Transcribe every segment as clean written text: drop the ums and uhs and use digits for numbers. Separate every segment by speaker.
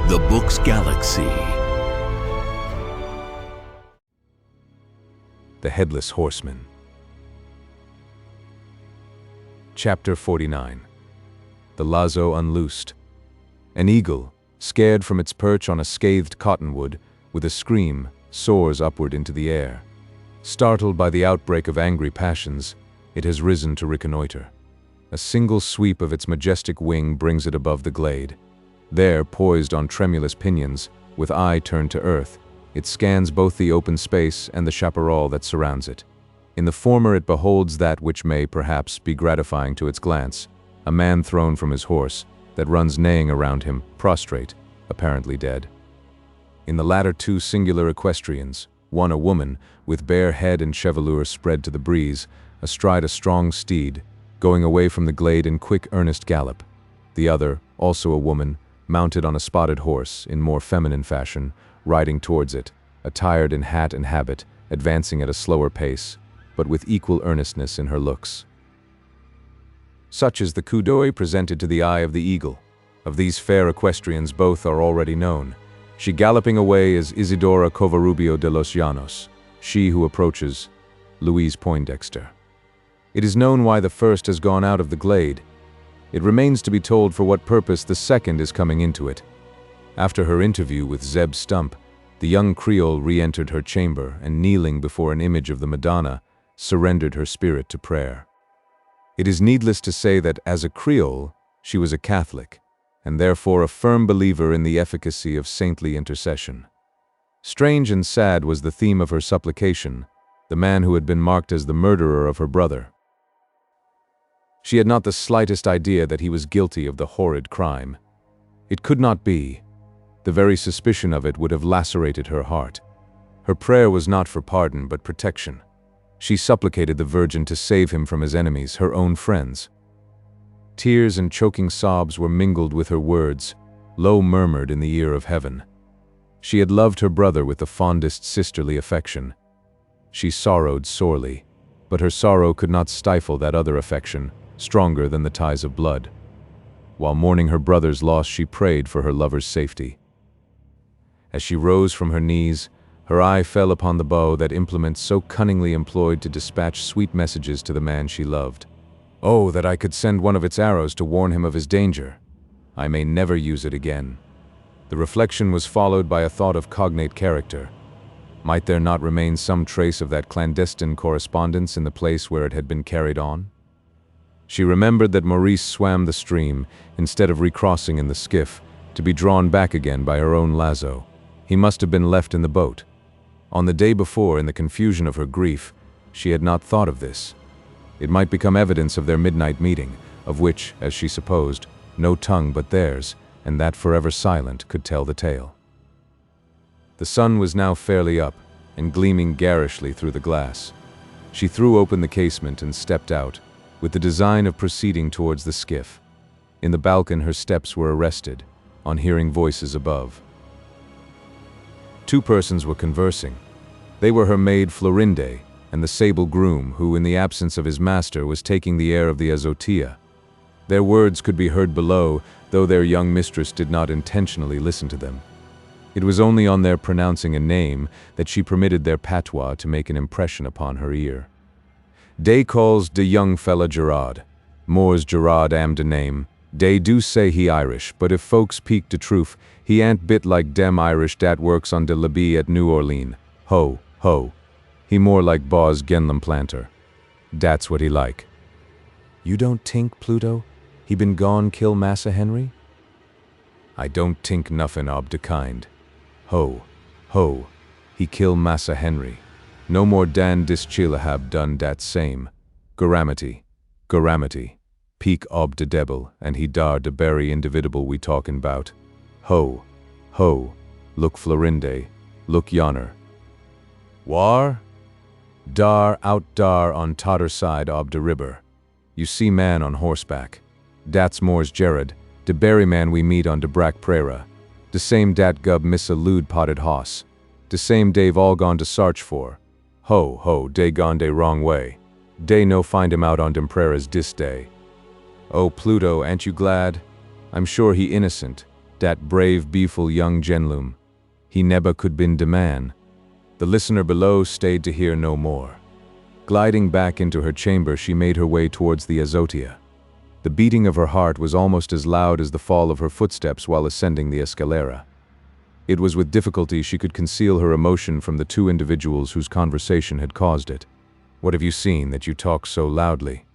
Speaker 1: The Book's Galaxy.
Speaker 2: The Headless Horseman. Chapter 49. The Lazo Unloosed. An eagle, scared from its perch on a scathed cottonwood, with a scream, soars upward into the air. Startled by the outbreak of angry passions, it has risen to reconnoiter. A single sweep of its majestic wing brings it above the glade. There, poised on tremulous pinions, with eye turned to earth, it scans both the open space and the chaparral that surrounds it. In the former it beholds that which may, perhaps, be gratifying to its glance, a man thrown from his horse, that runs neighing around him, prostrate, apparently dead. In the latter, two singular equestrians, one a woman, with bare head and chevelure spread to the breeze, astride a strong steed, going away from the glade in quick, earnest gallop. The other, also a woman, mounted on a spotted horse, in more feminine fashion, riding towards it, attired in hat and habit, advancing at a slower pace, but with equal earnestness in her looks. Such is the coup d'oeil presented to the eye of the eagle. Of these fair equestrians both are already known. She galloping away is Isidora Covarubio de los Llanos, she who approaches, Louise Poindexter. It is known why the first has gone out of the glade. It remains to be told for what purpose the second is coming into it. After her interview with Zeb Stump, the young Creole re-entered her chamber and, kneeling before an image of the Madonna, surrendered her spirit to prayer. It is needless to say that, as a Creole, she was a Catholic, and therefore a firm believer in the efficacy of saintly intercession. Strange and sad was the theme of her supplication, the man who had been marked as the murderer of her brother. She had not the slightest idea that he was guilty of the horrid crime. It could not be. The very suspicion of it would have lacerated her heart. Her prayer was not for pardon, but protection. She supplicated the Virgin to save him from his enemies, her own friends. Tears and choking sobs were mingled with her words, low murmured in the ear of heaven. She had loved her brother with the fondest sisterly affection. She sorrowed sorely, but her sorrow could not stifle that other affection, stronger than the ties of blood. While mourning her brother's loss, she prayed for her lover's safety. As she rose from her knees, her eye fell upon the bow, that implement so cunningly employed to dispatch sweet messages to the man she loved. Oh, that I could send one of its arrows to warn him of his danger! I may never use it again. The reflection was followed by a thought of cognate character. Might there not remain some trace of that clandestine correspondence in the place where it had been carried on? She remembered that Maurice swam the stream, instead of recrossing in the skiff, to be drawn back again by her own lazo. He must have been left in the boat. On the day before, in the confusion of her grief, she had not thought of this. It might become evidence of their midnight meeting, of which, as she supposed, no tongue but theirs, and that forever silent, could tell the tale. The sun was now fairly up, and gleaming garishly through the glass. She threw open the casement and stepped out, with the design of proceeding towards the skiff. In the balcony her steps were arrested, on hearing voices above. Two persons were conversing. They were her maid Florinde, and the sable groom, who, in the absence of his master, was taking the air of the azotea. Their words could be heard below, though their young mistress did not intentionally listen to them. It was only on their pronouncing a name that she permitted their patois to make an impression upon her ear. Dey calls de young fella Gerard. More's Gerard am de name. Dey do say he Irish, but if folks speak de truth, he ain't bit like dem Irish dat works on de Libby at New Orleans. Ho, ho. He more like Boz Genlam planter. Dat's what he like. You don't tink, Pluto, he been gone kill Massa Henry? I don't tink nuffin ob de kind. Ho, ho, he kill Massa Henry. No more dan dis chila hab done dat same. Garamity, garamity. Peak ob de debbil, and he dar de berry individual we talkin' bout. Ho, ho, look Florinde, look yonner. War? Dar out dar on totter side ob de river. You see man on horseback. Dat's Moore's Jared, de berry man we meet on de brack prairie. De same dat gub miss a lude potted hoss. De same Dave all gone to sarch for. Ho, ho, dey gone de wrong way. Dey no find him out on dem prairies dis day. Oh, Pluto, ain't you glad? I'm sure he innocent. Dat brave, beautiful young Genloom. He never could been de man. The listener below stayed to hear no more. Gliding back into her chamber, she made her way towards the azotea. The beating of her heart was almost as loud as the fall of her footsteps while ascending the escalera. It was with difficulty she could conceal her emotion from the two individuals whose conversation had caused it. "What have you seen that you talk so loudly?"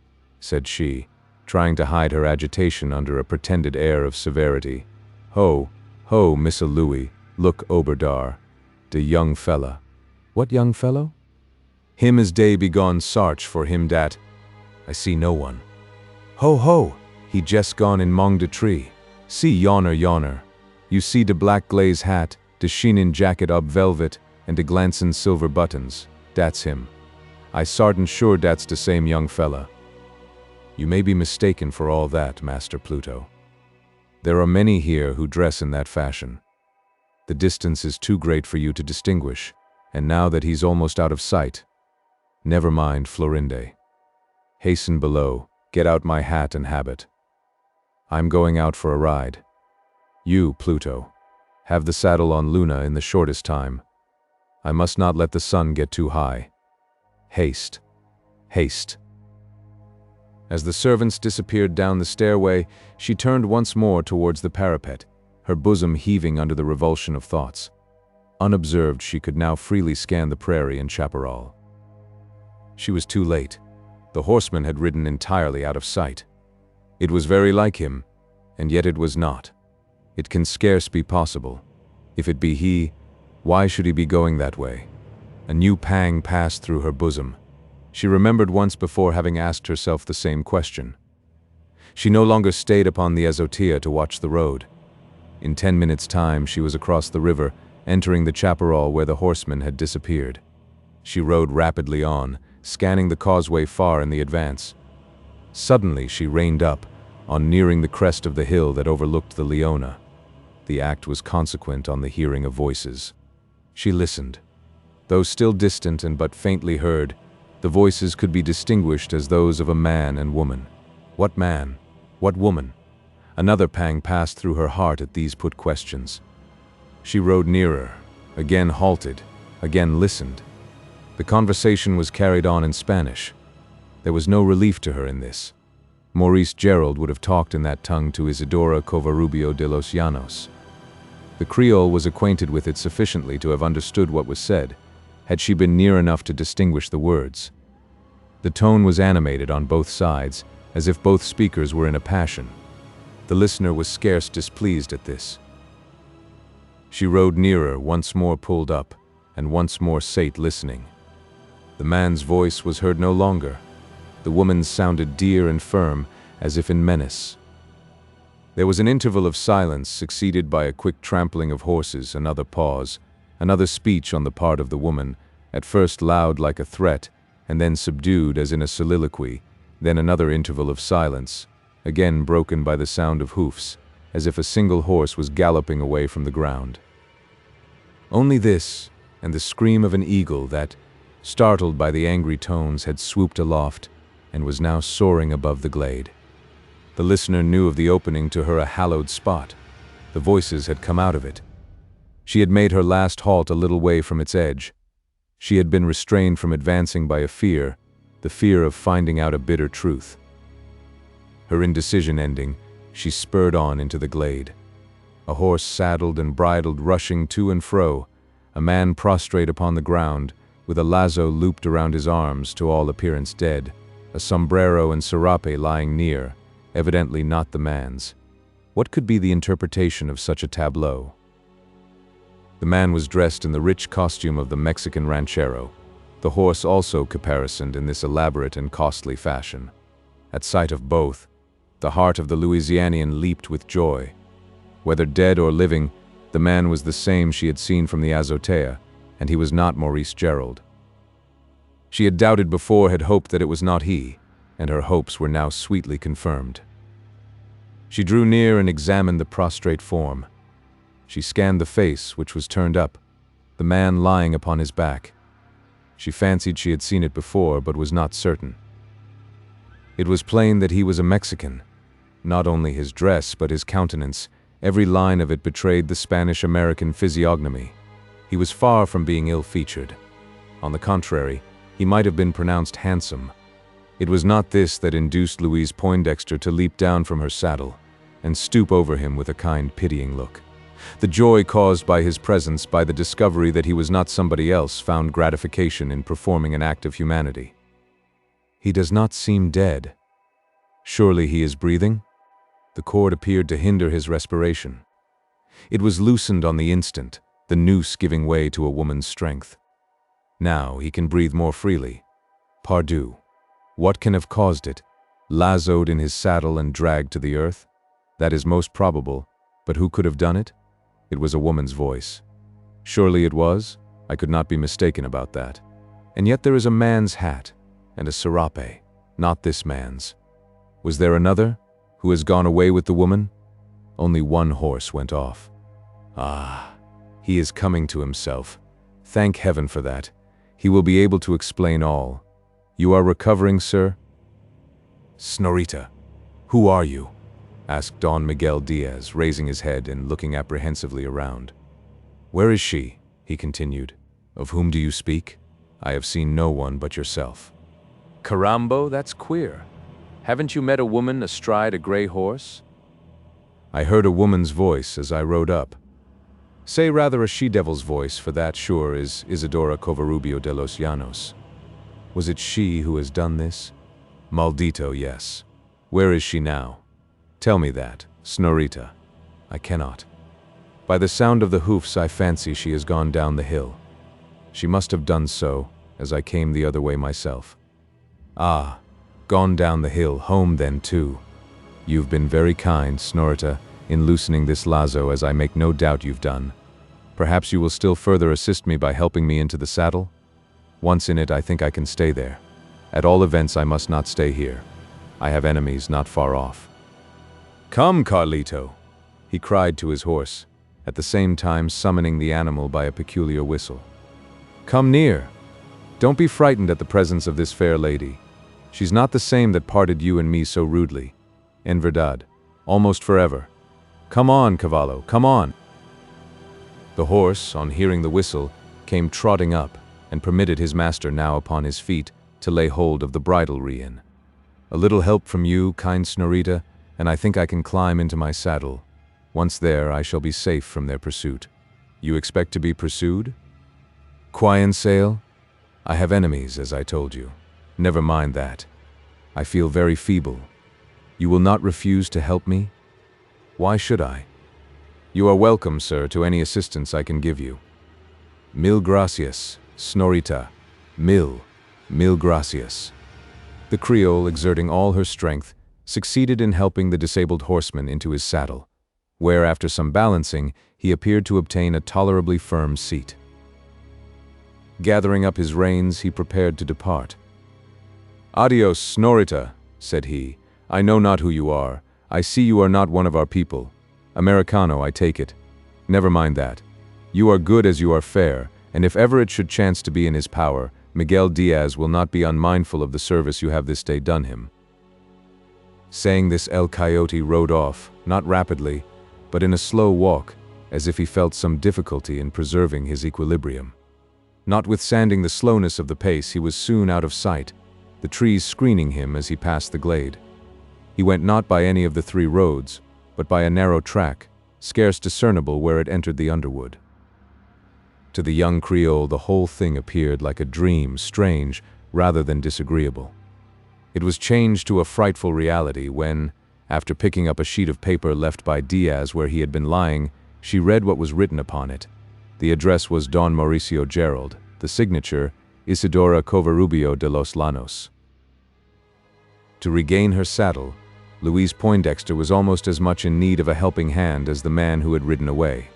Speaker 2: said she, trying to hide her agitation under a pretended air of severity. "Ho, ho, Missa Louis, look Oberdar, de young fella." "What young fellow?" "Him is day begone sarch for him dat." "I see no one." "Ho, ho, he just gone in mong de tree. See yonner. You see de black glaze hat, de sheenin jacket ob velvet, and de glancin' silver buttons. Dat's him. I sartin sure dat's de same young fella." "You may be mistaken for all that, Master Pluto. There are many here who dress in that fashion. The distance is too great for you to distinguish, and now that he's almost out of sight, never mind, Florinde. Hasten below, get out my hat and habit. I'm going out for a ride. You, Pluto, have the saddle on Luna in the shortest time. I must not let the sun get too high. Haste, haste." As the servants disappeared down the stairway, she turned once more towards the parapet, her bosom heaving under the revulsion of thoughts. Unobserved, she could now freely scan the prairie and chaparral. She was too late. The horseman had ridden entirely out of sight. It was very like him, and yet it was not. It can scarce be possible. If it be he, why should he be going that way? A new pang passed through her bosom. She remembered once before having asked herself the same question. She no longer stayed upon the azotea to watch the road. In 10 minutes' time she was across the river, entering the chaparral where the horseman had disappeared. She rode rapidly on, scanning the causeway far in the advance. Suddenly she reined up, on nearing the crest of the hill that overlooked the Leona. The act was consequent on the hearing of voices. She listened. Though still distant and but faintly heard, the voices could be distinguished as those of a man and woman. What man? What woman? Another pang passed through her heart at these put questions. She rode nearer, again halted, again listened. The conversation was carried on in Spanish. There was no relief to her in this. Maurice Gerald would have talked in that tongue to Isidora Covarubio de los Llanos. The Creole was acquainted with it sufficiently to have understood what was said, had she been near enough to distinguish the words. The tone was animated on both sides, as if both speakers were in a passion. The listener was scarce displeased at this. She rode nearer, once more pulled up, and once more sate listening. The man's voice was heard no longer. The woman's sounded dear and firm, as if in menace. There was an interval of silence, succeeded by a quick trampling of horses, another pause, another speech on the part of the woman, at first loud like a threat, and then subdued as in a soliloquy, then another interval of silence, again broken by the sound of hoofs, as if a single horse was galloping away from the ground. Only this, and the scream of an eagle that, startled by the angry tones, had swooped aloft, and was now soaring above the glade. The listener knew of the opening to her a hallowed spot. The voices had come out of it. She had made her last halt a little way from its edge. She had been restrained from advancing by a fear, the fear of finding out a bitter truth. Her indecision ending, she spurred on into the glade. A horse saddled and bridled rushing to and fro, a man prostrate upon the ground, with a lazo looped around his arms, to all appearance dead, a sombrero and serape lying near, evidently not the man's. What could be the interpretation of such a tableau? The man was dressed in the rich costume of the Mexican ranchero, the horse also caparisoned in this elaborate and costly fashion. At sight of both, the heart of the Louisianian leaped with joy. Whether dead or living, the man was the same she had seen from the azotea, and he was not Maurice Gerald. She had doubted before, had hoped that it was not he, and her hopes were now sweetly confirmed. She drew near and examined the prostrate form. She scanned the face, which was turned up, the man lying upon his back. She fancied she had seen it before, but was not certain. It was plain that he was a Mexican. Not only his dress, but his countenance, Every line of it betrayed the Spanish-American physiognomy. He was far from being ill-featured. On the contrary, he might have been pronounced handsome. It was not this that induced Louise Poindexter to leap down from her saddle and stoop over him with a kind, pitying look. The joy caused by his presence, by the discovery that he was not somebody else, found gratification in performing an act of humanity. He does not seem dead. Surely he is breathing? The cord appeared to hinder his respiration. It was loosened on the instant, the noose giving way to a woman's strength. Now he can breathe more freely. Pardieu, what can have caused it? Lazoed in his saddle and dragged to the earth? That is most probable, but who could have done it? It was a woman's voice. Surely it was. I could not be mistaken about that. And yet there is a man's hat and a serape, not this man's. Was there another, who has gone away with the woman? Only one horse went off. Ah, he is coming to himself. Thank heaven for that. He will be able to explain all. You are recovering, sir? Snorita, who are you? Asked Don Miguel Diaz, raising his head and looking apprehensively around. Where is she? He continued. Of whom do you speak? I have seen no one but yourself. Carambo, that's queer. Haven't you met a woman astride a gray horse? I heard a woman's voice as I rode up. Say rather a she-devil's voice, for that, sure, is Isidora Covarubio de los Llanos. Was it she who has done this? Maldito, yes. Where is she now? Tell me that, Snorita. I cannot. By the sound of the hoofs, I fancy she has gone down the hill. She must have done so, as I came the other way myself. Ah, gone down the hill, home then too. You've been very kind, Snorita, in loosening this lazo, as I make no doubt you've done. Perhaps you will still further assist me by helping me into the saddle? Once in it, I think I can stay there. At all events, I must not stay here. I have enemies not far off. Come, Carlito, he cried to his horse, at the same time summoning the animal by a peculiar whistle. Come near. Don't be frightened at the presence of this fair lady. She's not the same that parted you and me so rudely. En verdad, almost forever. Come on, Cavallo, come on. The horse, on hearing the whistle, came trotting up and permitted his master, now upon his feet, to lay hold of the bridle rein. A little help from you, kind Snorita, and I think I can climb into my saddle. Once there, I shall be safe from their pursuit. You expect to be pursued? Quiensale? I have enemies, as I told you. Never mind that. I feel very feeble. You will not refuse to help me? Why should I? You are welcome, sir, to any assistance I can give you. Mil gracias, Snorita. Mil gracias. The Creole, exerting all her strength, succeeded in helping the disabled horseman into his saddle, where, after some balancing, he appeared to obtain a tolerably firm seat. Gathering up his reins, he prepared to depart. Adios, Snorita, said he. I know not who you are. I see you are not one of our people. Americano, I take it. Never mind that. You are good as you are fair, and if ever it should chance to be in his power, Miguel Diaz will not be unmindful of the service you have this day done him. Saying this, El Coyote rode off, not rapidly, but in a slow walk, as if he felt some difficulty in preserving his equilibrium. Notwithstanding the slowness of the pace, he was soon out of sight, the trees screening him as he passed the glade. He went not by any of the three roads, but by a narrow track, scarce discernible where it entered the underwood. To the young Creole, the whole thing appeared like a dream, strange rather than disagreeable. It was changed to a frightful reality when, after picking up a sheet of paper left by Diaz where he had been lying, she read what was written upon it. The address was Don Mauricio Gerald, the signature, Isidora Covarubio de los Llanos. To regain her saddle, Louise Poindexter was almost as much in need of a helping hand as the man who had ridden away.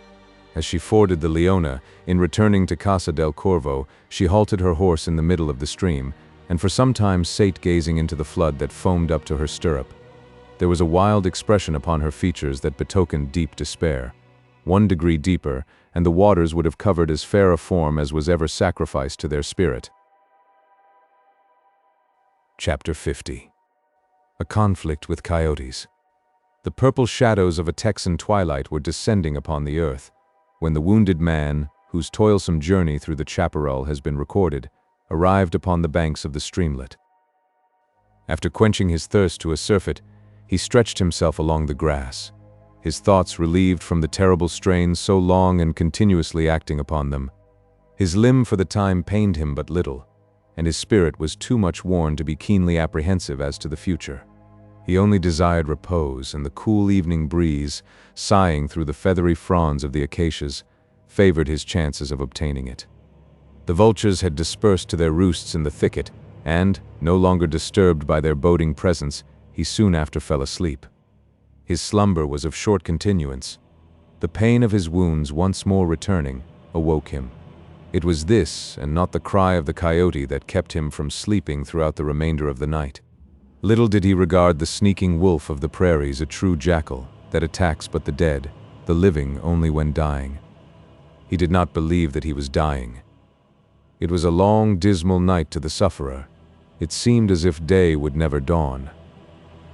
Speaker 2: As she forded the Leona, in returning to Casa del Corvo, she halted her horse in the middle of the stream, and for some time sate gazing into the flood that foamed up to her stirrup. There was a wild expression upon her features that betokened deep despair. 1 degree deeper, and the waters would have covered as fair a form as was ever sacrificed to their spirit. Chapter 50. A conflict with coyotes. The purple shadows of a Texan twilight were descending upon the earth, when the wounded man, whose toilsome journey through the chaparral has been recorded, arrived upon the banks of the streamlet. After quenching his thirst to a surfeit, he stretched himself along the grass, his thoughts relieved from the terrible strain so long and continuously acting upon them. His limb for the time pained him but little, and his spirit was too much worn to be keenly apprehensive as to the future. He only desired repose, and the cool evening breeze, sighing through the feathery fronds of the acacias, favored his chances of obtaining it. The vultures had dispersed to their roosts in the thicket, and, no longer disturbed by their boding presence, he soon after fell asleep. His slumber was of short continuance. The pain of his wounds once more returning, awoke him. It was this, and not the cry of the coyote, that kept him from sleeping throughout the remainder of the night. Little did he regard the sneaking wolf of the prairies, a true jackal, that attacks but the dead, the living only when dying. He did not believe that he was dying. It was a long, dismal night to the sufferer. It seemed as if day would never dawn.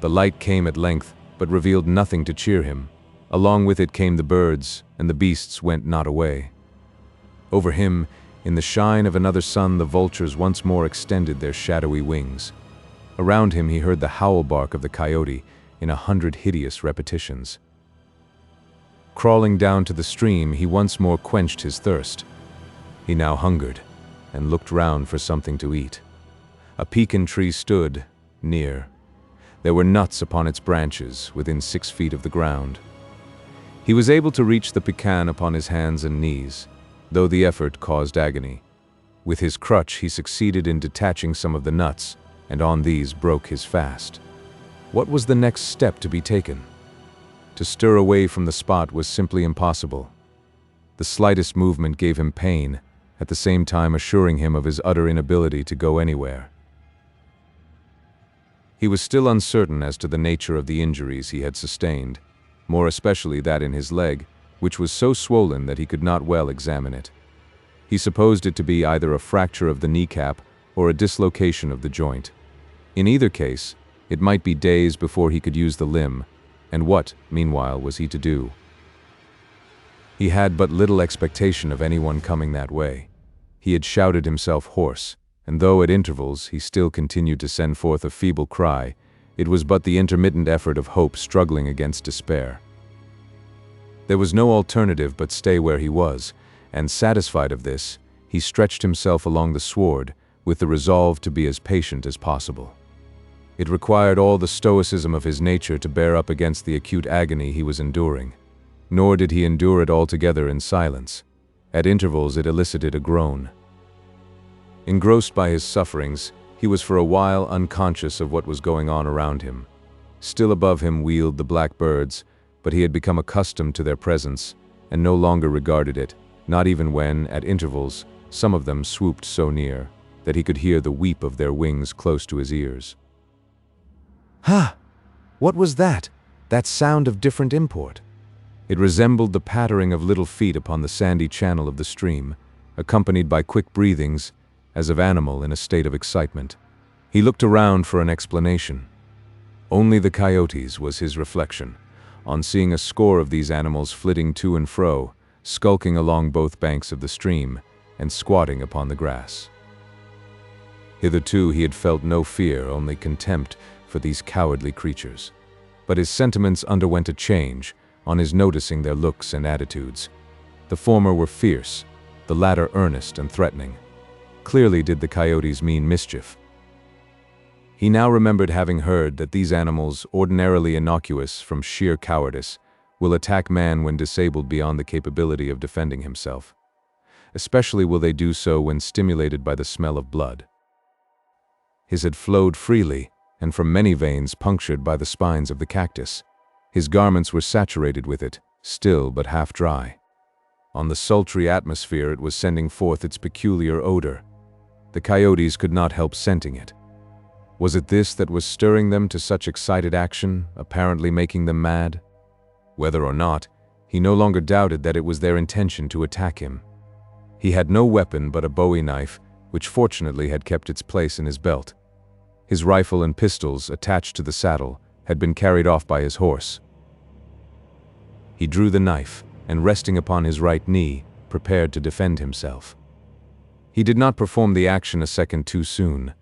Speaker 2: The light came at length, but revealed nothing to cheer him. Along with it came the birds, and the beasts went not away. Over him, in the shine of another sun, the vultures once more extended their shadowy wings. Around him he heard the howl bark of the coyote in 100 hideous repetitions. Crawling down to the stream, he once more quenched his thirst. He now hungered, and looked round for something to eat. A pecan tree stood near. There were nuts upon its branches, within 6 feet of the ground. He was able to reach the pecan upon his hands and knees, though the effort caused agony. With his crutch he succeeded in detaching some of the nuts, and on these broke his fast. What was the next step to be taken? To stir away from the spot was simply impossible. The slightest movement gave him pain, at the same time assuring him of his utter inability to go anywhere. He was still uncertain as to the nature of the injuries he had sustained, more especially that in his leg, which was so swollen that he could not well examine it. He supposed it to be either a fracture of the kneecap or a dislocation of the joint. In either case, it might be days before he could use the limb, and what, meanwhile, was he to do? He had but little expectation of anyone coming that way. He had shouted himself hoarse, and though at intervals he still continued to send forth a feeble cry, it was but the intermittent effort of hope struggling against despair. There was no alternative but stay where he was, and satisfied of this, he stretched himself along the sward, with the resolve to be as patient as possible. It required all the stoicism of his nature to bear up against the acute agony he was enduring. Nor did he endure it altogether in silence. At intervals it elicited a groan. Engrossed by his sufferings, he was for a while unconscious of what was going on around him. Still above him wheeled the black birds, but he had become accustomed to their presence, and no longer regarded it, not even when, at intervals, some of them swooped so near that he could hear the weep of their wings close to his ears. Ha! What was that? That sound of different import. It resembled the pattering of little feet upon the sandy channel of the stream, accompanied by quick breathings, as of animal in a state of excitement. He looked around for an explanation. Only the coyotes, was his reflection, on seeing a score of these animals flitting to and fro, skulking along both banks of the stream, and squatting upon the grass. Hitherto he had felt no fear, only contempt for these cowardly creatures. But his sentiments underwent a change on his noticing their looks and attitudes. The former were fierce, the latter earnest and threatening. Clearly did the coyotes mean mischief. He now remembered having heard that these animals, ordinarily innocuous from sheer cowardice, will attack man when disabled beyond the capability of defending himself. Especially will they do so when stimulated by the smell of blood. His had flowed freely, and from many veins punctured by the spines of the cactus. His garments were saturated with it, still but half dry. On the sultry atmosphere it was sending forth its peculiar odor. The coyotes could not help scenting it. Was it this that was stirring them to such excited action, apparently making them mad? Whether or not, he no longer doubted that it was their intention to attack him. He had no weapon but a bowie knife, which fortunately had kept its place in his belt. His rifle and pistols, attached to the saddle, had been carried off by his horse, He drew the knife, and resting upon his right knee, prepared to defend himself. He did not perform the action a second too soon.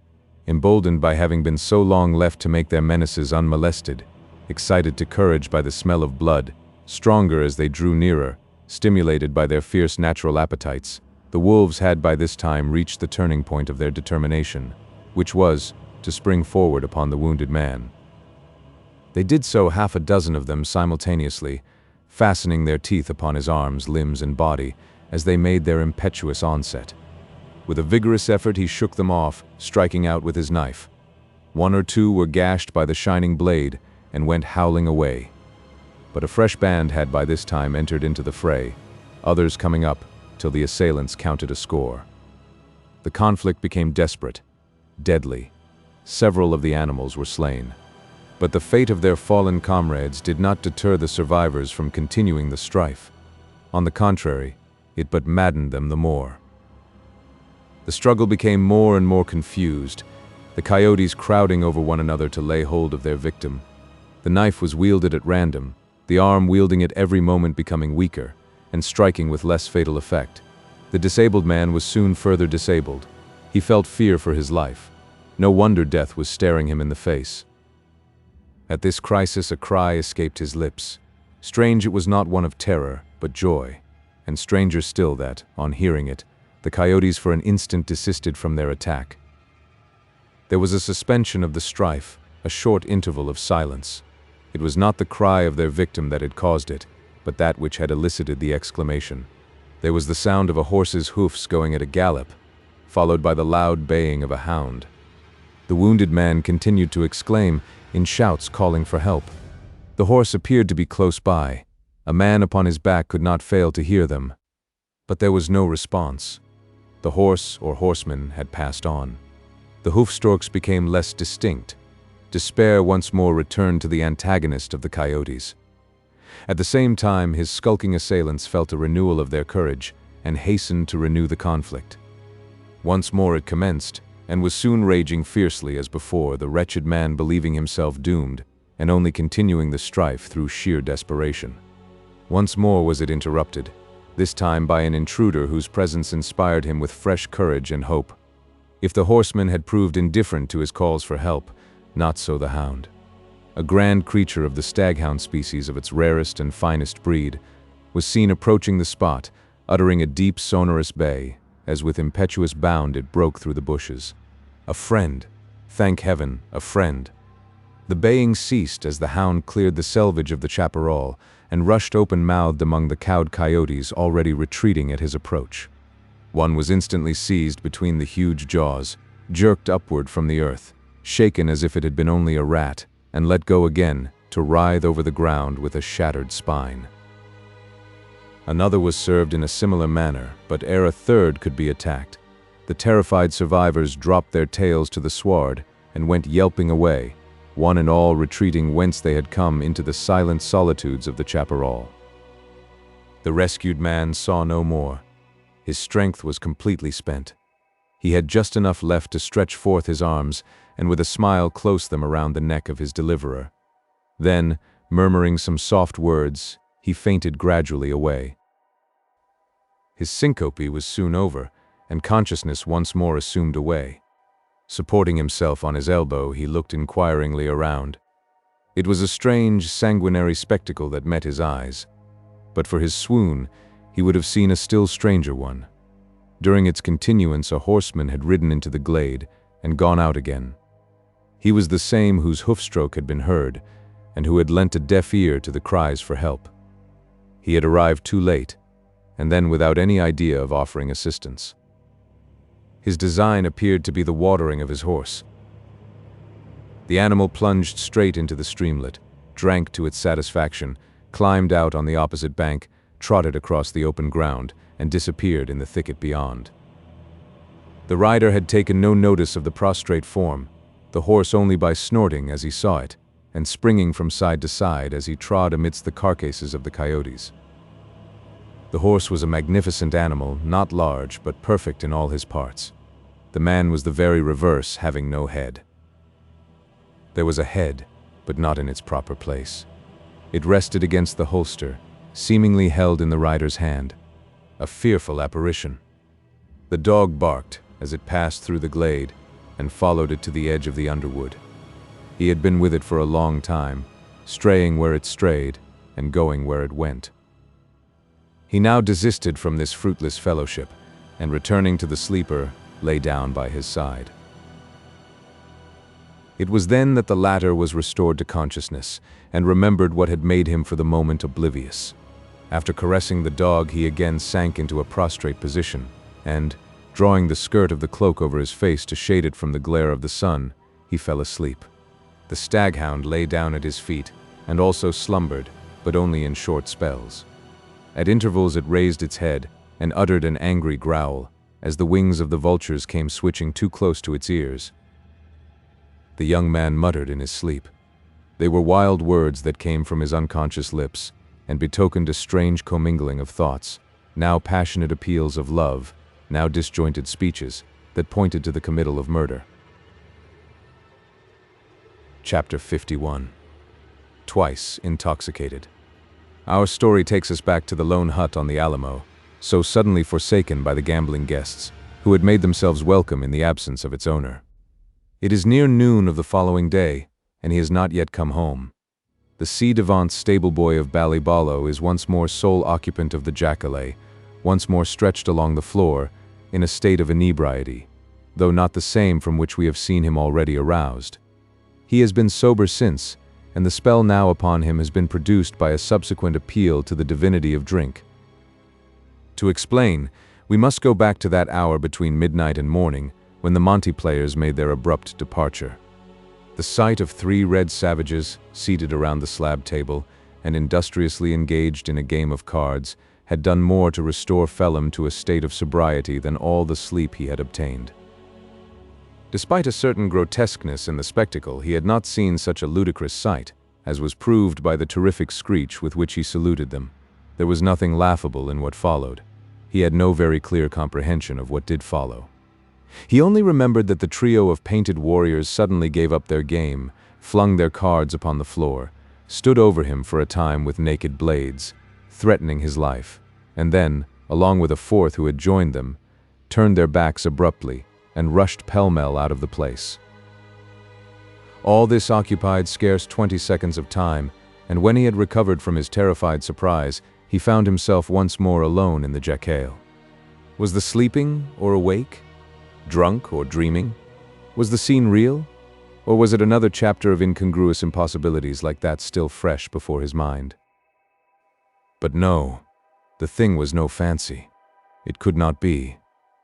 Speaker 2: Emboldened by having been so long left to make their menaces unmolested, excited to courage by the smell of blood, stronger as they drew nearer, stimulated by their fierce natural appetites, the wolves had by this time reached the turning point of their determination, which was to spring forward upon the wounded man. They did so, half a dozen of them simultaneously, fastening their teeth upon his arms, limbs, and body as they made their impetuous onset. With a vigorous effort he shook them off, striking out with his knife. One or two were gashed by the shining blade and went howling away. But a fresh band had by this time entered into the fray, others coming up till the assailants counted a score. The conflict became desperate, deadly. Several of the animals were slain. But the fate of their fallen comrades did not deter the survivors from continuing the strife. On the contrary, it but maddened them the more. The struggle became more and more confused, the coyotes crowding over one another to lay hold of their victim. The knife was wielded at random, the arm wielding it every moment becoming weaker, and striking with less fatal effect. The disabled man was soon further disabled. He felt fear for his life. No wonder death was staring him in the face. At this crisis a cry escaped his lips. Strange it was not one of terror, but joy, and stranger still that, on hearing it, the coyotes for an instant desisted from their attack. There was a suspension of the strife, a short interval of silence. It was not the cry of their victim that had caused it, but that which had elicited the exclamation. There was the sound of a horse's hoofs going at a gallop, followed by the loud baying of a hound. The wounded man continued to exclaim, in shouts calling for help. The horse appeared to be close by. A man upon his back could not fail to hear them. But there was no response. The horse or horseman had passed on. The hoofstrokes became less distinct. Despair once more returned to the antagonist of the coyotes. At the same time, his skulking assailants felt a renewal of their courage and hastened to renew the conflict. Once more it commenced, and was soon raging fiercely as before, the wretched man believing himself doomed, and only continuing the strife through sheer desperation. Once more was it interrupted, this time by an intruder whose presence inspired him with fresh courage and hope. If the horseman had proved indifferent to his calls for help, not so the hound. A grand creature of the staghound species of its rarest and finest breed was seen approaching the spot, uttering a deep sonorous bay, as with impetuous bound it broke through the bushes. A friend! Thank heaven, a friend! The baying ceased as the hound cleared the selvage of the chaparral and rushed open-mouthed among the cowed coyotes already retreating at his approach. One was instantly seized between the huge jaws, jerked upward from the earth, shaken as if it had been only a rat, and let go again to writhe over the ground with a shattered spine. Another was served in a similar manner, but ere a third could be attacked, the terrified survivors dropped their tails to the sward and went yelping away, one and all retreating whence they had come into the silent solitudes of the chaparral. The rescued man saw no more. His strength was completely spent. He had just enough left to stretch forth his arms and with a smile close them around the neck of his deliverer. Then, murmuring some soft words, he fainted gradually away. His syncope was soon over, and consciousness once more assumed away. Supporting himself on his elbow, he looked inquiringly around. It was a strange, sanguinary spectacle that met his eyes. But for his swoon, he would have seen a still stranger one. During its continuance, a horseman had ridden into the glade and gone out again. He was the same whose hoofstroke had been heard, and who had lent a deaf ear to the cries for help. He had arrived too late, and then without any idea of offering assistance. His design appeared to be the watering of his horse. The animal plunged straight into the streamlet, drank to its satisfaction, climbed out on the opposite bank, trotted across the open ground, and disappeared in the thicket beyond. The rider had taken no notice of the prostrate form, the horse only by snorting as he saw it, and springing from side to side as he trod amidst the carcasses of the coyotes. The horse was a magnificent animal, not large, but perfect in all his parts. The man was the very reverse, having no head. There was a head, but not in its proper place. It rested against the holster, seemingly held in the rider's hand. A fearful apparition. The dog barked as it passed through the glade and followed it to the edge of the underwood. He had been with it for a long time, straying where it strayed and going where it went. He now desisted from this fruitless fellowship, and returning to the sleeper, lay down by his side. It was then that the latter was restored to consciousness and remembered what had made him for the moment oblivious. After caressing the dog, he again sank into a prostrate position, and, drawing the skirt of the cloak over his face to shade it from the glare of the sun, he fell asleep. The staghound lay down at his feet, and also slumbered, but only in short spells. At intervals it raised its head and uttered an angry growl, as the wings of the vultures came switching too close to its ears. The young man muttered in his sleep. They were wild words that came from his unconscious lips, and betokened a strange commingling of thoughts, now passionate appeals of love, now disjointed speeches that pointed to the committal of murder. Chapter 51. Twice intoxicated. Our story takes us back to the lone hut on the Alamo, so suddenly forsaken by the gambling guests, who had made themselves welcome in the absence of its owner. It is near noon of the following day, and he has not yet come home. The ci devant stable boy of Ballybalo is once more sole occupant of the jacale, once more stretched along the floor, in a state of inebriety, though not the same from which we have seen him already aroused. He has been sober since, and the spell now upon him has been produced by a subsequent appeal to the divinity of drink. To explain, we must go back to that hour between midnight and morning, when the Monte players made their abrupt departure. The sight of 3 red savages, seated around the slab table, and industriously engaged in a game of cards, had done more to restore Phelim to a state of sobriety than all the sleep he had obtained. Despite a certain grotesqueness in the spectacle, he had not seen such a ludicrous sight, as was proved by the terrific screech with which he saluted them. There was nothing laughable in what followed. He had no very clear comprehension of what did follow. He only remembered that the trio of painted warriors suddenly gave up their game, flung their cards upon the floor, stood over him for a time with naked blades, threatening his life, and then, along with a fourth who had joined them, turned their backs abruptly and rushed pell-mell out of the place. All this occupied scarce 20 seconds of time, and when he had recovered from his terrified surprise, he found himself once more alone in the jacale. Was the sleeping or awake? Drunk or dreaming? Was the scene real? Or was it another chapter of incongruous impossibilities like that still fresh before his mind? But no, the thing was no fancy. It could not be.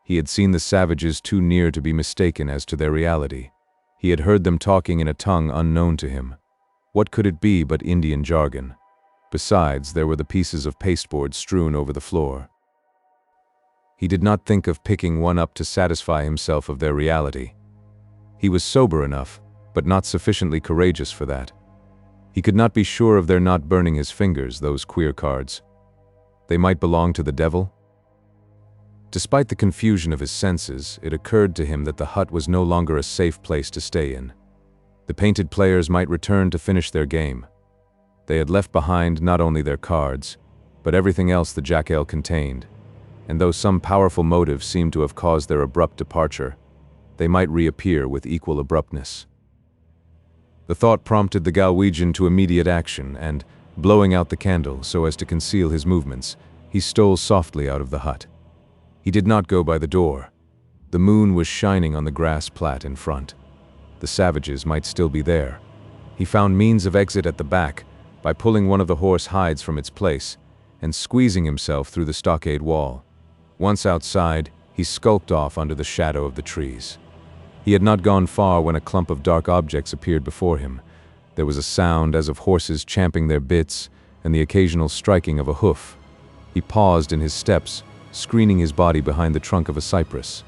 Speaker 2: He had seen the savages too near to be mistaken as to their reality. He had heard them talking in a tongue unknown to him. What could it be but Indian jargon? Besides, there were the pieces of pasteboard strewn over the floor. He did not think of picking one up to satisfy himself of their reality. He was sober enough, but not sufficiently courageous for that. He could not be sure of their not burning his fingers, those queer cards. They might belong to the devil? Despite the confusion of his senses, it occurred to him that the hut was no longer a safe place to stay in. The painted players might return to finish their game. They had left behind not only their cards, but everything else the jacale contained, and though some powerful motive seemed to have caused their abrupt departure, they might reappear with equal abruptness. The thought prompted the Galwegian to immediate action, and, blowing out the candle so as to conceal his movements, he stole softly out of the hut. He did not go by the door. The moon was shining on the grass plat in front. The savages might still be there. He found means of exit at the back by pulling one of the horse hides from its place and squeezing himself through the stockade wall. Once outside, he skulked off under the shadow of the trees. He had not gone far when a clump of dark objects appeared before him. There was a sound as of horses champing their bits and the occasional striking of a hoof. He paused in his steps, screening his body behind the trunk of a cypress.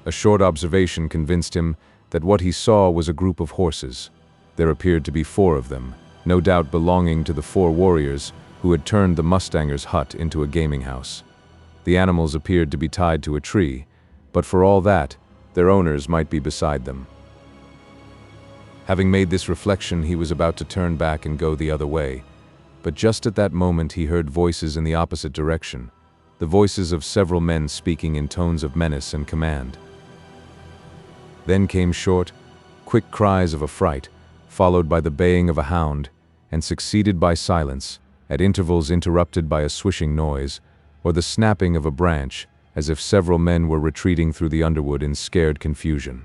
Speaker 2: A short observation convinced him that what he saw was a group of horses. There appeared to be 4 of them, no doubt belonging to the 4 warriors who had turned the mustanger's hut into a gaming house. The animals appeared to be tied to a tree, but for all that, their owners might be beside them. Having made this reflection, he was about to turn back and go the other way, But just at that moment he heard voices in the opposite direction, the voices of several men speaking in tones of menace and command. Then came short, quick cries of affright, followed by the baying of a hound, and succeeded by silence, at intervals interrupted by a swishing noise, or the snapping of a branch, as if several men were retreating through the underwood in scared confusion.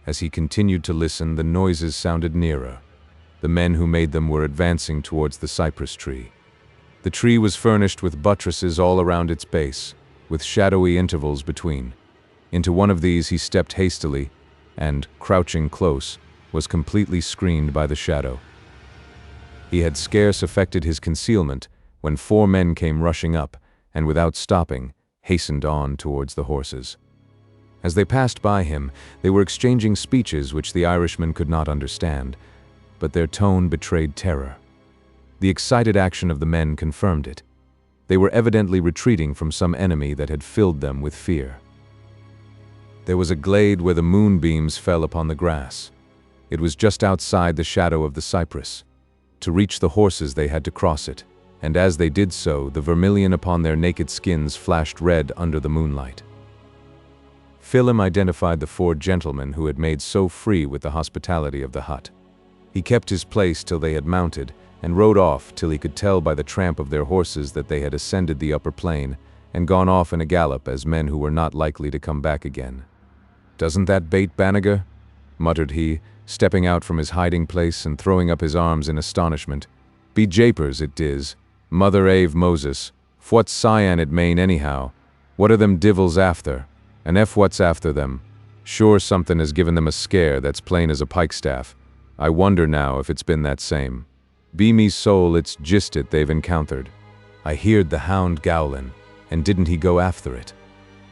Speaker 2: As he continued to listen, the noises sounded nearer. The men who made them were advancing towards the cypress tree. The tree was furnished with buttresses all around its base, with shadowy intervals between. Into one of these he stepped hastily, and, crouching close, was completely screened by the shadow. He had scarce effected his concealment when 4 men came rushing up, and without stopping, hastened on towards the horses. As they passed by him, they were exchanging speeches which the Irishman could not understand, but their tone betrayed terror. The excited action of the men confirmed it. They were evidently retreating from some enemy that had filled them with fear. There was a glade where the moonbeams fell upon the grass. It was just outside the shadow of the cypress. To reach the horses they had to cross it, and as they did so, the vermilion upon their naked skins flashed red under the moonlight. Phelim identified the 4 gentlemen who had made so free with the hospitality of the hut. He kept his place till they had mounted, and rode off till he could tell by the tramp of their horses that they had ascended the upper plain and gone off in a gallop as men who were not likely to come back again. "Doesn't that bait Banagher?" muttered he, stepping out from his hiding place and throwing up his arms in astonishment. "Be japers, it diz. Mother Ave Moses. Fwhat's cyan at Mayne anyhow? What are them divils after? And what's after them? Sure something has given them a scare that's plain as a pikestaff. I wonder now if it's been that same. Be me soul, it's just it they've encountered. I heard the hound gowlin', and didn't he go after it?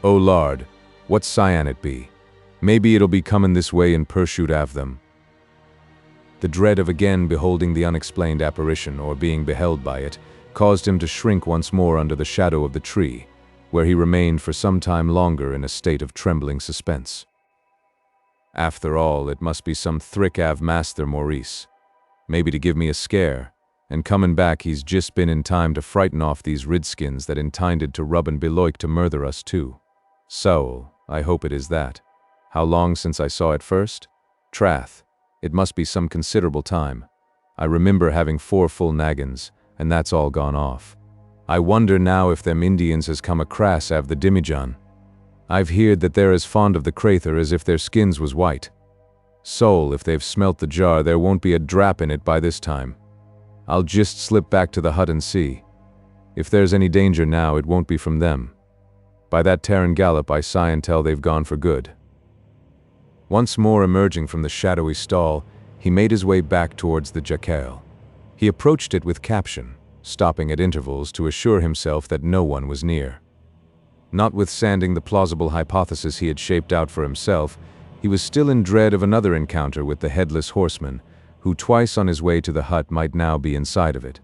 Speaker 2: Oh Lord, what cyan it be? Maybe it'll be comin' this way in pursuit av them." The dread of again beholding the unexplained apparition or being beheld by it caused him to shrink once more under the shadow of the tree, where he remained for some time longer in a state of trembling suspense. After all, it must be some thrick av Master Maurice, maybe to give me a scare, and comin' back he's just been in time to frighten off these redskins that intinded to rub and beloik to murther us too. So, I hope it is that. How long since I saw it first? Trath, it must be some considerable time. I remember having 4 full naggins, and that's all gone off. I wonder now if them Indians has come acrass av the dimijon. I've heard that they're as fond of the crather as if their skins was white. Soul, if they've smelt the jar, there won't be a drap in it by this time. I'll just slip back to the hut and see. If there's any danger now, it won't be from them. By that Terran gallop, I sigh and tell they've gone for good. Once more emerging from the shadowy stall, he made his way back towards the jacal. He approached it with caution, stopping at intervals to assure himself that no one was near. Notwithstanding the plausible hypothesis he had shaped out for himself, he was still in dread of another encounter with the Headless Horseman, who twice on his way to the hut might now be inside of it.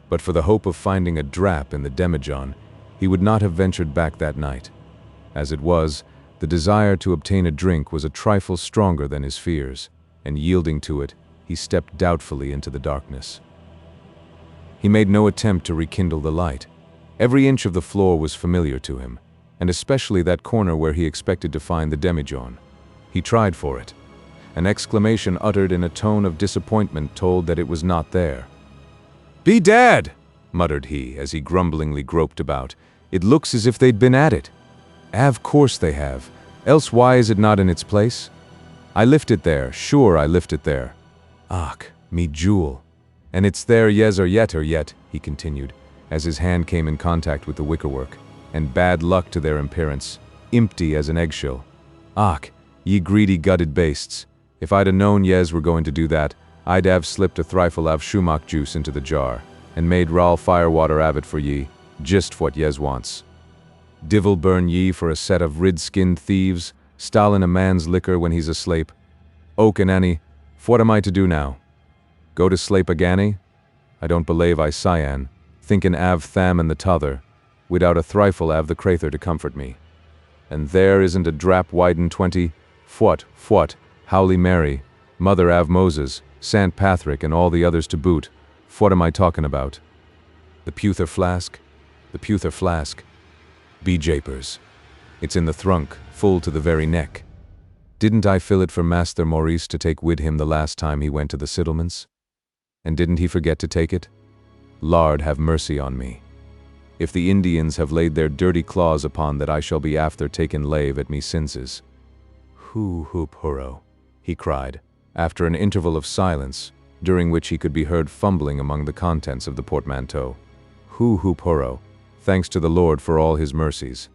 Speaker 2: But for the hope of finding a drap in the demijohn, he would not have ventured back that night. As it was, the desire to obtain a drink was a trifle stronger than his fears, and yielding to it, he stepped doubtfully into the darkness. He made no attempt to rekindle the light. Every inch of the floor was familiar to him, and especially that corner where he expected to find the demijohn. He tried for it. An exclamation uttered in a tone of disappointment told that it was not there. "Be dad!" muttered he, as he grumblingly groped about. "It looks as if they'd been at it." "Av course they have. Else why is it not in its place? I lift it there, sure I lift it there. Och, me jewel. And it's there or yet, he continued, as his hand came in contact with the wickerwork, and bad luck to their appearance, empty as an eggshell. Och, ye greedy gutted bastes. If I'd a known yez were going to do that, I'd have slipped a thrifle av shumach juice into the jar, and made raw firewater av it for ye, just what yez wants. Divil burn ye for a set of rid-skinned thieves, stalin' a man's liquor when he's aslape. Oak and Annie, what am I to do now? Go to slape agani? I don't believe I cyan, thinkin' av tham and the t'other, without a thrifle av the crather to comfort me. And there isn't a drap widen 20, fwhat, Howly Mary, Mother av Moses, Sant Patrick and all the others to boot, What am I talking about? The pewther flask? The pewther flask? Be japers. It's in the thrunk, full to the very neck. Didn't I fill it for Master Maurice to take with him the last time he went to the settlements? And didn't he forget to take it? Lard have mercy on me. If the Indians have laid their dirty claws upon that, I shall be after taking lave at me sinses. Hoo hoop hurro, he cried, after an interval of silence, during which he could be heard fumbling among the contents of the portmanteau. Hoo hoop hurro, thanks to the Lord for all his mercies.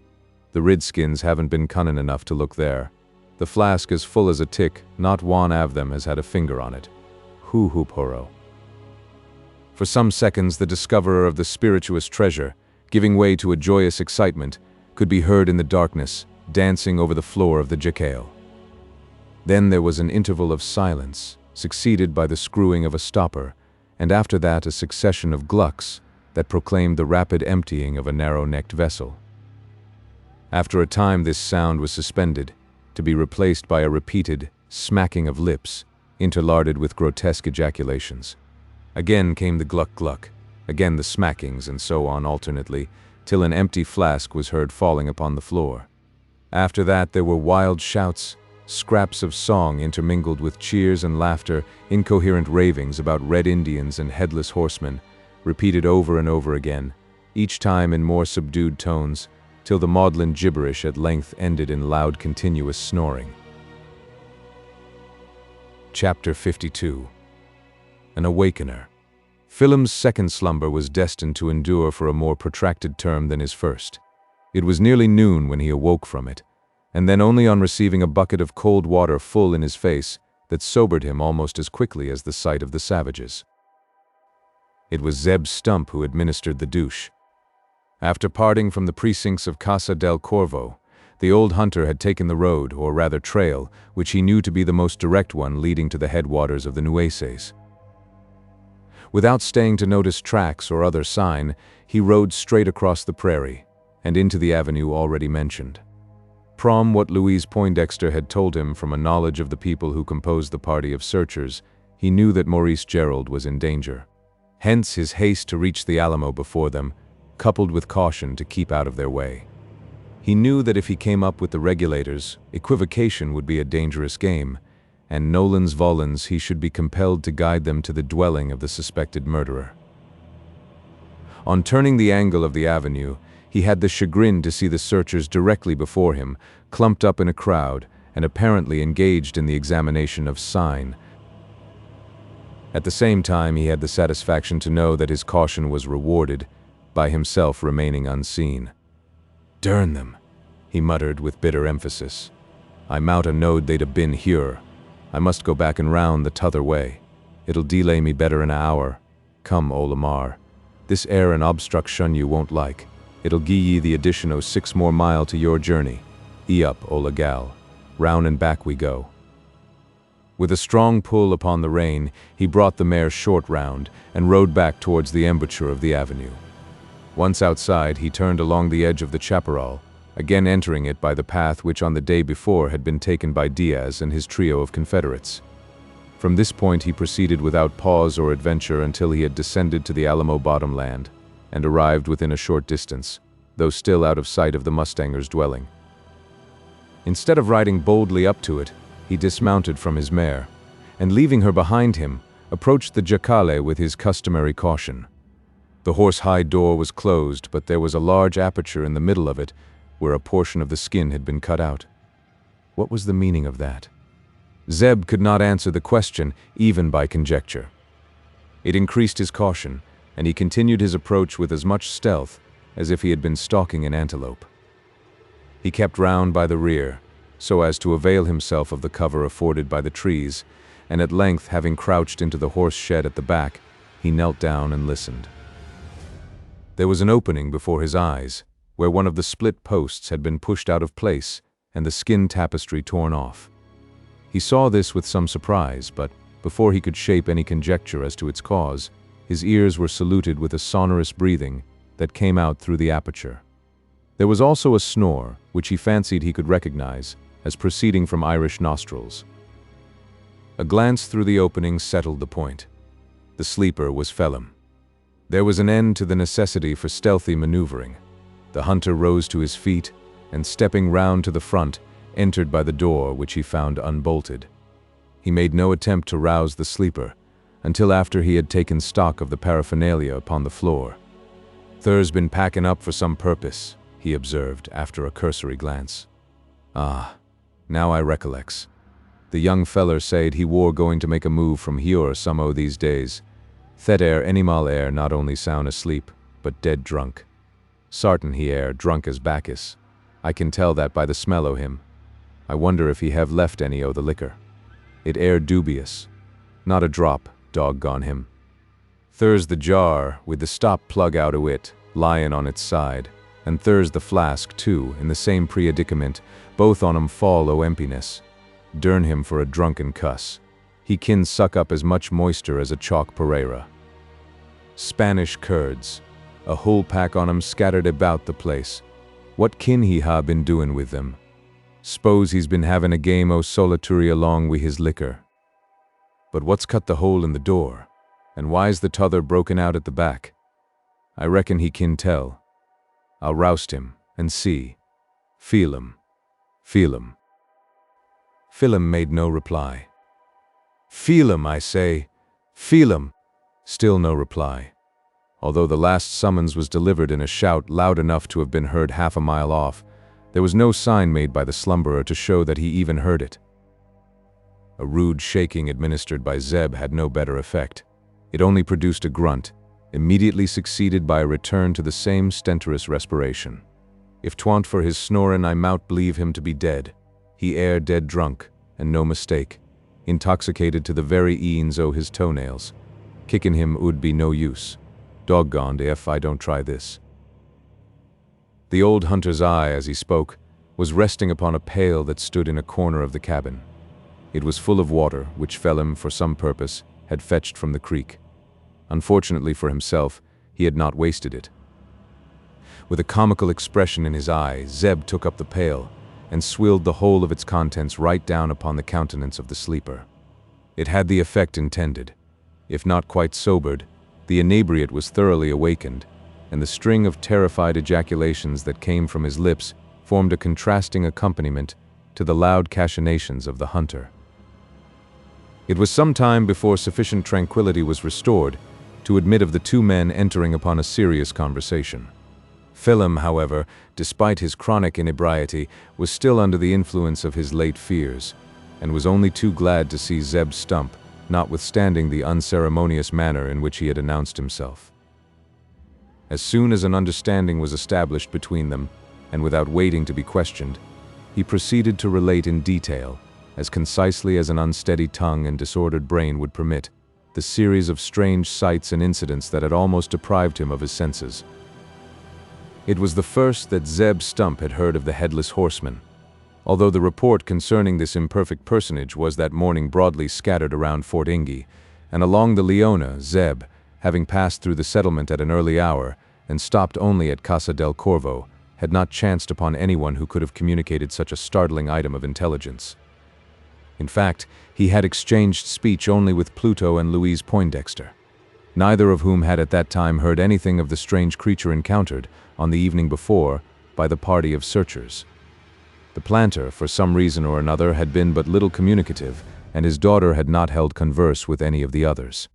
Speaker 2: The Redskins haven't been cunning enough to look there. The flask is full as a tick, not one of them has had a finger on it. Hoo hoop hurro. For some seconds the discoverer of the spirituous treasure, giving way to a joyous excitement, could be heard in the darkness, dancing over the floor of the jacal. Then there was an interval of silence, succeeded by the screwing of a stopper, and after that a succession of glucks that proclaimed the rapid emptying of a narrow-necked vessel. After a time this sound was suspended, to be replaced by a repeated smacking of lips, interlarded with grotesque ejaculations. Again came the gluck-gluck, again the smackings, and so on alternately, till an empty flask was heard falling upon the floor. After that there were wild shouts, scraps of song intermingled with cheers and laughter, incoherent ravings about Red Indians and Headless Horsemen, repeated over and over again, each time in more subdued tones, till the maudlin gibberish at length ended in loud continuous snoring. Chapter 52. An Awakener. Philem's second slumber was destined to endure for a more protracted term than his first. It was nearly noon when he awoke from it, and then only on receiving a bucket of cold water full in his face that sobered him almost as quickly as the sight of the savages. It was Zeb Stump who administered the douche. After parting from the precincts of Casa del Corvo, the old hunter had taken the road, or rather trail, which he knew to be the most direct one leading to the headwaters of the Nueces. Without staying to notice tracks or other sign, he rode straight across the prairie, and into the avenue already mentioned. From what Louise Poindexter had told him from a knowledge of the people who composed the party of searchers, he knew that Maurice Gerald was in danger. Hence his haste to reach the Alamo before them, coupled with caution to keep out of their way. He knew that if he came up with the regulators, equivocation would be a dangerous game, and nolens volens he should be compelled to guide them to the dwelling of the suspected murderer. On turning the angle of the avenue, he had the chagrin to see the searchers directly before him, clumped up in a crowd, and apparently engaged in the examination of sign. At the same time, he had the satisfaction to know that his caution was rewarded, by himself remaining unseen. "Durn them," he muttered with bitter emphasis. "I mout a knowed they'd a been here. I must go back and round the t'other way. It'll delay me better an hour. Come, O Lamar. This air an obstruction you won't like. It'll gie ye the addition o' 6 more mile to your journey. Up, O la gal. Round and back we go." With a strong pull upon the rein, he brought the mare short round and rode back towards the embouchure of the avenue. Once outside, he turned along the edge of the chaparral, again entering it by the path which on the day before had been taken by Diaz and his trio of Confederates. From this point he proceeded without pause or adventure until he had descended to the Alamo bottomland, and arrived within a short distance, though still out of sight of the mustanger's dwelling. Instead of riding boldly up to it, he dismounted from his mare, and leaving her behind him, approached the jacale with his customary caution. The horse-hide door was closed, but there was a large aperture in the middle of it, where a portion of the skin had been cut out. What was the meaning of that? Zeb could not answer the question, even by conjecture. It increased his caution, and he continued his approach with as much stealth as if he had been stalking an antelope. He kept round by the rear, so as to avail himself of the cover afforded by the trees, and at length, having crouched into the horse shed at the back, he knelt down and listened. There was an opening before his eyes, where one of the split posts had been pushed out of place and the skin tapestry torn off. He saw this with some surprise, but before he could shape any conjecture as to its cause, his ears were saluted with a sonorous breathing that came out through the aperture. There was also a snore, which he fancied he could recognize as proceeding from Irish nostrils. A glance through the opening settled the point. The sleeper was Phelim. There was an end to the necessity for stealthy maneuvering. The hunter rose to his feet and, stepping round to the front, entered by the door, which he found unbolted. He made no attempt to rouse the sleeper until after he had taken stock of the paraphernalia upon the floor. "Thur's been packing up for some purpose," he observed after a cursory glance. "Ah, now I recollects. The young feller said he wore going to make a move from here some o' these days. Thet air animal air not only sound asleep, but dead drunk. Sartin he air drunk as Bacchus. I can tell that by the smell o' him. I wonder if he have left any o' the liquor. It air dubious. Not a drop, doggone him. Thur's the jar, with the stop plug out o' it, lyin' on its side, and thur's the flask, too, in the same predicament, both on 'em fall o' emptiness. Durn him for a drunken cuss. He kin suck up as much moisture as a chalk Pereira. Spanish curds, a whole pack on 'em scattered about the place. What kin he ha been doin' with them? S'pose he's been havin' a game o' solitary along wi' his liquor. But what's cut the hole in the door? And why's the t'other broken out at the back? I reckon he kin tell. I'll roust him, and see. Feel him. Phelim made no reply. "Feel him, I say. Feel him." Still no reply, although the last summons was delivered in a shout loud enough to have been heard half a mile off. There was no sign made by the slumberer to show that he even heard it. A rude shaking administered by Zeb had no better effect. It only produced a grunt, immediately succeeded by a return to the same stentorous respiration. If 'twant for his snorin', I mout believe him to be dead. He air dead drunk, and no mistake, intoxicated to the very eends o' his toenails. Kickin' him would be no use. Doggoned if I don't try this. The old hunter's eye, as he spoke, was resting upon a pail that stood in a corner of the cabin. It was full of water, which Phelim, for some purpose, had fetched from the creek. Unfortunately for himself, he had not wasted it. With a comical expression in his eye, Zeb took up the pail and swilled the whole of its contents right down upon the countenance of the sleeper. It had the effect intended. If not quite sobered, the inebriate was thoroughly awakened, and the string of terrified ejaculations that came from his lips formed a contrasting accompaniment to the loud cachinnations of the hunter. It was some time before sufficient tranquility was restored to admit of the two men entering upon a serious conversation. Phelim, however, despite his chronic inebriety, was still under the influence of his late fears, and was only too glad to see Zeb stump, notwithstanding the unceremonious manner in which he had announced himself. As soon as an understanding was established between them, and without waiting to be questioned, he proceeded to relate in detail, as concisely as an unsteady tongue and disordered brain would permit, the series of strange sights and incidents that had almost deprived him of his senses. It was the first that Zeb Stump had heard of the Headless Horseman, although the report concerning this imperfect personage was that morning broadly scattered around Fort Inge, and along the Leona, Zeb, having passed through the settlement at an early hour and stopped only at Casa del Corvo, had not chanced upon anyone who could have communicated such a startling item of intelligence. In fact, he had exchanged speech only with Pluto and Louise Poindexter, neither of whom had at that time heard anything of the strange creature encountered on the evening before by the party of searchers. The planter, for some reason or another, had been but little communicative, and his daughter had not held converse with any of the others.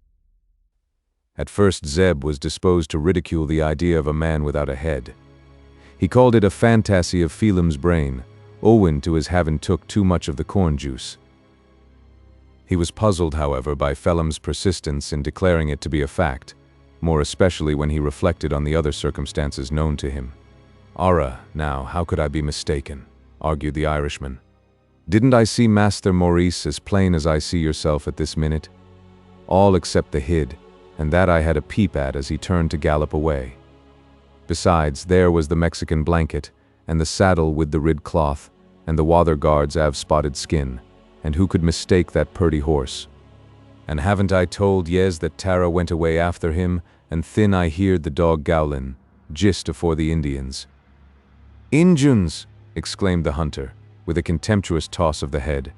Speaker 2: At first Zeb was disposed to ridicule the idea of a man without a head. He called it a fantasy of Phelim's brain, owing to his having took too much of the corn juice. He was puzzled, however, by Phelim's persistence in declaring it to be a fact, more especially when he reflected on the other circumstances known to him. "Arrah, now, how could I be mistaken?" argued the Irishman. "Didn't I see Master Maurice as plain as I see yourself at this minute? All except the hid, and that I had a peep at as he turned to gallop away. Besides, there was the Mexican blanket, and the saddle with the rid cloth, and the wather guard's spotted skin, and who could mistake that purty horse? And haven't I told yez that Tara went away after him, and thin I heard the dog gowlin', jist afore the Indians." "Injuns!" exclaimed the hunter, with a contemptuous toss of the head.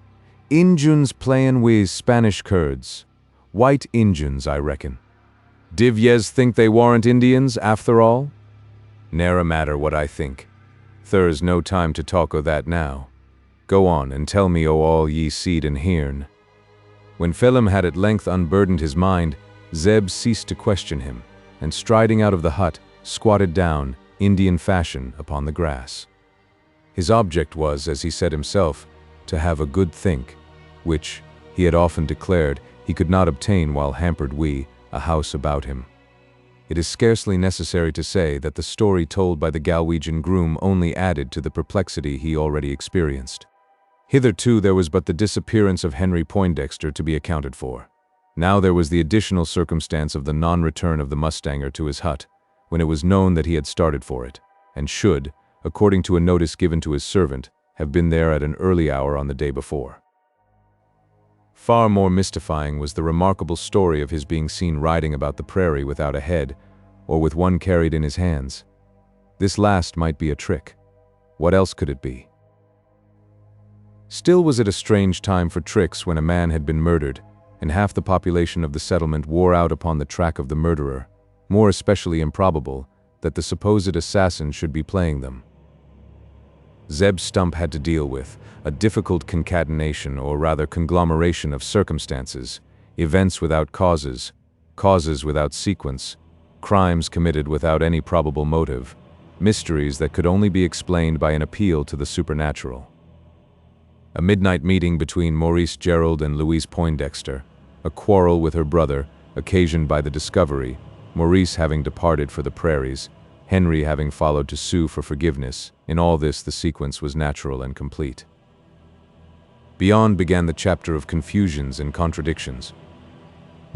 Speaker 2: "Injuns playin' wi' Spanish curds. White Injuns, I reckon. Div yez think they warn't Indians, after all? Ne'er matter what I think. There's no time to talk o' that now. Go on and tell me o' all ye seed and hearn. When Phelim had at length unburdened his mind, Zeb ceased to question him, and striding out of the hut, squatted down, Indian fashion, upon the grass. His object was, as he said himself, to have a good think, which, he had often declared, he could not obtain while hampered a house about him. It is scarcely necessary to say that the story told by the Galwegian groom only added to the perplexity he already experienced. Hitherto there was but the disappearance of Henry Poindexter to be accounted for. Now there was the additional circumstance of the non-return of the mustanger to his hut, when it was known that he had started for it, and should, according to a notice given to his servant, have been there at an early hour on the day before. Far more mystifying was the remarkable story of his being seen riding about the prairie without a head, or with one carried in his hands. This last might be a trick. What else could it be? Still was it a strange time for tricks when a man had been murdered, and half the population of the settlement wore out upon the track of the murderer, more especially improbable that the supposed assassin should be playing them. Zeb Stump had to deal with a difficult concatenation, or rather conglomeration of circumstances, events without causes, causes without sequence, crimes committed without any probable motive, mysteries that could only be explained by an appeal to the supernatural. A midnight meeting between Maurice Gerald and Louise Poindexter, a quarrel with her brother, occasioned by the discovery, Maurice having departed for the prairies, Henry having followed to sue for forgiveness. In all this the sequence was natural and complete. Beyond began the chapter of confusions and contradictions.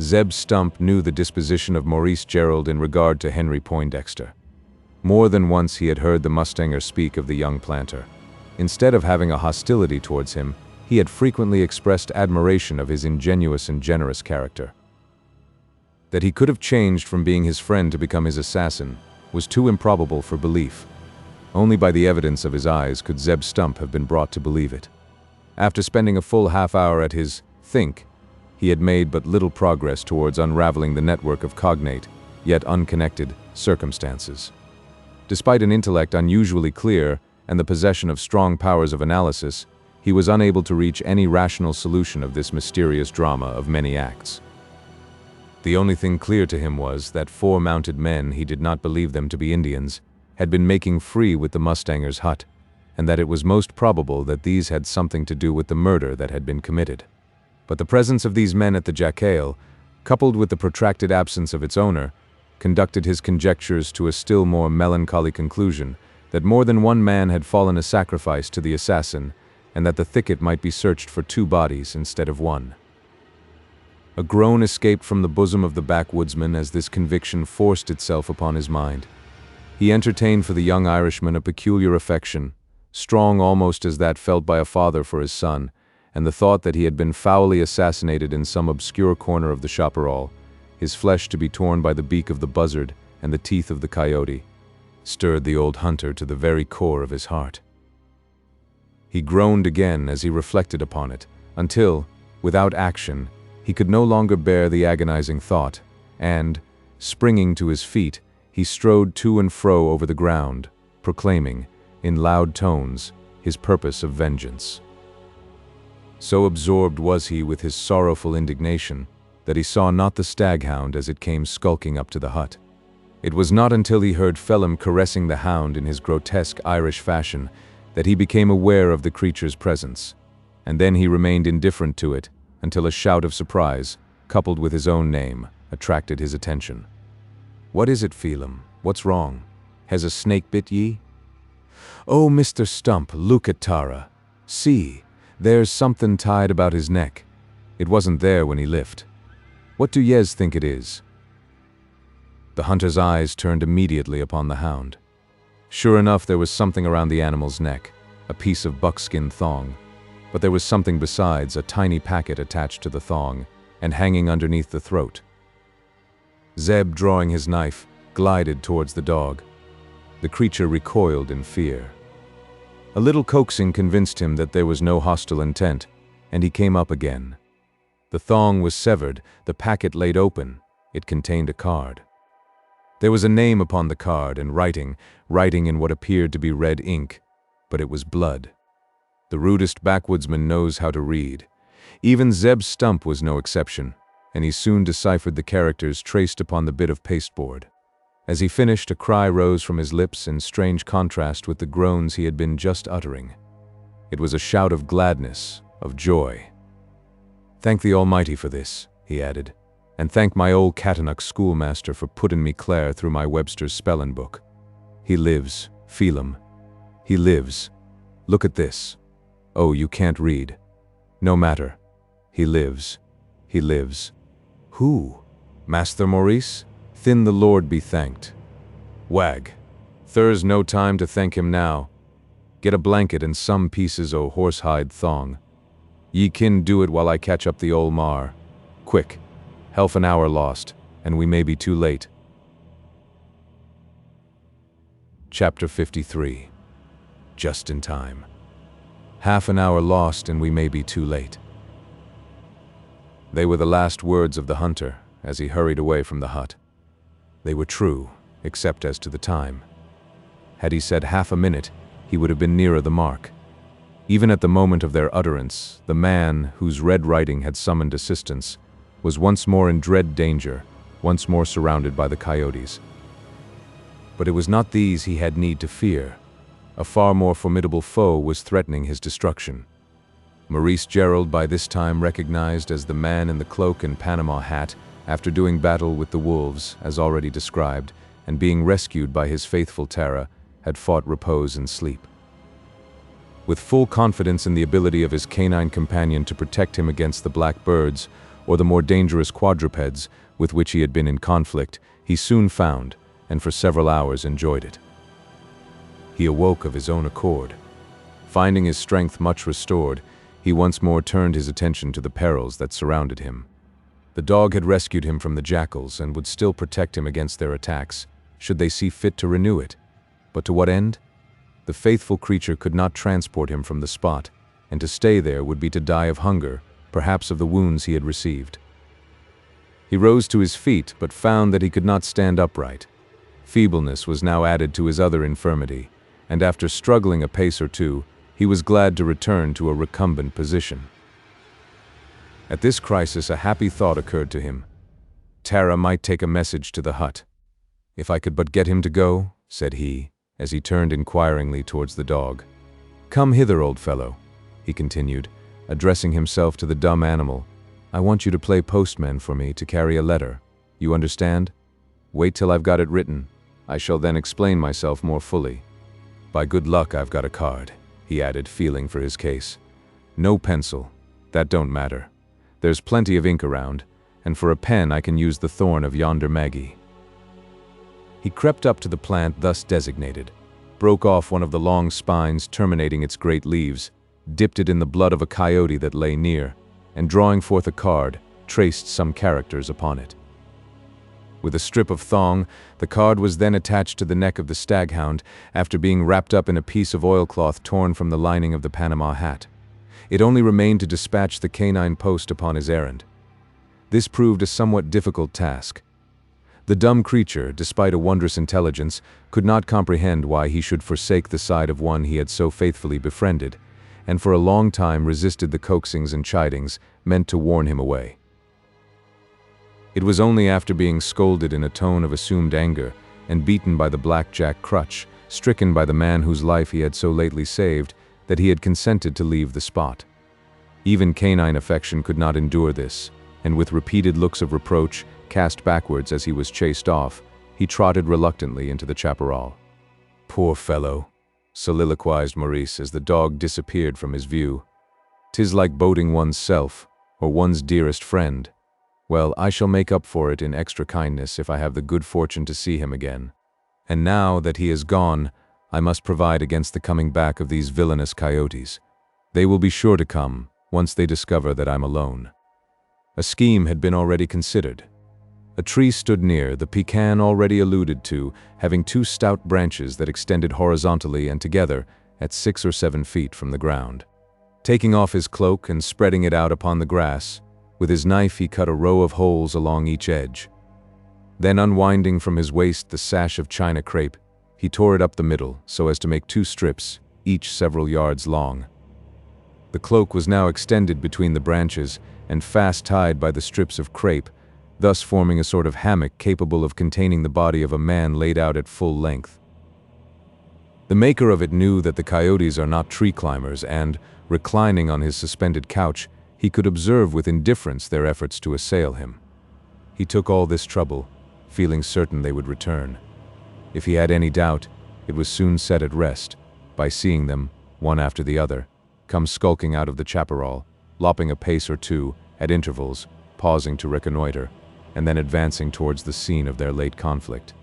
Speaker 2: Zeb Stump knew the disposition of Maurice Gerald in regard to Henry Poindexter. More than once he had heard the mustanger speak of the young planter. Instead of having a hostility towards him, he had frequently expressed admiration of his ingenuous and generous character. That he could have changed from being his friend to become his assassin was too improbable for belief. Only by the evidence of his eyes could Zeb Stump have been brought to believe it. After spending a full half-hour at his think, he had made but little progress towards unraveling the network of cognate, yet unconnected, circumstances. Despite an intellect unusually clear and the possession of strong powers of analysis, he was unable to reach any rational solution of this mysterious drama of many acts. The only thing clear to him was that 4 mounted men, he did not believe them to be Indians, had been making free with the mustanger's hut, and that it was most probable that these had something to do with the murder that had been committed. But the presence of these men at the jacal, coupled with the protracted absence of its owner, conducted his conjectures to a still more melancholy conclusion, that more than one man had fallen a sacrifice to the assassin, and that the thicket might be searched for 2 bodies instead of 1. A groan escaped from the bosom of the backwoodsman as this conviction forced itself upon his mind. He entertained for the young Irishman a peculiar affection, strong almost as that felt by a father for his son, and the thought that he had been foully assassinated in some obscure corner of the chaparral, his flesh to be torn by the beak of the buzzard and the teeth of the coyote, stirred the old hunter to the very core of his heart. He groaned again as he reflected upon it, until, without action, he could no longer bear the agonizing thought, and, springing to his feet, he strode to and fro over the ground, proclaiming, in loud tones, his purpose of vengeance. So absorbed was he with his sorrowful indignation that he saw not the staghound as it came skulking up to the hut. It was not until he heard Phelim caressing the hound in his grotesque Irish fashion that he became aware of the creature's presence, and then he remained indifferent to it until a shout of surprise, coupled with his own name, attracted his attention. "What is it, Phelim? What's wrong? Has a snake bit ye?" "Oh, Mr. Stump, look at Tara. See, there's something tied about his neck. It wasn't there when he lift. What do yez think it is?" The hunter's eyes turned immediately upon the hound. Sure enough, there was something around the animal's neck, a piece of buckskin thong, but there was something besides, a tiny packet attached to the thong and hanging underneath the throat. Zeb, drawing his knife, glided towards the dog. The creature recoiled in fear. A little coaxing convinced him that there was no hostile intent, and he came up again. The thong was severed, the packet laid open. It contained a card. There was a name upon the card and writing in what appeared to be red ink, but it was blood. The rudest backwoodsman knows how to read. Even Zeb Stump was no exception, and he soon deciphered the characters traced upon the bit of pasteboard. As he finished, a cry rose from his lips in strange contrast with the groans he had been just uttering. It was a shout of gladness, of joy. "Thank the Almighty for this," he added, "and thank my old Catanach schoolmaster for puttin' me Clare through my Webster's spellin' book. He lives, feel him. He lives. Look at this. Oh, you can't read. No matter. He lives. He lives." "Who? Master Maurice? Thin the Lord be thanked. Wag. There's no time to thank him now. Get a blanket and some pieces o' horsehide thong. Ye kin do it while I catch up the ol' mar. Quick. Half an hour lost, and we may be too late." Chapter 53. Just in time. Half an hour lost, and we may be too late. They were the last words of the hunter as he hurried away from the hut. They were true, except as to the time. Had he said half a minute, he would have been nearer the mark. Even at the moment of their utterance, the man, whose red writing had summoned assistance, was once more in dread danger, once more surrounded by the coyotes. But it was not these he had need to fear. A far more formidable foe was threatening his destruction. Maurice Gerald, by this time recognized as the man in the cloak and Panama hat, after doing battle with the wolves, as already described, and being rescued by his faithful Tara, had fought repose and sleep. With full confidence in the ability of his canine companion to protect him against the black birds, or the more dangerous quadrupeds with which he had been in conflict, he soon found, and for several hours enjoyed it. He awoke of his own accord. Finding his strength much restored, he once more turned his attention to the perils that surrounded him. The dog had rescued him from the jackals and would still protect him against their attacks, should they see fit to renew it. But to what end? The faithful creature could not transport him from the spot, and to stay there would be to die of hunger, perhaps of the wounds he had received. He rose to his feet, but found that he could not stand upright. Feebleness was now added to his other infirmity, and after struggling a pace or two, he was glad to return to a recumbent position. At this crisis, a happy thought occurred to him. Tara might take a message to the hut. "If I could but get him to go," said he, as he turned inquiringly towards the dog. "Come hither, old fellow," he continued, addressing himself to the dumb animal. "I want you to play postman for me, to carry a letter. You understand? Wait till I've got it written. I shall then explain myself more fully. By good luck I've got a card," he added, feeling for his case. "No pencil. That don't matter. There's plenty of ink around, and for a pen I can use the thorn of yonder Maggie." He crept up to the plant thus designated, broke off one of the long spines terminating its great leaves, dipped it in the blood of a coyote that lay near, and drawing forth a card, traced some characters upon it. With a strip of thong, the card was then attached to the neck of the staghound after being wrapped up in a piece of oilcloth torn from the lining of the Panama hat. It only remained to dispatch the canine post upon his errand. This proved a somewhat difficult task. The dumb creature, despite a wondrous intelligence, could not comprehend why he should forsake the side of one he had so faithfully befriended, and for a long time resisted the coaxings and chidings meant to warn him away. It was only after being scolded in a tone of assumed anger and beaten by the blackjack crutch, stricken by the man whose life he had so lately saved, that he had consented to leave the spot. Even canine affection could not endure this, and with repeated looks of reproach, cast backwards as he was chased off, he trotted reluctantly into the chaparral. "Poor fellow," soliloquized Maurice as the dog disappeared from his view. "'Tis like boating one's self, or one's dearest friend. Well, I shall make up for it in extra kindness if I have the good fortune to see him again. And now that he is gone, I must provide against the coming back of these villainous coyotes. They will be sure to come, once they discover that I'm alone." A scheme had been already considered. A tree stood near, the pecan already alluded to, having two stout branches that extended horizontally and together at 6 or 7 feet from the ground. Taking off his cloak and spreading it out upon the grass, With his knife he cut a row of holes along each edge. Then, unwinding from his waist the sash of China crepe, he tore it up the middle so as to make 2 strips, each several yards long. The cloak was now extended between the branches and fast tied by the strips of crepe, thus forming a sort of hammock capable of containing the body of a man laid out at full length. The maker of it knew that the coyotes are not tree climbers and, reclining on his suspended couch, he could observe with indifference their efforts to assail him. He took all this trouble, feeling certain they would return. If he had any doubt, it was soon set at rest by seeing them, one after the other, come skulking out of the chaparral, lopping a pace or two at intervals, pausing to reconnoiter, and then advancing towards the scene of their late conflict.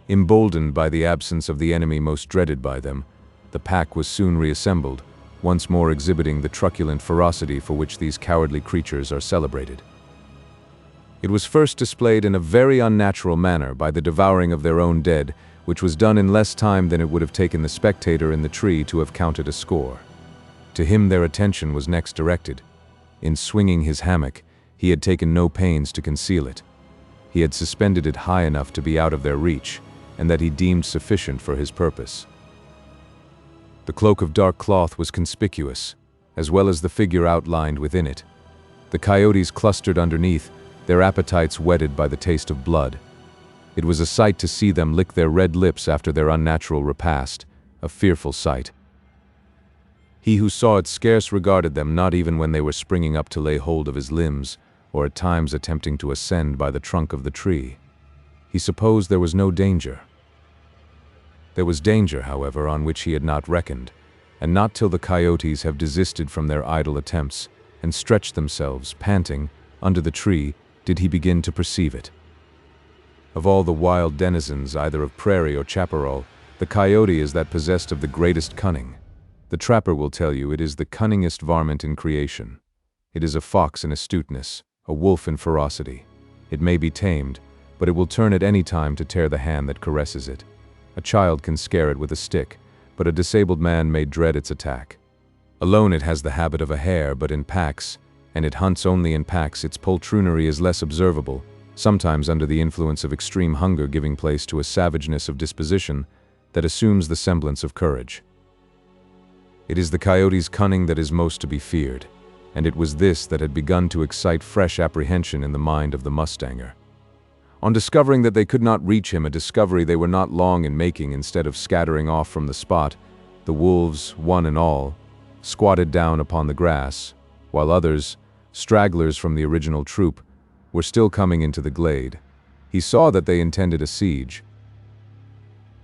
Speaker 2: Emboldened by the absence of the enemy most dreaded by them, the pack was soon reassembled, once more exhibiting the truculent ferocity for which these cowardly creatures are celebrated. It was first displayed in a very unnatural manner by the devouring of their own dead, which was done in less time than it would have taken the spectator in the tree to have counted a score. To him their attention was next directed. In swinging his hammock, he had taken no pains to conceal it. He had suspended it high enough to be out of their reach, and that he deemed sufficient for his purpose. The cloak of dark cloth was conspicuous, as well as the figure outlined within it. The coyotes clustered underneath, their appetites whetted by the taste of blood. It was a sight to see them lick their red lips after their unnatural repast, a fearful sight. He who saw it scarce regarded them, not even when they were springing up to lay hold of his limbs, or at times attempting to ascend by the trunk of the tree. He supposed there was no danger. There was danger, however, on which he had not reckoned, and not till the coyotes have desisted from their idle attempts and stretched themselves, panting, under the tree, did he begin to perceive it. Of all the wild denizens, either of prairie or chaparral, the coyote is that possessed of the greatest cunning. The trapper will tell you it is the cunningest varmint in creation. It is a fox in astuteness, a wolf in ferocity. It may be tamed, but it will turn at any time to tear the hand that caresses it. A child can scare it with a stick, but a disabled man may dread its attack. Alone it has the habit of a hare, but in packs, and it hunts only in packs, its poltroonery is less observable, sometimes under the influence of extreme hunger giving place to a savageness of disposition that assumes the semblance of courage. It is the coyote's cunning that is most to be feared, and it was this that had begun to excite fresh apprehension in the mind of the mustanger. On discovering that they could not reach him, a discovery they were not long in making, instead of scattering off from the spot, the wolves, one and all, squatted down upon the grass, while others, stragglers from the original troop, were still coming into the glade. He saw that they intended a siege.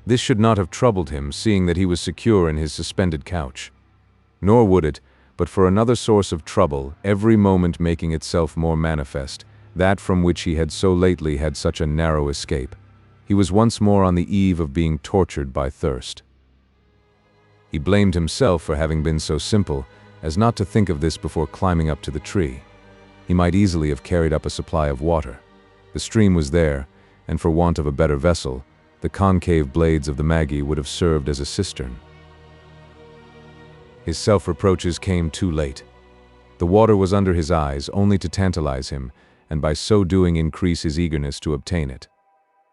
Speaker 2: This should not have troubled him, seeing that he was secure in his suspended couch. Nor would it, but for another source of trouble, every moment making itself more manifest, that from which he had so lately had such a narrow escape. He was once more on the eve of being tortured by thirst. He blamed himself for having been so simple as not to think of this before climbing up to the tree. He might easily have carried up a supply of water. The stream was there, and for want of a better vessel, the concave blades of the Maggie would have served as a cistern. His self-reproaches came too late. The water was under his eyes only to tantalize him, and by so doing increase his eagerness to obtain it.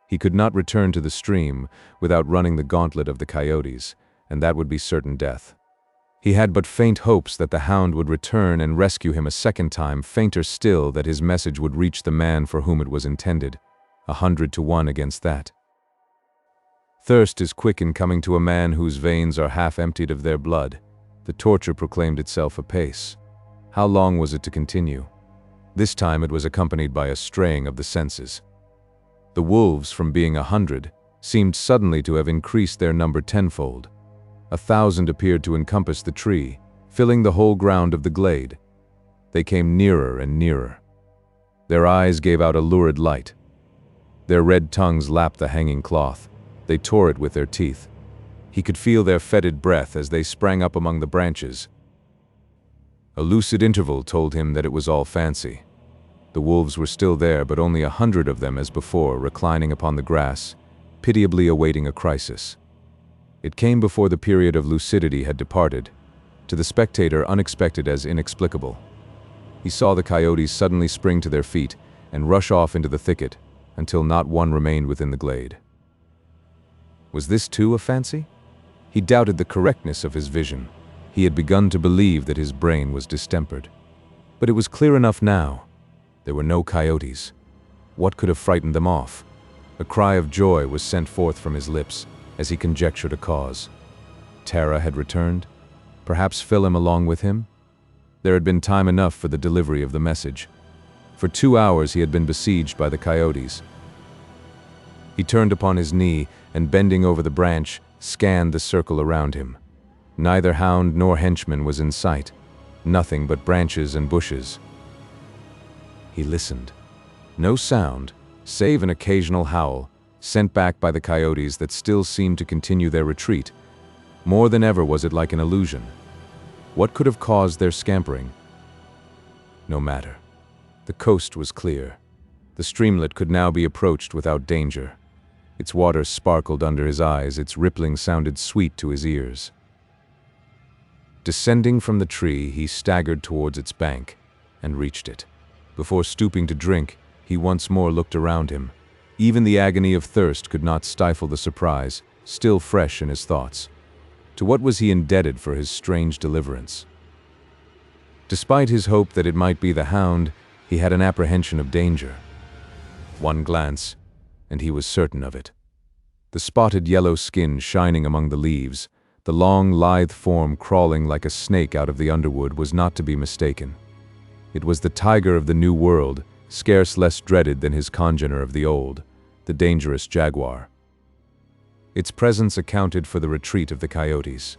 Speaker 2: He could not return to the stream without running the gauntlet of the coyotes, and that would be certain death. He had but faint hopes that the hound would return and rescue him a second time, fainter still that his message would reach the man for whom it was intended, 100 to 1 against that. Thirst is quick in coming to a man whose veins are half emptied of their blood. The torture proclaimed itself apace. How long was it to continue? This time it was accompanied by a straying of the senses. The wolves, from being 100, seemed suddenly to have increased their number tenfold. 1,000 appeared to encompass the tree, filling the whole ground of the glade. They came nearer and nearer. Their eyes gave out a lurid light. Their red tongues lapped the hanging cloth. They tore it with their teeth. He could feel their fetid breath as they sprang up among the branches. A lucid interval told him that it was all fancy. The wolves were still there, but only 100 of them as before, reclining upon the grass, pitiably awaiting a crisis. It came before the period of lucidity had departed, to the spectator unexpected as inexplicable. He saw the coyotes suddenly spring to their feet and rush off into the thicket until not one remained within the glade. Was this too a fancy? He doubted the correctness of his vision. He had begun to believe that his brain was distempered. But it was clear enough now. There were no coyotes. What could have frightened them off? A cry of joy was sent forth from his lips as he conjectured a cause. Tara had returned, perhaps Philem along with him. There had been time enough for the delivery of the message. For 2 hours he had been besieged by the coyotes. He turned upon his knee and, bending over the branch, scanned the circle around him. Neither hound nor henchman was in sight. Nothing but branches and bushes. He listened. No sound, save an occasional howl, sent back by the coyotes that still seemed to continue their retreat. More than ever was it like an illusion. What could have caused their scampering? No matter. The coast was clear. The streamlet could now be approached without danger. Its water sparkled under his eyes, its rippling sounded sweet to his ears. Descending from the tree, he staggered towards its bank and reached it. Before stooping to drink, he once more looked around him. Even the agony of thirst could not stifle the surprise, still fresh in his thoughts. To what was he indebted for his strange deliverance? Despite his hope that it might be the hound, he had an apprehension of danger. One glance, and he was certain of it. The spotted yellow skin shining among the leaves, the long, lithe form crawling like a snake out of the underwood was not to be mistaken. It was the tiger of the New World, scarce less dreaded than his congener of the old, the dangerous jaguar. Its presence accounted for the retreat of the coyotes.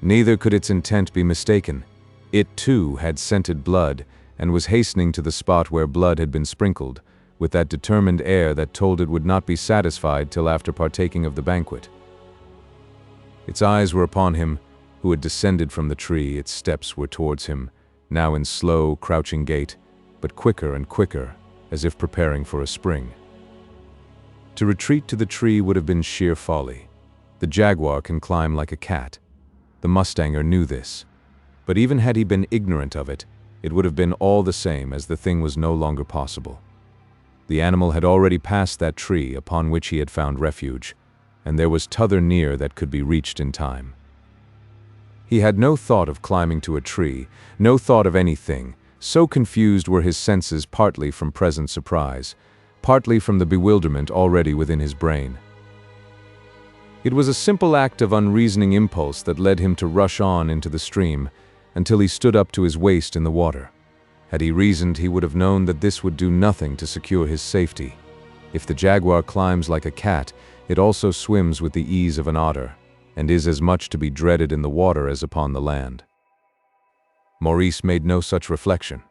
Speaker 2: Neither could its intent be mistaken. It, too, had scented blood and was hastening to the spot where blood had been sprinkled, with that determined air that told it would not be satisfied till after partaking of the banquet. Its eyes were upon him, who had descended from the tree. Its steps were towards him, now in slow, crouching gait, but quicker and quicker, as if preparing for a spring. To retreat to the tree would have been sheer folly. The jaguar can climb like a cat. The mustanger knew this. But even had he been ignorant of it, it would have been all the same, as the thing was no longer possible. The animal had already passed that tree upon which he had found refuge, and there was t'other near that could be reached in time. He had no thought of climbing to a tree, no thought of anything. So confused were his senses, partly from present surprise, partly from the bewilderment already within his brain. It was a simple act of unreasoning impulse that led him to rush on into the stream until he stood up to his waist in the water. Had he reasoned, he would have known that this would do nothing to secure his safety. If the jaguar climbs like a cat, it also swims with the ease of an otter, and is as much to be dreaded in the water as upon the land. Maurice made no such reflection.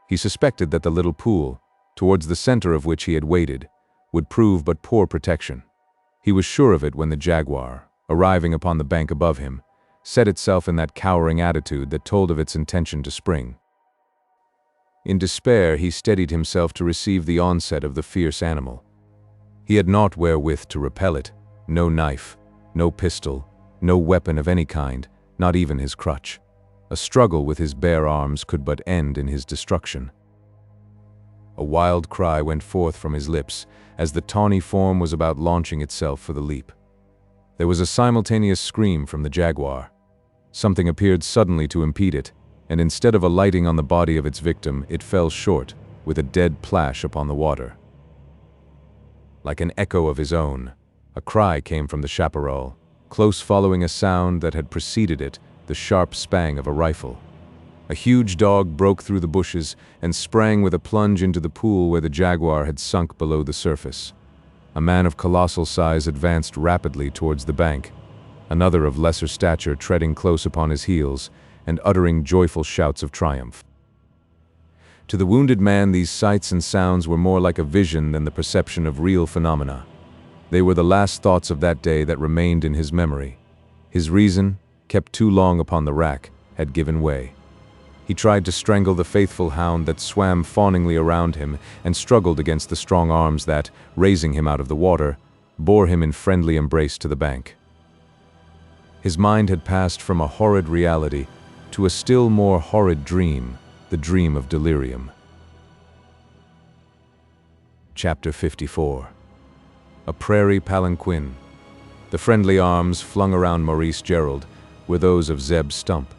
Speaker 2: He suspected that the little pool, towards the center of which he had waded, would prove but poor protection. He was sure of it when the jaguar, arriving upon the bank above him, set itself in that cowering attitude that told of its intention to spring. In despair, he steadied himself to receive the onset of the fierce animal. He had naught wherewith to repel it, no knife, no pistol, no weapon of any kind, not even his crutch. A struggle with his bare arms could but end in his destruction. A wild cry went forth from his lips as the tawny form was about launching itself for the leap. There was a simultaneous scream from the jaguar. Something appeared suddenly to impede it, and instead of alighting on the body of its victim, it fell short, with a dead plash upon the water. Like an echo of his own, a cry came from the chaparral, close following a sound that had preceded it, the sharp spang of a rifle. A huge dog broke through the bushes and sprang with a plunge into the pool where the jaguar had sunk below the surface. A man of colossal size advanced rapidly towards the bank, another of lesser stature treading close upon his heels and uttering joyful shouts of triumph. To the wounded man, these sights and sounds were more like a vision than the perception of real phenomena. They were the last thoughts of that day that remained in his memory. His reason, kept too long upon the rack, had given way. He tried to strangle the faithful hound that swam fawningly around him and struggled against the strong arms that, raising him out of the water, bore him in friendly embrace to the bank. His mind had passed from a horrid reality to a still more horrid dream, the dream of delirium. Chapter 54. A prairie palanquin. The friendly arms flung around Maurice Gerald were those of Zeb Stump.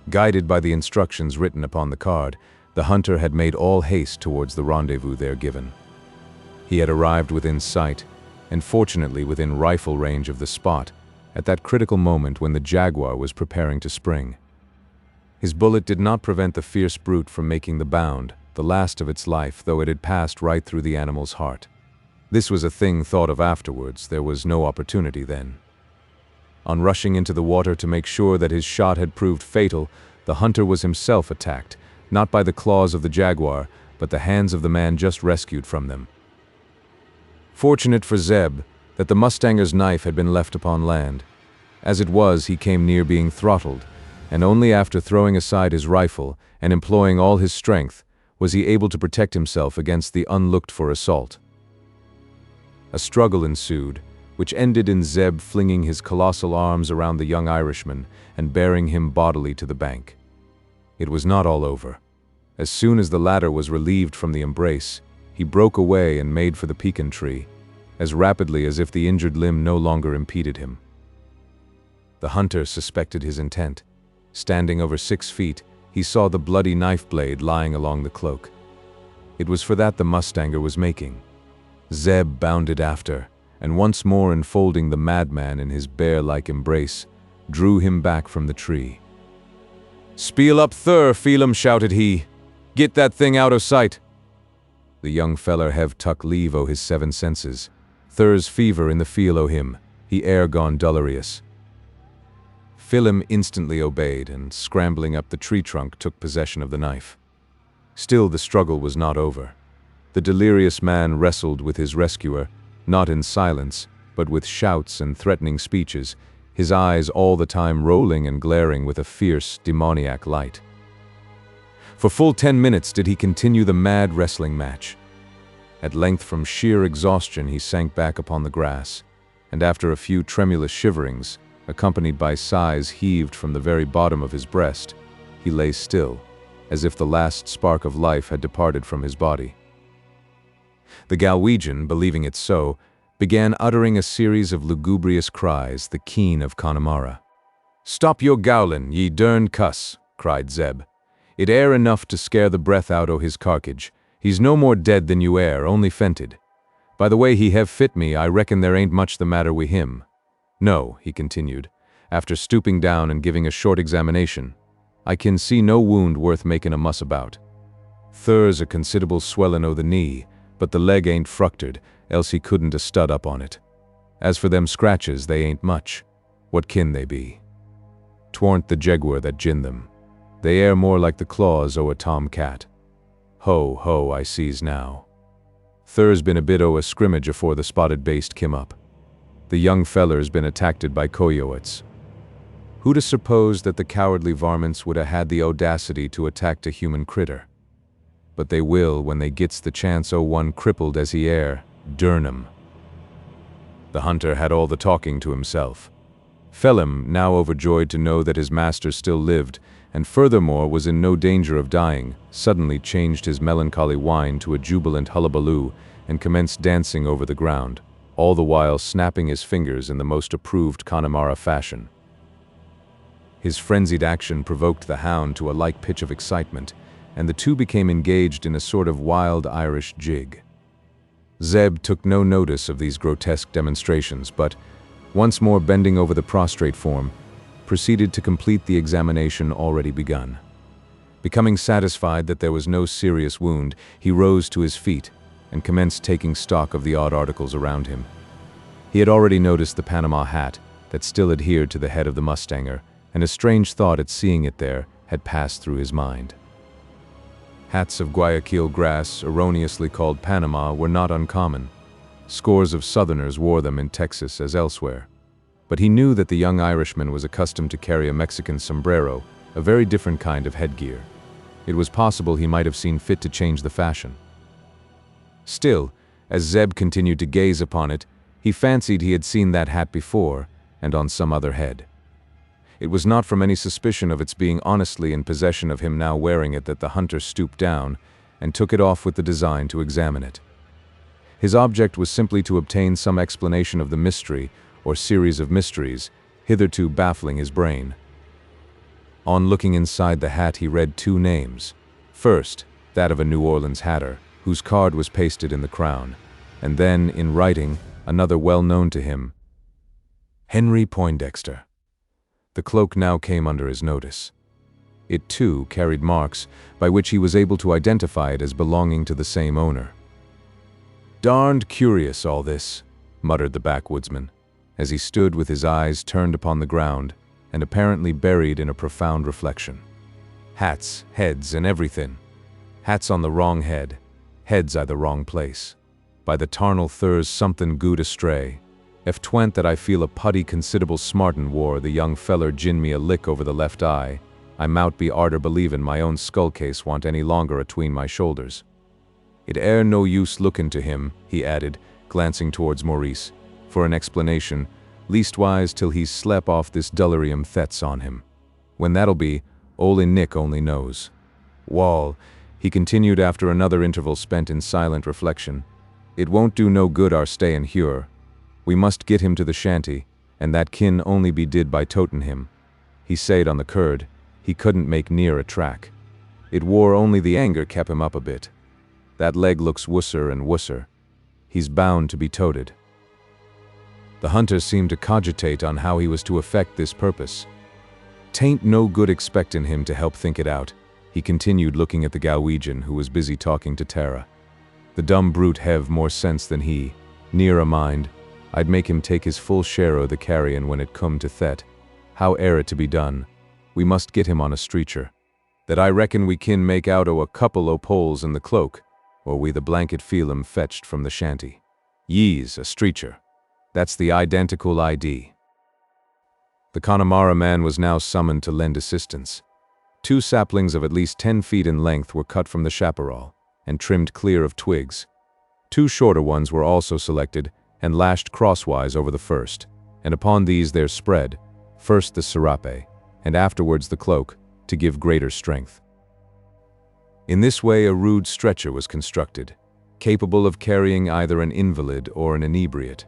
Speaker 2: Guided by the instructions written upon the card, the hunter had made all haste towards the rendezvous there given. He had arrived within sight, and fortunately within rifle range of the spot, at that critical moment when the jaguar was preparing to spring. His bullet did not prevent the fierce brute from making the bound, the last of its life, though it had passed right through the animal's heart. This was a thing thought of afterwards, there was no opportunity then. On rushing into the water to make sure that his shot had proved fatal, the hunter was himself attacked, not by the claws of the jaguar, but the hands of the man just rescued from them. Fortunate for Zeb that the mustanger's knife had been left upon land. As it was, he came near being throttled, and only after throwing aside his rifle and employing all his strength was he able to protect himself against the unlooked-for assault. A struggle ensued, which ended in Zeb flinging his colossal arms around the young Irishman and bearing him bodily to the bank. It was not all over. As soon as the latter was relieved from the embrace, he broke away and made for the pecan tree, as rapidly as if the injured limb no longer impeded him. The hunter suspected his intent. Standing over 6 feet, he saw the bloody knife blade lying along the cloak. It was for that the mustanger was making. Zeb bounded after, and once more enfolding the madman in his bear-like embrace, drew him back from the tree. "Spiel up thur, Phelim," shouted he. "Get that thing out of sight." The young feller hev tuck leave o' his 7 senses. Thur's fever in the feel o' him, he ere gone dullerious. Phelim instantly obeyed, and scrambling up the tree trunk took possession of the knife. Still the struggle was not over. The delirious man wrestled with his rescuer, not in silence, but with shouts and threatening speeches, his eyes all the time rolling and glaring with a fierce, demoniac light. For full 10 minutes did he continue the mad wrestling match. At length, from sheer exhaustion, he sank back upon the grass, and after a few tremulous shiverings, accompanied by sighs heaved from the very bottom of his breast, he lay still, as if the last spark of life had departed from his body. The Galwegian, believing it so, began uttering a series of lugubrious cries, the keen of Connemara. "Stop your gowlin', ye derned cuss," cried Zeb. "It air enough to scare the breath out o' his carcage. He's no more dead than you air, only fented. By the way he hev fit me, I reckon there ain't much the matter wi' him. No," he continued, after stooping down and giving a short examination, "I can see no wound worth making a muss about. Thur's a considerable swellin' o' the knee, but the leg ain't fructured, else he couldn't a stud up on it. As for them scratches, they ain't much. What kin they be? 'Twarn't the jaguar that ginned them. They air more like the claws o' a tom-cat. Ho, ho, I sees now. Thur's been a bit o' a scrimmage afore the spotted baste kim up. The young feller's been attackted by coyotes. Who'd a supposed that the cowardly varmints would a had the audacity to attack a human critter? But they will when they gits the chance o' one crippled as he air, durn 'em." The hunter had all the talking to himself. Phelim, now overjoyed to know that his master still lived, and furthermore was in no danger of dying, suddenly changed his melancholy whine to a jubilant hullabaloo and commenced dancing over the ground, all the while snapping his fingers in the most approved Connemara fashion. His frenzied action provoked the hound to a like pitch of excitement, and the two became engaged in a sort of wild Irish jig. Zeb took no notice of these grotesque demonstrations, but, once more bending over the prostrate form, proceeded to complete the examination already begun. Becoming satisfied that there was no serious wound, he rose to his feet and commenced taking stock of the odd articles around him. He had already noticed the Panama hat that still adhered to the head of the mustanger, and a strange thought at seeing it there had passed through his mind. Hats of Guayaquil grass, erroneously called Panama, were not uncommon. Scores of Southerners wore them in Texas as elsewhere. But he knew that the young Irishman was accustomed to carry a Mexican sombrero, a very different kind of headgear. It was possible he might have seen fit to change the fashion. Still, as Zeb continued to gaze upon it, he fancied he had seen that hat before, and on some other head. It was not from any suspicion of its being honestly in possession of him now wearing it that the hunter stooped down and took it off with the design to examine it. His object was simply to obtain some explanation of the mystery or series of mysteries hitherto baffling his brain. On looking inside the hat, he read two names. First, that of a New Orleans hatter, whose card was pasted in the crown, and then, in writing, another well known to him, Henry Poindexter. The cloak now came under his notice. It, too, carried marks by which he was able to identify it as belonging to the same owner. "Darned curious, all this," muttered the backwoodsman, as he stood with his eyes turned upon the ground and apparently buried in a profound reflection. Hats, heads, and everything. Hats on the wrong head, heads I the wrong place. By the tarnal thurs something good astray. If 'twant that I feel a putty considerable smartin' war the young feller gin me a lick over the left eye, I mout be arter believin' my own skull case want any longer atween my shoulders. It air no use lookin' to him," he added, glancing towards Maurice, "for an explanation, leastwise till he's slep off this delirium thets on him. When that'll be, Ole Nick only knows. Wall," he continued after another interval spent in silent reflection, "it won't do no good our stayin' here. We must get him to the shanty, and that kin only be did by totin' him. He sayed on the curd, he couldn't make near a track. It wore only the anger kep him up a bit. That leg looks wusser and wusser. He's bound to be toted." The hunter seemed to cogitate on how he was to effect this purpose. "'Tain't no good expectin' him to help think it out," he continued, looking at the Galwegian, who was busy talking to Tara. "The dumb brute hev more sense than he. Near a mind, I'd make him take his full share o' the carrion when it come to thet. How air it to be done? We must get him on a streacher. That I reckon we kin make out o' a couple o' poles in the cloak, or we the blanket feel 'em fetched from the shanty. Yees, a streacher. That's the identical ID." The Connemara man was now summoned to lend assistance. 2 saplings of at least 10 feet in length were cut from the chaparral and trimmed clear of twigs. 2 shorter ones were also selected and lashed crosswise over the first, and upon these there spread, first the serape, and afterwards the cloak, to give greater strength. In this way a rude stretcher was constructed, capable of carrying either an invalid or an inebriate.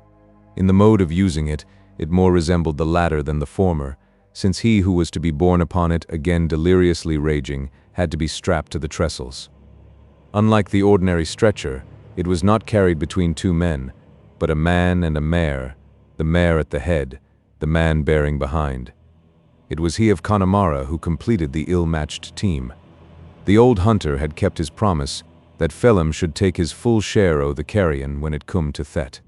Speaker 2: In the mode of using it, it more resembled the latter than the former, since he who was to be borne upon it, again deliriously raging, had to be strapped to the trestles. Unlike the ordinary stretcher, it was not carried between 2 men, but a man and a mare, the mare at the head, the man bearing behind. It was he of Connemara who completed the ill-matched team. The old hunter had kept his promise that Phelim should take his full share o' the carrion when it come to thet.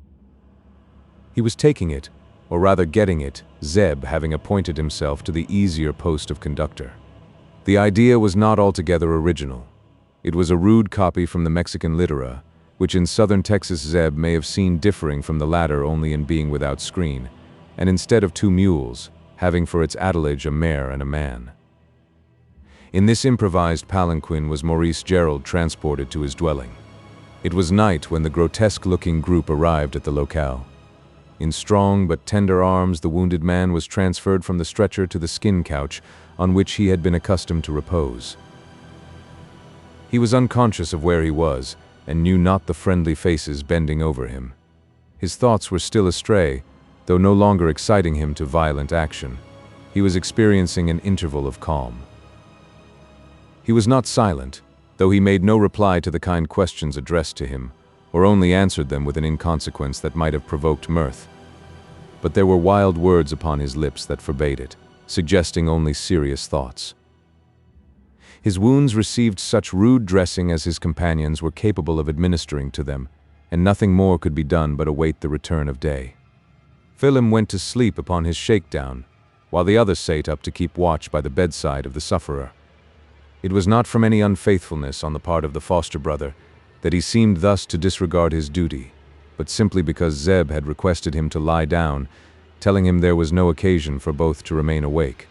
Speaker 2: He was taking it, or rather getting it, Zeb having appointed himself to the easier post of conductor. The idea was not altogether original. It was a rude copy from the Mexican litera, which in southern Texas Zeb may have seen differing from the latter only in being without screen, and instead of 2 mules, having for its attelage a mare and a man. In this improvised palanquin was Maurice Gerald transported to his dwelling. It was night when the grotesque-looking group arrived at the locale. In strong but tender arms, the wounded man was transferred from the stretcher to the skin couch on which he had been accustomed to repose. He was unconscious of where he was, and knew not the friendly faces bending over him. His thoughts were still astray, though no longer exciting him to violent action. He was experiencing an interval of calm. He was not silent, though he made no reply to the kind questions addressed to him, or only answered them with an inconsequence that might have provoked mirth. But there were wild words upon his lips that forbade it, suggesting only serious thoughts. His wounds received such rude dressing as his companions were capable of administering to them, and nothing more could be done but await the return of day. Phelim went to sleep upon his shakedown, while the other sate up to keep watch by the bedside of the sufferer. It was not from any unfaithfulness on the part of the foster brother that he seemed thus to disregard his duty, but simply because Zeb had requested him to lie down, telling him there was no occasion for both to remain awake.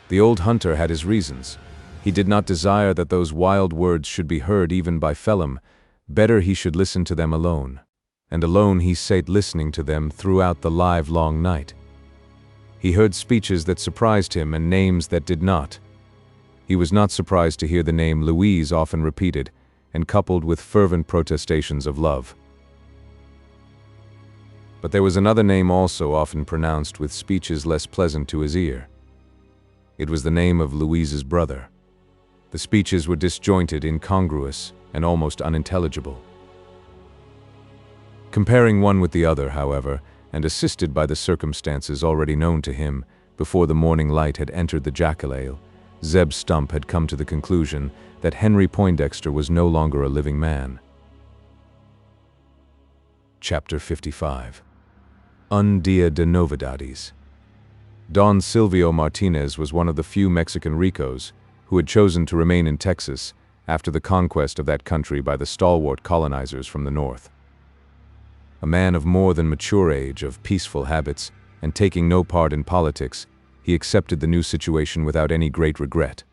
Speaker 2: The old hunter had his reasons. He did not desire that those wild words should be heard even by Phelim. Better he should listen to them alone. And alone he sate listening to them throughout the live-long night. He heard speeches that surprised him and names that did not. He was not surprised to hear the name Louise often repeated, and coupled with fervent protestations of love. But there was another name also often pronounced with speeches less pleasant to his ear. It was the name of Louise's brother. The speeches were disjointed, incongruous, and almost unintelligible. Comparing one with the other, however, and assisted by the circumstances already known to him before the morning light had entered the jackal-ale, Zeb Stump had come to the conclusion that Henry Poindexter was no longer a living man. Chapter 55. Un Dia de Novedades. Don Silvio Martinez was one of the few Mexican ricos who had chosen to remain in Texas after the conquest of that country by the stalwart colonizers from the north. A man of more than mature age, of peaceful habits, and taking no part in politics, he accepted the new situation without any great regret.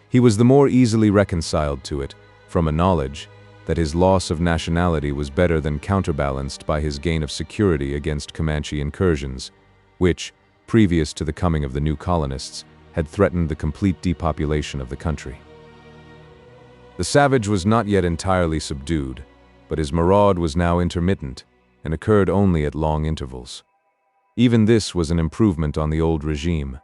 Speaker 2: He was the more easily reconciled to it from a knowledge that his loss of nationality was better than counterbalanced by his gain of security against Comanche incursions, which, previous to the coming of the new colonists, had threatened the complete depopulation of the country. The savage was not yet entirely subdued, but his maraud was now intermittent and occurred only at long intervals. Even this was an improvement on the old regime.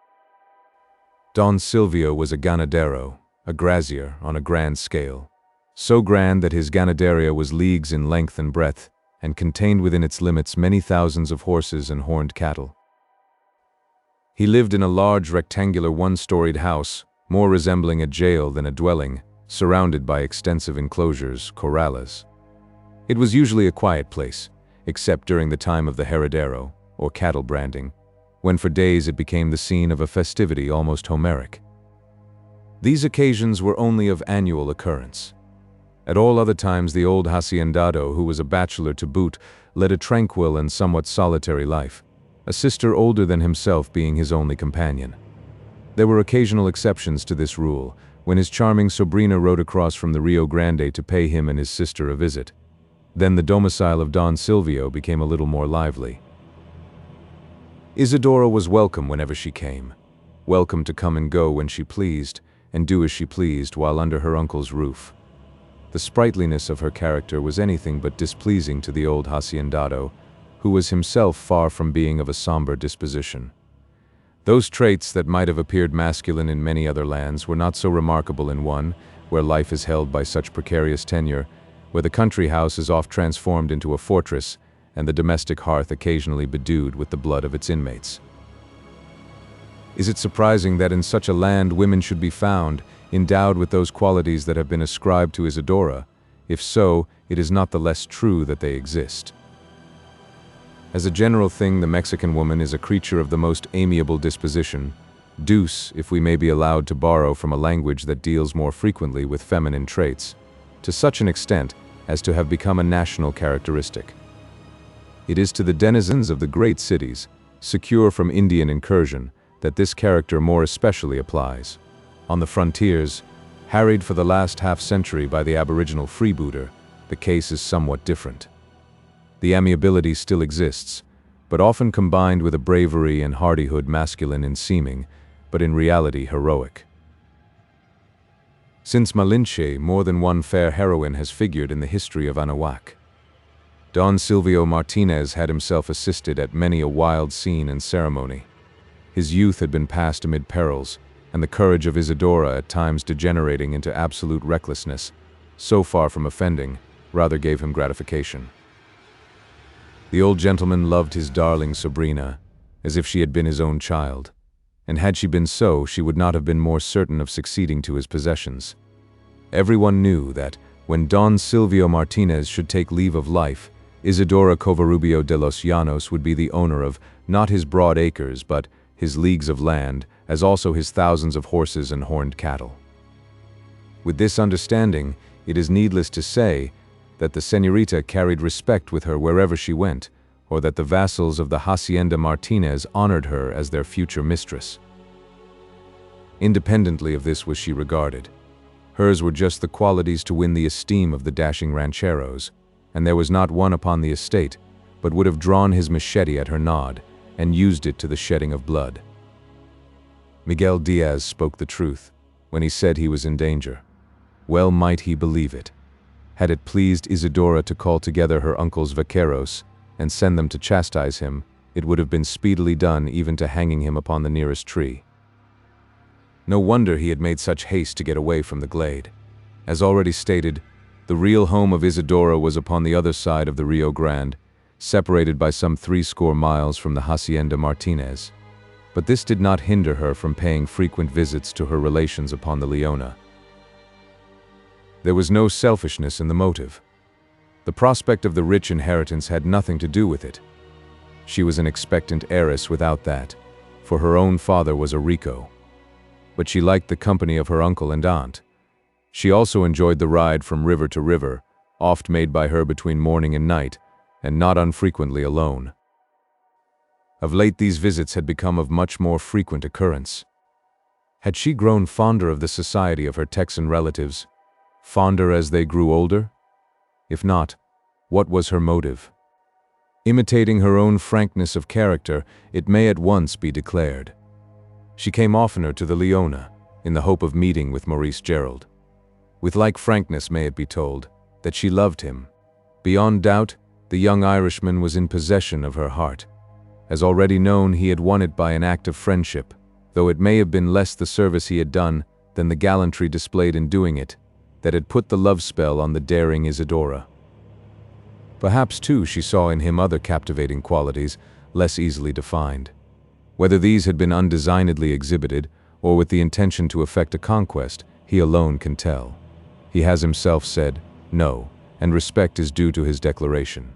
Speaker 2: Don Silvio was a ganadero, a grazier on a grand scale, so grand that his ganaderia was leagues in length and breadth, and contained within its limits many thousands of horses and horned cattle. He lived in a large rectangular one-storied house, more resembling a jail than a dwelling, surrounded by extensive enclosures, corrales. It was usually a quiet place, except during the time of the heredero, or cattle branding, when for days it became the scene of a festivity almost Homeric. These occasions were only of annual occurrence. At all other times the old haciendado, who was a bachelor to boot, led a tranquil and somewhat solitary life, a sister older than himself being his only companion. There were occasional exceptions to this rule, when his charming sobrina rode across from the Rio Grande to pay him and his sister a visit. Then the domicile of Don Silvio became a little more lively. Isidora was welcome whenever she came, welcome to come and go when she pleased, and do as she pleased while under her uncle's roof. The sprightliness of her character was anything but displeasing to the old haciendado, who was himself far from being of a somber disposition. Those traits that might have appeared masculine in many other lands were not so remarkable in one where life is held by such precarious tenure, where the country house is oft transformed into a fortress, and the domestic hearth occasionally bedewed with the blood of its inmates. Is it surprising that in such a land women should be found, endowed with those qualities that have been ascribed to Isidora? If so, it is not the less true that they exist. As a general thing, the Mexican woman is a creature of the most amiable disposition, douce, if we may be allowed to borrow from a language that deals more frequently with feminine traits, to such an extent as to have become a national characteristic. It is to the denizens of the great cities, secure from Indian incursion, that this character more especially applies. On the frontiers, harried for the last half-century by the aboriginal freebooter, the case is somewhat different. The amiability still exists, but often combined with a bravery and hardihood masculine in seeming, but in reality heroic. Since Malinche, more than one fair heroine has figured in the history of Anahuac. Don Silvio Martinez had himself assisted at many a wild scene and ceremony. His youth had been passed amid perils, and the courage of Isidora at times degenerating into absolute recklessness, so far from offending, rather gave him gratification. The old gentleman loved his darling sobrina, as if she had been his own child, and had she been so, she would not have been more certain of succeeding to his possessions. Everyone knew that, when Don Silvio Martinez should take leave of life, Isidora Covarubio de los Llanos would be the owner of not his broad acres, but his leagues of land, as also his thousands of horses and horned cattle. With this understanding, it is needless to say that the señorita carried respect with her wherever she went, or that the vassals of the Hacienda Martinez honored her as their future mistress. Independently of this was she regarded. Hers were just the qualities to win the esteem of the dashing rancheros, and there was not one upon the estate but would have drawn his machete at her nod, and used it to the shedding of blood. Miguel Diaz spoke the truth when he said he was in danger. Well might he believe it. Had it pleased Isidora to call together her uncle's vaqueros and send them to chastise him, it would have been speedily done, even to hanging him upon the nearest tree. No wonder he had made such haste to get away from the glade. As already stated, the real home of Isidora was upon the other side of the Rio Grande, separated by some 80 miles from the Hacienda Martinez. But this did not hinder her from paying frequent visits to her relations upon the Leona. There was no selfishness in the motive. The prospect of the rich inheritance had nothing to do with it. She was an expectant heiress without that, for her own father was a Rico. But she liked the company of her uncle and aunt. She also enjoyed the ride from river to river, oft made by her between morning and night, and not unfrequently alone. Of late these visits had become of much more frequent occurrence. Had she grown fonder of the society of her Texan relatives, fonder as they grew older? If not, what was her motive? Imitating her own frankness of character, it may at once be declared. She came oftener to the Leona, in the hope of meeting with Maurice Gerald. With like frankness may it be told, that she loved him. Beyond doubt, the young Irishman was in possession of her heart. As already known, he had won it by an act of friendship, though it may have been less the service he had done than the gallantry displayed in doing it, that had put the love spell on the daring Isidora. Perhaps, too, she saw in him other captivating qualities, less easily defined. Whether these had been undesignedly exhibited, or with the intention to effect a conquest, he alone can tell. He has himself said, no, and respect is due to his declaration.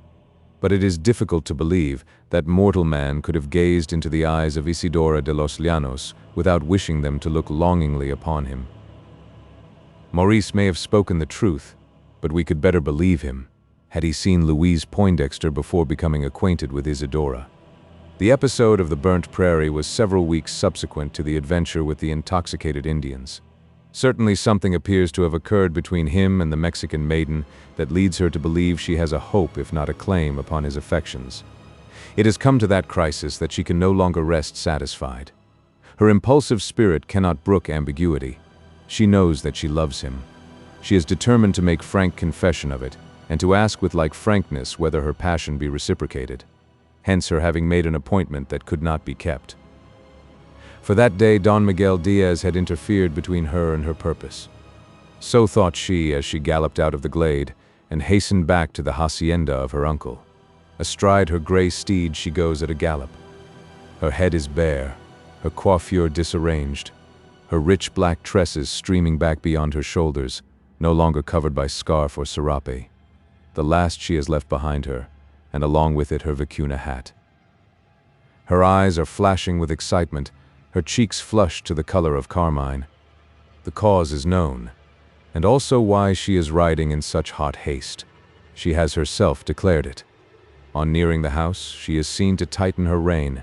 Speaker 2: But it is difficult to believe that mortal man could have gazed into the eyes of Isidora de los Llanos without wishing them to look longingly upon him. Maurice may have spoken the truth, but we could better believe him had he seen Louise Poindexter before becoming acquainted with Isidora. The episode of the burnt prairie was several weeks subsequent to the adventure with the intoxicated Indians. Certainly something appears to have occurred between him and the Mexican maiden that leads her to believe she has a hope, if not a claim, upon his affections. It has come to that crisis that she can no longer rest satisfied. Her impulsive spirit cannot brook ambiguity. She knows that she loves him. She is determined to make frank confession of it, and to ask with like frankness whether her passion be reciprocated. Hence her having made an appointment that could not be kept. For that day Don Miguel Diaz had interfered between her and her purpose. So thought she as she galloped out of the glade and hastened back to the hacienda of her uncle. Astride her gray steed she goes at a gallop. Her head is bare, her coiffure disarranged, her rich black tresses streaming back beyond her shoulders, no longer covered by scarf or serape. The last she has left behind her, and along with it her vicuna hat. Her eyes are flashing with excitement, her cheeks flushed to the color of carmine. The cause is known, and also why she is riding in such hot haste. She has herself declared it. On nearing the house, she is seen to tighten her rein.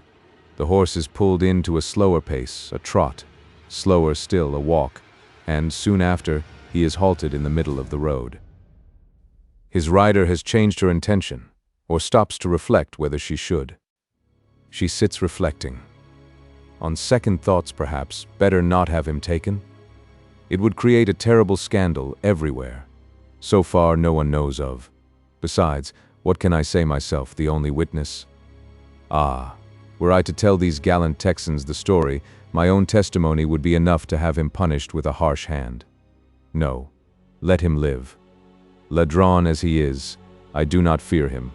Speaker 2: The horse is pulled in to a slower pace, a trot, slower still, a walk, and soon after, he is halted in the middle of the road. His rider has changed her intention, or stops to reflect whether she should. She sits reflecting. On second thoughts, perhaps, better not have him taken? It would create a terrible scandal everywhere. So far, no one knows of. Besides, what can I say myself, the only witness? Ah, were I to tell these gallant Texans the story, my own testimony would be enough to have him punished with a harsh hand. No, let him live. Ladron as he is, I do not fear him.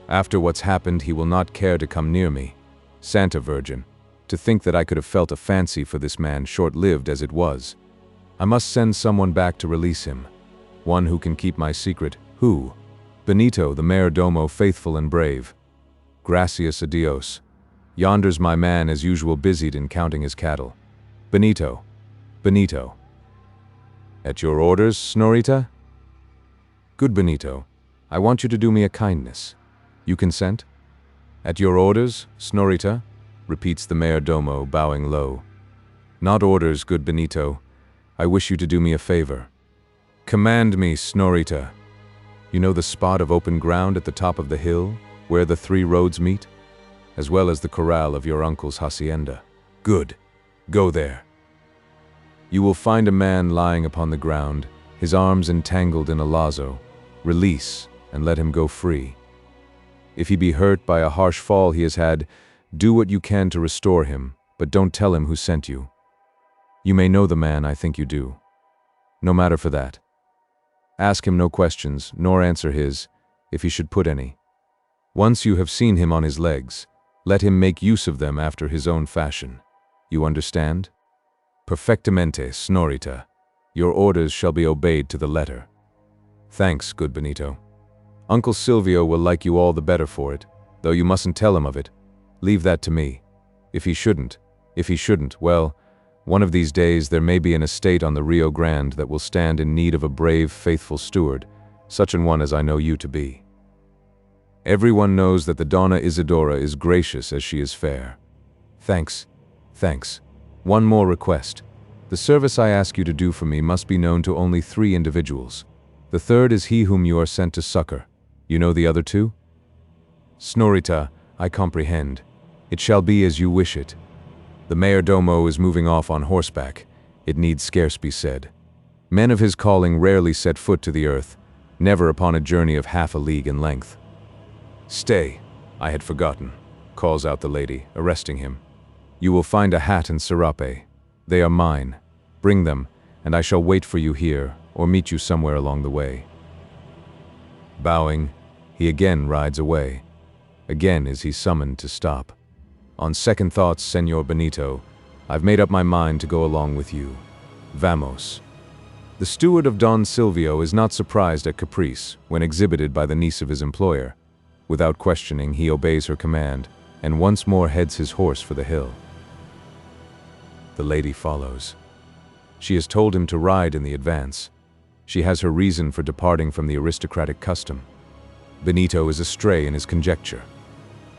Speaker 2: After what's happened, he will not care to come near me. Santa Virgin, to think that I could have felt a fancy for this man, short-lived as it was. I must send someone back to release him. One who can keep my secret. Who? Benito, the mayordomo, faithful and brave. Gracias a Dios. Yonder's my man, as usual, busied in counting his cattle. Benito. Benito. At your orders, Snorita? Good Benito, I want you to do me a kindness. You consent? At your orders, Snorita? Repeats the mayordomo, bowing low. Not orders, good Benito. I wish you to do me a favor. Command me, Snorita. You know the spot of open ground at the top of the hill, where the 3 roads meet? as well as the corral of your uncle's hacienda. Good. Go there. You will find a man lying upon the ground, his arms entangled in a lazo. Release, and let him go free. If he be hurt by a harsh fall he has had, do what you can to restore him, but don't tell him who sent you. You may know the man, I think you do. No matter for that. Ask him no questions, nor answer his, if he should put any. Once you have seen him on his legs, let him make use of them after his own fashion. You understand? Perfectamente, Snorita. Your orders shall be obeyed to the letter. Thanks, good Benito. Uncle Silvio will like you all the better for it, though you mustn't tell him of it. Leave that to me. If he shouldn't, well, one of these days there may be an estate on the Rio Grande that will stand in need of a brave, faithful steward, such an one as I know you to be. Everyone knows that the Donna Isidora is gracious as she is fair. Thanks. One more request. The service I ask you to do for me must be known to only 3 individuals. The third is he whom you are sent to succor. You know the other 2? Snorita, I comprehend. It shall be as you wish it. The mayordomo is moving off on horseback. It need scarce be said. Men of his calling rarely set foot to the earth, never upon a journey of half a league in length. Stay, I had forgotten, calls out the lady, arresting him. You will find a hat and serape. They are mine. Bring them, and I shall wait for you here, or meet you somewhere along the way. Bowing, he again rides away. Again is he summoned to stop. On second thoughts, Senor Benito, I've made up my mind to go along with you. Vamos. The steward of Don Silvio is not surprised at caprice when exhibited by the niece of his employer. Without questioning, he obeys her command, and once more heads his horse for the hill. The lady follows. She has told him to ride in the advance. She has her reason for departing from the aristocratic custom. Benito is astray in his conjecture.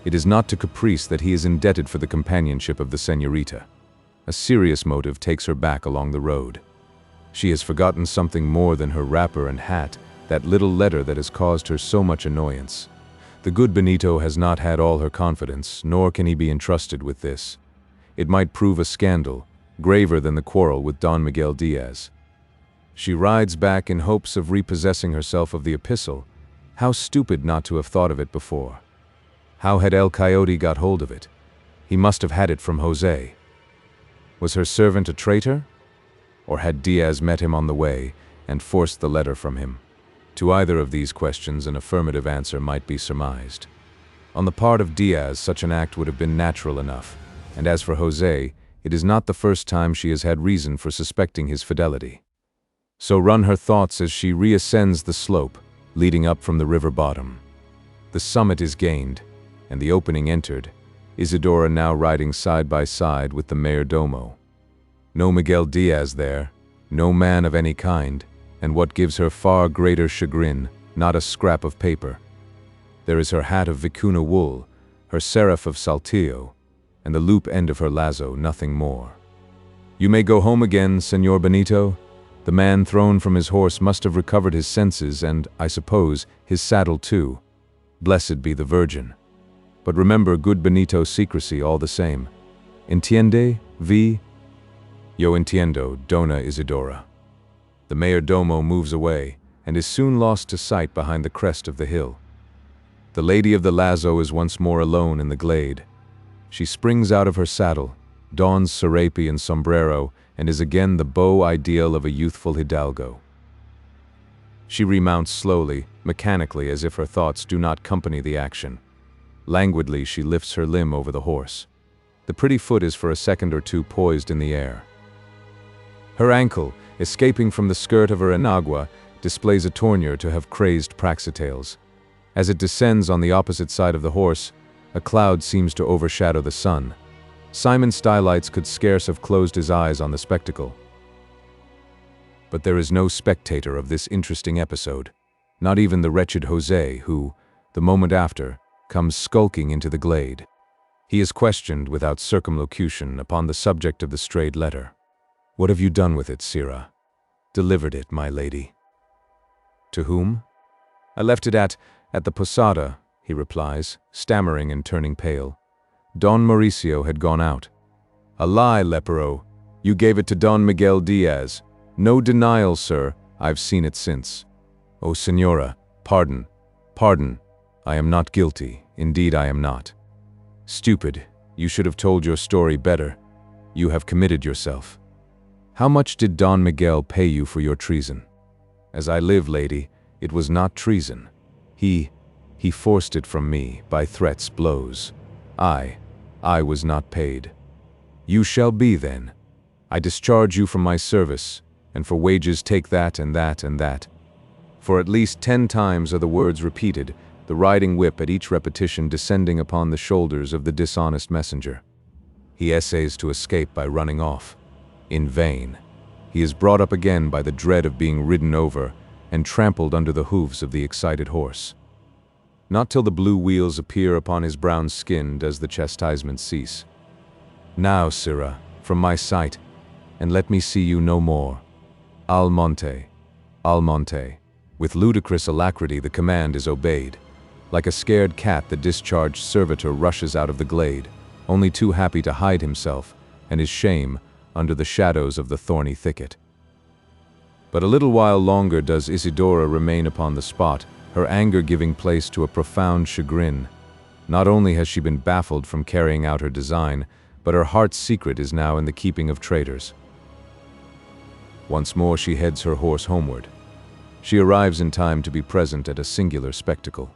Speaker 2: It is not to caprice that he is indebted for the companionship of the señorita. A serious motive takes her back along the road. She has forgotten something more than her wrapper and hat, that little letter that has caused her so much annoyance. The good Benito has not had all her confidence, nor can he be entrusted with this. It might prove a scandal, graver than the quarrel with Don Miguel Diaz. She rides back in hopes of repossessing herself of the epistle. How stupid not to have thought of it before. How had El Coyote got hold of it? He must have had it from Jose. Was her servant a traitor? Or had Diaz met him on the way and forced the letter from him? To either of these questions an affirmative answer might be surmised. On the part of Diaz, such an act would have been natural enough, and as for Jose, it is not the first time she has had reason for suspecting his fidelity. So run her thoughts as she reascends the slope, leading up from the river bottom. The summit is gained, and the opening entered, Isidora now riding side by side with the mayordomo. No Miguel Diaz there, no man of any kind, and what gives her far greater chagrin, not a scrap of paper. There is her hat of vicuna wool, her seraph of saltillo, and the loop end of her lazo, nothing more. You may go home again, Senor Benito. The man thrown from his horse must have recovered his senses and, I suppose, his saddle too. Blessed be the Virgin. But remember good Benito's secrecy all the same. Entiende, vi? Yo entiendo, Dona Isidora. The mayordomo moves away, and is soon lost to sight behind the crest of the hill. The lady of the lazo is once more alone in the glade. She springs out of her saddle, dons serape and sombrero, and is again the beau ideal of a youthful hidalgo. She remounts slowly, mechanically, as if her thoughts do not accompany the action. Languidly she lifts her limb over the horse. The pretty foot is for a second or two poised in the air. Her ankle, escaping from the skirt of her enagua, displays a tournure to have crazed Praxiteles. As it descends on the opposite side of the horse, a cloud seems to overshadow the sun. Simon Stylites could scarce have closed his eyes on the spectacle. But there is no spectator of this interesting episode, not even the wretched Jose, who, the moment after, comes skulking into the glade. He is questioned without circumlocution upon the subject of the strayed letter. What have you done with it, Sira? Delivered it, my lady. To whom? I left it at the posada, he replies, stammering and turning pale. Don Mauricio had gone out. "A lie, lepero. You gave it to Don Miguel Diaz." "No denial, sir. I've seen it since." "Oh, señora, pardon. Pardon. I am not guilty. Indeed, I am not." "Stupid. You should have told your story better. You have committed yourself." "How much did Don Miguel pay you for your treason?" "As I live, lady, it was not treason. He forced it from me by threats, blows. I was not paid." "You shall be, then. I discharge you from my service, and for wages take that and that and that." For at least 10 times are the words repeated, the riding whip at each repetition descending upon the shoulders of the dishonest messenger. He essays to escape by running off. In vain. He is brought up again by the dread of being ridden over and trampled under the hooves of the excited horse. Not till the blue wheels appear upon his brown skin does the chastisement cease. "Now, sirrah, from my sight, and let me see you no more. Al monte, al monte." With ludicrous alacrity the command is obeyed. Like a scared cat, the discharged servitor rushes out of the glade, only too happy to hide himself and his shame under the shadows of the thorny thicket. But a little while longer does Isidora remain upon the spot, her anger giving place to a profound chagrin. Not only has she been baffled from carrying out her design, but her heart's secret is now in the keeping of traitors. Once more she heads her horse homeward. She arrives in time to be present at a singular spectacle.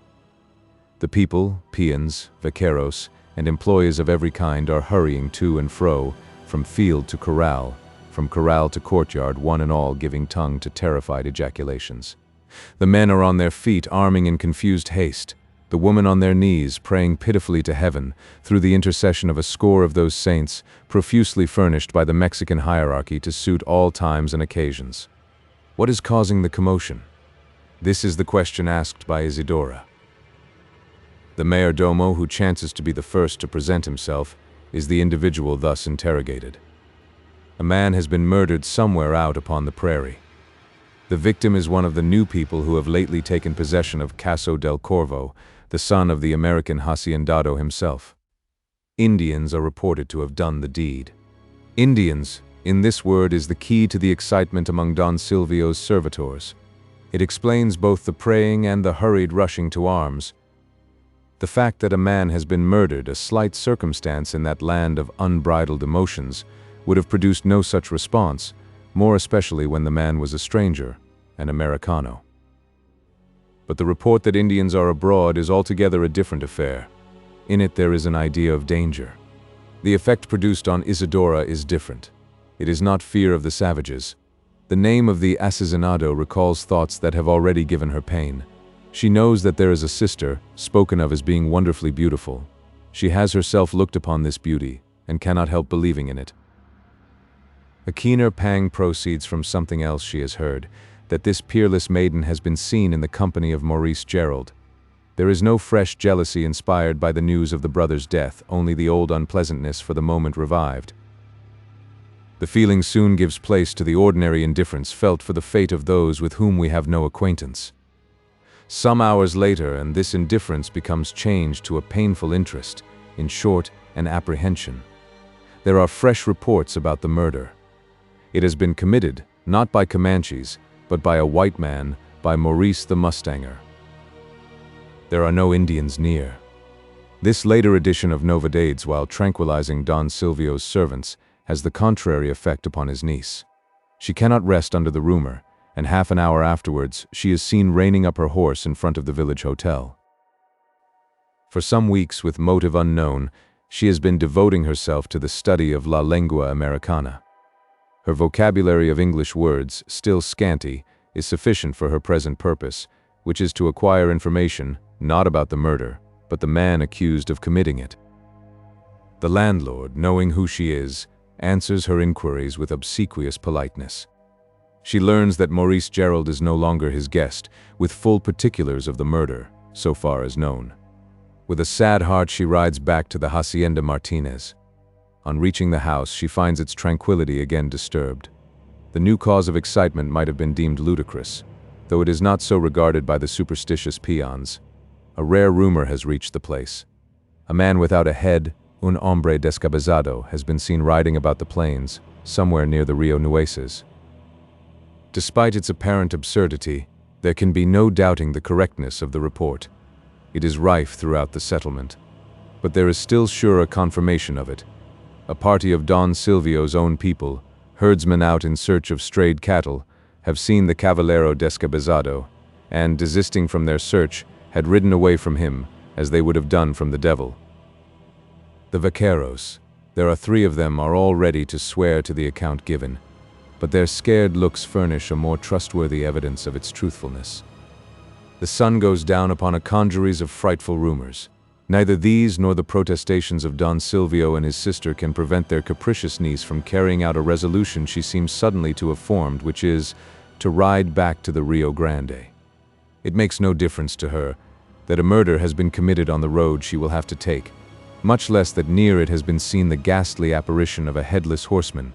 Speaker 2: The people, peons, vaqueros, and employees of every kind are hurrying to and fro, from field to corral, from corral to courtyard, one and all giving tongue to terrified ejaculations. The men are on their feet, arming in confused haste. The women on their knees, praying pitifully to heaven, through the intercession of a score of those saints, profusely furnished by the Mexican hierarchy to suit all times and occasions. What is causing the commotion? This is the question asked by Isidora. The mayordomo, who chances to be the first to present himself, is the individual thus interrogated. A man has been murdered somewhere out upon the prairie. The victim is one of the new people who have lately taken possession of Caso del Corvo, the son of the American haciendado himself. Indians are reported to have done the deed. Indians, in this word, is the key to the excitement among Don Silvio's servitors. It explains both the praying and the hurried rushing to arms. The fact that a man has been murdered, a slight circumstance in that land of unbridled emotions, would have produced no such response, more especially when the man was a stranger, an Americano. But the report that Indians are abroad is altogether a different affair. In it there is an idea of danger. The effect produced on Isidora is different. It is not fear of the savages. The name of the asesinado recalls thoughts that have already given her pain. She knows that there is a sister, spoken of as being wonderfully beautiful. She has herself looked upon this beauty, and cannot help believing in it. A keener pang proceeds from something else she has heard, that this peerless maiden has been seen in the company of Maurice Gerald. There is no fresh jealousy inspired by the news of the brother's death, only the old unpleasantness for the moment revived. The feeling soon gives place to the ordinary indifference felt for the fate of those with whom we have no acquaintance. Some hours later, and this indifference becomes changed to a painful interest, in short, an apprehension. There are fresh reports about the murder. It has been committed, not by Comanches, but by a white man, by Maurice the Mustanger. There are no Indians near. This later edition of Novedades, while tranquilizing Don Silvio's servants, has the contrary effect upon his niece. She cannot rest under the rumor, and half an hour afterwards she is seen reining up her horse in front of the village hotel. For some weeks, with motive unknown, she has been devoting herself to the study of La Lengua Americana. Her vocabulary of English words, still scanty, is sufficient for her present purpose, which is to acquire information, not about the murder, but the man accused of committing it. The landlord, knowing who she is, answers her inquiries with obsequious politeness. She learns that Maurice Gerald is no longer his guest, with full particulars of the murder, so far as known. With a sad heart she rides back to the Hacienda Martinez. On reaching the house, she finds its tranquility again disturbed. The new cause of excitement might have been deemed ludicrous, though it is not so regarded by the superstitious peons. A rare rumor has reached the place. A man without a head, Un hombre descabezado has been seen riding about the plains, somewhere near the Rio Nueces. Despite its apparent absurdity, there can be no doubting the correctness of the report. It is rife throughout the settlement. But there is still surer confirmation of it. A party of Don Silvio's own people, herdsmen out in search of strayed cattle, have seen the Cavallero descabezado, and, desisting from their search, had ridden away from him, as they would have done from the devil. The vaqueros, there are 3 of them, are all ready to swear to the account given, but their scared looks furnish a more trustworthy evidence of its truthfulness. The sun goes down upon a congeries of frightful rumors. Neither these nor the protestations of Don Silvio and his sister can prevent their capricious niece from carrying out a resolution she seems suddenly to have formed, which is, to ride back to the Rio Grande. It makes no difference to her that a murder has been committed on the road she will have to take, much less that near it has been seen the ghastly apparition of a headless horseman.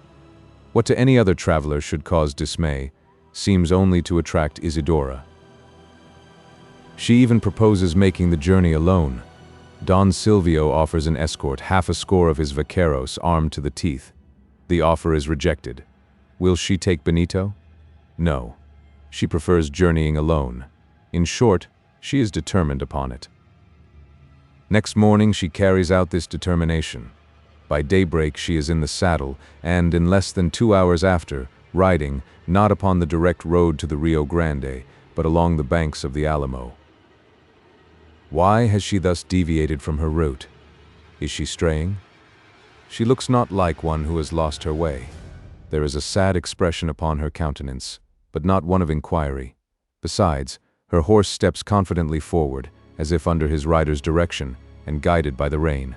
Speaker 2: What to any other traveler should cause dismay seems only to attract Isidora. She even proposes making the journey alone. Don Silvio offers an escort, half a score of his vaqueros armed to the teeth. The offer is rejected. Will she take Benito? No. She prefers journeying alone. In short, she is determined upon it. Next morning she carries out this determination. By daybreak she is in the saddle, and in less than 2 hours after, riding, not upon the direct road to the Rio Grande, but along the banks of the Alamo. Why has she thus deviated from her route? Is she straying? She looks not like one who has lost her way. There is a sad expression upon her countenance, but not one of inquiry. Besides, her horse steps confidently forward, as if under his rider's direction, and guided by the rein.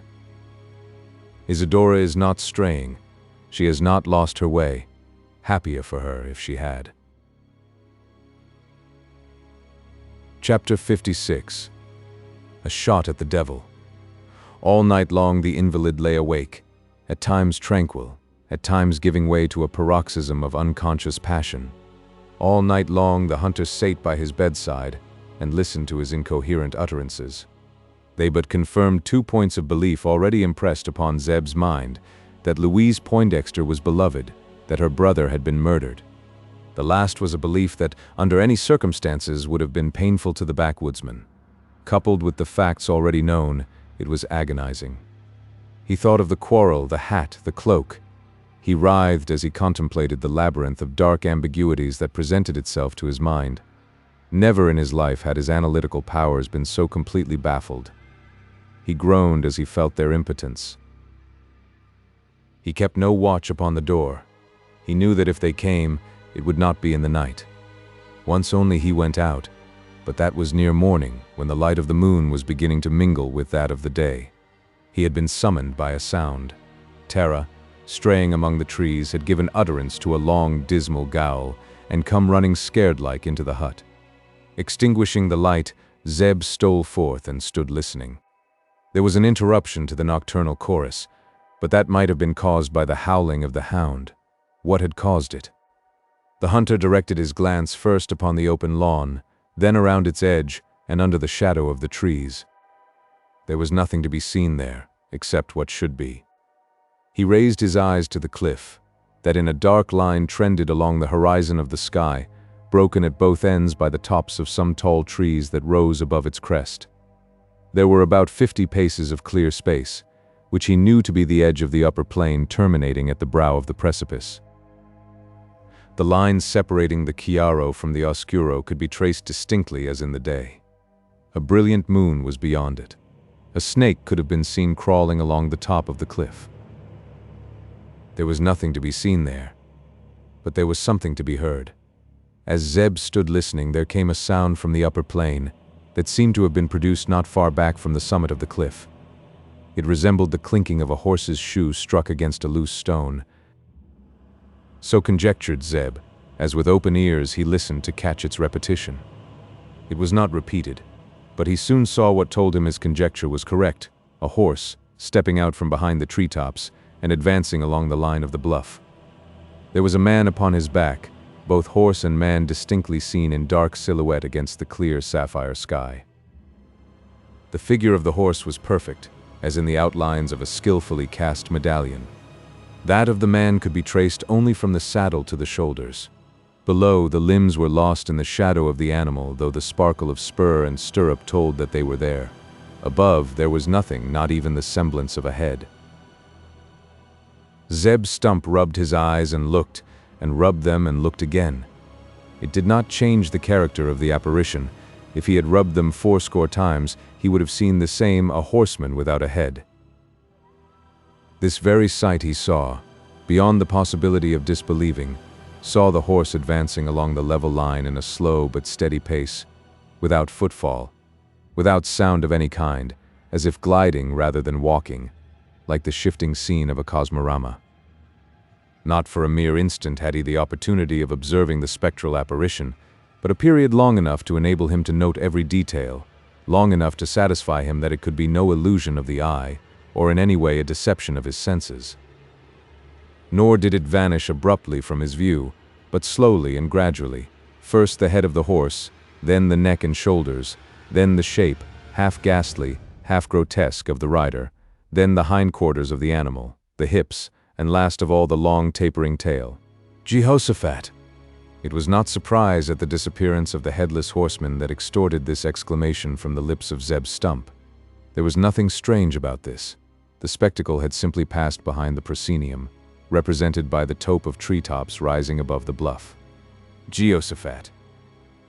Speaker 2: Isidora is not straying. She has not lost her way. Happier for her if she had. Chapter 56. A shot at the devil. All night long the invalid lay awake, at times tranquil, at times giving way to a paroxysm of unconscious passion. All night long the hunter sate by his bedside and listened to his incoherent utterances. They but confirmed 2 points of belief already impressed upon Zeb's mind: that Louise Poindexter was beloved, that her brother had been murdered. The last was a belief that, under any circumstances, would have been painful to the backwoodsman. Coupled with the facts already known, it was agonizing. He thought of the quarrel, the hat, the cloak. He writhed as he contemplated the labyrinth of dark ambiguities that presented itself to his mind. Never in his life had his analytical powers been so completely baffled. He groaned as he felt their impotence. He kept no watch upon the door. He knew that if they came, it would not be in the night. Once only he went out, but that was near morning, when the light of the moon was beginning to mingle with that of the day. He had been summoned by a sound. Tara, straying among the trees, had given utterance to a long, dismal growl, and come running scared-like into the hut. Extinguishing the light, Zeb stole forth and stood listening. There was an interruption to the nocturnal chorus, but that might have been caused by the howling of the hound. What had caused it? The hunter directed his glance first upon the open lawn, then around its edge and under the shadow of the trees. There was nothing to be seen there, except what should be. He raised his eyes to the cliff, that in a dark line trended along the horizon of the sky, broken at both ends by the tops of some tall trees that rose above its crest. There were about 50 paces of clear space, which he knew to be the edge of the upper plain terminating at the brow of the precipice. The lines separating the chiaro from the oscuro could be traced distinctly as in the day. A brilliant moon was beyond it. A snake could have been seen crawling along the top of the cliff. There was nothing to be seen there, but there was something to be heard. As Zeb stood listening, there came a sound from the upper plain that seemed to have been produced not far back from the summit of the cliff. It resembled the clinking of a horse's shoe struck against a loose stone. So conjectured Zeb, as with open ears he listened to catch its repetition. It was not repeated, but he soon saw what told him his conjecture was correct: a horse, stepping out from behind the treetops and advancing along the line of the bluff. There was a man upon his back, both horse and man distinctly seen in dark silhouette against the clear sapphire sky. The figure of the horse was perfect, as in the outlines of a skillfully cast medallion. That of the man could be traced only from the saddle to the shoulders. Below, the limbs were lost in the shadow of the animal, though the sparkle of spur and stirrup told that they were there. Above, there was nothing, not even the semblance of a head. Zeb Stump rubbed his eyes and rubbed them and looked again. It did not change the character of the apparition. If he had rubbed them 80 times, he would have seen the same, a horseman without a head. This very sight he saw, beyond the possibility of disbelieving, saw the horse advancing along the level line in a slow but steady pace, without footfall, without sound of any kind, as if gliding rather than walking, like the shifting scene of a cosmorama. Not for a mere instant had he the opportunity of observing the spectral apparition, but a period long enough to enable him to note every detail, long enough to satisfy him that it could be no illusion of the eye, or in any way a deception of his senses. Nor did it vanish abruptly from his view, but slowly and gradually, first the head of the horse, then the neck and shoulders, then the shape, half ghastly, half grotesque, of the rider, then the hindquarters of the animal, the hips, and last of all the long tapering tail. Jehoshaphat! It was not surprise at the disappearance of the Headless Horseman that extorted this exclamation from the lips of Zeb Stump. There was nothing strange about this. The spectacle had simply passed behind the proscenium, represented by the tope of treetops rising above the bluff. Jehoshaphat!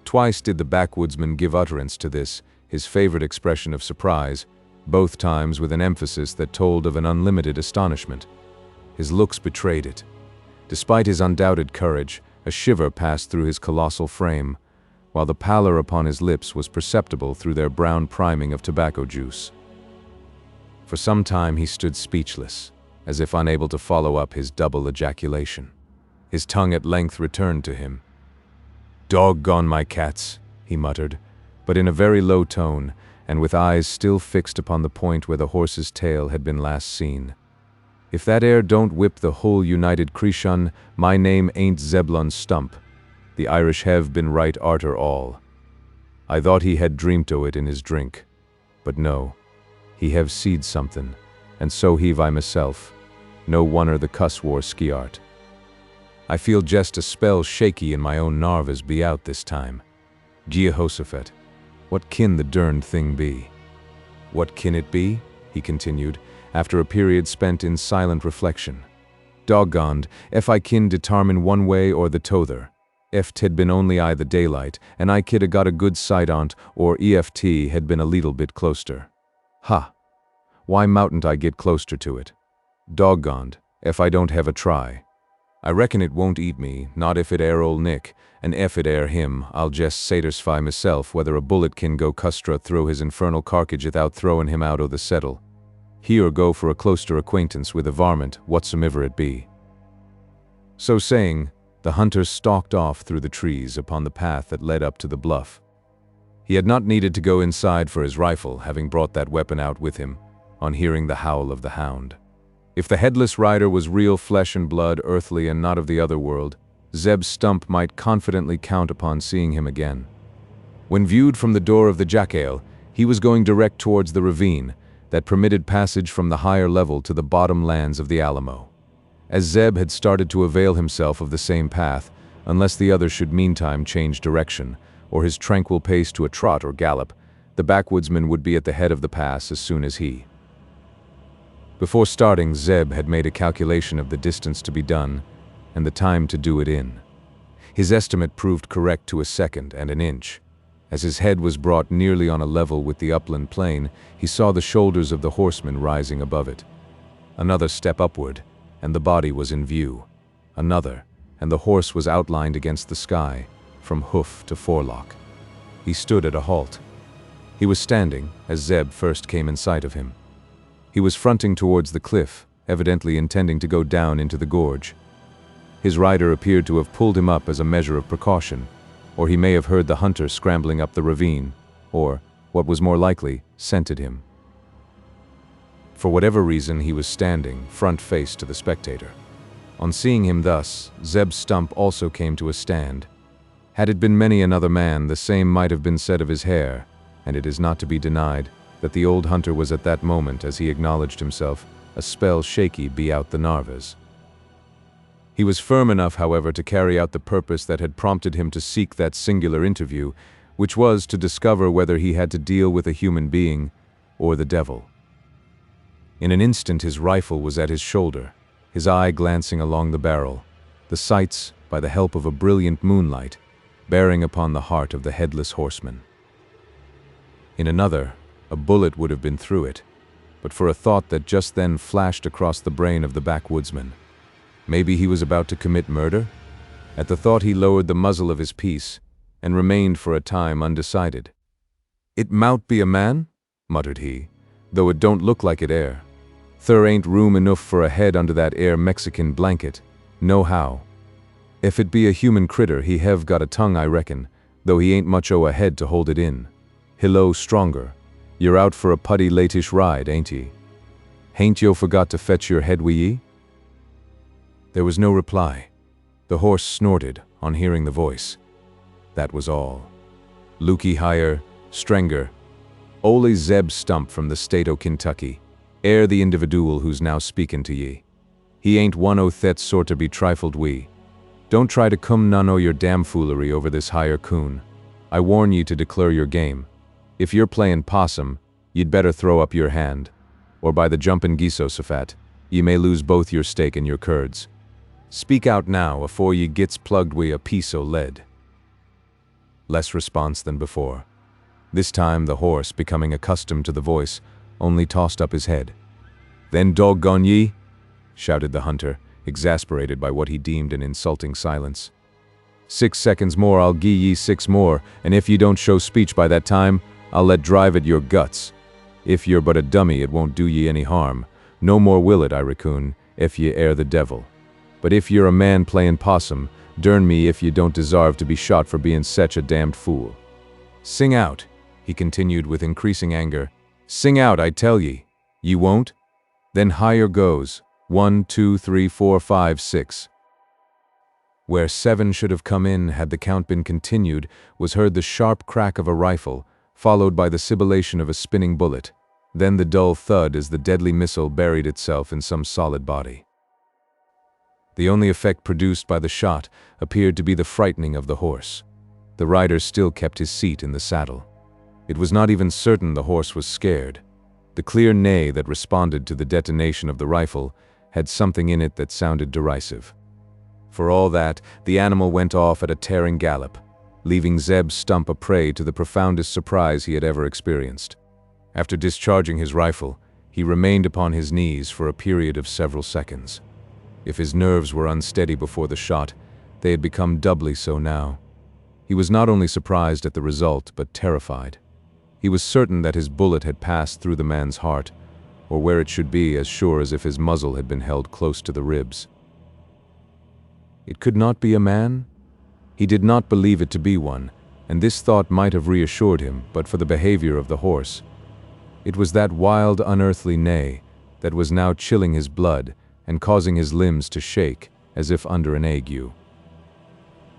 Speaker 2: Twice did the backwoodsman give utterance to this, his favorite expression of surprise, both times with an emphasis that told of an unlimited astonishment. His looks betrayed it. Despite his undoubted courage, a shiver passed through his colossal frame, while the pallor upon his lips was perceptible through their brown priming of tobacco juice. For some time he stood speechless, as if unable to follow up his double ejaculation. His tongue at length returned to him. "Doggone my cats," he muttered, but in a very low tone, and with eyes still fixed upon the point where the horse's tail had been last seen. "If that air don't whip the whole United Creation, my name ain't Zebulon Stump. The Irish hev been right arter all. I thought he had dreamt o' it in his drink. But no, he hev seed somethin', and so hev I myself. No wonner the cuss war skiart. I feel jest a spell shaky in my own narvas be out this time. Jehoshaphat, what kin the derned thing be?" "What kin it be?" he continued, after a period spent in silent reflection. "Doggoned, ef I kin detarmine one way or the tother. Ef 'tid been only I the daylight, and I kid a got a good sight on't, or eft had been a leetle bit closter. Ha! Why moutn't I get closter to it? Doggoned, ef I don't hev a try. I reckon it won't eat me, not if it air ol' Nick, and ef it air him, I'll jest satisfy myself whether a bullet kin go custra through his infernal carcage without throwin' him out o' the settle. He or go for a closter acquaintance with a varmint, whatsomever it be." So saying, the hunter stalked off through the trees upon the path that led up to the bluff. He had not needed to go inside for his rifle, having brought that weapon out with him, on hearing the howl of the hound. If the headless rider was real flesh and blood, earthly and not of the other world, Zeb Stump might confidently count upon seeing him again. When viewed from the door of the jackale, he was going direct towards the ravine that permitted passage from the higher level to the bottom lands of the Alamo. As Zeb had started to avail himself of the same path, unless the other should meantime change direction, or his tranquil pace to a trot or gallop, the backwoodsman would be at the head of the pass as soon as he. Before starting, Zeb had made a calculation of the distance to be done, and the time to do it in. His estimate proved correct to a second and an inch. As his head was brought nearly on a level with the upland plain, he saw the shoulders of the horseman rising above it. Another step upward, and the body was in view. Another, and the horse was outlined against the sky, from hoof to forelock. He stood at a halt. He was standing as Zeb first came in sight of him. He was fronting towards the cliff, evidently intending to go down into the gorge. His rider appeared to have pulled him up as a measure of precaution, or he may have heard the hunter scrambling up the ravine, or, what was more likely, scented him. For whatever reason, he was standing, front face to the spectator. On seeing him thus, Zeb Stump also came to a stand. Had it been many another man, the same might have been said of his hair, and it is not to be denied, that the old hunter was at that moment, as he acknowledged himself, a spell shaky be out the narvas. He was firm enough, however, to carry out the purpose that had prompted him to seek that singular interview, which was to discover whether he had to deal with a human being or the devil. In an instant his rifle was at his shoulder, his eye glancing along the barrel, the sights, by the help of a brilliant moonlight, bearing upon the heart of the Headless Horseman. In another, a bullet would have been through it, but for a thought that just then flashed across the brain of the backwoodsman. Maybe he was about to commit murder? At the thought he lowered the muzzle of his piece, and remained for a time undecided. "It mout be a man," muttered he, "though it don't look like it air. Thur ain't room enough for a head under that air Mexican blanket, nohow. If it be a human critter, he hev got a tongue, I reckon, though he ain't much o' a head to hold it in. Hillo, stronger. You're out for a putty latish ride, ain't ye? Hain't yo forgot to fetch your head wi' ye?" There was no reply. The horse snorted on hearing the voice. That was all. Lukey higher, strenger. Ole Zeb Stump from the state o' Kentucky, air the individual who's now speaking to ye. He ain't one o' thet sort to be trifled wi. Don't try to come none o' your damn foolery over this higher coon. I warn ye to declare your game. If you're playin' possum, ye'd better throw up your hand, or by the jumpin' Gisosaphat, ye may lose both your steak and your curds. Speak out now, afore ye gits plugged wi' a piece o' lead. Less response than before. This time the horse, becoming accustomed to the voice, only tossed up his head. "Then doggone ye!" shouted the hunter, exasperated by what he deemed an insulting silence. 6 seconds more, I'll gie ye 6 more, and if ye don't show speech by that time, I'll let drive at your guts. If you're but a dummy, it won't do ye any harm. No more will it, I reckon, if ye air the devil. But if you're a man playin' possum, durn me if ye don't deserve to be shot for bein' sech a damned fool. Sing out, he continued with increasing anger. Sing out, I tell ye. Ye won't? Then higher goes. 1, 2, 3, 4, 5, 6. Where 7 should have come in had the count been continued, was heard the sharp crack of a rifle, followed by the sibilation of a spinning bullet, then the dull thud as the deadly missile buried itself in some solid body. The only effect produced by the shot appeared to be the frightening of the horse. The rider still kept his seat in the saddle. It was not even certain the horse was scared. The clear neigh that responded to the detonation of the rifle had something in it that sounded derisive. For all that, the animal went off at a tearing gallop, leaving Zeb Stump a prey to the profoundest surprise he had ever experienced. After discharging his rifle, he remained upon his knees for a period of several seconds. If his nerves were unsteady before the shot, they had become doubly so now. He was not only surprised at the result, but terrified. He was certain that his bullet had passed through the man's heart, or where it should be, as sure as if his muzzle had been held close to the ribs. It could not be a man? He did not believe it to be one, and this thought might have reassured him but for the behavior of the horse. It was that wild, unearthly neigh that was now chilling his blood and causing his limbs to shake as if under an ague.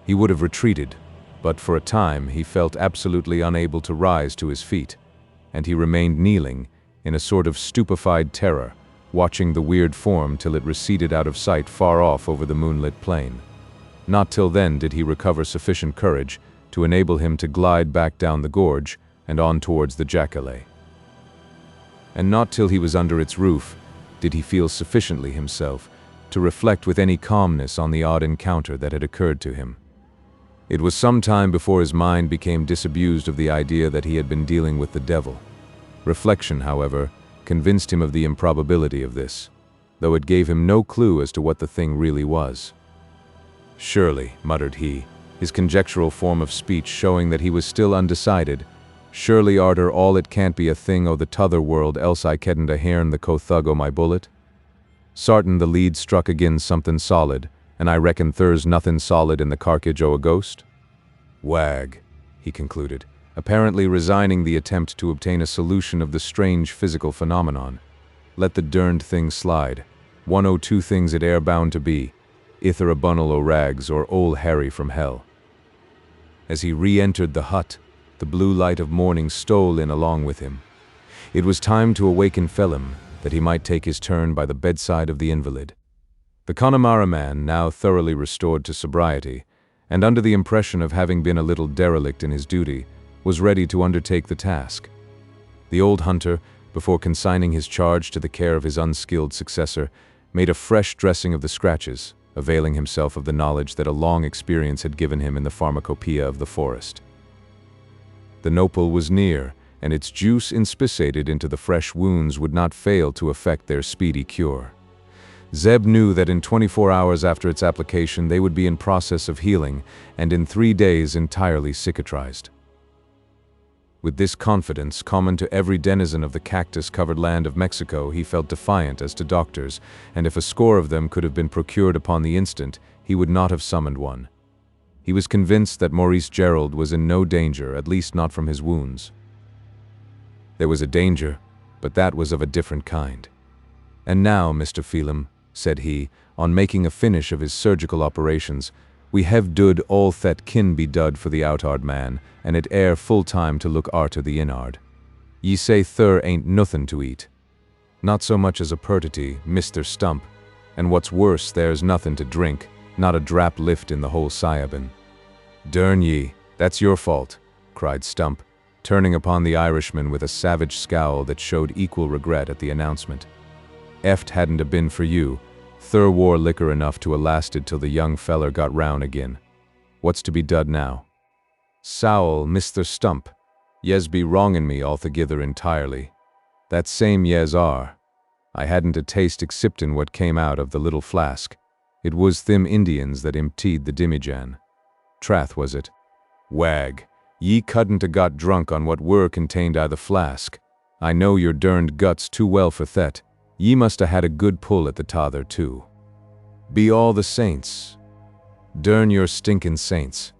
Speaker 2: He would have retreated, but for a time he felt absolutely unable to rise to his feet, and he remained kneeling in a sort of stupefied terror, watching the weird form till it receded out of sight far off over the moonlit plain. Not till then did he recover sufficient courage to enable him to glide back down the gorge and on towards the jacale. And not till he was under its roof did he feel sufficiently himself to reflect with any calmness on the odd encounter that had occurred to him. It was some time before his mind became disabused of the idea that he had been dealing with the devil. Reflection, however, convinced him of the improbability of this, though it gave him no clue as to what the thing really was. "Surely," muttered he, his conjectural form of speech showing that he was still undecided, "surely arter all it can't be a thing o' the t'other world, else I kedn't a hairn the co-thug o' my bullet. Sartin the lead struck agin something solid, and I reckon thur's nothing solid in the carcage o' a ghost? Wag," he concluded, apparently resigning the attempt to obtain a solution of the strange physical phenomenon. "Let the derned thing slide. 102 things it air bound to be, ither a bundle o' rags or Ol' Harry from hell." As he re-entered the hut, the blue light of morning stole in along with him. It was time to awaken Phelim, that he might take his turn by the bedside of the invalid. The Connemara man, now thoroughly restored to sobriety, and under the impression of having been a little derelict in his duty, was ready to undertake the task. The old hunter, before consigning his charge to the care of his unskilled successor, made a fresh dressing of the scratches, availing himself of the knowledge that a long experience had given him in the pharmacopoeia of the forest. The nopal was near, and its juice inspissated into the fresh wounds would not fail to effect their speedy cure. Zeb knew that in 24 hours after its application they would be in process of healing, and in 3 days entirely cicatrized. With this confidence, common to every denizen of the cactus-covered land of Mexico, he felt defiant as to doctors, and if a score of them could have been procured upon the instant, he would not have summoned one. He was convinced that Maurice Gerald was in no danger, at least not from his wounds. There was a danger, but that was of a different kind. "And now, Mr. Phelim," said he, on making a finish of his surgical operations, "we have dud all that kin be dud for the outard man, and it air full time to look arter the inard. Ye say thur ain't nothin' to eat." "Not so much as a purtity, Mr. Stump, and what's worse, there's nothin' to drink, not a drap lift in the whole Sayabin." "Durn ye, that's your fault," cried Stump, turning upon the Irishman with a savage scowl that showed equal regret at the announcement. "Eft hadn't a been for you, thur wore liquor enough to a lasted till the young feller got round again. What's to be dud now?" "Sowl, Mr. Stump, yez be wrongin' me althegither entirely. That same yez are. I hadn't a taste exceptin' what came out of the little flask. It was thim Indians that emptied the dimijan. Trath was it. Wag, ye couldn't a got drunk on what were contained i' the flask. I know your durned guts too well for thet. Ye must a had a good pull at the tother too. Be all the saints. Durn your stinkin' saints.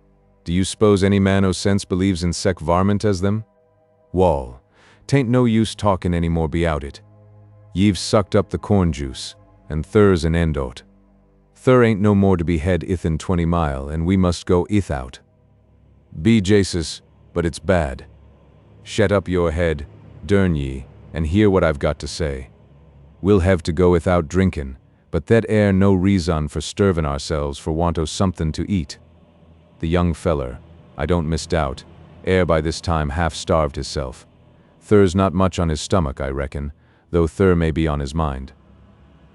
Speaker 2: Do you s'pose any man o' sense believes in sec varmint as them? Wall, 'tain't no use talkin' any more beout it. Ye've sucked up the corn juice, and thur's an end o't. Thur ain't no more to be had ithin 20 mile, and we must go ithout. Be Jasus, but it's bad. Shet up your head, durn ye, and hear what I've got to say. We'll hev to go without drinkin', but that air no reason for stirvin' ourselves for want o' somethin' to eat. The young feller, I don't misdoubt, air by this time half-starved hisself. Thur's not much on his stomach, I reckon, though thur may be on his mind.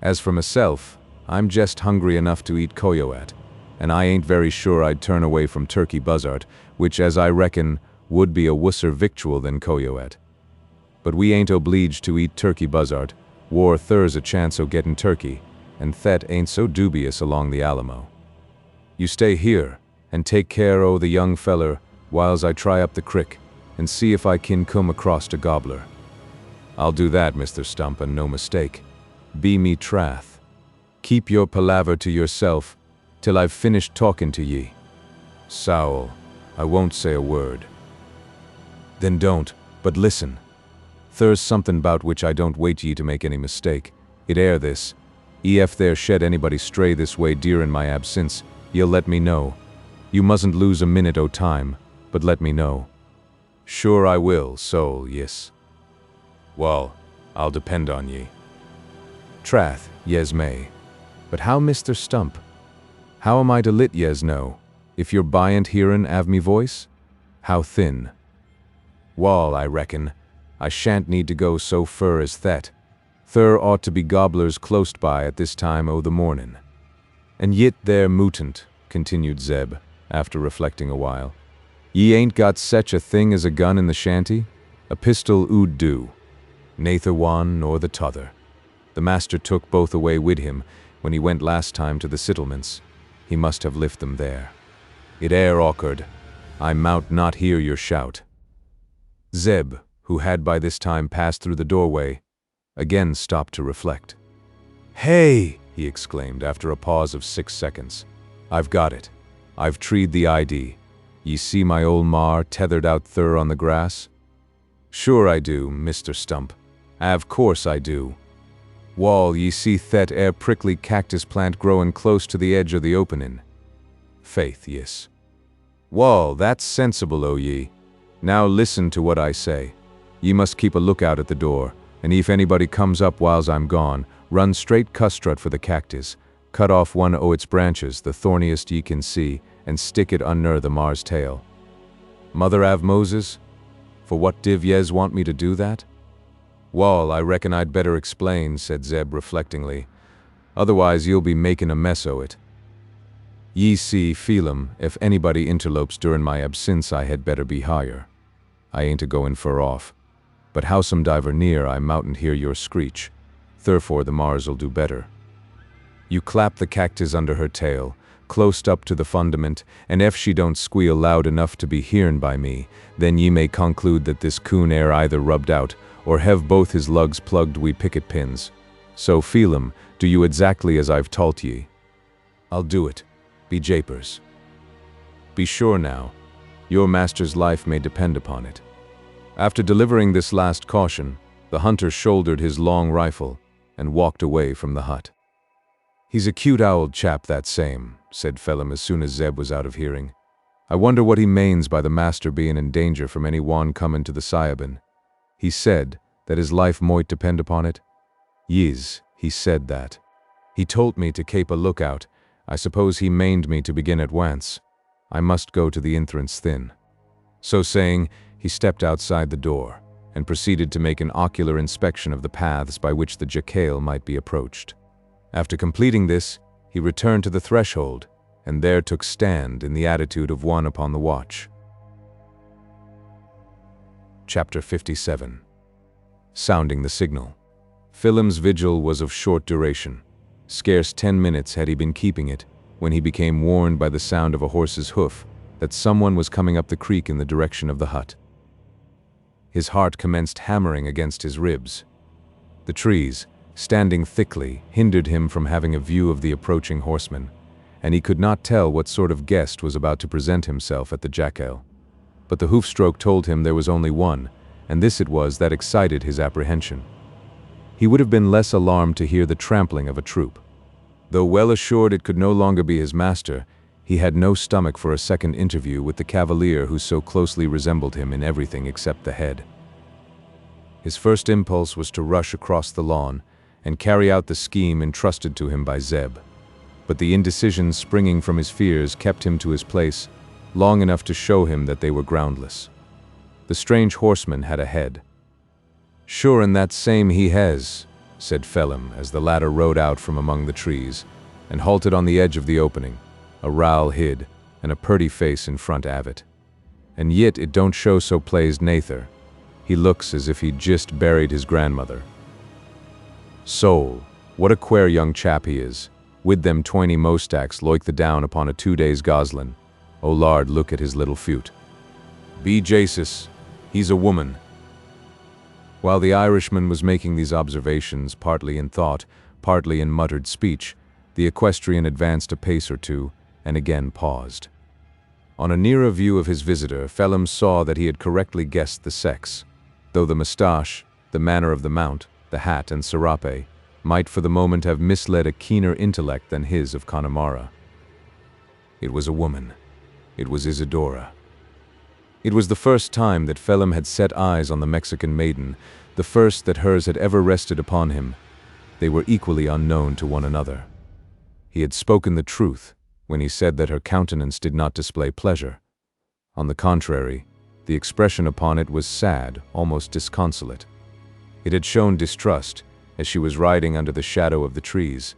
Speaker 2: As for myself, I'm jest hungry enough to eat coyoat, and I ain't very sure I'd turn away from turkey buzzard, which, as I reckon, would be a wusser victual than coyoat. But we ain't obleeged to eat turkey buzzard, war thur's a chance o' gettin' turkey, and thet ain't so dubious along the Alamo. You stay here, and take care o' the young feller, whiles I try up the crick, and see if I kin come across to gobbler. I'll do that, Mr. Stump, and no mistake. Be me trath. Keep your palaver to yourself, till I've finished talkin' to ye. Sowl, I won't say a word. Then don't, but listen. Thur's somethin' 'bout which I don't wait ye to make any mistake. It air this. Ef there shed anybody stray this way durin' my absence, ye'll let me know. You mustn't lose a minute o' time, but let me know. Sure I will, soul, yis. Wall, I'll depend on ye. Trath, yez may. But how, Mr. Stump? How am I to lit yez know, if you're byant hearin' av me voice? How thin? Wall, I reckon, I shan't need to go so fur as thet. Thur ought to be gobblers close by at this time o' the mornin'. And yit they're mutant, continued Zeb, after reflecting a while. Ye ain't got sech a thing as a gun in the shanty? A pistol ood do. Nather one nor the t'other. The master took both away wid him when he went last time to the settlements. He must have lift them there. It air awkward. I mout not hear your shout. Zeb, who had by this time passed through the doorway, again stopped to reflect. Hey, he exclaimed after a pause of 6 seconds. I've got it. I've treed the ID. Ye see my ol' mar tethered out thur on the grass? Sure I do, Mr. Stump. Av course I do. Wall, ye see thet air prickly cactus plant growin' close to the edge o' the openin'. Faith, yis. Wall, that's sensible o' ye. Now listen to what I say. Ye must keep a lookout at the door, and if anybody comes up whiles I'm gone, run straight custrut for the cactus, cut off one o' its branches, the thorniest ye can see, and stick it under the mar's tail. Mother av Moses, for what div yez want me to do that? Wall, I reckon I'd better explain, said Zeb reflectingly. Otherwise you'll be making a mess o' it. Ye see, Phelim, if anybody interlopes durin' my absence I had better be higher. I ain't a-goin' fur off. But howsomediver near I moutn't hear your screech, therefore the mars'll do better. You clap the cactus under her tail, closed up to the fundament, and ef she don't squeal loud enough to be hearn by me, then ye may conclude that this coon air either rubbed out, or hev both his lugs plugged wi' picket pins. So, Phelim, do you exactly as I've taught ye. I'll do it. Be japers. Be sure now, your master's life may depend upon it. After delivering this last caution, the hunter shouldered his long rifle and walked away from the hut. He's a cute owled chap, that same, said Phelim as soon as Zeb was out of hearing. I wonder what he manes by the master being in danger from any one comin' to the Sayabin. He said that his life moight depend upon it. Yis, he said that. He told me to kape a lookout. I suppose he maned me to begin at once. I must go to the entrance thin. So saying, he stepped outside the door and proceeded to make an ocular inspection of the paths by which the jackal might be approached. After completing this, he returned to the threshold and there took stand in the attitude of one upon the watch. Chapter 57. Sounding the signal. Philem's vigil was of short duration. Scarce 10 minutes had he been keeping it, when he became warned by the sound of a horse's hoof that someone was coming up the creek in the direction of the hut. His heart commenced hammering against his ribs. The trees, standing thickly, hindered him from having a view of the approaching horseman, and he could not tell what sort of guest was about to present himself at the jackal. But the hoofstroke told him there was only one, and this it was that excited his apprehension. He would have been less alarmed to hear the trampling of a troop. Though well assured it could no longer be his master, he had no stomach for a second interview with the cavalier who so closely resembled him in everything except the head. His first impulse was to rush across the lawn and carry out the scheme entrusted to him by Zeb. But the indecision springing from his fears kept him to his place long enough to show him that they were groundless. The strange horseman had a head. Sure, and that same he has, said Phelim as the latter rode out from among the trees and halted on the edge of the opening, a rowl hid and a purty face in front av it. And yit it don't show so plazed nather. He looks as if he'd just buried his grandmother. Soul, what a quare young chap he is, with them 20 mostacks loike the down upon a 2 days goslin. O lard, look at his little feut. Be Jasus, he's a woman. While the Irishman was making these observations, partly in thought, partly in muttered speech, the equestrian advanced a pace or two, and again paused. On a nearer view of his visitor, Phelim saw that he had correctly guessed the sex, though the moustache, the manner of the mount, the hat and serape, might for the moment have misled a keener intellect than his of Connemara. It was a woman. It was Isidora. It was the first time that Phelim had set eyes on the Mexican maiden, the first that hers had ever rested upon him. They were equally unknown to one another. He had spoken the truth when he said that her countenance did not display pleasure. On the contrary, the expression upon it was sad, almost disconsolate. It had shown distrust as she was riding under the shadow of the trees.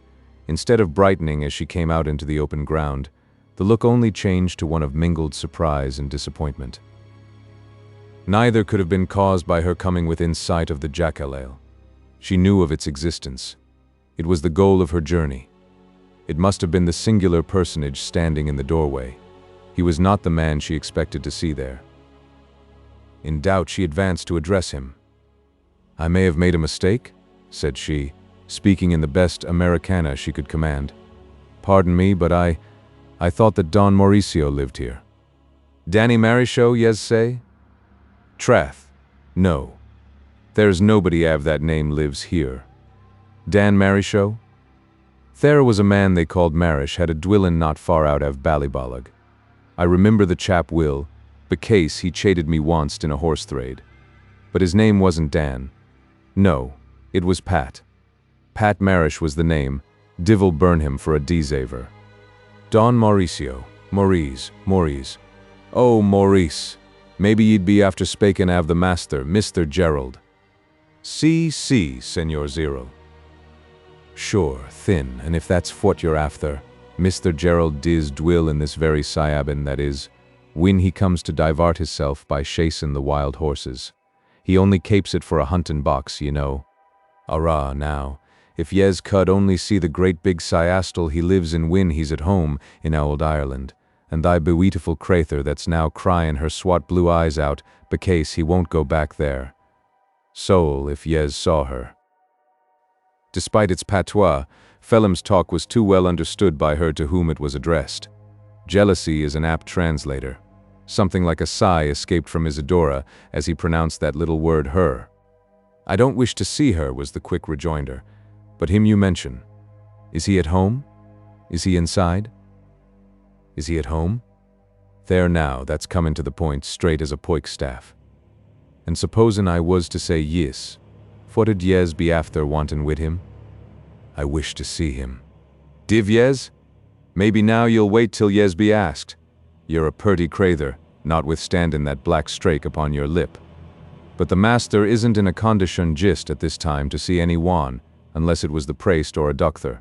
Speaker 2: Instead of brightening as she came out into the open ground, the look only changed to one of mingled surprise and disappointment. Neither could have been caused by her coming within sight of the jackal. She knew of its existence. It was the goal of her journey. It must have been the singular personage standing in the doorway. He was not the man she expected to see there. In doubt, she advanced to address him. I may have made a mistake, said she, speaking in the best Americana she could command. Pardon me, but I thought that Don Mauricio lived here. Danny Marichaux, yes say? Trath, no. There's nobody av that name lives here. Dan Marichaux? There was a man they called Marish had a dwillin not far out av Ballybollig. I remember the chap will, becase he chated me once in a horse thrade. But his name wasn't Dan. No, it was Pat. Pat Marish was the name. Divil burn him for a desaver. Don Mauricio. Maurice. Oh, Maurice. Maybe ye'd be after spaking av the master, Mr. Gerald. Si, Senor Zero. Sure, thin, and if that's what you're after, Mr. Gerald diz dwill in this very Siabin, that is, when he comes to divart hisself by chasing the wild horses. He only capes it for a huntin' box, ye know. Arrah, now, if yez could only see the great big Siastal he lives in when he's at home in ould Ireland, and thy beautiful crather that's now cryin' her swat blue eyes out becase he won't go back there. Soul, if yez saw her. Despite its patois, Phelim's talk was too well understood by her to whom it was addressed. Jealousy is an apt translator. Something like a sigh escaped from Isadora as he pronounced that little word her. I don't wish to see her, was the quick rejoinder. But him you mention. Is he at home? Is he inside? Is he at home? There now, that's comin' to the point, straight as a poike-staff. And supposin' I was to say yis, what'd yez be after wantin' wid him? I wish to see him. Div yez? Maybe now you'll wait till yez be asked. You're a purty crather, notwithstandin' that black strake upon your lip. But the master isn't in a condition just at this time to see any one, unless it was the praist or a doctor.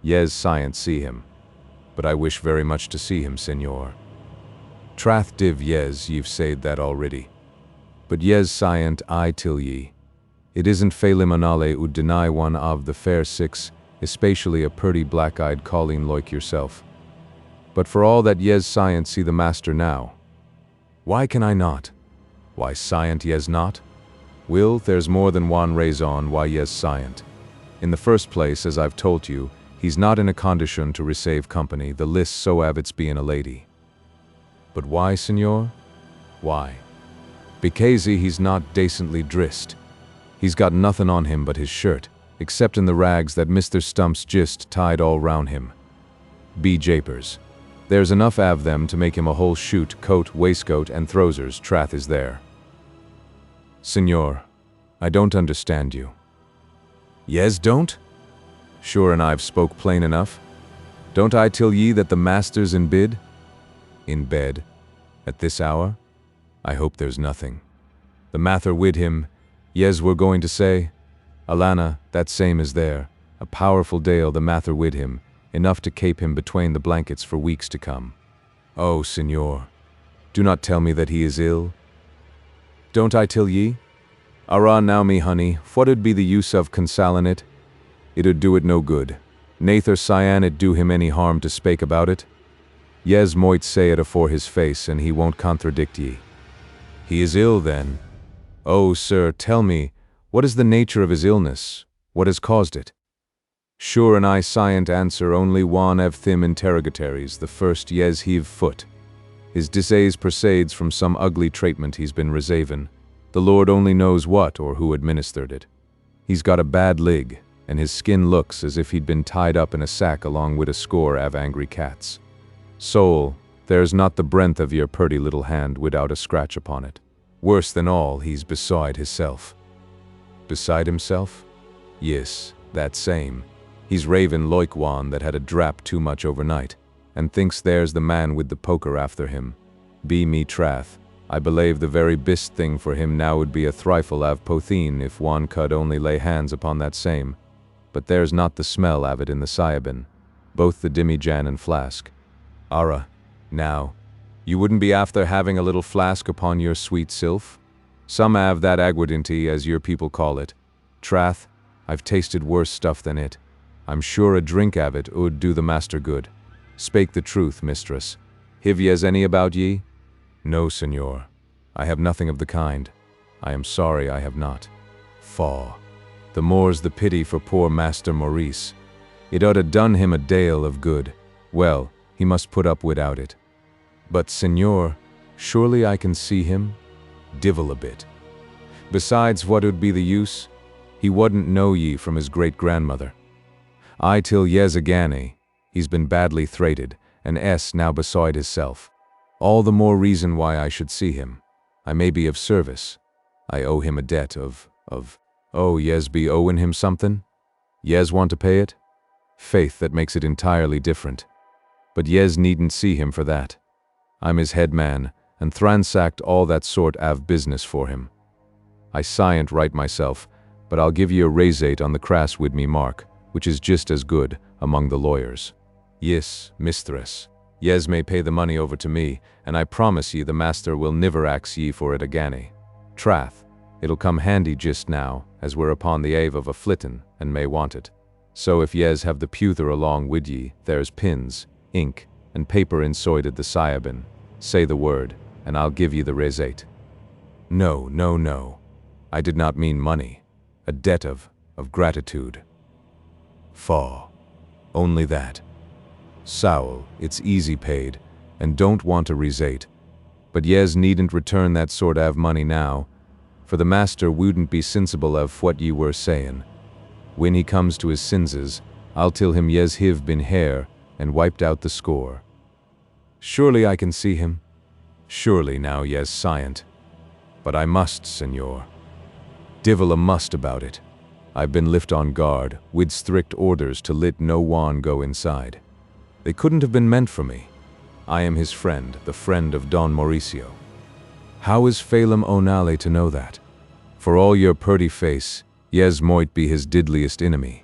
Speaker 2: Yez science see him. But I wish very much to see him, senor. Trath div yez, ye've said that already. But yez scient I till ye. It isn't felimonale ud deny one of the fair six, especially a purty black-eyed colleen like yourself. But for all that yez scient see the master now. Why can I not? Why scient yez not? Will, there's more than one raison why yez scient. In the first place, as I've told you, he's not in a condition to receive company, the list so av it's being a lady. But why, senor? Why? Because he's not decently dressed. He's got nothing on him but his shirt, except in the rags that Mr. Stump's just tied all round him. Be japers. There's enough av them to make him a whole shoot, coat, waistcoat, and throwsers, trath is there. Senor, I don't understand you. Yez don't? Sure, and I've spoke plain enough. Don't I tell ye that the master's in bed? In bed? At this hour? I hope there's nothing. The matter wid him, yez were going to say, Alana, that same is there, a powerful dale the matter wid him, enough to cape him between the blankets for weeks to come. Oh, senor, do not tell me that he is ill. Don't I tell ye? Arrah now me honey, what'd be the use of consalin' it? It'd do it no good. Nather cyan it do him any harm to spake about it? Yez moight say it afore his face, and he won't contradict ye. He is ill, then? Oh, sir, tell me, what is the nature of his illness? What has caused it? Sure, and I scient answer only one of thim interrogatories, the first yez heave foot. His disease proceeds from some ugly treatment he's been resavin. The Lord only knows what or who administered it. He's got a bad lig, and his skin looks as if he'd been tied up in a sack along with a score of angry cats. Soul, there's not the breadth of your purty little hand without a scratch upon it. Worse than all, he's beside hisself. Beside himself? Yes, that same. He's ravin' loike one that had a drap too much overnight, and thinks there's the man with the poker after him. Be me trath, I believe the very best thing for him now would be a thrifle av potheen if one could only lay hands upon that same. But there's not the smell av it in the Siabin, both the demijan and flask. Arra, now, you wouldn't be after having a little flask upon your sweet sylph? Some av that aguardinty, as your people call it. Trath, I've tasted worse stuff than it. I'm sure a drink av it ud do the master good. Spake the truth, mistress. Hiv yez any about ye? No, senor. I have nothing of the kind. I am sorry I have not. Faugh. The more's the pity for poor Master Maurice. It ought to done him a dale of good. Well, he must put up without it. But, senor, surely I can see him? Divil a bit. Besides, what would be the use? He wouldn't know ye from his great-grandmother. I till yez agani, he's been badly thrated, and now beside hisself. All the more reason why I should see him. I may be of service. I owe him a debt oh, yes, be owing him something? Yes, want to pay it? Faith, that makes it entirely different. But yes needn't see him for that. I'm his head man, and thransacked all that sort av business for him. I scien't right myself, but I'll give ye a raisate on the crass wid me mark, which is just as good among the lawyers. Yes, mistress, yes may pay the money over to me, and I promise ye the master will niver ax ye for it agani. Trath, it'll come handy just now, as we're upon the ave of a flittin', and may want it. So if yez have the pewther along wid ye, there's pins, ink, and paper insoided the sayabin. Say the word, and I'll give ye the raisate. No, no, no. I did not mean money. A debt of gratitude. Faw. Only that. Sowl, it's easy paid, and don't want a resate. But yez needn't return that sort av money now, for the master wouldn't be sensible of what ye were sayin'. When he comes to his senses, I'll tell him yez hiv been hair and wiped out the score. Surely I can see him. Surely now yez scient. But I must, senor. Divil a must about it. I've been lift on guard, wid strict orders to let no one go inside. They couldn't have been meant for me. I am his friend, the friend of Don Mauricio. How is Phelim O'Nally to know that? For all your purty face, yez moight be his diddliest enemy.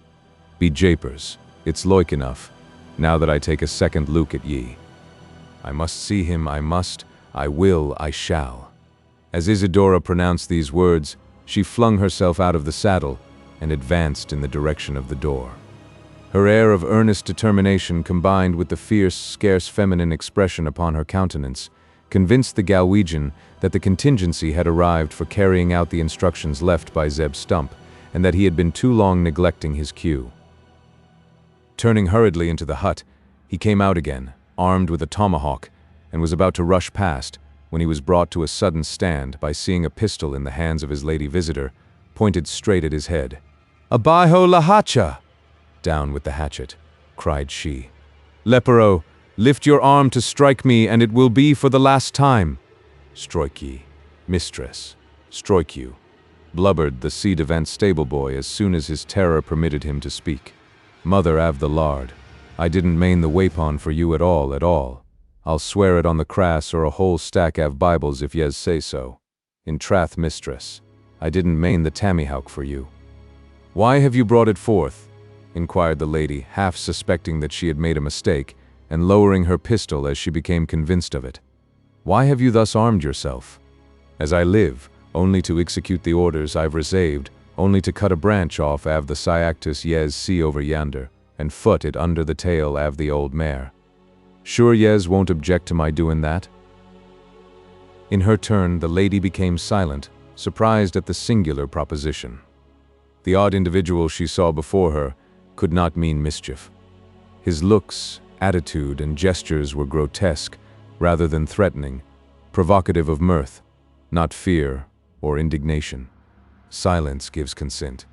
Speaker 2: Be japers, it's loike enough, now that I take a second look at ye. I must see him, I must, I will, I shall. As Isidora pronounced these words, she flung herself out of the saddle and advanced in the direction of the door. Her air of earnest determination, combined with the fierce, scarce feminine expression upon her countenance, convinced the Galwegian that the contingency had arrived for carrying out the instructions left by Zeb Stump, and that he had been too long neglecting his cue. Turning hurriedly into the hut, he came out again, armed with a tomahawk, and was about to rush past, when he was brought to a sudden stand by seeing a pistol in the hands of his lady visitor, pointed straight at his head. "Abajo la hacha!" "Down with the hatchet," cried she. "Lepero, lift your arm to strike me, and it will be for the last time." "Stroike ye, mistress, stroike you," blubbered the ci devant stable boy as soon as his terror permitted him to speak. "Mother av the lard, I didn't mane the wapon for you at all. I'll swear it on the crass or a whole stack av Bibles if yez say so. In trath, mistress, I didn't mane the tammyhawk for you." "Why have you brought it forth?" inquired the lady, half suspecting that she had made a mistake, and lowering her pistol as she became convinced of it. "Why have you thus armed yourself?" "As I live, only to execute the orders I've received, only to cut a branch off av the Cyactus yez see over yonder, and foot it under the tail av the old mare. Sure yez won't object to my doing that?" In her turn, the lady became silent, surprised at the singular proposition. The odd individual she saw before her could not mean mischief. His looks, attitude, and gestures were grotesque, rather than threatening, provocative of mirth, not fear or indignation. Silence gives consent.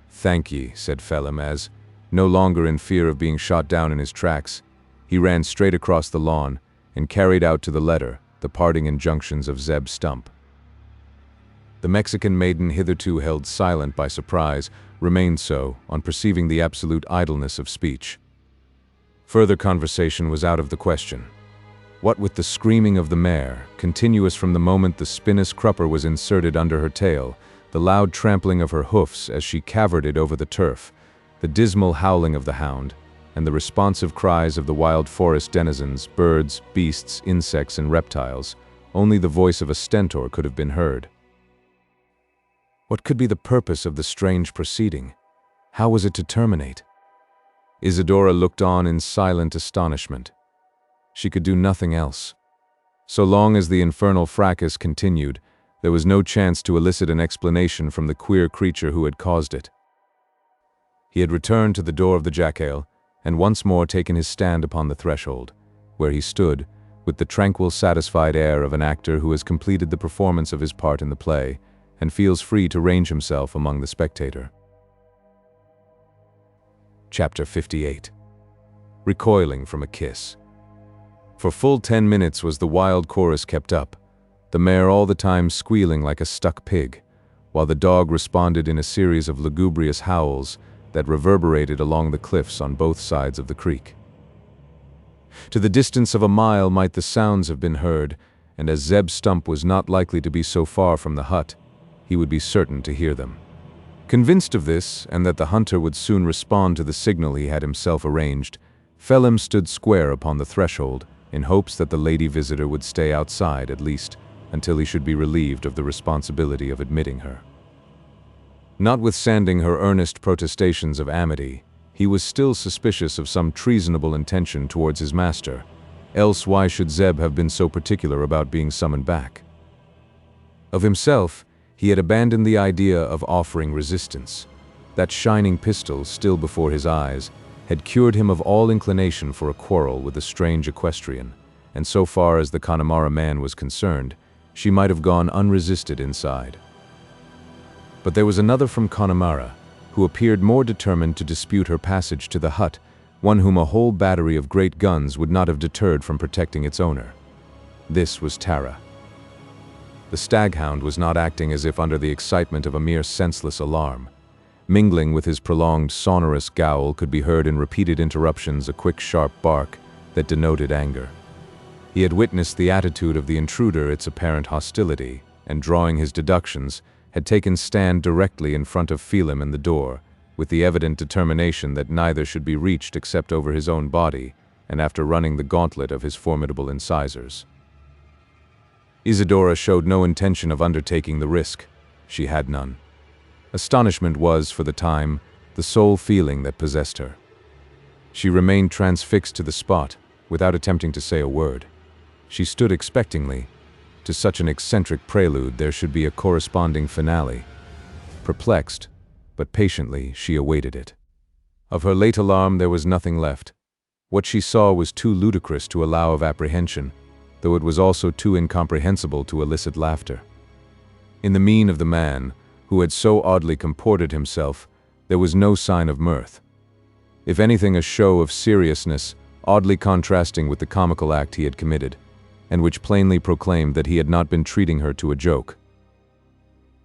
Speaker 2: "Thank ye," said Phelim as, no longer in fear of being shot down in his tracks, he ran straight across the lawn and carried out to the letter the parting injunctions of Zeb Stump. The Mexican maiden, hitherto held silent by surprise, remained so on perceiving the absolute idleness of speech. Further conversation was out of the question. What with the screaming of the mare, continuous from the moment the spinous crupper was inserted under her tail, the loud trampling of her hoofs as she cavorted over the turf, the dismal howling of the hound, and the responsive cries of the wild forest denizens, birds, beasts, insects, and reptiles, only the voice of a stentor could have been heard. What could be the purpose of the strange proceeding? How was it to terminate? Isidora looked on in silent astonishment. She could do nothing else. So long as the infernal fracas continued, there was no chance to elicit an explanation from the queer creature who had caused it. He had returned to the door of the jackale, and once more taken his stand upon the threshold, where he stood, with the tranquil, satisfied air of an actor who has completed the performance of his part in the play, and feels free to range himself among the spectator. Chapter 58. Recoiling from a kiss. For full 10 minutes was the wild chorus kept up, the mare all the time squealing like a stuck pig, while the dog responded in a series of lugubrious howls that reverberated along the cliffs on both sides of the creek. To the distance of a mile might the sounds have been heard, and as Zeb Stump was not likely to be so far from the hut, he would be certain to hear them. Convinced of this, and that the hunter would soon respond to the signal he had himself arranged, Phelim stood square upon the threshold, in hopes that the lady visitor would stay outside, at least, until he should be relieved of the responsibility of admitting her. Notwithstanding her earnest protestations of amity, he was still suspicious of some treasonable intention towards his master, else why should Zeb have been so particular about being summoned back? Of himself, he had abandoned the idea of offering resistance. That shining pistol, still before his eyes, had cured him of all inclination for a quarrel with the strange equestrian, and so far as the Connemara man was concerned, she might have gone unresisted inside. But there was another from Connemara, who appeared more determined to dispute her passage to the hut, one whom a whole battery of great guns would not have deterred from protecting its owner. This was Tara. The staghound was not acting as if under the excitement of a mere senseless alarm. Mingling with his prolonged sonorous growl could be heard in repeated interruptions a quick sharp bark that denoted anger. He had witnessed the attitude of the intruder, its apparent hostility, and drawing his deductions, had taken stand directly in front of Phelim and the door, with the evident determination that neither should be reached except over his own body, and after running the gauntlet of his formidable incisors. Isidora showed no intention of undertaking the risk. She had none. Astonishment was, for the time, the sole feeling that possessed her. She remained transfixed to the spot, without attempting to say a word. She stood expectingly. To such an eccentric prelude there should be a corresponding finale. Perplexed, but patiently, she awaited it. Of her late alarm there was nothing left. What she saw was too ludicrous to allow of apprehension, though it was also too incomprehensible to elicit laughter. In the mien of the man, who had so oddly comported himself, there was no sign of mirth. If anything, a show of seriousness, oddly contrasting with the comical act he had committed, and which plainly proclaimed that he had not been treating her to a joke.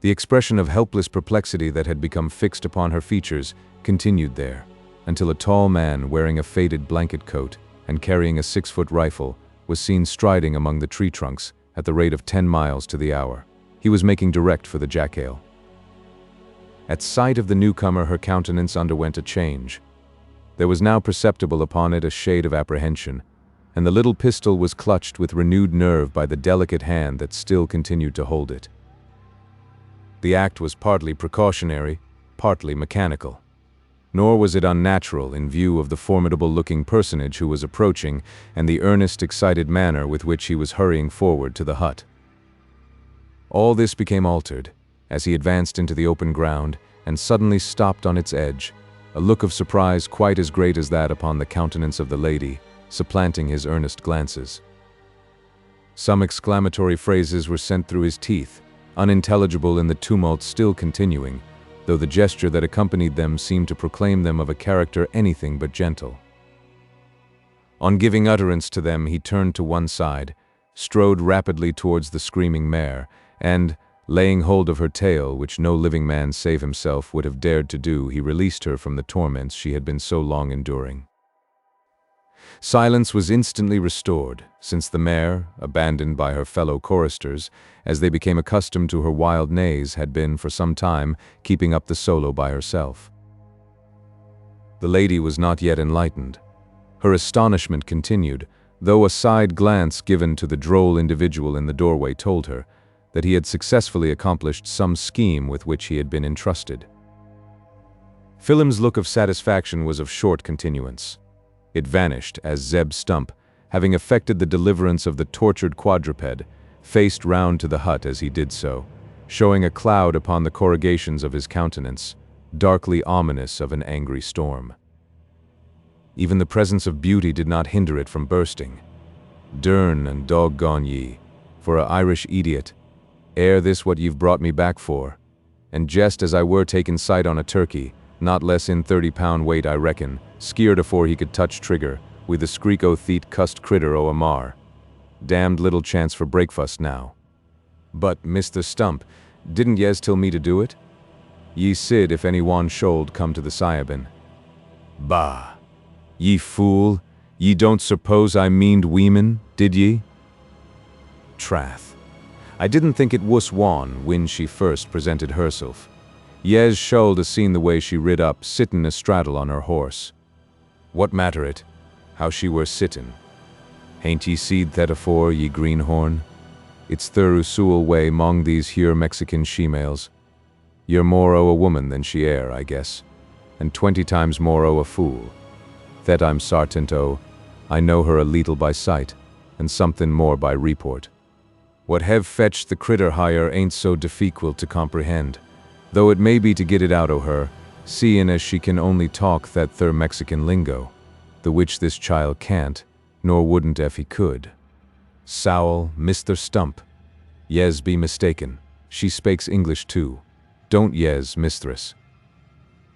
Speaker 2: The expression of helpless perplexity that had become fixed upon her features continued there, until a tall man wearing a faded blanket coat and carrying a 6-foot rifle was seen striding among the tree trunks at the rate of 10 miles to the hour. He was making direct for the jackale. At sight of the newcomer, her countenance underwent a change. There was now perceptible upon it a shade of apprehension, and the little pistol was clutched with renewed nerve by the delicate hand that still continued to hold it. The act was partly precautionary, partly mechanical. Nor was it unnatural in view of the formidable-looking personage who was approaching and the earnest, excited manner with which he was hurrying forward to the hut. All this became altered as he advanced into the open ground and suddenly stopped on its edge, a look of surprise quite as great as that upon the countenance of the lady, supplanting his earnest glances. Some exclamatory phrases were sent through his teeth, unintelligible in the tumult still continuing, though the gesture that accompanied them seemed to proclaim them of a character anything but gentle. On giving utterance to them, he turned to one side, strode rapidly towards the screaming mare, and, laying hold of her tail, which no living man save himself would have dared to do, he released her from the torments she had been so long enduring. Silence was instantly restored, since the mare, abandoned by her fellow choristers, as they became accustomed to her wild neighs, had been, for some time, keeping up the solo by herself. The lady was not yet enlightened. Her astonishment continued, though a side glance given to the droll individual in the doorway told her that he had successfully accomplished some scheme with which he had been entrusted. Philem's look of satisfaction was of short continuance. It vanished as Zeb Stump, having effected the deliverance of the tortured quadruped, faced round to the hut as he did so, showing a cloud upon the corrugations of his countenance, darkly ominous of an angry storm. Even the presence of beauty did not hinder it from bursting. "Durn and doggone ye, for a Irish idiot, ere this what ye've brought me back for, and jest as I were taking sight on a turkey, not less in 30-pound weight I reckon, skeered afore he could touch trigger, with the screek o' theet cussed critter o' a mar. Damned little chance for breakfast now. But, Mr. Stump, didn't yez tell me to do it? Ye sid if any one should come to the Sayabin. Bah! Ye fool! Ye don't suppose I meaned weemen, did ye? Trath. I didn't think it wuss wan when she first presented herself. Yez should a seen the way she rid up, sittin' astraddle on her horse. What matter it, how she were sittin'? Hain't ye seed that afore, ye greenhorn? It's the usual way mong these here Mexican she-males. You're more o' a woman than she air, I guess, and 20 times more o' a fool. That I'm sartent o', I know her a leetle by sight, and somethin' more by report. What hev fetched the critter higher ain't so difficult to comprehend, though it may be to get it out o' her, seein' as she can only talk that thur Mexican lingo, the which this child can't, nor wouldn't if he could. Sowl, Mr. Stump. Yez be mistaken. She spakes English too. Don't yez, mistress.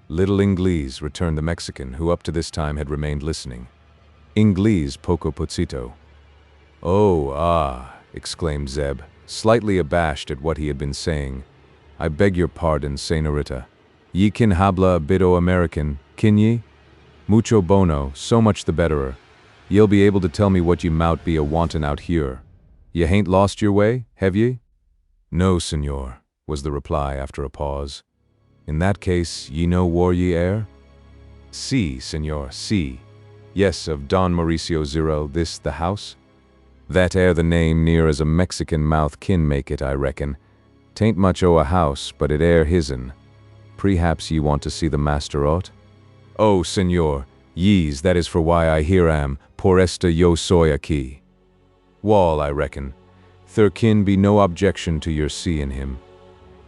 Speaker 2: Little Inglese, returned the Mexican, who up to this time had remained listening. Inglese poco poquito. Oh, ah, exclaimed Zeb, slightly abashed at what he had been saying. I beg your pardon, señorita. Ye can habla a bit o' American, kin ye? Mucho bono, so much the betterer. Ye'll be able to tell me what ye mout be a wantin' out here. Ye hain't lost your way, hev ye? No, senor, was the reply after a pause. In that case, ye know whar ye air? Si, senor, si. Yes, of Don Mauricio Zero, this the house? That air the name near as a Mexican mouth kin make it, I reckon. Tain't much o' a house, but it air his'n. Prehaps ye want to see the master aught? Oh, senor, yees, that is for why I here am, por esta yo soy aquí. Wall, I reckon. Thur kin be no objection to your seein' him.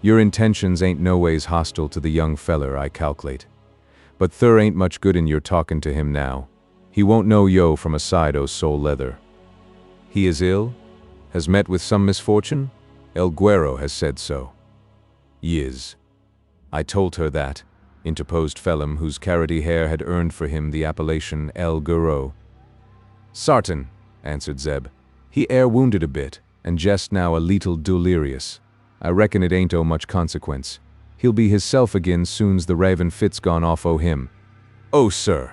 Speaker 2: Your intentions ain't no ways hostile to the young feller, I calc'late. But thur ain't much good in your talkin' to him now. He won't know yo from a side o' sole leather. He is ill? Has met with some misfortune? El Güero has said so. Yis. I told her that, interposed Phelim, whose carroty hair had earned for him the appellation El Güero. Sartain, answered Zeb. He air wounded a bit, and jest now a leetle delirious. I reckon it ain't o' much consequence. He'll be hisself again soon's the raven fit's gone off o' him. Oh, sir,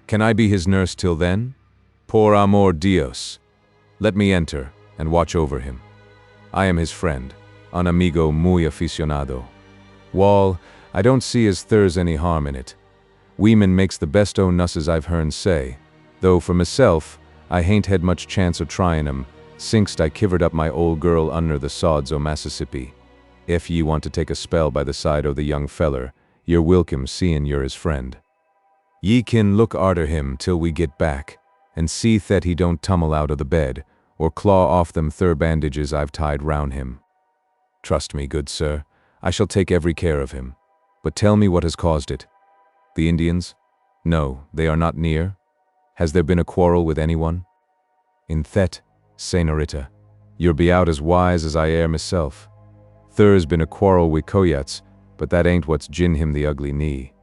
Speaker 2: can I be his nurse till then? Por amor Dios. Let me enter, and watch over him. I am his friend, un amigo muy aficionado. Wall, I don't see as thur's any harm in it. Weeman makes the best o' nusses I've hearn say, though for myself, I hain't had much chance o' tryin' 'em, sinkst I kivered up my old girl under the sods o' Massissippi. If ye want to take a spell by the side o' the young feller, you're welcome seein' you're his friend. Ye kin look arter him till we get back, and see that he don't tumble out o' the bed, or claw off them thur bandages I've tied round him. Trust me, good sir, I shall take every care of him. But tell me what has caused it. The Indians? No, they are not near. Has there been a quarrel with anyone? In Thet, señorita, you'll be out as wise as I air myself. Thur's been a quarrel with Coyotes, but that ain't what's gin him the ugly knee.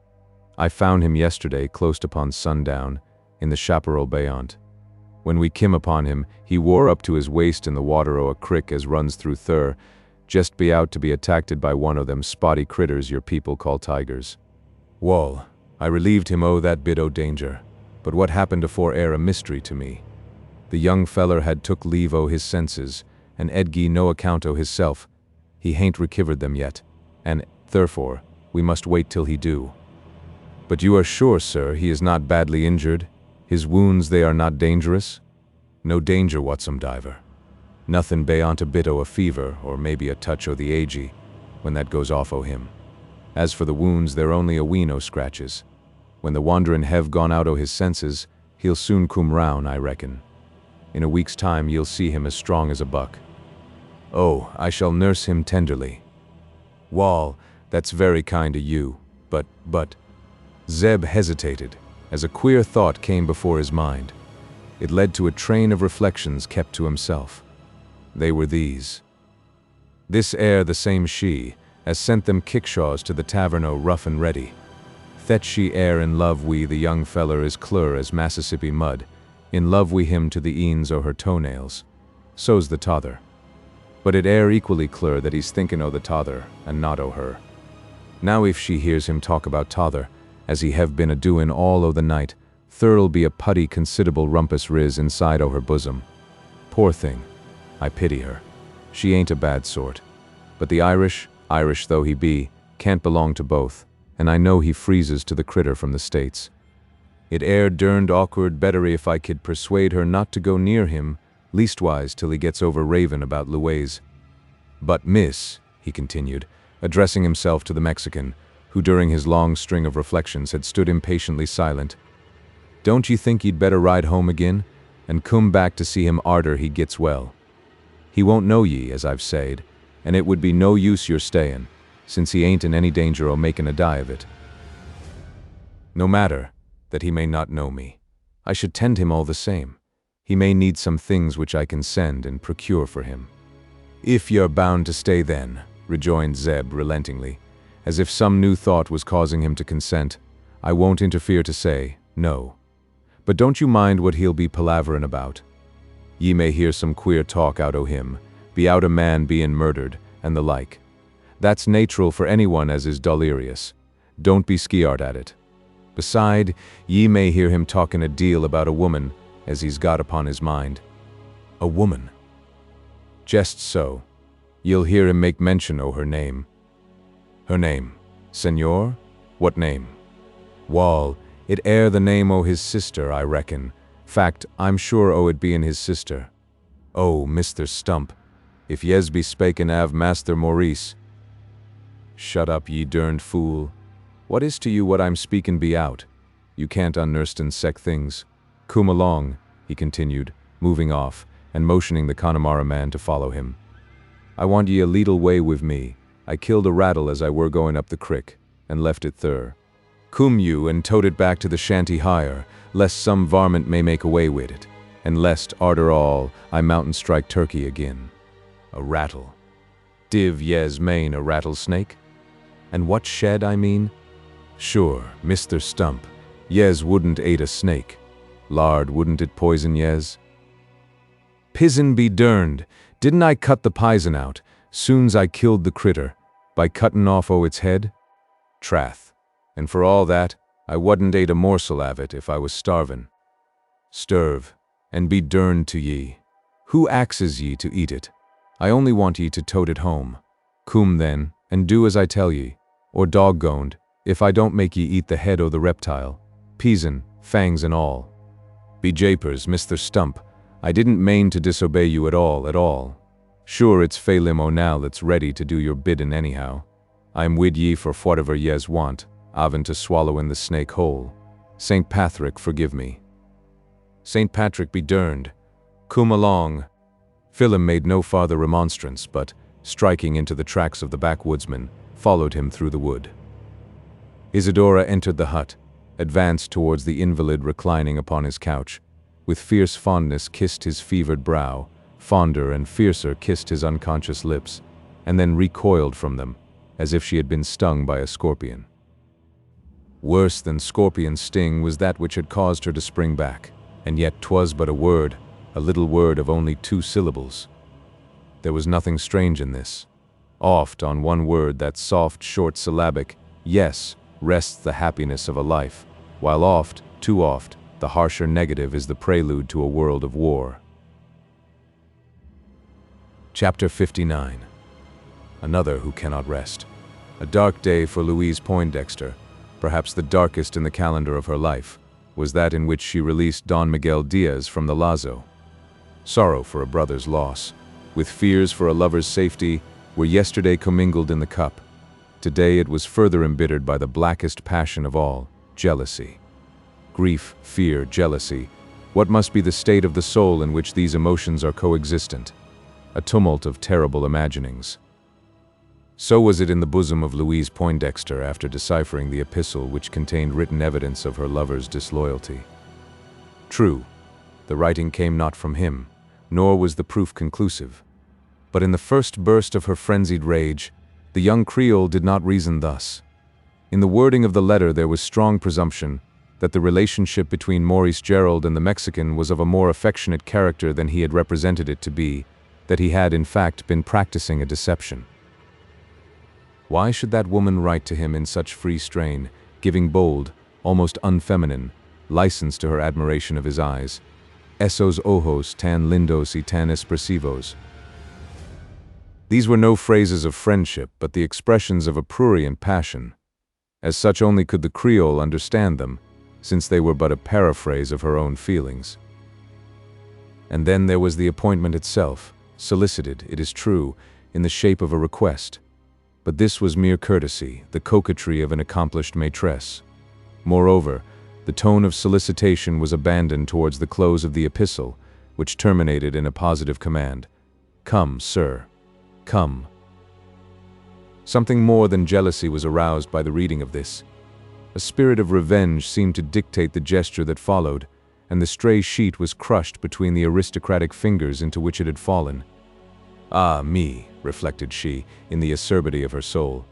Speaker 2: I found him yesterday, close upon sundown, in the chaparral beyant. When we kim upon him, he wore up to his waist in the water o' a crick as runs through Thur, just be out to be attacked by one o' them spotty critters your people call tigers. Wall, I relieved him o' that bit o' danger, but what happened afore air a mystery to me. The young feller had took leave o' his senses, and Edgy no account o' hisself. He hain't recovered them yet, and, therefore, we must wait till he do. But you are sure, sir, he is not badly injured? His wounds, they are not dangerous? No danger, whatsome diver. Nothin' beyont a bit o' a fever, or maybe a touch o' the agy, when that goes off o' him. As for the wounds, they're only a ween o' scratches. When the wanderin' hev gone out o' his senses, he'll soon come round, I reckon. In a week's time you'll see him as strong as a buck. Oh, I shall nurse him tenderly. Wall, that's very kind o' you, but... Zeb hesitated, as a queer thought came before his mind. It led to a train of reflections kept to himself. They were these. This air the same she, as sent them kickshaws to the tavern o' Rough and Ready. Thet she air in love we the young feller is clur as Massissippi mud, in love we him to the eends o' her toenails. So's the tother. but it air equally clear that he's thinking o' the tother, and not o' her. Now if she hears him talk about tother, as he have been a-doin' all o' the night, there'll be a putty considerable rumpus riz inside o' her bosom. Poor thing, I pity her. She ain't a bad sort. But the Irish though he be, can't belong to both, and I know he freezes to the critter from the States. It air derned awkward bettery if I could persuade her not to go near him, leastwise till he gets over ravin' about Louise. But miss, he continued, addressing himself to the Mexican, who during his long string of reflections had stood impatiently silent, don't ye think ye'd better ride home again, and come back to see him arter he gets well? He won't know ye, as I've said, and it would be no use your stayin', since he ain't in any danger o' making a die of it. No matter that he may not know me. I should tend him all the same. He may need some things which I can send and procure for him. If you're bound to stay then, rejoined Zeb relentingly, as if some new thought was causing him to consent, I won't interfere to say, no. But don't you mind what he'll be palaverin' about. Ye may hear some queer talk out o' him, be out a man bein' murdered, and the like. That's natural for anyone as is delirious. Don't be skeart at it. Beside, ye may hear him talkin' a deal about a woman, as he's got upon his mind. A woman? Just so. Ye'll hear him make mention o' her name. Her name? Senor? What name? Wall, it air the name o' his sister, I reckon. Fact, I'm sure o' it bein' his sister. Oh, Mr. Stump, if yez be spakin' av Master Maurice. Shut up, ye derned fool. What is to you what I'm speakin' be out? You can't unnursten sec things. Come along, he continued, moving off, and motioning the Connemara man to follow him. I want ye a leetle way with me. I killed a rattle as I were going up the crick, and left it there. Come you and tote it back to the shanty higher, lest some varmint may make away with it, and lest, arter all, I mount and strike turkey again. A rattle. Div yez Mayne a rattlesnake? And what shed, I mean? Sure, Mr. Stump, yez wouldn't ate a snake. Lard, wouldn't it poison yez? Pizen be derned, didn't I cut the pison out, soon's I killed the critter, by cuttin' off o' its head? Trath, and for all that, I wouldn't ate a morsel av it if I was starvin'. Sturve, and be derned to ye. Who axes ye to eat it? I only want ye to tote it home. Come then, and do as I tell ye, or doggoned, if I don't make ye eat the head o' the reptile, pizen, fangs and all. Be japers, Mr. Stump, I didn't mane to disobey you at all. Sure, it's Phelim O'Neill that's ready to do your biddin' anyhow. I'm wid ye for whatever yez want, aven to swallow in the snake whole. St. Patrick forgive me. St. Patrick be derned. Come along. Phelim made no farther remonstrance, but, striking into the tracks of the backwoodsman, followed him through the wood. Isidora entered the hut, advanced towards the invalid reclining upon his couch, with fierce fondness kissed his fevered brow, fonder and fiercer kissed his unconscious lips, and then recoiled from them, as if she had been stung by a scorpion. Worse than scorpion's sting was that which had caused her to spring back, and yet 'twas but a little word of only 2 syllables. There was nothing strange in this. Oft on one word, that soft, short syllabic, yes, rests the happiness of a life, while oft, too oft, the harsher negative is the prelude to a world of war. Chapter 59. Another who cannot rest. A dark day for Louise Poindexter, perhaps the darkest in the calendar of her life, was that in which she released Don Miguel Diaz from the lazo. Sorrow for a brother's loss, with fears for a lover's safety, were yesterday commingled in the cup. Today it was further embittered by the blackest passion of all, jealousy. Grief, fear, jealousy. What must be the state of the soul in which these emotions are coexistent? A tumult of terrible imaginings. So was it in the bosom of Louise Poindexter after deciphering the epistle which contained written evidence of her lover's disloyalty. True, the writing came not from him, nor was the proof conclusive. But in the first burst of her frenzied rage, the young Creole did not reason thus. In the wording of the letter there was strong presumption that the relationship between Maurice Gerald and the Mexican was of a more affectionate character than he had represented it to be, that he had in fact been practicing a deception. Why should that woman write to him in such free strain, giving bold, almost unfeminine, license to her admiration of his eyes? Esos ojos tan lindos y tan expresivos. These were no phrases of friendship, but the expressions of a prurient passion. As such only could the Creole understand them, since they were but a paraphrase of her own feelings. And then there was the appointment itself, solicited, it is true, in the shape of a request. But this was mere courtesy, the coquetry of an accomplished maitresse. Moreover, the tone of solicitation was abandoned towards the close of the epistle, which terminated in a positive command. "Come, sir. Come." Something more than jealousy was aroused by the reading of this. A spirit of revenge seemed to dictate the gesture that followed, and the stray sheet was crushed between the aristocratic fingers into which it had fallen. "Ah, me," reflected she, in the acerbity of her soul.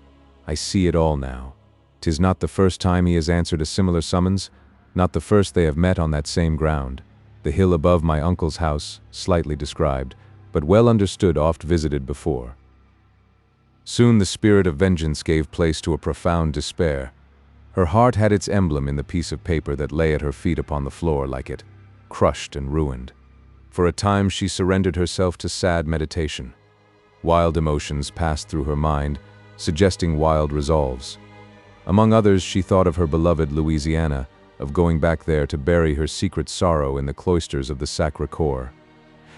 Speaker 2: "I see it all now. 'Tis not the first time he has answered a similar summons, not the first they have met on that same ground. The hill above my uncle's house, slightly described, but well understood, oft visited before." Soon the spirit of vengeance gave place to a profound despair. Her heart had its emblem in the piece of paper that lay at her feet upon the floor like it, crushed and ruined. For a time she surrendered herself to sad meditation. Wild emotions passed through her mind, suggesting wild resolves. Among others, she thought of her beloved Louisiana, of going back there to bury her secret sorrow in the cloisters of the Sacré-Cœur.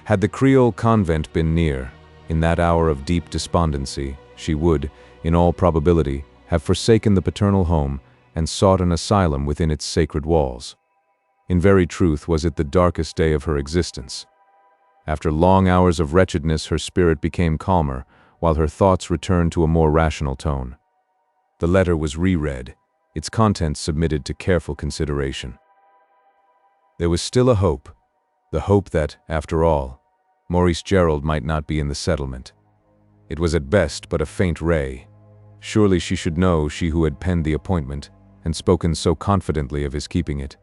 Speaker 2: Had the Creole convent been near, in that hour of deep despondency, she would, in all probability, have forsaken the paternal home and sought an asylum within its sacred walls. In very truth, was it the darkest day of her existence. After long hours of wretchedness, her spirit became calmer, while her thoughts returned to a more rational tone. The letter was reread, its contents submitted to careful consideration. There was still a hope, the hope that, after all, Maurice Gerald might not be in the settlement. It was at best but a faint ray. Surely she should know, she who had penned the appointment, and spoken so confidently of his keeping it.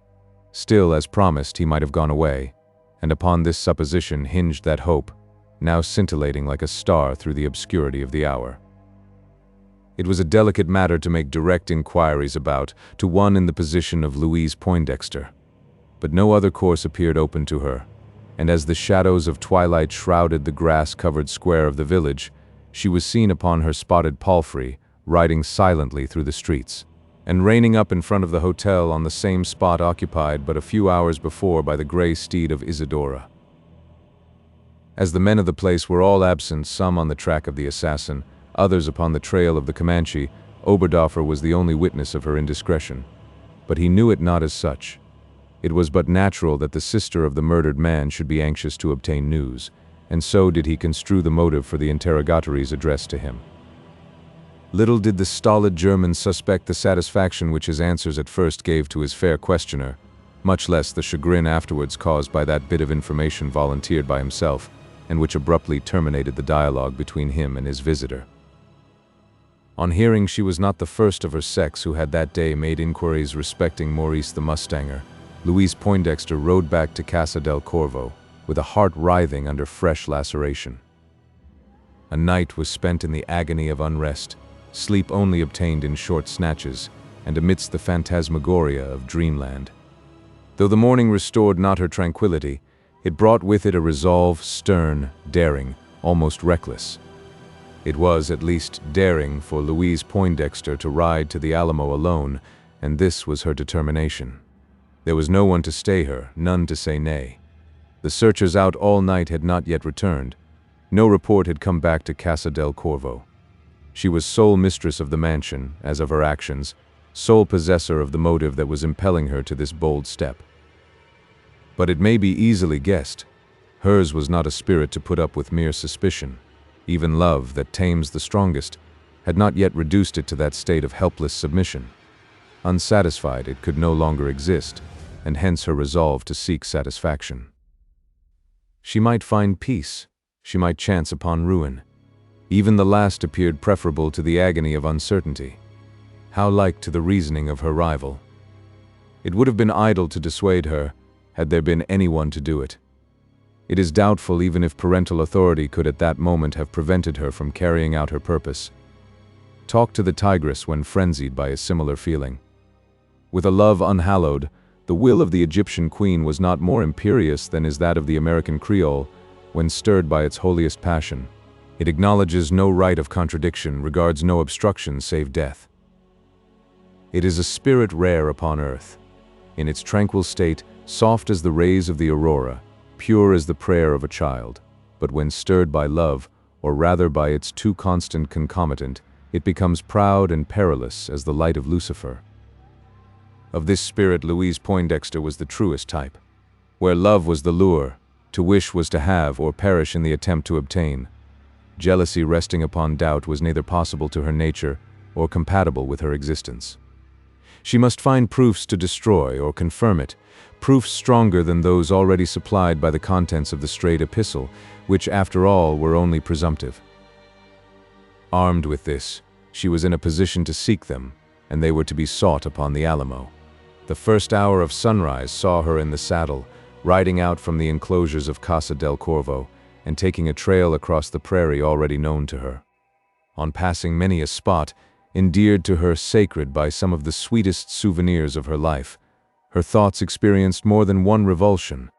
Speaker 2: Still, as promised, he might have gone away, and upon this supposition hinged that hope, now scintillating like a star through the obscurity of the hour. It was a delicate matter to make direct inquiries about, to one in the position of Louise Poindexter. But no other course appeared open to her, and as the shadows of twilight shrouded the grass-covered square of the village, she was seen upon her spotted palfrey, riding silently through the streets, and reining up in front of the hotel on the same spot occupied but a few hours before by the gray steed of Isidora. As the men of the place were all absent, some on the track of the assassin, others upon the trail of the Comanche, Oberdoffer was the only witness of her indiscretion. But he knew it not as such. It was but natural that the sister of the murdered man should be anxious to obtain news, and so did he construe the motive for the interrogatories addressed to him. Little did the stolid German suspect the satisfaction which his answers at first gave to his fair questioner, much less the chagrin afterwards caused by that bit of information volunteered by himself, and which abruptly terminated the dialogue between him and his visitor. On hearing she was not the first of her sex who had that day made inquiries respecting Maurice the mustanger, Louise Poindexter rode back to Casa del Corvo, with a heart writhing under fresh laceration. A night was spent in the agony of unrest, sleep only obtained in short snatches, and amidst the phantasmagoria of dreamland. Though the morning restored not her tranquility, it brought with it a resolve stern, daring, almost reckless. It was, at least, daring for Louise Poindexter to ride to the Alamo alone, and this was her determination. There was no one to stay her, none to say nay. The searchers out all night had not yet returned. No report had come back to Casa del Corvo. She was sole mistress of the mansion, as of her actions, sole possessor of the motive that was impelling her to this bold step. But it may be easily guessed, hers was not a spirit to put up with mere suspicion. Even love, that tames the strongest, had not yet reduced it to that state of helpless submission. Unsatisfied, it could no longer exist, and hence her resolve to seek satisfaction. She might find peace, she might chance upon ruin. Even the last appeared preferable to the agony of uncertainty. How like to the reasoning of her rival! It would have been idle to dissuade her, had there been anyone to do it. It is doubtful even if parental authority could at that moment have prevented her from carrying out her purpose. Talk to the tigress when frenzied by a similar feeling. With a love unhallowed, the will of the Egyptian queen was not more imperious than is that of the American Creole when stirred by its holiest passion. It acknowledges no right of contradiction, regards no obstruction save death. It is a spirit rare upon earth. In its tranquil state, soft as the rays of the aurora, pure as the prayer of a child, but when stirred by love, or rather by its too constant concomitant, it becomes proud and perilous as the light of Lucifer. Of this spirit, Louise Poindexter was the truest type. Where love was the lure, to wish was to have or perish in the attempt to obtain. Jealousy resting upon doubt was neither possible to her nature or compatible with her existence. She must find proofs to destroy or confirm it, proofs stronger than those already supplied by the contents of the straight epistle, which, after all, were only presumptive. Armed with this, she was in a position to seek them, and they were to be sought upon the Alamo. The first hour of sunrise saw her in the saddle, riding out from the enclosures of Casa del Corvo, and taking a trail across the prairie already known to her. On passing many a spot, endeared to her sacred by some of the sweetest souvenirs of her life, her thoughts experienced more than one revulsion.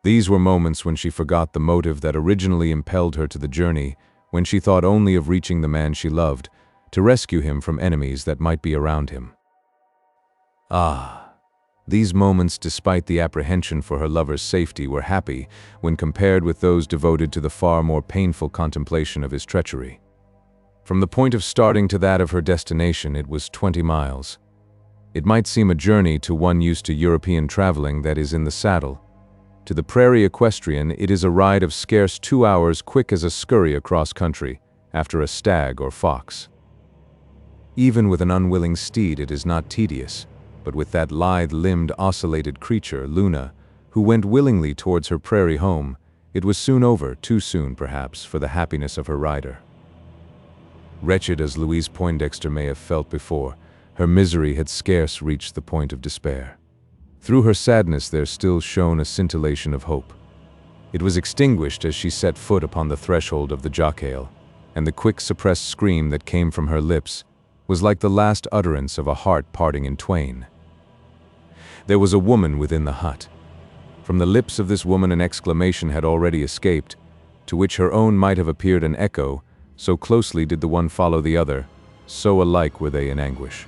Speaker 2: These were moments when she forgot the motive that originally impelled her to the journey, when she thought only of reaching the man she loved, to rescue him from enemies that might be around him. These moments, despite the apprehension for her lover's safety, were happy when compared with those devoted to the far more painful contemplation of his treachery. From the point of starting to that of her destination, it was 20 miles. It might seem a journey to one used to European traveling that is in the saddle. To the prairie equestrian, it is a ride of scarce 2 hours, quick as a scurry across country, after a stag or fox. Even with an unwilling steed, it is not tedious, but with that lithe-limbed, oscillated creature, Luna, who went willingly towards her prairie home, it was soon over, too soon, perhaps, for the happiness of her rider. Wretched as Louise Poindexter may have felt before, her misery had scarce reached the point of despair. Through her sadness there still shone a scintillation of hope. It was extinguished as she set foot upon the threshold of the jacale, and the quick suppressed scream that came from her lips was like the last utterance of a heart parting in twain. There was a woman within the hut. From the lips of this woman an exclamation had already escaped, to which her own might have appeared an echo, so closely did the one follow the other, so alike were they in anguish.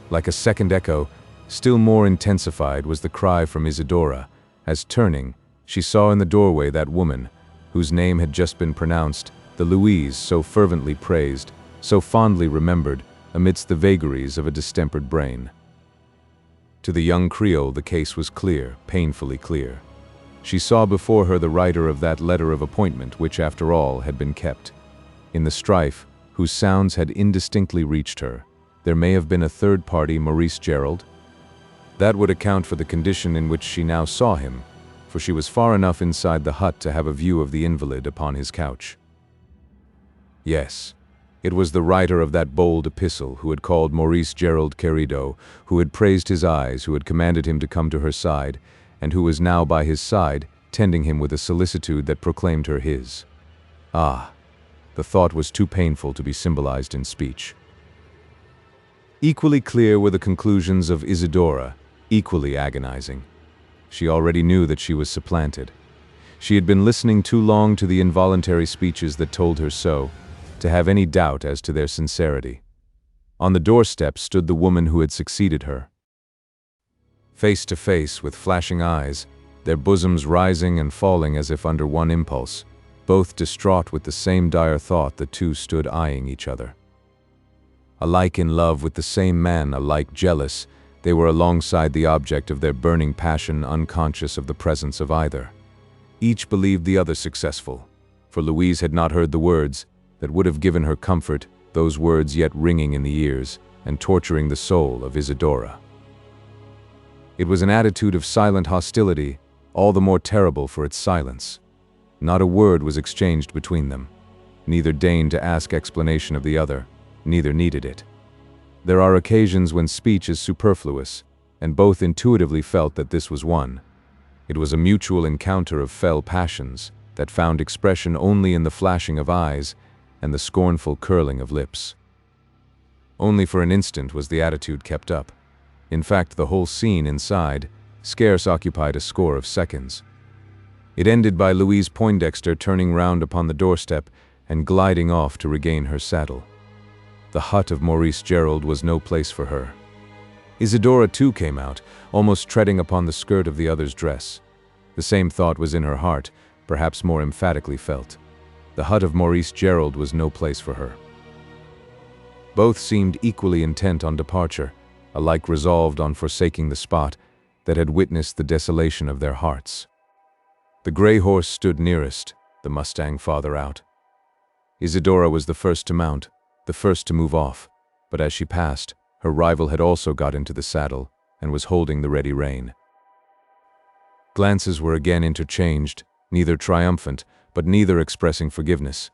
Speaker 2: Like a second echo, still more intensified, was the cry from Isidora, as turning, she saw in the doorway that woman, whose name had just been pronounced, the Louise so fervently praised, so fondly remembered, amidst the vagaries of a distempered brain. To the young Creole the case was clear, painfully clear. She saw before her the writer of that letter of appointment which, after all, had been kept. In the strife, whose sounds had indistinctly reached her, there may have been a third party, Maurice Gerald. That would account for the condition in which she now saw him, for she was far enough inside the hut to have a view of the invalid upon his couch. Yes, it was the writer of that bold epistle who had called Maurice Gerald querido, who had praised his eyes, who had commanded him to come to her side, and who was now by his side, tending him with a solicitude that proclaimed her his. The thought was too painful to be symbolized in speech. Equally clear were the conclusions of Isidora, equally agonizing. She already knew that she was supplanted. She had been listening too long to the involuntary speeches that told her so, to have any doubt as to their sincerity. On the doorstep stood the woman who had succeeded her. Face to face, with flashing eyes, their bosoms rising and falling as if under one impulse, both distraught with the same dire thought, the two stood eyeing each other. Alike in love with the same man, alike jealous, they were alongside the object of their burning passion, unconscious of the presence of either. Each believed the other successful, for Louise had not heard the words that would have given her comfort, those words yet ringing in the ears and torturing the soul of Isidora. It was an attitude of silent hostility, all the more terrible for its silence. Not a word was exchanged between them. Neither deigned to ask explanation of the other, neither needed it. There are occasions when speech is superfluous, and both intuitively felt that this was one. It was a mutual encounter of fell passions that found expression only in the flashing of eyes and the scornful curling of lips. Only for an instant was the attitude kept up. In fact, the whole scene inside scarce occupied a score of seconds. It ended by Louise Poindexter turning round upon the doorstep and gliding off to regain her saddle. The hut of Maurice Gerald was no place for her. Isidora too came out, almost treading upon the skirt of the other's dress. The same thought was in her heart, perhaps more emphatically felt. The hut of Maurice Gerald was no place for her. Both seemed equally intent on departure, alike resolved on forsaking the spot that had witnessed the desolation of their hearts. The gray horse stood nearest, the mustang farther out. Isidora was the first to mount, the first to move off, but as she passed, her rival had also got into the saddle and was holding the ready rein. Glances were again interchanged, neither triumphant, but neither expressing forgiveness.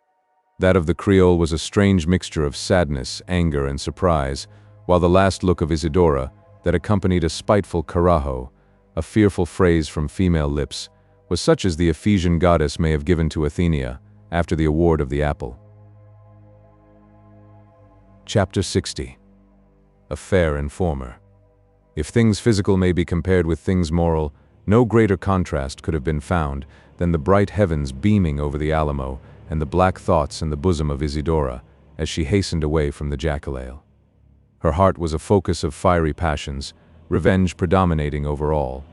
Speaker 2: That of the Creole was a strange mixture of sadness, anger, and surprise, while the last look of Isidora, that accompanied a spiteful carajo, a fearful phrase from female lips, was such as the Ephesian goddess may have given to Athenia after the award of the apple. Chapter 60. A fair informer. If things physical may be compared with things moral, no greater contrast could have been found than the bright heavens beaming over the Alamo and the black thoughts in the bosom of Isidora as she hastened away from the jackalope. Her heart was a focus of fiery passions, revenge predominating over all.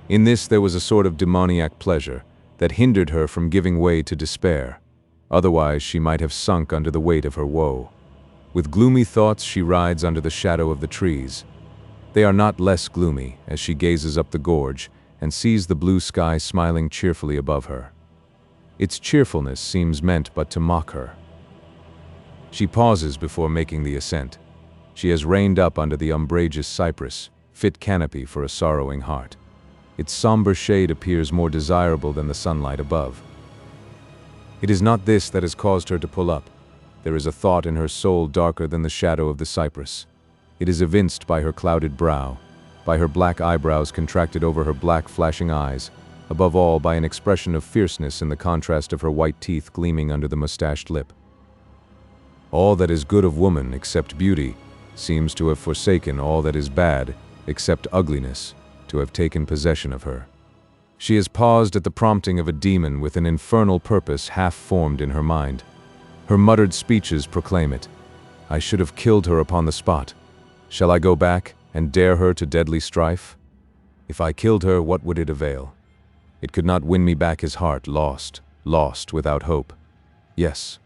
Speaker 2: In this there was a sort of demoniac pleasure that hindered her from giving way to despair. Otherwise she might have sunk under the weight of her woe. With gloomy thoughts she rides under the shadow of the trees. They are not less gloomy as she gazes up the gorge and sees the blue sky smiling cheerfully above her. Its cheerfulness seems meant but to mock her. She pauses before making the ascent. She has reined up under the umbrageous cypress, fit canopy for a sorrowing heart. Its somber shade appears more desirable than the sunlight above. It is not this that has caused her to pull up. There is a thought in her soul darker than the shadow of the cypress. It is evinced by her clouded brow, by her black eyebrows contracted over her black flashing eyes, above all by an expression of fierceness in the contrast of her white teeth gleaming under the mustached lip. All that is good of woman, except beauty, seems to have forsaken all that is bad, except ugliness, to have taken possession of her. She has paused at the prompting of a demon with an infernal purpose half formed in her mind. Her muttered speeches proclaim it. I should have killed her upon the spot. Shall I go back and dare her to deadly strife? If I killed her, what would it avail? It could not win me back his heart, lost, lost without hope. Yes,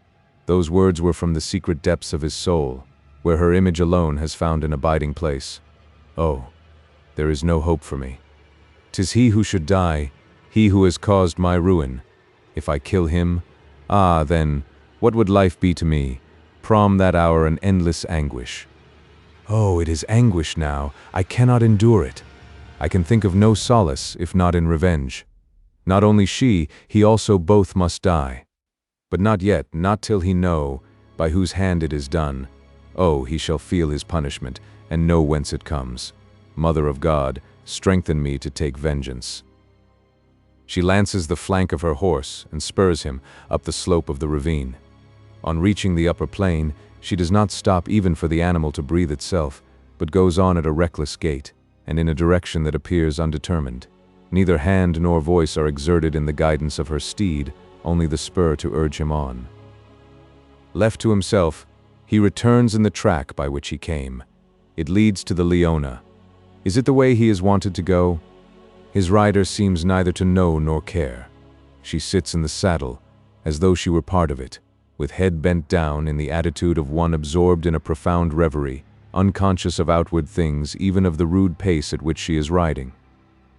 Speaker 2: those words were from the secret depths of his soul, where her image alone has found an abiding place. Oh, there is no hope for me. 'Tis he who should die, he who has caused my ruin. If I kill him, then, what would life be to me? Prom that hour an endless anguish. Oh, it is anguish now. I cannot endure it. I can think of no solace, if not in revenge. Not only she, he also both must die. But not yet, not till he know by whose hand it is done. Oh, he shall feel his punishment, and know whence it comes. Mother of God, strengthen me to take vengeance. She lances the flank of her horse and spurs him up the slope of the ravine. On reaching the upper plain, she does not stop even for the animal to breathe itself, but goes on at a reckless gait, and in a direction that appears undetermined. Neither hand nor voice are exerted in the guidance of her steed, only the spur to urge him on. Left to himself, he returns in the track by which he came. It leads to the Leona. Is it the way he is wanted to go? His rider seems neither to know nor care. She sits in the saddle, as though she were part of it, with head bent down in the attitude of one absorbed in a profound reverie, unconscious of outward things, even of the rude pace at which she is riding.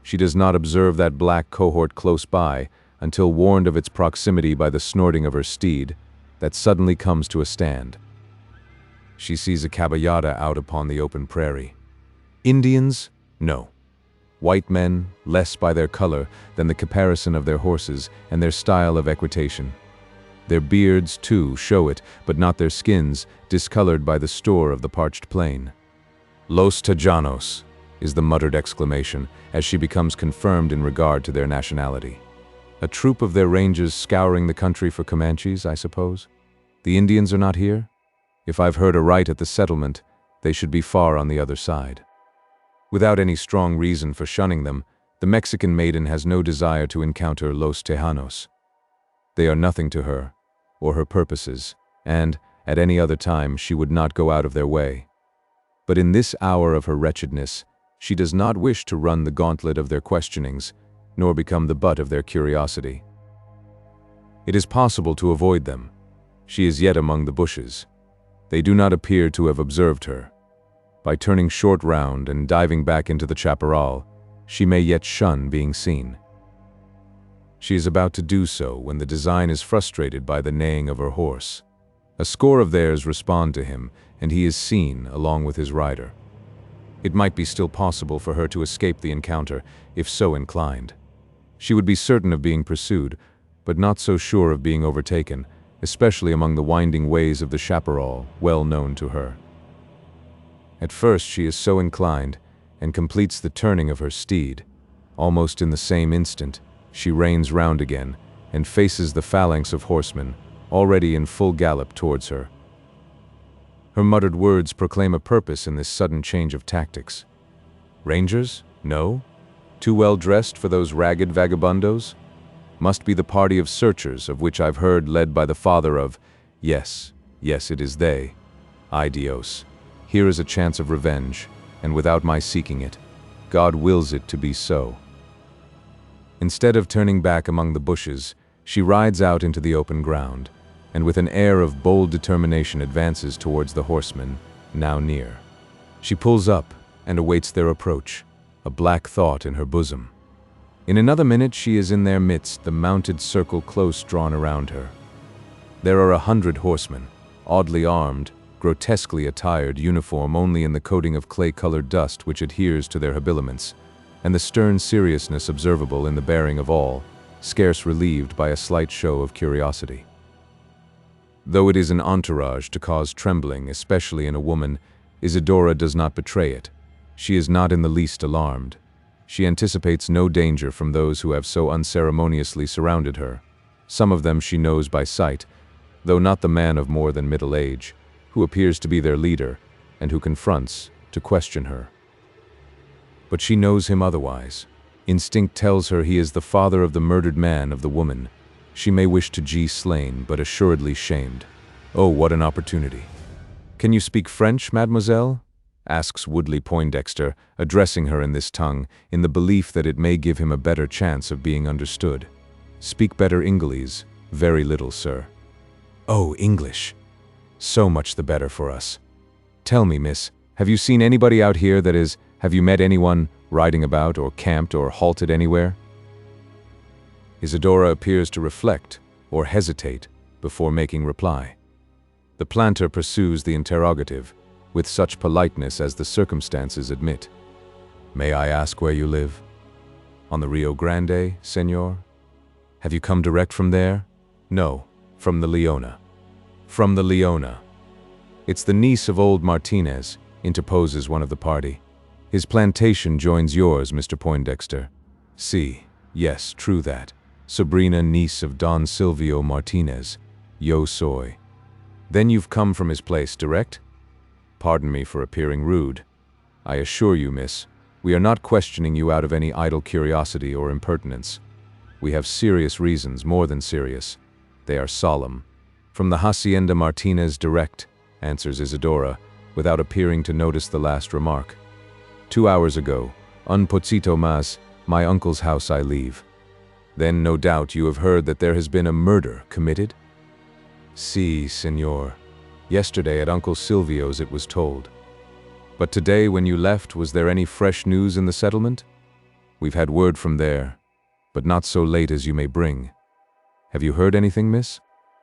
Speaker 2: She does not observe that black cohort close by, until warned of its proximity by the snorting of her steed, that suddenly comes to a stand. She sees a caballada out upon the open prairie. Indians? No. White men, less by their color than the caparison of their horses and their style of equitation. Their beards, too, show it, but not their skins, discolored by the store of the parched plain. Los Tejanos. is the muttered exclamation as she becomes confirmed in regard to their nationality. A troop of their rangers scouring the country for Comanches, I suppose? The Indians are not here? If I've heard aright at the settlement, they should be far on the other side. Without any strong reason for shunning them, the Mexican maiden has no desire to encounter Los Tejanos. They are nothing to her, or her purposes, and, at any other time, she would not go out of their way. But in this hour of her wretchedness, she does not wish to run the gauntlet of their questionings, nor become the butt of their curiosity. It is possible to avoid them. She is yet among the bushes. They do not appear to have observed her. By turning short round and diving back into the chaparral, she may yet shun being seen. She is about to do so when the design is frustrated by the neighing of her horse. A score of theirs respond to him, and he is seen along with his rider. It might be still possible for her to escape the encounter, if so inclined. She would be certain of being pursued, but not so sure of being overtaken, especially among the winding ways of the chaparral, well known to her. At first she is so inclined, and completes the turning of her steed. Almost in the same instant, she reins round again, and faces the phalanx of horsemen, already in full gallop towards her. Her muttered words proclaim a purpose in this sudden change of tactics. Rangers? No? Too well dressed for those ragged vagabundos? Must be the party of searchers of which I've heard, led by the father of— Yes, it is they. Ay Dios. Here is a chance of revenge, and without my seeking it. God wills it to be so. Instead of turning back among the bushes, she rides out into the open ground, and with an air of bold determination advances towards the horsemen, now near. She pulls up and awaits their approach, a black thought in her bosom. In another minute she is in their midst, the mounted circle close drawn around her. There are 100 horsemen, oddly armed, grotesquely attired, uniform only in the coating of clay-colored dust which adheres to their habiliments, and the stern seriousness observable in the bearing of all, scarce relieved by a slight show of curiosity. Though it is an entourage to cause trembling, especially in a woman, Isidora does not betray it. She is not in the least alarmed. She anticipates no danger from those who have so unceremoniously surrounded her. Some of them she knows by sight, though not the man of more than middle age, who appears to be their leader, and who confronts, to question her. But she knows him otherwise. Instinct tells her he is the father of the murdered man of the woman. She may wish to be slain, but assuredly shamed. Oh, what an opportunity. "Can you speak French, mademoiselle?" asks Woodley Poindexter, addressing her in this tongue, in the belief that it may give him a better chance of being understood. "Speak better Ingolese." "Very little, sir." "Oh, English. So much the better for us. Tell me, miss, have you seen anybody out here, that is, have you met anyone riding about or camped or halted anywhere?" Isidora appears to reflect or hesitate before making reply. The planter pursues the interrogative with such politeness as the circumstances admit. "May I ask where you live?" "On the Rio Grande, senor." "Have you come direct from there?" "No, from the Leona." "From the Leona. It's the niece of old Martinez," interposes one of the party. "His plantation joins yours, Mr. Poindexter." "Si, yes, true that. Sobrina, niece of Don Silvio Martinez. Yo soy." "Then you've come from his place direct?" "Pardon me for appearing rude. I assure you, miss, we are not questioning you out of any idle curiosity or impertinence. We have serious reasons, more than serious. They are solemn." "From the Hacienda Martinez direct," answers Isidora, without appearing to notice the last remark. "2 hours ago, un poquito más, my uncle's house I leave." "Then no doubt you have heard that there has been a murder committed?" "Si, senor. Yesterday at Uncle Silvio's it was told." "But today when you left, was there any fresh news in the settlement?" "We've had word from there, but not so late as you may bring." "Have you heard anything, miss?"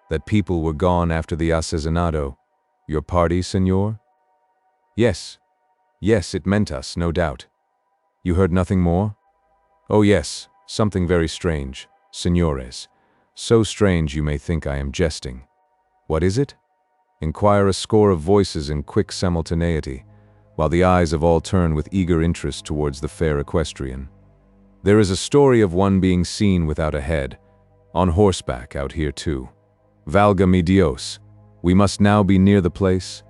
Speaker 2: "That people were gone after the asesinato." "Your party, senor?" Yes, it meant us, no doubt." "You heard nothing more?" "Oh yes, something very strange, senores. So strange you may think I am jesting." "What is it?" inquire a score of voices in quick simultaneity. while the eyes of all turn with eager interest towards the fair equestrian. There is a story of one being seen without a head, on horseback out here too. Valga mi Dios, we must now be near the place.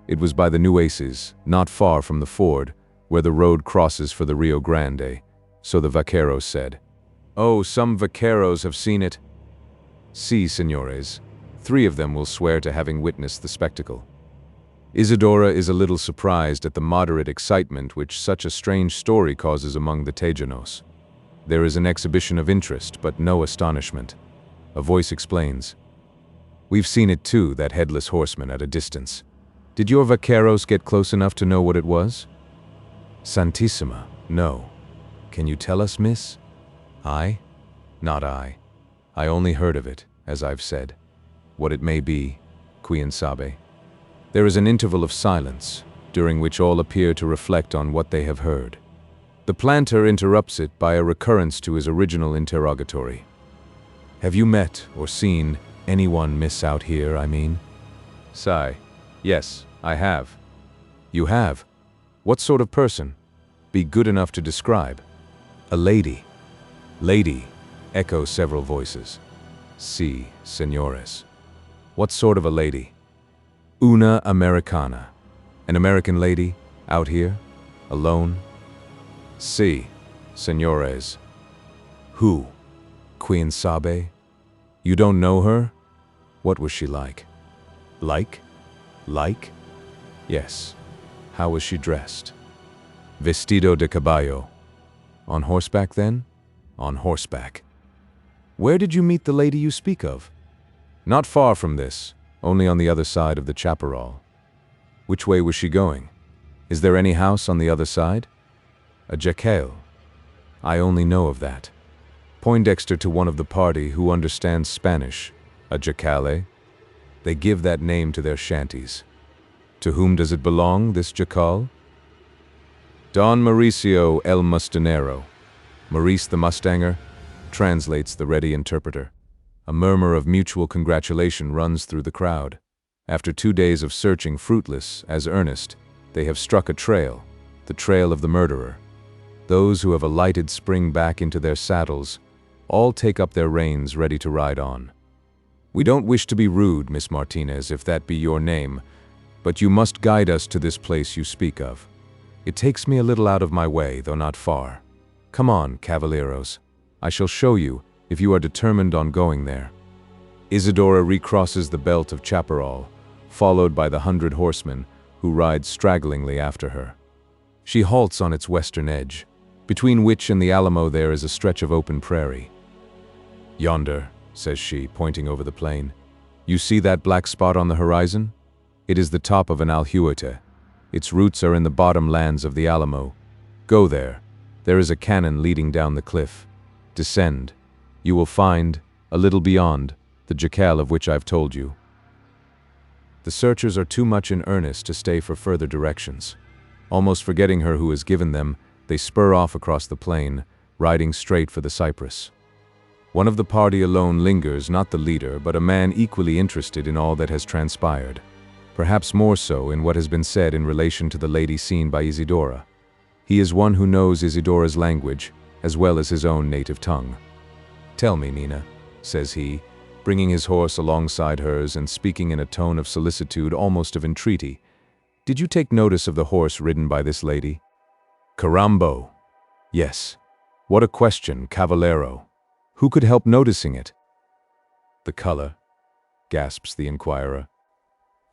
Speaker 2: It was by the Nueces, not far from the ford, where the road crosses for the Rio Grande, so the vaqueros said. Oh, some vaqueros have seen it. Si, señores. 3 of them will swear to having witnessed the spectacle. Isidora is a little surprised at the moderate excitement which such a strange story causes among the Tejanos. There is an exhibition of interest, but no astonishment. A voice explains. We've seen it too, that headless horseman at a distance. Did your vaqueros get close enough to know what it was? Santissima, no. Can you tell us, miss? I? Not I. I only heard of it, as I've said. What it may be, quien sabe. There is an interval of silence, during which all appear to reflect on what they have heard. The planter interrupts it by a recurrence to his original interrogatory. Have you met or seen anyone miss out here, I mean? Sigh. Yes, I have. You have? What sort of person? Be good enough to describe. A lady. Lady, echo several voices. Si, señores. What sort of a lady? Una Americana. An American lady, out here, alone? Si, señores. Who? Quien sabe? You don't know her? What was she like? Like? Like? Yes. How was she dressed? Vestido de caballo. On horseback then? On horseback. Where did you meet the lady you speak of? Not far from this, only on the other side of the chaparral. Which way was she going? Is there any house on the other side? A jacal. I only know of that. Poindexter to one of the party who understands Spanish. A jacale? They give that name to their shanties. To whom does it belong, this jacal? Don Mauricio el Mustanero. Maurice the Mustanger, translates the ready interpreter. A murmur of mutual congratulation runs through the crowd. After 2 days of searching fruitless, as earnest, they have struck a trail, the trail of the murderer. Those who have alighted spring back into their saddles. All take up their reins ready to ride on. We don't wish to be rude, Miss Martinez, if that be your name, but you must guide us to this place you speak of. It takes me a little out of my way, though not far. Come on, cavalieros. I shall show you, if you are determined on going there. Isidora recrosses the belt of chaparral, followed by the 100 horsemen, who ride stragglingly after her. She halts on its western edge, between which and the Alamo there is a stretch of open prairie. Yonder, says she, pointing over the plain. You see that black spot on the horizon? It is the top of an alhuete. Its roots are in the bottom lands of the Alamo. Go there. There is a cannon leading down the cliff. Descend. You will find, a little beyond, the jacal of which I've told you. The searchers are too much in earnest to stay for further directions. Almost forgetting her who has given them, they spur off across the plain, riding straight for the cypress. One of the party alone lingers, not the leader, but a man equally interested in all that has transpired. Perhaps more so in what has been said in relation to the lady seen by Isidora. He is one who knows Isidora's language, as well as his own native tongue. Tell me, Nina, says he, bringing his horse alongside hers and speaking in a tone of solicitude, almost of entreaty. Did you take notice of the horse ridden by this lady? Carambo. Yes. What a question, cavallero. Who could help noticing it? The color, gasps the inquirer.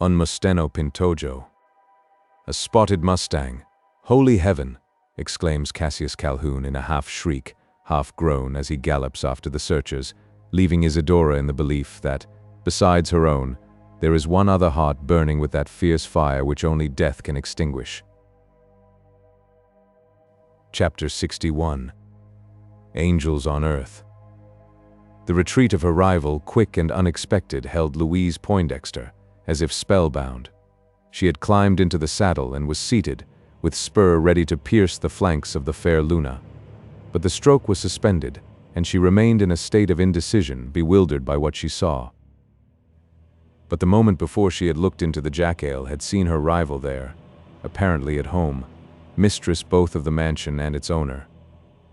Speaker 2: Un Musteno Pintojo. A spotted mustang. Holy heaven, exclaims Cassius Calhoun in a half-shriek, half-groan as he gallops after the searchers, leaving Isidora in the belief that, besides her own, there is one other heart burning with that fierce fire which only death can extinguish. Chapter 61. Angels on Earth. The retreat of her rival, quick and unexpected, held Louise Poindexter, as if spellbound. She had climbed into the saddle and was seated, with spur ready to pierce the flanks of the fair Luna. But the stroke was suspended, and she remained in a state of indecision, bewildered by what she saw. But the moment before she had looked into the jacal had seen her rival there, apparently at home, mistress both of the mansion and its owner.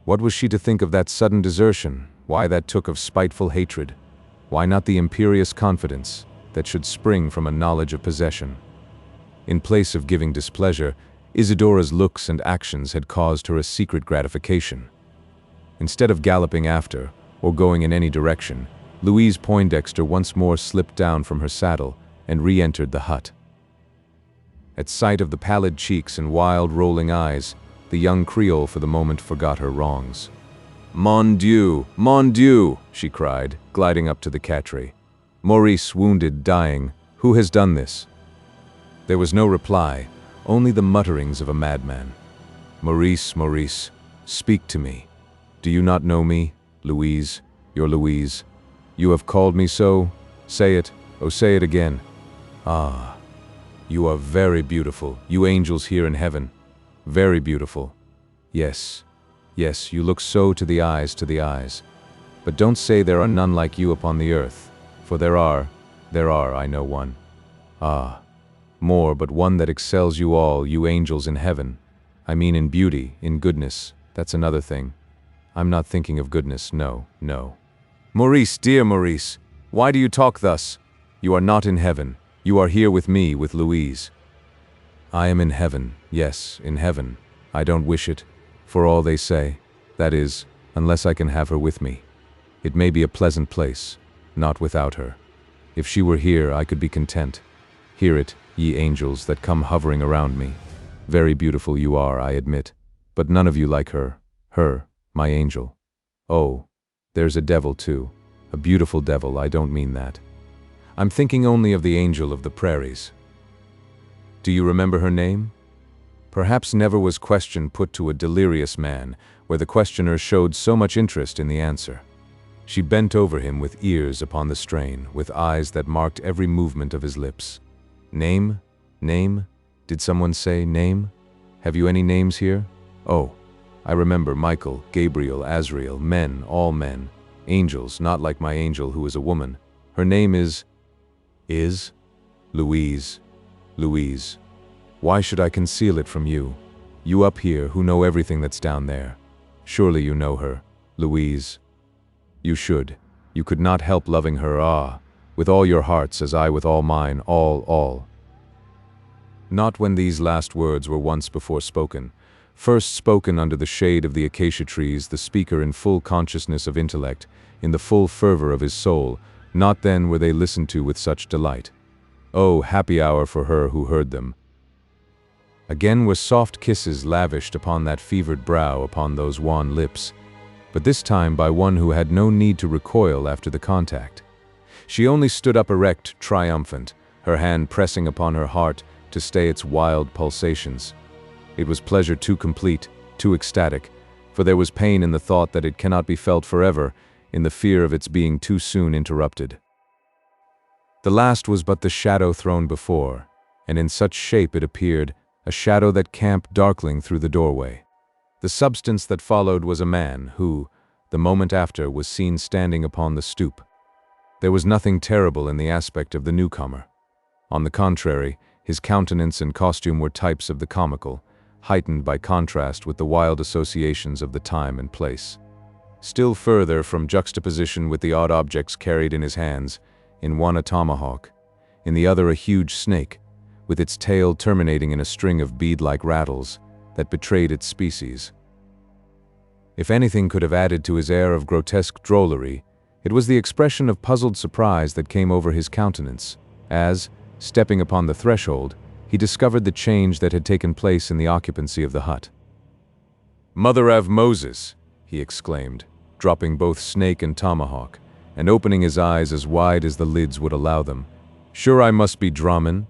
Speaker 2: What was she to think of that sudden desertion? Why that took of spiteful hatred? Why not the imperious confidence that should spring from a knowledge of possession? In place of giving displeasure, Isidora's looks and actions had caused her a secret gratification. Instead of galloping after, or going in any direction, Louise Poindexter once more slipped down from her saddle and re-entered the hut. At sight of the pallid cheeks and wild rolling eyes, the young Creole for the moment forgot her wrongs. "Mon Dieu! Mon Dieu!" she cried, gliding up to the Catre. "Maurice wounded, dying. Who has done this?" There was no reply, only the mutterings of a madman. "Maurice, Maurice, speak to me. Do you not know me, Louise, your Louise? You have called me so? Say it, oh say it again. Ah, you are very beautiful, you angels here in heaven. Very beautiful. Yes, yes, you look so to the eyes, to the eyes. But don't say there are none like you upon the earth, for there are, I know one. Ah, more, but one that excels you all, you angels in heaven. I mean in beauty, in goodness, that's another thing. I'm not thinking of goodness, no, no. Maurice, dear Maurice, why do you talk thus? You are not in heaven. You are here with me, with Louise. I am in heaven, yes, in heaven. I don't wish it, for all they say. That is, unless I can have her with me. It may be a pleasant place, not without her. If she were here, I could be content. Hear it, ye angels that come hovering around me. Very beautiful you are, I admit, but none of you like her, my angel. Oh, there's a devil too, a beautiful devil, I don't mean that. I'm thinking only of the angel of the prairies. Do you remember her name? Perhaps never was question put to a delirious man where the questioner showed so much interest in the answer. She bent over him with ears upon the strain, with eyes that marked every movement of his lips. Name? Name? Did someone say name? Have you any names here? Oh, I remember Michael, Gabriel, Azrael, men, all men. Angels, not like my angel who is a woman. Her name is... Louise. Louise. Why should I conceal it from you? You up here who know everything that's down there. Surely you know her, Louise. You should. You could not help loving her, with all your hearts as I with all mine, all. Not when these last words were once before spoken. First spoken under the shade of the acacia trees, the speaker in full consciousness of intellect, in the full fervor of his soul, not then were they listened to with such delight. Oh, happy hour for her who heard them. Again were soft kisses lavished upon that fevered brow, upon those wan lips, but this time by one who had no need to recoil after the contact. She only stood up erect, triumphant, her hand pressing upon her heart to stay its wild pulsations. It was pleasure too complete, too ecstatic, for there was pain in the thought that it cannot be felt forever, in the fear of its being too soon interrupted. The last was but the shadow thrown before, and in such shape it appeared, a shadow that camped darkling through the doorway. The substance that followed was a man who, the moment after, was seen standing upon the stoop. There was nothing terrible in the aspect of the newcomer. On the contrary, his countenance and costume were types of the comical, heightened by contrast with the wild associations of the time and place. Still further from juxtaposition with the odd objects carried in his hands, in one a tomahawk, in the other a huge snake, with its tail terminating in a string of bead-like rattles that betrayed its species. If anything could have added to his air of grotesque drollery, it was the expression of puzzled surprise that came over his countenance, as, stepping upon the threshold, he discovered the change that had taken place in the occupancy of the hut. "Mother av Moses!" he exclaimed, dropping both snake and tomahawk, and opening his eyes as wide as the lids would allow them. "Sure I must be drammin'?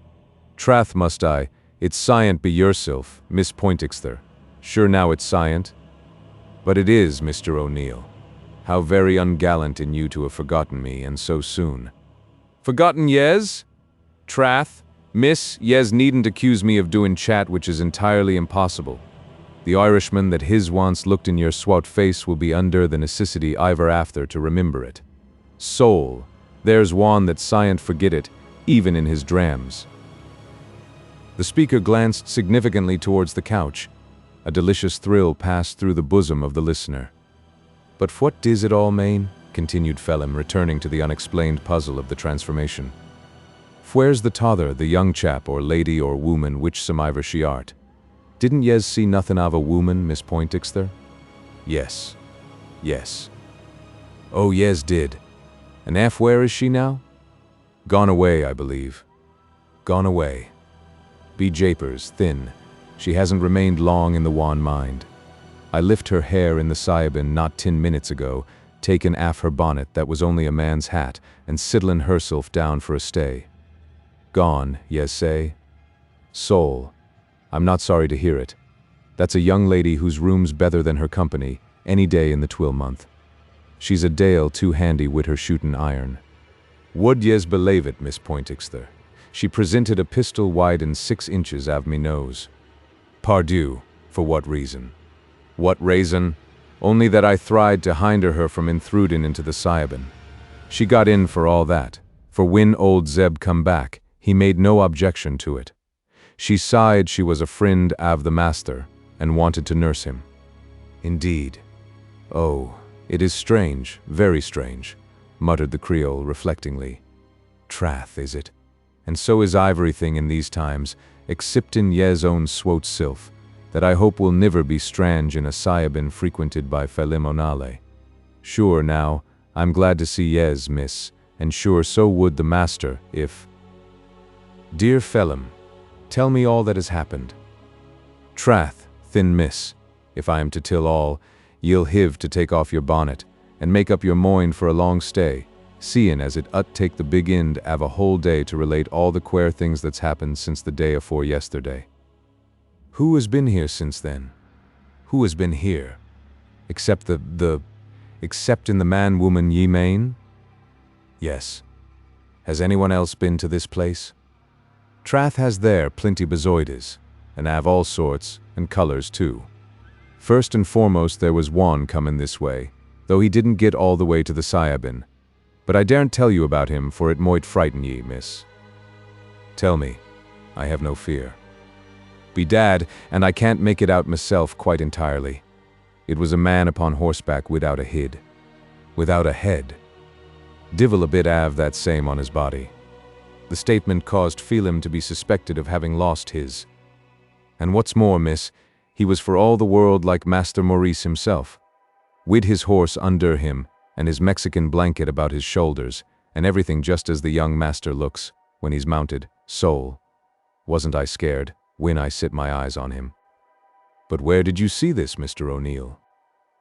Speaker 2: Trath must I, it's scient be yourself, Miss Poindexter. Sure now it's scient? But it is, Mr. O'Neill. How very ungallant in you to have forgotten me, and so soon." "Forgotten yez? Trath, miss, yez needn't accuse me of doing chat which is entirely impossible. The Irishman that his once looked in your swat face will be under the necessity iver after to remember it. Soul, there's one that scient forget it, even in his drams." The speaker glanced significantly towards the couch. A delicious thrill passed through the bosom of the listener. "But what is it all, Mayne?" continued Phelim, returning to the unexplained puzzle of the transformation. "Where's the tother, the young chap or lady or woman, whichsomever she art? Didn't yez see nothing of a woman, Miss Pointixter?" "Yes. Yes." "Oh, yez did. And where is she now?" "Gone away, I believe." "Gone away. Be japers, thin. She hasn't remained long in the wan mind. I lift her hair in the Syabin not 10 minutes ago, taken aff her bonnet that was only a man's hat, and siddlin' herself down for a stay. Gone, yez say? Soul. I'm not sorry to hear it. That's a young lady whose room's better than her company, any day in the 12 month. She's a dale too handy wid her shootin' iron. Would yez belave it, Miss Pointixter? She presented a pistol widen 6 inches av me nose. Pardieu, for what reason? What reason? Only that I thried to hinder her from inthrudin' into the Syabin. She got in for all that, for when old Zeb come back, he made no objection to it. She sighed she was a friend av the master, and wanted to nurse him. Indeed. Oh, it is strange, very strange, muttered the Creole reflectingly. Trath, is it? And so is iverything in these times, exceptin' yez own swot sylph, that I hope will niver be strange in a Syabin frequented by Phelim O'Nale. Sure now, I'm glad to see yez, miss, and sure so would the master, if— Dear Phelim, tell me all that has happened. Trath, thin miss, if I am to tell all, ye'll hiv to take off your bonnet, and make up your moind for a long stay, seein' as it ut take the big ind av a whole day to relate all the quare things that's happened since the day afore yesterday. Who has been here since then? Who has been here? Except exceptin' the man-woman ye Mayne? Yes. Has anyone else been to this place? Trath has there plenty besoides, and av all sorts, and colors too. First and foremost there was one comin' this way, though he didn't get all the way to the Syabin. But I daren't tell you about him, for it moight frighten ye, miss. Tell me. I have no fear. Bedad, and I can't make it out myself quite entirely. It was a man upon horseback without a hid. Without a head. Divil a bit av that same on his body. The statement caused Phelim to be suspected of having lost his. And what's more, miss, he was for all the world like Master Maurice himself, wid his horse under him, and his Mexican blanket about his shoulders, and everything just as the young master looks, when he's mounted, soul. Wasn't I scared, when I sit my eyes on him. But where did you see this, Mr. O'Neill?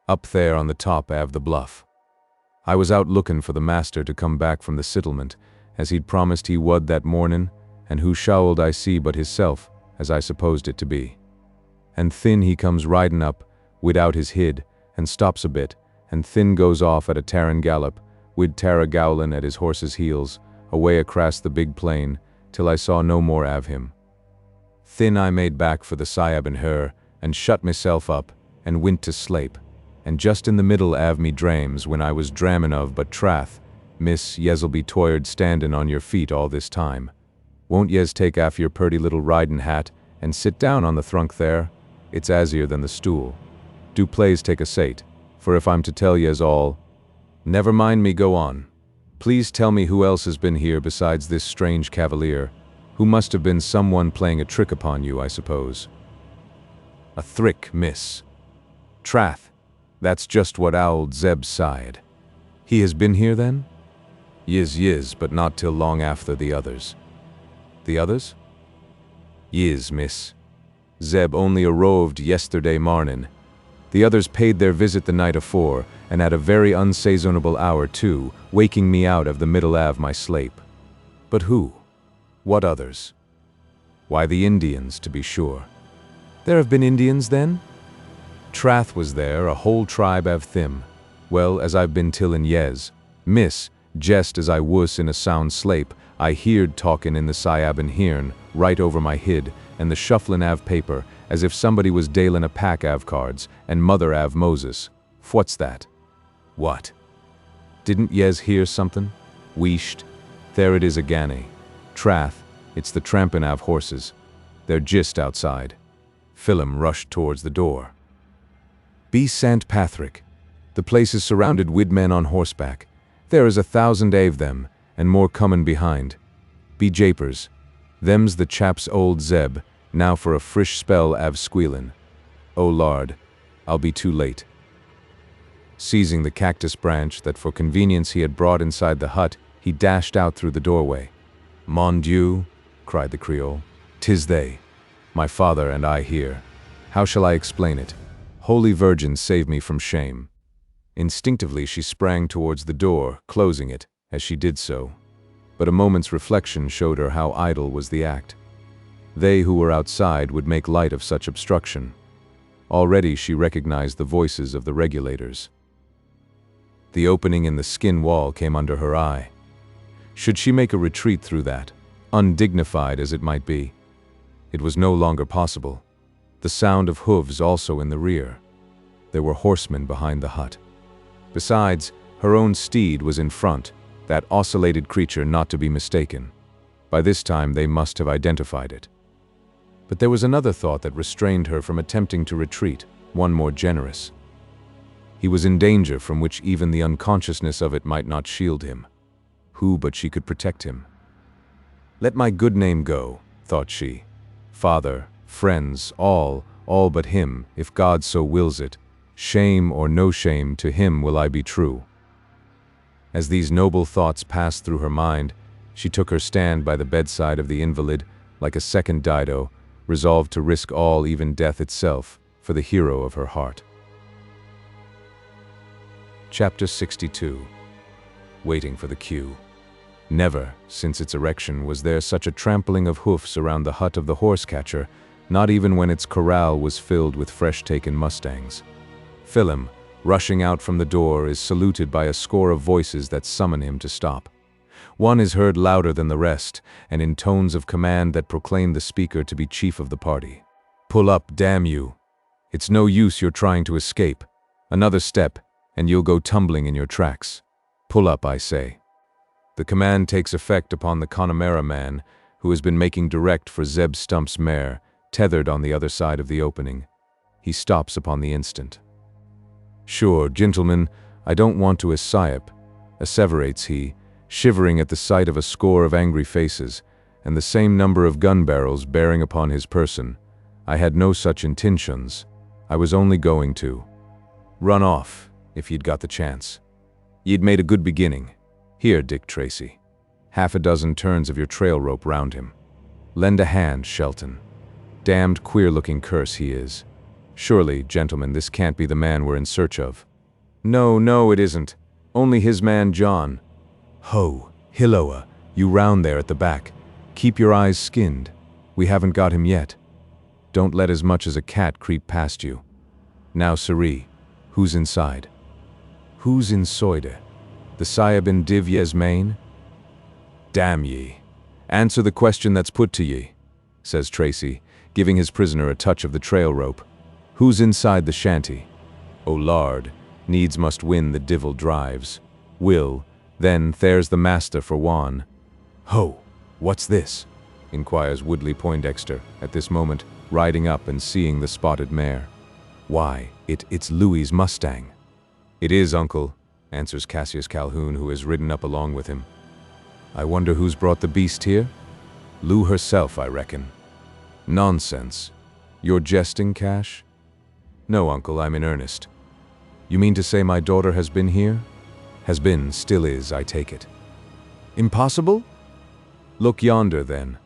Speaker 2: Up there on the top av the bluff. I was out lookin' for the master to come back from the settlement, as he'd promised he would that mornin', and who showled I see but hisself, as I supposed it to be. And thin he comes ridin' up, widout his hid, and stops a bit, and thin goes off at a Taran gallop, wid Tara gowlin' at his horse's heels, away across the big plain, till I saw no more av him. Thin I made back for the Syabin her, and shut myself up, and wint to slape, and just in the middle av me drames when I was dramin' of but trath, miss, yez'll be toired standin' on your feet all this time. Won't yez take aff your purty little ridin' hat, and sit down on the thrunk there? It's asier than the stool. Do plaze take a sate, for if I'm to tell yez all— Never mind me, go on. Please tell me who else has been here besides this strange cavalier, who must have been someone playing a trick upon you, I suppose. A thrick, miss. Trath, that's just what ould Zeb sighed. He has been here then? Yiz, but not till long after the others. The others? Yiz, miss. Zeb only arroved yesterday marnin'. The others paid their visit the night afore, and at a very unseasonable hour too, waking me out of the middle av my slape. But who? What others? Why, the Indians, to be sure. There have been Indians, then? Trath was there, a whole tribe av thim. Well, as I've been tillin' yez, miss, jest as I wuss in a sound slape, I heerd talkin' in the Syabin hearn, right over my hid, and the shufflin' av paper, as if somebody was dalin' a pack av cards, and mother av Moses. What's that? What? Didn't yez hear somethin'? Wheesht. There it is agani. Trath, it's the trampin' av horses. They're just outside. Phelim rushed towards the door. Be Sant Patrick. The place is surrounded wid men on horseback. There is 1,000 ave them, and more comin' behind. Be japers. Them's the chap's old Zeb, now for a frish spell av squealin'. Oh lard, I'll be too late. Seizing the cactus branch that for convenience he had brought inside the hut, he dashed out through the doorway. Mon Dieu, cried the Creole. 'Tis they. My father and I here. How shall I explain it? Holy Virgin, save me from shame. Instinctively she sprang towards the door, closing it, as she did so. But a moment's reflection showed her how idle was the act. They who were outside would make light of such obstruction. Already she recognized the voices of the regulators. The opening in the skin wall came under her eye. Should she make a retreat through that, undignified as it might be? It was no longer possible. The sound of hooves also in the rear. There were horsemen behind the hut. Besides, her own steed was in front, that oscillated creature not to be mistaken. By this time they must have identified it. But there was another thought that restrained her from attempting to retreat, one more generous. He was in danger from which even the unconsciousness of it might not shield him. Who but she could protect him? Let my good name go, thought she. Father, friends, all but him, if God so wills it. Shame or no shame, to him will I be true. As these noble thoughts passed through her mind, she took her stand by the bedside of the invalid, like a second Dido, resolved to risk all, even death itself, for the hero of her heart. Chapter 62. Waiting for the cue. Never, since its erection, was there such a trampling of hoofs around the hut of the horse-catcher, not even when its corral was filled with fresh-taken mustangs. Phelim, rushing out from the door, is saluted by a score of voices that summon him to stop. One is heard louder than the rest, and in tones of command that proclaim the speaker to be chief of the party. Pull up, damn you! It's no use your trying to escape. Another step, and you'll go tumbling in your tracks. Pull up, I say. The command takes effect upon the Connemara man, who has been making direct for Zeb Stump's mare, tethered on the other side of the opening. He stops upon the instant. Sure, gentlemen, I don't want to assayip, asseverates he, shivering at the sight of a score of angry faces, and the same number of gun barrels bearing upon his person. I had no such intentions. I was only going to run off, if you'd got the chance. You'd made a good beginning. Here, Dick Tracy. 6 turns of your trail rope round him. Lend a hand, Shelton. Damned queer-looking curse he is. Surely, gentlemen, this can't be the man we're in search of. No, it isn't. Only his man, John. Ho, Hilloa, you round there at the back. Keep your eyes skinned. We haven't got him yet. Don't let as much as a cat creep past you. Now, Siree, who's inside? Who's inside? The Sayabin div yes Mayne? Damn ye. Answer the question that's put to ye, says Tracy, giving his prisoner a touch of the trail rope. Who's inside the shanty? Oh lard, needs must win the divil drives. Will, then there's the master for Juan. Ho, what's this? Inquires Woodley Poindexter, at this moment, riding up and seeing the spotted mare. Why, it's Louis's mustang. It is, uncle, answers Cassius Calhoun, who has ridden up along with him. I wonder who's brought the beast here? Lou herself, I reckon. Nonsense. You're jesting, Cash? No, uncle, I'm in earnest. You mean to say my daughter has been here? Has been, still is, I take it. Impossible? Look yonder, then.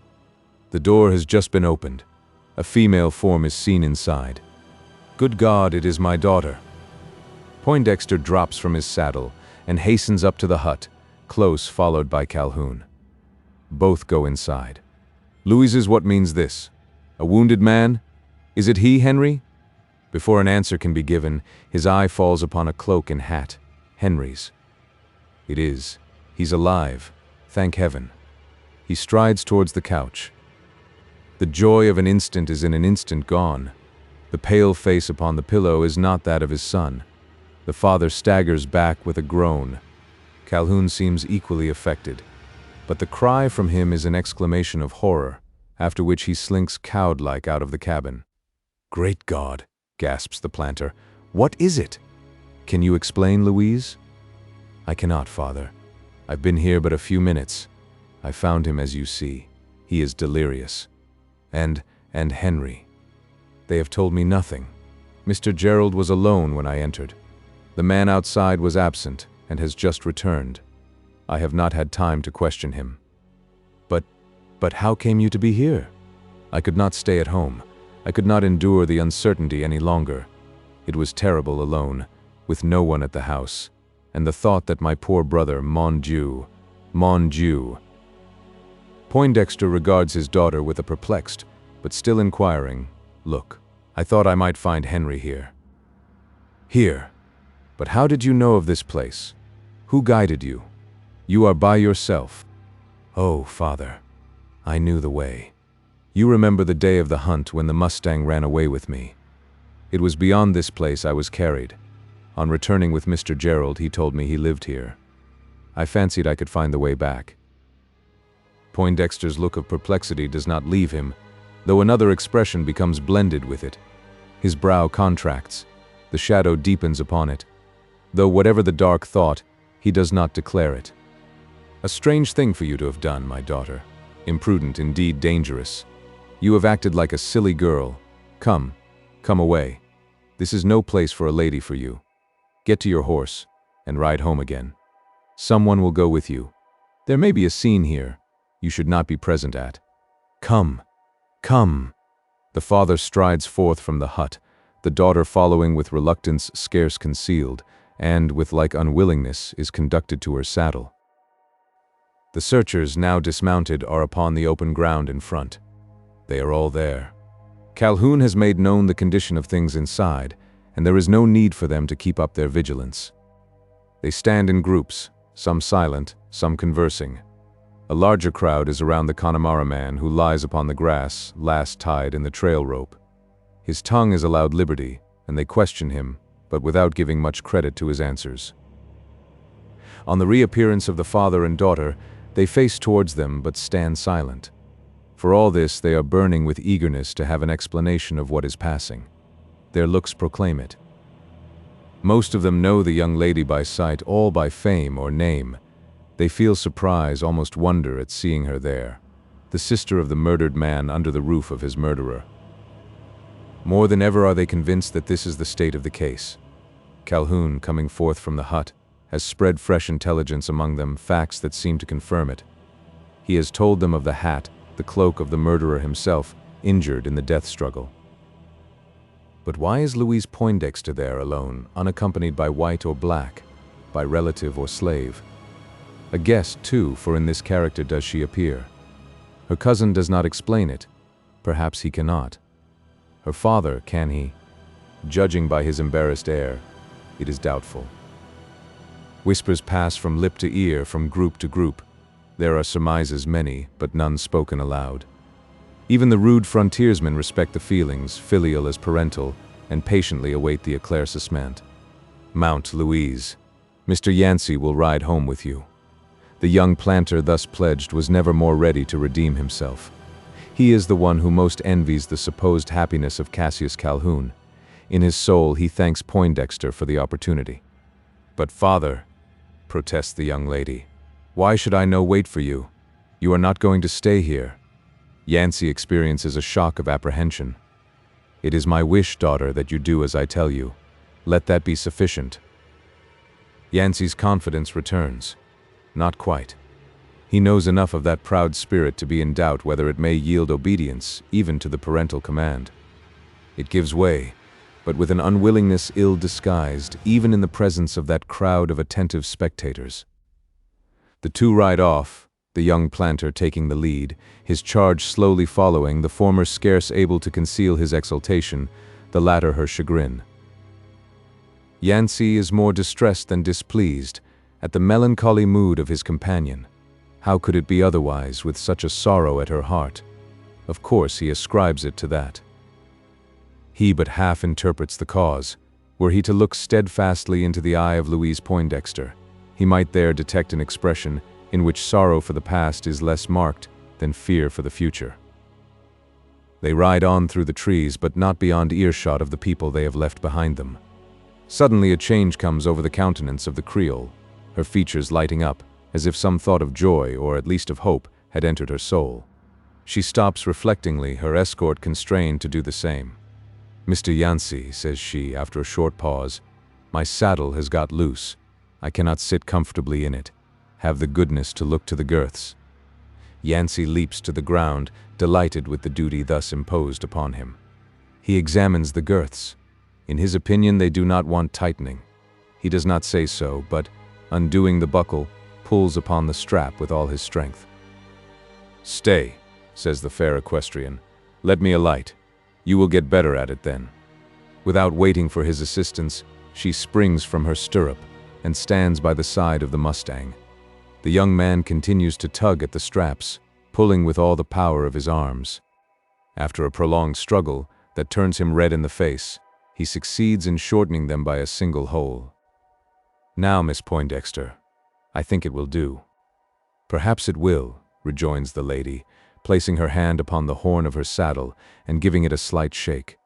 Speaker 2: The door has just been opened. A female form is seen inside. Good God, it is my daughter. Poindexter drops from his saddle and hastens up to the hut, close followed by Calhoun. Both go inside. Louis is what means this? A wounded man? Is it he, Henry? Before an answer can be given, his eye falls upon a cloak and hat. Henry's. It is. He's alive. Thank heaven. He strides towards the couch. The joy of an instant is in an instant gone. The pale face upon the pillow is not that of his son. The father staggers back with a groan. Calhoun seems equally affected, but the cry from him is an exclamation of horror, after which he slinks cowed-like out of the cabin. "Great God," gasps the planter. "What is it?" "Can you explain, Louise?" "I cannot, Father. I've been here but a few minutes. I found him as you see. He is delirious. And Henry. They have told me nothing. Mr. Gerald was alone when I entered. The man outside was absent and has just returned. I have not had time to question him." But how came you to be here?" "I could not stay at home. I could not endure the uncertainty any longer. It was terrible alone, with no one at the house, and the thought that my poor brother, mon Dieu. Poindexter regards his daughter with a perplexed, but still inquiring look. "I thought I might find Henry here." "Here? But how did you know of this place? Who guided you? You are by yourself." "Oh, Father, I knew the way. You remember the day of the hunt when the Mustang ran away with me. It was beyond this place I was carried. On returning with Mr. Gerald, he told me he lived here. I fancied I could find the way back." Poindexter's look of perplexity does not leave him, though another expression becomes blended with it. His brow contracts. The shadow deepens upon it. Though whatever the dark thought, he does not declare it. "A strange thing for you to have done, my daughter. Imprudent, indeed dangerous. You have acted like a silly girl. Come away. This is no place for a lady for you. Get to your horse and ride home again. Someone will go with you. There may be a scene here you should not be present at. Come. The father strides forth from the hut, the daughter following with reluctance scarce concealed, and, with like unwillingness, is conducted to her saddle. The searchers, now dismounted, are upon the open ground in front. They are all there. Calhoun has made known the condition of things inside, and there is no need for them to keep up their vigilance. They stand in groups, some silent, some conversing. A larger crowd is around the Connemara man who lies upon the grass, last tied in the trail rope. His tongue is allowed liberty, and they question him, but without giving much credit to his answers. On the reappearance of the father and daughter, they face towards them but stand silent. For all this, they are burning with eagerness to have an explanation of what is passing. Their looks proclaim it. Most of them know the young lady by sight, all by fame or name. They feel surprise, almost wonder at seeing her there, the sister of the murdered man under the roof of his murderer. More than ever are they convinced that this is the state of the case. Calhoun, coming forth from the hut, has spread fresh intelligence among them, facts that seem to confirm it. He has told them of the hat, the cloak of the murderer himself, injured in the death struggle. But why is Louise Poindexter there alone, unaccompanied by white or black, by relative or slave? A guest, too, for in this character does she appear. Her cousin does not explain it. Perhaps he cannot. Her father, can he? Judging by his embarrassed air, it is doubtful. Whispers pass from lip to ear, from group to group. There are surmises many, but none spoken aloud. Even the rude frontiersmen respect the feelings, filial as parental, and patiently await the éclaircissement. Mount, Louise. Mr. Yancey will ride home with you. The young planter thus pledged was never more ready to redeem himself. He is the one who most envies the supposed happiness of Cassius Calhoun. In his soul, he thanks Poindexter for the opportunity. "But father," protests the young lady, "why should I wait for you? You are not going to stay here." Yancey experiences a shock of apprehension. "It is my wish, daughter, that you do as I tell you. Let that be sufficient." Yancey's confidence returns. Not quite. He knows enough of that proud spirit to be in doubt whether it may yield obedience, even to the parental command. It gives way, but with an unwillingness ill disguised, even in the presence of that crowd of attentive spectators. The two ride off, the young planter taking the lead, his charge slowly following, the former scarce able to conceal his exultation, the latter her chagrin. Yancey is more distressed than displeased at the melancholy mood of his companion. How could it be otherwise, with such a sorrow at her heart? Of course he ascribes it to that. He but half interprets the cause. Were he to look steadfastly into the eye of Louise Poindexter, he might there detect an expression in which sorrow for the past is less marked than fear for the future. They ride on through the trees, but not beyond earshot of the people they have left behind them. Suddenly a change comes over the countenance of the Creole, her features lighting up, as if some thought of joy, or at least of hope, had entered her soul. She stops reflectingly, her escort constrained to do the same. "Mr. Yancey," says she, after a short pause, "my saddle has got loose. I cannot sit comfortably in it. Have the goodness to look to the girths." Yancey leaps to the ground, delighted with the duty thus imposed upon him. He examines the girths. In his opinion, they do not want tightening. He does not say so, but, undoing the buckle, pulls upon the strap with all his strength. "Stay," says the fair equestrian. "Let me alight. You will get better at it then." Without waiting for his assistance, she springs from her stirrup and stands by the side of the mustang. The young man continues to tug at the straps, pulling with all the power of his arms. After a prolonged struggle that turns him red in the face, he succeeds in shortening them by a single hole. "Now, Miss Poindexter, I think it will do." "Perhaps it will," rejoins the lady, placing her hand upon the horn of her saddle and giving it a slight shake.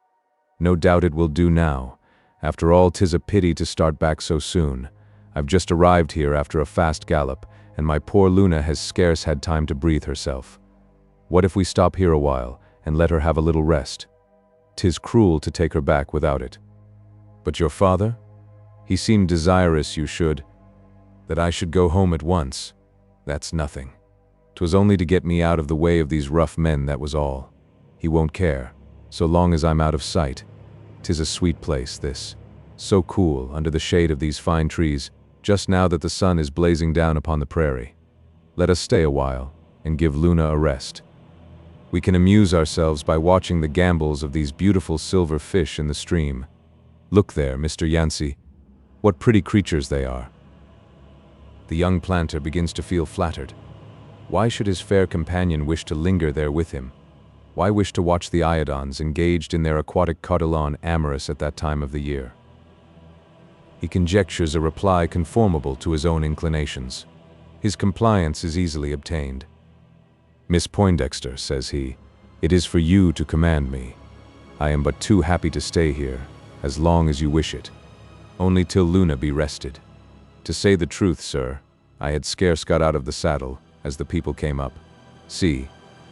Speaker 2: "No doubt it will do now. After all, 'tis a pity to start back so soon. I've just arrived here after a fast gallop, and my poor Luna has scarce had time to breathe herself. What if we stop here a while and let her have a little rest? 'Tis cruel to take her back without it." "But your father? He seemed desirous that I should go home at once." "That's nothing. 'Twas only to get me out of the way of these rough men, that was all. He won't care, so long as I'm out of sight. 'Tis a sweet place, this. So cool, under the shade of these fine trees, just now that the sun is blazing down upon the prairie. Let us stay a while, and give Luna a rest. We can amuse ourselves by watching the gambols of these beautiful silver fish in the stream. Look there, Mr. Yancey. What pretty creatures they are." The young planter begins to feel flattered. Why should his fair companion wish to linger there with him? Why wish to watch the iodons engaged in their aquatic cotilon amorous at that time of the year? He conjectures a reply conformable to his own inclinations. His compliance is easily obtained. "Miss Poindexter," says he, "it is for you to command me. I am but too happy to stay here, as long as you wish it. Only till Luna be rested. To say the truth, sir, I had scarce got out of the saddle as the people came up. See,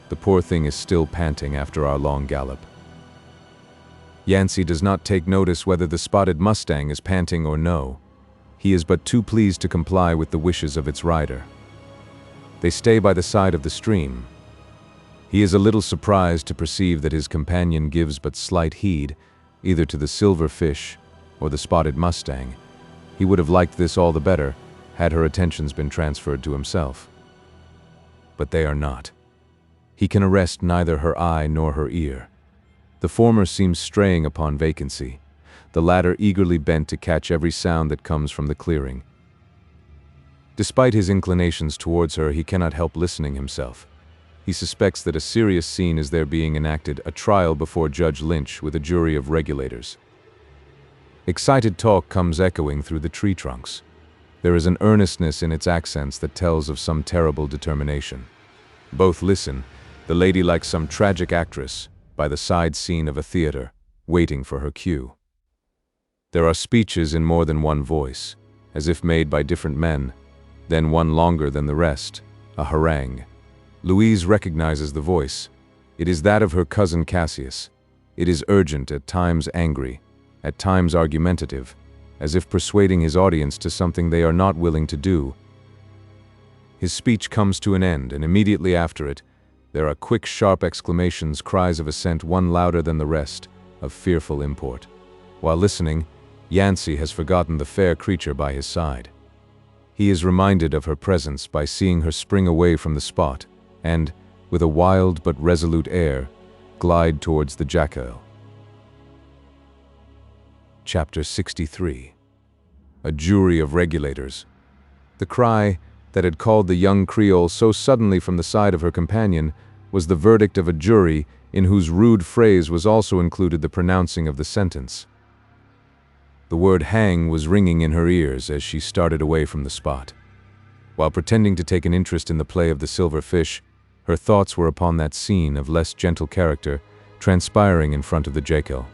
Speaker 2: the poor thing is still panting after our long gallop." Yancey does not take notice whether the spotted mustang is panting or no. He is but too pleased to comply with the wishes of its rider. They stay by the side of the stream. He is a little surprised to perceive that his companion gives but slight heed, either to the silver fish or the spotted mustang. He would have liked this all the better, had her attentions been transferred to himself. But they are not. He can arrest neither her eye nor her ear. The former seems straying upon vacancy, the latter eagerly bent to catch every sound that comes from the clearing. Despite his inclinations towards her, he cannot help listening himself. He suspects that a serious scene is there being enacted, a trial before Judge Lynch with a jury of regulators. Excited talk comes echoing through the tree trunks. There is an earnestness in its accents that tells of some terrible determination. Both listen, the lady like some tragic actress, by the side scene of a theater, waiting for her cue. There are speeches in more than one voice, as if made by different men, then one longer than the rest, a harangue. Louise recognizes the voice. It is that of her cousin Cassius. It is urgent, at times angry, at times argumentative, as if persuading his audience to something they are not willing to do. His speech comes to an end, and immediately after it, there are quick, sharp exclamations, cries of assent, one louder than the rest, of fearful import. While listening, Yancey has forgotten the fair creature by his side. He is reminded of her presence by seeing her spring away from the spot, and, with a wild but resolute air, glide towards the jackal. Chapter 63. A jury of regulators. The cry that had called the young Creole so suddenly from the side of her companion was the verdict of a jury in whose rude phrase was also included the pronouncing of the sentence. The word hang was ringing in her ears as she started away from the spot. While pretending to take an interest in the play of the silver fish, her thoughts were upon that scene of less gentle character transpiring in front of the jacal.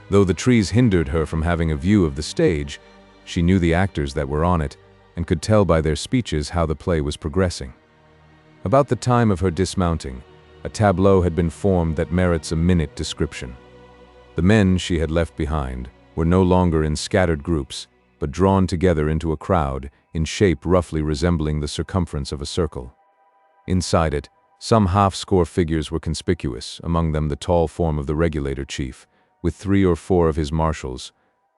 Speaker 2: Though the trees hindered her from having a view of the stage, she knew the actors that were on it and could tell by their speeches how the play was progressing. About the time of her dismounting, a tableau had been formed that merits a minute description. The men she had left behind were no longer in scattered groups, but drawn together into a crowd in shape roughly resembling the circumference of a circle. Inside it, some half-score figures were conspicuous, among them the tall form of the regulator chief, with 3 or 4 of his marshals.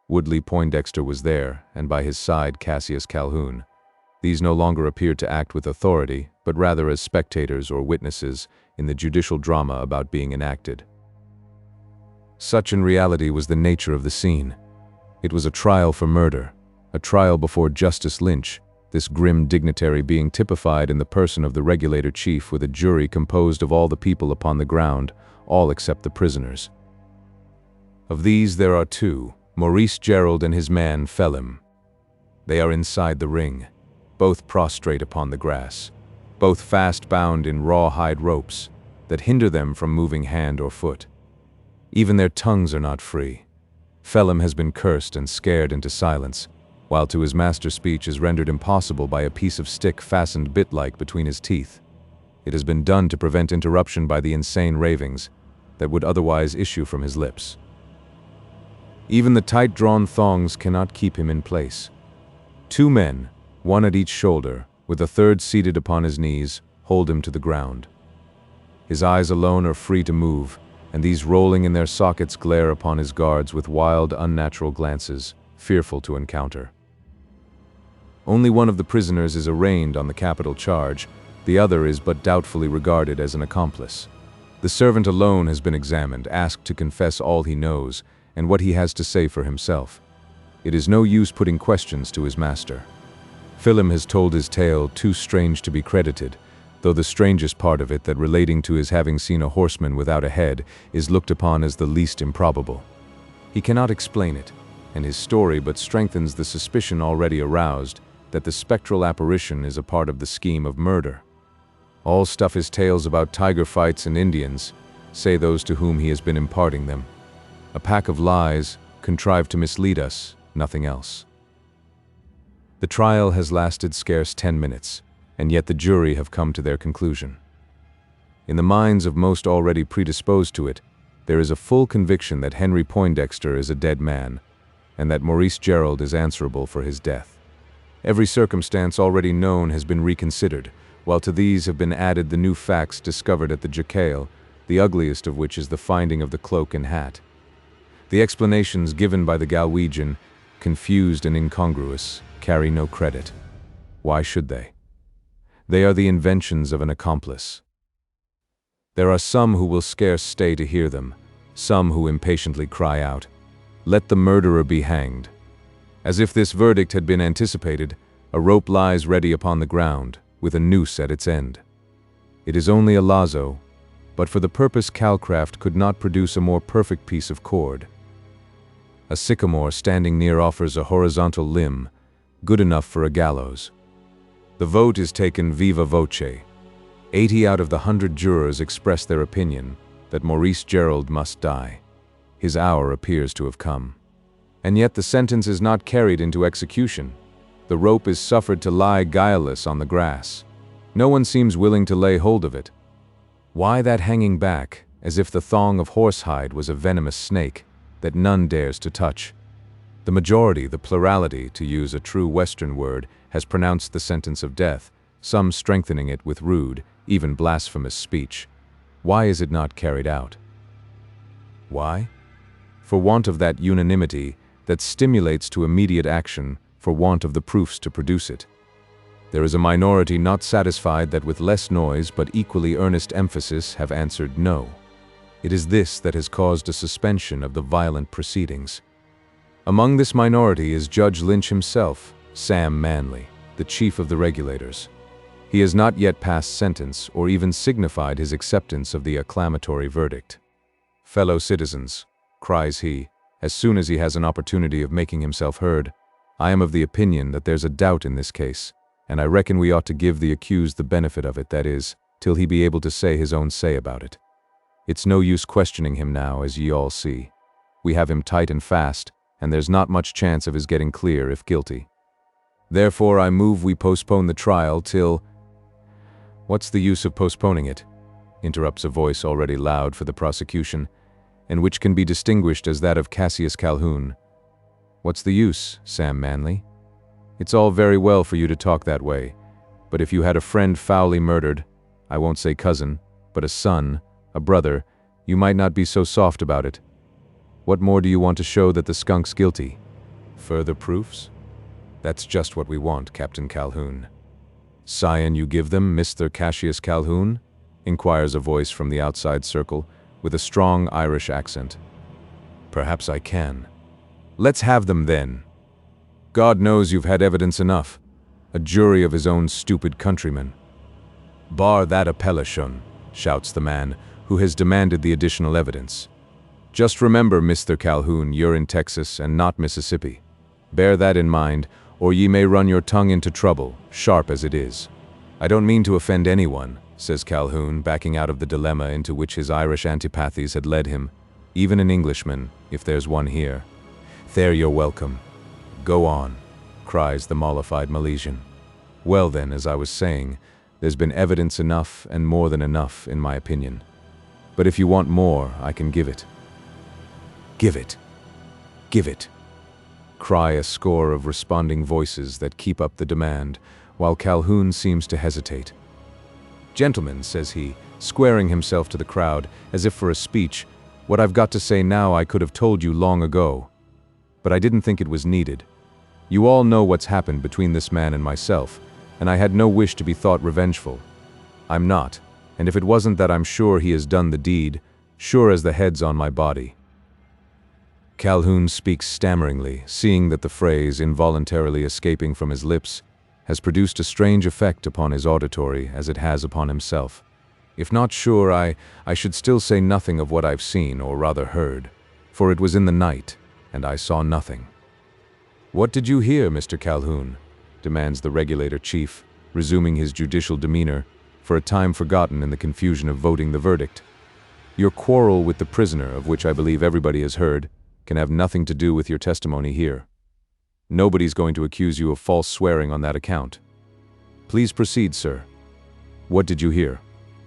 Speaker 2: Woodley Poindexter was there, and by his side Cassius Calhoun. These no longer appeared to act with authority, but rather as spectators or witnesses in the judicial drama about being enacted. Such in reality was the nature of the scene. It was a trial for murder, a trial before Justice Lynch, this grim dignitary being typified in the person of the regulator chief with a jury composed of all the people upon the ground, all except the prisoners. Of these there are 2, Maurice Gerald and his man Phelim. They are inside the ring, both prostrate upon the grass, both fast bound in rawhide ropes that hinder them from moving hand or foot. Even their tongues are not free. Phelim has been cursed and scared into silence, while to his master speech is rendered impossible by a piece of stick fastened bit-like between his teeth. It has been done to prevent interruption by the insane ravings that would otherwise issue from his lips. Even the tight-drawn thongs cannot keep him in place. 2 men, one at each shoulder, with a third seated upon his knees, hold him to the ground. His eyes alone are free to move, and these rolling in their sockets glare upon his guards with wild, unnatural glances, fearful to encounter. Only one of the prisoners is arraigned on the capital charge, the other is but doubtfully regarded as an accomplice. The servant alone has been examined, asked to confess all he knows, and what he has to say for himself. It is no use putting questions to his master. Phelim has told his tale too strange to be credited, though the strangest part of it, that relating to his having seen a horseman without a head, is looked upon as the least improbable. He cannot explain it, and his story but strengthens the suspicion already aroused that the spectral apparition is a part of the scheme of murder. All stuff is tales about tiger fights and Indians, say those to whom he has been imparting them. A pack of lies, contrived to mislead us, nothing else. The trial has lasted scarce 10 minutes, and yet the jury have come to their conclusion. In the minds of most already predisposed to it, there is a full conviction that Henry Poindexter is a dead man, and that Maurice Gerald is answerable for his death. Every circumstance already known has been reconsidered, while to these have been added the new facts discovered at the jacal, the ugliest of which is the finding of the cloak and hat. The explanations given by the Galwegian, confused and incongruous, carry no credit. Why should they? They are the inventions of an accomplice. There are some who will scarce stay to hear them, some who impatiently cry out, "Let the murderer be hanged." As if this verdict had been anticipated, a rope lies ready upon the ground, with a noose at its end. It is only a lazo, but for the purpose Calcraft could not produce a more perfect piece of cord. A sycamore standing near offers a horizontal limb, good enough for a gallows. The vote is taken viva voce. 80 out of the 100 jurors express their opinion that Maurice Gerald must die. His hour appears to have come. And yet the sentence is not carried into execution. The rope is suffered to lie guileless on the grass. No one seems willing to lay hold of it. Why that hanging back, as if the thong of horsehide was a venomous snake that none dares to touch? The majority, the plurality, to use a true Western word, has pronounced the sentence of death, some strengthening it with rude, even blasphemous speech. Why is it not carried out? Why? For want of that unanimity that stimulates to immediate action, for want of the proofs to produce it. There is a minority not satisfied that with less noise but equally earnest emphasis have answered no. It is this that has caused a suspension of the violent proceedings. Among this minority is Judge Lynch himself, Sam Manley, the chief of the regulators. He has not yet passed sentence or even signified his acceptance of the acclamatory verdict. "Fellow citizens," cries he, as soon as he has an opportunity of making himself heard, "I am of the opinion that there's a doubt in this case, and I reckon we ought to give the accused the benefit of it, that is, till he be able to say his own say about it. It's no use questioning him now, as ye all see. We have him tight and fast, and there's not much chance of his getting clear if guilty. Therefore I move we postpone the trial till—" "What's the use of postponing it?" interrupts a voice already loud for the prosecution, and which can be distinguished as that of Cassius Calhoun. "What's the use, Sam Manley? It's all very well for you to talk that way, but if you had a friend foully murdered, I won't say cousin, but a son, a brother, you might not be so soft about it. What more do you want to show that the skunk's guilty? Further proofs? That's just what we want, Captain Calhoun." "Sign you give them, Mr. Cassius Calhoun?" inquires a voice from the outside circle, with a strong Irish accent. "Perhaps I can. Let's have them then. God knows you've had evidence enough. A jury of his own stupid countrymen." "Bar that appellation," shouts the man who has demanded the additional evidence. "Just remember, Mr. Calhoun, you're in Texas and not Mississippi. Bear that in mind, or ye may run your tongue into trouble, sharp as it is." "I don't mean to offend anyone," says Calhoun, backing out of the dilemma into which his Irish antipathies had led him, "even an Englishman, if there's one here." "There you're welcome. Go on," cries the mollified Milesian. "Well then, as I was saying, there's been evidence enough and more than enough, in my opinion. But if you want more, I can give it." "Give it! Give it!" cry a score of responding voices that keep up the demand, while Calhoun seems to hesitate. "Gentlemen," says he, squaring himself to the crowd, as if for a speech, "what I've got to say now I could have told you long ago. But I didn't think it was needed. You all know what's happened between this man and myself, and I had no wish to be thought revengeful. I'm not, and if it wasn't that I'm sure he has done the deed, sure as the head's on my body." Calhoun speaks stammeringly, seeing that the phrase, involuntarily escaping from his lips, has produced a strange effect upon his auditory as it has upon himself. "If not sure, I should still say nothing of what I've seen, or rather heard, for it was in the night, and I saw nothing." "What did you hear, Mr. Calhoun?" demands the regulator chief, resuming his judicial demeanor, for a time forgotten in the confusion of voting the verdict. "Your quarrel with the prisoner, of which I believe everybody has heard, can have nothing to do with your testimony here. Nobody's going to accuse you of false swearing on that account. Please proceed, sir. What did you hear?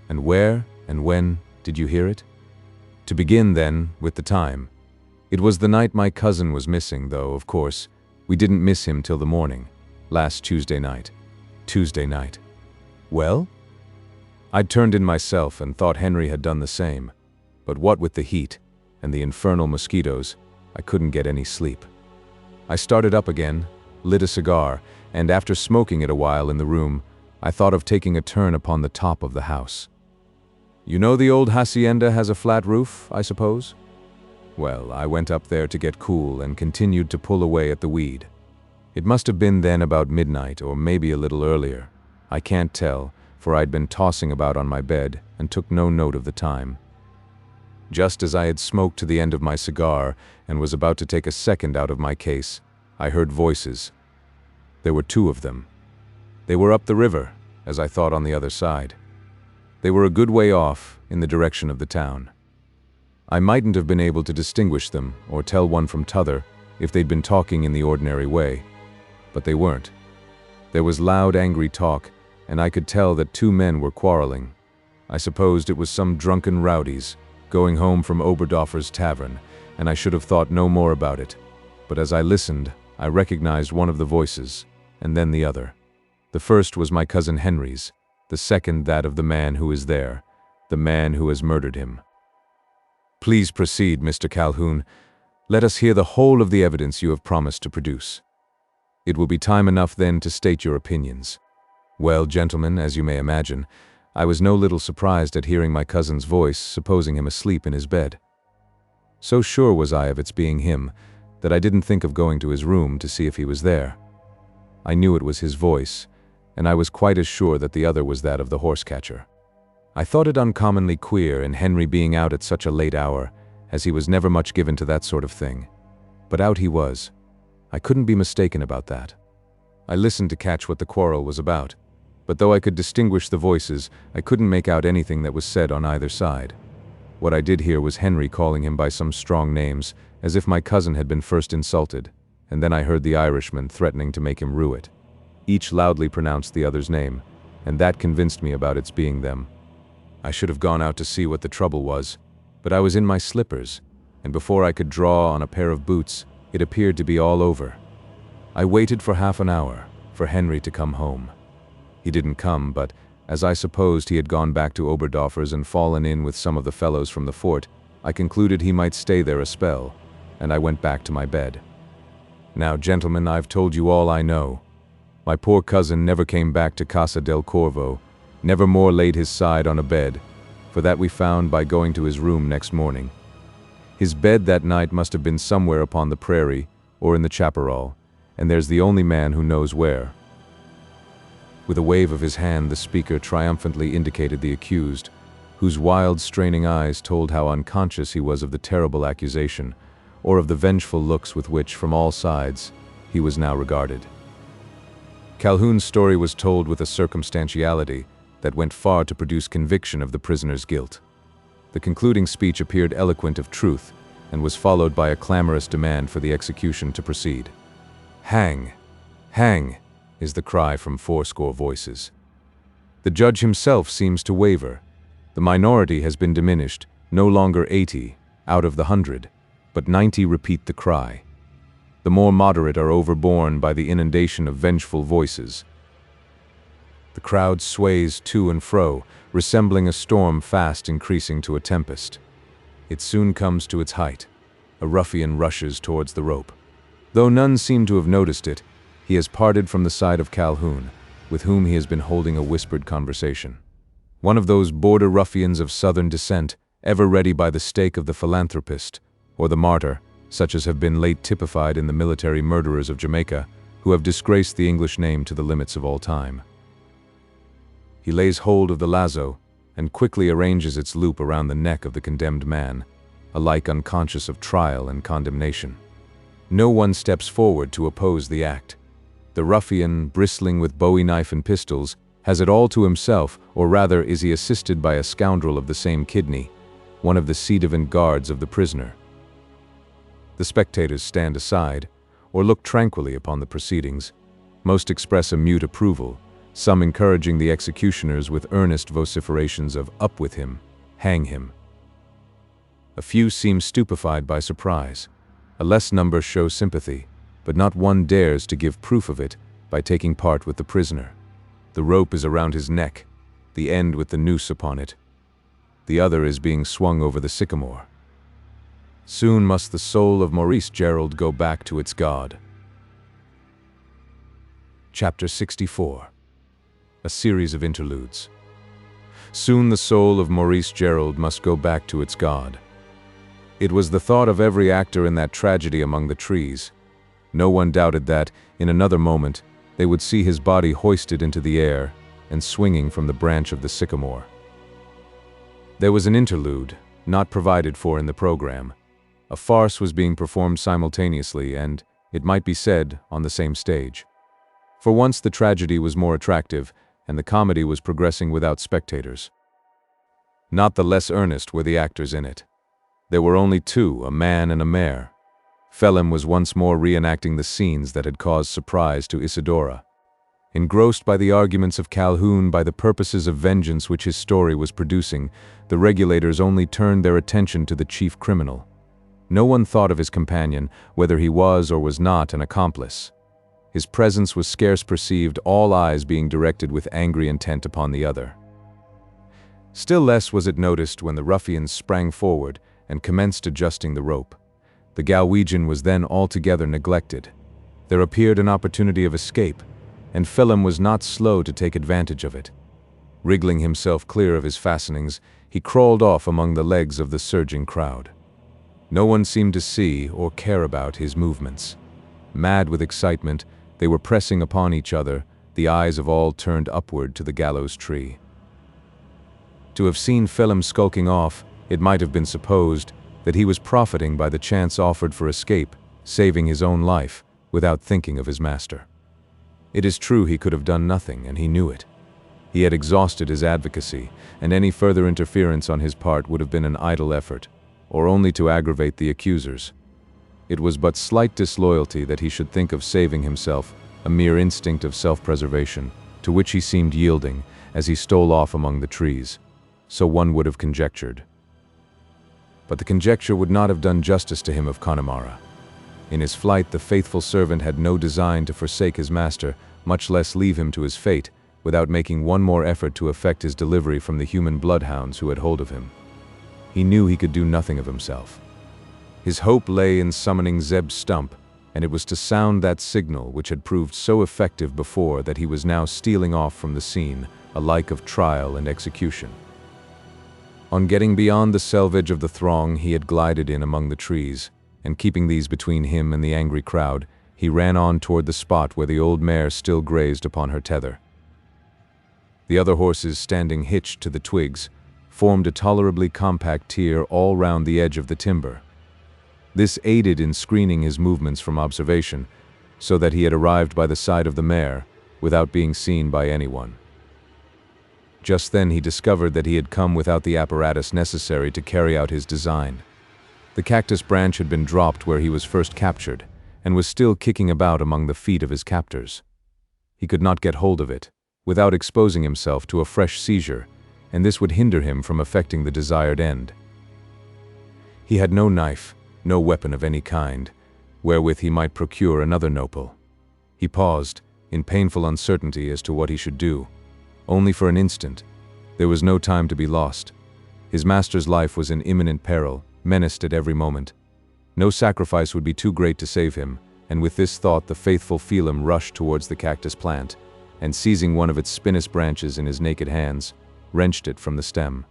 Speaker 2: And where and when did you hear it?" "To begin, then, with the time. It was the night my cousin was missing, though, of course, we didn't miss him till the morning. Last Tuesday night." "Tuesday night. Well?" "I'd turned in myself and thought Henry had done the same. But what with the heat and the infernal mosquitoes, I couldn't get any sleep. I started up again, lit a cigar, and after smoking it a while in the room, I thought of taking a turn upon the top of the house. You know the old hacienda has a flat roof, I suppose? Well, I went up there to get cool and continued to pull away at the weed. It must have been then about midnight, or maybe a little earlier. I can't tell, for I'd been tossing about on my bed and took no note of the time. Just as I had smoked to the end of my cigar and was about to take a second out of my case, I heard voices. There were two of them. They were up the river, as I thought, on the other side. They were a good way off, in the direction of the town. I mightn't have been able to distinguish them or tell one from t'other if they'd been talking in the ordinary way, but they weren't. There was loud, angry talk, and I could tell that two men were quarreling. I supposed it was some drunken rowdies going home from Oberdoffer's tavern, and I should have thought no more about it. But as I listened, I recognized one of the voices, and then the other. The first was my cousin Henry's, the second that of the man who is there, the man who has murdered him. Please proceed, Mr. Calhoun. Let us hear the whole of the evidence you have promised to produce. It will be time enough then to state your opinions. Well, gentlemen, as you may imagine, I was no little surprised at hearing my cousin's voice, supposing him asleep in his bed. So sure was I of its being him, that I didn't think of going to his room to see if he was there. I knew it was his voice, and I was quite as sure that the other was that of the horse-catcher. I thought it uncommonly queer in Henry being out at such a late hour, as he was never much given to that sort of thing. But out he was. I couldn't be mistaken about that. I listened to catch what the quarrel was about, but though I could distinguish the voices, I couldn't make out anything that was said on either side. What I did hear was Henry calling him by some strong names, as if my cousin had been first insulted, and then I heard the Irishman threatening to make him rue it. Each loudly pronounced the other's name, and that convinced me about its being them. I should have gone out to see what the trouble was, but I was in my slippers, and before I could draw on a pair of boots, it appeared to be all over. I waited for half an hour for Henry to come home. He didn't come, but as I supposed he had gone back to Oberdoffer's and fallen in with some of the fellows from the fort, I concluded he might stay there a spell, and I went back to my bed. Now, gentlemen, I've told you all I know. My poor cousin never came back to Casa del Corvo, never more laid his side on a bed, for that we found by going to his room next morning. His bed that night must have been somewhere upon the prairie or in the chaparral, and there's the only man who knows where. With a wave of his hand, the speaker triumphantly indicated the accused, whose wild, straining eyes told how unconscious he was of the terrible accusation, or of the vengeful looks with which, from all sides, he was now regarded. Calhoun's story was told with a circumstantiality that went far to produce conviction of the prisoner's guilt. The concluding speech appeared eloquent of truth, and was followed by a clamorous demand for the execution to proceed. "Hang! Hang!" is the cry from fourscore voices. The judge himself seems to waver. The minority has been diminished, no longer 80 out of the 100, but 90 repeat the cry. The more moderate are overborne by the inundation of vengeful voices. The crowd sways to and fro, resembling a storm fast increasing to a tempest. It soon comes to its height. A ruffian rushes towards the rope. Though none seem to have noticed it, he has parted from the side of Calhoun, with whom he has been holding a whispered conversation. One of those border ruffians of southern descent, ever ready by the stake of the philanthropist, or the martyr, such as have been late typified in the military murderers of Jamaica, who have disgraced the English name to the limits of all time. He lays hold of the lazo, and quickly arranges its loop around the neck of the condemned man, alike unconscious of trial and condemnation. No one steps forward to oppose the act. The ruffian, bristling with bowie knife and pistols, has it all to himself, or rather is he assisted by a scoundrel of the same kidney, one of the ci devant guards of the prisoner. The spectators stand aside, or look tranquilly upon the proceedings. Most express a mute approval, some encouraging the executioners with earnest vociferations of "up with him, hang him." A few seem stupefied by surprise. A less number show sympathy, but not one dares to give proof of it by taking part with the prisoner. The rope is around his neck, the end with the noose upon it. The other is being swung over the sycamore. Soon must the soul of Maurice Gerald go back to its God. Chapter 64. A series of interludes. Soon the soul of Maurice Gerald must go back to its God. It was the thought of every actor in that tragedy among the trees. No one doubted that, in another moment, they would see his body hoisted into the air and swinging from the branch of the sycamore. There was an interlude, not provided for in the program. A farce was being performed simultaneously and, it might be said, on the same stage. For once the tragedy was more attractive, and the comedy was progressing without spectators. Not the less earnest were the actors in it. There were only two, a man and a mare. Phelim was once more reenacting the scenes that had caused surprise to Isidora. Engrossed by the arguments of Calhoun, by the purposes of vengeance which his story was producing, the regulators only turned their attention to the chief criminal. No one thought of his companion, whether he was or was not an accomplice. His presence was scarce perceived, all eyes being directed with angry intent upon the other. Still less was it noticed when the ruffians sprang forward and commenced adjusting the rope. The Galwegian was then altogether neglected. There appeared an opportunity of escape, and Phelim was not slow to take advantage of it. Wriggling himself clear of his fastenings, he crawled off among the legs of the surging crowd. No one seemed to see or care about his movements. Mad with excitement, they were pressing upon each other, the eyes of all turned upward to the gallows tree. To have seen Phelim skulking off, it might have been supposed that he was profiting by the chance offered for escape, saving his own life, without thinking of his master. It is true he could have done nothing, and he knew it. He had exhausted his advocacy, and any further interference on his part would have been an idle effort, or only to aggravate the accusers. It was but slight disloyalty that he should think of saving himself, a mere instinct of self-preservation, to which he seemed yielding as he stole off among the trees. So one would have conjectured. But the conjecture would not have done justice to him of Connemara. In his flight, the faithful servant had no design to forsake his master, much less leave him to his fate, without making one more effort to effect his delivery from the human bloodhounds who had hold of him. He knew he could do nothing of himself. His hope lay in summoning Zeb Stump, and it was to sound that signal which had proved so effective before that he was now stealing off from the scene, alike of trial and execution. On getting beyond the selvage of the throng, he had glided in among the trees, and keeping these between him and the angry crowd, he ran on toward the spot where the old mare still grazed upon her tether. The other horses, standing hitched to the twigs, formed a tolerably compact tier all round the edge of the timber. This aided in screening his movements from observation, so that he had arrived by the side of the mare, without being seen by anyone. Just then he discovered that he had come without the apparatus necessary to carry out his design. The cactus branch had been dropped where he was first captured, and was still kicking about among the feet of his captors. He could not get hold of it, without exposing himself to a fresh seizure, and this would hinder him from effecting the desired end. He had no knife, no weapon of any kind, wherewith he might procure another nopal. He paused, in painful uncertainty as to what he should do. Only for an instant. There was no time to be lost. His master's life was in imminent peril, menaced at every moment. No sacrifice would be too great to save him, and with this thought the faithful Phelim rushed towards the cactus plant, and seizing one of its spinous branches in his naked hands, wrenched it from the stem.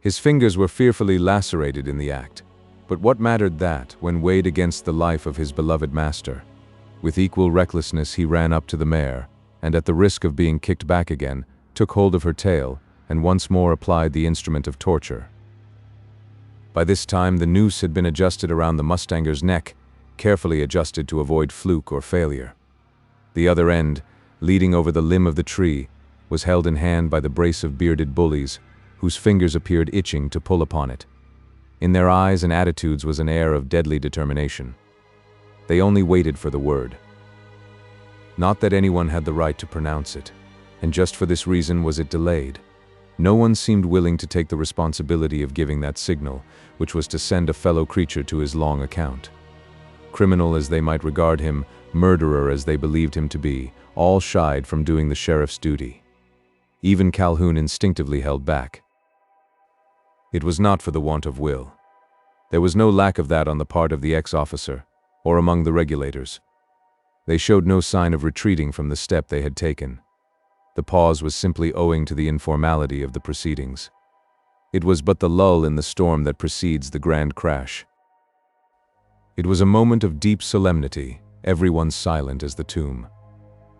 Speaker 2: His fingers were fearfully lacerated in the act, but what mattered that when weighed against the life of his beloved master? With equal recklessness he ran up to the mare, and at the risk of being kicked back again, took hold of her tail, and once more applied the instrument of torture. By this time the noose had been adjusted around the mustanger's neck, carefully adjusted to avoid fluke or failure. The other end, leading over the limb of the tree, was held in hand by the brace of bearded bullies, whose fingers appeared itching to pull upon it. In their eyes and attitudes was an air of deadly determination. They only waited for the word. Not that anyone had the right to pronounce it, and just for this reason was it delayed. No one seemed willing to take the responsibility of giving that signal, which was to send a fellow creature to his long account. Criminal as they might regard him, murderer as they believed him to be, all shied from doing the sheriff's duty. Even Calhoun instinctively held back. It was not for the want of will. There was no lack of that on the part of the ex-officer, or among the regulators. They showed no sign of retreating from the step they had taken. The pause was simply owing to the informality of the proceedings. It was but the lull in the storm that precedes the grand crash. It was a moment of deep solemnity, everyone silent as the tomb.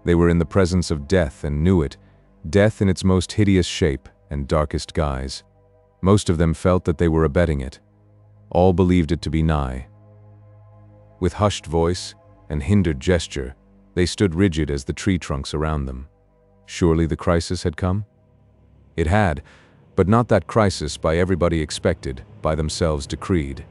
Speaker 2: They were in the presence of death and knew it, death in its most hideous shape and darkest guise. Most of them felt that they were abetting it. All believed it to be nigh. With hushed voice and hindered gesture, they stood rigid as the tree trunks around them. Surely the crisis had come? It had, but not that crisis by everybody expected, by themselves decreed.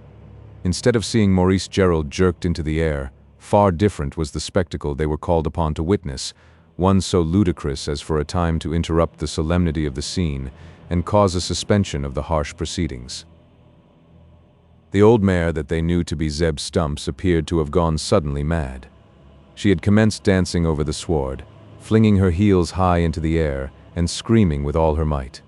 Speaker 2: Instead of seeing Maurice Gerald jerked into the air, far different was the spectacle they were called upon to witness, one so ludicrous as for a time to interrupt the solemnity of the scene and cause a suspension of the harsh proceedings. The old mare that they knew to be Zeb Stump's appeared to have gone suddenly mad. She had commenced dancing over the sward, flinging her heels high into the air and screaming with all her might.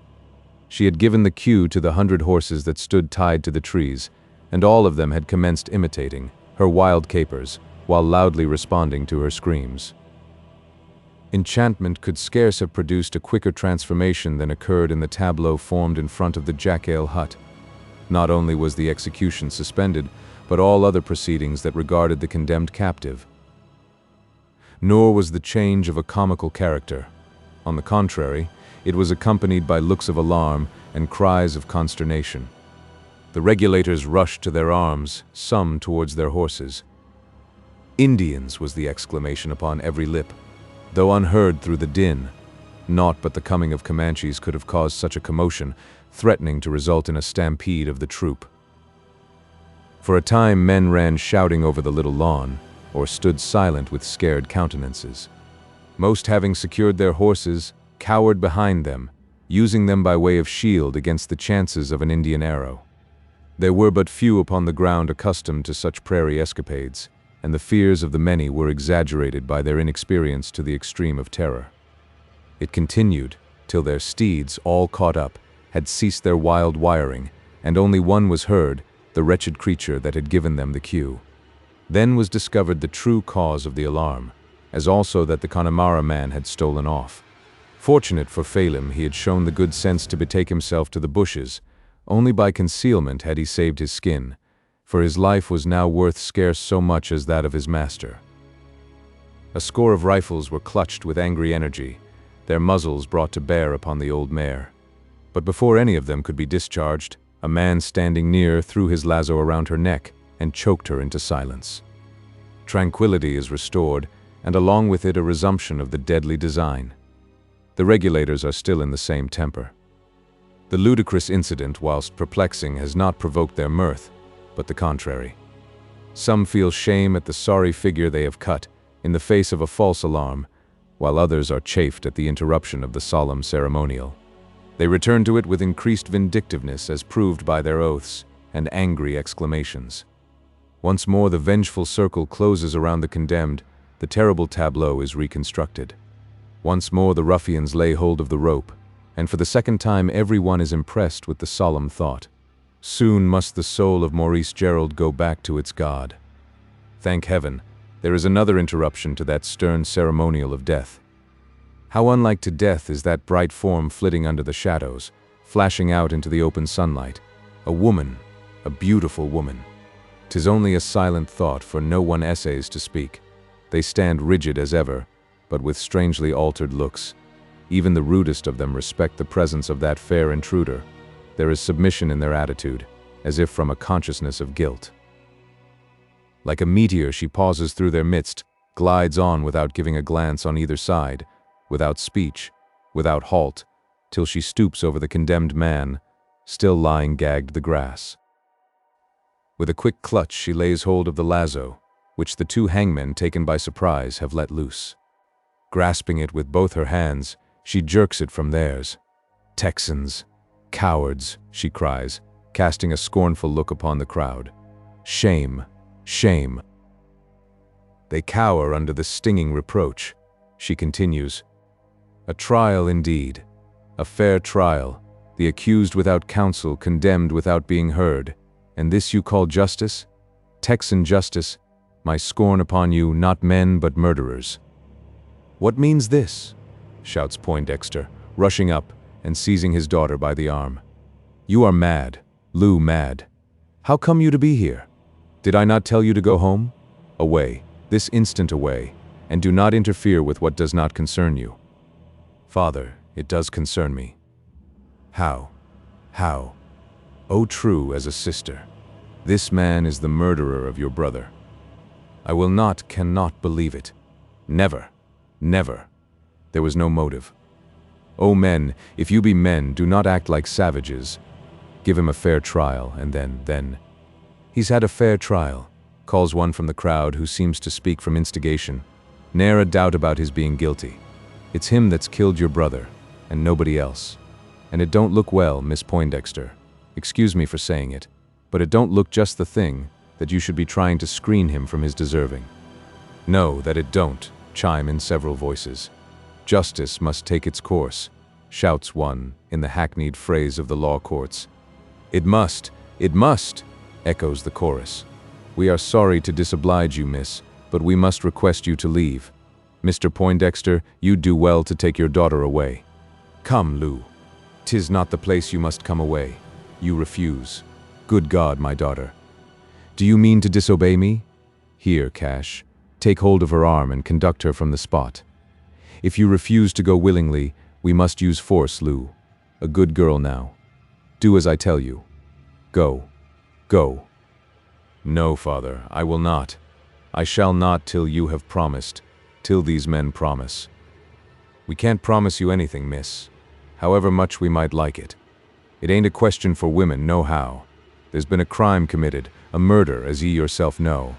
Speaker 2: She had given the cue to the 100 horses that stood tied to the trees, and all of them had commenced imitating her wild capers, while loudly responding to her screams. Enchantment could scarce have produced a quicker transformation than occurred in the tableau formed in front of the jackale hut. Not only was the execution suspended, but all other proceedings that regarded the condemned captive. Nor was the change of a comical character. On the contrary, it was accompanied by looks of alarm and cries of consternation. The regulators rushed to their arms, some towards their horses. "Indians!" was the exclamation upon every lip, though unheard through the din. Naught but the coming of Comanches could have caused such a commotion, threatening to result in a stampede of the troop. For a time men ran shouting over the little lawn, or stood silent with scared countenances. Most, having secured their horses, cowered behind them, using them by way of shield against the chances of an Indian arrow. There were but few upon the ground accustomed to such prairie escapades, and the fears of the many were exaggerated by their inexperience to the extreme of terror. It continued till their steeds, all caught up, had ceased their wild wiring, and only one was heard, the wretched creature that had given them the cue. Then was discovered the true cause of the alarm, as also that the Connemara man had stolen off. Fortunate for Phelim, he had shown the good sense to betake himself to the bushes. Only by concealment had he saved his skin, for his life was now worth scarce so much as that of his master. A score of rifles were clutched with angry energy, their muzzles brought to bear upon the old mare. But before any of them could be discharged, a man standing near threw his lazo around her neck and choked her into silence. Tranquility is restored, and along with it a resumption of the deadly design. The regulators are still in the same temper. The ludicrous incident, whilst perplexing, has not provoked their mirth, but the contrary. Some feel shame at the sorry figure they have cut in the face of a false alarm, while others are chafed at the interruption of the solemn ceremonial. They return to it with increased vindictiveness as proved by their oaths and angry exclamations. Once more the vengeful circle closes around the condemned, the terrible tableau is reconstructed. Once more the ruffians lay hold of the rope, and for the second time every one is impressed with the solemn thought: soon must the soul of Maurice Gerald go back to its God. Thank heaven, there is another interruption to that stern ceremonial of death. How unlike to death is that bright form flitting under the shadows, flashing out into the open sunlight. A woman, a beautiful woman. 'Tis only a silent thought, for no one essays to speak. They stand rigid as ever, but with strangely altered looks. Even the rudest of them respect the presence of that fair intruder. There is submission in their attitude, as if from a consciousness of guilt. Like a meteor she pauses through their midst, glides on without giving a glance on either side, without speech, without halt, till she stoops over the condemned man, still lying gagged the grass. With a quick clutch she lays hold of the lazo, which the two hangmen, taken by surprise, have let loose. Grasping it with both her hands, she jerks it from theirs. "Texans! Cowards!" she cries, casting a scornful look upon the crowd. "Shame! Shame!" They cower under the stinging reproach. She continues, "A trial indeed, a fair trial, the accused without counsel, condemned without being heard, and this you call justice? Texan justice, my scorn upon you, not men but murderers." "What means this?" shouts Poindexter, rushing up and seizing his daughter by the arm. "You are mad, Lou, mad. How come you to be here? Did I not tell you to go home? Away, this instant away, and do not interfere with what does not concern you." "Father, it does concern me." "How? How?" "Oh, true as a sister. This man is the murderer of your brother." "I will not, cannot believe it. Never, never. There was no motive. O men, if you be men, do not act like savages. Give him a fair trial, and then. He's had a fair trial," calls one from the crowd who seems to speak from instigation. "Ne'er a doubt about his being guilty. It's him that's killed your brother, and nobody else. And it don't look well, Miss Poindexter. Excuse me for saying it, but it don't look just the thing that you should be trying to screen him from his deserving." "No, that it don't," chime in several voices. "Justice must take its course," shouts one in the hackneyed phrase of the law courts. It must, echoes the chorus. "We are sorry to disoblige you, miss, but we must request you to leave. Mr. Poindexter, you'd do well to take your daughter away." "Come, Lou. 'Tis not the place you must come away. You refuse. Good God, my daughter. Do you mean to disobey me? Here, Cash, take hold of her arm and conduct her from the spot. If you refuse to go willingly, we must use force, Lou. A good girl now. Do as I tell you. Go. Go." "No, father, I will not. I shall not till you have promised, till these men promise." We can't promise you anything, miss, however much we might like it. It ain't a question for women, no how. There's been a crime committed, a murder, as ye yourself know.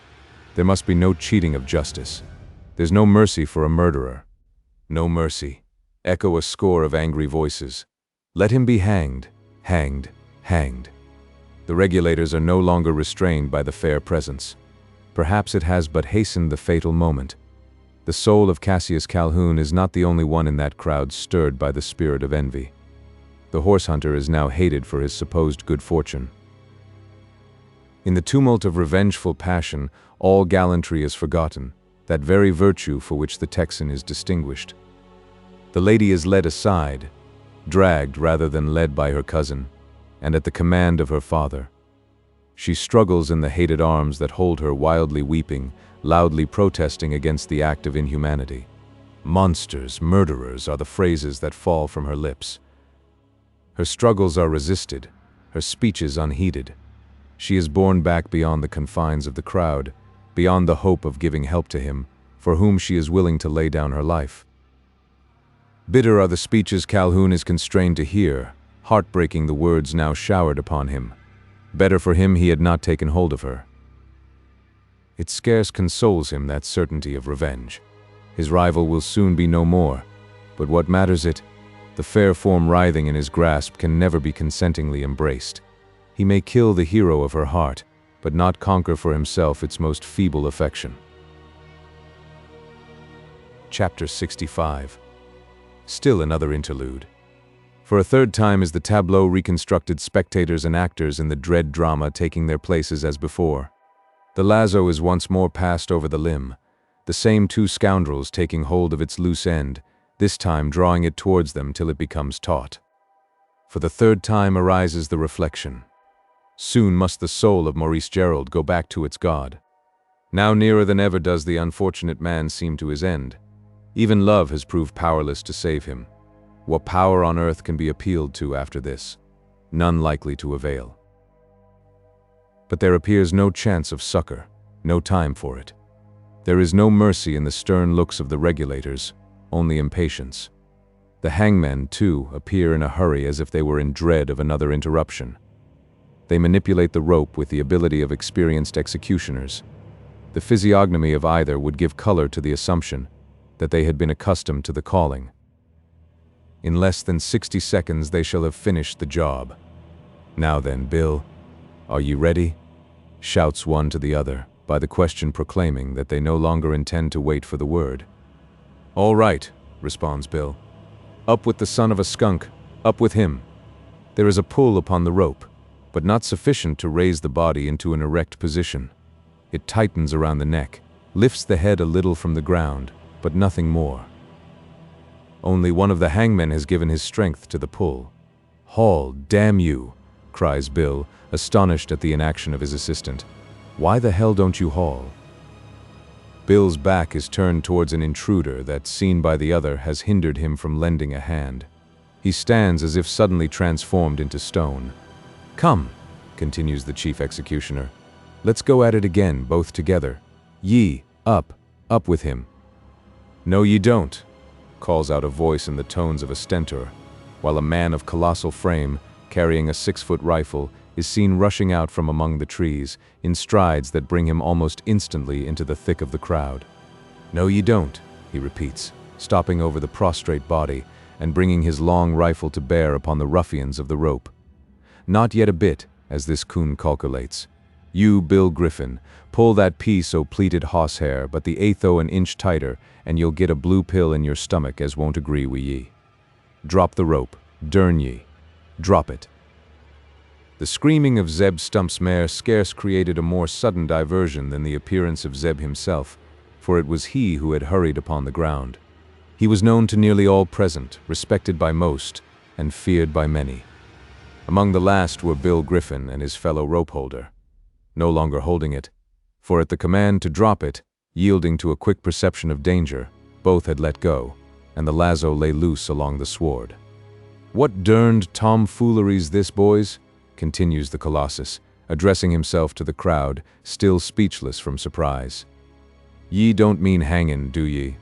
Speaker 2: There must be no cheating of justice. There's no mercy for a murderer. No mercy, echo a score of angry voices. Let him be hanged, hanged, hanged. The regulators are no longer restrained by the fair presence. Perhaps it has but hastened the fatal moment. The soul of Cassius Calhoun is not the only one in that crowd stirred by the spirit of envy. The horse hunter is now hated for his supposed good fortune. In the tumult of revengeful passion, all gallantry is forgotten, that very virtue for which the Texan is distinguished. The lady is led aside, dragged rather than led by her cousin, and at the command of her father. She struggles in the hated arms that hold her, wildly weeping, loudly protesting against the act of inhumanity. Monsters, murderers are the phrases that fall from her lips. Her struggles are resisted, her speeches unheeded. She is borne back beyond the confines of the crowd, beyond the hope of giving help to him, for whom she is willing to lay down her life. Bitter are the speeches Calhoun is constrained to hear, heartbreaking the words now showered upon him. Better for him he had not taken hold of her. It scarce consoles him, that certainty of revenge. His rival will soon be no more, but what matters it? The fair form writhing in his grasp can never be consentingly embraced. He may kill the hero of her heart, but not conquer for himself its most feeble affection. Chapter 65. Still another interlude. For a third time is the tableau reconstructed, spectators and actors in the dread drama taking their places as before. The lazo is once more passed over the limb, the same two scoundrels taking hold of its loose end, this time drawing it towards them till it becomes taut. For the third time arises the reflection. Soon must the soul of Maurice Gerald go back to its God. Now nearer than ever does the unfortunate man seem to his end. Even love has proved powerless to save him. What power on earth can be appealed to after this? None likely to avail. But there appears no chance of succor, no time for it. There is no mercy in the stern looks of the regulators, only impatience. The hangmen, too, appear in a hurry as if they were in dread of another interruption. They manipulate the rope with the ability of experienced executioners. The physiognomy of either would give color to the assumption that they had been accustomed to the calling. In less than 60 seconds they shall have finished the job. Now then, Bill, are you ready? Shouts one to the other, by the question proclaiming that they no longer intend to wait for the word. All right, responds Bill. Up with the son of a skunk, up with him. There is a pull upon the rope, but not sufficient to raise the body into an erect position. It tightens around the neck, lifts the head a little from the ground, but nothing more. Only one of the hangmen has given his strength to the pull. Haul, damn you, cries Bill, astonished at the inaction of his assistant. Why the hell don't you haul? Bill's back is turned towards an intruder that, seen by the other, has hindered him from lending a hand. He stands as if suddenly transformed into stone. Come, continues the chief executioner. Let's go at it again, both together. Ye, up with him. No, ye don't, calls out a voice in the tones of a stentor, while a man of colossal frame, carrying a 6-foot rifle, is seen rushing out from among the trees, in strides that bring him almost instantly into the thick of the crowd. No, ye don't, he repeats, stopping over the prostrate body and bringing his long rifle to bear upon the ruffians of the rope. Not yet a bit, as this coon calculates. You, Bill Griffin, pull that piece o' pleated hosshair but the eighth o' an inch tighter, and you'll get a blue pill in your stomach as won't agree wi' ye. Drop the rope, durn ye. Drop it. The screaming of Zeb Stump's mare scarce created a more sudden diversion than the appearance of Zeb himself, for it was he who had hurried upon the ground. He was known to nearly all present, respected by most, and feared by many. Among the last were Bill Griffin and his fellow rope-holder. No longer holding it, for at the command to drop it, yielding to a quick perception of danger, both had let go, and the lazo lay loose along the sward. What derned tomfoolery's this, boys? Continues the Colossus, addressing himself to the crowd, still speechless from surprise. Ye don't mean hangin', do ye?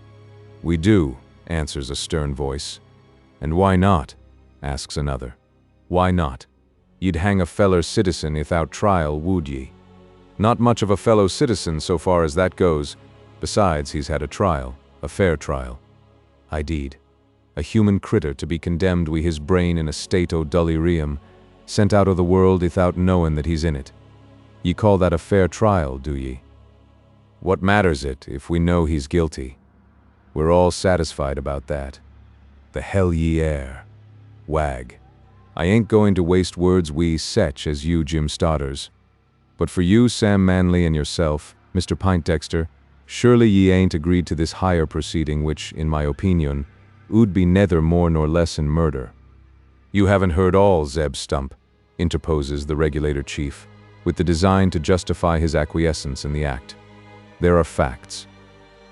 Speaker 2: We do, answers a stern voice. And why not? Asks another. Why not? Ye'd hang a feller citizen without trial, would ye? Not much of a fellow citizen so far as that goes. Besides, he's had a trial, a fair trial. I deed. A human critter to be condemned wi' his brain in a state o' delirium, sent out o' the world without knowin' that he's in it. Ye call that a fair trial, do ye? What matters it if we know he's guilty? We're all satisfied about that. The hell ye air. Wag. I ain't going to waste words wi' sech as you, Jim Stodders. But for you, Sam Manley, and yourself, Mr. Poindexter, surely ye ain't agreed to this higher proceeding which, in my opinion, ould be neither more nor less in murder. You haven't heard all, Zeb Stump, interposes the regulator chief, with the design to justify his acquiescence in the act. There are facts.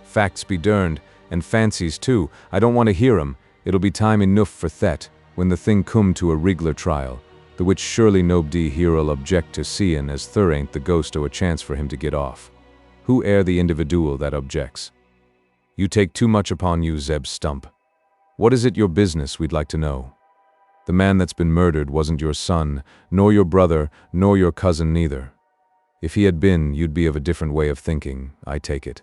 Speaker 2: Facts be derned, and fancies too. I don't want to hear 'em. It'll be time enough for that, when the thing come to a rig'lar trial, the which surely nobody here'll object to seein' as there ain't the ghost o' a chance for him to get off. Who air the individual that objects? You take too much upon you, Zeb Stump. What is it your business, we'd like to know? The man that's been murdered wasn't your son, nor your brother, nor your cousin neither. If he had been, you'd be of a different way of thinking, I take it.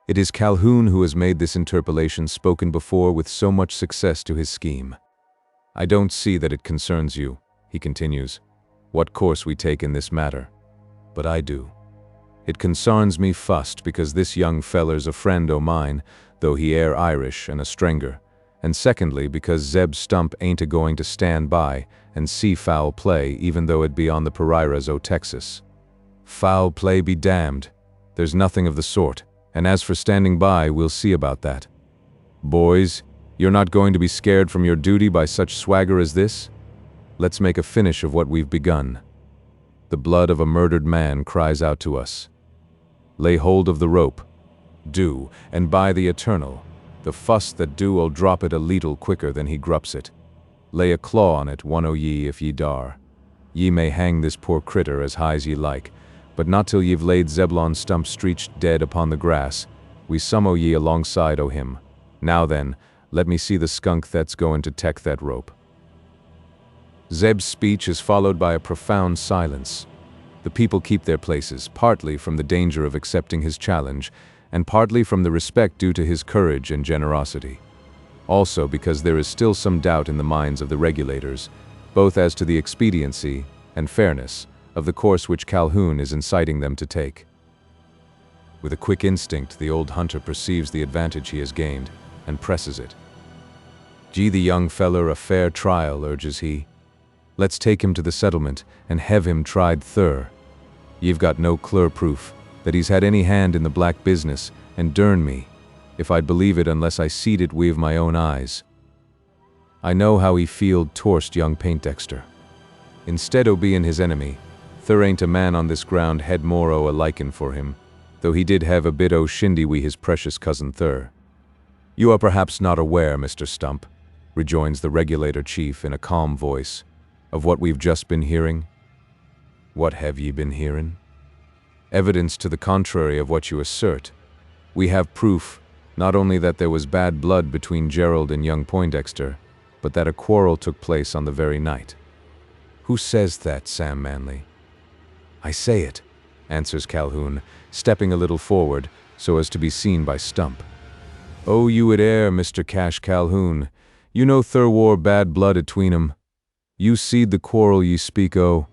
Speaker 2: It is Calhoun who has made this interpolation spoken before with so much success to his scheme. I don't see that it concerns you, he continues, what course we take in this matter. But I do. It consarns me fust because this young feller's a friend o' mine, though he air Irish and a stranger, and secondly because Zeb Stump ain't a-going to stand by and see foul play even though it be on the prairies o' Texas. Foul play be damned. There's nothing of the sort, and as for standing by, we'll see about that. Boys, you're not going to be scared from your duty by such swagger as this? Let's make a finish of what we've begun. The blood of a murdered man cries out to us. Lay hold of the rope. Do, and by the eternal, the fuss that do'll drop it a leetle quicker than he grups it. Lay a claw on it, one o' ye, if ye dar. Ye may hang this poor critter as high's ye like, but not till ye've laid Zebulon Stump streeched dead upon the grass. We some o' ye alongside o' him. Now then, let me see the skunk that's goin' to tek that rope. Zeb's speech is followed by a profound silence. The people keep their places, partly from the danger of accepting his challenge, and partly from the respect due to his courage and generosity. Also because there is still some doubt in the minds of the regulators, both as to the expediency and fairness of the course which Calhoun is inciting them to take. With a quick instinct, the old hunter perceives the advantage he has gained, and presses it. Gee, the young feller a fair trial, urges he. Let's take him to the settlement, and hev him tried thur. Ye've got no clear proof that he's had any hand in the black business, and dern me, if I'd believe it unless I seed it wi' my own eyes. I know how he feeled torst young Poindexter. Instead o' bein' his enemy, there ain't a man on this ground hed more o' a likin' for him, though he did hev a bit o' shindy wi' his precious cousin thur. You are perhaps not aware, Mr. Stump, rejoins the regulator chief in a calm voice, of what we've just been hearing. What have ye been hearing? Evidence to the contrary of what you assert. We have proof, not only that there was bad blood between Gerald and young Poindexter, but that a quarrel took place on the very night. Who says that, Sam Manley? I say it, answers Calhoun, stepping a little forward so as to be seen by Stump. Oh, you it air, Mr. Cash Calhoun. You know thur war bad blood atween 'em. You seed the quarrel ye speak o'.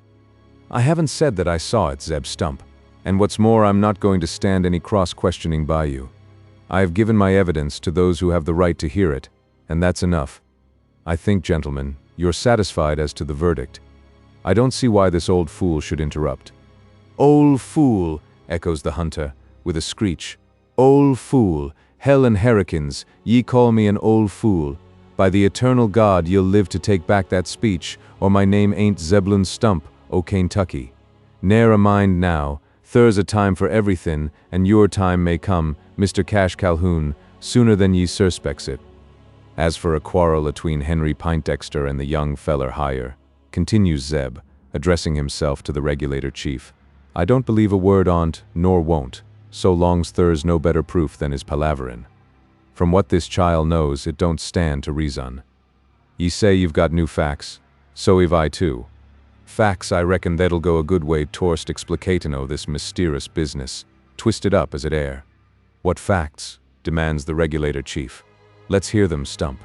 Speaker 2: I haven't said that I saw it, Zeb Stump, and what's more, I'm not going to stand any cross-questioning by you. I have given my evidence to those who have the right to hear it, and that's enough. I think, gentlemen, you're satisfied as to the verdict. I don't see why this old fool should interrupt. Old fool, echoes the hunter, with a screech. Old fool, hell and herrikins, ye call me an old fool. By the eternal God, ye'll live to take back that speech, or my name ain't Zebulon Stump, o' Kentucky. Ne'er a mind now, thur's a time for everythin', and your time may come, Mr. Cash Calhoun, sooner than ye surspects it. As for a quarrel atween Henry Poindexter and the young feller higher, continues Zeb, addressing himself to the regulator chief, I don't believe a word on't, nor won't, so long's thur's no better proof than his palaverin'. From what this child knows, it don't stand to reason. Ye say you've got new facts. So have I too. Facts I reckon that'll go a good way torst explicatin' o' this mysterious business, twisted up as it air. What facts? Demands the regulator chief. Let's hear them, Stump.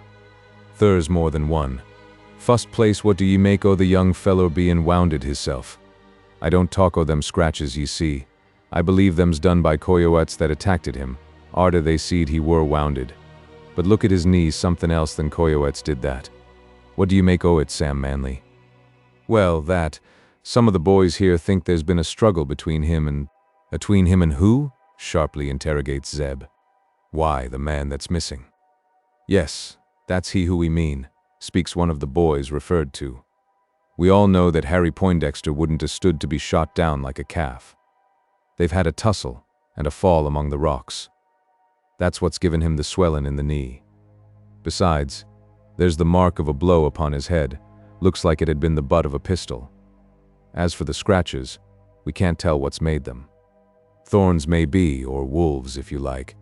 Speaker 2: There's more than one. Fust place, what do ye make o' the young fellow bein' wounded hisself? I don't talk o' them scratches ye see. I believe them's done by coyotes that attacked him, arter they seed he were wounded. But look at his knees, something else than coyotes did that. What do you make o' it, Sam Manley? Well, that. Some of the boys here think there's been a struggle between him and... Between him and who? Sharply interrogates Zeb. Why, the man that's missing. Yes, that's he who we mean, speaks one of the boys referred to. We all know that Harry Poindexter wouldn't have stood to be shot down like a calf. They've had a tussle and a fall among the rocks. That's what's given him the swelling in the knee. Besides, there's the mark of a blow upon his head. Looks like it had been the butt of a pistol. As for the scratches, we can't tell what's made them. Thorns may be, or wolves if you like.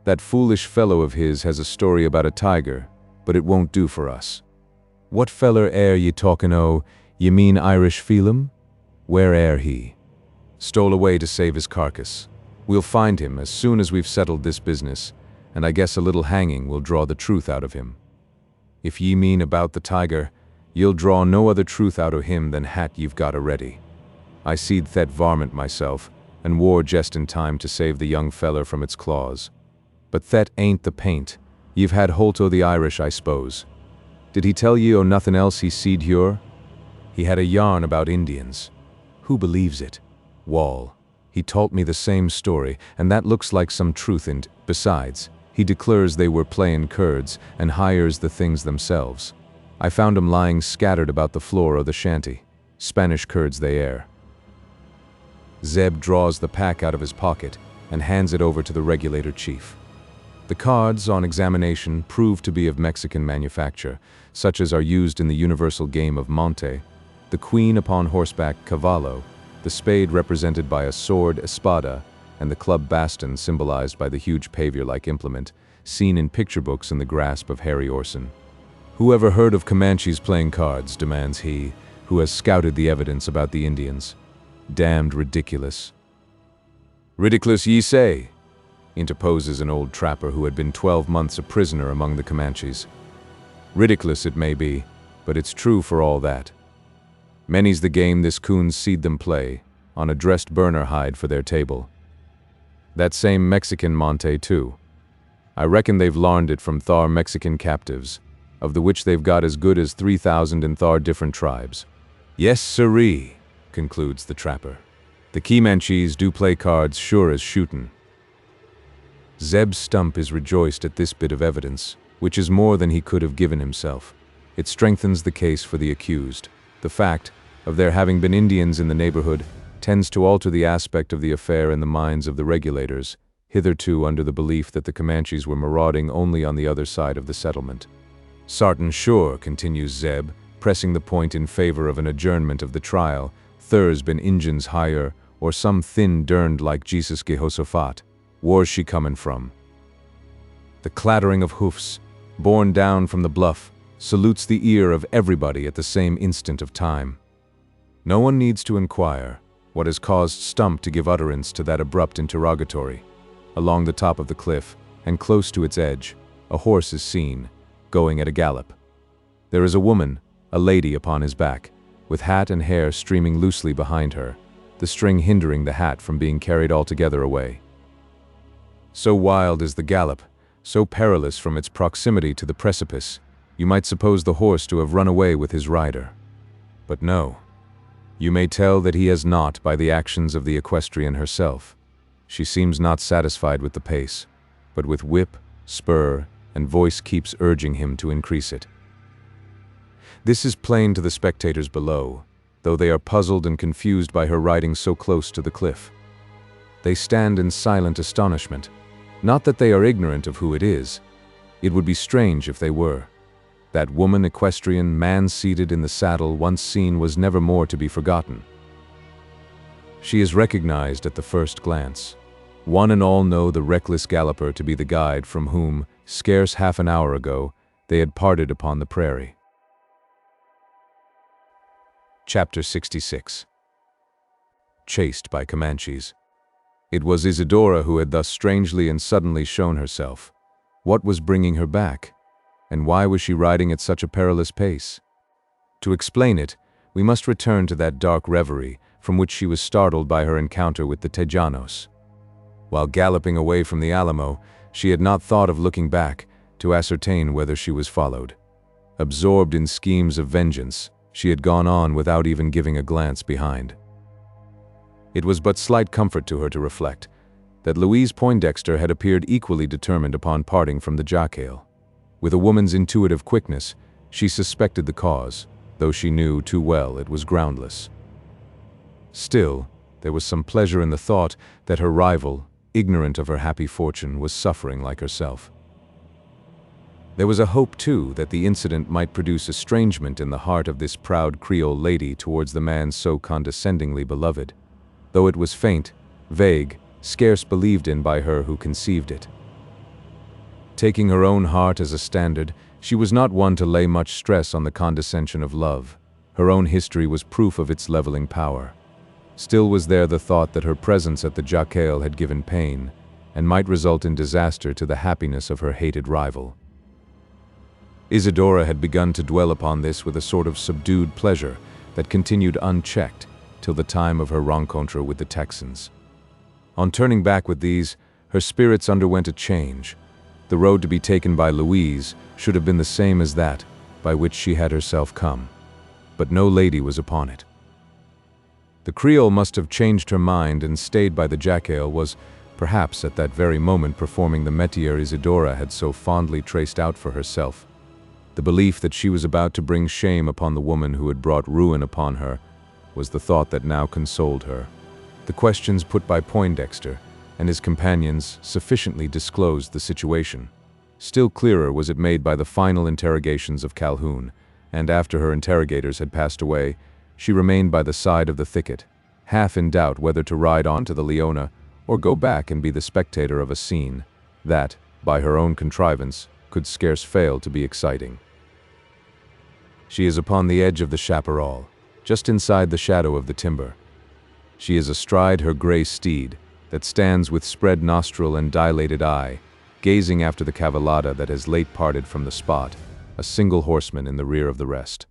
Speaker 2: That foolish fellow of his has a story about a tiger, but it won't do for us. What feller air ye talkin' o'? Ye mean Irish Phelim? Where air he? Stole away to save his carcass. We'll find him as soon as we've settled this business, and I guess a little hanging will draw the truth out of him. If ye mean about the tiger, ye'll draw no other truth out o' him than hat ye've got already. I seed that varmint myself, and war just in time to save the young feller from its claws. But that ain't the paint. Ye've had holt o' the Irish, I s'pose. Did he tell ye o' nothing else he seed here? He had a yarn about Indians. Who believes it? Wall. He told me the same story, and that looks like some truth in 't. Besides, he declares they were playin' Kurds and hires the things themselves. I found 'em lying scattered about the floor o' the shanty. Spanish Kurds they air. Zeb draws the pack out of his pocket and hands it over to the regulator chief. The cards, on examination, prove to be of Mexican manufacture, such as are used in the universal game of Monte, the queen upon horseback, cavallo, the spade represented by a sword, espada, and the club baston symbolized by the huge pavior-like implement, seen in picture books in the grasp of Harry Orson. Who ever heard of Comanches playing cards, demands he, who has scouted the evidence about the Indians. Damned ridiculous. Ridiculous ye say, interposes an old trapper who had been 12 months a prisoner among the Comanches. Ridiculous it may be, but it's true for all that. Many's the game this coons seed them play, on a dressed burner hide for their table. That same Mexican Monte, too. I reckon they've larned it from thar Mexican captives, of the which they've got as good as 3,000 in thar different tribes. Yes, sirree, concludes the trapper. The Comanches do play cards sure as shootin'. Zeb Stump is rejoiced at this bit of evidence, which is more than he could have given himself. It strengthens the case for the accused. The fact of there having been Indians in the neighborhood tends to alter the aspect of the affair in the minds of the regulators, hitherto under the belief that the Comanches were marauding only on the other side of the settlement. Sartin sure, continues Zeb, pressing the point in favor of an adjournment of the trial, there's been Injuns higher, or some thin derned like Jesus Jehoshaphat. Where's she comin' from? The clattering of hoofs, borne down from the bluff, salutes the ear of everybody at the same instant of time. No one needs to inquire what has caused Stump to give utterance to that abrupt interrogatory. Along the top of the cliff, and close to its edge, a horse is seen, going at a gallop. There is a woman, a lady upon his back, with hat and hair streaming loosely behind her, the string hindering the hat from being carried altogether away. So wild is the gallop, so perilous from its proximity to the precipice, you might suppose the horse to have run away with his rider. But no. You may tell that he has not by the actions of the equestrian herself. She seems not satisfied with the pace, but with whip, spur, and voice keeps urging him to increase it. This is plain to the spectators below, though they are puzzled and confused by her riding so close to the cliff. They stand in silent astonishment, not that they are ignorant of who it is. It would be strange if they were. That woman equestrian, man seated in the saddle once seen was never more to be forgotten. She is recognized at the first glance. One and all know the reckless galloper to be the guide from whom, scarce half an hour ago, they had parted upon the prairie. Chapter 66. Chased by Comanches. It was Isidora who had thus strangely and suddenly shown herself. What was bringing her back? And why was she riding at such a perilous pace? To explain it, we must return to that dark reverie from which she was startled by her encounter with the Tejanos. While galloping away from the Alamo, she had not thought of looking back to ascertain whether she was followed. Absorbed in schemes of vengeance, she had gone on without even giving a glance behind. It was but slight comfort to her to reflect that Louise Poindexter had appeared equally determined upon parting from the jackale. With a woman's intuitive quickness, she suspected the cause, though she knew too well it was groundless. Still, there was some pleasure in the thought that her rival, ignorant of her happy fortune, was suffering like herself. There was a hope, too, that the incident might produce estrangement in the heart of this proud Creole lady towards the man so condescendingly beloved, though it was faint, vague, scarce believed in by her who conceived it. Taking her own heart as a standard, she was not one to lay much stress on the condescension of love. Her own history was proof of its leveling power. Still was there the thought that her presence at the jackale had given pain, and might result in disaster to the happiness of her hated rival. Isidora had begun to dwell upon this with a sort of subdued pleasure that continued unchecked till the time of her rencontre with the Texans. On turning back with these, her spirits underwent a change. The road to be taken by Louise should have been the same as that by which she had herself come, but no lady was upon it. The Creole must have changed her mind and stayed by the jackale, was perhaps at that very moment performing the métier Isidora had so fondly traced out for herself. The belief that she was about to bring shame upon the woman who had brought ruin upon her was the thought that now consoled her. The questions put by Poindexter and his companions sufficiently disclosed the situation. Still clearer was it made by the final interrogations of Calhoun, and after her interrogators had passed away, she remained by the side of the thicket, half in doubt whether to ride on to the Leona or go back and be the spectator of a scene that, by her own contrivance, could scarce fail to be exciting. She is upon the edge of the chaparral, just inside the shadow of the timber. She is astride her gray steed, that stands with spread nostril and dilated eye, gazing after the cavallada that has late parted from the spot, a single horseman in the rear of the rest.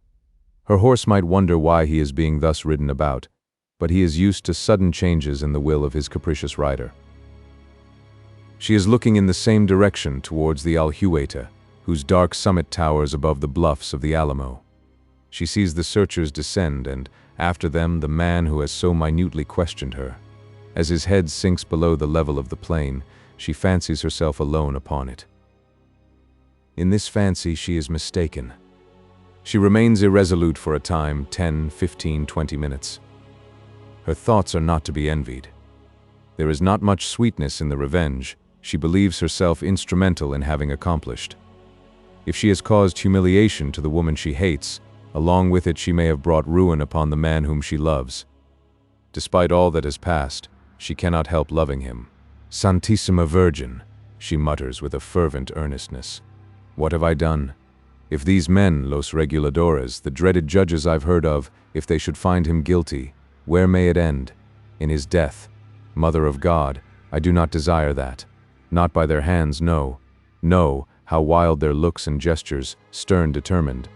Speaker 2: Her horse might wonder why he is being thus ridden about, but he is used to sudden changes in the will of his capricious rider. She is looking in the same direction towards the Alhueta, whose dark summit towers above the bluffs of the Alamo. She sees the searchers descend, and, after them, the man who has so minutely questioned her. As his head sinks below the level of the plain, she fancies herself alone upon it. In this fancy she is mistaken. She remains irresolute for a time, 10, 15, 20 minutes. Her thoughts are not to be envied. There is not much sweetness in the revenge she believes herself instrumental in having accomplished. If she has caused humiliation to the woman she hates, along with it she may have brought ruin upon the man whom she loves. Despite all that has passed, she cannot help loving him. Santissima Virgin, she mutters with a fervent earnestness. What have I done? If these men, los reguladores, the dreaded judges I've heard of, if they should find him guilty, where may it end? In his death. Mother of God, I do not desire that. Not by their hands, no. No, how wild their looks and gestures, stern, determined.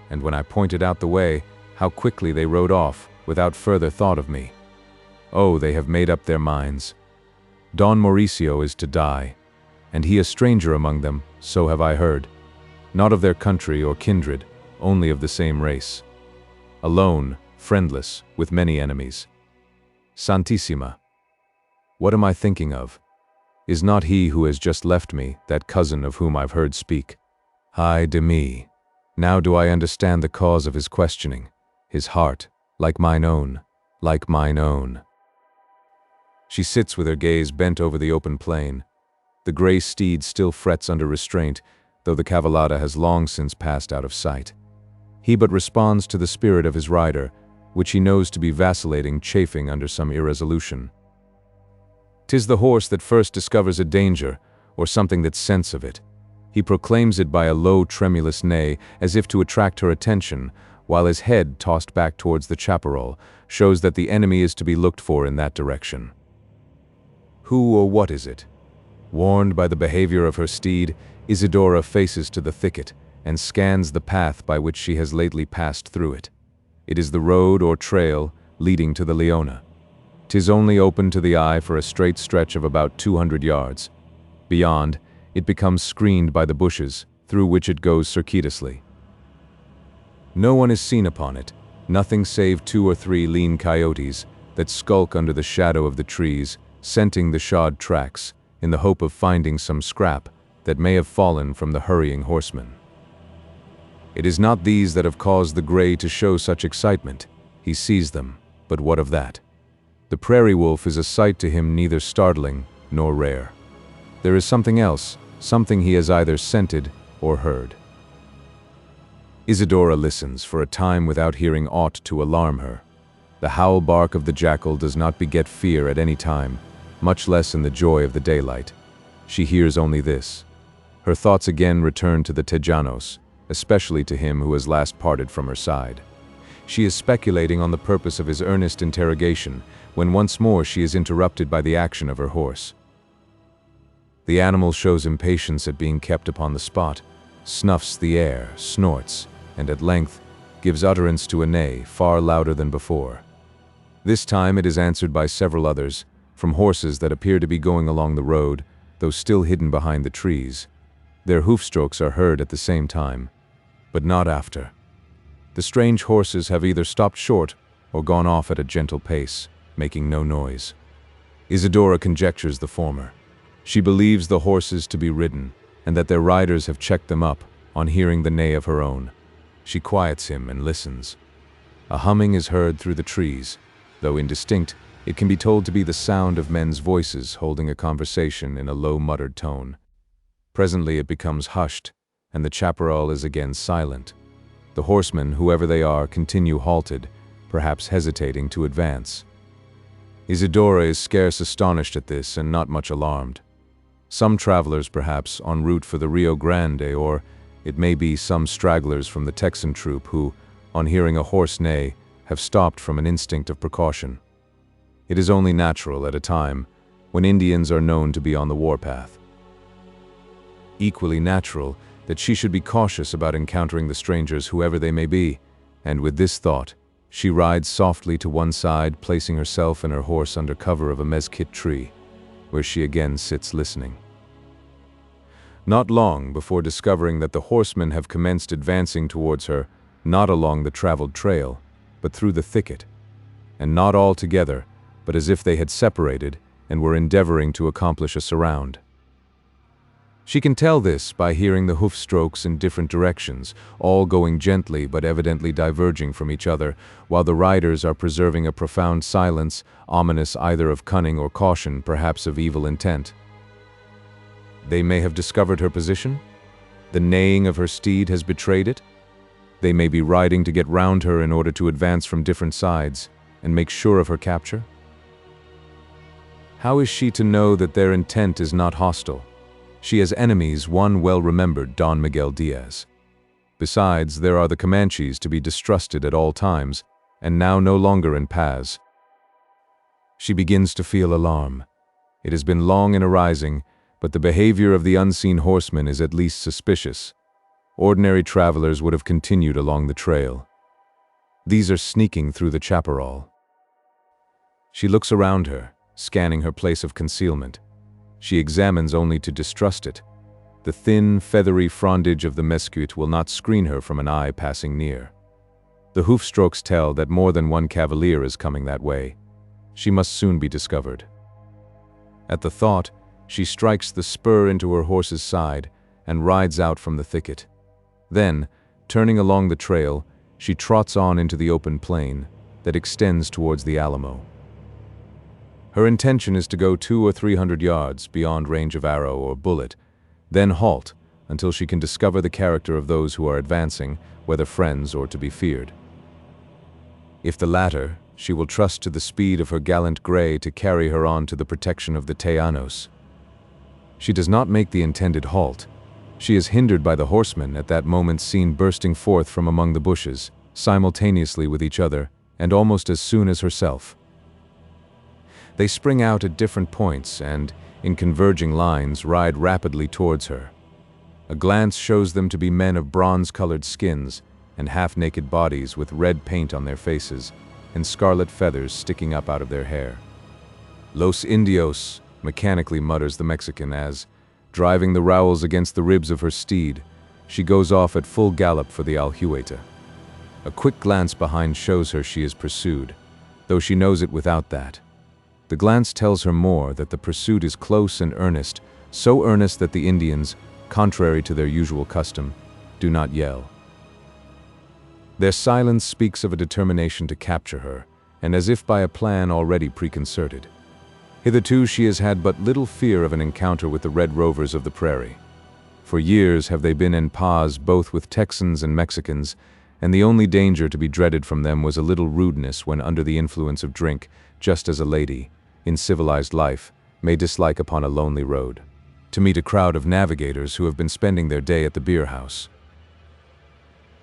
Speaker 2: And when I pointed out the way, how quickly they rode off, without further thought of me. Oh, they have made up their minds. Don Mauricio is to die, and he a stranger among them, so have I heard. Not of their country or kindred, only of the same race. Alone, friendless, with many enemies. Santissima. What am I thinking of? Is not he who has just left me, that cousin of whom I've heard speak? Ay de mi. Now do I understand the cause of his questioning. His heart, like mine own, like mine own. She sits with her gaze bent over the open plain. The gray steed still frets under restraint, though the cavallada has long since passed out of sight. He but responds to the spirit of his rider, which he knows to be vacillating, chafing under some irresolution. 'Tis the horse that first discovers a danger, or something that scents of it. He proclaims it by a low, tremulous neigh, as if to attract her attention, while his head, tossed back towards the chaparral, shows that the enemy is to be looked for in that direction. Who or what is it? Warned by the behavior of her steed, Isidora faces to the thicket and scans the path by which she has lately passed through it. It is the road or trail leading to the Leona. 'Tis only open to the eye for a straight stretch of about 200 yards. Beyond, it becomes screened by the bushes, through which it goes circuitously. No one is seen upon it, nothing save 2 or 3 lean coyotes that skulk under the shadow of the trees, scenting the shod tracks, in the hope of finding some scrap that may have fallen from the hurrying horseman. It is not these that have caused the gray to show such excitement. He sees them, but what of that? The prairie wolf is a sight to him neither startling nor rare. There is something else, something he has either scented or heard. Isidora listens for a time without hearing aught to alarm her. The howl bark of the jackal does not beget fear at any time, much less in the joy of the daylight. She hears only this. Her thoughts again return to the Tejanos, especially to him who has last parted from her side. She is speculating on the purpose of his earnest interrogation, when once more she is interrupted by the action of her horse. The animal shows impatience at being kept upon the spot, snuffs the air, snorts, and at length gives utterance to a neigh far louder than before. This time it is answered by several others, from horses that appear to be going along the road, though still hidden behind the trees. Their hoofstrokes are heard at the same time, but not after. The strange horses have either stopped short or gone off at a gentle pace, making no noise. Isidora conjectures the former. She believes the horses to be ridden, and that their riders have checked them up on hearing the neigh of her own. She quiets him and listens. A humming is heard through the trees. Though indistinct, it can be told to be the sound of men's voices holding a conversation in a low muttered tone. Presently it becomes hushed, and the chaparral is again silent. The horsemen, whoever they are, continue halted, perhaps hesitating to advance. Isidora is scarce astonished at this and not much alarmed. Some travelers, perhaps, en route for the Rio Grande, or it may be some stragglers from the Texan troop who, on hearing a horse neigh, have stopped from an instinct of precaution. It is only natural at a time when Indians are known to be on the warpath. Equally natural that she should be cautious about encountering the strangers, whoever they may be, and with this thought, she rides softly to one side, placing herself and her horse under cover of a mezquite tree, where she again sits listening. Not long before discovering that the horsemen have commenced advancing towards her, not along the traveled trail, but through the thicket, and not all together, but as if they had separated and were endeavoring to accomplish a surround. She can tell this by hearing the hoof strokes in different directions, all going gently but evidently diverging from each other, while the riders are preserving a profound silence, ominous either of cunning or caution, perhaps of evil intent. They may have discovered her position? The neighing of her steed has betrayed it? They may be riding to get round her in order to advance from different sides and make sure of her capture? How is she to know that their intent is not hostile? She has enemies, one well-remembered Don Miguel Diaz. Besides, there are the Comanches to be distrusted at all times, and now no longer in Paz. She begins to feel alarm. It has been long in arising, but the behavior of the unseen horsemen is at least suspicious. Ordinary travelers would have continued along the trail. These are sneaking through the chaparral. She looks around her, scanning her place of concealment. She examines only to distrust it. The thin, feathery frondage of the mesquite will not screen her from an eye passing near. The hoofstrokes tell that more than one cavalier is coming that way. She must soon be discovered. At the thought, she strikes the spur into her horse's side and rides out from the thicket. Then, turning along the trail, she trots on into the open plain that extends towards the Alamo. Her intention is to go 200 or 300 yards beyond range of arrow or bullet, then halt until she can discover the character of those who are advancing, whether friends or to be feared. If the latter, she will trust to the speed of her gallant gray to carry her on to the protection of the Tejanos. She does not make the intended halt. She is hindered by the horsemen at that moment seen bursting forth from among the bushes, simultaneously with each other, and almost as soon as herself. They spring out at different points and, in converging lines, ride rapidly towards her. A glance shows them to be men of bronze-colored skins and half-naked bodies with red paint on their faces and scarlet feathers sticking up out of their hair. "Los Indios," mechanically mutters the Mexican as, driving the rowels against the ribs of her steed, she goes off at full gallop for the Alhueta. A quick glance behind shows her she is pursued, though she knows it without that. The glance tells her more that the pursuit is close and earnest, so earnest that the Indians, contrary to their usual custom, do not yell. Their silence speaks of a determination to capture her, and as if by a plan already preconcerted. Hitherto she has had but little fear of an encounter with the Red Rovers of the prairie. For years have they been en paz both with Texans and Mexicans, and the only danger to be dreaded from them was a little rudeness when under the influence of drink, just as a lady, in civilized life, may dislike upon a lonely road, to meet a crowd of navigators who have been spending their day at the beer house.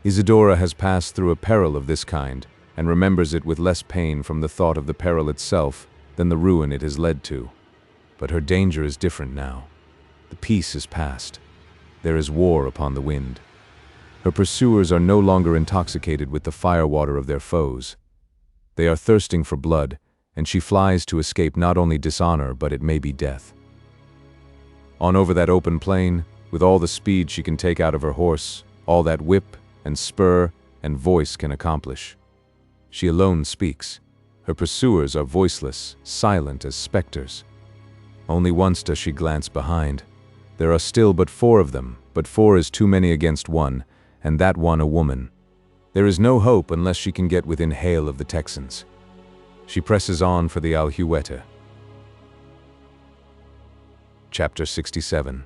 Speaker 2: Isidora has passed through a peril of this kind, and remembers it with less pain from the thought of the peril itself than the ruin it has led to. But her danger is different now. The peace is past. There is war upon the wind. Her pursuers are no longer intoxicated with the firewater of their foes. They are thirsting for blood, and she flies to escape not only dishonor, but it may be death. On over that open plain, with all the speed she can take out of her horse, all that whip and spur and voice can accomplish. She alone speaks. Her pursuers are voiceless, silent as specters. Only once does she glance behind. There are still but 4 of them, but 4 is too many against one, and that one a woman. There is no hope unless she can get within hail of the Texans. She presses on for the Alhueta. Chapter 67.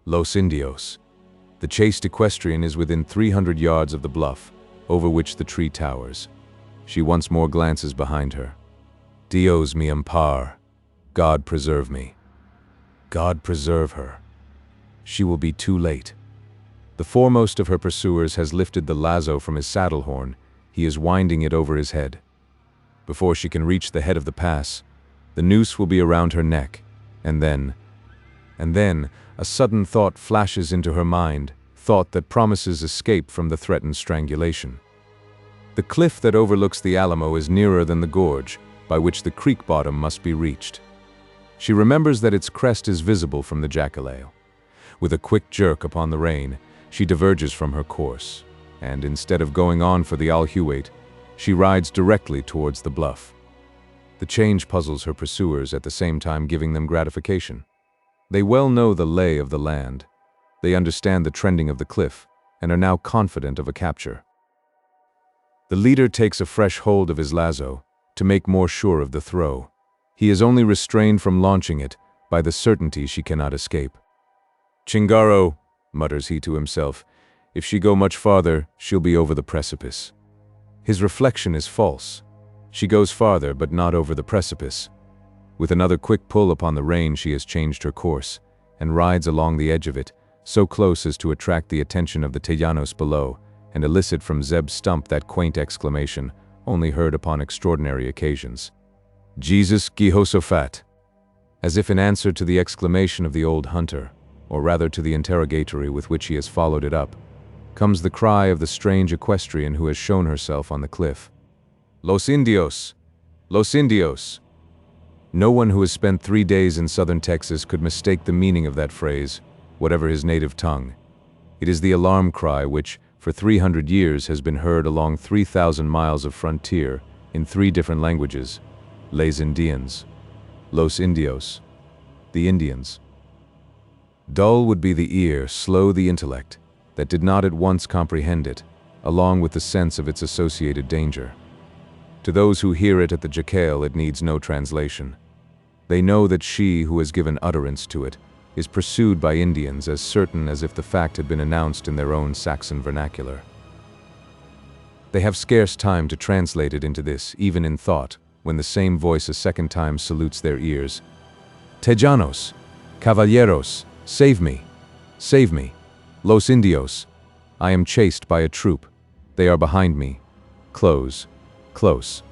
Speaker 2: Los Indios. The chased equestrian is within 300 yards of the bluff, over which the tree towers. She once more glances behind her. Dios me ampar. God preserve me. God preserve her. She will be too late. The foremost of her pursuers has lifted the lazo from his saddle horn. He is winding it over his head. Before she can reach the head of the pass, the noose will be around her neck, and then, a sudden thought flashes into her mind, thought that promises escape from the threatened strangulation. The cliff that overlooks the Alamo is nearer than the gorge, by which the creek bottom must be reached. She remembers that its crest is visible from the jacale. With a quick jerk upon the rein, she diverges from her course, and instead of going on for the Alhueta, she rides directly towards the bluff. The change puzzles her pursuers, at the same time giving them gratification. They well know the lay of the land. They understand the trending of the cliff, and are now confident of a capture. The leader takes a fresh hold of his lazo, to make more sure of the throw. He is only restrained from launching it by the certainty she cannot escape. "Chingaro," mutters he to himself, "if she go much farther, she'll be over the precipice." His reflection is false. She goes farther, but not over the precipice. With another quick pull upon the rein, she has changed her course, and rides along the edge of it, so close as to attract the attention of the Tejanos below, and elicit from Zeb Stump that quaint exclamation, only heard upon extraordinary occasions. "Jesus Jehoshaphat!" As if in answer to the exclamation of the old hunter, or rather to the interrogatory with which he has followed it up, comes the cry of the strange equestrian who has shown herself on the cliff. "Los Indios! Los Indios!" No one who has spent 3 days in southern Texas could mistake the meaning of that phrase, whatever his native tongue. It is the alarm cry which, for 300 years, has been heard along 3,000 miles of frontier in 3 different languages: Les Indians, Los Indios, the Indians. Dull would be the ear, slow the intellect, that did not at once comprehend it, along with the sense of its associated danger. To those who hear it at the jacale, it needs no translation. They know that she who has given utterance to it is pursued by Indians as certain as if the fact had been announced in their own Saxon vernacular. They have scarce time to translate it into this, even in thought, when the same voice a second time salutes their ears. Tejanos, caballeros, save me, save me. Los Indios, I am chased by a troop. They are behind me. Close, close.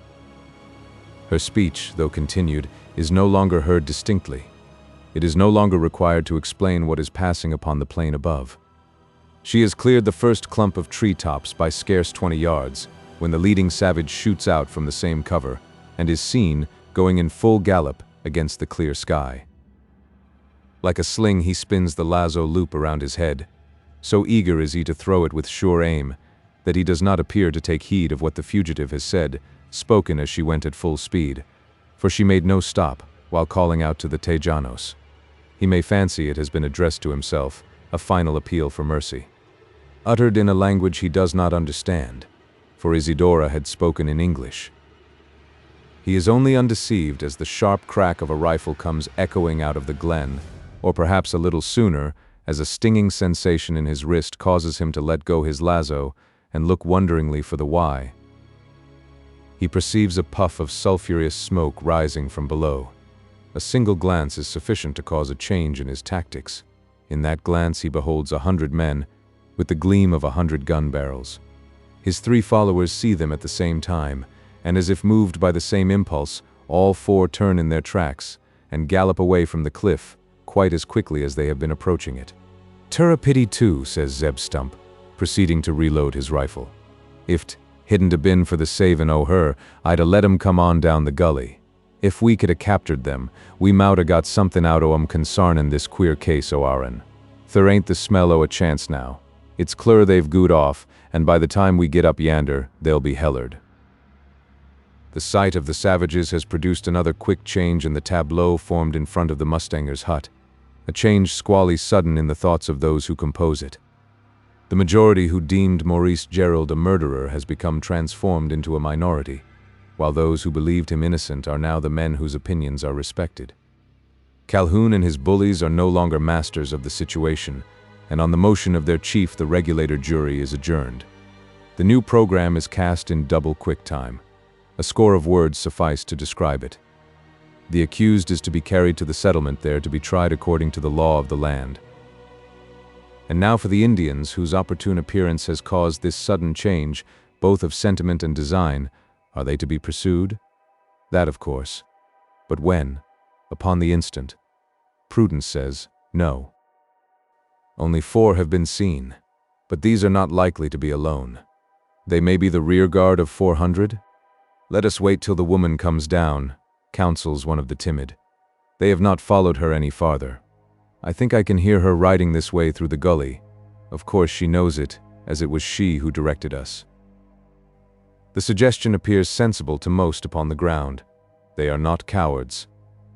Speaker 2: Her speech, though continued, is no longer heard distinctly. It is no longer required to explain what is passing upon the plain above. She has cleared the first clump of treetops by scarce 20 yards, when the leading savage shoots out from the same cover, and is seen, going in full gallop, against the clear sky. Like a sling he spins the lazo loop around his head. So eager is he to throw it with sure aim, that he does not appear to take heed of what the fugitive has said, spoken as she went at full speed, for she made no stop, while calling out to the Tejanos. He may fancy it has been addressed to himself, a final appeal for mercy. Uttered in a language he does not understand, for Isidora had spoken in English. He is only undeceived as the sharp crack of a rifle comes echoing out of the glen, or perhaps a little sooner, as a stinging sensation in his wrist causes him to let go his lazo and look wonderingly for the why. He perceives a puff of sulphurous smoke rising from below. A single glance is sufficient to cause a change in his tactics. In that glance he beholds 100 men, with the gleam of 100 gun barrels. His 3 followers see them at the same time, and as if moved by the same impulse, all 4 turn in their tracks and gallop away from the cliff, quite as quickly as they have been approaching it. "'Tura pity too,' says Zeb Stump, proceeding to reload his rifle. "If't hidn't a been for the savin' o' her, I'd a let 'em come on down the gully. If we could a captured them, we mout a got something out o' 'em consarnin' this queer case o' our'n. There ain't the smell o' a chance now. It's clear they've gooed off, and by the time we get up yander, they'll be hellered." The sight of the savages has produced another quick change in the tableau formed in front of the mustanger's hut, a change squally sudden in the thoughts of those who compose it. The majority who deemed Maurice Gerald a murderer has become transformed into a minority, while those who believed him innocent are now the men whose opinions are respected. Calhoun and his bullies are no longer masters of the situation, and on the motion of their chief the regulator jury is adjourned. The new program is cast in double quick time. A score of words suffice to describe it. The accused is to be carried to the settlement there to be tried according to the law of the land. And now for the Indians, whose opportune appearance has caused this sudden change, both of sentiment and design. Are they to be pursued? That, of course. But when? Upon the instant. Prudence says, no. Only 4 have been seen, but these are not likely to be alone. They may be the rear guard of 400? "Let us wait till the woman comes down," counsels one of the timid. "They have not followed her any farther. I think I can hear her riding this way through the gully. Of course she knows it, as it was she who directed us." The suggestion appears sensible to most upon the ground. They are not cowards.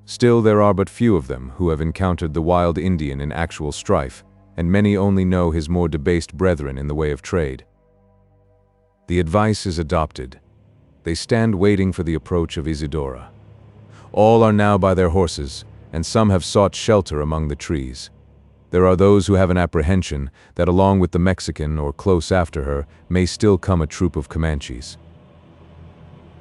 Speaker 2: Still, there are but few of them who have encountered the wild Indian in actual strife, and many only know his more debased brethren in the way of trade. The advice is adopted. They stand waiting for the approach of Isidora. All are now by their horses, and some have sought shelter among the trees. There are those who have an apprehension that along with the Mexican, or close after her, may still come a troop of Comanches.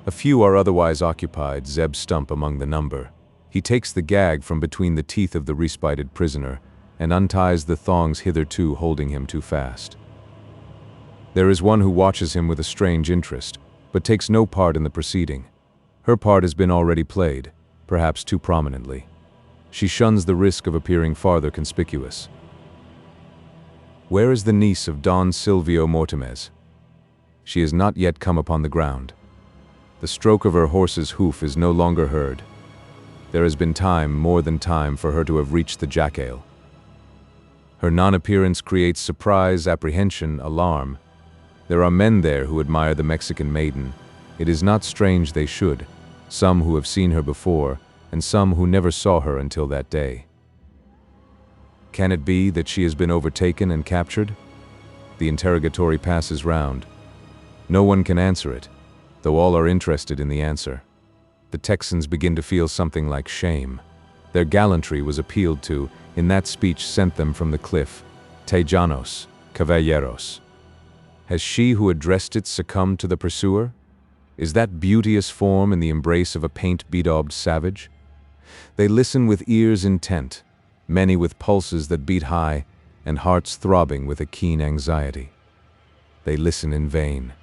Speaker 2: A few are otherwise occupied, Zeb Stump among the number. He takes the gag from between the teeth of the respited prisoner, and unties the thongs hitherto holding him too fast. There is one who watches him with a strange interest, but takes no part in the proceeding. Her part has been already played, perhaps too prominently. She shuns the risk of appearing farther conspicuous. Where is the niece of Don Silvio Mortimez? She has not yet come upon the ground. The stroke of her horse's hoof is no longer heard. There has been time, more than time, for her to have reached the jackale. Her non-appearance creates surprise, apprehension, alarm. There are men there who admire the Mexican maiden. It is not strange they should, some who have seen her before, and some who never saw her until that day. Can it be that she has been overtaken and captured? The interrogatory passes round. No one can answer it, though all are interested in the answer. The Texans begin to feel something like shame. Their gallantry was appealed to in that speech sent them from the cliff. Tejanos, caballeros. Has she who addressed it succumbed to the pursuer? Is that beauteous form in the embrace of a paint-bedaubed savage? They listen with ears intent, many with pulses that beat high, and hearts throbbing with a keen anxiety. They listen in vain.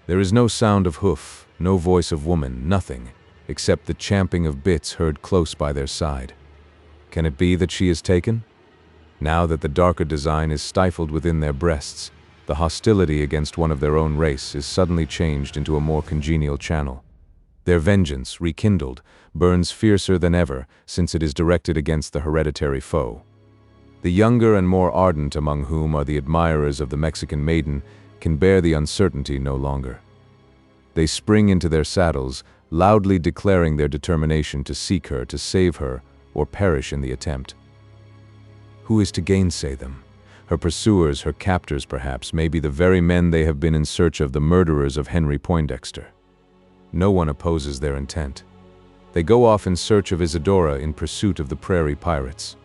Speaker 2: There is no sound of hoof, no voice of woman, nothing, except the champing of bits heard close by their side. Can it be that she is taken? Now that the darker design is stifled within their breasts, the hostility against one of their own race is suddenly changed into a more congenial channel. Their vengeance, rekindled, burns fiercer than ever, since it is directed against the hereditary foe. The younger and more ardent among whom are the admirers of the Mexican maiden can bear the uncertainty no longer. They spring into their saddles, loudly declaring their determination to seek her, to save her, or perish in the attempt. Who is to gainsay them? Her pursuers, her captors perhaps, may be the very men they have been in search of, the murderers of Henry Poindexter. No one opposes their intent. They go off in search of Isadora in pursuit of the prairie pirates.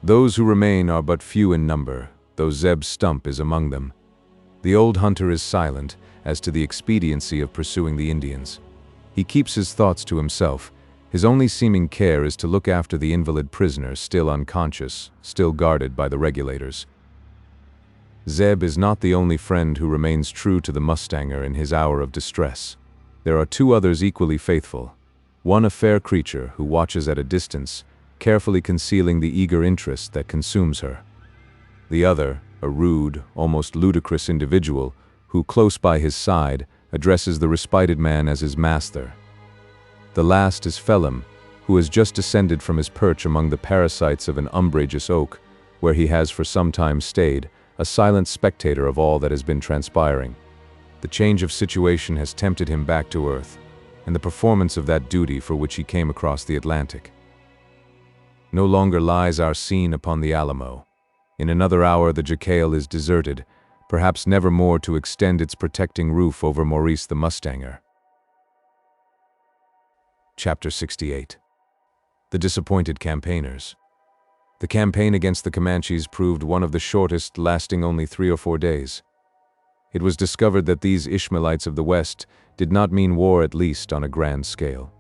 Speaker 2: Those who remain are but few in number, though Zeb Stump is among them. The old hunter is silent as to the expediency of pursuing the Indians. He keeps his thoughts to himself. His only seeming care is to look after the invalid prisoner, still unconscious, still guarded by the regulators. Zeb is not the only friend who remains true to the mustanger in his hour of distress. There are two others equally faithful. One a fair creature who watches at a distance, carefully concealing the eager interest that consumes her. The other, a rude, almost ludicrous individual, who close by his side addresses the respited man as his master. The last is Phelim, who has just descended from his perch among the parasites of an umbrageous oak, where he has for some time stayed, a silent spectator of all that has been transpiring. The change of situation has tempted him back to earth, and the performance of that duty for which he came across the Atlantic. No longer lies our scene upon the Alamo. In another hour the jacal is deserted, perhaps never more to extend its protecting roof over Maurice the mustanger. Chapter 68. The Disappointed Campaigners. The campaign against the Comanches proved one of the shortest, lasting only 3 or 4 days. It was discovered that these Ishmaelites of the West did not mean war, at least on a grand scale.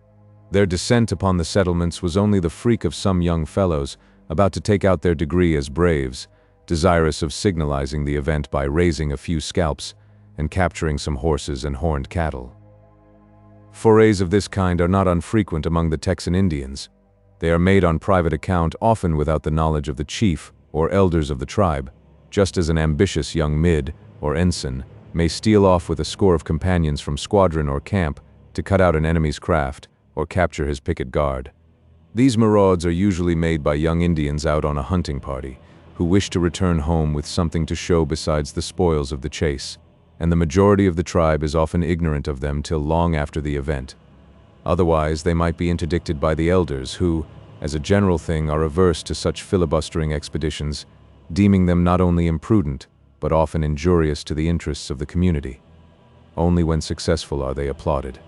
Speaker 2: Their descent upon the settlements was only the freak of some young fellows about to take out their degree as braves, desirous of signalizing the event by raising a few scalps and capturing some horses and horned cattle. Forays of this kind are not unfrequent among the Texan Indians. They are made on private account, often without the knowledge of the chief or elders of the tribe, just as an ambitious young mid or ensign may steal off with a score of companions from squadron or camp to cut out an enemy's craft or capture his picket guard. These marauds are usually made by young Indians out on a hunting party, who wish to return home with something to show besides the spoils of the chase, and the majority of the tribe is often ignorant of them till long after the event. Otherwise, they might be interdicted by the elders who, as a general thing, are averse to such filibustering expeditions, deeming them not only imprudent, but often injurious to the interests of the community. Only when successful are they applauded.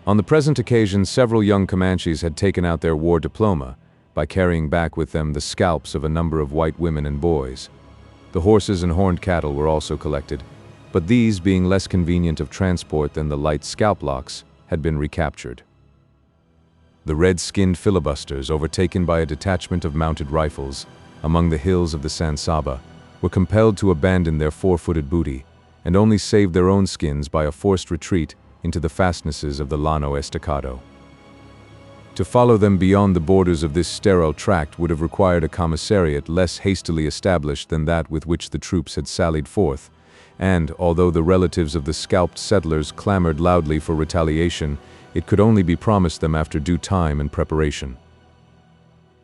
Speaker 2: On the present occasion, several young Comanches had taken out their war diploma by carrying back with them the scalps of a number of white women and boys. The horses and horned cattle were also collected, but these, being less convenient of transport than the light scalp locks, had been recaptured. The red-skinned filibusters, overtaken by a detachment of mounted rifles among the hills of the San Saba, were compelled to abandon their 4-footed booty and only saved their own skins by a forced retreat into the fastnesses of the Llano Estacado. To follow them beyond the borders of this sterile tract would have required a commissariat less hastily established than that with which the troops had sallied forth, and, although the relatives of the scalped settlers clamored loudly for retaliation, it could only be promised them after due time and preparation.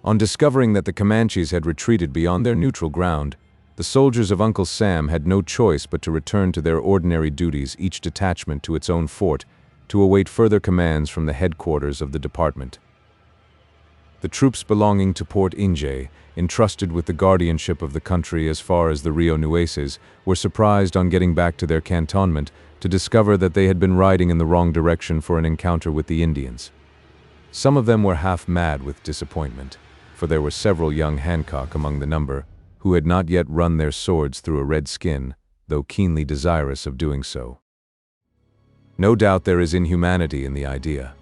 Speaker 2: On discovering that the Comanches had retreated beyond their neutral ground, the soldiers of Uncle Sam had no choice but to return to their ordinary duties, each detachment to its own fort, to await further commands from the headquarters of the department. The troops belonging to Port Inge, entrusted with the guardianship of the country as far as the Rio Nueces, were surprised on getting back to their cantonment to discover that they had been riding in the wrong direction for an encounter with the Indians. Some of them were half mad with disappointment, for there were several young Hancock among the number who had not yet run their swords through a red skin though keenly desirous of doing so. No doubt there is inhumanity in the idea,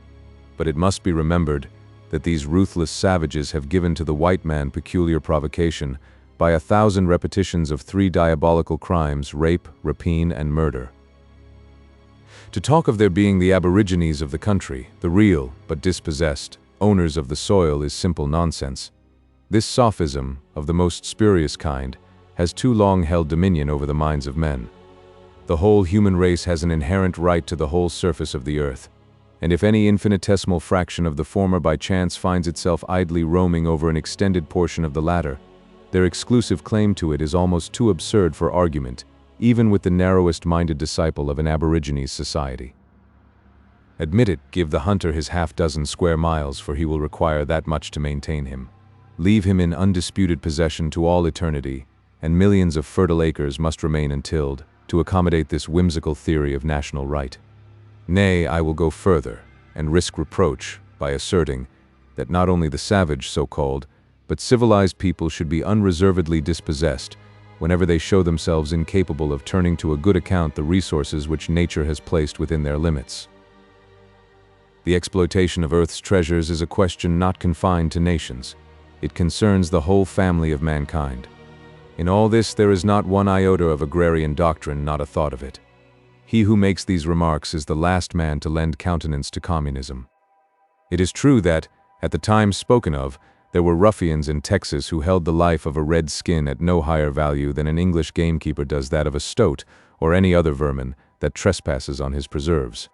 Speaker 2: but it must be remembered that these ruthless savages have given to the white man peculiar provocation by 1,000 repetitions of 3 diabolical crimes: rape, rapine, and murder. To talk of their being the aborigines of the country, the real, but dispossessed, owners of the soil is simple nonsense. This sophism, of the most spurious kind, has too long held dominion over the minds of men. The whole human race has an inherent right to the whole surface of the earth, and if any infinitesimal fraction of the former by chance finds itself idly roaming over an extended portion of the latter, their exclusive claim to it is almost too absurd for argument, even with the narrowest-minded disciple of an Aborigines society. Admit it, give the hunter his half-dozen square miles, for he will require that much to maintain him. Leave him in undisputed possession to all eternity, and millions of fertile acres must remain untilled to accommodate this whimsical theory of national right. Nay, I will go further, and risk reproach by asserting that not only the savage, so-called, but civilized people should be unreservedly dispossessed whenever they show themselves incapable of turning to a good account the resources which nature has placed within their limits. The exploitation of Earth's treasures is a question not confined to nations. It concerns the whole family of mankind. In all this there is not one iota of agrarian doctrine, not a thought of it. He who makes these remarks is the last man to lend countenance to communism. It is true that, at the time spoken of, there were ruffians in Texas who held the life of a red skin at no higher value than an English gamekeeper does that of a stoat or any other vermin that trespasses on his preserves.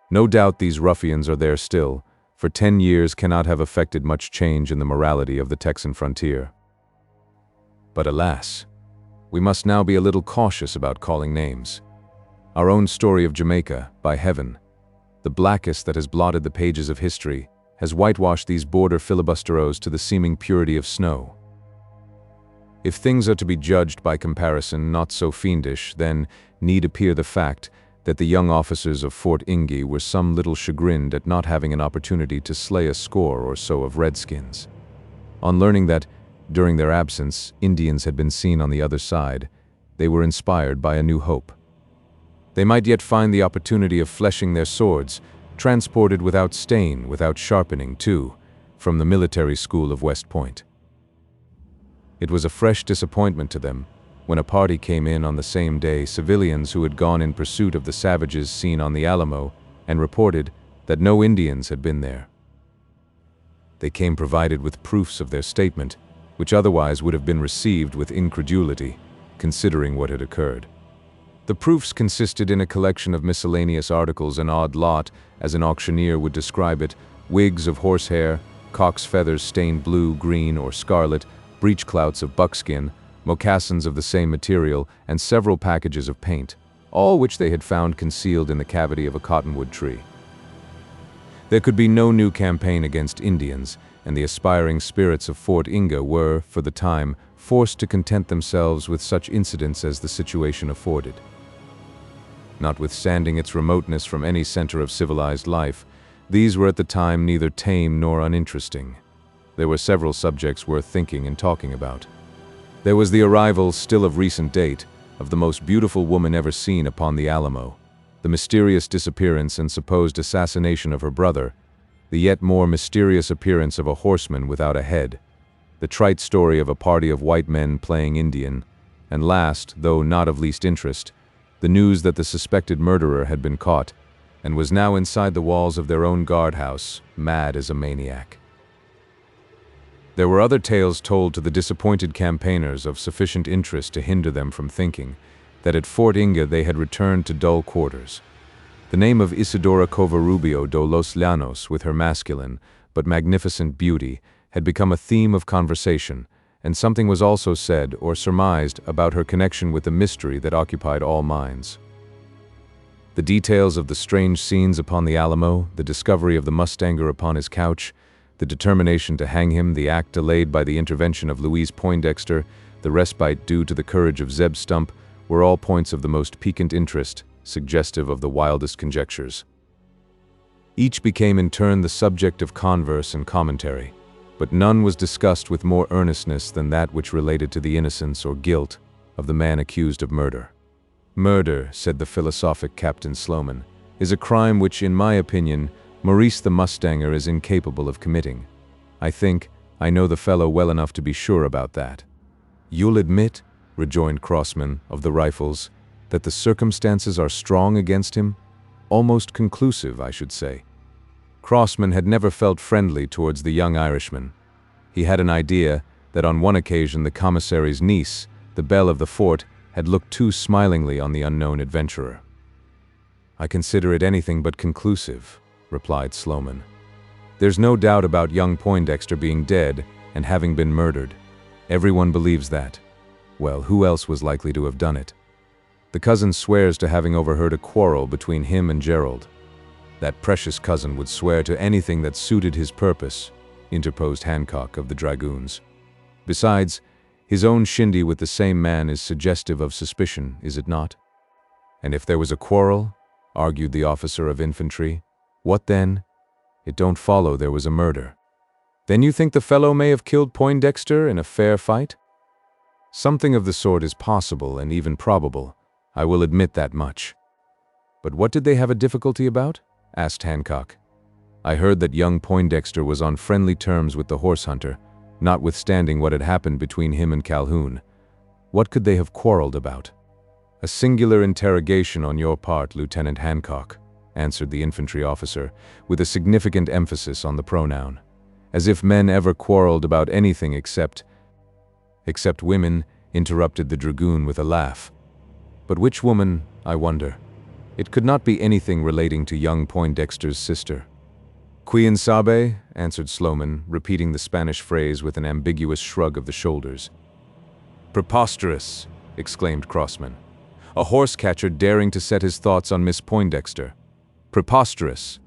Speaker 2: No doubt these ruffians are there still, for 10 years cannot have effected much change in the morality of the Texan frontier. But alas, we must now be a little cautious about calling names. Our own story of Jamaica, by heaven, the blackest that has blotted the pages of history, has whitewashed these border filibusteros to the seeming purity of snow. If things are to be judged by comparison not so fiendish, then need appear the fact that the young officers of Fort Inge were some little chagrined at not having an opportunity to slay a score or so of redskins. On learning that, during their absence, Indians had been seen on the other side, they were inspired by a new hope. They might yet find the opportunity of fleshing their swords, transported without stain, without sharpening, too, from the military school of West Point. It was a fresh disappointment to them when a party came in on the same day, civilians who had gone in pursuit of the savages seen on the Alamo, and reported that no Indians had been there. They came provided with proofs of their statement, which otherwise would have been received with incredulity, considering what had occurred. The proofs consisted in a collection of miscellaneous articles, an odd lot, as an auctioneer would describe it: wigs of horsehair, cock's feathers stained blue, green, or scarlet, breechclouts of buckskin, mocassins of the same material, and several packages of paint, all which they had found concealed in the cavity of a cottonwood tree. There could be no new campaign against Indians, and the aspiring spirits of Fort Inge were, for the time, forced to content themselves with such incidents as the situation afforded. Notwithstanding its remoteness from any center of civilized life, these were at the time neither tame nor uninteresting. There were several subjects worth thinking and talking about. There was the arrival, still of recent date, of the most beautiful woman ever seen upon the Alamo, the mysterious disappearance and supposed assassination of her brother, the yet more mysterious appearance of a horseman without a head, the trite story of a party of white men playing Indian, and last, though not of least interest, the news that the suspected murderer had been caught and was now inside the walls of their own guardhouse, mad as a maniac. There were other tales told to the disappointed campaigners of sufficient interest to hinder them from thinking that at Fort Inge they had returned to dull quarters. The name of Isidora Covarubio de los Llanos, with her masculine but magnificent beauty, had become a theme of conversation, and something was also said or surmised about her connection with the mystery that occupied all minds. The details of the strange scenes upon the Alamo, the discovery of the mustanger upon his couch, the determination to hang him, the act delayed by the intervention of Louise Poindexter, the respite due to the courage of Zeb Stump, were all points of the most piquant interest, suggestive of the wildest conjectures. Each became in turn the subject of converse and commentary, but none was discussed with more earnestness than that which related to the innocence or guilt of the man accused of murder. Murder, said the philosophic Captain Sloman, is a crime which, in my opinion, Maurice the Mustanger is incapable of committing. I think I know the fellow well enough to be sure about that. You'll admit, rejoined Crossman of the Rifles, that the circumstances are strong against him? Almost conclusive, I should say. Crossman had never felt friendly towards the young Irishman. He had an idea that on one occasion the commissary's niece, the belle of the fort, had looked too smilingly on the unknown adventurer. I consider it anything but conclusive, replied Sloman. There's no doubt about young Poindexter being dead and having been murdered. Everyone believes that. Well, who else was likely to have done it? The cousin swears to having overheard a quarrel between him and Gerald. That precious cousin would swear to anything that suited his purpose, interposed Hancock of the Dragoons. Besides, his own shindy with the same man is suggestive of suspicion, is it not? And if there was a quarrel, argued the officer of infantry, what then? It don't follow there was a murder. Then you think the fellow may have killed Poindexter in a fair fight? Something of the sort is possible and even probable. I will admit that much. But what did they have a difficulty about? Asked Hancock. I heard that young Poindexter was on friendly terms with the horse hunter, notwithstanding what had happened between him and Calhoun. What could they have quarreled about? A singular interrogation on your part, Lieutenant Hancock, answered the infantry officer, with a significant emphasis on the pronoun. As if men ever quarreled about anything except women, interrupted the dragoon with a laugh. But which woman, I wonder? It could not be anything relating to young Poindexter's sister. Quien sabe, answered Sloman, repeating the Spanish phrase with an ambiguous shrug of the shoulders. Preposterous, exclaimed Crossman. A horse-catcher daring to set his thoughts on Miss Poindexter. Preposterous.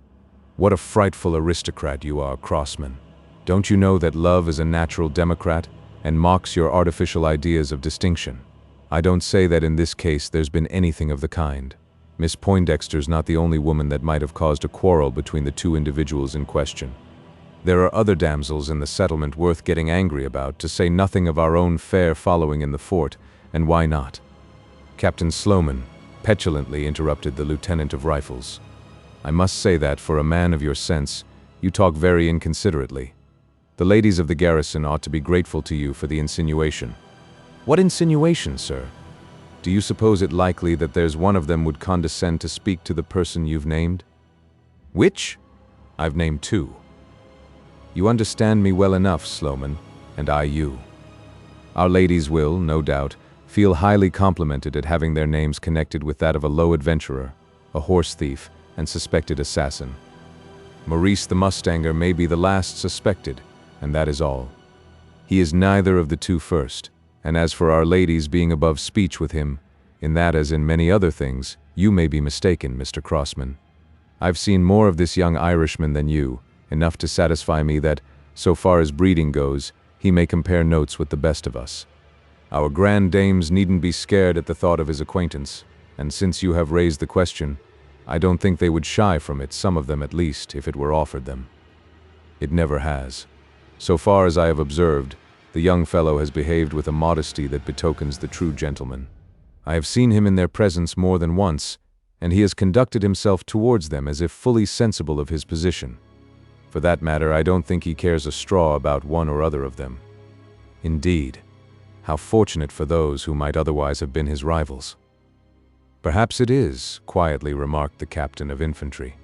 Speaker 2: What a frightful aristocrat you are, Crossman. Don't you know that love is a natural democrat and mocks your artificial ideas of distinction? I don't say that in this case there's been anything of the kind. Miss Poindexter's not the only woman that might have caused a quarrel between the two individuals in question. There are other damsels in the settlement worth getting angry about, to say nothing of our own fair following in the fort, and why not? Captain Sloman petulantly interrupted the lieutenant of rifles. I must say that, for a man of your sense, you talk very inconsiderately. The ladies of the garrison ought to be grateful to you for the insinuation. What insinuation, sir? Do you suppose it likely that there's one of them would condescend to speak to the person you've named? Which? I've named two. You understand me well enough, Sloman, and I you. Our ladies will, no doubt, feel highly complimented at having their names connected with that of a low adventurer, a horse thief, and suspected assassin. Maurice the Mustanger may be the last suspected, and that is all. He is neither of the two first. And as for our ladies being above speech with him, in that as in many other things, you may be mistaken, Mr. Crossman. I've seen more of this young Irishman than you, enough to satisfy me that, so far as breeding goes, he may compare notes with the best of us. Our grand dames needn't be scared at the thought of his acquaintance, and since you have raised the question, I don't think they would shy from it, some of them at least, if it were offered them. It never has. So far as I have observed, the young fellow has behaved with a modesty that betokens the true gentleman. I have seen him in their presence more than once, and he has conducted himself towards them as if fully sensible of his position. For that matter, I don't think he cares a straw about one or other of them. Indeed, how fortunate for those who might otherwise have been his rivals. Perhaps it is, quietly remarked the captain of infantry.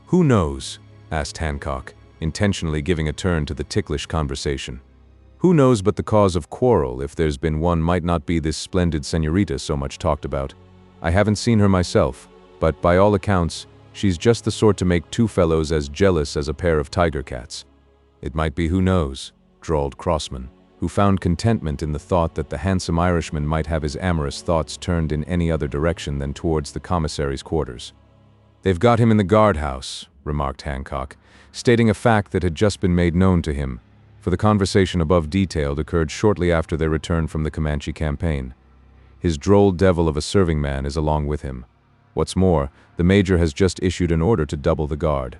Speaker 2: Who knows? Asked Hancock, intentionally giving a turn to the ticklish conversation. Who knows but the cause of quarrel, if there's been one, might not be this splendid senorita so much talked about. I haven't seen her myself, but by all accounts, she's just the sort to make two fellows as jealous as a pair of tiger cats. It might be, who knows, drawled Crossman, who found contentment in the thought that the handsome Irishman might have his amorous thoughts turned in any other direction than towards the commissary's quarters. They've got him in the guardhouse, remarked Hancock, stating a fact that had just been made known to him, for the conversation above detailed occurred shortly after their return from the Comanche campaign. His droll devil of a serving man is along with him. What's more, the major has just issued an order to double the guard.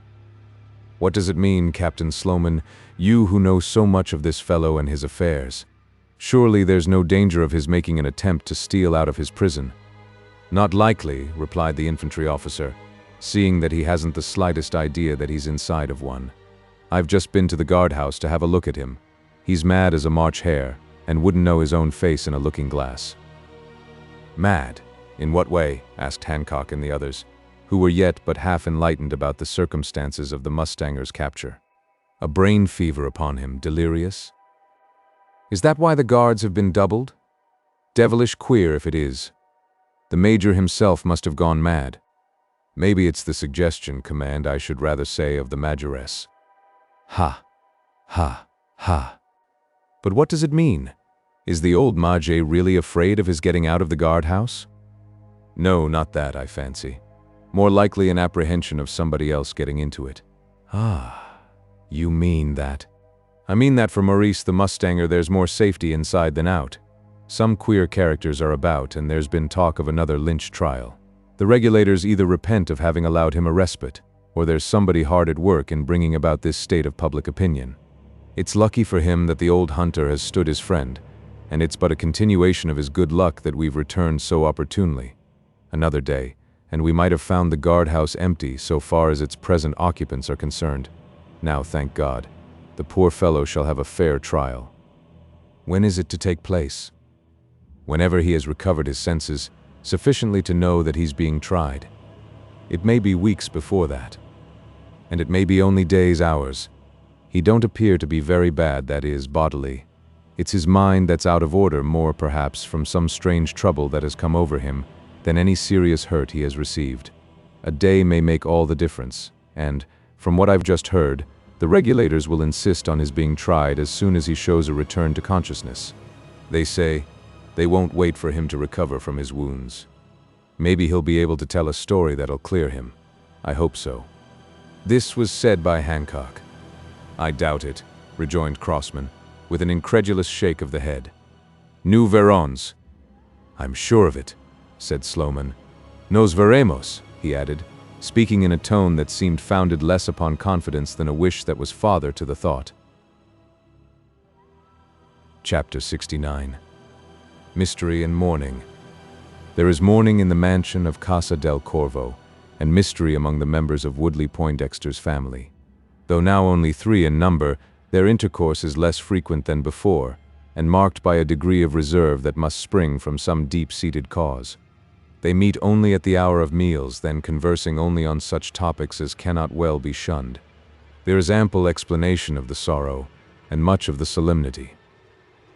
Speaker 2: What does it mean, Captain Sloman, you who know so much of this fellow and his affairs? Surely there's no danger of his making an attempt to steal out of his prison. Not likely, replied the infantry officer, seeing that he hasn't the slightest idea that he's inside of one. I've just been to the guardhouse to have a look at him. He's mad as a March hare, and wouldn't know his own face in a looking glass. Mad? In what way? Asked Hancock and the others, who were yet but half enlightened about the circumstances of the Mustanger's capture. A brain fever upon him, delirious? Is that why the guards have been doubled? Devilish queer if it is. The major himself must have gone mad. Maybe it's the suggestion, Command, I should rather say, of the majoress. Ha, ha, ha. But what does it mean? Is the old Mage really afraid of his getting out of the guardhouse? No, not that, I fancy. More likely an apprehension of somebody else getting into it. Ah, you mean that. I mean that for Maurice the Mustanger there's more safety inside than out. Some queer characters are about, and there's been talk of another lynch trial. The regulators either repent of having allowed him a respite, or there's somebody hard at work in bringing about this state of public opinion. It's lucky for him that the old hunter has stood his friend, and it's but a continuation of his good luck that we've returned so opportunely. Another day, and we might have found the guardhouse empty so far as its present occupants are concerned. Now, thank God, the poor fellow shall have a fair trial. When is it to take place? Whenever he has recovered his senses, sufficiently to know that he's being tried. It may be weeks before that. And it may be only days, hours. He don't appear to be very bad, that is, bodily. It's his mind that's out of order, more perhaps from some strange trouble that has come over him than any serious hurt he has received. A day may make all the difference, and, from what I've just heard, the regulators will insist on his being tried as soon as he shows a return to consciousness. They say they won't wait for him to recover from his wounds. Maybe he'll be able to tell a story that'll clear him. I hope so. This was said by Hancock. I doubt it, rejoined Crossman, with an incredulous shake of the head. Nous verrons. I'm sure of it, said Sloman. Nos veremos, he added, speaking in a tone that seemed founded less upon confidence than a wish that was father to the thought. Chapter 69. Mystery and Mourning. There is mourning in the mansion of Casa del Corvo, and mystery among the members of Woodley Poindexter's family. Though now only 3 in number, their intercourse is less frequent than before, and marked by a degree of reserve that must spring from some deep-seated cause. They meet only at the hour of meals, then conversing only on such topics as cannot well be shunned. There is ample explanation of the sorrow, and much of the solemnity.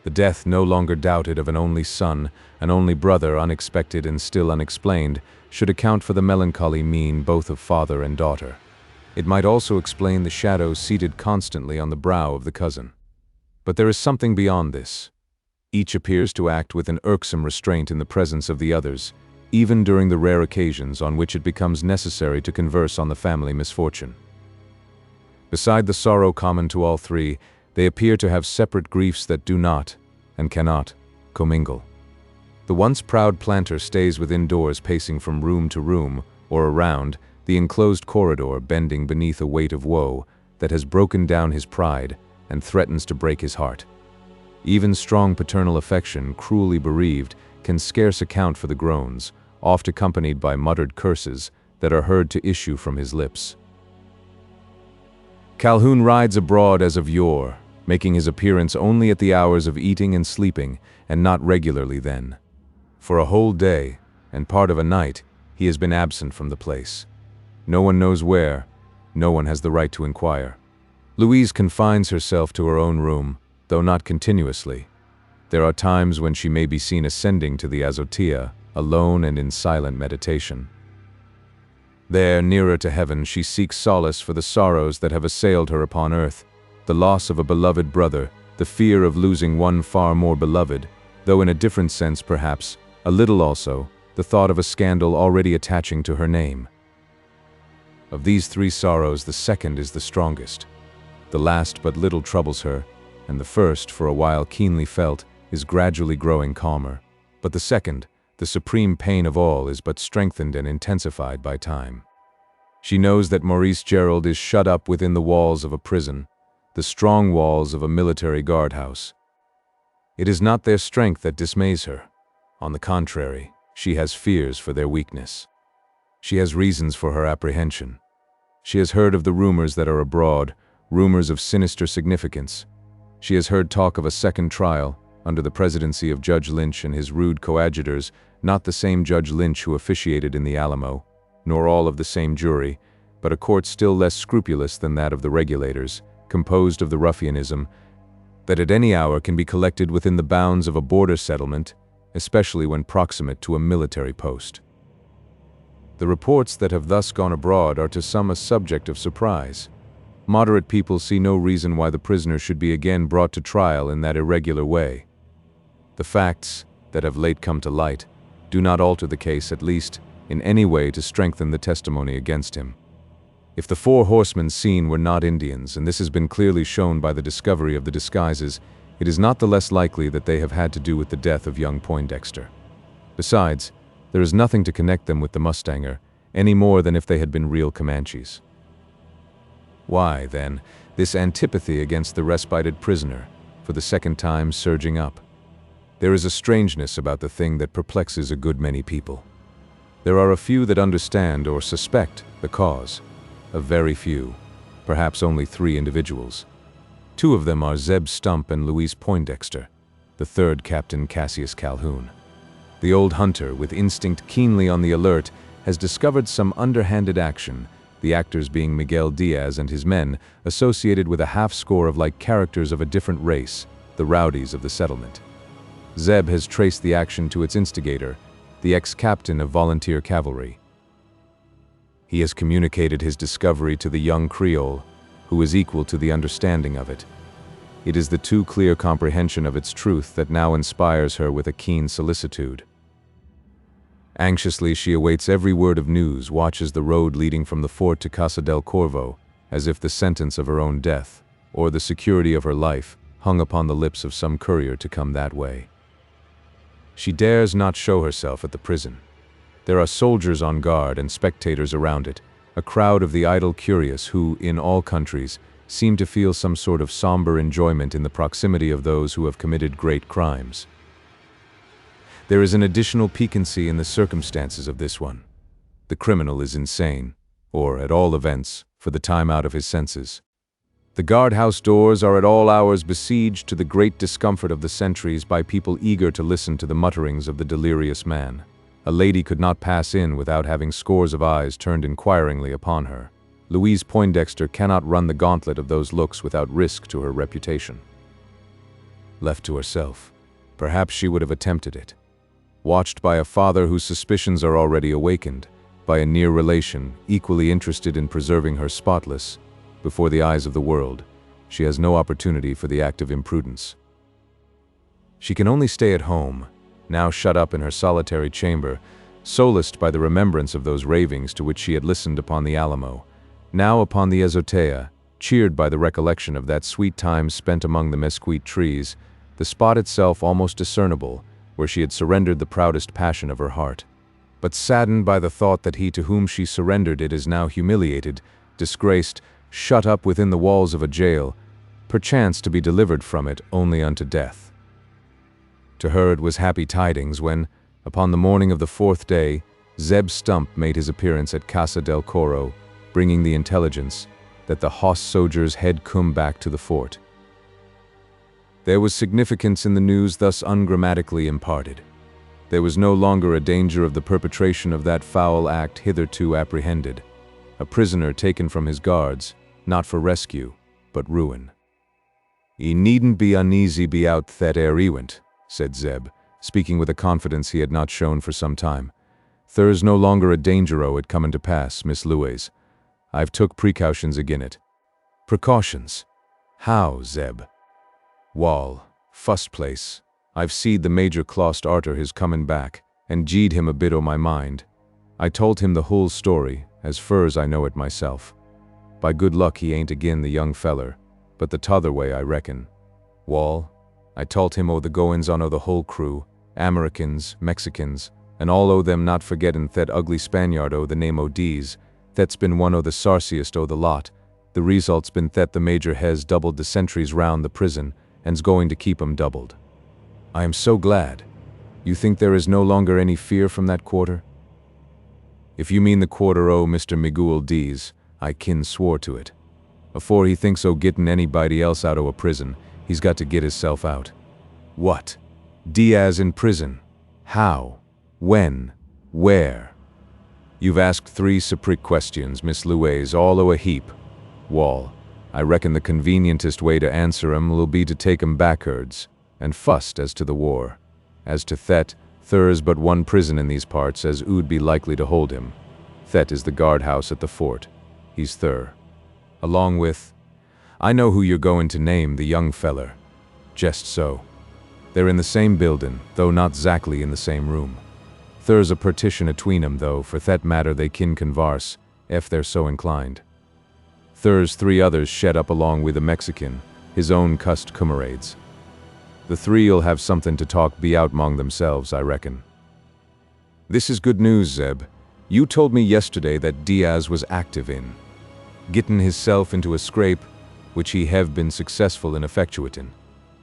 Speaker 2: The death no longer doubted of an only son, an only brother, unexpected and still unexplained, should account for the melancholy mien both of father and daughter. It might also explain the shadow seated constantly on the brow of the cousin. But there is something beyond this. Each appears to act with an irksome restraint in the presence of the others, even during the rare occasions on which it becomes necessary to converse on the family misfortune. Beside the sorrow common to all 3, they appear to have separate griefs that do not, and cannot, commingle. The once proud planter stays within doors, pacing from room to room, or around, the enclosed corridor, bending beneath a weight of woe that has broken down his pride and threatens to break his heart. Even strong paternal affection, cruelly bereaved, can scarce account for the groans, oft accompanied by muttered curses, that are heard to issue from his lips. Calhoun rides abroad as of yore, making his appearance only at the hours of eating and sleeping, and not regularly then. For a whole day, and part of a night, he has been absent from the place. No one knows where, no one has the right to inquire. Louise confines herself to her own room, though not continuously. There are times when she may be seen ascending to the azotea, alone and in silent meditation. There, nearer to heaven, she seeks solace for the sorrows that have assailed her upon earth, the loss of a beloved brother, the fear of losing one far more beloved, though in a different sense perhaps, a little also, the thought of a scandal already attaching to her name. Of these 3 sorrows, the second is the strongest. The last but little troubles her, and the first, for a while keenly felt, is gradually growing calmer. But the second, the supreme pain of all, is but strengthened and intensified by time. She knows that Maurice Gerald is shut up within the walls of a prison, the strong walls of a military guardhouse. It is not their strength that dismays her. On the contrary, She has fears for their weakness. She has reasons for her apprehension. She has heard of the rumors that are abroad, rumors of sinister significance. She has heard talk of a second trial, under the presidency of Judge Lynch and his rude coadjutors, not the same Judge Lynch who officiated in the Alamo, nor all of the same jury, but a court still less scrupulous than that of the regulators, composed of the ruffianism, that at any hour can be collected within the bounds of a border settlement, especially when proximate to a military post. The reports that have thus gone abroad are to some a subject of surprise. Moderate people see no reason why the prisoner should be again brought to trial in that irregular way. The facts that have late come to light do not alter the case, at least in any way, to strengthen the testimony against him. If the 4 horsemen seen were not Indians, and this has been clearly shown by the discovery of the disguises, it is not the less likely that they have had to do with the death of young Poindexter. Besides, there is nothing to connect them with the mustanger, any more than if they had been real Comanches. Why, then, this antipathy against the respited prisoner, for the second time surging up? There is a strangeness about the thing that perplexes a good many people. There are a few that understand or suspect the cause. A very few, perhaps only 3 individuals. 2 of them are Zeb Stump and Louise Poindexter, the third Captain Cassius Calhoun. The old hunter, with instinct keenly on the alert, has discovered some underhanded action, the actors being Miguel Diaz and his men, associated with a half-score of like characters of a different race, the rowdies of the settlement. Zeb has traced the action to its instigator, the ex-captain of volunteer cavalry. He has communicated his discovery to the young Creole, who is equal to the understanding of it. It is the too clear comprehension of its truth that now inspires her with a keen solicitude. Anxiously she awaits every word of news, watches the road leading from the fort to Casa del Corvo, as if the sentence of her own death, or the security of her life, hung upon the lips of some courier to come that way. She dares not show herself at the prison. There are soldiers on guard and spectators around it, a crowd of the idle curious who, in all countries, seem to feel some sort of somber enjoyment in the proximity of those who have committed great crimes. There is an additional piquancy in the circumstances of this one. The criminal is insane, or, at all events, for the time out of his senses. The guardhouse doors are at all hours besieged, to the great discomfort of the sentries, by people eager to listen to the mutterings of the delirious man. A lady could not pass in without having scores of eyes turned inquiringly upon her. Louise Poindexter cannot run the gauntlet of those looks without risk to her reputation. Left to herself, perhaps she would have attempted it. Watched by a father whose suspicions are already awakened, by a near relation equally interested in preserving her spotless, before the eyes of the world, she has no opportunity for the act of imprudence. She can only stay at home, now shut up in her solitary chamber, solaced by the remembrance of those ravings to which she had listened upon the Alamo, now upon the azotea, cheered by the recollection of that sweet time spent among the mesquite trees, the spot itself almost discernible, where she had surrendered the proudest passion of her heart. But saddened by the thought that he to whom she surrendered it is now humiliated, disgraced, shut up within the walls of a jail, perchance to be delivered from it only unto death. To her it was happy tidings when, upon the morning of the 4th day, Zeb Stump made his appearance at Casa del Corvo, bringing the intelligence that the hoss soldiers had come back to the fort. There was significance in the news thus ungrammatically imparted. There was no longer a danger of the perpetration of that foul act hitherto apprehended. A prisoner taken from his guards, not for rescue, but ruin. "Ye needn't be uneasy be out that ere ewent," said Zeb, speaking with a confidence he had not shown for some time. "There's no longer a danger o' it comin' to pass, Miss Louise. I've took precautions agin it." "Precautions? How, Zeb?" "Wall, fust place, I've seed the Major clost arter his comin' back, and geed him a bit o' my mind. I told him the whole story, as fur as I know it myself. By good luck he ain't agin the young feller, but the t'other way, I reckon. Wall, I told him o' the goin's on o' the whole crew, Americans, Mexicans, and all o' them, not forgettin' that ugly Spaniard o' the name o' Dees. That's been one o' the sarciest o' the lot. The result's been that the Major hes doubled the sentries round the prison, and's going to keep 'em doubled." "I am so glad. You think there is no longer any fear from that quarter? If you mean the quarter o' Mr. Miguel D's, I kin swore to it. Afore he thinks o' gettin' anybody else out o' a prison, he's got to get hisself out. What? Diaz in prison? How? When? Where? You've asked 3 separate questions, Miss Louise, all o' a heap. Wall, I reckon the convenientest way to answer 'em will be to take 'em backwards, and fust as to the war. As to Thet, there's but one prison in these parts as 'ould be likely to hold him. Thet is the guardhouse at the fort. He's thur. Along with, I know who you're goin' to name, the young feller. Just so. They're in the same buildin', though not zactly in the same room. There's a partition atween 'em, though, for that matter they kin convarse, ef they're so inclined. There's 3 others shet up along with a Mexican, his own cussed comrades. The 3'll have something to talk be out 'mong themselves, I reckon. This is good news, Zeb. You told me yesterday that Diaz was active in gettin' hisself into a scrape, which he hev been successful in effectuatin'.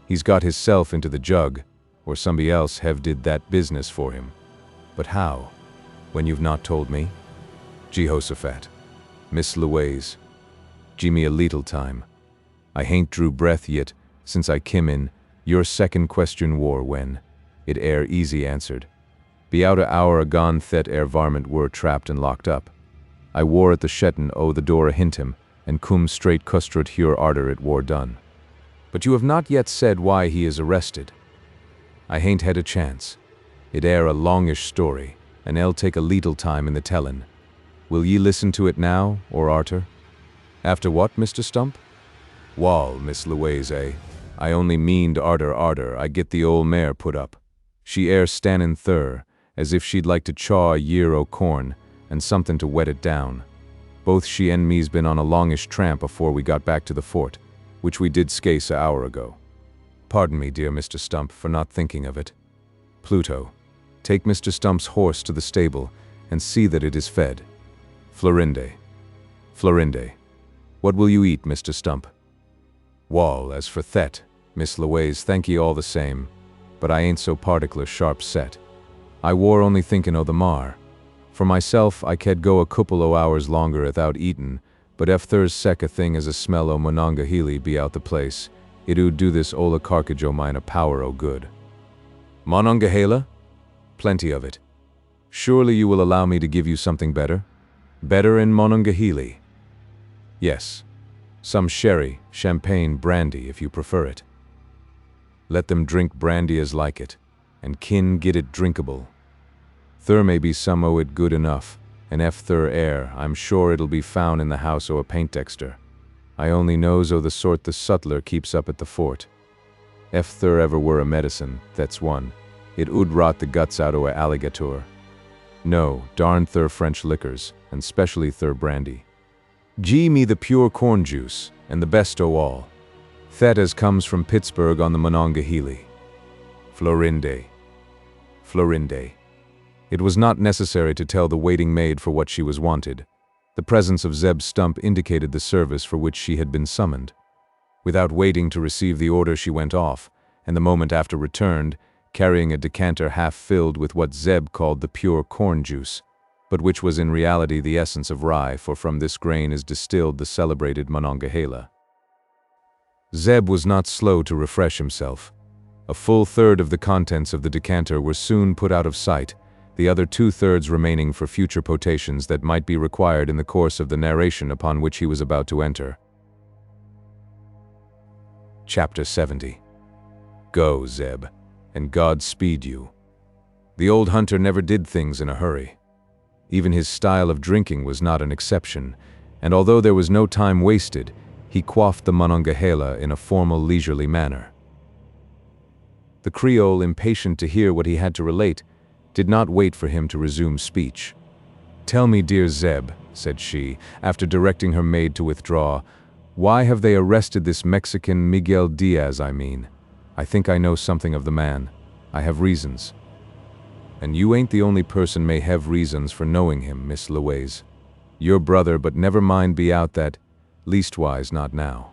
Speaker 2: He's got hisself into the jug, or somebody else hev did that business for him. But how? When you've not told me? Jehoshaphat. Miss Louise. Gie me a leetle time. I hain't drew breath yet, since I kim in. Your second question war when? It air easy answered. Be out a hour agone thet air varmint were trapped and locked up. I war at the shetten o' the door a hint him, and cum straight custrut hure arter it war done. But you have not yet said why he is arrested. I hain't had a chance. It air a longish story, and it'll take a leetle time in the tellin'. Will ye listen to it now, or arter? After what, Mr. Stump? Wall, Miss Louise, I only meaned arter I get the ol' mare put up. She air stannin' thur, as if she'd like to chaw a year o' corn, and somethin' to wet it down. Both she and me's been on a longish tramp afore we got back to the fort, which we did scase a hour ago. Pardon me, dear Mr. Stump, for not thinking of it. Pluto, take Mr. Stump's horse to the stable, and see that it is fed. Florinde. What will you eat, Mr. Stump? Wall, as for Thet, Miss Louise, thank ye all the same, but I ain't so particular sharp set. I war only thinkin' o' the mar. For myself, I could go a couple o' hours longer without eatin', but ef there's sec a thing as a smell o' Monongahela be out the place, it 'ould do this ola carcage o' mine a power o' good. Monongahela? Plenty of it. Surely you will allow me to give you something better? Better in Monongahela? Yes. Some sherry, champagne, brandy, if you prefer it. Let them drink brandy as like it, and kin get it drinkable. Thur may be some o' it good enough, and ef thur air, I'm sure it'll be found in the house o' a paintdexter. I only knows o' the sort the sutler keeps up at the fort. Ef thur ever were a medicine, that's one. It 'ould rot the guts out o' a alligator. No, darn thur French liquors, and specially thur brandy. Gee me the pure corn juice, and the best o' all. That as comes from Pittsburgh on the Monongahela. Florinde. It was not necessary to tell the waiting maid for what she was wanted. The presence of Zeb Stump indicated the service for which she had been summoned. Without waiting to receive the order, she went off, and the moment after returned, carrying a decanter half filled with what Zeb called the pure corn juice, but which was in reality the essence of rye, for from this grain is distilled the celebrated Monongahela. Zeb was not slow to refresh himself. A full third of the contents of the decanter were soon put out of sight, the other 2/3 remaining for future potations that might be required in the course of the narration upon which he was about to enter. Chapter 70. Go, Zeb, and God speed you. The old hunter never did things in a hurry. Even his style of drinking was not an exception, and although there was no time wasted, he quaffed the Monongahela in a formal, leisurely manner. The Creole, impatient to hear what he had to relate, did not wait for him to resume speech. "Tell me, dear Zeb," said she, after directing her maid to withdraw, "why have they arrested this Mexican Miguel Diaz, I mean? I think I know something of the man. I have reasons." "And you ain't the only person may have reasons for knowing him, Miss Louise. Your brother, but never mind be out that, leastwise not now.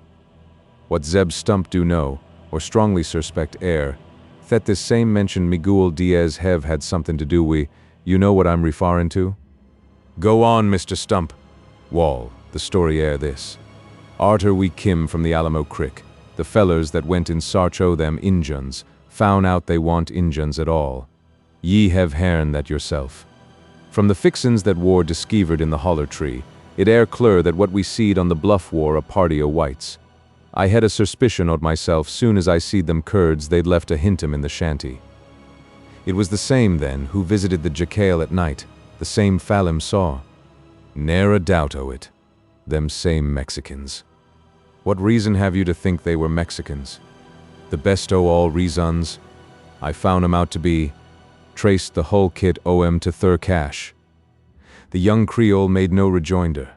Speaker 2: What Zeb Stump do know, or strongly suspect that this same mentioned Miguel Diaz have had something to do with, you know what I'm referring to? Go on, Mr. Stump. Wall, the story air this. Arter we Kim from the Alamo Crick, the fellers that went in sarch o' them Injuns, found out they want Injuns at all. Ye have hearn that yourself. From the fixins that war diskevered in the holler tree, it air clear that what we seed on the bluff war a party o' whites. I had a suspicion od myself soon as I seed them Kurds they'd left a hintum in the shanty. It was the same, then, who visited the jacal at night, the same Falim saw. Ne'er a doubt o' it. Them same Mexicans. What reason have you to think they were Mexicans? The best o' all reasons. I found 'em out to be, traced the whole kit o' 'em to Thur Cash. The young Creole made no rejoinder.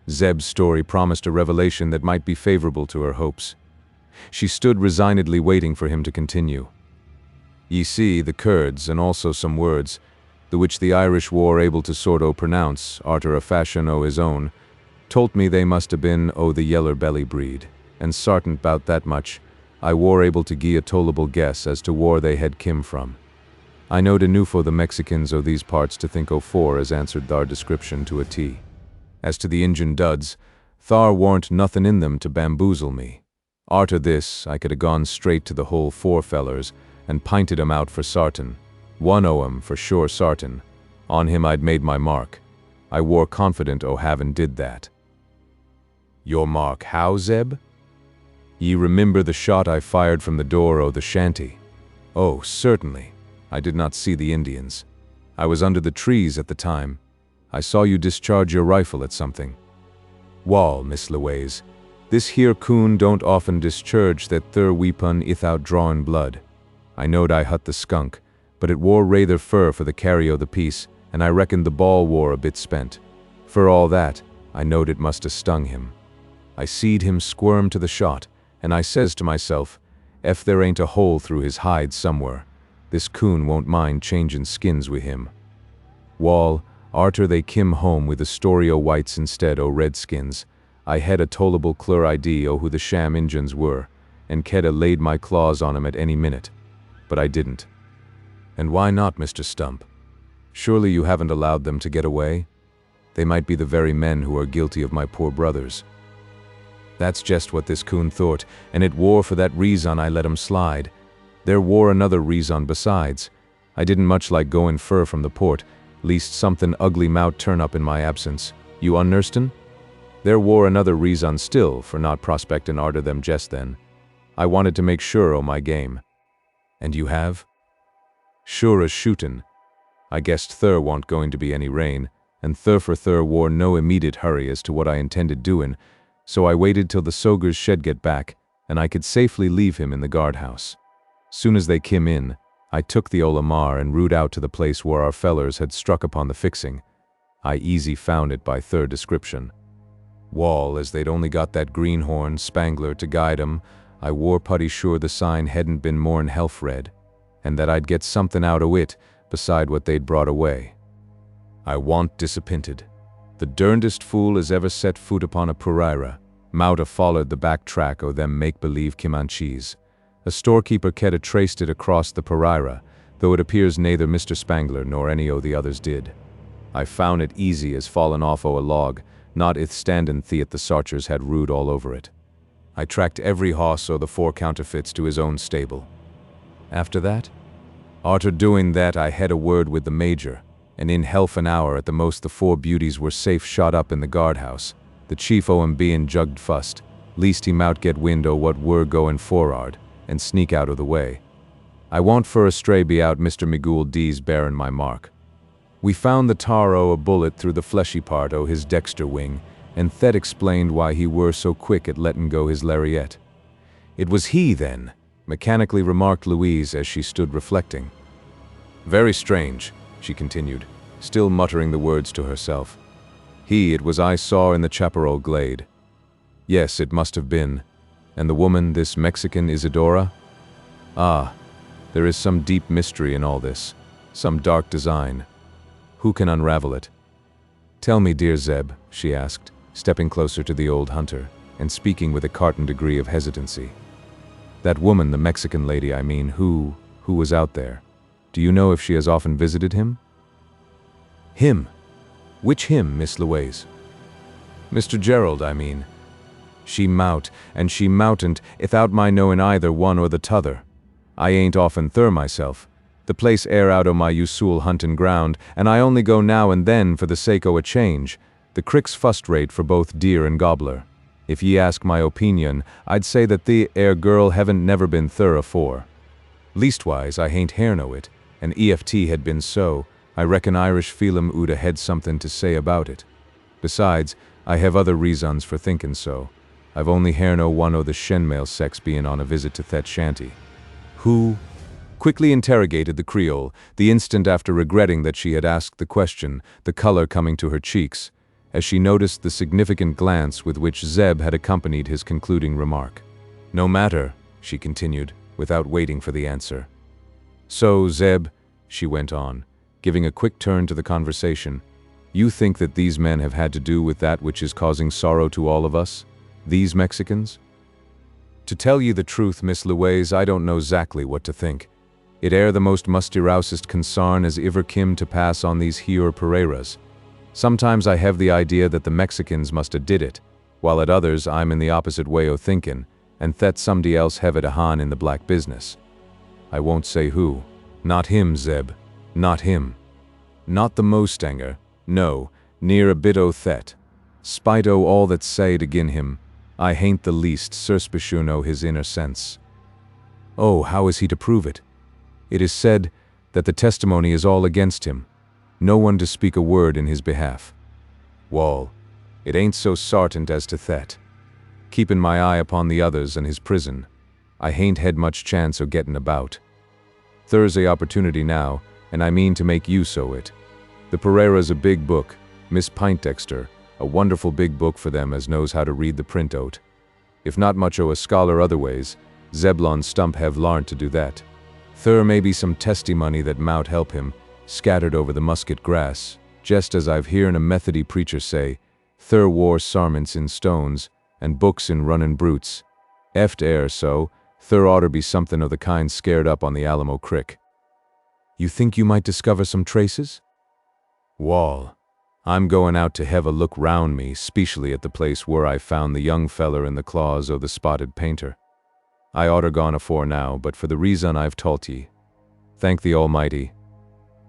Speaker 2: Zeb's story promised a revelation that might be favorable to her hopes. She stood resignedly waiting for him to continue. Ye see, the Kurds, and also some words, the which the Irish war able to sort o' pronounce, arter a fashion o' his own, told me they must have been o' the yeller belly breed, and sartin 'bout that much, I war able to gie a tolerable guess as to where they had kim from. I knowed enough o' the Mexicans o' these parts to think o' four as answered thar description to a T. As to the Injun duds, thar warn't nothin' in them to bamboozle me. Arter this, I could 'a gone straight to the whole four fellers, and pinted 'em out for sartin. One o' 'em for sure sartin. On him I'd made my mark. I war confident o' havin' did that. Your mark how, Zeb? Ye remember the shot I fired from the door o' the shanty? Oh, certainly. I did not see the Indians. I was under the trees at the time. I saw you discharge your rifle at something. Wall, Miss Louise, this here coon don't often discharge that thur weapon ithout drawin' blood. I knowed I hut the skunk, but it wore rather fur for the carry o' the piece, and I reckoned the ball wore a bit spent. For all that, I knowed it must 'a stung him. I seed him squirm to the shot, and I says to myself, ef there ain't a hole through his hide somewhere, this coon won't mind changin' skins wi' him. Wall, arter they kim home with the story o' whites instead o' redskins, I had a tolerable clear idea o' who the sham Injuns were, and could 'a laid my claws on 'em at any minute. But I didn't. And why not, Mr. Stump? Surely you haven't allowed them to get away? They might be the very men who are guilty of my poor brothers. That's just what this coon thought, and it war for that reason I let 'em slide. There war another reason besides. I didn't much like goin' fur from the port, least something ugly mout turn up in my absence. You unnurstin'? There war another reason still for not prospectin' arter them just then. I wanted to make sure o' my game. And you have? Sure as shootin'. I guessed thur wa'n't going to be any rain, and thur war no immediate hurry as to what I intended doin', so I waited till the sogers shed get back, and I could safely leave him in the guardhouse. Soon as they kim in, I took the Olamar and rode out to the place where our fellers had struck upon the fixing. I easy found it by third description. Wall, as they'd only got that greenhorn Spangler to guide 'em, I war putty sure the sign hadn't been more'n half-read, and that I'd get something out o' it beside what they'd brought away. I wa'n't disappointed. The derndest fool as ever set foot upon a Purira, mout a followed the back track o' them make-believe Comanches. A storekeeper could 'a traced it across the Purira, though it appears neither Mr. Spangler nor any o' the others did. I found it easy as fallen off o' a log, notwithstanding the sarchers had rude all over it. I tracked every hoss o' the four counterfeits to his own stable. After that? Arter doing that I had a word with the major, and in half an hour at the most the four beauties were safe shot up in the guardhouse, the chief o' 'em being jugged fust, least he mout get wind o' what were goin' for'ard, and sneak out o' the way. I won't for a stray be out Mr. Miguel D's bearin' my mark. We found the tar o' a bullet through the fleshy part o' his dexter wing, and Thet explained why he were so quick at lettin' go his lariat. It was he, then, mechanically remarked Louise as she stood reflecting. Very strange, she continued, still muttering the words to herself. He it was I saw in the chaparral glade. Yes, it must have been. And the woman, this Mexican Isadora? Ah, there is some deep mystery in all this, some dark design. Who can unravel it? Tell me, dear Zeb, she asked, stepping closer to the old hunter, and speaking with a certain degree of hesitancy. That woman, the Mexican lady, I mean, who Who was out there? Do you know if she has often visited him? Him? Which him, Miss Louise? Mr. Gerald, I mean. She mout, and she moutn't, ithout my knowing either one or the t'other. I ain't often thur myself. The place air out o' my usual huntin' ground, and I only go now and then for the sake o' a change. The crick's fust rate for both deer and gobbler. If ye ask my opinion, I'd say that the air girl haven't never been thur afore. Leastwise, I hain't hearn o' it, and EFT had been so, I reckon Irish Phelim ood a had something to say about it. Besides, I have other reasons for thinkin' so. I've only hearn o' one o' the shenmale sex bein' on a visit to Thet Shanty. Who? Quickly interrogated the Creole, the instant after regretting that she had asked the question, the color coming to her cheeks, as she noticed the significant glance with which Zeb had accompanied his concluding remark. No matter, she continued, without waiting for the answer. So, Zeb, she went on, giving a quick turn to the conversation, you think that these men have had to do with that which is causing sorrow to all of us? These Mexicans? To tell you the truth, Miss Louise, I don't know exactly what to think. It air the most musty-rousest consarn as iver kim to pass on these here Pereiras. Sometimes I have the idea that the Mexicans must a did it, while at others I'm in the opposite way o' thinkin', and that somebody else have it a han in the black business. I won't say who. Not him, Zeb. Not him. Not the Mostanger. No, near a bit o' thet. Spite o' all that's said agin him, I hain't the least suspicion o' his inner sense. Oh, how is he to prove it? It is said that the testimony is all against him. No one to speak a word in his behalf. Wall, it ain't so sartant as to that. Keepin' my eye upon the others and his prison, I hain't had much chance o' gettin' about. Thursday opportunity now, and I mean to make use o' it. The Pereira's a big book, Miss Pintexter, a wonderful big book for them as knows how to read the print o't. If not much o' a scholar otherways, Zeb'lon Stump have larned to do that. Thur may be some testimony that mout help him, scattered over the musket grass, just as I've hearn a Methody preacher say, thur wore sarments in stones, and books in runnin' brutes. Eft air so, thur oughter be something o' the kind scared up on the Alamo Crick. You think you might discover some traces? Wall, I'm goin' out to hev a look round me, specially at the place where I found the young feller in the claws o' the spotted painter. I oughter gone afore now, but for the reason I've told ye. Thank the Almighty.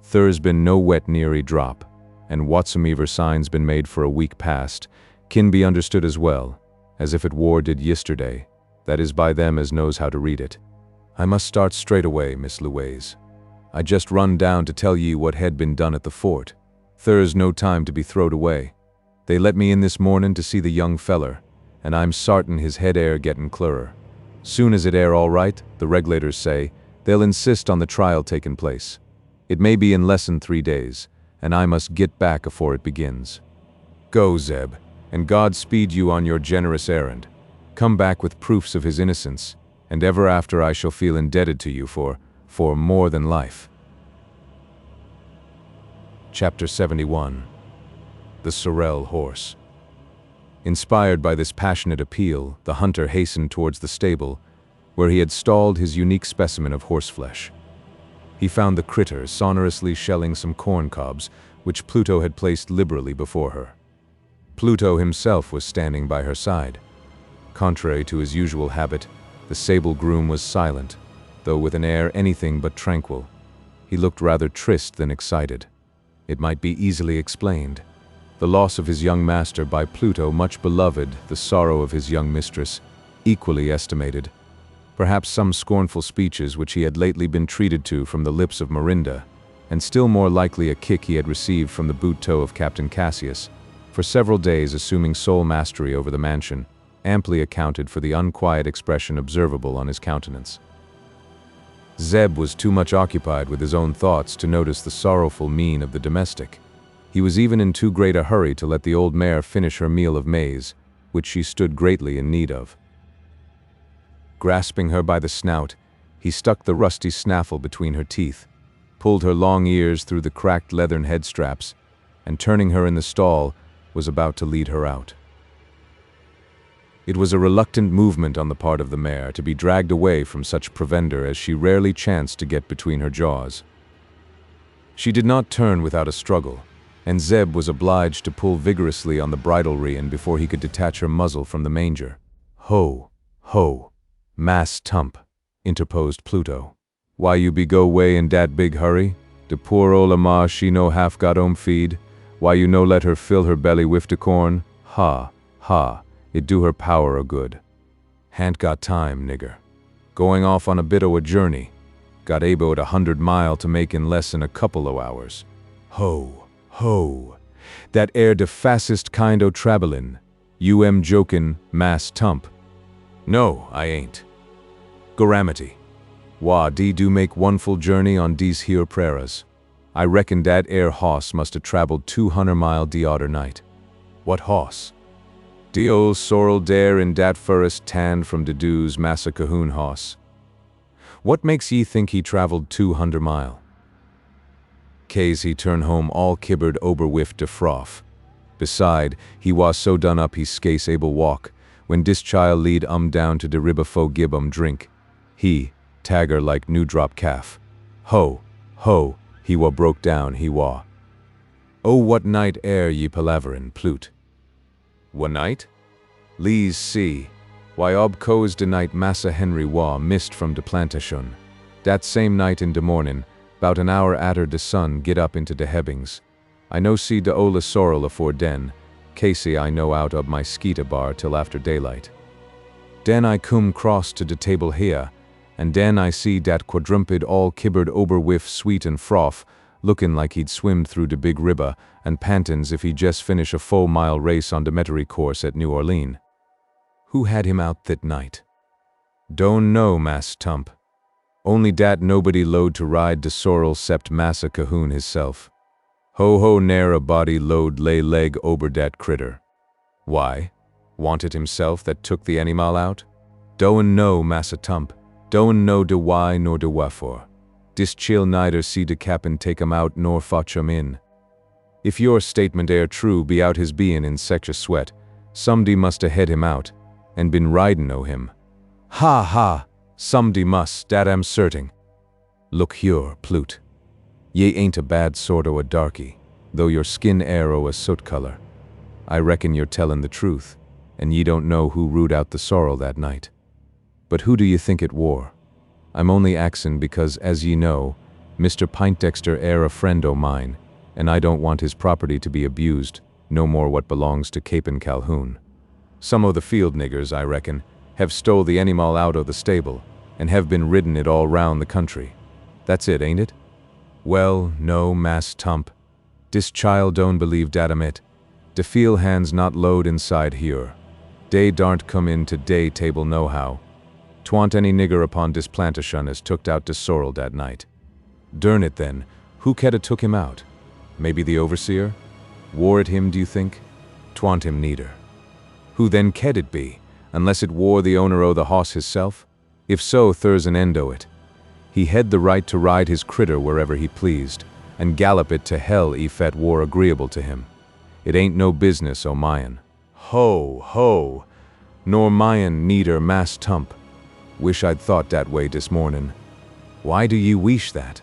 Speaker 2: Thur's been no wet neary drop, and whatsomever sign's been made for a week past, kin be understood as well, as if it war did yisterday, that is by them as knows how to read it. I must start straight away, Miss Louise. I just run down to tell ye what had been done at the fort. Thur's no time to be throwed away. They let me in this mornin' to see the young feller, and I'm sartin his head air gettin' clearer. Soon as it air all right, the regulators say, they'll insist on the trial takin' place. It may be in less'n 3 days, and I must get back afore it begins. Go, Zeb, and God speed you on your generous errand. Come back with proofs of his innocence, and ever after I shall feel indebted to you for more than life. Chapter 71. The Sorrel Horse. Inspired by this passionate appeal, the hunter hastened towards the stable, where he had stalled his unique specimen of horseflesh. He found the critter sonorously shelling some corn cobs, which Pluto had placed liberally before her. Pluto himself was standing by her side. Contrary to his usual habit, the sable groom was silent, though with an air anything but tranquil. He looked rather triste than excited. It might be easily explained. The loss of his young master by Pluto much beloved, the sorrow of his young mistress, equally estimated. Perhaps some scornful speeches which he had lately been treated to from the lips of Mirinda, and still more likely a kick he had received from the boot toe of Captain Cassius, for several days assuming sole mastery over the mansion, amply accounted for the unquiet expression observable on his countenance. Zeb was too much occupied with his own thoughts to notice the sorrowful mien of the domestic. He was even in too great a hurry to let the old mare finish her meal of maize, which she stood greatly in need of. Grasping her by the snout, he stuck the rusty snaffle between her teeth, pulled her long ears through the cracked leathern head straps, and turning her in the stall, was about to lead her out. It was a reluctant movement on the part of the mare to be dragged away from such provender as she rarely chanced to get between her jaws. She did not turn without a struggle, and Zeb was obliged to pull vigorously on the bridle rein before he could detach her muzzle from the manger. "Ho, ho, Mass Tump," interposed Pluto. "Why you be go way in dat big hurry? De poor old ma she no half got feed. Why you no let her fill her belly wif de corn? Ha, ha, it do her power a good. Hant got time, nigger. Going off on a bit o' a journey. Got able at 100 mile to make in less than a couple o' hours. Ho, ho, that air de fastest kind o' travelin'. You am jokin', Mass Tump." "No, I ain't. Goramity. Wah, dee do make one full journey on dese here prairas. I reckon dat air hoss must have traveled 200 mile de odder night." "What hoss?" "De old sorrel dare in dat forest tanned from de dews Massa Cahoon hoss." "What makes ye think he traveled 200 mile?" "Case he turn home all kibbered ober wif de froth. Beside, he was so done up he scase able walk, when dis child lead down to de river fo gib drink. He, tagger like new drop calf. Ho, ho, he wa broke down, he wa." "Oh, what night air ye palaverin, Plute?" "What night? Lees see. Why co's de night Massa Henry wa missed from de plantation. Dat same night in de mornin', 'bout an hour atter de sun get up into de hebbings. I no see de ola sorrel afore den. Casey I no out ob my skeeta bar till after daylight. Den I cum cross to de table here, and den I see dat quadrumped all kibbered ober wif sweet and froth, lookin' like he'd swimmed through de big river, and pantin's if he jest finish a 4-mile race on de Metairie course at New Orleans." "Who had him out that night?" "Don't know, Mass Tump. Only dat nobody load to ride de sorrel sept Massa Cahoon hisself. Ho, ne'er a body load lay leg ober dat critter." "Why? Want it himself that took the animal out?" "Doan know, Massa Tump. Doan know de why nor de wherefore. Dis chill neither see de cap'n take 'em out nor fotch 'em in. If your statement air true be out his bein' in sech a sweat, somebody must a head him out, and been ridin' o' him." "Ha, ha, somebody must, dat am certing." "Look here, Plute. Ye ain't a bad sort o' a darky, though your skin air o' a soot color. I reckon you're tellin' the truth, and ye don't know who rooed out the sorrel that night. But who do ye think it wore? I'm only axin' because, as ye know, Mr. Pintdexter air a friend o' mine, and I don't want his property to be abused, no more what belongs to Cap'n Calhoun. Some o' the field niggers, I reckon, have stole the animal out o' the stable, and have been ridden it all round the country. That's it, ain't it?" "Well, no, Mass Tump. Dis child don't believe dat it. De field hands not load inside here. Dey darn't come in to day table nohow. 'Twant any nigger upon dis plantation as tooked out de sorrel dat night." "Dern it then, who coulda took him out? Maybe the overseer? Wore it him, do you think?" "'Twant him neither." "Who then could it be, unless it wore the owner o' the hoss hisself? If so, there's an end o' it. He had the right to ride his critter wherever he pleased, and gallop it to hell if it wore agreeable to him. It ain't no business o' mine." "Ho, ho, nor mine neither, Mass Tump. Wish I'd thought dat way dis mornin'." "Why do ye wish that?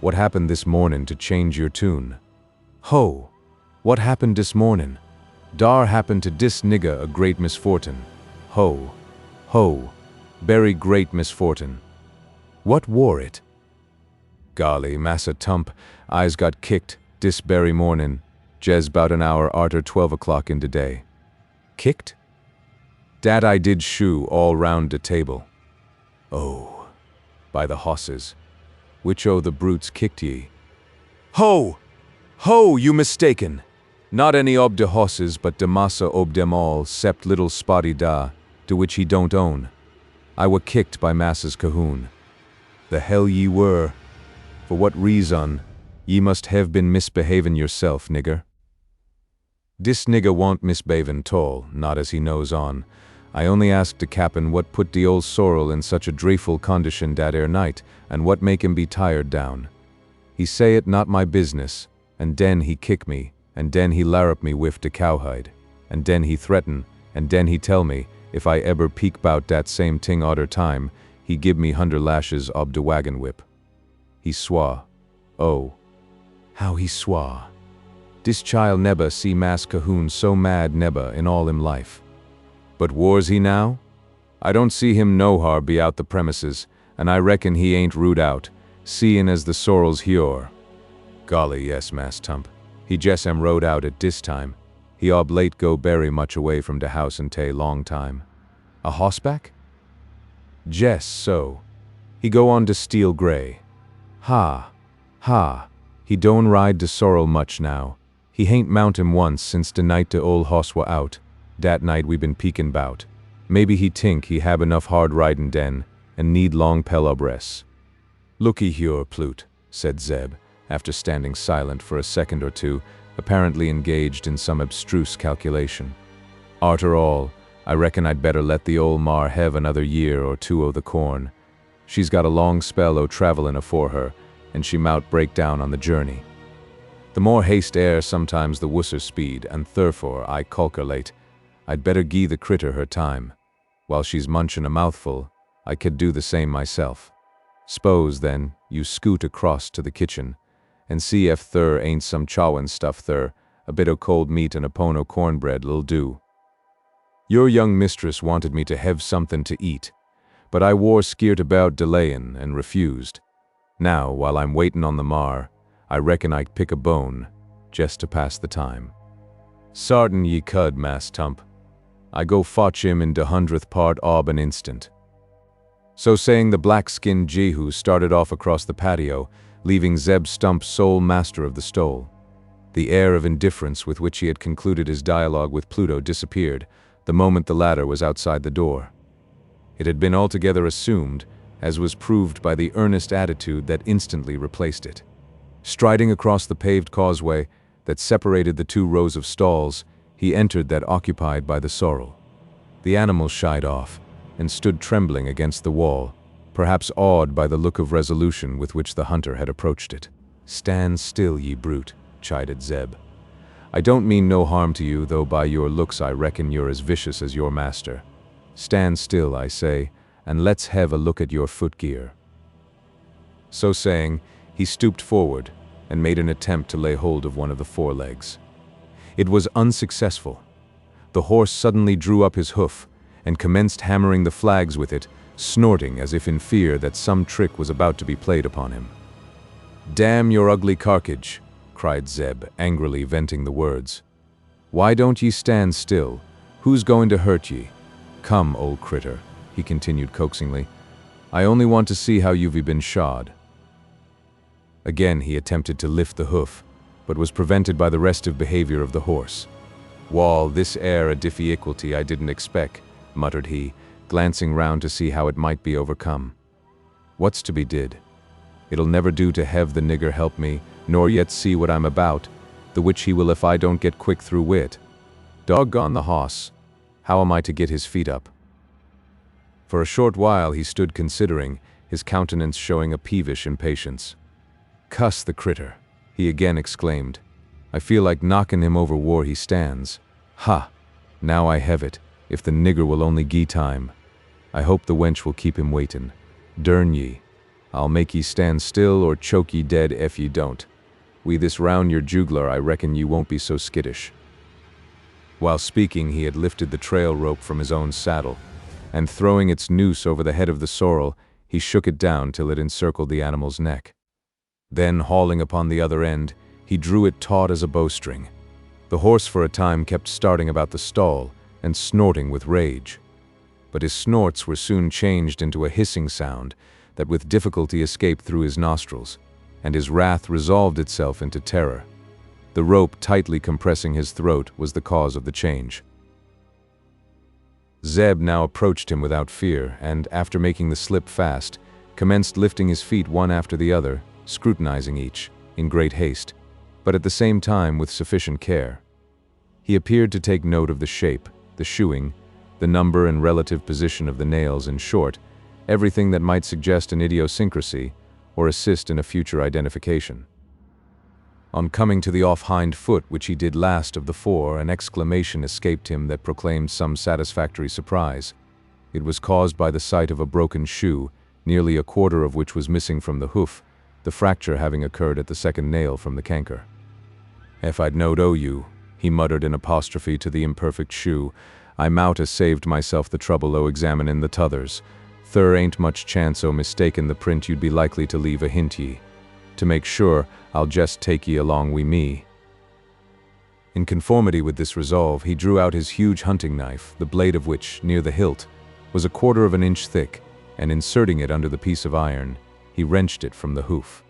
Speaker 2: What happened this mornin' to change your tune?" "Ho, what happened dis mornin'? Dar happened to dis nigger a great misfortune. Ho, ho, very great misfortune." "What wore it?" "Golly, Massa Tump, I's got kicked, dis berry mornin', jes 'bout an hour arter 12 o'clock in de day." "Kicked?" "Dat I did shoe all round de table." "Oh, by the hosses. Which o' the brutes kicked ye?" "Ho! Ho, you mistaken! Not any ob de hosses, but de massa ob dem all, sept little Spotty da, to which he don't own. I wa kicked by Massa's Cahoon." "The hell ye were. For what reason? Ye must have been misbehavin' yourself, nigger." "Dis nigger won't misbehavin' tall, not as he knows on. I only asked de cap'n what put de old sorrel in such a dreadful condition dat ere night, and what make him be tired down. He say it not my business, and den he kick me, and den he larrup me wif de cowhide, and den he threaten, and den he tell me, If I ever peek 'bout dat same ting odder time, he give me 100 lashes ob de wagon whip. He swa. Oh, how he swa. Dis child nebba see Mas Cahoon so mad nebba in all him life. But wars he now? I don't see him nohar be out the premises, and I reckon he ain't root out, seein' as the sorrel's hior. Golly, yes, Mas Tump. He jes' am rode out at dis time. He oblate go berry much away from de house and tay long time. A hossback? Jes' so. He go on de steel gray. Ha, ha. He don't ride de sorrel much now. He hain't mount him once since de night de ol' hoss wa out. Dat night we been peekin' 'bout. Maybe he tink he hab enough hard ridin' den, and need long pelobres. Looky here, Plute, said Zeb, after standing silent for a second or two, apparently engaged in some abstruse calculation. Arter all, I reckon I'd better let the ol' mar hev another year or two o' the corn. She's got a long spell o' travelin' afore her, and she mout break down on the journey. The more haste air sometimes the wusser speed, and therefore I calculate I'd better gie the critter her time. While she's munchin' a mouthful, I could do the same myself. S'pose, then, you scoot across to the kitchen, and see if thur ain't some chawin' stuff thur, a bit o' cold meat and a pone o' cornbread'll do. Your young mistress wanted me to hev somethin' to eat, but I war skeert about delayin' and refused. Now, while I'm waitin' on the mar, I reckon I'd pick a bone, jest to pass the time. Sartin ye cud, Mas Tump. I go fotch him in de 100th part ob an instant. So saying, the black-skinned Jehu started off across the patio, leaving Zeb Stump sole master of the stole. The air of indifference with which he had concluded his dialogue with Pluto disappeared the moment the latter was outside the door. It had been altogether assumed, as was proved by the earnest attitude that instantly replaced it. Striding across the paved causeway that separated the two rows of stalls, he entered that occupied by the sorrel. The animal shied off, and stood trembling against the wall, perhaps awed by the look of resolution with which the hunter had approached it. "Stand still, ye brute," chided Zeb. "I don't mean no harm to you, though by your looks I reckon you're as vicious as your master. Stand still, I say, and let's hev a look at your footgear." So saying, he stooped forward and made an attempt to lay hold of one of the forelegs. It was unsuccessful. The horse suddenly drew up his hoof and commenced hammering the flags with it, snorting as if in fear that some trick was about to be played upon him. "Damn your ugly carcage," cried Zeb, angrily venting the words. "Why don't ye stand still? Who's going to hurt ye? Come, old critter," he continued coaxingly. "I only want to see how you've been shod." Again he attempted to lift the hoof, but was prevented by the restive behavior of the horse. "Wall, this air a difficulty I didn't expect," muttered he, glancing round to see how it might be overcome. "What's to be did? It'll never do to hev the nigger help me, nor yet see what I'm about, the which he will if I don't get quick through wit. Doggone the hoss, how am I to get his feet up?" For a short while he stood considering, his countenance showing a peevish impatience. "Cuss the critter," he again exclaimed. "I feel like knockin' him over where he stands. Ha! Now I hev it, if the nigger will only gie time. I hope the wench will keep him waitin'. Durn ye, I'll make ye stand still or choke ye dead ef ye don't. Wi' this round your juglar I reckon ye won't be so skittish." While speaking, he had lifted the trail rope from his own saddle, and throwing its noose over the head of the sorrel, he shook it down till it encircled the animal's neck. Then, hauling upon the other end, he drew it taut as a bowstring. The horse for a time kept starting about the stall and snorting with rage. But his snorts were soon changed into a hissing sound that with difficulty escaped through his nostrils, and his wrath resolved itself into terror. The rope tightly compressing his throat was the cause of the change. Zeb now approached him without fear, and, after making the slip fast, commenced lifting his feet one after the other, scrutinizing each, in great haste, but at the same time with sufficient care. He appeared to take note of the shape, the shoeing, the number and relative position of the nails, in short, everything that might suggest an idiosyncrasy or assist in a future identification. On coming to the off hind foot, which he did last of the four, an exclamation escaped him that proclaimed some satisfactory surprise. It was caused by the sight of a broken shoe, nearly a quarter of which was missing from the hoof, the fracture having occurred at the second nail from the canker. "If I'd knowed you," he muttered in apostrophe to the imperfect shoe, "I mout a saved myself the trouble o' examinin' the t'others. Thur ain't much chance o' mistakin' the print you'd be likely to leave a hint ye. To make sure, I'll jest take ye along wi' me." In conformity with this resolve, he drew out his huge hunting knife, the blade of which, near the hilt, was a quarter of an inch thick, and inserting it under the piece of iron, he wrenched it from the hoof.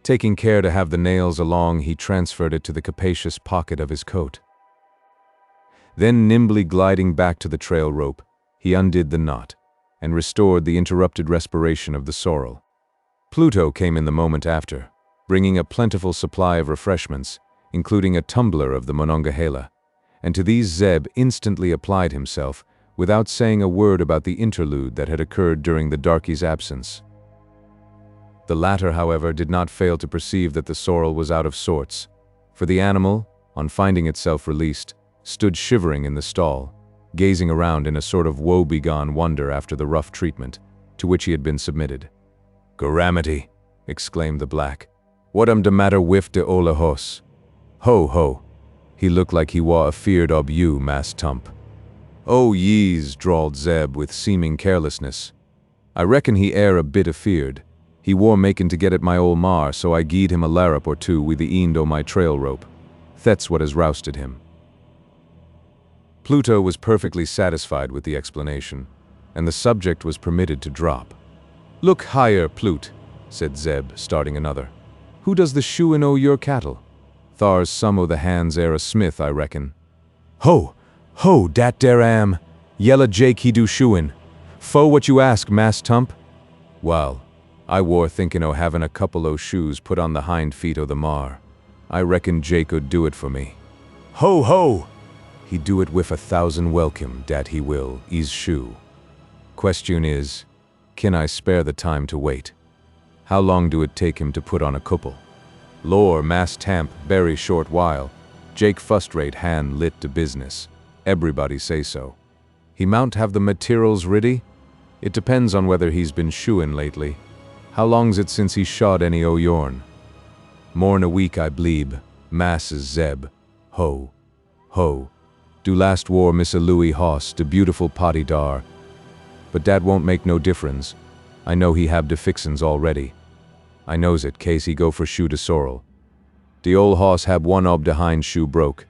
Speaker 2: Taking care to have the nails along, he transferred it to the capacious pocket of his coat. Then, nimbly gliding back to the trail rope, he undid the knot, and restored the interrupted respiration of the sorrel. Pluto came in the moment after, bringing a plentiful supply of refreshments, including a tumbler of the Monongahela, and to these Zeb instantly applied himself, without saying a word about the interlude that had occurred during the darkey's absence. The latter, however, did not fail to perceive that the sorrel was out of sorts, for the animal, on finding itself released, stood shivering in the stall, gazing around in a sort of woe-begone wonder after the rough treatment to which he had been submitted. "Goramity!" exclaimed the black. "What de matter wif de ole hoss? Ho, ho! He look like he wa afeard ob you, Mass Tump." "Oh, yees," drawled Zeb with seeming carelessness. "I reckon he air a bit afeard. He war makin' to get at my ol' mar, so I gied him a larrup or two wi' the eend o' my trail rope. Thet's what has rousted him." Pluto was perfectly satisfied with the explanation, and the subject was permitted to drop. "Look higher, Plute," said Zeb, starting another. "Who does the shoein' o' your cattle? Thar's some o' the hands air a smith, I reckon." "Ho! Ho, dat dere am! Yella Jake he do shoein'. Fo what you ask, Mass Tump?" "Wal, I war thinkin' o' havin' a couple o' shoes put on the hind feet o' the mar. I reckon Jake 'ud do it for me." "Ho, ho! He do it wif 1,000 welcome, dat he will, ease shoe. Question is, can I spare the time to wait? How long do it take him to put on a couple? Lor, Mass Tamp, berry short while. Jake fust rate hand lit to business. Everybody say so. He mount have the materials ready? It depends on whether he's been shoein' lately. How long's it since he shod any o' yourn?" "More'n a week, I bleeb, Masses Zeb. Ho, ho. Do last war Miss a Louis hoss, de beautiful potty dar. But dat won't make no difference. I know he have de fixins already. I knows it, case he go for shoe de sorrel. De ol' hoss hab one ob de hind shoe broke.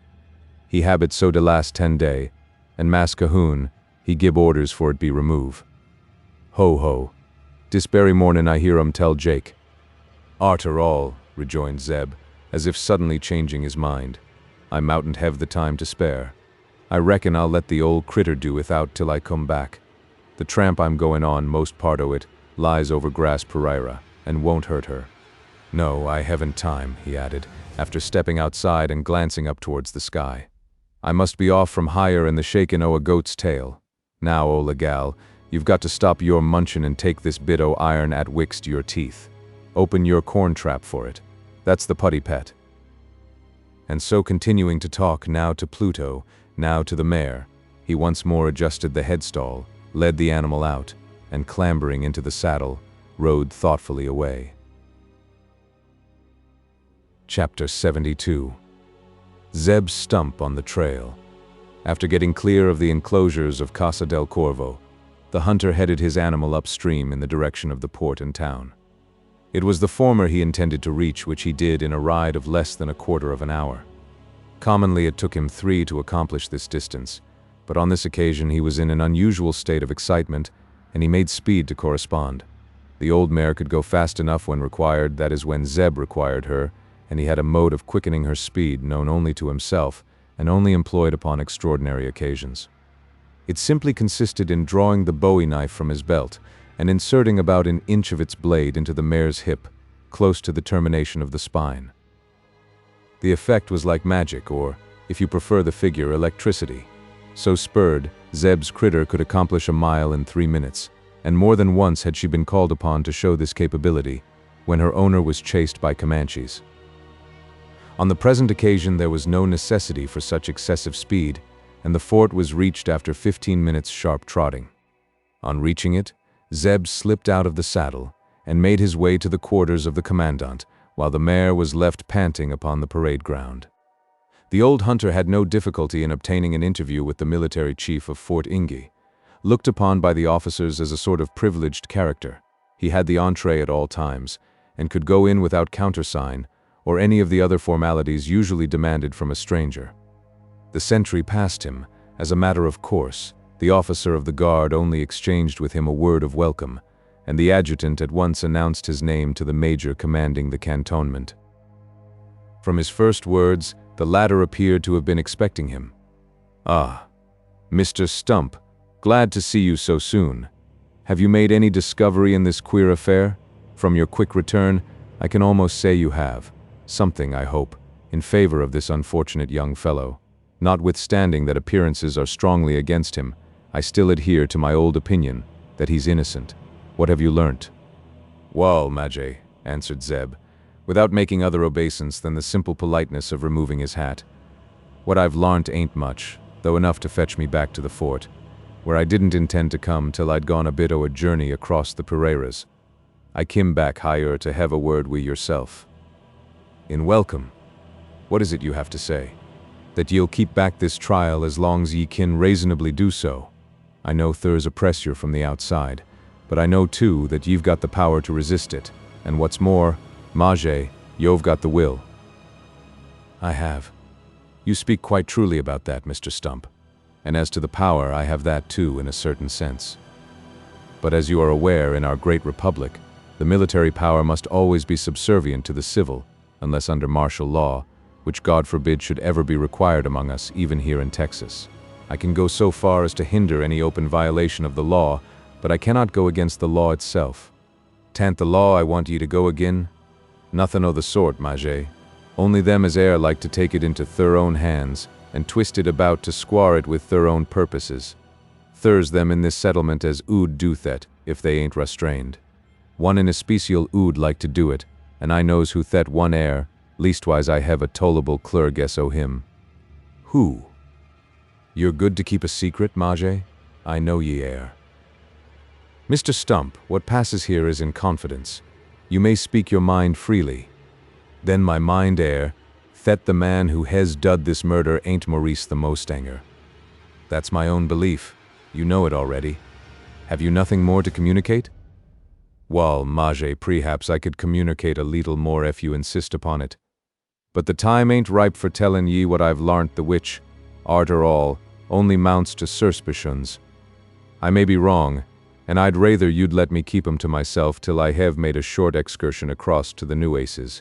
Speaker 2: He hab it so de last 10 day, and Mass Cahoon, he gib orders for it be remove. Ho, ho. Dis berry mornin' I hear tell Jake." "Arter all," rejoined Zeb, as if suddenly changing his mind, "I moutn't hev the time to spare. I reckon I'll let the old critter do without till I come back. The tramp I'm goin' on, most part o' it, lies over grass Pereira, and won't hurt her. No, I haven't time," he added, after stepping outside and glancing up towards the sky. "I must be off from higher in the shakin' o' a goat's tail. Now, Ola gal, you've got to stop your munchin' and take this bit o' iron at wixt your teeth. Open your corn trap for it. That's the putty pet." And so, continuing to talk now to Pluto, now to the mare, he once more adjusted the headstall, led the animal out, and clambering into the saddle, rode thoughtfully away. Chapter 72. Zeb's Stump on the Trail. After getting clear of the enclosures of Casa del Corvo, the hunter headed his animal upstream in the direction of the port and town. It was the former he intended to reach, which he did in a ride of less than a quarter of an hour. Commonly it took him 3 to accomplish this distance, but on this occasion he was in an unusual state of excitement, and he made speed to correspond. The old mare could go fast enough when required, that is when Zeb required her, and he had a mode of quickening her speed known only to himself, and only employed upon extraordinary occasions. It simply consisted in drawing the bowie knife from his belt, and inserting about an inch of its blade into the mare's hip, close to the termination of the spine. The effect was like magic, or, if you prefer the figure, electricity. So spurred, Zeb's critter could accomplish a mile in 3 minutes, and more than once had she been called upon to show this capability, when her owner was chased by Comanches. On the present occasion there was no necessity for such excessive speed, and the fort was reached after 15 minutes sharp trotting. On reaching it, Zeb slipped out of the saddle and made his way to the quarters of the commandant, while the mare was left panting upon the parade ground. The old hunter had no difficulty in obtaining an interview with the military chief of Fort Inge. Looked upon by the officers as a sort of privileged character, he had the entree at all times, and could go in without countersign or any of the other formalities usually demanded from a stranger. The sentry passed him, as a matter of course. The officer of the guard only exchanged with him a word of welcome, and the adjutant at once announced his name to the major commanding the cantonment. From his first words, the latter appeared to have been expecting him. "Ah, Mr. Stump, glad to see you so soon. Have you made any discovery in this queer affair? From your quick return, I can almost say you have. Something, I hope, in favor of this unfortunate young fellow. Notwithstanding that appearances are strongly against him, I still adhere to my old opinion that he's innocent. What have you learnt?" "Wall, Majay," answered Zeb, without making other obeisance than the simple politeness of removing his hat. "What I've learnt ain't much, though enough to fetch me back to the fort, where I didn't intend to come till I'd gone a bit o' a journey across the Pereiras. I kim back higher to have a word wi' yourself." "In welcome. What is it you have to say?" "That ye'll keep back this trial as long's ye kin reasonably do so. I know thurs oppress you from the outside, but I know too that ye've got the power to resist it, and what's more, Majay, you've got the will." "I have. You speak quite truly about that, Mr. Stump. And as to the power, I have that too in a certain sense. But as you are aware, in our great republic, the military power must always be subservient to the civil, unless under martial law, which God forbid should ever be required among us, even here in Texas. I can go so far as to hinder any open violation of the law, but I cannot go against the law itself. Tant the law I want ye to go agin? Nothin' o' the sort, Majay. Only them as e'er like to take it into thur own hands, and twist it about to squar it with thur own purposes. Thur's them in this settlement as ood do thet, if they ain't restrained. One in a special ood like to do it, and I knows who thet one air, leastwise I have a tollable clur guess o' him." "Who? You're good to keep a secret, Majay? I know ye air." "Mr. Stump, what passes here is in confidence. You may speak your mind freely." "Then my mind air, thet the man who hes dud this murder ain't Maurice the Mostanger." "That's my own belief. You know it already. Have you nothing more to communicate?" "Wall, Majay, prehaps I could communicate a leetle more if you insist upon it. But the time ain't ripe for tellin' ye what I've larnt, the which, arter all, only mounts to surspicions. I may be wrong, and I'd rather you'd let me keep 'em to myself till I hev made a short excursion across to the Nueces.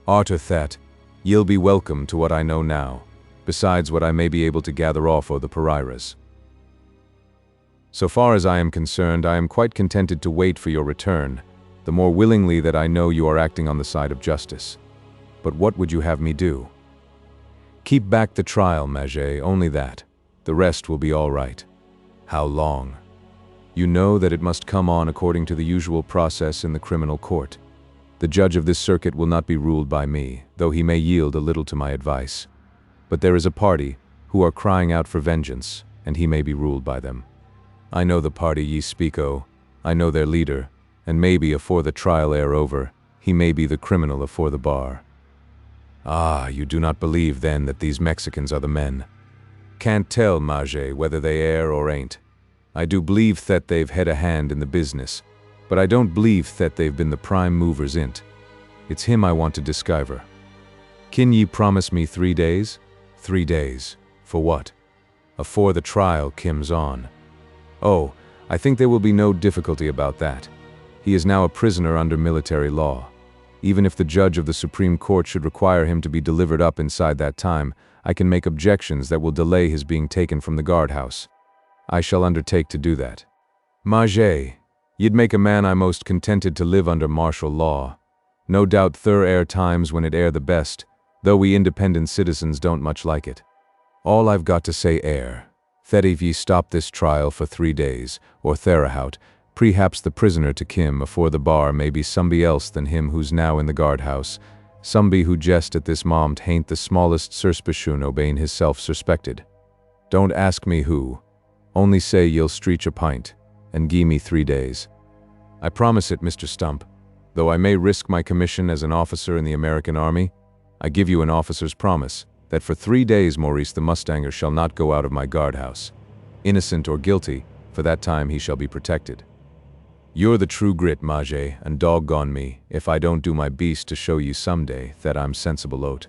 Speaker 2: Arter that, ye'll be welcome to what I know now, besides what I may be able to gather off o' the Pereiras. So far as I am concerned, I am quite contented to wait for your return, the more willingly that I know you are acting on the side of justice. But what would you have me do?" "Keep back the trial, Majay, only that. The rest will be all right." "How long?" "You know that it must come on according to the usual process in the criminal court. The judge of this circuit will not be ruled by me, though he may yield a little to my advice. But there is a party who are crying out for vengeance, and he may be ruled by them. I know the party ye speak o', I know their leader, and maybe afore the trial air over, he may be the criminal afore the bar." "Ah, you do not believe then that these Mexicans are the men?" "Can't tell, Majay, whether they air or ain't. I do believe that they've had a hand in the business, but I don't believe that they've been the prime movers in't. It's him I want to discover." "Kin ye promise me 3 days?" "3 days. For what?" "Afore the trial kims on." "Oh, I think there will be no difficulty about that. He is now a prisoner under military law. Even if the judge of the Supreme Court should require him to be delivered up inside that time, I can make objections that will delay his being taken from the guardhouse. I shall undertake to do that." "Majay, ye'd make a man I most contented to live under martial law. No doubt thur air times when it air the best, though we independent citizens don't much like it. All I've got to say air, that if ye stop this trial for 3 days, or therahout, prehaps the prisoner to Kim afore the bar may be somebody else than him who's now in the guardhouse, Somebody who jest at this moment hain't the smallest suspicion obeying hisself suspected. Don't ask me who. Only say you'll streach a pint, and gie me 3 days. I promise it, Mr. Stump. Though I may risk my commission as an officer in the American Army, I give you an officer's promise that for 3 days Maurice the Mustanger shall not go out of my guardhouse. Innocent or guilty, for that time he shall be protected. You're the true grit, Mage, and doggone me if I don't do my beast to show you someday that I'm sensible oat.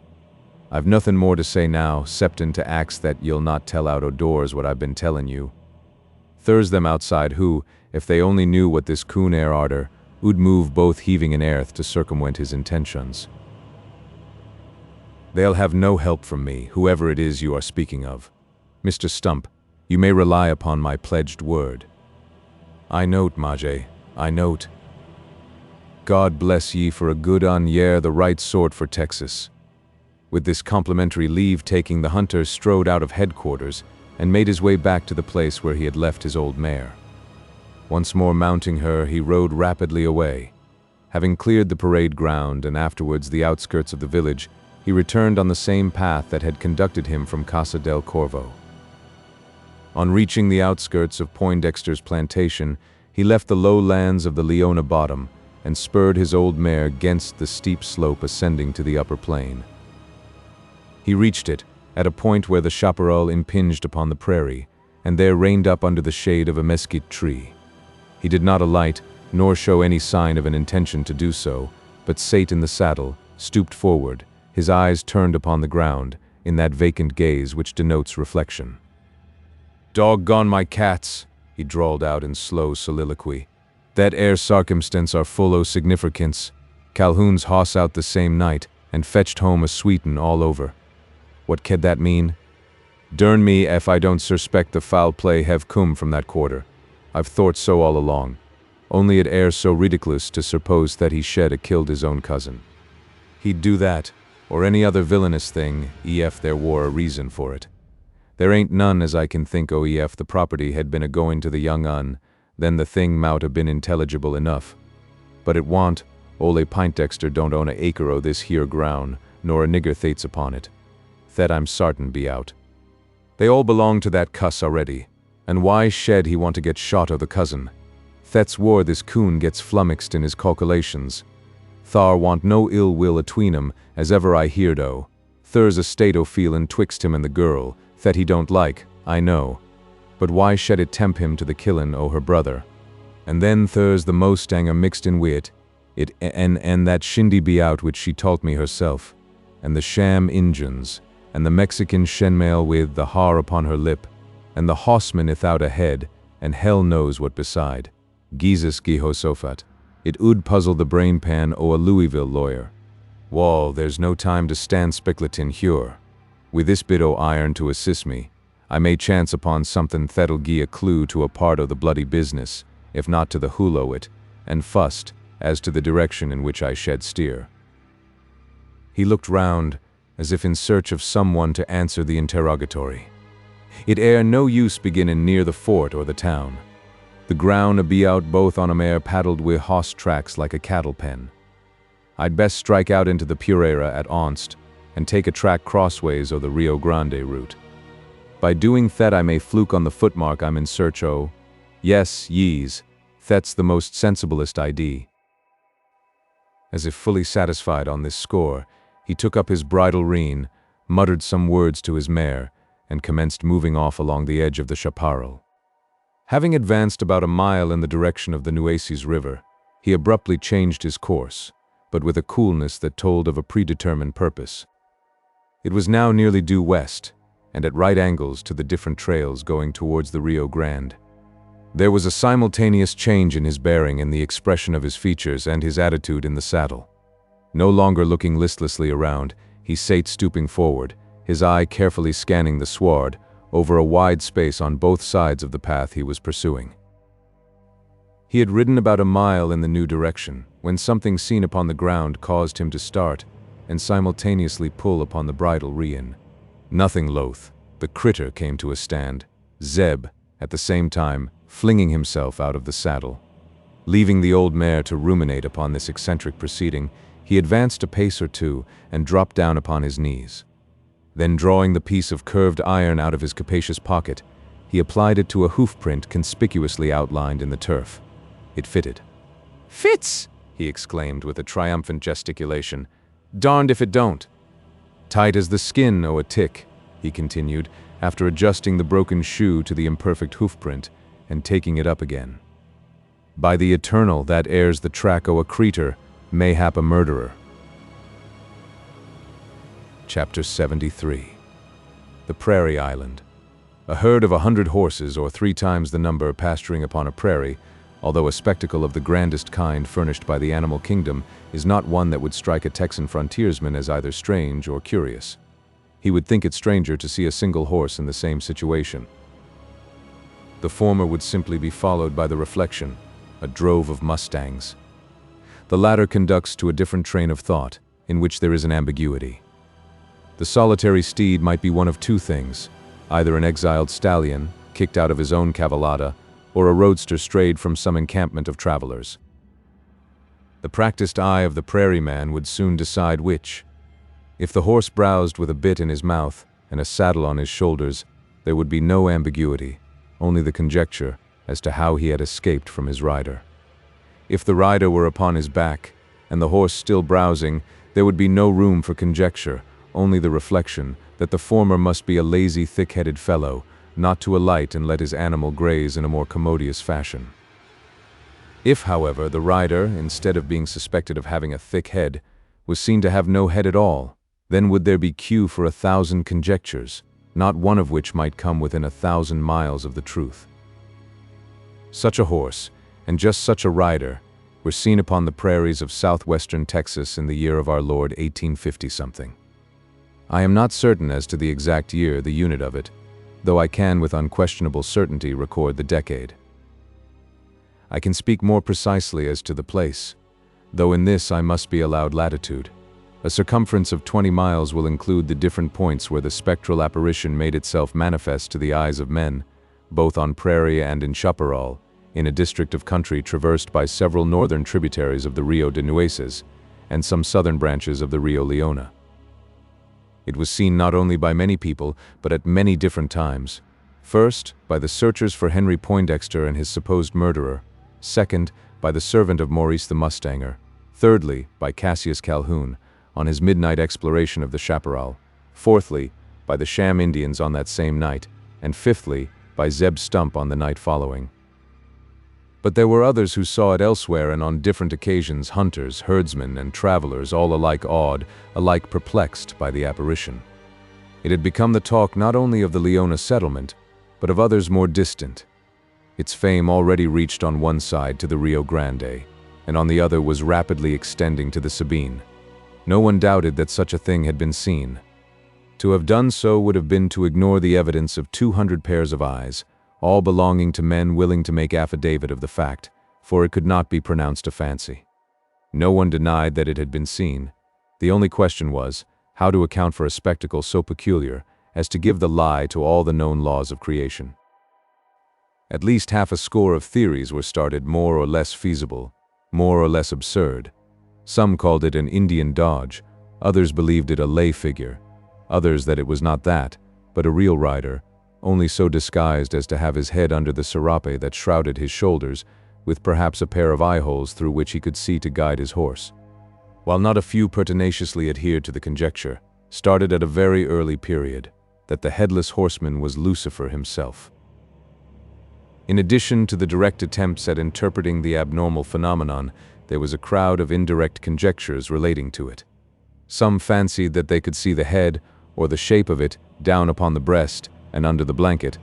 Speaker 2: I've nothing more to say now, ceptin to ax that you'll not tell out o'doors what I've been telling you. There's them outside who, if they only knew what this coon air arter, would move both heaving and earth to circumvent his intentions. They'll have no help from me, whoever it is you are speaking of. Mr. Stump, you may rely upon my pledged word. I note, Mage, I note. God bless ye for a good un ye're the right sort for Texas. With this complimentary leave-taking, the hunter strode out of headquarters and made his way back to the place where he had left his old mare. Once more mounting her, he rode rapidly away. Having cleared the parade ground and afterwards the outskirts of the village, he returned on the same path that had conducted him from Casa del Corvo. On reaching the outskirts of Poindexter's plantation, he left the low lands of the Leona bottom and spurred his old mare against the steep slope ascending to the upper plain. He reached it at a point where the chaparral impinged upon the prairie, and there reined up under the shade of a mesquite tree. He did not alight, nor show any sign of an intention to do so, but sate in the saddle, stooped forward, his eyes turned upon the ground, in that vacant gaze which denotes reflection. "Doggone my cats," he drawled out in slow soliloquy. "That air circumstance are full o' significance. Calhoun's hoss out the same night, and fetched home a sweetin' all over. What can that mean? Dern me if I don't suspect the foul play have come from that quarter. I've thought so all along. Only it air so ridiculous to suppose that he shed a killed his own cousin. He'd do that, or any other villainous thing, ef there wore a reason for it. There ain't none as I can think o' ef the property had been a-going to the young un, then the thing mout have been intelligible enough. But it want, Ole Poindexter don't own a acre o' this here ground, nor a nigger thates upon it. That I'm sartin be out. They all belong to that cuss already, and why shed he want to get shot o' the cousin? Thet's war this coon gets flummoxed in his calculations. Thar want no ill will atween 'em, as ever I heerd o. Thur's a state o' feelin' twixt him and the girl, that he don't like, I know. But why shed it tempt him to the killin' o' her brother? And then thur's the Mostanger mixed in wi' it, and that shindy be out which she told me herself, and the sham Injuns, and the Mexican shenmail with the har upon her lip, and the hossman ithout a head, and hell knows what beside. Jesus Gihosophat. It ould puzzle the brain pan o' a Louisville lawyer. Wall, there's no time to stand speculatin' hure. With this bit o' iron to assist me, I may chance upon somethin' that'll gie a clue to a part o' the bloody business, if not to the whole o' it, and fust, as to the direction in which I shed steer. He looked round, as if in search of someone to answer the interrogatory. It air no use beginnin' near the fort or the town. The ground a-be out both on a mare paddled wi' hoss tracks like a cattle pen. I'd best strike out into the Purera at onst, and take a track crossways o' the Rio Grande route. By doing that I may fluke on the footmark I'm in search o'. Yes, yees, that's the most sensiblest idee. As if fully satisfied on this score, he took up his bridle rein, muttered some words to his mare, and commenced moving off along the edge of the chaparral. Having advanced about a mile in the direction of the Nueces River, he abruptly changed his course, but with a coolness that told of a predetermined purpose. It was now nearly due west, and at right angles to the different trails going towards the Rio Grande. There was a simultaneous change in his bearing and the expression of his features and his attitude in the saddle. No longer looking listlessly around, he sate stooping forward, his eye carefully scanning the sward over a wide space on both sides of the path he was pursuing. He had ridden about a mile in the new direction, when something seen upon the ground caused him to start and simultaneously pull upon the bridle rein. Nothing loath, the critter came to a stand, Zeb, at the same time, flinging himself out of the saddle. Leaving the old mare to ruminate upon this eccentric proceeding, He advanced a pace or two and dropped down upon his knees. Then, drawing the piece of curved iron out of his capacious pocket, he applied it to a hoofprint conspicuously outlined in the turf. It fitted. "Fits!" he exclaimed with a triumphant gesticulation. "Darned if it don't." "Tight as the skin, o' a tick," he continued, after adjusting the broken shoe to the imperfect hoofprint and taking it up again. "By the eternal, that airs the track o' a creetur, mayhap a murderer." Chapter 73. The Prairie Island. A herd of 100 horses, or 3 times the number, pasturing upon a prairie, although a spectacle of the grandest kind furnished by the animal kingdom, is not one that would strike a Texan frontiersman as either strange or curious. He would think it stranger to see a single horse in the same situation. The former would simply be followed by the reflection, a drove of mustangs. The latter conducts to a different train of thought, in which there is an ambiguity. The solitary steed might be one of 2 things, either an exiled stallion, kicked out of his own cavallada, or a roadster strayed from some encampment of travelers. The practiced eye of the prairie man would soon decide which. If the horse browsed with a bit in his mouth and a saddle on his shoulders, there would be no ambiguity, only the conjecture as to how he had escaped from his rider. If the rider were upon his back, and the horse still browsing, there would be no room for conjecture, only the reflection that the former must be a lazy, thick-headed fellow, not to alight and let his animal graze in a more commodious fashion. If, however, the rider, instead of being suspected of having a thick head, was seen to have no head at all, then would there be cue for 1,000 conjectures, not one of which might come within 1,000 miles of the truth. Such a horse, and just such a rider, were seen upon the prairies of southwestern Texas in the year of our Lord 1850-something. I am not certain as to the exact year, the unit of it, though I can with unquestionable certainty record the decade. I can speak more precisely as to the place, though in this I must be allowed latitude. A circumference of 20 miles will include the different points where the spectral apparition made itself manifest to the eyes of men, both on prairie and in chaparral, in a district of country traversed by several northern tributaries of the Rio de Nueces and some southern branches of the Rio Leona. It was seen not only by many people, but at many different times. First, by the searchers for Henry Poindexter and his supposed murderer. Second, by the servant of Maurice the Mustanger. Thirdly, by Cassius Calhoun, on his midnight exploration of the chaparral. Fourthly, by the sham Indians on that same night. And fifthly, by Zeb Stump on the night following. But there were others who saw it elsewhere, and on different occasions hunters, herdsmen, and travelers, all alike awed, alike perplexed by the apparition. It had become the talk not only of the Leona settlement, but of others more distant. Its fame already reached on one side to the Rio Grande, and on the other was rapidly extending to the Sabine. No one doubted that such a thing had been seen. To have done so would have been to ignore the evidence of 200 pairs of eyes, all belonging to men willing to make affidavit of the fact, for it could not be pronounced a fancy. No one denied that it had been seen. The only question was, how to account for a spectacle so peculiar as to give the lie to all the known laws of creation. At least half a score of theories were started, more or less feasible, more or less absurd. Some called it an Indian dodge, others believed it a lay figure, others that it was not that, but a real rider, only so disguised as to have his head under the serape that shrouded his shoulders, with perhaps a pair of eye-holes through which he could see to guide his horse. While not a few pertinaciously adhered to the conjecture, started at a very early period, that the Headless Horseman was Lucifer himself. In addition to the direct attempts at interpreting the abnormal phenomenon, there was a crowd of indirect conjectures relating to it. Some fancied that they could see the head, or the shape of it, down upon the breast and under the blanket.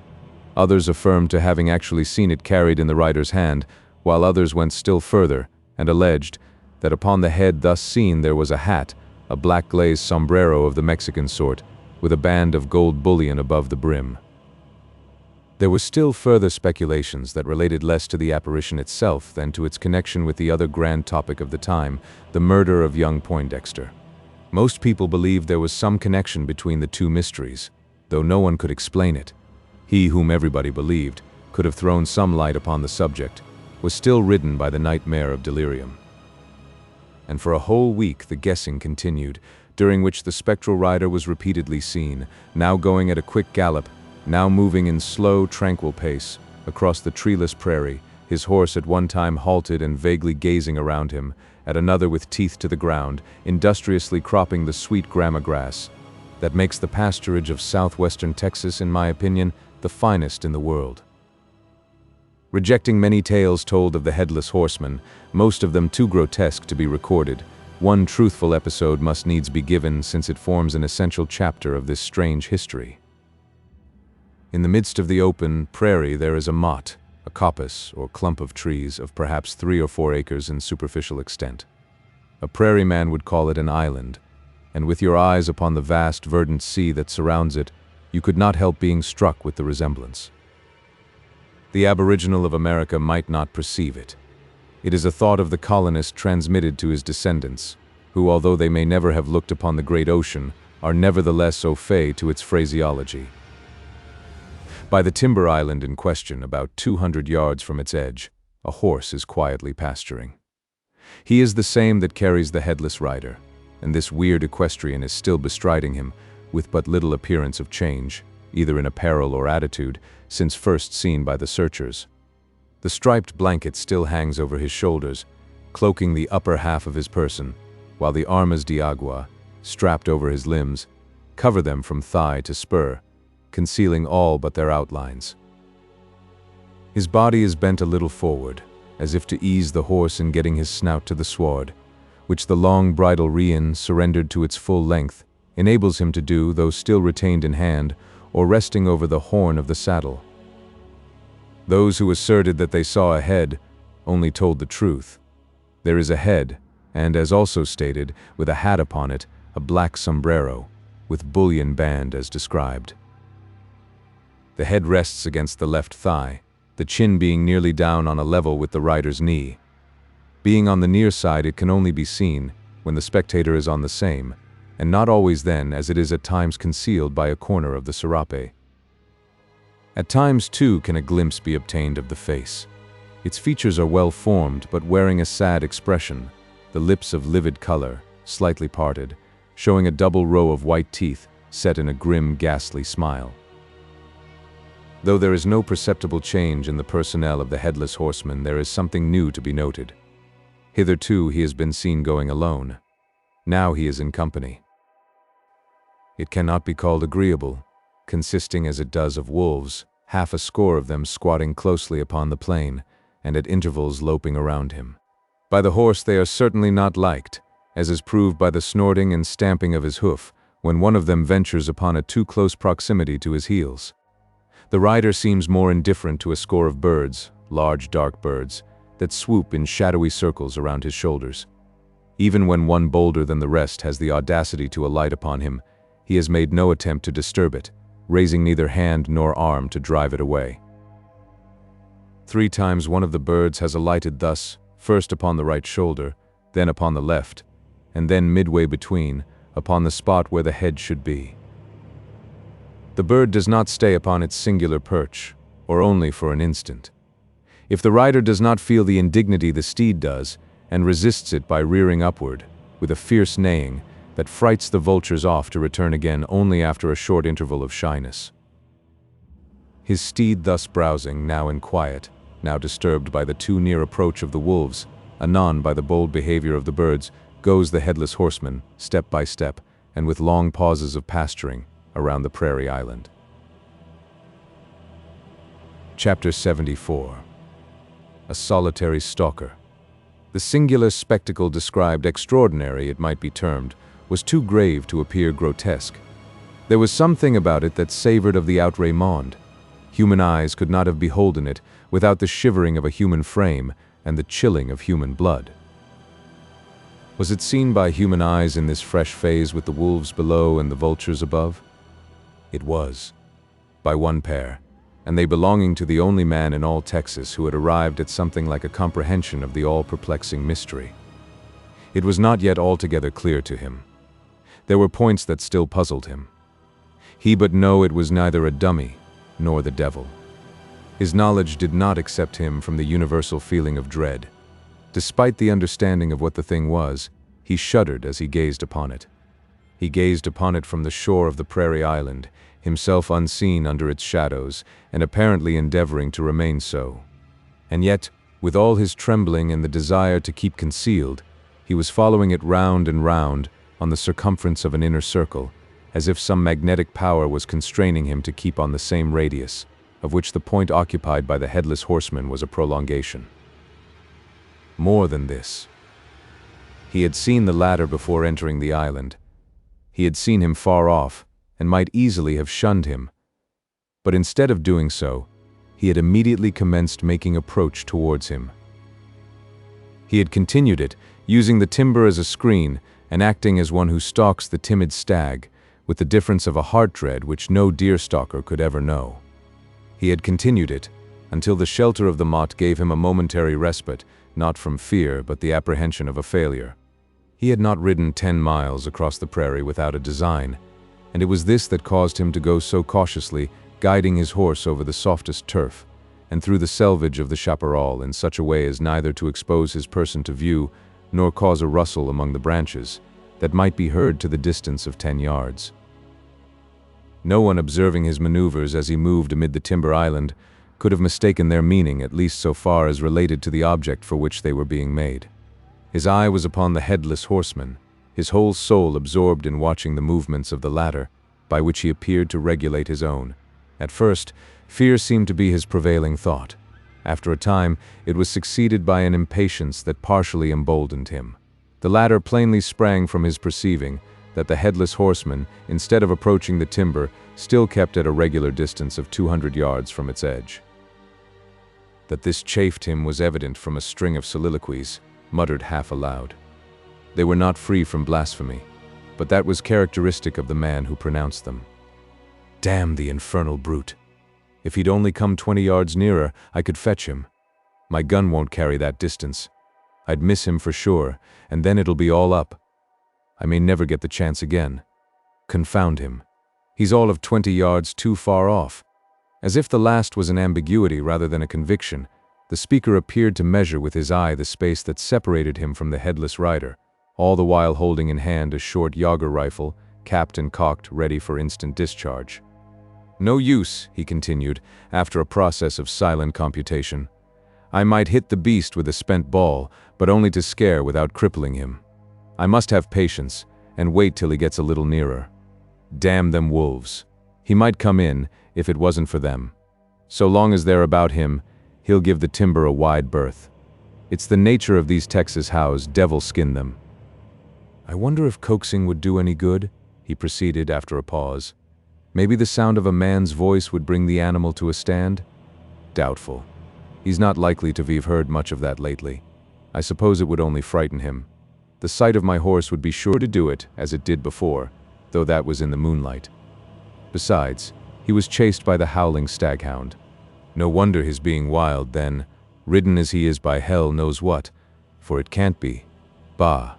Speaker 2: Others affirmed to having actually seen it carried in the rider's hand, while others went still further and alleged that upon the head thus seen there was a hat, a black glazed sombrero of the Mexican sort, with a band of gold bullion above the brim. There were still further speculations that related less to the apparition itself than to its connection with the other grand topic of the time, the murder of young Poindexter. Most people believed there was some connection between the two mysteries, though no one could explain it. He whom everybody believed could have thrown some light upon the subject was still ridden by the nightmare of delirium. and for a whole week the guessing continued, during which the spectral rider was repeatedly seen, now going at a quick gallop, now moving in slow, tranquil pace, across the treeless prairie, his horse at one time halted and vaguely gazing around him, at another with teeth to the ground, industriously cropping the sweet grama grass that makes the pasturage of southwestern Texas, in my opinion, the finest in the world. Rejecting many tales told of the Headless Horseman, most of them too grotesque to be recorded, one truthful episode must needs be given since it forms an essential chapter of this strange history. In the midst of the open prairie there is a motte, a coppice or clump of trees of perhaps 3 or 4 acres in superficial extent. A prairie man would call it an island, and with your eyes upon the vast verdant sea that surrounds it, you could not help being struck with the resemblance. The aboriginal of America might not perceive it. It is a thought of the colonist transmitted to his descendants, who, although they may never have looked upon the great ocean, are nevertheless au fait to its phraseology. By the timber island in question, about 200 yards from its edge, a horse is quietly pasturing. He is the same that carries the headless rider, and this weird equestrian is still bestriding him, with but little appearance of change, either in apparel or attitude, since first seen by the searchers. The striped blanket still hangs over his shoulders, cloaking the upper half of his person, while the armas de agua, strapped over his limbs, cover them from thigh to spur, concealing all but their outlines. His body is bent a little forward, as if to ease the horse in getting his snout to the sward, which the long bridle rein, surrendered to its full length, enables him to do, though still retained in hand, or resting over the horn of the saddle. Those who asserted that they saw a head only told the truth. There is a head, and as also stated, with a hat upon it, a black sombrero, with bullion band as described. The head rests against the left thigh, the chin being nearly down on a level with the rider's knee. Being on the near side, it can only be seen when the spectator is on the same, and not always then, as it is at times concealed by a corner of the serape. At times, too, can a glimpse be obtained of the face. Its features are well formed, but wearing a sad expression, the lips of livid color, slightly parted, showing a double row of white teeth set in a grim, ghastly smile. Though there is no perceptible change in the personnel of the Headless Horseman, there is something new to be noted. Hitherto he has been seen going alone. Now he is in company. It cannot be called agreeable, consisting as it does of wolves, half a score of them squatting closely upon the plain, and at intervals loping around him. By the horse they are certainly not liked, as is proved by the snorting and stamping of his hoof, when one of them ventures upon a too close proximity to his heels. The rider seems more indifferent to a score of birds, large dark birds, that swoop in shadowy circles around his shoulders. Even when one bolder than the rest has the audacity to alight upon him, he has made no attempt to disturb it, raising neither hand nor arm to drive it away. 3 times one of the birds has alighted thus, first upon the right shoulder, then upon the left, and then midway between, upon the spot where the head should be. The bird does not stay upon its singular perch, or only for an instant. If the rider does not feel the indignity the steed does, and resists it by rearing upward, with a fierce neighing, that frights the vultures off to return again only after a short interval of shyness. His steed thus browsing, now in quiet, now disturbed by the too near approach of the wolves, anon by the bold behavior of the birds, goes the Headless Horseman, step by step, and with long pauses of pasturing, around the prairie island. Chapter 74. A solitary stalker. The singular spectacle described, extraordinary it might be termed, was too grave to appear grotesque. There was something about it that savored of the outre monde. Human eyes could not have beholden it without the shivering of a human frame and the chilling of human blood. Was it seen by human eyes in this fresh phase with the wolves below and the vultures above? It was, by one pair, and they belonging to the only man in all Texas who had arrived at something like a comprehension of the all-perplexing mystery. It was not yet altogether clear to him. There were points that still puzzled him. He but know it was neither a dummy nor the devil. His knowledge did not accept him from the universal feeling of dread. Despite the understanding of what the thing was, He shuddered as he gazed upon it. He gazed upon it from the shore of the prairie island, himself unseen under its shadows, and apparently endeavoring to remain so. And yet, with all his trembling and the desire to keep concealed, he was following it round and round on the circumference of an inner circle, as if some magnetic power was constraining him to keep on the same radius, of which the point occupied by the Headless Horseman was a prolongation. More than this. He had seen the latter before entering the island. He had seen him far off, and might easily have shunned him. But instead of doing so, he had immediately commenced making approach towards him. He had continued it, using the timber as a screen and acting as one who stalks the timid stag, with the difference of a heart dread which no deer stalker could ever know. He had continued it until the shelter of the motte gave him a momentary respite, not from fear but the apprehension of a failure. He had not ridden 10 miles across the prairie without a design, and it was this that caused him to go so cautiously, guiding his horse over the softest turf, and through the selvage of the chaparral in such a way as neither to expose his person to view, nor cause a rustle among the branches, that might be heard to the distance of 10 yards. No one observing his maneuvers as he moved amid the timber island could have mistaken their meaning, at least so far as related to the object for which they were being made. His eye was upon the Headless Horseman, his whole soul absorbed in watching the movements of the latter, by which he appeared to regulate his own. At first, fear seemed to be his prevailing thought. After a time, it was succeeded by an impatience that partially emboldened him. The latter plainly sprang from his perceiving that the Headless Horseman, instead of approaching the timber, still kept at a regular distance of 200 yards from its edge. That this chafed him was evident from a string of soliloquies, muttered half aloud. They were not free from blasphemy, but that was characteristic of the man who pronounced them. Damn the infernal brute! If he'd only come 20 yards nearer, I could fetch him. My gun won't carry that distance. I'd miss him for sure, and then it'll be all up. I may never get the chance again. Confound him. He's all of 20 yards too far off. As if the last was an ambiguity rather than a conviction, the speaker appeared to measure with his eye the space that separated him from the headless rider, all the while holding in hand a short Jaeger rifle, capped and cocked, ready for instant discharge. No use, he continued, after a process of silent computation. I might hit the beast with a spent ball, but only to scare without crippling him. I must have patience, and wait till he gets a little nearer. Damn them wolves. He might come in, if it wasn't for them. So long as they're about him, he'll give the timber a wide berth. It's the nature of these Texas hows, devil skin them. I wonder if coaxing would do any good, he proceeded after a pause. Maybe the sound of a man's voice would bring the animal to a stand? Doubtful. He's not likely to have heard much of that lately. I suppose it would only frighten him. The sight of my horse would be sure to do it, as it did before, though that was in the moonlight. Besides, he was chased by the howling staghound. No wonder his being wild, then, ridden as he is by hell knows what, for it can't be. Bah!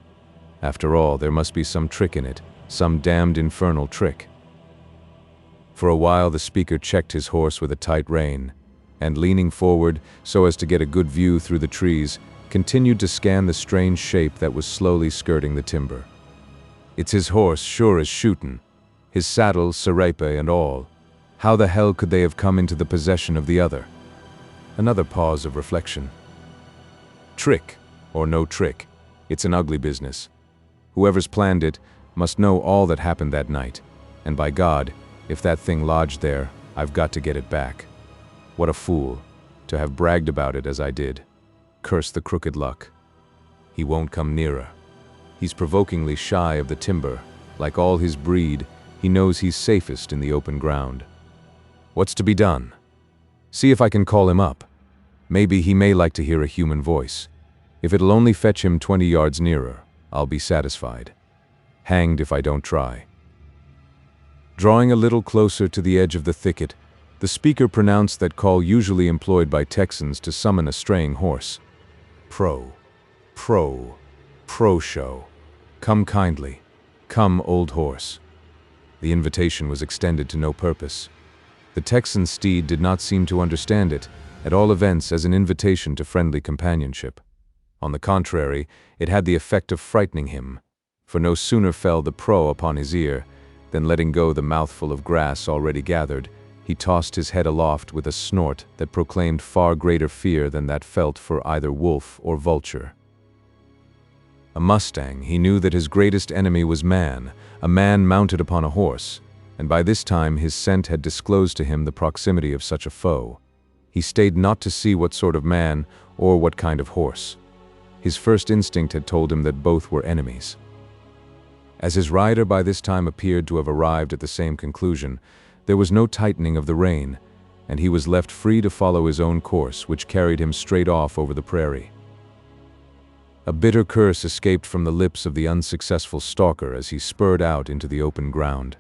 Speaker 2: After all, there must be some trick in it, some damned infernal trick. For a while the speaker checked his horse with a tight rein, and leaning forward so as to get a good view through the trees, continued to scan the strange shape that was slowly skirting the timber. It's his horse, sure as shootin'. His saddle, serape, and all. How the hell could they have come into the possession of the other? Another pause of reflection. Trick, or no trick, it's an ugly business. Whoever's planned it must know all that happened that night, and by God, if that thing lodged there, I've got to get it back. What a fool, to have bragged about it as I did. Curse the crooked luck. He won't come nearer. He's provokingly shy of the timber. Like all his breed, he knows he's safest in the open ground. What's to be done? See if I can call him up. Maybe he may like to hear a human voice. If it'll only fetch him 20 yards nearer, I'll be satisfied. Hanged if I don't try. Drawing a little closer to the edge of the thicket, the speaker pronounced that call usually employed by Texans to summon a straying horse. Pro show. Come kindly. Come, old horse. The invitation was extended to no purpose. The Texan steed did not seem to understand it, at all events as an invitation to friendly companionship. On the contrary, it had the effect of frightening him, for no sooner fell the proa upon his ear than, letting go the mouthful of grass already gathered, he tossed his head aloft with a snort that proclaimed far greater fear than that felt for either wolf or vulture. A mustang, he knew that his greatest enemy was man, a man mounted upon a horse, and by this time his scent had disclosed to him the proximity of such a foe. He stayed not to see what sort of man or what kind of horse. His first instinct had told him that both were enemies. As his rider by this time appeared to have arrived at the same conclusion, there was no tightening of the rein, and he was left free to follow his own course, which carried him straight off over the prairie. A bitter curse escaped from the lips of the unsuccessful stalker as he spurred out into the open ground.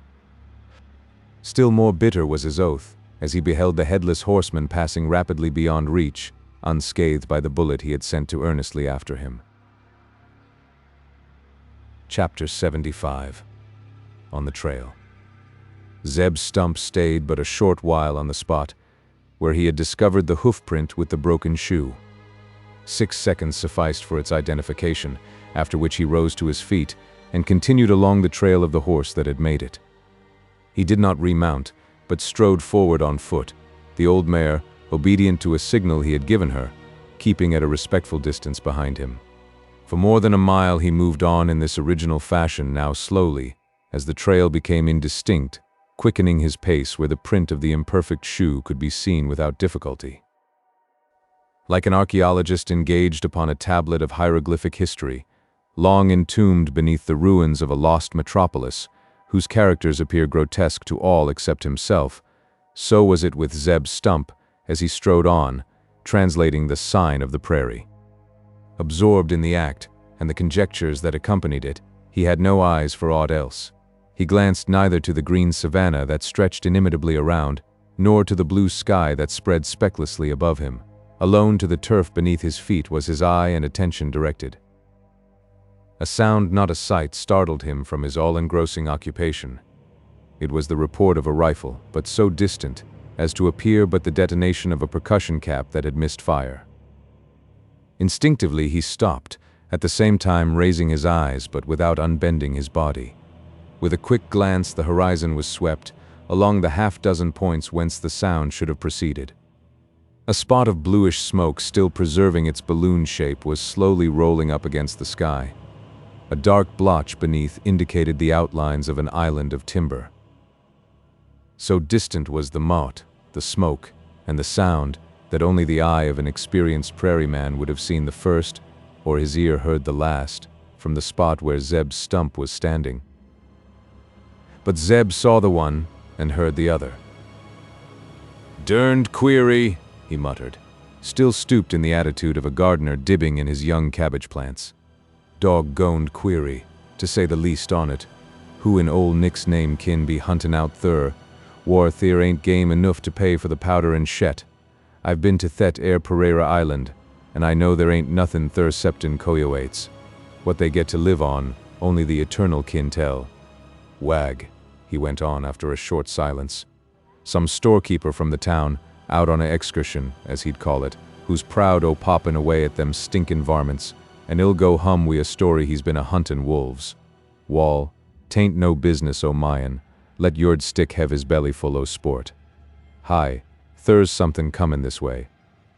Speaker 2: Still more bitter was his oath, as he beheld the Headless Horseman passing rapidly beyond reach, unscathed by the bullet he had sent too earnestly after him. Chapter 75. On the trail. Zeb Stump stayed but a short while on the spot, where he had discovered the hoofprint with the broken shoe. 6 seconds sufficed for its identification, after which he rose to his feet and continued along the trail of the horse that had made it. He did not remount, but strode forward on foot, the old mare, obedient to a signal he had given her, keeping at a respectful distance behind him. For more than a mile he moved on in this original fashion, now slowly, as the trail became indistinct, quickening his pace where the print of the imperfect shoe could be seen without difficulty. Like an archaeologist engaged upon a tablet of hieroglyphic history, long entombed beneath the ruins of a lost metropolis, whose characters appear grotesque to all except himself, so was it with Zeb Stump as he strode on, translating the sign of the prairie. Absorbed in the act and the conjectures that accompanied it, he had no eyes for aught else. He glanced neither to the green savanna that stretched inimitably around, nor to the blue sky that spread specklessly above him. Alone to the turf beneath his feet was his eye and attention directed. A sound, not a sight, startled him from his all-engrossing occupation. It was the report of a rifle, but so distant as to appear but the detonation of a percussion cap that had missed fire. Instinctively he stopped, at the same time raising his eyes but without unbending his body. With a quick glance the horizon was swept, along the half-dozen points whence the sound should have proceeded. A spot of bluish smoke, still preserving its balloon shape, was slowly rolling up against the sky. A dark blotch beneath indicated the outlines of an island of timber. So distant was the motte, the smoke, and the sound that only the eye of an experienced prairie man would have seen the first, or his ear heard the last, from the spot where Zeb Stump was standing. But Zeb saw the one and heard the other. "Derned query," he muttered, still stooped in the attitude of a gardener dibbing in his young cabbage plants. "Doggoned query, to say the least on it. Who in Old Nick's name kin be huntin' out thur? War there ain't game enough to pay for the powder and shet. I've been to Thet Air Pereira Island, and I know there ain't nothin' thur septin coyoates. What they get to live on, only the eternal kin tell. Wag," he went on after a short silence. "Some storekeeper from the town, out on a excursion, as he'd call it, who's proud o' poppin' away at them stinkin' varmints, and he'll go hum wi' a story he's been a-huntin' wolves. Wall, 'tain't no business o' mine. Let yord stick hev his belly full o' sport. Hi, thur's somethin' comin' this way.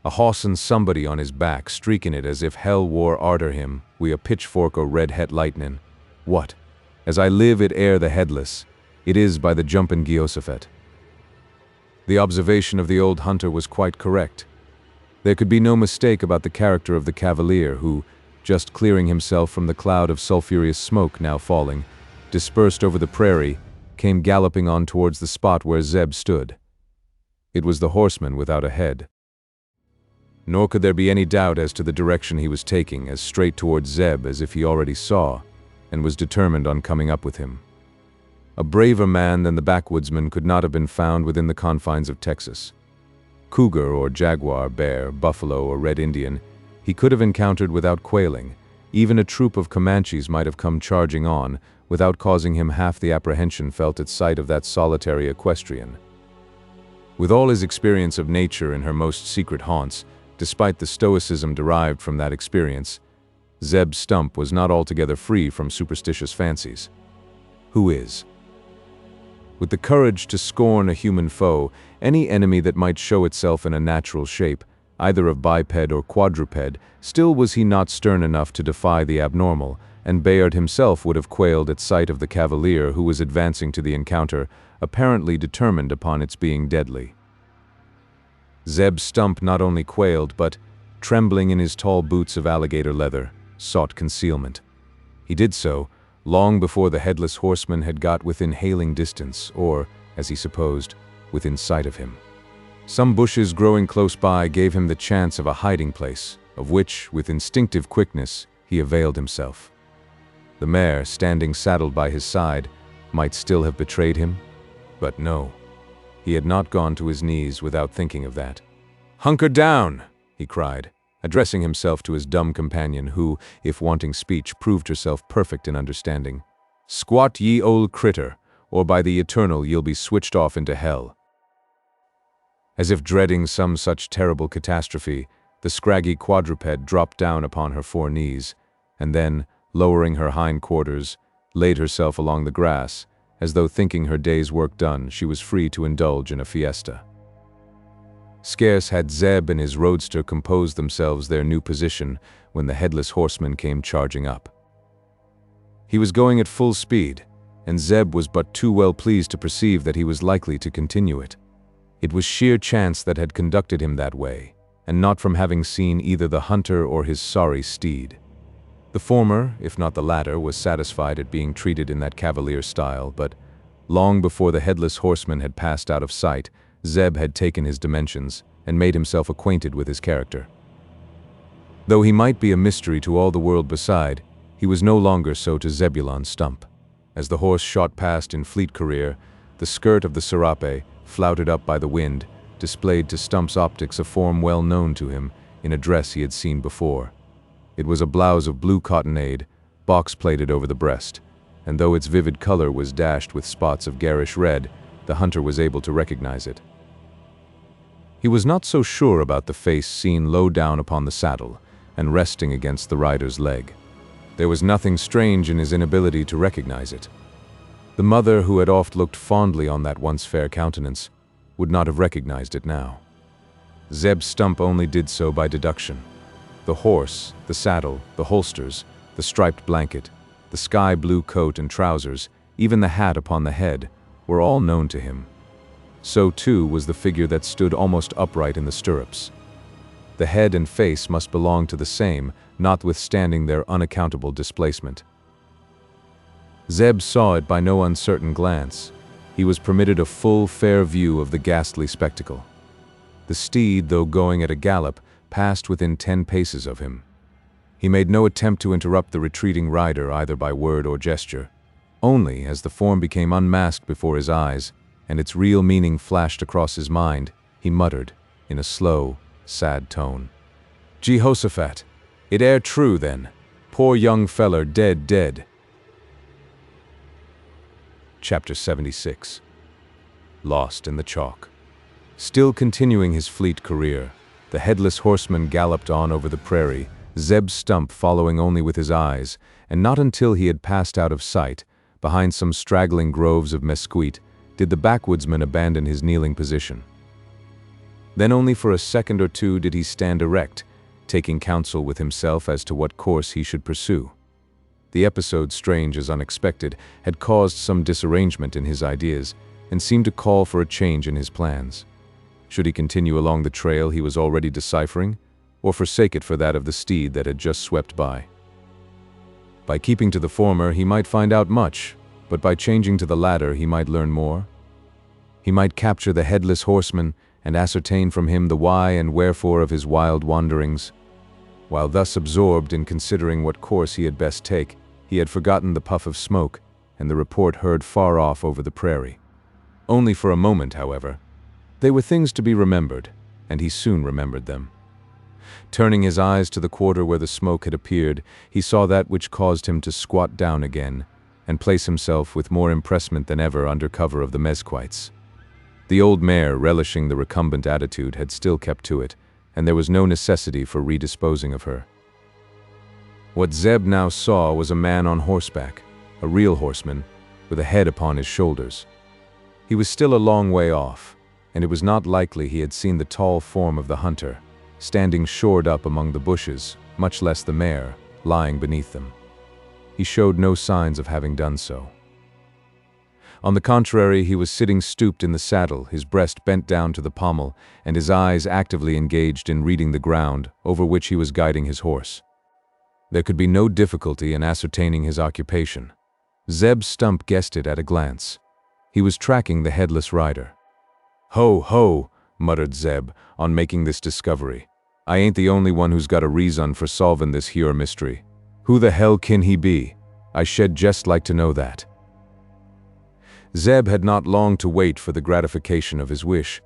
Speaker 2: A hoss and somebody on his back, streakin' it as if hell war arter him, wi' a pitchfork o' red-het lightnin'. What? As I live, it air the Headless. It is by the jumpin' Geosaphet." The observation of the old hunter was quite correct. There could be no mistake about the character of the cavalier who, just clearing himself from the cloud of sulphurous smoke now falling, dispersed over the prairie, came galloping on towards the spot where Zeb stood. It was the horseman without a head. Nor could there be any doubt as to the direction he was taking, as straight towards Zeb as if he already saw, and was determined on coming up with him. A braver man than the backwoodsman could not have been found within the confines of Texas. Cougar or jaguar, bear, buffalo or red Indian, he could have encountered without quailing. Even a troop of Comanches might have come charging on, without causing him half the apprehension felt at sight of that solitary equestrian. With all his experience of nature in her most secret haunts, despite the stoicism derived from that experience, Zeb Stump was not altogether free from superstitious fancies. Who is? With the courage to scorn a human foe, any enemy that might show itself in a natural shape, either of biped or quadruped, still was he not stern enough to defy the abnormal, and Bayard himself would have quailed at sight of the cavalier who was advancing to the encounter, apparently determined upon its being deadly. Zeb Stump not only quailed, but, trembling in his tall boots of alligator leather, sought concealment. He did so long before the Headless Horseman had got within hailing distance, or, as he supposed, within sight of him. Some bushes growing close by gave him the chance of a hiding place, of which, with instinctive quickness, he availed himself. The mare, standing saddled by his side, might still have betrayed him, but no. He had not gone to his knees without thinking of that. "Hunker down!" he cried, addressing himself to his dumb companion who, if wanting speech, proved herself perfect in understanding. "Squat, ye old critter, or by the eternal ye'll be switched off into hell." As if dreading some such terrible catastrophe, the scraggy quadruped dropped down upon her 4 knees, and then, lowering her hind quarters, laid herself along the grass, as though thinking her day's work done, she was free to indulge in a fiesta. Scarce had Zeb and his roadster composed themselves their new position when the Headless Horseman came charging up. He was going at full speed, and Zeb was but too well pleased to perceive that he was likely to continue it. It was sheer chance that had conducted him that way, and not from having seen either the hunter or his sorry steed. The former, if not the latter, was satisfied at being treated in that cavalier style, but long before the Headless Horseman had passed out of sight, Zeb had taken his dimensions and made himself acquainted with his character. Though he might be a mystery to all the world beside, he was no longer so to Zebulon Stump. As the horse shot past in fleet career, the skirt of the serape, flouted up by the wind, displayed to Stump's optics a form well known to him in a dress he had seen before. It was a blouse of blue cottonade, box-plated over the breast, and though its vivid color was dashed with spots of garish red, the hunter was able to recognize it. He was not so sure about the face seen low down upon the saddle and resting against the rider's leg. There was nothing strange in his inability to recognize it. The mother, who had oft looked fondly on that once fair countenance, would not have recognized it now. Zeb Stump only did so by deduction. The horse, the saddle, the holsters, the striped blanket, the sky-blue coat and trousers, even the hat upon the head, were all known to him. So, too, was the figure that stood almost upright in the stirrups. The head and face must belong to the same, notwithstanding their unaccountable displacement. Zeb saw it by no uncertain glance. He was permitted a full, fair view of the ghastly spectacle. The steed, though going at a gallop, passed within 10 paces of him. He made no attempt to interrupt the retreating rider either by word or gesture. Only, as the form became unmasked before his eyes, and its real meaning flashed across his mind, he muttered, in a slow, sad tone, "Jehoshaphat, it air true, then. Poor young feller dead." Chapter 76. Lost in the Chalk. Still continuing his fleet career, the Headless Horseman galloped on over the prairie, Zeb Stump following only with his eyes, and not until he had passed out of sight, behind some straggling groves of mesquite, did the backwoodsman abandon his kneeling position. Then only for a second or two did he stand erect, taking counsel with himself as to what course he should pursue. The episode, strange as unexpected, had caused some disarrangement in his ideas, and seemed to call for a change in his plans. Should he continue along the trail he was already deciphering, or forsake it for that of the steed that had just swept by? By keeping to the former, he might find out much, but by changing to the latter, he might learn more. He might capture the Headless Horseman and ascertain from him the why and wherefore of his wild wanderings. While thus absorbed in considering what course he had best take, he had forgotten the puff of smoke and the report heard far off over the prairie. Only for a moment, however. They were things to be remembered, and he soon remembered them. Turning his eyes to the quarter where the smoke had appeared, he saw that which caused him to squat down again, and place himself with more impressment than ever under cover of the mesquites. The old mare, relishing the recumbent attitude, had still kept to it, and there was no necessity for redisposing of her. What Zeb now saw was a man on horseback, a real horseman, with a head upon his shoulders. He was still a long way off, and it was not likely he had seen the tall form of the hunter, standing shored up among the bushes, much less the mare, lying beneath them. He showed no signs of having done so. On the contrary, he was sitting stooped in the saddle, his breast bent down to the pommel, and his eyes actively engaged in reading the ground over which he was guiding his horse. There could be no difficulty in ascertaining his occupation. Zeb Stump guessed it at a glance. He was tracking the headless rider. "Ho, ho," muttered Zeb, on making this discovery. "I ain't the only one who's got a reason for solving this here mystery. Who the hell can he be? I shed just like to know that." Zeb had not long to wait for the gratification of his wish.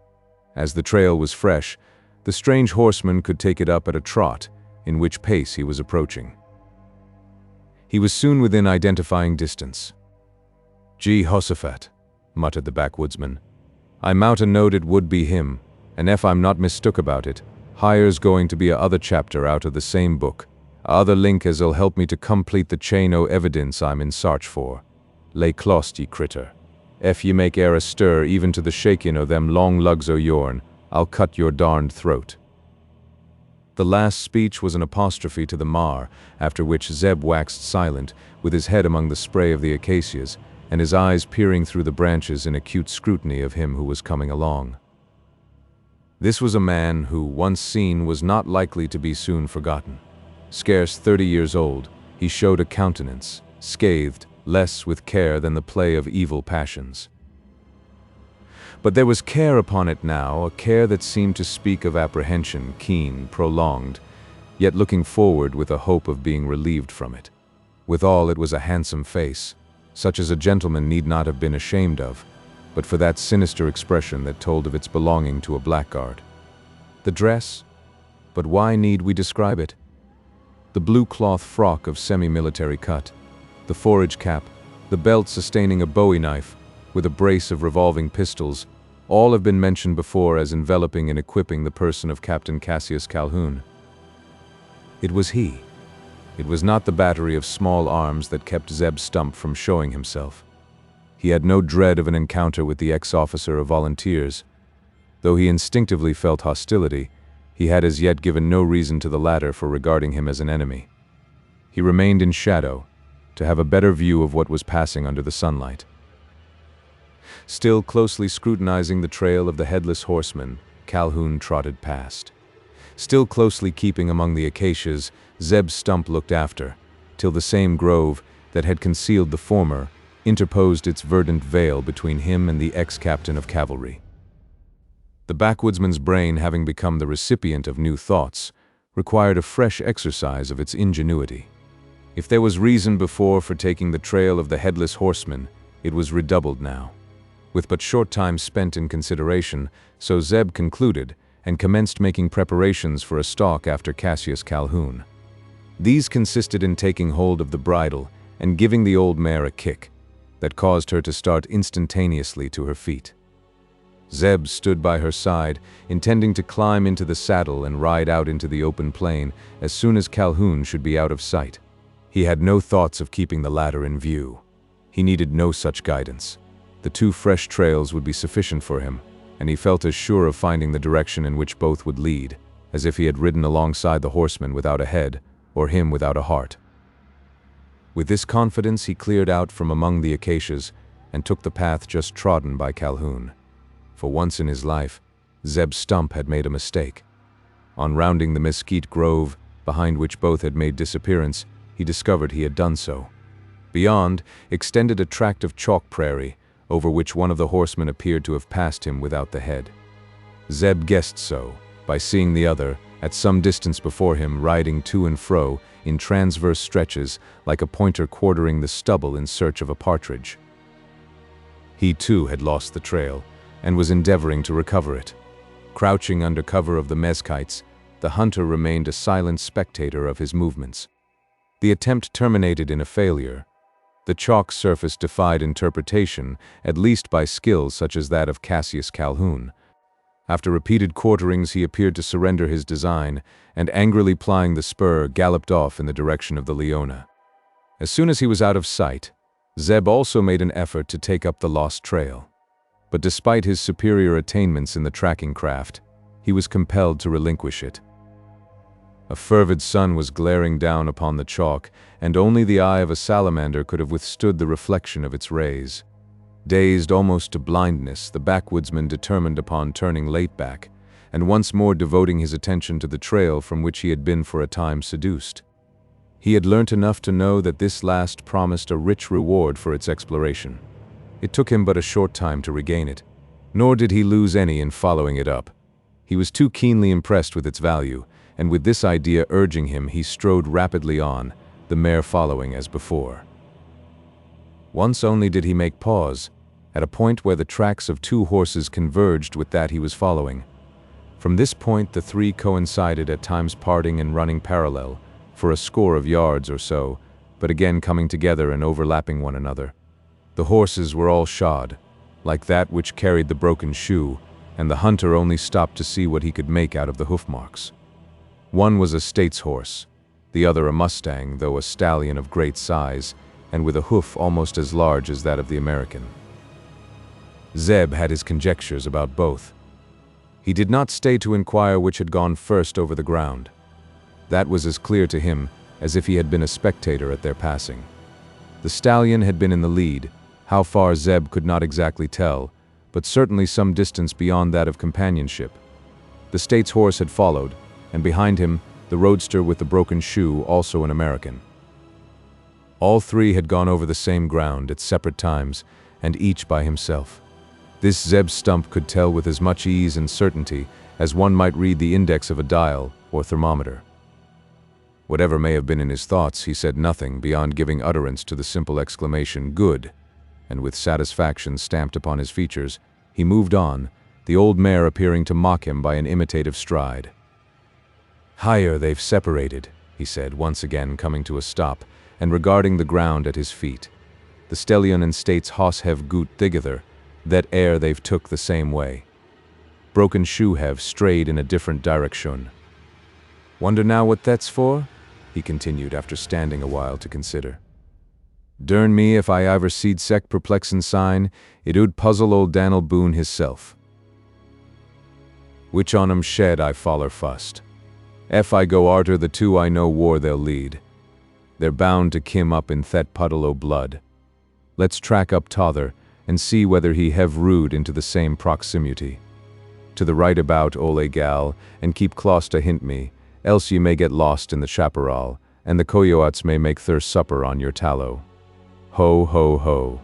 Speaker 2: As the trail was fresh, the strange horseman could take it up at a trot, in which pace he was approaching. He was soon within identifying distance. "Jehoshaphat," muttered the backwoodsman. "I mout a knowed it would be him, and if I'm not mistook about it, hire's going to be a other chapter out of the same book, a other link as'll help me to complete the chain o' evidence I'm in search for. Lay clost, ye critter. Ef ye make e'er a stir even to the shaking o' them long lugs o' yourn, I'll cut your darned throat." The last speech was an apostrophe to the mar, after which Zeb waxed silent, with his head among the spray of the acacias, and his eyes peering through the branches in acute scrutiny of him who was coming along. This was a man who, once seen, was not likely to be soon forgotten. Scarce 30 years old, he showed a countenance, scathed, less with care than the play of evil passions. But there was care upon it now, a care that seemed to speak of apprehension, keen, prolonged, yet looking forward with a hope of being relieved from it. Withal, it was a handsome face, such as a gentleman need not have been ashamed of, but for that sinister expression that told of its belonging to a blackguard. The dress? But why need we describe it? The blue cloth frock of semi-military cut, the forage cap, the belt sustaining a bowie knife, with a brace of revolving pistols, all have been mentioned before as enveloping and equipping the person of Captain Cassius Calhoun. It was he. It was not the battery of small arms that kept Zeb Stump from showing himself. He had no dread of an encounter with the ex-officer of volunteers. Though he instinctively felt hostility, he had as yet given no reason to the latter for regarding him as an enemy. He remained in shadow, to have a better view of what was passing under the sunlight. Still closely scrutinizing the trail of the Headless Horseman, Calhoun trotted past. Still closely keeping among the acacias, Zeb Stump looked after, till the same grove that had concealed the former interposed its verdant veil between him and the ex-captain of cavalry. The backwoodsman's brain, having become the recipient of new thoughts, required a fresh exercise of its ingenuity. If there was reason before for taking the trail of the Headless Horseman, it was redoubled now. With but short time spent in consideration, so Zeb concluded, and commenced making preparations for a stalk after Cassius Calhoun. These consisted in taking hold of the bridle and giving the old mare a kick that caused her to start instantaneously to her feet. Zeb stood by her side, intending to climb into the saddle and ride out into the open plain as soon as Calhoun should be out of sight. He had no thoughts of keeping the latter in view. He needed no such guidance. The 2 fresh trails would be sufficient for him, and he felt as sure of finding the direction in which both would lead, as if he had ridden alongside the horseman without a head, or him without a heart. With this confidence he cleared out from among the acacias, and took the path just trodden by Calhoun. For once in his life, Zeb Stump had made a mistake. On rounding the mesquite grove, behind which both had made disappearance, he discovered he had done so. Beyond extended a tract of chalk prairie, over which one of the horsemen appeared to have passed him without the head. Zeb guessed so, by seeing the other, at some distance before him, riding to and fro, in transverse stretches, like a pointer quartering the stubble in search of a partridge. He too had lost the trail, and was endeavoring to recover it. Crouching under cover of the mesquites, the hunter remained a silent spectator of his movements. The attempt terminated in a failure. The chalk surface defied interpretation, at least by skill such as that of Cassius Calhoun. After repeated quarterings, he appeared to surrender his design, and angrily plying the spur, galloped off in the direction of the Leona. As soon as he was out of sight, Zeb also made an effort to take up the lost trail. But despite his superior attainments in the tracking craft, he was compelled to relinquish it. A fervid sun was glaring down upon the chalk, and only the eye of a salamander could have withstood the reflection of its rays. Dazed almost to blindness, the backwoodsman determined upon turning late back, and once more devoting his attention to the trail from which he had been for a time seduced. He had learnt enough to know that this last promised a rich reward for its exploration. It took him but a short time to regain it, nor did he lose any in following it up. He was too keenly impressed with its value, and with this idea urging him, he strode rapidly on, the mare following as before. Once only did he make pause, at a point where the tracks of two horses converged with that he was following. From this point the three coincided, at times parting and running parallel, for a score of yards or so, but again coming together and overlapping one another. The horses were all shod, like that which carried the broken shoe, and the hunter only stopped to see what he could make out of the hoof marks. One was a States horse, the other a Mustang, though a stallion of great size, and with a hoof almost as large as that of the American. Zeb had his conjectures about both. He did not stay to inquire which had gone first over the ground. That was as clear to him as if he had been a spectator at their passing. The stallion had been in the lead, how far Zeb could not exactly tell, but certainly some distance beyond that of companionship. The States horse had followed, and behind him, the roadster with the broken shoe, also an American. All three had gone over the same ground at separate times, and each by himself. This Zeb Stump could tell with as much ease and certainty as one might read the index of a dial or thermometer. Whatever may have been in his thoughts, he said nothing beyond giving utterance to the simple exclamation, "Good," and with satisfaction stamped upon his features, he moved on, the old mare appearing to mock him by an imitative stride. "Higher they've separated," he said, once again coming to a stop, and regarding the ground at his feet. "The stallion and States hoss hev goot thiggether, that ere they've took the same way. Broken shoe hev strayed in a different direction. Wonder now what that's for?" he continued after standing a while to consider. "Dern me if I iver seed sec perplexin' sign, it ould puzzle old Dan'l Boone hisself. Which on 'em shed I foller fust. Ef I go arter the two I know whar they'll lead. They're bound to kim up in thet puddle o' blood. Let's track up t'other, and see whether he hev rued into the same proximity. To the right about, ole gal, and keep close to hint me, else ye may get lost in the chaparral, and the coyotes may make their supper on your tallow. Ho, ho, ho."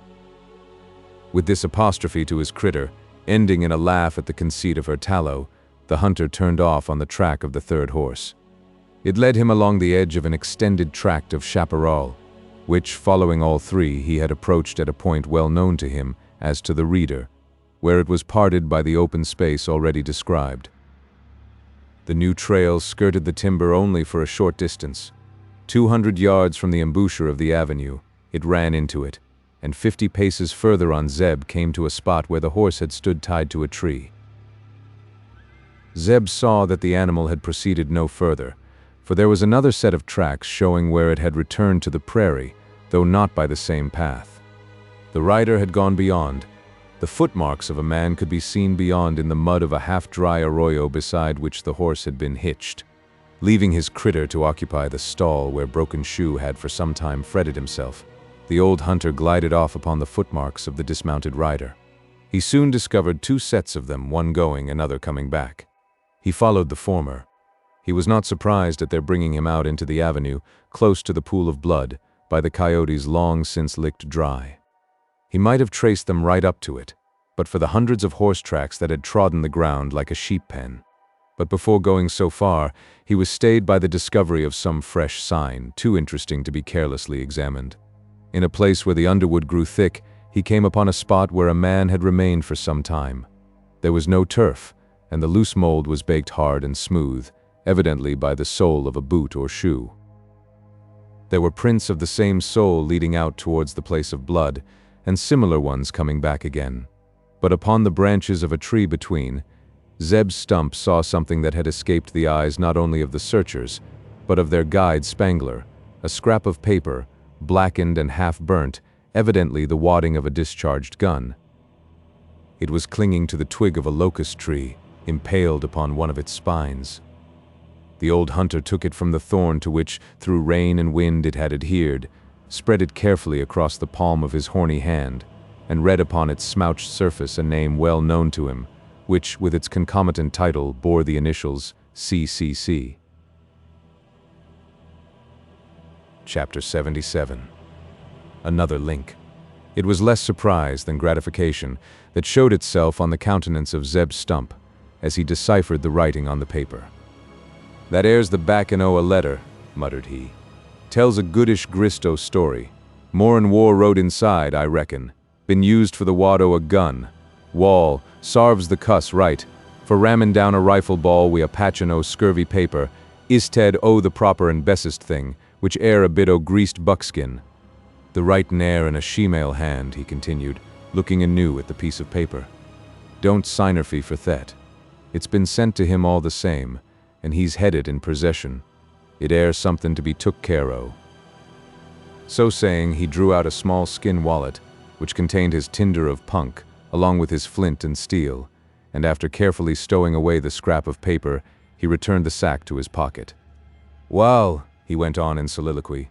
Speaker 2: With this apostrophe to his critter, ending in a laugh at the conceit of her tallow, the hunter turned off on the track of the third horse. It led him along the edge of an extended tract of chaparral, which, following all three, he had approached at a point well known to him as to the reader, where it was parted by the open space already described. The new trail skirted the timber only for a short distance. 200 yards from the embouchure of the avenue, it ran into it, and 50 paces further on Zeb came to a spot where the horse had stood tied to a tree. Zeb saw that the animal had proceeded no further, for there was another set of tracks showing where it had returned to the prairie, though not by the same path. The rider had gone beyond. The footmarks of a man could be seen beyond in the mud of a half-dry arroyo beside which the horse had been hitched. Leaving his critter to occupy the stall where Broken Shoe had for some time fretted himself, the old hunter glided off upon the footmarks of the dismounted rider. He soon discovered two sets of them, one going, another coming back. He followed the former. He was not surprised at their bringing him out into the avenue, close to the pool of blood, by the coyotes long since licked dry. He might have traced them right up to it, but for the hundreds of horse tracks that had trodden the ground like a sheep pen. But before going so far, he was stayed by the discovery of some fresh sign, too interesting to be carelessly examined. In a place where the underwood grew thick, he came upon a spot where a man had remained for some time. There was no turf, and the loose mold was baked hard and smooth, evidently by the sole of a boot or shoe. There were prints of the same sole leading out towards the place of blood, and similar ones coming back again. But upon the branches of a tree between, Zeb Stump saw something that had escaped the eyes not only of the searchers, but of their guide Spangler, a scrap of paper, blackened and half-burnt, evidently the wadding of a discharged gun. It was clinging to the twig of a locust tree, impaled upon one of its spines. The old hunter took it from the thorn to which, through rain and wind, it had adhered, spread it carefully across the palm of his horny hand, and read upon its smouched surface a name well known to him, which, with its concomitant title, bore the initials CCC. Chapter 77. Another link. It was less surprise than gratification that showed itself on the countenance of Zeb Stump as he deciphered the writing on the paper. "That air's the backin' o' a letter," muttered he. "Tells a goodish grist o' story. More'n war wrote inside, I reckon. Been used for the wad o' a gun. Wall, sarves the cuss right, for rammin' down a rifle ball wi' a patchin' o' scurvy paper, isted o' the proper and bestest thing, which air a bit o' greased buckskin. The writin' air in a shemale hand," he continued, looking anew at the piece of paper. "Don't signerfy for thet. It's been sent to him all the same, and he's headed in possession. It air somethin' to be took care o'." So saying, he drew out a small skin wallet, which contained his tinder of punk, along with his flint and steel, and after carefully stowing away the scrap of paper, he returned the sack to his pocket. "Wall," he went on in soliloquy,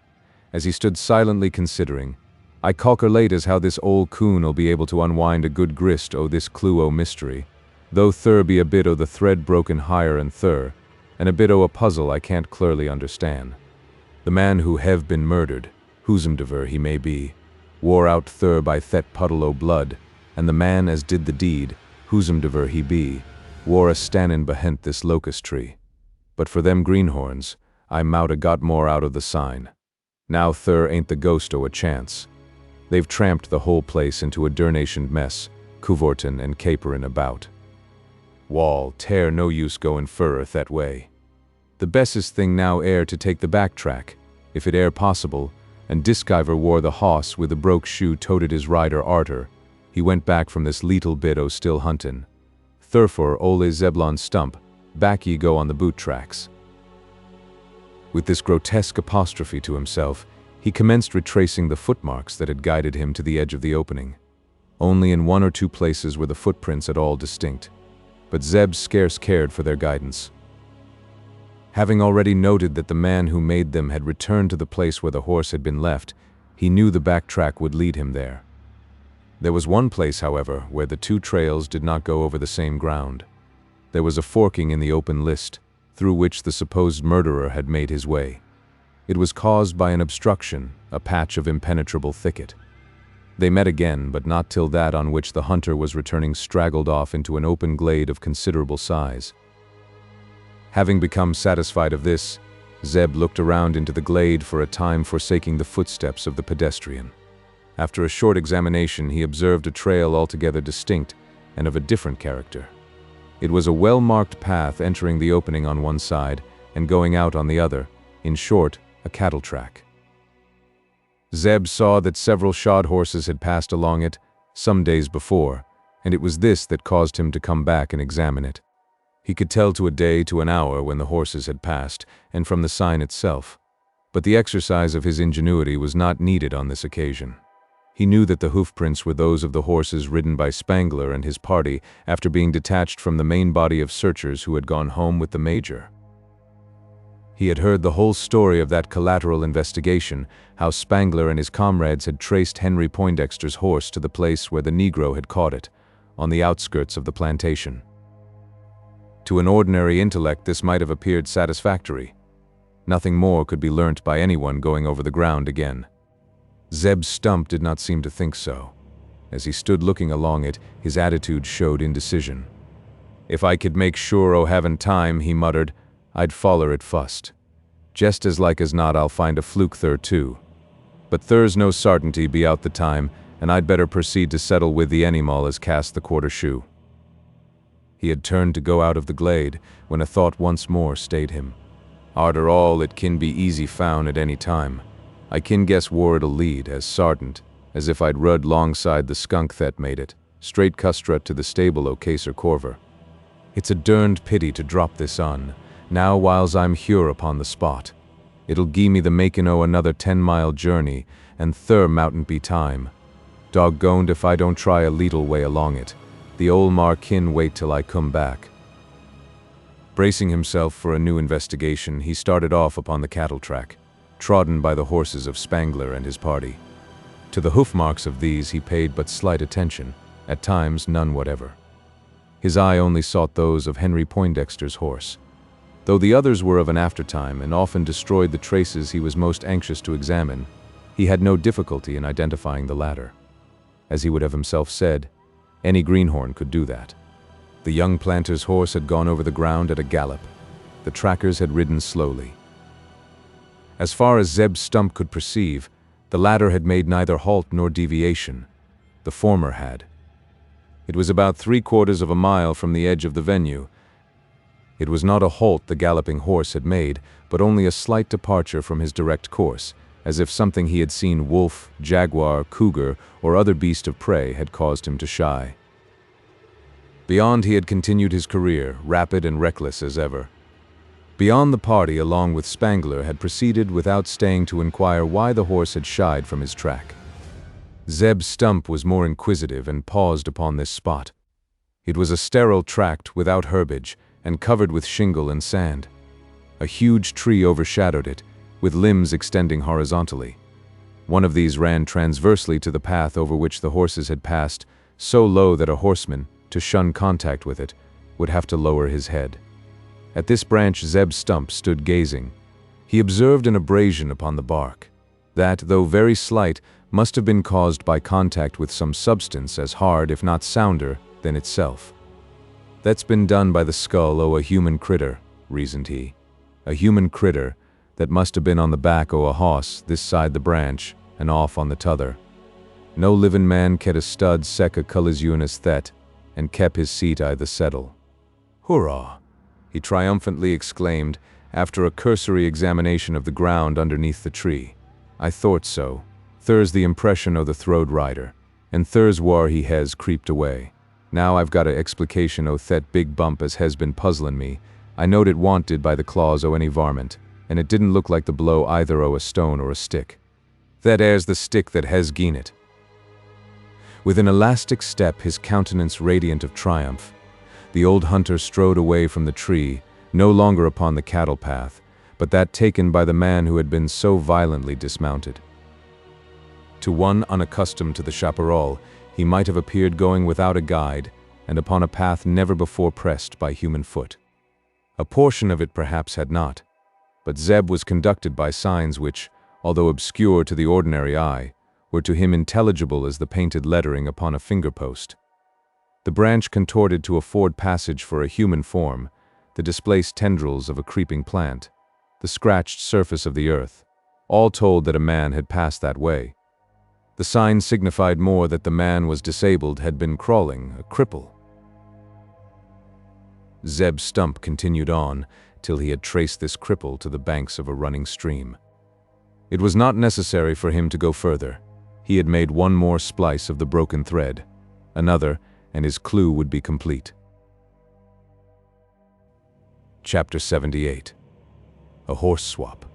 Speaker 2: as he stood silently considering, "I calkerlate as how this old coon'll be able to unwind a good grist o' this clue o' mystery, though thur be a bit o' the thread broken higher and thur, and a bit o' a puzzle I can't clearly understand. The man who hev been murdered, whosomdever he may be, wore out thur by thet puddle o' blood, and the man as did the deed, whosomdever he be, wore a stannin' behent this locust tree. But for them greenhorns, I mout a got more out of the sign. Now thur ain't the ghost o' a chance. They've tramped the whole place into a durnation mess, cuvortin' and caperin' about. Wall, 'tare no use goin' furrer that way. The bestest thing now air to take the back track, if it air possible, and Diskiver wore the hoss with the broke shoe toted his rider arter. He went back from this leetle bit o' still huntin'. Therefore, ole Zeblon Stump, back ye go on the boot tracks." With this grotesque apostrophe to himself, he commenced retracing the footmarks that had guided him to the edge of the opening. Only in one or two places were the footprints at all distinct, but Zeb scarce cared for their guidance. Having already noted that the man who made them had returned to the place where the horse had been left, he knew the back track would lead him there. There was one place, however, where the two trails did not go over the same ground. There was a forking in the open list, through which the supposed murderer had made his way. It was caused by an obstruction, a patch of impenetrable thicket. They met again, but not till that on which the hunter was returning straggled off into an open glade of considerable size. Having become satisfied of this, Zeb looked around into the glade for a time, forsaking the footsteps of the pedestrian. After a short examination, he observed a trail altogether distinct and of a different character. It was a well-marked path entering the opening on one side and going out on the other, in short, a cattle track. Zeb saw that several shod horses had passed along it some days before, and it was this that caused him to come back and examine it. He could tell to a day to an hour when the horses had passed, and from the sign itself. But the exercise of his ingenuity was not needed on this occasion. He knew that the hoofprints were those of the horses ridden by Spangler and his party after being detached from the main body of searchers who had gone home with the major. He had heard the whole story of that collateral investigation, how Spangler and his comrades had traced Henry Poindexter's horse to the place where the Negro had caught it, on the outskirts of the plantation. To an ordinary intellect this might have appeared satisfactory. Nothing more could be learnt by anyone going over the ground again. Zeb Stump did not seem to think so. As he stood looking along it, his attitude showed indecision. "If I could make sure o' havin' time," he muttered, "I'd foller it fust. Jest as like as not I'll find a fluke thur too. But thur's no sartainty be out the time, and I'd better proceed to settle with the animal as cast the quarter shoe." He had turned to go out of the glade, when a thought once more stayed him. "Arter all, it kin be easy found at any time. I kin guess where it'll lead, as sartant, as if I'd rud longside the skunk that made it, straight custra to the stable o' Caser Corver." It's a derned pity to drop this on, now whiles I'm hure upon the spot. It'll gie me the making o' another 10-mile journey, and thur moutn't be time. Doggoned if I don't try a leetle way along it. The old mar kin wait till I come back. Bracing himself for a new investigation, he started off upon the cattle track, trodden by the horses of Spangler and his party. To the hoof marks of these he paid but slight attention, at times none whatever. His eye only sought those of Henry Poindexter's horse, though the others were of an aftertime and often destroyed the traces he was most anxious to examine. He had no difficulty in identifying the latter. As he would have himself said, any greenhorn could do that. The young planter's horse had gone over the ground at a gallop. The trackers had ridden slowly. As far as Zeb Stump could perceive, the latter had made neither halt nor deviation. The former had. It was about 3/4 of a mile from the edge of the venue. It was not a halt the galloping horse had made, but only a slight departure from his direct course, as if something he had seen, wolf, jaguar, cougar, or other beast of prey, had caused him to shy. Beyond he had continued his career, rapid and reckless as ever. Beyond the party, along with Spangler, had proceeded without staying to inquire why the horse had shied from his track. Zeb Stump was more inquisitive and paused upon this spot. It was a sterile tract without herbage and covered with shingle and sand. A huge tree overshadowed it, with limbs extending horizontally. One of these ran transversely to the path over which the horses had passed, so low that a horseman, to shun contact with it, would have to lower his head. At this branch Zeb Stump stood gazing. He observed an abrasion upon the bark, that, though very slight, must have been caused by contact with some substance as hard, if not sounder, than itself. That's been done by the skull o' a human critter, reasoned he. A human critter that must have been on the back o' a hoss this side the branch, and off on the t'other. No livin' man ket a stud sec a collision as thet, and kep his seat I the settle. Hurrah! He triumphantly exclaimed, after a cursory examination of the ground underneath the tree. I thought so. Thur's the impression o' the throwed rider, and thur's whar he hes creeped away. Now I've got a explication o' thet big bump as hes been puzzlin' me. I knowed it wanted by the claws o' any varmint, and it didn't look like the blow either o' a stone or a stick. That air's the stick that hes gien it. With an elastic step, his countenance radiant of triumph, the old hunter strode away from the tree, no longer upon the cattle path, but that taken by the man who had been so violently dismounted. To one unaccustomed to the chaparral, he might have appeared going without a guide, and upon a path never before pressed by human foot. A portion of it perhaps had not, but Zeb was conducted by signs which, although obscure to the ordinary eye, were to him intelligible as the painted lettering upon a finger-post. The branch contorted to afford passage for a human form, the displaced tendrils of a creeping plant, the scratched surface of the earth, all told that a man had passed that way. The sign signified more that the man was disabled, had been crawling, a cripple. Zeb Stump continued on till he had traced this cripple to the banks of a running stream. It was not necessary for him to go further. He had made one more splice of the broken thread, another, and his clue would be complete. Chapter 78. A horse swap.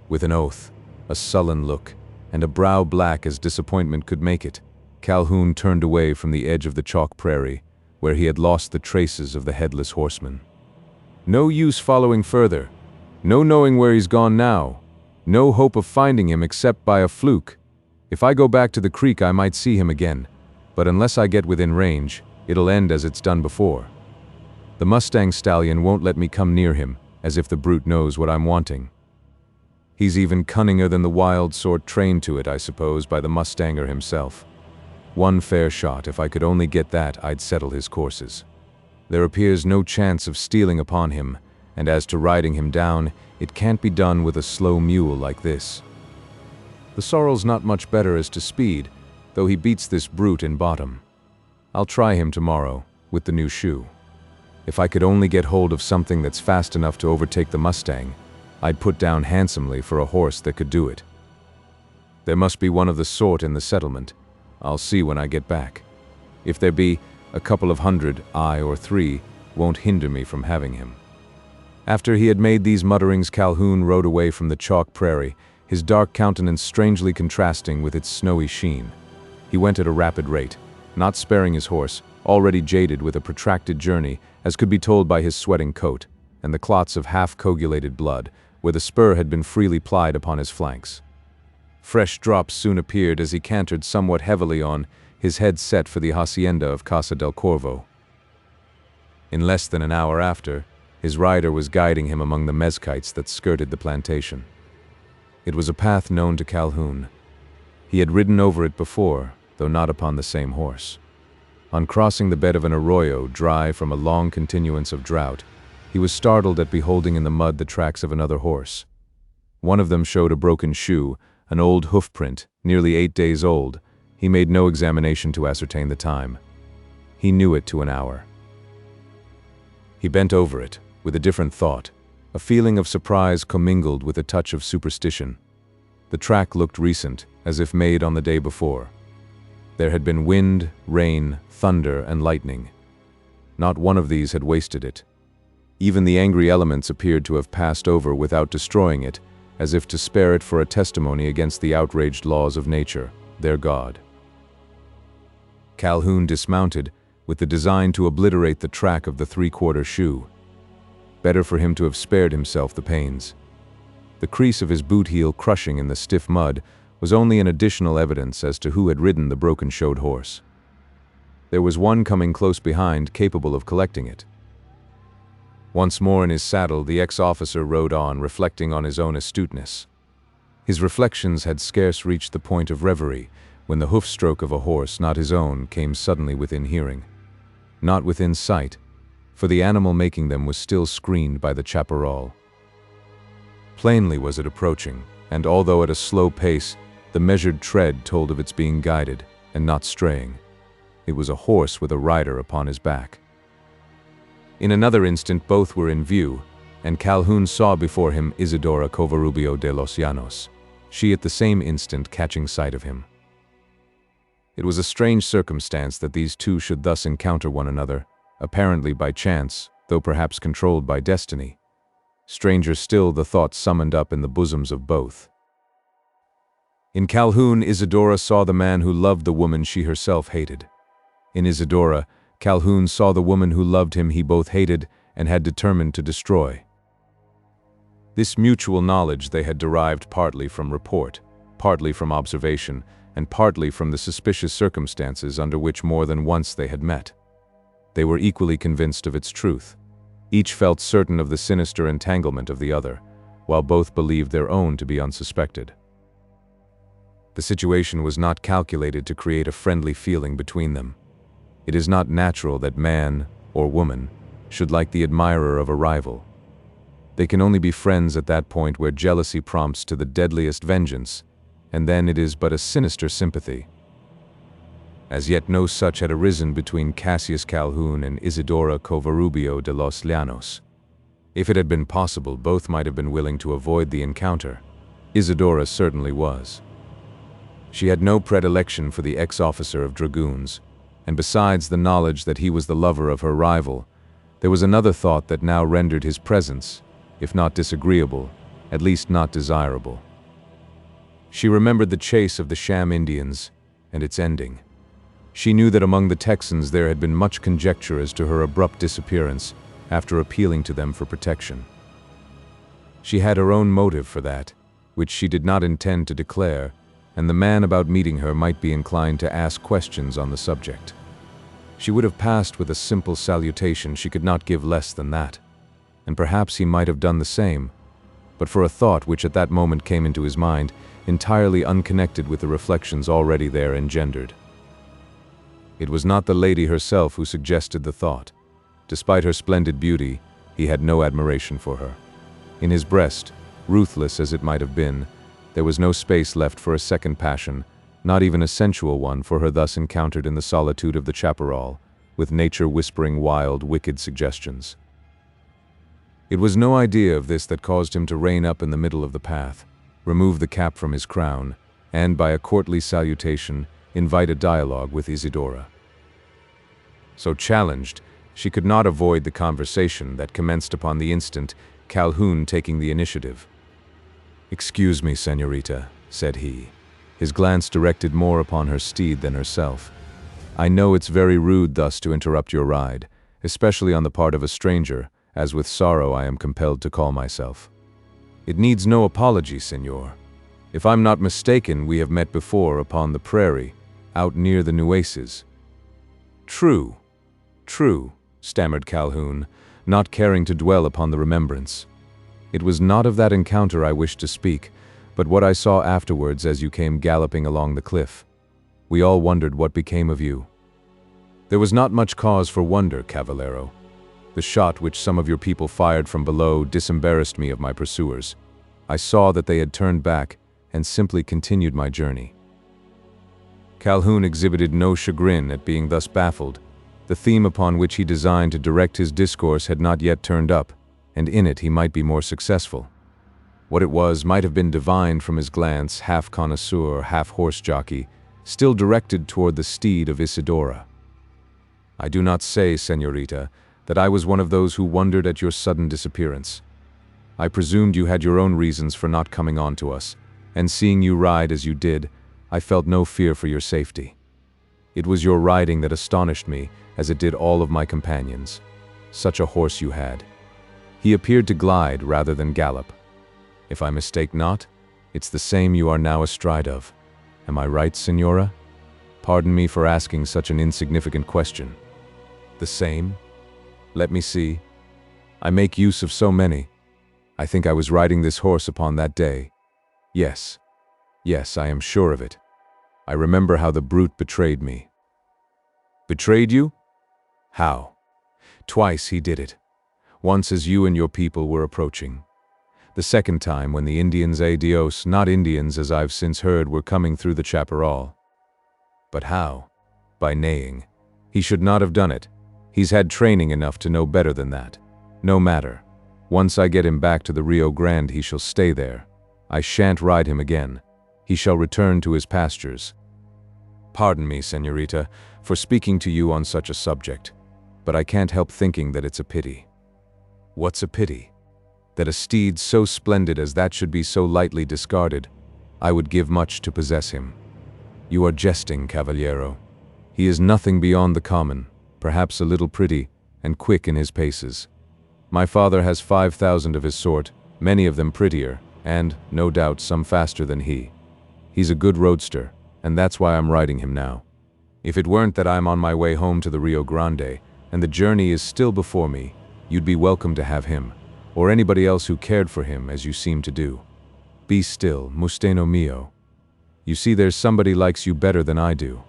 Speaker 2: With an oath, a sullen look, and a brow black as disappointment could make it, Calhoun turned away from the edge of the chalk prairie, where he had lost the traces of the Headless Horseman. No use following further. No knowing where he's gone now. No hope of finding him except by a fluke. If I go back to the creek, I might see him again, but unless I get within range, it'll end as it's done before. The Mustang stallion won't let me come near him, as if the brute knows what I'm wanting. He's even cunninger than the wild sort trained to it, I suppose, by the mustanger himself. One fair shot, if I could only get that, I'd settle his courses. There appears no chance of stealing upon him, and as to riding him down, it can't be done with a slow mule like this. The sorrel's not much better as to speed, though he beats this brute in bottom. I'll try him tomorrow, with the new shoe. If I could only get hold of something that's fast enough to overtake the Mustang, I'd put down handsomely for a horse that could do it. There must be one of the sort in the settlement. I'll see when I get back. If there be a couple of hundred, aye, or 3, won't hinder me from having him." After he had made these mutterings, Calhoun rode away from the chalk prairie, his dark countenance strangely contrasting with its snowy sheen. He went at a rapid rate, not sparing his horse, already jaded with a protracted journey, as could be told by his sweating coat, and the clots of half-coagulated blood, where the spur had been freely plied upon his flanks. Fresh drops soon appeared as he cantered somewhat heavily on, his head set for the hacienda of Casa del Corvo. In less than an hour after, his rider was guiding him among the mezquites that skirted the plantation. It was a path known to Calhoun. He had ridden over it before, though not upon the same horse. On crossing the bed of an arroyo, dry from a long continuance of drought, he was startled at beholding in the mud the tracks of another horse. One of them showed a broken shoe, an old hoof print, nearly 8 days old. He made no examination to ascertain the time. He knew it to an hour. He bent over it, with a different thought, a feeling of surprise commingled with a touch of superstition. The track looked recent, as if made on the day before. There had been wind, rain, thunder, and lightning. Not one of these had wasted it. Even the angry elements appeared to have passed over without destroying it, as if to spare it for a testimony against the outraged laws of nature, their God. Calhoun dismounted, with the design to obliterate the track of the 3/4 shoe. Better for him to have spared himself the pains. The crease of his boot heel crushing in the stiff mud was only an additional evidence as to who had ridden the broken-shod horse. There was one coming close behind, capable of collecting it. Once more in his saddle, the ex-officer rode on, reflecting on his own astuteness. His reflections had scarce reached the point of reverie when the hoof-stroke of a horse not his own came suddenly within hearing. Not within sight, for the animal making them was still screened by the chaparral. Plainly was it approaching, and although at a slow pace, the measured tread told of its being guided and not straying. It was a horse with a rider upon his back. In another instant both were in view, and Calhoun saw before him Isidora Covarubio de los Llanos, she at the same instant catching sight of him. It was a strange circumstance that these two should thus encounter one another, apparently by chance, though perhaps controlled by destiny. Stranger still the thought summoned up in the bosoms of both. In Calhoun, Isidora saw the man who loved the woman she herself hated. In Isidora, Calhoun saw the woman who loved him he both hated and had determined to destroy. This mutual knowledge they had derived partly from report, partly from observation, and partly from the suspicious circumstances under which more than once they had met. They were equally convinced of its truth. Each felt certain of the sinister entanglement of the other, while both believed their own to be unsuspected. The situation was not calculated to create a friendly feeling between them. It is not natural that man, or woman, should like the admirer of a rival. They can only be friends at that point where jealousy prompts to the deadliest vengeance, and then it is but a sinister sympathy. As yet no such had arisen between Cassius Calhoun and Isidora Covarubio de los Llanos. If it had been possible, both might have been willing to avoid the encounter. Isidora certainly was. She had no predilection for the ex-officer of dragoons, and besides the knowledge that he was the lover of her rival, there was another thought that now rendered his presence, if not disagreeable, at least not desirable. She remembered the chase of the sham Indians, and its ending. She knew that among the Texans there had been much conjecture as to her abrupt disappearance after appealing to them for protection. She had her own motive for that, which she did not intend to declare, and the man about meeting her might be inclined to ask questions on the subject. She would have passed with a simple salutation. She could not give less than that, and perhaps he might have done the same, but for a thought which at that moment came into his mind, entirely unconnected with the reflections already there engendered. It was not the lady herself who suggested the thought. Despite her splendid beauty, he had no admiration for her. In his breast, ruthless as it might have been, there was no space left for a second passion, not even a sensual one, for her thus encountered in the solitude of the chaparral, with nature whispering wild, wicked suggestions. It was no idea of this that caused him to rein up in the middle of the path, remove the cap from his crown, and, by a courtly salutation, invite a dialogue with Isidora. So challenged, She could not avoid the conversation that commenced upon the instant, Calhoun taking the initiative. "Excuse me, señorita," said he, his glance directed more upon her steed than herself. "I know it's very rude thus to interrupt your ride, especially on the part of a stranger, as with sorrow I am compelled to call myself." "It needs no apology, señor. If I'm not mistaken, we have met before upon the prairie, out near the Nueces." "True, true," stammered Calhoun, not caring to dwell upon the remembrance. "It was not of that encounter I wished to speak, but what I saw afterwards as you came galloping along the cliff. We all wondered what became of you." "There was not much cause for wonder, Cavallero. The shot which some of your people fired from below disembarrassed me of my pursuers. I saw that they had turned back and simply continued my journey." Calhoun exhibited no chagrin at being thus baffled. The theme upon which he designed to direct his discourse had not yet turned up, and in it he might be more successful. What it was might have been divined from his glance, half connoisseur, half horse jockey, still directed toward the steed of Isidora. "I do not say, señorita, that I was one of those who wondered at your sudden disappearance. I presumed you had your own reasons for not coming on to us, and seeing you ride as you did, I felt no fear for your safety. It was your riding that astonished me, as it did all of my companions. Such a horse you had. He appeared to glide rather than gallop. If I mistake not, it's the same you are now astride of. Am I right, Signora? Pardon me for asking such an insignificant question." "The same? Let me see. I make use of so many. I think I was riding this horse upon that day. Yes, yes, I am sure of it. I remember how the brute betrayed me." "Betrayed you? How?" "Twice he did it. Once as you and your people were approaching. The second time when the Indians Dios, not Indians as I've since heard, were coming through the chaparral." "But how?" "By neighing. He should not have done it. He's had training enough to know better than that. No matter. Once I get him back to the Rio Grande, he shall stay there. I shan't ride him again. He shall return to his pastures." "Pardon me, señorita, for speaking to you on such a subject, but I can't help thinking that it's a pity." "What's a pity?" "That a steed so splendid as that should be so lightly discarded. I would give much to possess him." "You are jesting, Cavallero. He is nothing beyond the common, perhaps a little pretty, and quick in his paces. My father has 5,000 of his sort, many of them prettier, and, no doubt, some faster than he. He's a good roadster, and that's why I'm riding him now. If it weren't that I'm on my way home to the Rio Grande, and the journey is still before me, you'd be welcome to have him, or anybody else who cared for him as you seem to do. Be still, musteno mio. You see, there's somebody likes you better than I do."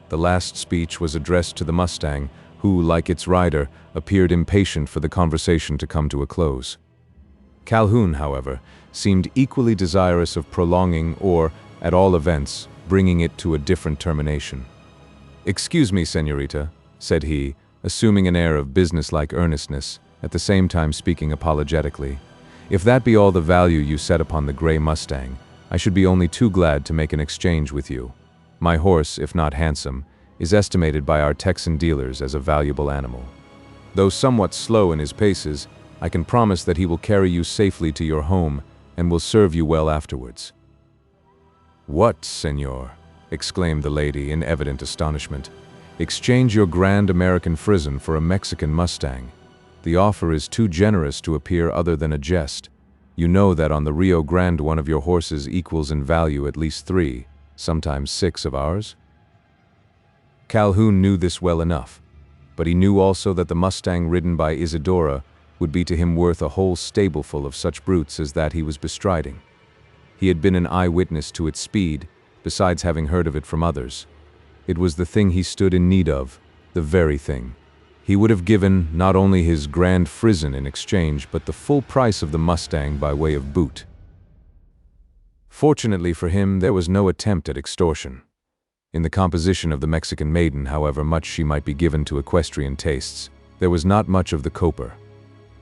Speaker 2: The last speech was addressed to the Mustang, who, like its rider, appeared impatient for the conversation to come to a close. Calhoun, however, seemed equally desirous of prolonging or, at all events, bringing it to a different termination. "Excuse me, señorita," said he, assuming an air of businesslike earnestness, at the same time speaking apologetically. "If that be all the value you set upon the gray Mustang, I should be only too glad to make an exchange with you. My horse, if not handsome, is estimated by our Texan dealers as a valuable animal. Though somewhat slow in his paces, I can promise that he will carry you safely to your home and will serve you well afterwards." "What, señor?" exclaimed the lady in evident astonishment. "Exchange your grand American Frison for a Mexican Mustang? The offer is too generous to appear other than a jest. You know that on the Rio Grande one of your horses equals in value at least 3, sometimes 6 of ours?" Calhoun knew this well enough, but he knew also that the Mustang ridden by Isidora would be to him worth a whole stableful of such brutes as that he was bestriding. He had been an eyewitness to its speed, besides having heard of it from others. It was the thing he stood in need of, the very thing. He would have given not only his grand Frison in exchange, but the full price of the Mustang by way of boot. Fortunately for him, there was no attempt at extortion. In the composition of the Mexican maiden, however much she might be given to equestrian tastes, there was not much of the coper.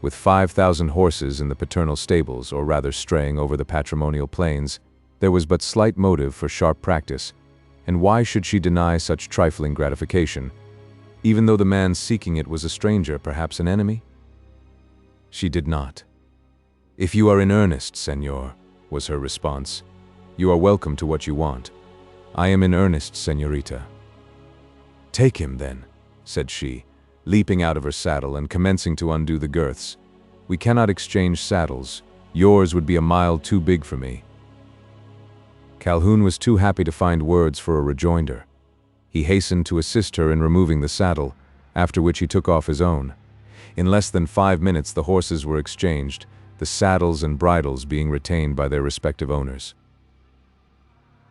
Speaker 2: With 5,000 horses in the paternal stables, or rather straying over the patrimonial plains, there was but slight motive for sharp practice, and why should she deny such trifling gratification? even though the man seeking it was a stranger, perhaps an enemy? She did not. "If you are in earnest, Señor," was her response, "you are welcome to what you want. I am in earnest, Señorita." "Take him, then," said she, leaping out of her saddle and commencing to undo the girths. "We cannot exchange saddles. Yours would be a mile too big for me." Calhoun was too happy to find words for a rejoinder. He hastened to assist her in removing the saddle, after which he took off his own. In less than 5 minutes the horses were exchanged, the saddles and bridles being retained by their respective owners.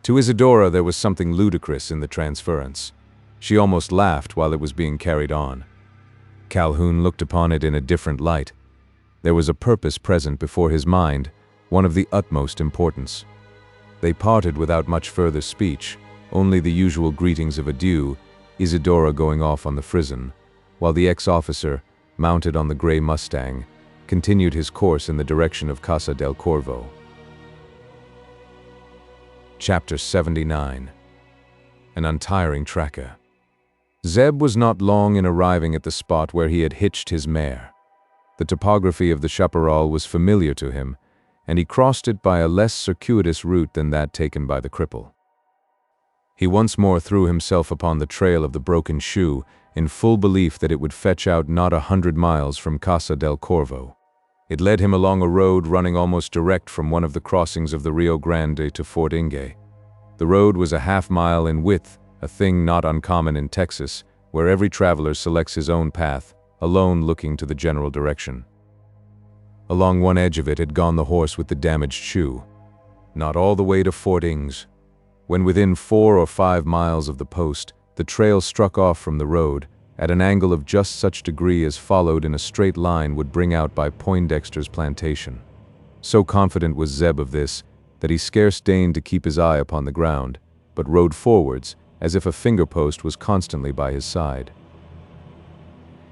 Speaker 2: To Isadora there was something ludicrous in the transference. She almost laughed while it was being carried on. Calhoun looked upon it in a different light. There was a purpose present before his mind, one of the utmost importance. They parted without much further speech, only the usual greetings of adieu, Isadora going off on the frizzen, while the ex-officer, mounted on the gray Mustang, continued his course in the direction of Casa del Corvo. Chapter 79. An untiring tracker. Zeb was not long in arriving at the spot where he had hitched his mare. The topography of the chaparral was familiar to him, and he crossed it by a less circuitous route than that taken by the cripple. He once more threw himself upon the trail of the broken shoe, in full belief that it would fetch out not 100 miles from Casa del Corvo. It led him along a road running almost direct from one of the crossings of the Rio Grande to Fort Inge. The road was a half-mile in width, a thing not uncommon in Texas, where every traveler selects his own path, alone looking to the general direction. Along one edge of it had gone the horse with the damaged shoe. Not all the way to Fort Inge. When within 4 or 5 miles of the post, the trail struck off from the road, at an angle of just such degree as followed in a straight line would bring out by Poindexter's plantation. So confident was Zeb of this, that he scarce deigned to keep his eye upon the ground, but rode forwards, as if a finger-post was constantly by his side.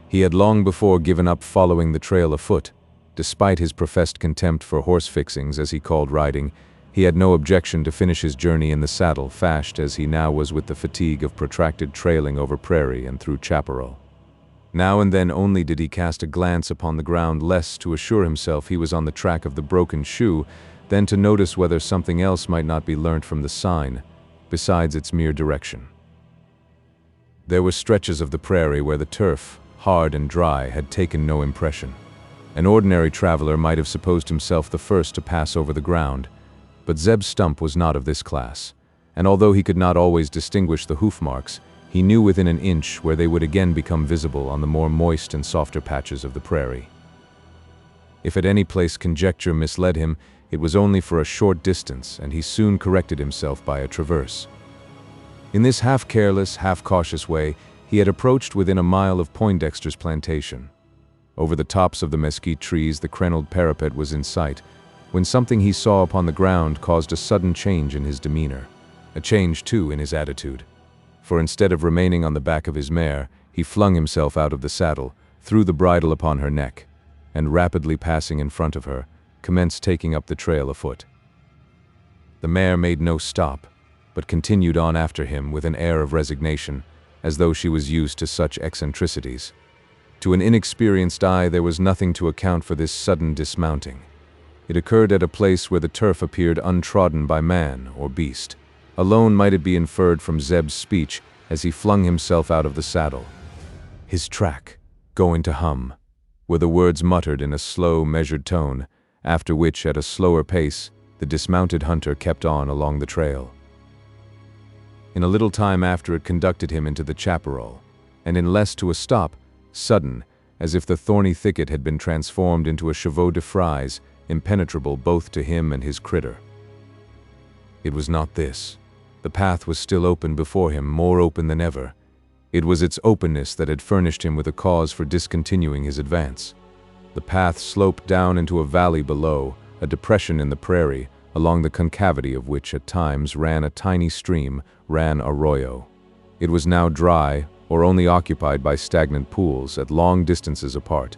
Speaker 2: He had long before given up following the trail afoot. Despite his professed contempt for horse fixings, as he called riding, he had no objection to finish his journey in the saddle, fashed as he now was with the fatigue of protracted trailing over prairie and through chaparral. Now and then only did he cast a glance upon the ground, less to assure himself he was on the track of the broken shoe, than to notice whether something else might not be learnt from the sign, besides its mere direction. There were stretches of the prairie where the turf, hard and dry, had taken no impression. An ordinary traveler might have supposed himself the first to pass over the ground, but Zeb Stump was not of this class, and although he could not always distinguish the hoof marks, he knew within an inch where they would again become visible on the more moist and softer patches of the prairie. If at any place conjecture misled him, it was only for a short distance, and he soon corrected himself by a traverse. In this half-careless, half-cautious way, he had approached within a mile of Poindexter's plantation. Over the tops of the mesquite trees the crenelled parapet was in sight, when something he saw upon the ground caused a sudden change in his demeanor, a change, too, in his attitude. For instead of remaining on the back of his mare, he flung himself out of the saddle, threw the bridle upon her neck, and rapidly passing in front of her, commenced taking up the trail afoot. The mare made no stop, but continued on after him with an air of resignation, as though she was used to such eccentricities. To an inexperienced eye there was nothing to account for this sudden dismounting. It occurred at a place where the turf appeared untrodden by man or beast. Alone might it be inferred from Zeb's speech as he flung himself out of the saddle. "His track, going to hum," were the words muttered in a slow, measured tone, after which, at a slower pace, the dismounted hunter kept on along the trail. In a little time after it conducted him into the chaparral, and in less to a stop, sudden, as if the thorny thicket had been transformed into a chevaux de frise, impenetrable both to him and his critter. It was not this. The path was still open before him, more open than ever. It was its openness that had furnished him with a cause for discontinuing his advance. The path sloped down into a valley below, a depression in the prairie, along the concavity of which at times ran a tiny stream, ran arroyo. It was now dry, or only occupied by stagnant pools at long distances apart.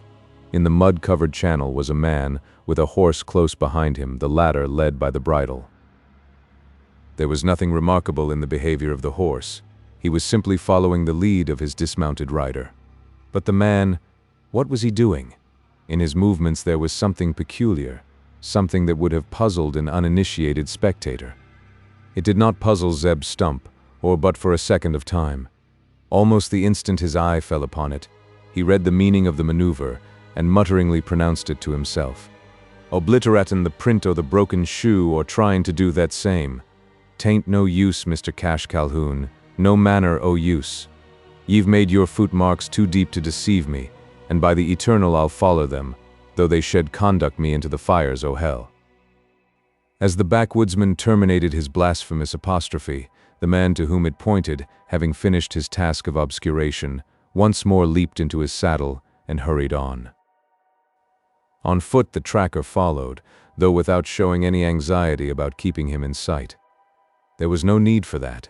Speaker 2: In the mud-covered channel was a man, with a horse close behind him, the latter led by the bridle. There was nothing remarkable in the behavior of the horse. He was simply following the lead of his dismounted rider. But the man, what was he doing? In his movements there was something peculiar, something that would have puzzled an uninitiated spectator. It did not puzzle Zeb Stump, or but for a second of time. Almost the instant his eye fell upon it, he read the meaning of the maneuver and mutteringly pronounced it to himself. "Obliteratin' the print o' the broken shoe or trying to do that same. Tain't no use, Mr. Cash Calhoun, no manner o' use. Ye've made your footmarks too deep to deceive me, and by the eternal I'll follow them, though they shed conduct me into the fires o' hell." As the backwoodsman terminated his blasphemous apostrophe, the man to whom it pointed, having finished his task of obscuration, once more leaped into his saddle and hurried on. On foot the tracker followed, though without showing any anxiety about keeping him in sight. There was no need for that.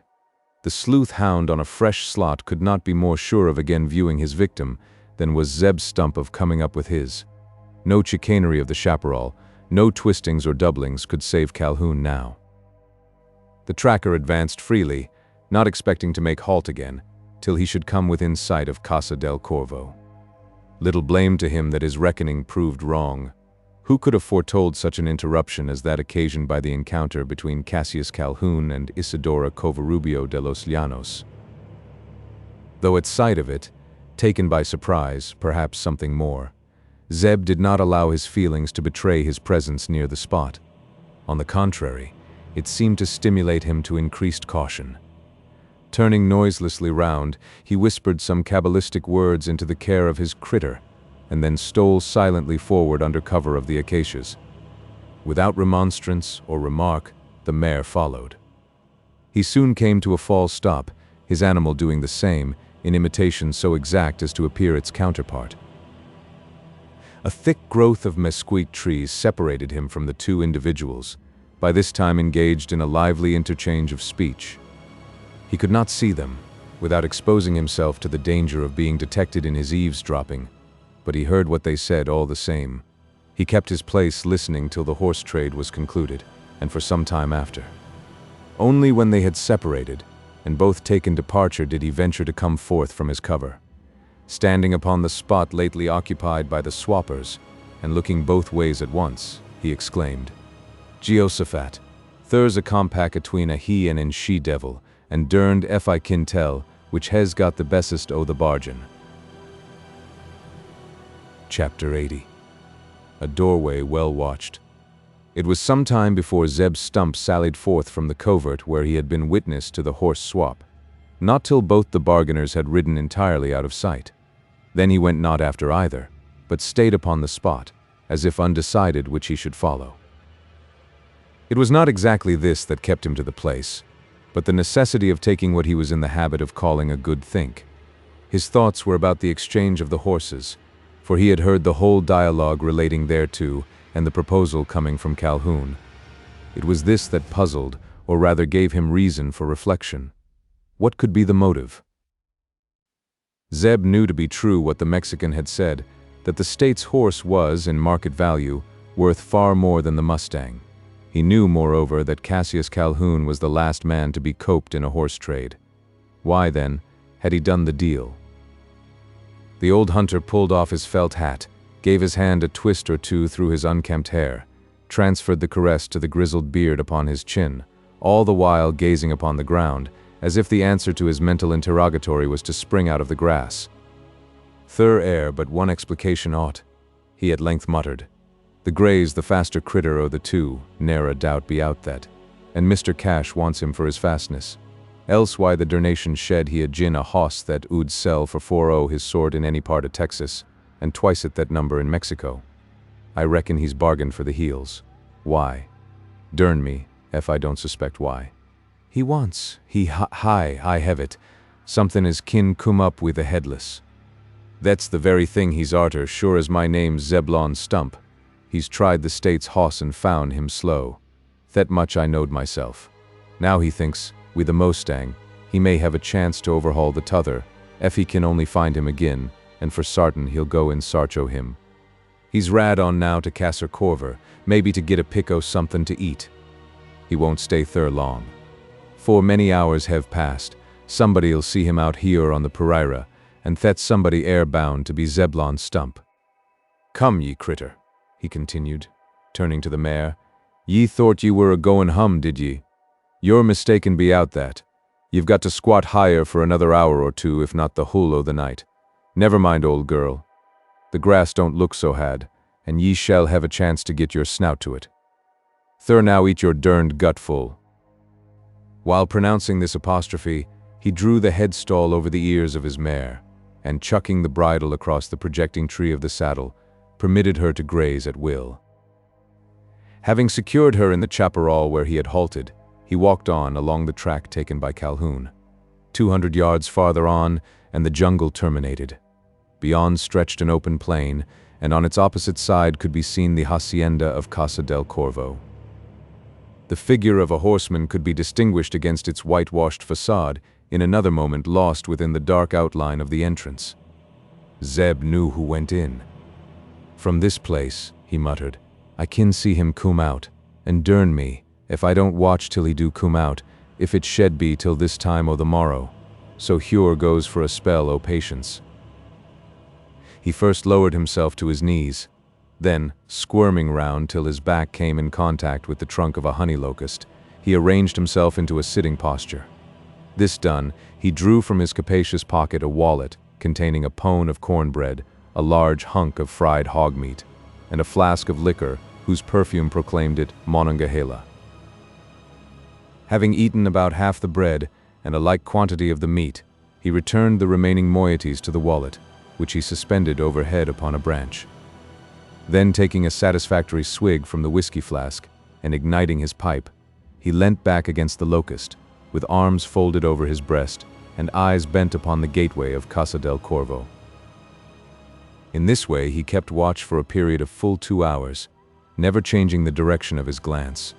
Speaker 2: The sleuth hound on a fresh slot could not be more sure of again viewing his victim than was Zeb Stump of coming up with his. No chicanery of the chaparral, no twistings or doublings could save Calhoun now. The tracker advanced freely, not expecting to make halt again, till he should come within sight of Casa del Corvo. Little blame to him that his reckoning proved wrong. Who could have foretold such an interruption as that occasioned by the encounter between Cassius Calhoun and Isidora Covarubio de los Llanos? Though at sight of it, taken by surprise, perhaps something more, Zeb did not allow his feelings to betray his presence near the spot. On the contrary, it seemed to stimulate him to increased caution. Turning noiselessly round, he whispered some cabalistic words into the care of his critter, and then stole silently forward under cover of the acacias. Without remonstrance or remark, the mare followed. He soon came to a false stop, his animal doing the same, in imitation so exact as to appear its counterpart. A thick growth of mesquite trees separated him from the two individuals, by this time engaged in a lively interchange of speech. He could not see them, without exposing himself to the danger of being detected in his eavesdropping, but he heard what they said all the same. He kept his place listening till the horse trade was concluded, and for some time after. Only when they had separated, and both taken departure, did he venture to come forth from his cover. Standing upon the spot lately occupied by the swappers, and looking both ways at once, he exclaimed, "Jehoshaphat, there's a compact atween a he and an she devil, and derned if I kin tell which hes got the bestest o' the bargain." Chapter 80. A doorway well watched. It was some time before Zeb Stump sallied forth from the covert where he had been witness to the horse swap, not till both the bargainers had ridden entirely out of sight. Then he went not after either, but stayed upon the spot, as if undecided which he should follow. It was not exactly this that kept him to the place, but the necessity of taking what he was in the habit of calling a good think. His thoughts were about the exchange of the horses, for he had heard the whole dialogue relating thereto, and the proposal coming from Calhoun. It was this that puzzled, or rather gave him reason for reflection. What could be the motive? Zeb knew to be true what the Mexican had said, that the state's horse was, in market value, worth far more than the Mustang. He knew, moreover, that Cassius Calhoun was the last man to be coped in a horse trade. Why, then, had he done the deal? The old hunter pulled off his felt hat, gave his hand a twist or two through his unkempt hair, transferred the caress to the grizzled beard upon his chin, all the while gazing upon the ground, as if the answer to his mental interrogatory was to spring out of the grass. "Thur air but one explication ought," he at length muttered. "The gray's the faster critter o' the two, ne'er a doubt be out that, and Mr. Cash wants him for his fastness. Else why the dernation shed he a gin a hoss that ood sell for 4 his sort in any part of Texas, and twice at that number in Mexico. I reckon he's bargained for the heels. Why? Dern me, if I don't suspect why. He wants, I have it, something as kin come up with a headless. That's the very thing he's arter, sure as my name's Zebulon Stump. He's tried the state's hoss and found him slow. That much I knowed myself. Now he thinks, with the Mustang, he may have a chance to overhaul the t'other, if he can only find him again, and for sartin he'll go in sarch o' him. He's rad on now to Casser Corver, maybe to get a pick o' something to eat. He won't stay thur long. For many hours have passed, Somebody'll see him out here on the Pereira, and thet somebody airbound to be Zebulon Stump. Come, ye critter, he continued, turning to the mare. Ye thort ye were a-goin' hum, did ye? You're mistaken be out that. You've got to squat higher for another hour or two, if not the hull o' the night. Never mind, old girl. The grass don't look so had, and ye shall have a chance to get your snout to it. Thur now eat your derned gut full. While pronouncing this apostrophe, he drew the headstall over the ears of his mare, and chucking the bridle across the projecting tree of the saddle, permitted her to graze at will. Having secured her in the chaparral where he had halted, he walked on along the track taken by Calhoun. 200 yards farther on, and the jungle terminated. Beyond stretched an open plain, and on its opposite side could be seen the hacienda of Casa del Corvo. The figure of a horseman could be distinguished against its whitewashed facade, in another moment lost within the dark outline of the entrance. Zeb knew who went in. From this place, he muttered, I kin see him come out, and dern me, if I don't watch till he do come out, if it shed be till this time o' the morrow. So Hure goes for a spell o' patience. He first lowered himself to his knees, then, squirming round till his back came in contact with the trunk of a honey locust, he arranged himself into a sitting posture. This done, he drew from his capacious pocket a wallet containing a pone of cornbread, a large hunk of fried hog meat, and a flask of liquor whose perfume proclaimed it Monongahela. Having eaten about half the bread and a like quantity of the meat, he returned the remaining moieties to the wallet, which he suspended overhead upon a branch. Then, taking a satisfactory swig from the whiskey flask and igniting his pipe, he leant back against the locust, with arms folded over his breast and eyes bent upon the gateway of Casa del Corvo. In this way he kept watch for a period of full 2 hours, never changing the direction of his glance,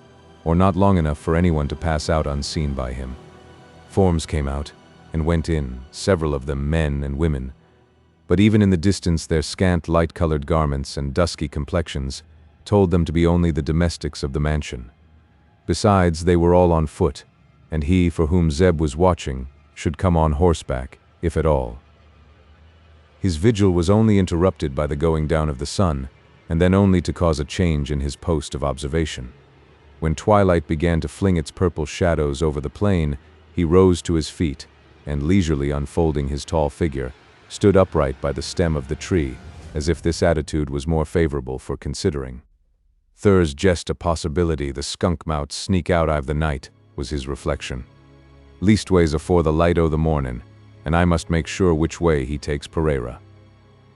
Speaker 2: or not long enough for anyone to pass out unseen by him. Forms came out and went in, several of them men and women, but even in the distance their scant light-colored garments and dusky complexions told them to be only the domestics of the mansion. Besides, they were all on foot, and he for whom Zeb was watching should come on horseback, if at all. His vigil was only interrupted by the going down of the sun, and then only to cause a change in his post of observation. When twilight began to fling its purple shadows over the plain, he rose to his feet, and leisurely unfolding his tall figure, stood upright by the stem of the tree, as if this attitude was more favorable for considering. "Thur's jest a possibility the skunk mout sneak out of the night," was his reflection. "Leastways afore the light o' the mornin', and I must make sure which way he takes Pereira.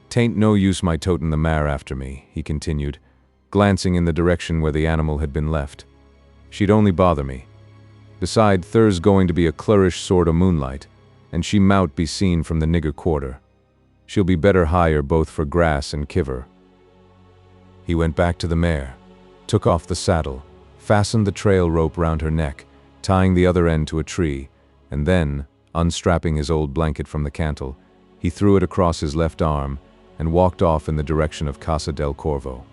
Speaker 2: 'Tain't no use my totin' the mare after me," he continued, glancing in the direction where the animal had been left. "She'd only bother me. Beside, thur's going to be a clurish sort o' moonlight, and she mout be seen from the nigger quarter. She'll be better higher both for grass and kiver." He went back to the mare, took off the saddle, fastened the trail rope round her neck, tying the other end to a tree, and then, unstrapping his old blanket from the cantle, he threw it across his left arm and walked off in the direction of Casa del Corvo.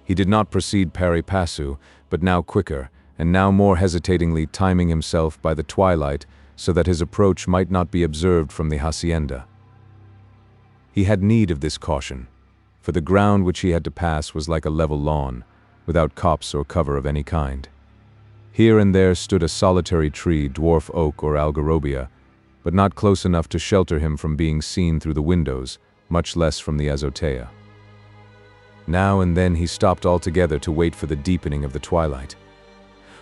Speaker 2: He did not proceed pari passu, but now quicker, and now more hesitatingly, timing himself by the twilight so that his approach might not be observed from the hacienda. He had need of this caution, for the ground which he had to pass was like a level lawn, without copse or cover of any kind. Here and there stood a solitary tree, dwarf oak or algarobia, but not close enough to shelter him from being seen through the windows, much less from the azotea. Now and then he stopped altogether to wait for the deepening of the twilight.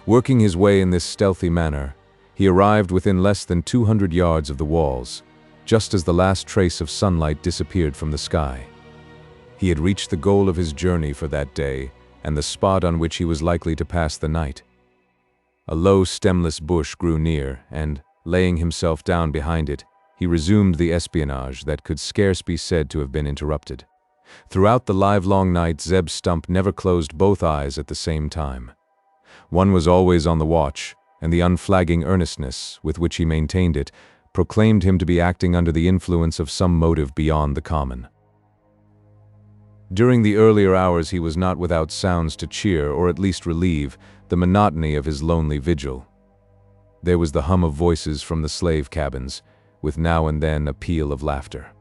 Speaker 2: Working his way in this stealthy manner, he arrived within less than 200 yards of the walls, just as the last trace of sunlight disappeared from the sky. He had reached the goal of his journey for that day, and the spot on which he was likely to pass the night. A low stemless bush grew near, and, laying himself down behind it, he resumed the espionage that could scarce be said to have been interrupted. Throughout the livelong night, Zeb Stump never closed both eyes at the same time. One was always on the watch, and the unflagging earnestness with which he maintained it proclaimed him to be acting under the influence of some motive beyond the common. During the earlier hours he was not without sounds to cheer, or at least relieve, the monotony of his lonely vigil. There was the hum of voices from the slave cabins, with now and then a peal of laughter.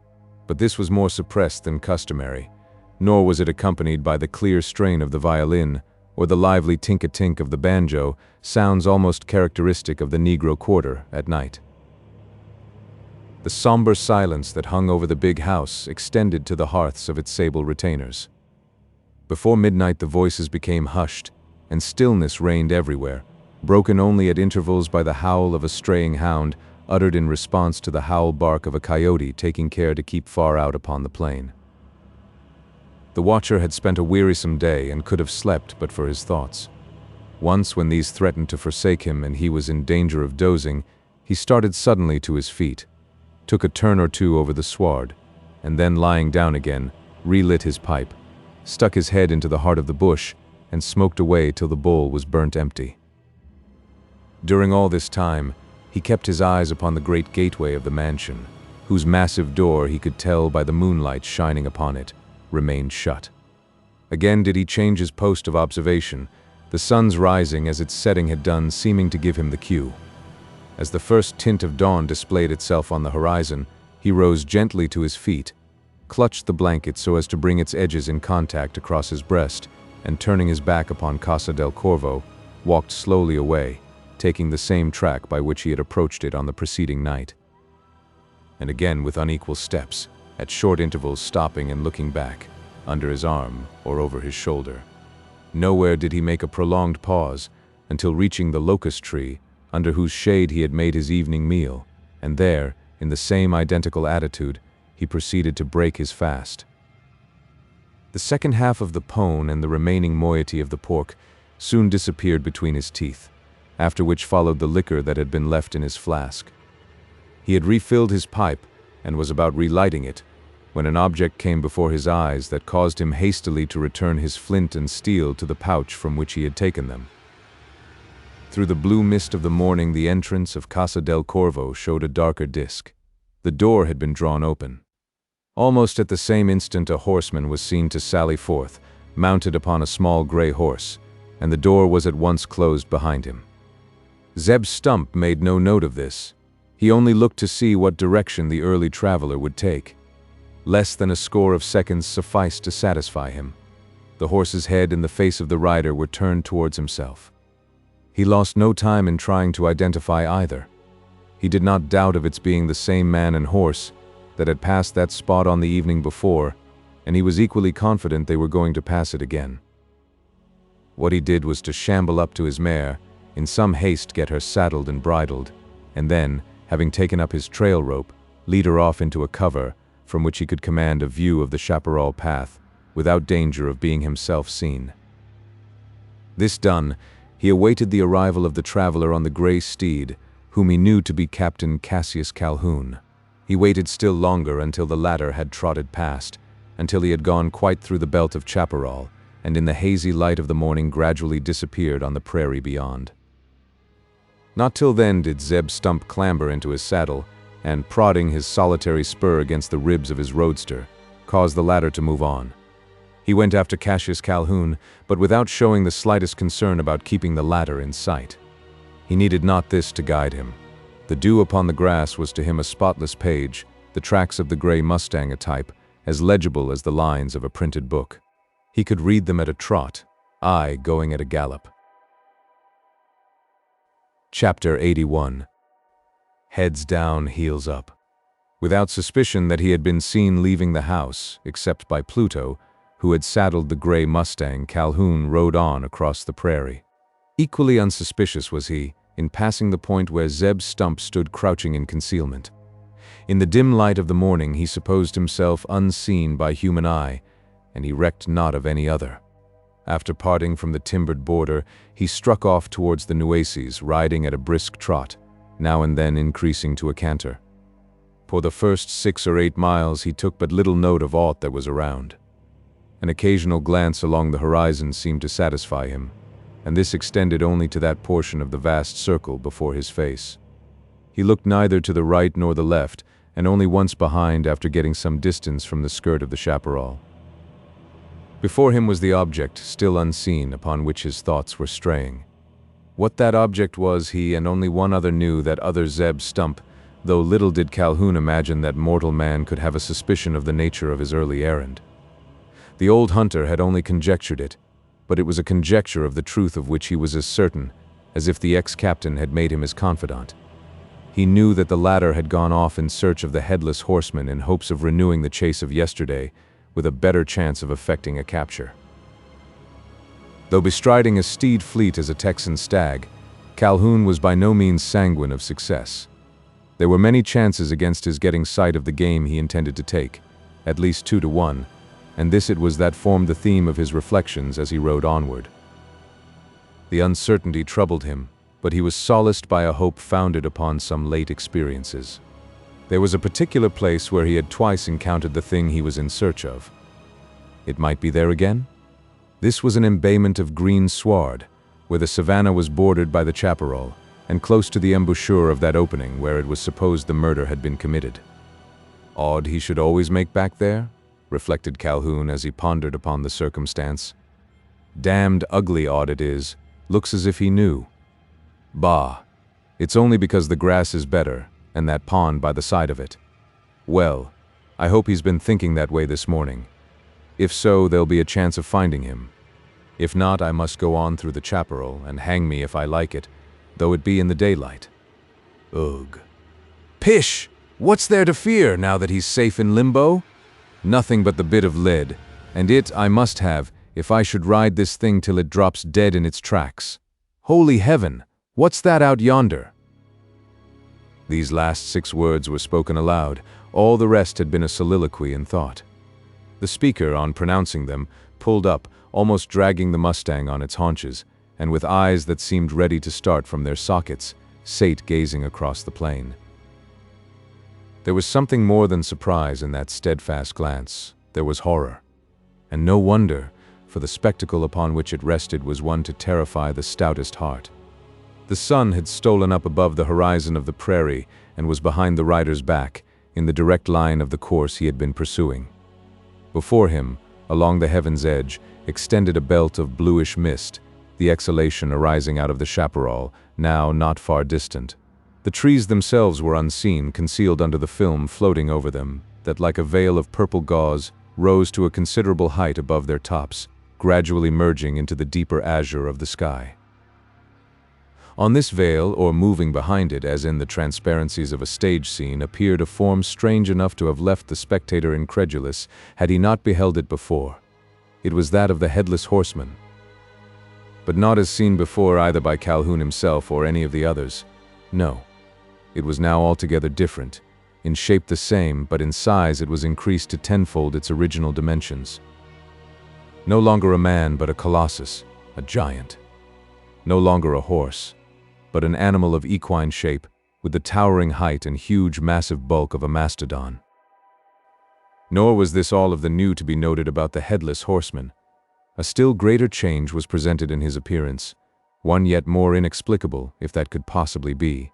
Speaker 2: But this was more suppressed than customary, nor was it accompanied by the clear strain of the violin or the lively tink-a-tink of the banjo, sounds almost characteristic of the Negro quarter at night. The somber silence that hung over the big house extended to the hearths of its sable retainers. Before midnight the voices became hushed, and stillness reigned everywhere, broken only at intervals by the howl of a straying hound, uttered in response to the howl bark of a coyote taking care to keep far out upon the plain. The watcher had spent a wearisome day and could have slept but for his thoughts. Once, when these threatened to forsake him and he was in danger of dozing, he started suddenly to his feet, took a turn or two over the sward, and then, lying down again, relit his pipe, stuck his head into the heart of the bush, and smoked away till the bowl was burnt empty. During all this time, he kept his eyes upon the great gateway of the mansion, whose massive door, he could tell by the moonlight shining upon it, remained shut. Again did he change his post of observation, the sun's rising as its setting had done seeming to give him the cue. As the first tint of dawn displayed itself on the horizon, he rose gently to his feet, clutched the blanket so as to bring its edges in contact across his breast, and turning his back upon Casa del Corvo, walked slowly away, taking the same track by which he had approached it on the preceding night. And again with unequal steps, at short intervals stopping and looking back, under his arm or over his shoulder. Nowhere did he make a prolonged pause until reaching the locust tree, under whose shade he had made his evening meal, and there, in the same identical attitude, he proceeded to break his fast. The second half of the pone and the remaining moiety of the pork soon disappeared between his teeth, after which followed the liquor that had been left in his flask. He had refilled his pipe and was about relighting it, when an object came before his eyes that caused him hastily to return his flint and steel to the pouch from which he had taken them. Through the blue mist of the morning, the entrance of Casa del Corvo showed a darker disk. The door had been drawn open. Almost at the same instant a horseman was seen to sally forth, mounted upon a small gray horse, and the door was at once closed behind him. Zeb Stump made no note of this. He only looked to see what direction the early traveler would take. Less than a score of seconds sufficed to satisfy him. The horse's head and the face of the rider were turned towards himself. He lost no time in trying to identify either. He did not doubt of its being the same man and horse that had passed that spot on the evening before, and he was equally confident they were going to pass it again. What he did was to shamble up to his mare, in some haste get her saddled and bridled, and then, having taken up his trail rope, lead her off into a cover from which he could command a view of the chaparral path without danger of being himself seen. This done, he awaited the arrival of the traveler on the gray steed, whom he knew to be Captain Cassius Calhoun. He waited still longer until the latter had trotted past, until he had gone quite through the belt of chaparral, and in the hazy light of the morning gradually disappeared on the prairie beyond. Not till then did Zeb Stump clamber into his saddle, and, prodding his solitary spur against the ribs of his roadster, cause the latter to move on. He went after Cassius Calhoun, but without showing the slightest concern about keeping the latter in sight. He needed not this to guide him. The dew upon the grass was to him a spotless page, the tracks of the gray mustang a type, as legible as the lines of a printed book. He could read them at a trot, I going at a gallop. Chapter 81. Heads down, heels up. Without suspicion that he had been seen leaving the house, except by Pluto, who had saddled the gray mustang, Calhoun rode on across the prairie. Equally unsuspicious was he, in passing the point where Zeb Stump stood crouching in concealment. In the dim light of the morning he supposed himself unseen by human eye, and he recked not of any other. After parting from the timbered border, he struck off towards the Nueces, riding at a brisk trot, now and then increasing to a canter. For the first 6 or 8 miles he took but little note of aught that was around. An occasional glance along the horizon seemed to satisfy him, and this extended only to that portion of the vast circle before his face. He looked neither to the right nor the left, and only once behind after getting some distance from the skirt of the chaparral. Before him was the object, still unseen, upon which his thoughts were straying. What that object was, he and only one other knew, that other Zeb Stump, though little did Calhoun imagine that mortal man could have a suspicion of the nature of his early errand. The old hunter had only conjectured it, but it was a conjecture of the truth of which he was as certain as if the ex-captain had made him his confidant. He knew that the latter had gone off in search of the Headless Horseman in hopes of renewing the chase of yesterday with a better chance of effecting a capture. Though bestriding a steed fleet as a Texan stag, Calhoun was by no means sanguine of success. There were many chances against his getting sight of the game he intended to take, at least 2 to 1, and this it was that formed the theme of his reflections as he rode onward. The uncertainty troubled him, but he was solaced by a hope founded upon some late experiences. There was a particular place where he had twice encountered the thing he was in search of. It might be there again? This was an embayment of green sward, where the savannah was bordered by the chaparral, and close to the embouchure of that opening where it was supposed the murder had been committed. Odd he should always make back there, reflected Calhoun as he pondered upon the circumstance. Damned ugly odd it is, looks as if he knew. Bah, it's only because the grass is better, and that pond by the side of it. Well, I hope he's been thinking that way this morning. If so, there'll be a chance of finding him. If not, I must go on through the chaparral, and hang me if I like it, though it be in the daylight. Ugh. Pish! What's there to fear now that he's safe in limbo? Nothing but the bit of lead, and it I must have if I should ride this thing till it drops dead in its tracks. Holy heaven! What's that out yonder? These last 6 words were spoken aloud. All the rest had been a soliloquy in thought. The speaker, on pronouncing them, pulled up, almost dragging the mustang on its haunches, and with eyes that seemed ready to start from their sockets, sate gazing across the plain. There was something more than surprise in that steadfast glance. There was horror. And no wonder, for the spectacle upon which it rested was one to terrify the stoutest heart. The sun had stolen up above the horizon of the prairie and was behind the rider's back, in the direct line of the course he had been pursuing. Before him, along the heaven's edge, extended a belt of bluish mist, the exhalation arising out of the chaparral, now not far distant. The trees themselves were unseen, concealed under the film floating over them, that like a veil of purple gauze rose to a considerable height above their tops, gradually merging into the deeper azure of the sky. On this veil, or moving behind it as in the transparencies of a stage scene, appeared a form strange enough to have left the spectator incredulous had he not beheld it before. It was that of the Headless Horseman. But not as seen before either by Calhoun himself or any of the others. No, it was now altogether different. In shape the same, but in size it was increased to 10-fold its original dimensions. No longer a man, but a colossus, a giant. No longer a horse, but an animal of equine shape, with the towering height and huge massive bulk of a mastodon. Nor was this all of the new to be noted about the Headless Horseman. A still greater change was presented in his appearance, one yet more inexplicable, if that could possibly be.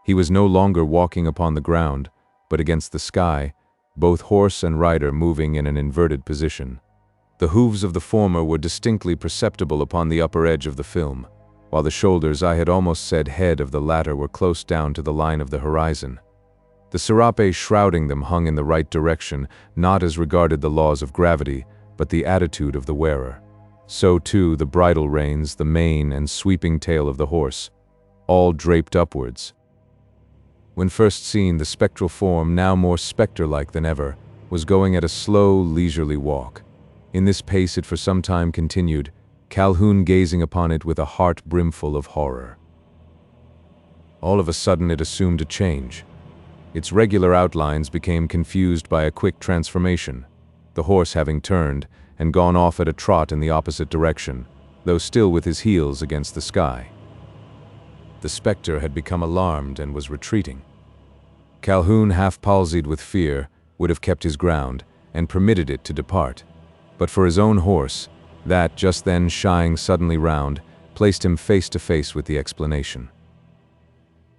Speaker 2: He was no longer walking upon the ground, but against the sky, both horse and rider moving in an inverted position. The hooves of the former were distinctly perceptible upon the upper edge of the film, while the shoulders, I had almost said head, of the latter were close down to the line of the horizon. The serape shrouding them hung in the right direction, not as regarded the laws of gravity, but the attitude of the wearer. So too the bridle reins, the mane and sweeping tail of the horse, all draped upwards. When first seen, the spectral form, now more spectre-like than ever, was going at a slow, leisurely walk. In this pace it for some time continued, Calhoun gazing upon it with a heart brimful of horror. All of a sudden it assumed a change. Its regular outlines became confused by a quick transformation, the horse having turned and gone off at a trot in the opposite direction, though still with his heels against the sky. The spectre had become alarmed and was retreating. Calhoun, half palsied with fear, would have kept his ground and permitted it to depart, but for his own horse, that, just then shying suddenly round, placed him face to face with the explanation.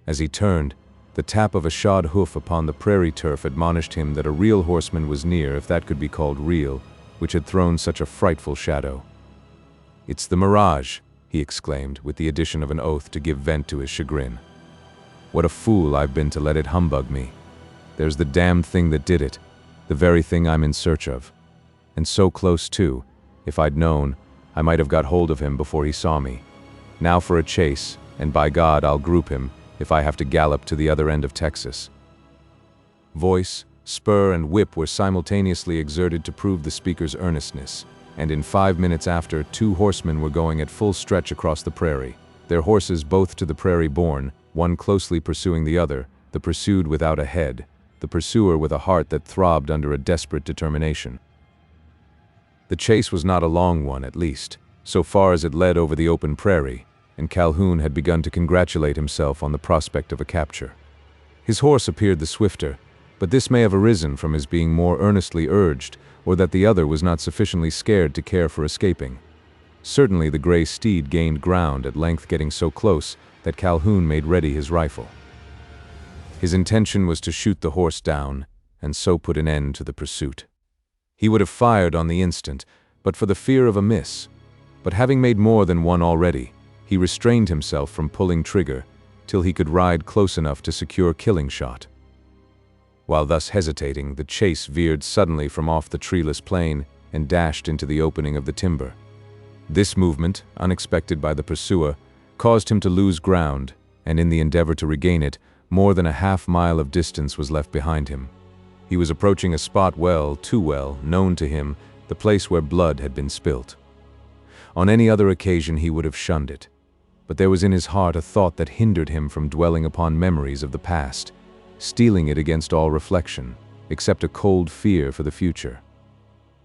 Speaker 2: As he turned, the tap of a shod hoof upon the prairie turf admonished him that a real horseman was near, if that could be called real, which had thrown such a frightful shadow. "It's the mirage," he exclaimed, with the addition of an oath to give vent to his chagrin. "What a fool I've been to let it humbug me. There's the damned thing that did it, the very thing I'm in search of. And so close too. If I'd known, I might have got hold of him before he saw me. Now for a chase, and by God I'll group him if I have to gallop to the other end of Texas." Voice, spur, and whip were simultaneously exerted to prove the speaker's earnestness, and in 5 minutes after, 2 horsemen were going at full stretch across the prairie, their horses both to the prairie born, one closely pursuing the other, the pursued without a head, the pursuer with a heart that throbbed under a desperate determination. The chase was not a long one, at least, so far as it led over the open prairie, and Calhoun had begun to congratulate himself on the prospect of a capture. His horse appeared the swifter, but this may have arisen from his being more earnestly urged, or that the other was not sufficiently scared to care for escaping. Certainly the gray steed gained ground, at length getting so close that Calhoun made ready his rifle. His intention was to shoot the horse down, and so put an end to the pursuit. He would have fired on the instant, but for the fear of a miss. But having made more than one already, he restrained himself from pulling trigger till he could ride close enough to secure killing shot. While thus hesitating, the chase veered suddenly from off the treeless plain and dashed into the opening of the timber. This movement, unexpected by the pursuer, caused him to lose ground, and in the endeavor to regain it, more than a half-mile of distance was left behind him. He was approaching a spot well, too well, known to him, the place where blood had been spilt. On any other occasion he would have shunned it, but there was in his heart a thought that hindered him from dwelling upon memories of the past, steeling it against all reflection, except a cold fear for the future.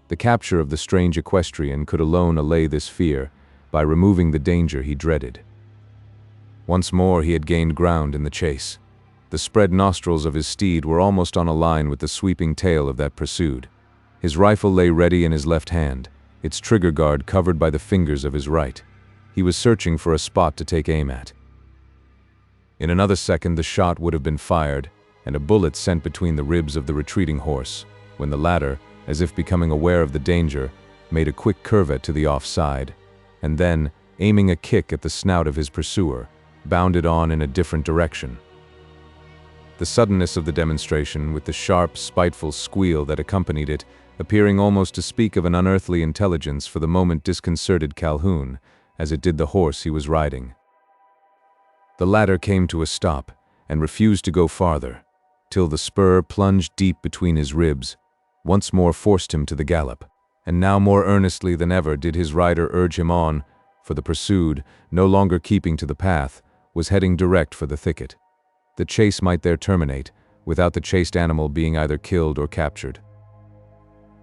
Speaker 2: The capture of the strange equestrian could alone allay this fear by removing the danger he dreaded. Once more he had gained ground in the chase. The spread nostrils of his steed were almost on a line with the sweeping tail of that pursued. His rifle lay ready in his left hand, its trigger guard covered by the fingers of his right. He was searching for a spot to take aim at. In another second the shot would have been fired, and a bullet sent between the ribs of the retreating horse, when the latter, as if becoming aware of the danger, made a quick curvet to the offside, and then, aiming a kick at the snout of his pursuer, bounded on in a different direction. The suddenness of the demonstration, with the sharp, spiteful squeal that accompanied it, appearing almost to speak of an unearthly intelligence, for the moment disconcerted Calhoun, as it did the horse he was riding. The latter came to a stop, and refused to go farther, till the spur, plunged deep between his ribs, once more forced him to the gallop, and now more earnestly than ever did his rider urge him on, for the pursued, no longer keeping to the path, was heading direct for the thicket. The chase might there terminate, without the chased animal being either killed or captured.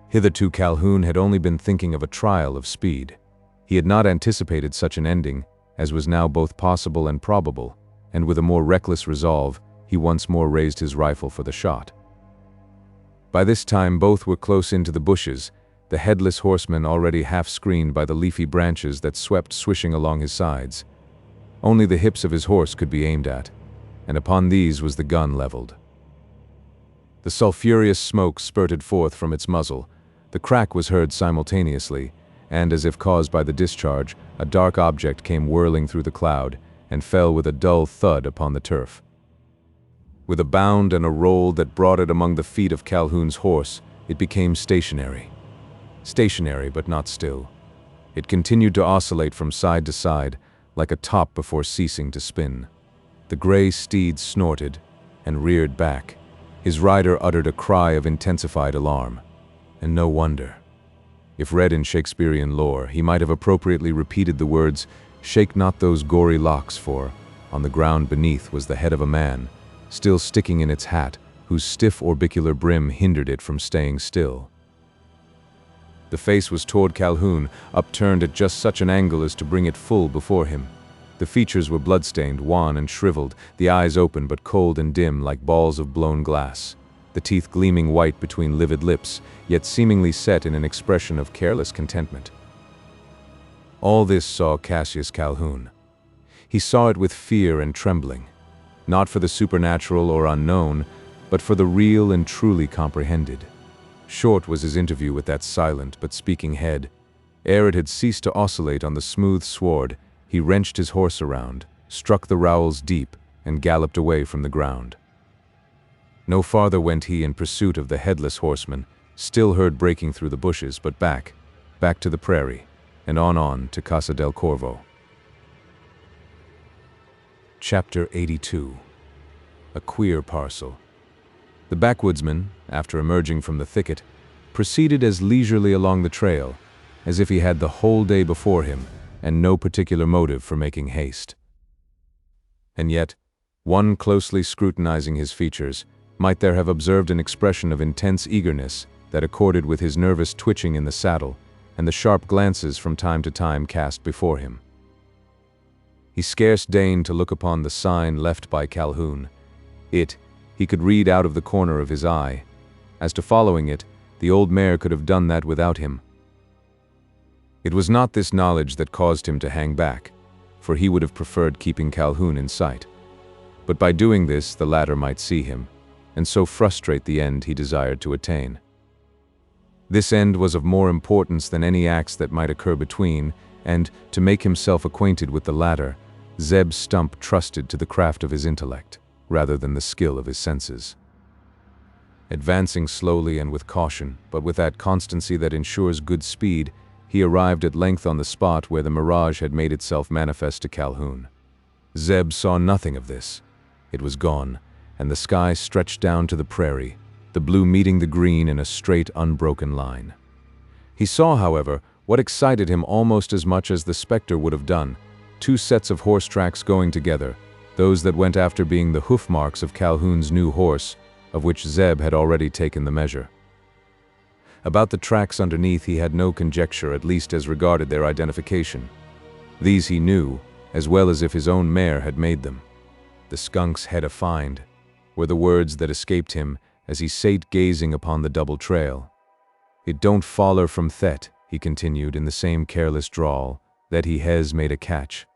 Speaker 2: Hitherto Calhoun had only been thinking of a trial of speed. He had not anticipated such an ending, as was now both possible and probable, and with a more reckless resolve, he once more raised his rifle for the shot. By this time both were close into the bushes, the headless horseman already half screened by the leafy branches that swept swishing along his sides. Only the hips of his horse could be aimed at, and upon these was the gun leveled. The sulphurous smoke spurted forth from its muzzle. The crack was heard simultaneously, and as if caused by the discharge, a dark object came whirling through the cloud and fell with a dull thud upon the turf. With a bound and a roll that brought it among the feet of Calhoun's horse, it became stationary. Stationary, but not still. It continued to oscillate from side to side, like a top before ceasing to spin. The gray steed snorted and reared back. His rider uttered a cry of intensified alarm. And no wonder. If read in Shakespearean lore, he might have appropriately repeated the words, "Shake not those gory locks," for, on the ground beneath was the head of a man, still sticking in its hat, whose stiff orbicular brim hindered it from staying still. The face was toward Calhoun, upturned at just such an angle as to bring it full before him. The features were blood-stained, wan and shriveled, the eyes open but cold and dim like balls of blown glass, the teeth gleaming white between livid lips, yet seemingly set in an expression of careless contentment. All this saw Cassius Calhoun. He saw it with fear and trembling, not for the supernatural or unknown, but for the real and truly comprehended. Short was his interview with that silent but speaking head, ere it had ceased to oscillate on the smooth sward, He wrenched his horse around, struck the rowels deep, and galloped away from the ground. No farther went he in pursuit of the Headless Horseman, still heard breaking through the bushes, but back to the prairie, and on to Casa del Corvo. Chapter 82. A queer parcel. The backwoodsman, after emerging from the thicket, proceeded as leisurely along the trail, as if he had the whole day before him, and no particular motive for making haste. And yet, one closely scrutinizing his features might there have observed an expression of intense eagerness that accorded with his nervous twitching in the saddle and the sharp glances from time to time cast before him. He scarce deigned to look upon the sign left by Calhoun. It he could read out of the corner of his eye. As to following it, the old mare could have done that without him. It was not this knowledge that caused him to hang back, for he would have preferred keeping Calhoun in sight. But by doing this, the latter might see him, and so frustrate the end he desired to attain. This end was of more importance than any acts that might occur between, and, to make himself acquainted with the latter, Zeb Stump trusted to the craft of his intellect, rather than the skill of his senses. Advancing slowly and with caution, but with that constancy that ensures good speed, he arrived at length on the spot where the mirage had made itself manifest to Calhoun. Zeb saw nothing of this. It was gone, and the sky stretched down to the prairie, the blue meeting the green in a straight, unbroken line. He saw, however, what excited him almost as much as the specter would have done: two sets of horse tracks going together, those that went after being the hoof marks of Calhoun's new horse, of which Zeb had already taken the measure. About the tracks underneath he had no conjecture, at least as regarded their identification. These he knew, as well as if his own mare had made them. "The skunk's head a find," were the words that escaped him as he sate gazing upon the double trail. "It don't foller from thet," he continued in the same careless drawl, "that he hes made a catch.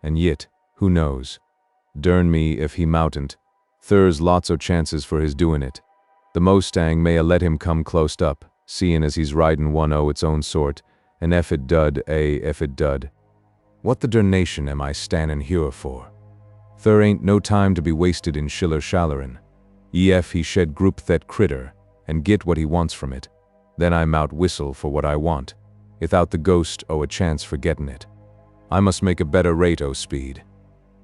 Speaker 2: And yit, who knows? Dern me if he moutn't. Thur's lots o' chances for his doin' it. The Mostang may a let him come clost up, seein' as he's ridin' one o' its own sort, and ef it dud, ef it dud. What the dernation am I stannin' here for? Thur ain't no time to be wasted in shiller-shallerin'. Ef he shed group thet critter, and git what he wants from it, then I mout whistle for what I want, without the ghost o' a chance for gettin' it. I must make a better rate o' speed.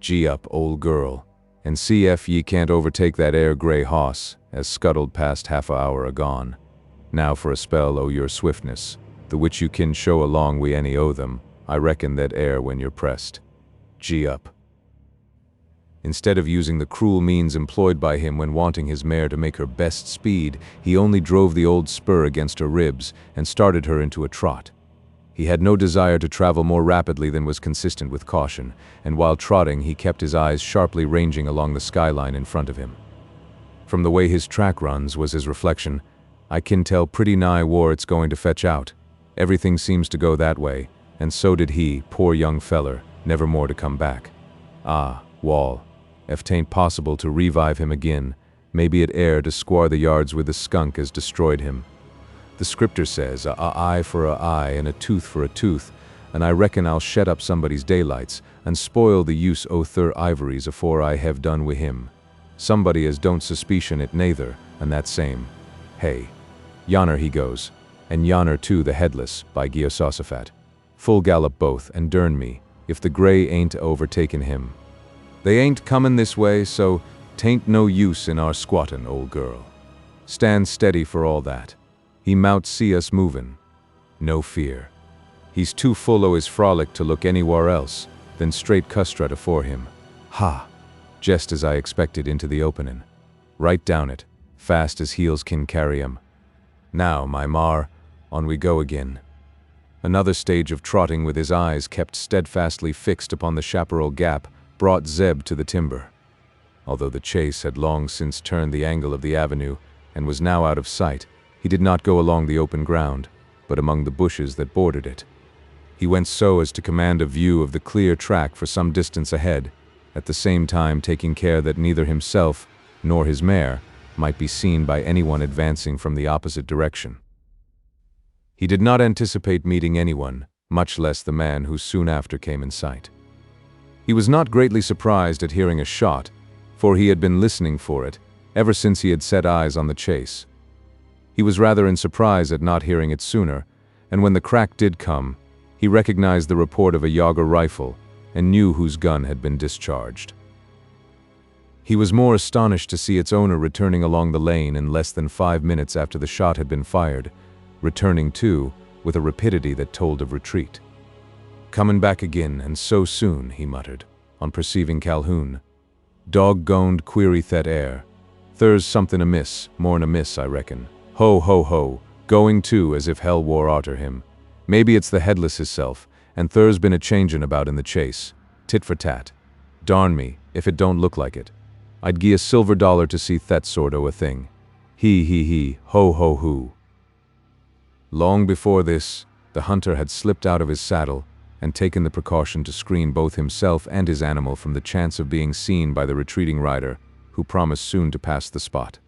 Speaker 2: Gee up, old girl, and see ef ye can't overtake that ere gray hoss, as scuttled past half a hour agone. Now for a spell o' your swiftness, the which you kin show along wi' any o' them, I reckon that ere when you're pressed. Gee up." Instead of using the cruel means employed by him when wanting his mare to make her best speed, he only drove the old spur against her ribs and started her into a trot. He had no desire to travel more rapidly than was consistent with caution, and while trotting he kept his eyes sharply ranging along the skyline in front of him. "From the way his track runs," was his reflection, "I kin tell pretty nigh whar it's going to fetch out. Everything seems to go that way, and so did he, poor young feller, never more to come back. Ah, wall, ef 'tain't possible to revive him agin, maybe it air to squar the yards with the skunk as destroyed him. The scripter says, a eye for a eye and a tooth for a tooth, and I reckon I'll shet up somebody's daylights and spoil the use o' thur ivories afore I hev done wi' him. Somebody as don't suspicion it neither, and that same. Hey, yonner he goes, and yonner too the Headless, by Geososaphat. Full gallop both, and dern me, if the gray ain't overtaken him. They ain't comin' this way, so 'tain't no use in our squattin', old girl. Stand steady for all that. He mout see us movin'. No fear. He's too full o' his frolic to look anywhere else than straight custrut afore him. Ha! Just as I expected into the openin'. Right down it, fast as heels kin carry 'em. Now, my mar, on we go agin." Another stage of trotting with his eyes kept steadfastly fixed upon the chaparral gap brought Zeb to the timber. Although the chase had long since turned the angle of the avenue and was now out of sight, he did not go along the open ground, but among the bushes that bordered it. He went so as to command a view of the clear track for some distance ahead, at the same time taking care that neither himself nor his mare might be seen by anyone advancing from the opposite direction. He did not anticipate meeting anyone, much less the man who soon after came in sight. He was not greatly surprised at hearing a shot, for he had been listening for it ever since he had set eyes on the chase. He was rather in surprise at not hearing it sooner, and when the crack did come, he recognized the report of a Yager rifle and knew whose gun had been discharged. He was more astonished to see its owner returning along the lane in less than 5 minutes after the shot had been fired, returning too with a rapidity that told of retreat. "Comin' back again, and so soon," he muttered, on perceiving Calhoun. "Dog-goned query thet air. There's somethin' amiss, more'n amiss, I reckon. Ho, ho, ho, going too as if hell wore arter him. Maybe it's the Headless hisself, and there's been a changin' about in the chase. Tit for tat. Darn me, if it don't look like it. I'd gie $1 to see thet sort o' a thing. He, ho, ho, hoo." Long before this, the hunter had slipped out of his saddle and taken the precaution to screen both himself and his animal from the chance of being seen by the retreating rider, who promised soon to pass the spot.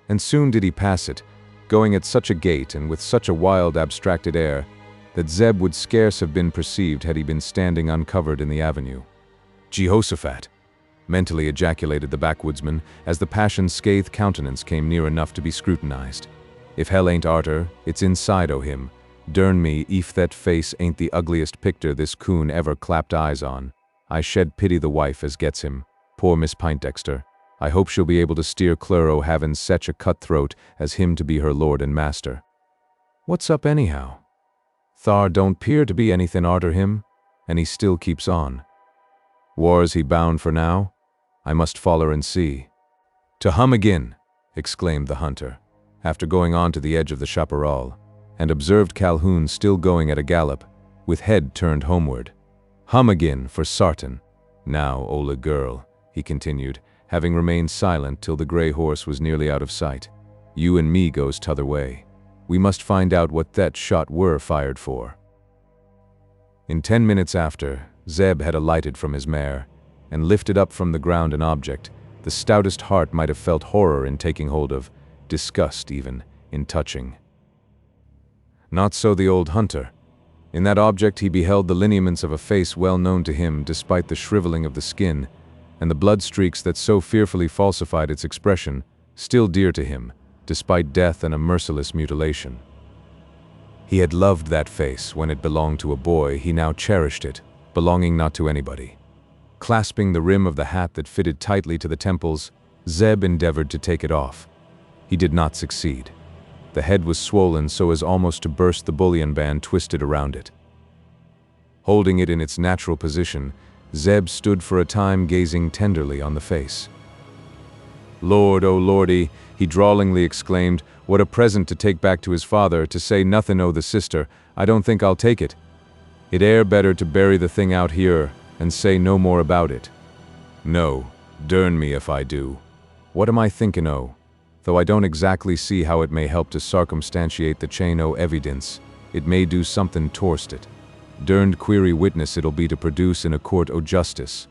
Speaker 2: And soon did he pass it, going at such a gait and with such a wild, abstracted air that Zeb would scarce have been perceived had he been standing uncovered in the avenue. "Jehoshaphat!" mentally ejaculated the backwoodsman as the passion-scathed countenance came near enough to be scrutinized. "If hell ain't arter, it's inside o' him. Dern me, if that face ain't the ugliest picter this coon ever clapped eyes on. I shed pity the wife as gets him. Poor Miss Pintdexter. I hope she'll be able to steer clear o' havin' sech a cutthroat as him to be her lord and master. What's up anyhow? Thar don't 'pear to be anythin' arter him, and he still keeps on. Whar's he bound for now? I must foller and see." "To hum agin," exclaimed the hunter, after going on to the edge of the chaparral, and observed Calhoun still going at a gallop, with head turned homeward. "Hum agin, for sartin. Now, Ola girl," he continued, having remained silent till the gray horse was nearly out of sight, "you and me goes t'other way. We must find out what that shot were fired for." In 10 minutes after, Zeb had alighted from his mare, and lifted up from the ground an object the stoutest heart might have felt horror in taking hold of, disgust even, in touching. Not so the old hunter. In that object he beheld the lineaments of a face well known to him despite the shriveling of the skin, and the blood streaks that so fearfully falsified its expression, still dear to him, despite death and a merciless mutilation. He had loved that face when it belonged to a boy. He now cherished it, belonging not to anybody. Clasping the rim of the hat that fitted tightly to the temples, Zeb endeavored to take it off. He did not succeed. The head was swollen so as almost to burst the bullion band twisted around it. Holding it in its natural position, Zeb stood for a time gazing tenderly on the face. "Lord, oh lordy," he drawlingly exclaimed, "what a present to take back to his father, to say nothin' o' the sister. I don't think I'll take it. It air better to bury the thing out here and say no more about it. No, dern me if I do. What am I thinkin' o'? Though I don't exactly see how it may help to circumstantiate the chain o' evidence, it may do somethin' torst it. Derned query witness it'll be to produce in a court o' justice."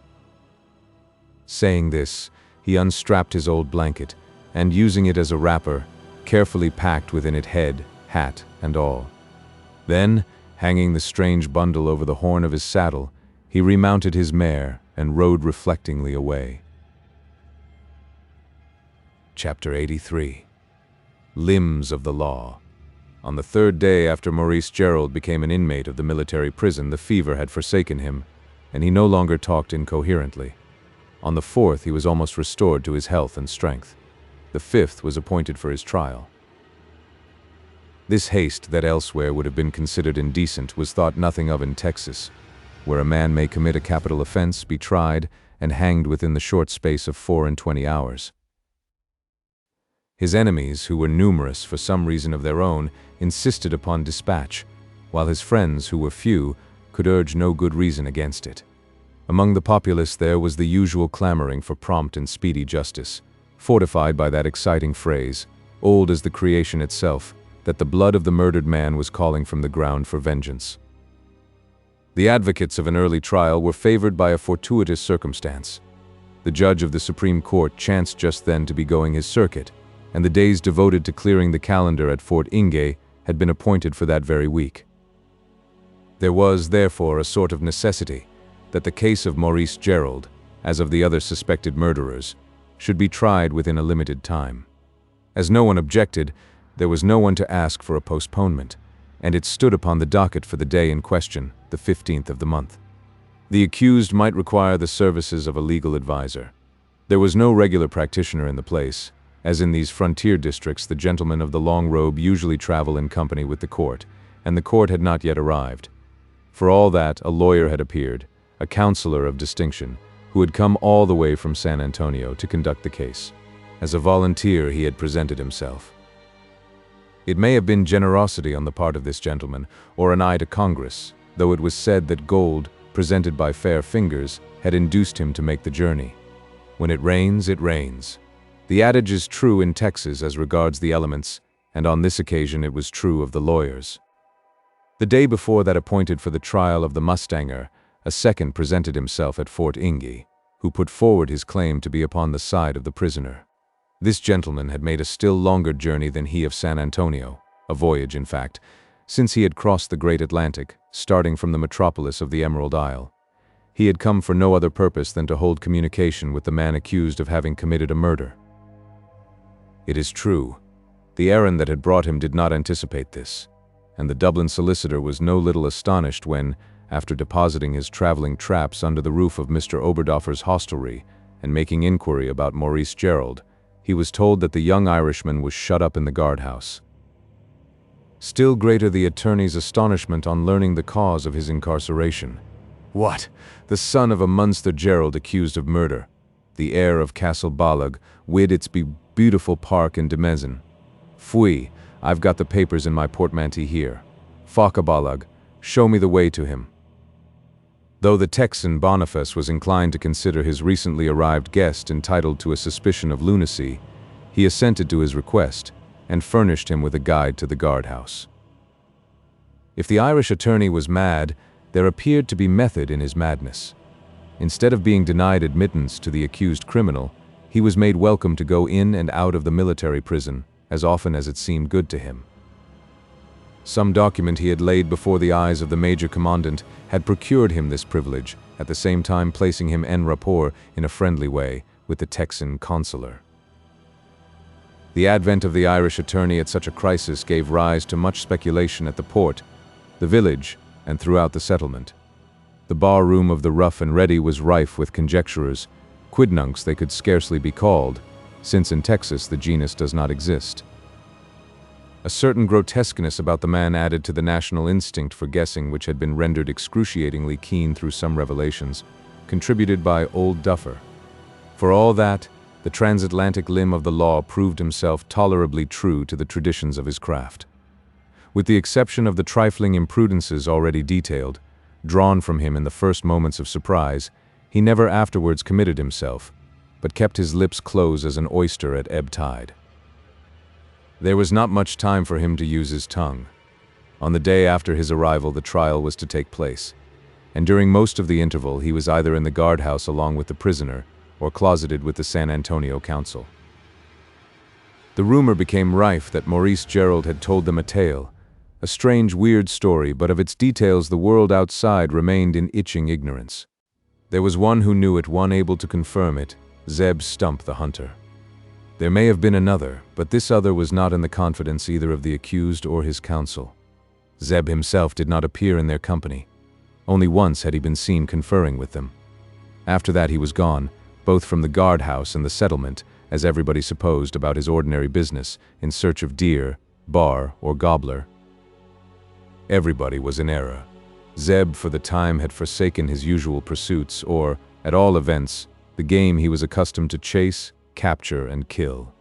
Speaker 2: Saying this, he unstrapped his old blanket, and using it as a wrapper, carefully packed within it head, hat, and all. Then, hanging the strange bundle over the horn of his saddle, he remounted his mare and rode reflectingly away. Chapter 83. Limbs of the Law. On the 3rd day after Maurice Gerald became an inmate of the military prison, the fever had forsaken him, and he no longer talked incoherently. On the 4th he was almost restored to his health and strength. The 5th was appointed for his trial. This haste that elsewhere would have been considered indecent was thought nothing of in Texas, where a man may commit a capital offense, be tried, and hanged within the short space of 24 hours. His enemies, who were numerous for some reason of their own, insisted upon dispatch, while his friends, who were few, could urge no good reason against it. Among the populace there was the usual clamoring for prompt and speedy justice, fortified by that exciting phrase, old as the creation itself, that the blood of the murdered man was calling from the ground for vengeance. The advocates of an early trial were favored by a fortuitous circumstance. The judge of the Supreme Court chanced just then to be going his circuit, and the days devoted to clearing the calendar at Fort Inge had been appointed for that very week. There was, therefore, a sort of necessity, that the case of Maurice Gerald, as of the other suspected murderers, should be tried within a limited time. As no one objected, there was no one to ask for a postponement, and it stood upon the docket for the day in question, the 15th of the month. The accused might require the services of a legal advisor. There was no regular practitioner in the place. As in these frontier districts, the gentlemen of the long robe usually travel in company with the court, and the court had not yet arrived. For all that, a lawyer had appeared, a counselor of distinction, who had come all the way from San Antonio to conduct the case. As a volunteer, he had presented himself. It may have been generosity on the part of this gentleman, or an eye to Congress, though it was said that gold, presented by fair fingers, had induced him to make the journey. When it rains, it rains. The adage is true in Texas as regards the elements, and on this occasion it was true of the lawyers. The day before that appointed for the trial of the mustanger, a second presented himself at Fort Inge, who put forward his claim to be upon the side of the prisoner. This gentleman had made a still longer journey than he of San Antonio, a voyage, in fact, since he had crossed the great Atlantic, starting from the metropolis of the Emerald Isle. He had come for no other purpose than to hold communication with the man accused of having committed a murder. It is true, the errand that had brought him did not anticipate this, and the Dublin solicitor was no little astonished when, after depositing his traveling traps under the roof of Mr. Oberdoffer's hostelry and making inquiry about Maurice Gerald, he was told that the young Irishman was shut up in the guardhouse. Still greater the attorney's astonishment on learning the cause of his incarceration. What? The son of a Munster Gerald accused of murder, the heir of Castle Ballag, wid its beautiful park in Demesne. Phui, I've got the papers in my portmanteau here. Fáca Ballag, show me the way to him. Though the Texan Boniface was inclined to consider his recently arrived guest entitled to a suspicion of lunacy, he assented to his request and furnished him with a guide to the guardhouse. If the Irish attorney was mad, there appeared to be method in his madness. Instead of being denied admittance to the accused criminal, he was made welcome to go in and out of the military prison as often as it seemed good to him. Some document he had laid before the eyes of the major commandant had procured him this privilege, at the same time placing him en rapport in a friendly way with the Texan consular. The advent of the Irish attorney at such a crisis gave rise to much speculation at the port, the village, and throughout the settlement. The bar-room of the Rough and Ready was rife with conjecturers, quidnuncs they could scarcely be called, since in Texas the genus does not exist. A certain grotesqueness about the man added to the national instinct for guessing which had been rendered excruciatingly keen through some revelations, contributed by Old Duffer. For all that, the transatlantic limb of the law proved himself tolerably true to the traditions of his craft. With the exception of the trifling imprudences already detailed, drawn from him in the first moments of surprise, he never afterwards committed himself, but kept his lips closed as an oyster at ebb tide. There was not much time for him to use his tongue. On the day after his arrival, the trial was to take place, and during most of the interval he was either in the guardhouse along with the prisoner or closeted with the San Antonio council. The rumor became rife that Maurice Gerald had told them a tale, a strange, weird story, but of its details the world outside remained in itching ignorance. There was one who knew it, one able to confirm it, Zeb Stump the hunter. There may have been another, but this other was not in the confidence either of the accused or his counsel. Zeb himself did not appear in their company. Only once had he been seen conferring with them. After that he was gone, both from the guardhouse and the settlement, as everybody supposed, about his ordinary business, in search of deer, bar, or gobbler. Everybody was in error. Zeb for the time had forsaken his usual pursuits, or, at all events, the game he was accustomed to chase, capture, and kill.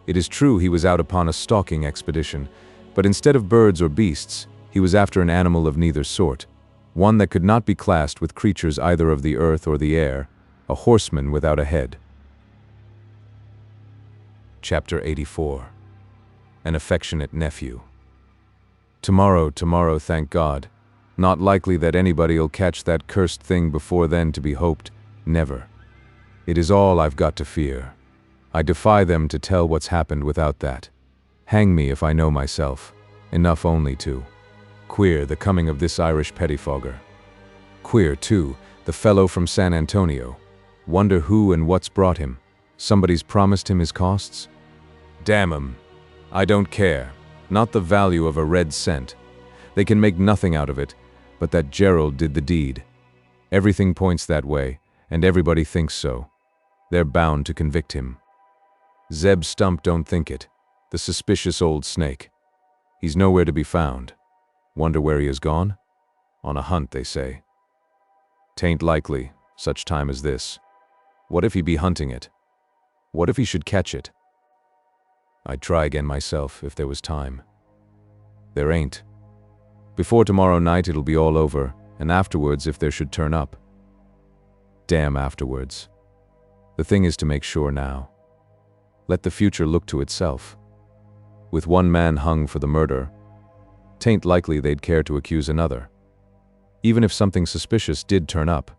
Speaker 2: It is true he was out upon a stalking expedition, but instead of birds or beasts, he was after an animal of neither sort, one that could not be classed with creatures either of the earth or the air, a horseman without a head. Chapter 84. An affectionate nephew. Tomorrow, thank God. Not likely that anybody'll catch that cursed thing before then, to be hoped. Never. It is all I've got to fear. I defy them to tell what's happened without that. Hang me if I know myself. Enough only to. Queer, the coming of this Irish pettifogger. Queer, too, the fellow from San Antonio. Wonder who and what's brought him. Somebody's promised him his costs? Damn 'em. I don't care. Not the value of a red cent. They can make nothing out of it, but that Gerald did the deed. Everything points that way, and everybody thinks so. They're bound to convict him. Zeb Stump don't think it. The suspicious old snake. He's nowhere to be found. Wonder where he has gone? On a hunt, they say. 'Tain't likely, such time as this. What if he be hunting it? What if he should catch it? I'd try again myself, if there was time. There ain't. Before tomorrow night it'll be all over, and afterwards if there should turn up. Damn afterwards. The thing is to make sure now. Let the future look to itself. With one man hung for the murder, 'tain't likely they'd care to accuse another. Even if something suspicious did turn up,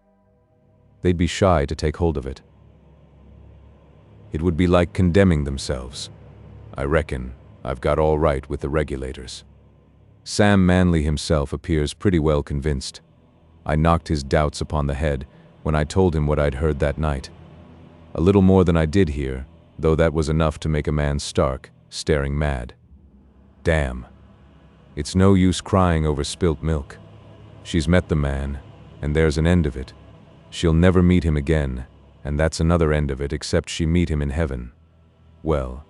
Speaker 2: they'd be shy to take hold of it. It would be like condemning themselves. I reckon I've got all right with the regulators. Sam Manley himself appears pretty well convinced. I knocked his doubts upon the head when I told him what I'd heard that night. A little more than I did hear, though that was enough to make a man stark, staring mad. Damn. It's no use crying over spilt milk. She's met the man, and there's an end of it. She'll never meet him again, and that's another end of it except she meet him in heaven. Well,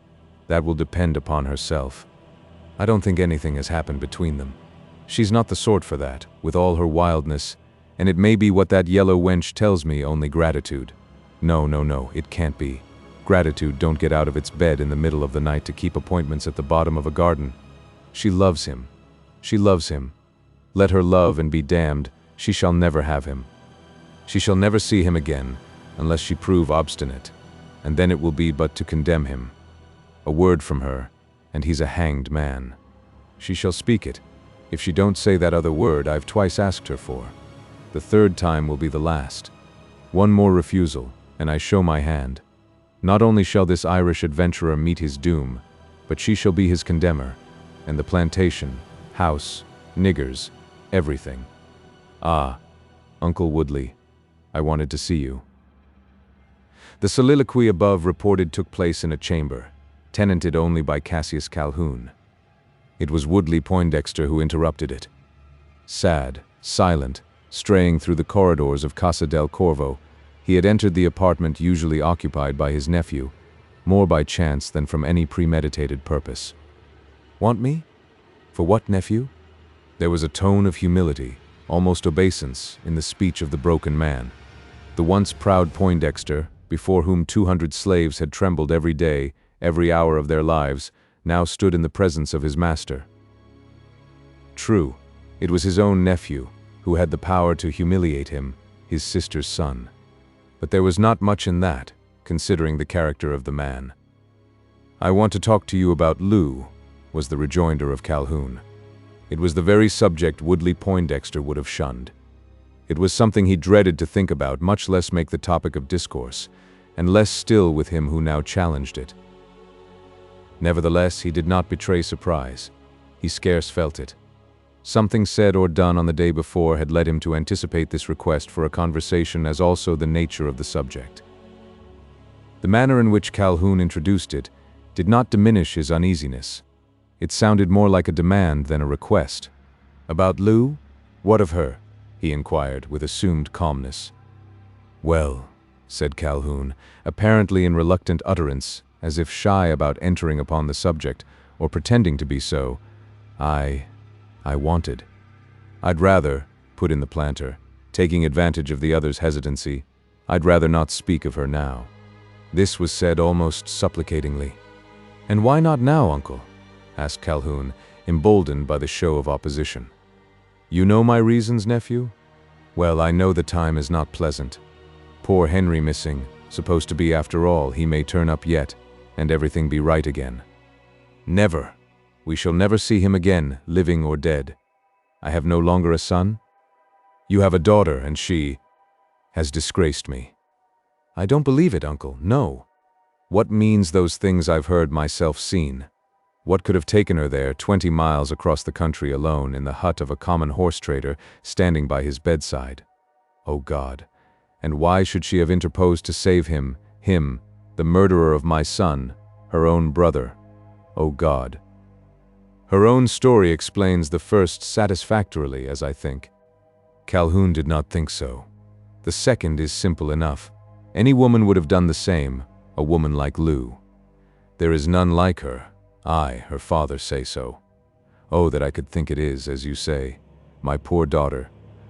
Speaker 2: that will depend upon herself. I don't think anything has happened between them. She's not the sort for that, with all her wildness, and it may be what that yellow wench tells me, only gratitude. No, it can't be. Gratitude don't get out of its bed in the middle of the night to keep appointments at the bottom of a garden. She loves him. She loves him. Let her love and be damned, she shall never have him. She shall never see him again, unless she prove obstinate, and then it will be but to condemn him. A word from her, and he's a hanged man. She shall speak it. If she don't say that other word I've twice asked her for, the third time will be the last. One more refusal, and I show my hand. Not only shall this Irish adventurer meet his doom, but she shall be his condemner, and the plantation, house, niggers, everything. Ah, Uncle Woodley, I wanted to see you. The soliloquy above reported took place in a chamber, tenanted only by Cassius Calhoun. It was Woodley Poindexter who interrupted it. Sad, silent, straying through the corridors of Casa del Corvo, he had entered the apartment usually occupied by his nephew, more by chance than from any premeditated purpose. Want me? For what, nephew? There was a tone of humility, almost obeisance, in the speech of the broken man. The once proud Poindexter, before whom 200 slaves had trembled every day, every hour of their lives, now stood in the presence of his master. True, it was his own nephew, who had the power to humiliate him, his sister's son. But there was not much in that, considering the character of the man. I want to talk to you about Lou, was the rejoinder of Calhoun. It was the very subject Woodley Poindexter would have shunned. It was something he dreaded to think about, much less make the topic of discourse, and less still with him who now challenged it. Nevertheless, he did not betray surprise. He scarce felt it. Something said or done on the day before had led him to anticipate this request for a conversation, as also the nature of the subject. The manner in which Calhoun introduced it did not diminish his uneasiness. It sounded more like a demand than a request. About Lou? What of her? He inquired with assumed calmness. Well, said Calhoun, apparently in reluctant utterance, as if shy about entering upon the subject, or pretending to be so, I wanted. I'd rather, put in the planter, taking advantage of the other's hesitancy, I'd rather not speak of her now. This was said almost supplicatingly. And why not now, uncle? Asked Calhoun, emboldened by the show of opposition. You know my reasons, nephew? Well, I know the time is not pleasant. Poor Henry missing, supposed to be after all, he may turn up yet, and everything be right again. Never. We shall never see him again, living or dead. I have no longer a son? You have a daughter, and she has disgraced me. I don't believe it, uncle, no. What means those things I've heard myself seen? What could have taken her there, 20 miles across the country alone, in the hut of a common horse trader, standing by his bedside? O God, and why should she have interposed to save him, the murderer of my son, her own brother? O God. Her own story explains the first satisfactorily, as I think. Calhoun did not think so. The second is simple enough. Any woman would have done the same, a woman like Lou. There is none like her. I, her father, say so. Oh, that I could think it is, as you say, my poor daughter,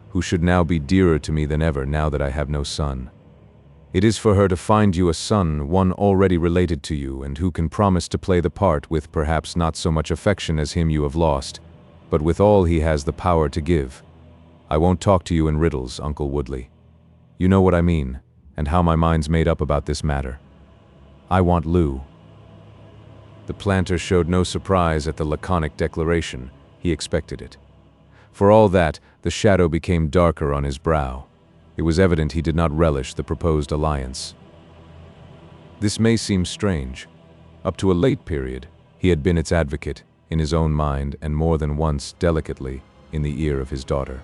Speaker 2: who should now be dearer to me than ever now that I have no son. It is for her to find you a son, one already related to you, and who can promise to play the part with perhaps not so much affection as him you have lost, but with all he has the power to give. I won't talk to you in riddles, Uncle Woodley. You know what I mean, and how my mind's made up about this matter. I want Lou. The planter showed no surprise at the laconic declaration. He expected it. For all that, the shadow became darker on his brow. It was evident he did not relish the proposed alliance. This may seem strange. Up to a late period, he had been its advocate, in his own mind and more than once, delicately, in the ear of his daughter.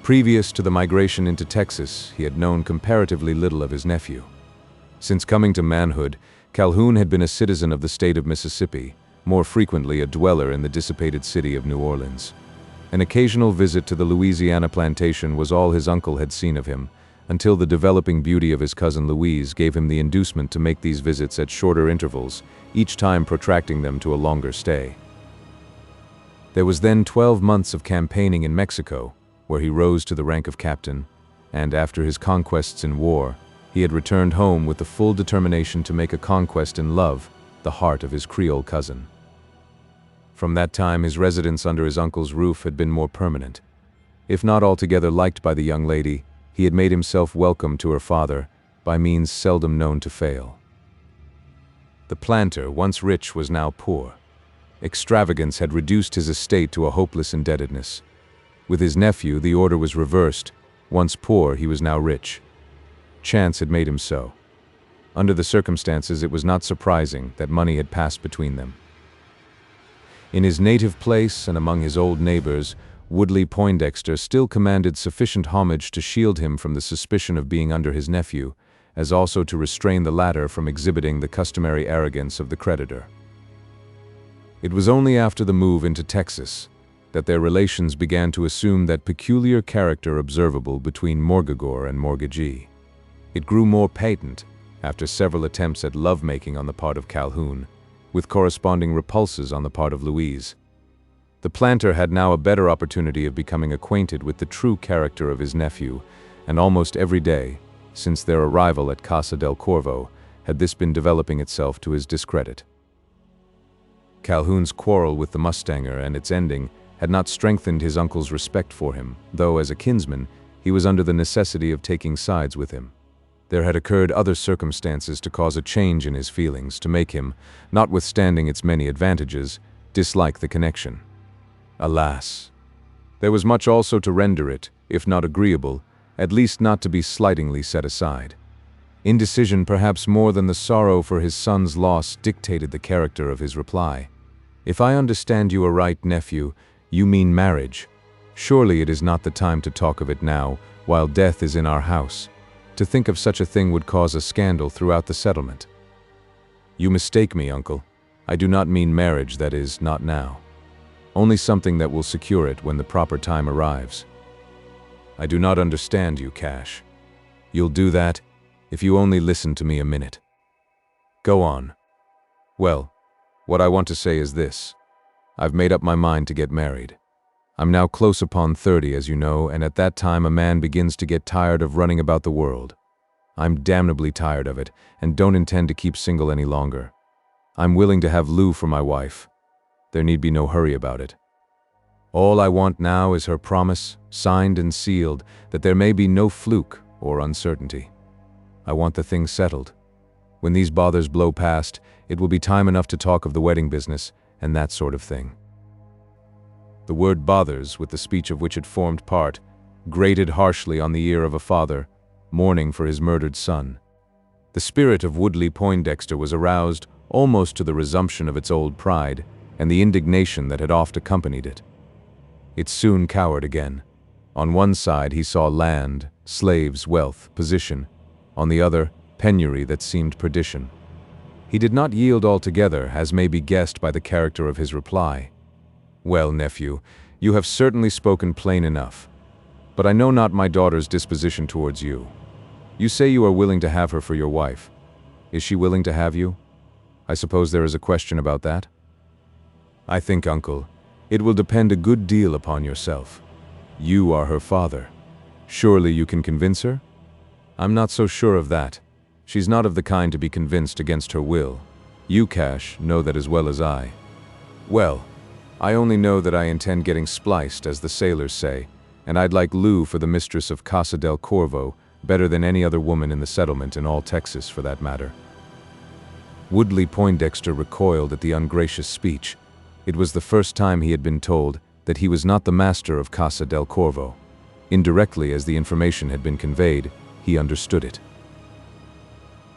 Speaker 2: Previous to the migration into Texas, he had known comparatively little of his nephew. Since coming to manhood, Calhoun had been a citizen of the state of Mississippi, more frequently a dweller in the dissipated city of New Orleans. An occasional visit to the Louisiana plantation was all his uncle had seen of him, until the developing beauty of his cousin Louise gave him the inducement to make these visits at shorter intervals, each time protracting them to a longer stay. There was then 12 months of campaigning in Mexico, where he rose to the rank of captain, and after his conquests in war, he had returned home with the full determination to make a conquest in love, the heart of his Creole cousin. From that time, his residence under his uncle's roof had been more permanent. If not altogether liked by the young lady, he had made himself welcome to her father, by means seldom known to fail. The planter, once rich, was now poor. Extravagance had reduced his estate to a hopeless indebtedness. With his nephew, the order was reversed. Once poor, he was now rich. Chance had made him so. Under the circumstances, it was not surprising that money had passed between them. In his native place and among his old neighbors, Woodley Poindexter still commanded sufficient homage to shield him from the suspicion of being under his nephew, as also to restrain the latter from exhibiting the customary arrogance of the creditor. It was only after the move into Texas that their relations began to assume that peculiar character observable between mortgagor and mortgagee. It grew more patent after several attempts at love-making on the part of Calhoun, with corresponding repulses on the part of Louise. The planter had now a better opportunity of becoming acquainted with the true character of his nephew, and almost every day, since their arrival at Casa del Corvo, had this been developing itself to his discredit. Calhoun's quarrel with the mustanger and its ending had not strengthened his uncle's respect for him, though, as a kinsman, he was under the necessity of taking sides with him. There had occurred other circumstances to cause a change in his feelings, to make him, notwithstanding its many advantages, dislike the connection. Alas! There was much also to render it, if not agreeable, at least not to be slightingly set aside. Indecision, perhaps more than the sorrow for his son's loss, dictated the character of his reply. "If I understand you aright, nephew, you mean marriage. Surely it is not the time to talk of it now, while death is in our house. To think of such a thing would cause a scandal throughout the settlement." "You mistake me, uncle. I do not mean marriage, that is, not now. Only something that will secure it when the proper time arrives." "I do not understand you, Cash." "You'll do that if you only listen to me a minute." "Go on." "Well, what I want to say is this. I've made up my mind to get married. I'm now close upon 30, as you know, and at that time a man begins to get tired of running about the world. I'm damnably tired of it, and don't intend to keep single any longer. I'm willing to have Lou for my wife. There need be no hurry about it. All I want now is her promise, signed and sealed, that there may be no fluke or uncertainty. I want the thing settled. When these bothers blow past, it will be time enough to talk of the wedding business and that sort of thing." The word bothers, with the speech of which it formed part, grated harshly on the ear of a father, mourning for his murdered son. The spirit of Woodley Poindexter was aroused almost to the resumption of its old pride, and the indignation that had oft accompanied it. It soon cowered again. On one side he saw land, slaves, wealth, position. On the other, penury that seemed perdition. He did not yield altogether, as may be guessed by the character of his reply. "Well, nephew, you have certainly spoken plain enough. But I know not my daughter's disposition towards you. You say you are willing to have her for your wife. Is she willing to have you? I suppose there is a question about that?" "I think, uncle, it will depend a good deal upon yourself. You are her father. Surely you can convince her?" "I'm not so sure of that. She's not of the kind to be convinced against her will. You, Cash, know that as well as I." "Well, I only know that I intend getting spliced, as the sailors say, and I'd like Lou for the mistress of Casa del Corvo better than any other woman in the settlement in all Texas, for that matter." Woodley Poindexter recoiled at the ungracious speech. It was the first time he had been told that he was not the master of Casa del Corvo. Indirectly, as the information had been conveyed, he understood it.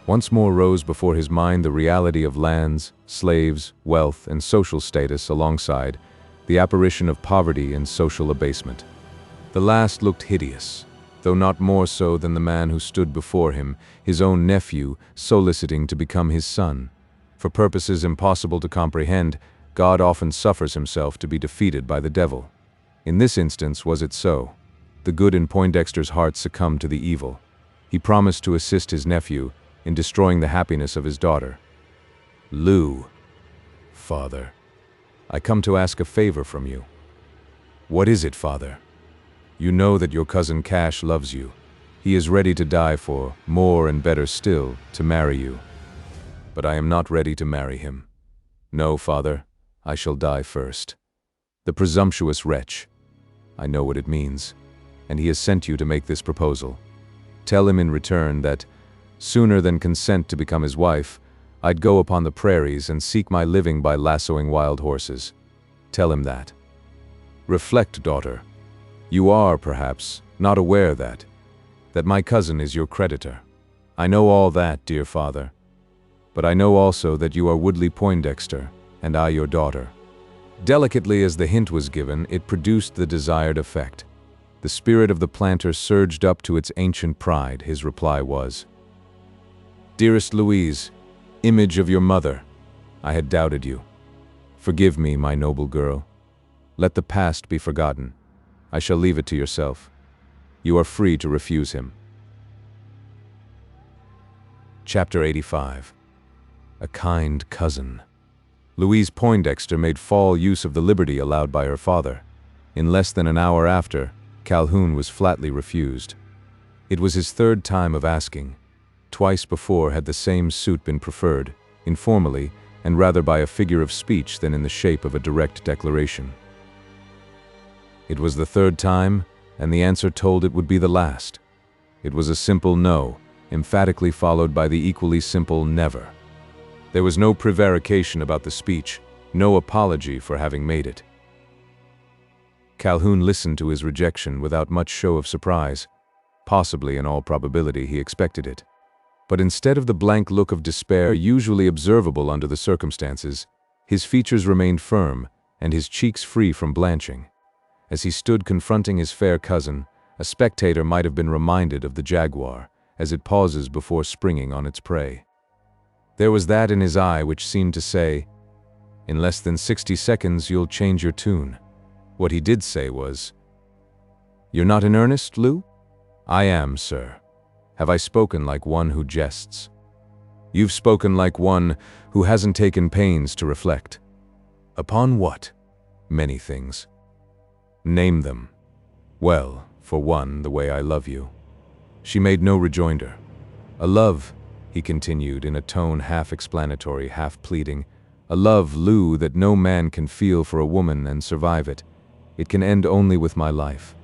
Speaker 2: Once more rose before his mind the reality of lands, slaves, wealth, and social status alongside the apparition of poverty and social abasement. The last looked hideous, though not more so than the man who stood before him, his own nephew, soliciting to become his son. For purposes impossible to comprehend, God often suffers himself to be defeated by the devil. In this instance was it so. The good in Poindexter's heart succumbed to the evil. He promised to assist his nephew in destroying the happiness of his daughter. "Lou, father, I come to ask a favor from you." "What is it, father?" "You know that your cousin Cash loves you. He is ready to die for, more and better still, to marry you. But I am not ready to marry him. No, father, I shall die first. The presumptuous wretch. I know what it means, and he has sent you to make this proposal. Tell him in return that, sooner than consent to become his wife, I'd go upon the prairies and seek my living by lassoing wild horses. Tell him that. Reflect, daughter. You are, perhaps, not aware that my cousin is your creditor. I know all that, dear father. But I know also that you are Woodley Poindexter, and I your daughter." Delicately as the hint was given, it produced the desired effect. The spirit of the planter surged up to its ancient pride. His reply was, "Dearest Louise, image of your mother, I had doubted you. Forgive me, my noble girl. Let the past be forgotten. I shall leave it to yourself. You are free to refuse him." Chapter 85. A kind cousin. Louise Poindexter made full use of the liberty allowed by her father. In less than an hour after, Calhoun was flatly refused. It was his third time of asking. Twice before had the same suit been preferred, informally, and rather by a figure of speech than in the shape of a direct declaration. It was the third time, and the answer told it would be the last. It was a simple no, emphatically followed by the equally simple never. There was no prevarication about the speech, no apology for having made it. Calhoun listened to his rejection without much show of surprise. Possibly, in all probability, he expected it. But instead of the blank look of despair usually observable under the circumstances, his features remained firm and his cheeks free from blanching. As he stood confronting his fair cousin, a spectator might have been reminded of the jaguar as it pauses before springing on its prey. There was that in his eye which seemed to say, "In less than 60 seconds you'll change your tune." What he did say was, "You're not in earnest, Lou?" "I am, sir. Have I spoken like one who jests?" "You've spoken like one who hasn't taken pains to reflect." "Upon what?" "Many things." "Name them." "Well, for one, the way I love you." She made no rejoinder. "A love," he continued in a tone half-explanatory, half-pleading, "a love, Lou, that no man can feel for a woman and survive it. It can end only with my life.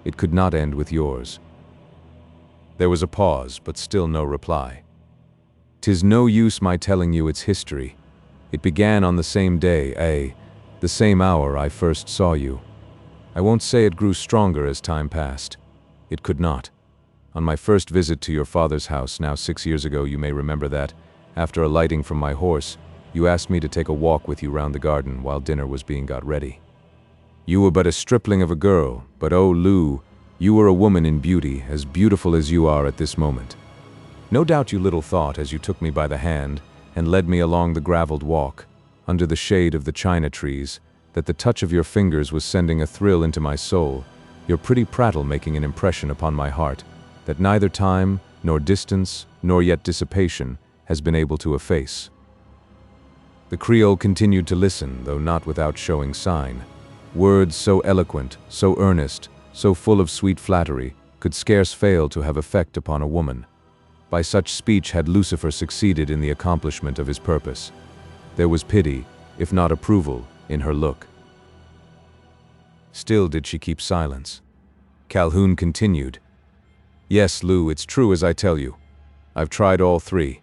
Speaker 2: It could not end with yours." There was a pause, but still no reply. "'Tis no use my telling you its history. It began on the same day, the same hour I first saw you. I won't say it grew stronger as time passed. It could not. On my first visit to your father's house, now 6 years ago, you may remember that, after alighting from my horse, you asked me to take a walk with you round the garden while dinner was being got ready. You were but a stripling of a girl, but oh, Lou, You were a woman in beauty, as beautiful as you are at this moment. No doubt you little thought, as you took me by the hand and led me along the graveled walk, under the shade of the china trees, that the touch of your fingers was sending a thrill into my soul, your pretty prattle making an impression upon my heart that neither time, nor distance, nor yet dissipation has been able to efface. The Creole continued to listen, though not without showing sign. Words so eloquent, so earnest, so full of sweet flattery, could scarce fail to have effect upon a woman. By such speech had Lucifer succeeded in the accomplishment of his purpose. There was pity, if not approval, in her look. Still did she keep silence. Calhoun continued, "Yes, Lou, it's true as I tell you. I've tried all three.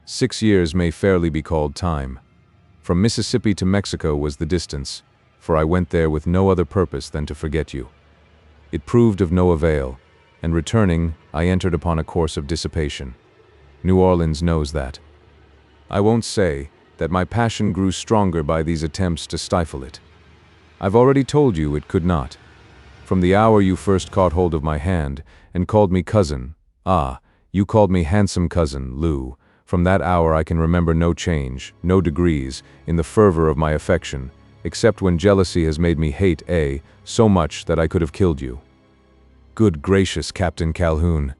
Speaker 2: 6 years may fairly be called time. From Mississippi to Mexico was the distance, for I went there with no other purpose than to forget you. It proved of no avail, and returning, I entered upon a course of dissipation. New Orleans knows that. I won't say that my passion grew stronger by these attempts to stifle it. I've already told you it could not. From the hour you first caught hold of my hand and called me cousin, you called me handsome cousin, Lou, from that hour I can remember no change, no degrees, in the fervor of my affection, except when jealousy has made me hate so much that I could have killed you. Good gracious, Captain Calhoun,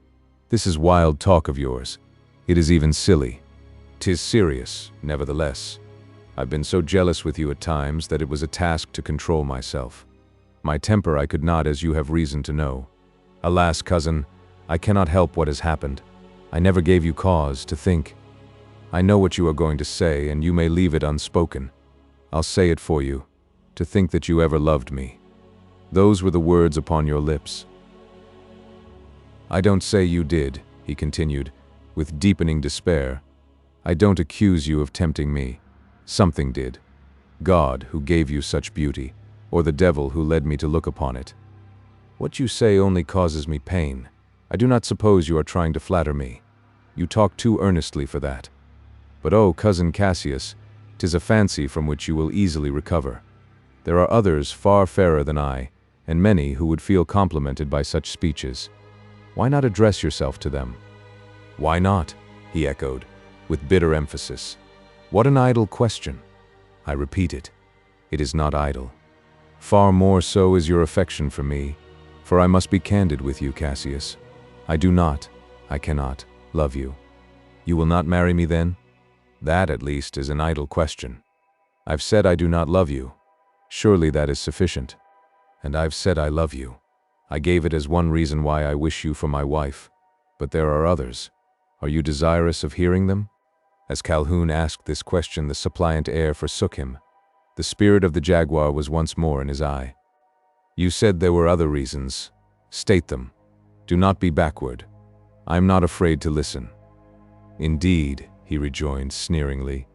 Speaker 2: this is wild talk of yours. It is even silly. 'Tis serious, nevertheless. I've been so jealous with you at times that it was a task to control myself. My temper I could not, as you have reason to know. Alas, cousin, I cannot help what has happened. I never gave you cause to think. I know what you are going to say, and you may leave it unspoken. I'll say it for you. To think that you ever loved me. Those were the words upon your lips. I don't say you did, he continued, with deepening despair. I don't accuse you of tempting me. Something did. God, who gave you such beauty, or the devil who led me to look upon it. What you say only causes me pain. I do not suppose you are trying to flatter me. You talk too earnestly for that. But oh, cousin Cassius, 'tis a fancy from which you will easily recover. There are others far fairer than I, and many who would feel complimented by such speeches. Why not address yourself to them? Why not? He echoed, with bitter emphasis. What an idle question. I repeat it. It is not idle. Far more so is your affection for me, for I must be candid with you, Cassius. I cannot, love you. You will not marry me then? That, at least, is an idle question. I've said I do not love you. Surely that is sufficient. And I've said I love you. I gave it as one reason why I wish you for my wife. But there are others. Are you desirous of hearing them? As Calhoun asked this question, the suppliant air forsook him. The spirit of the jaguar was once more in his eye. You said there were other reasons. State them. Do not be backward. I am not afraid to listen. Indeed, he rejoined sneeringly.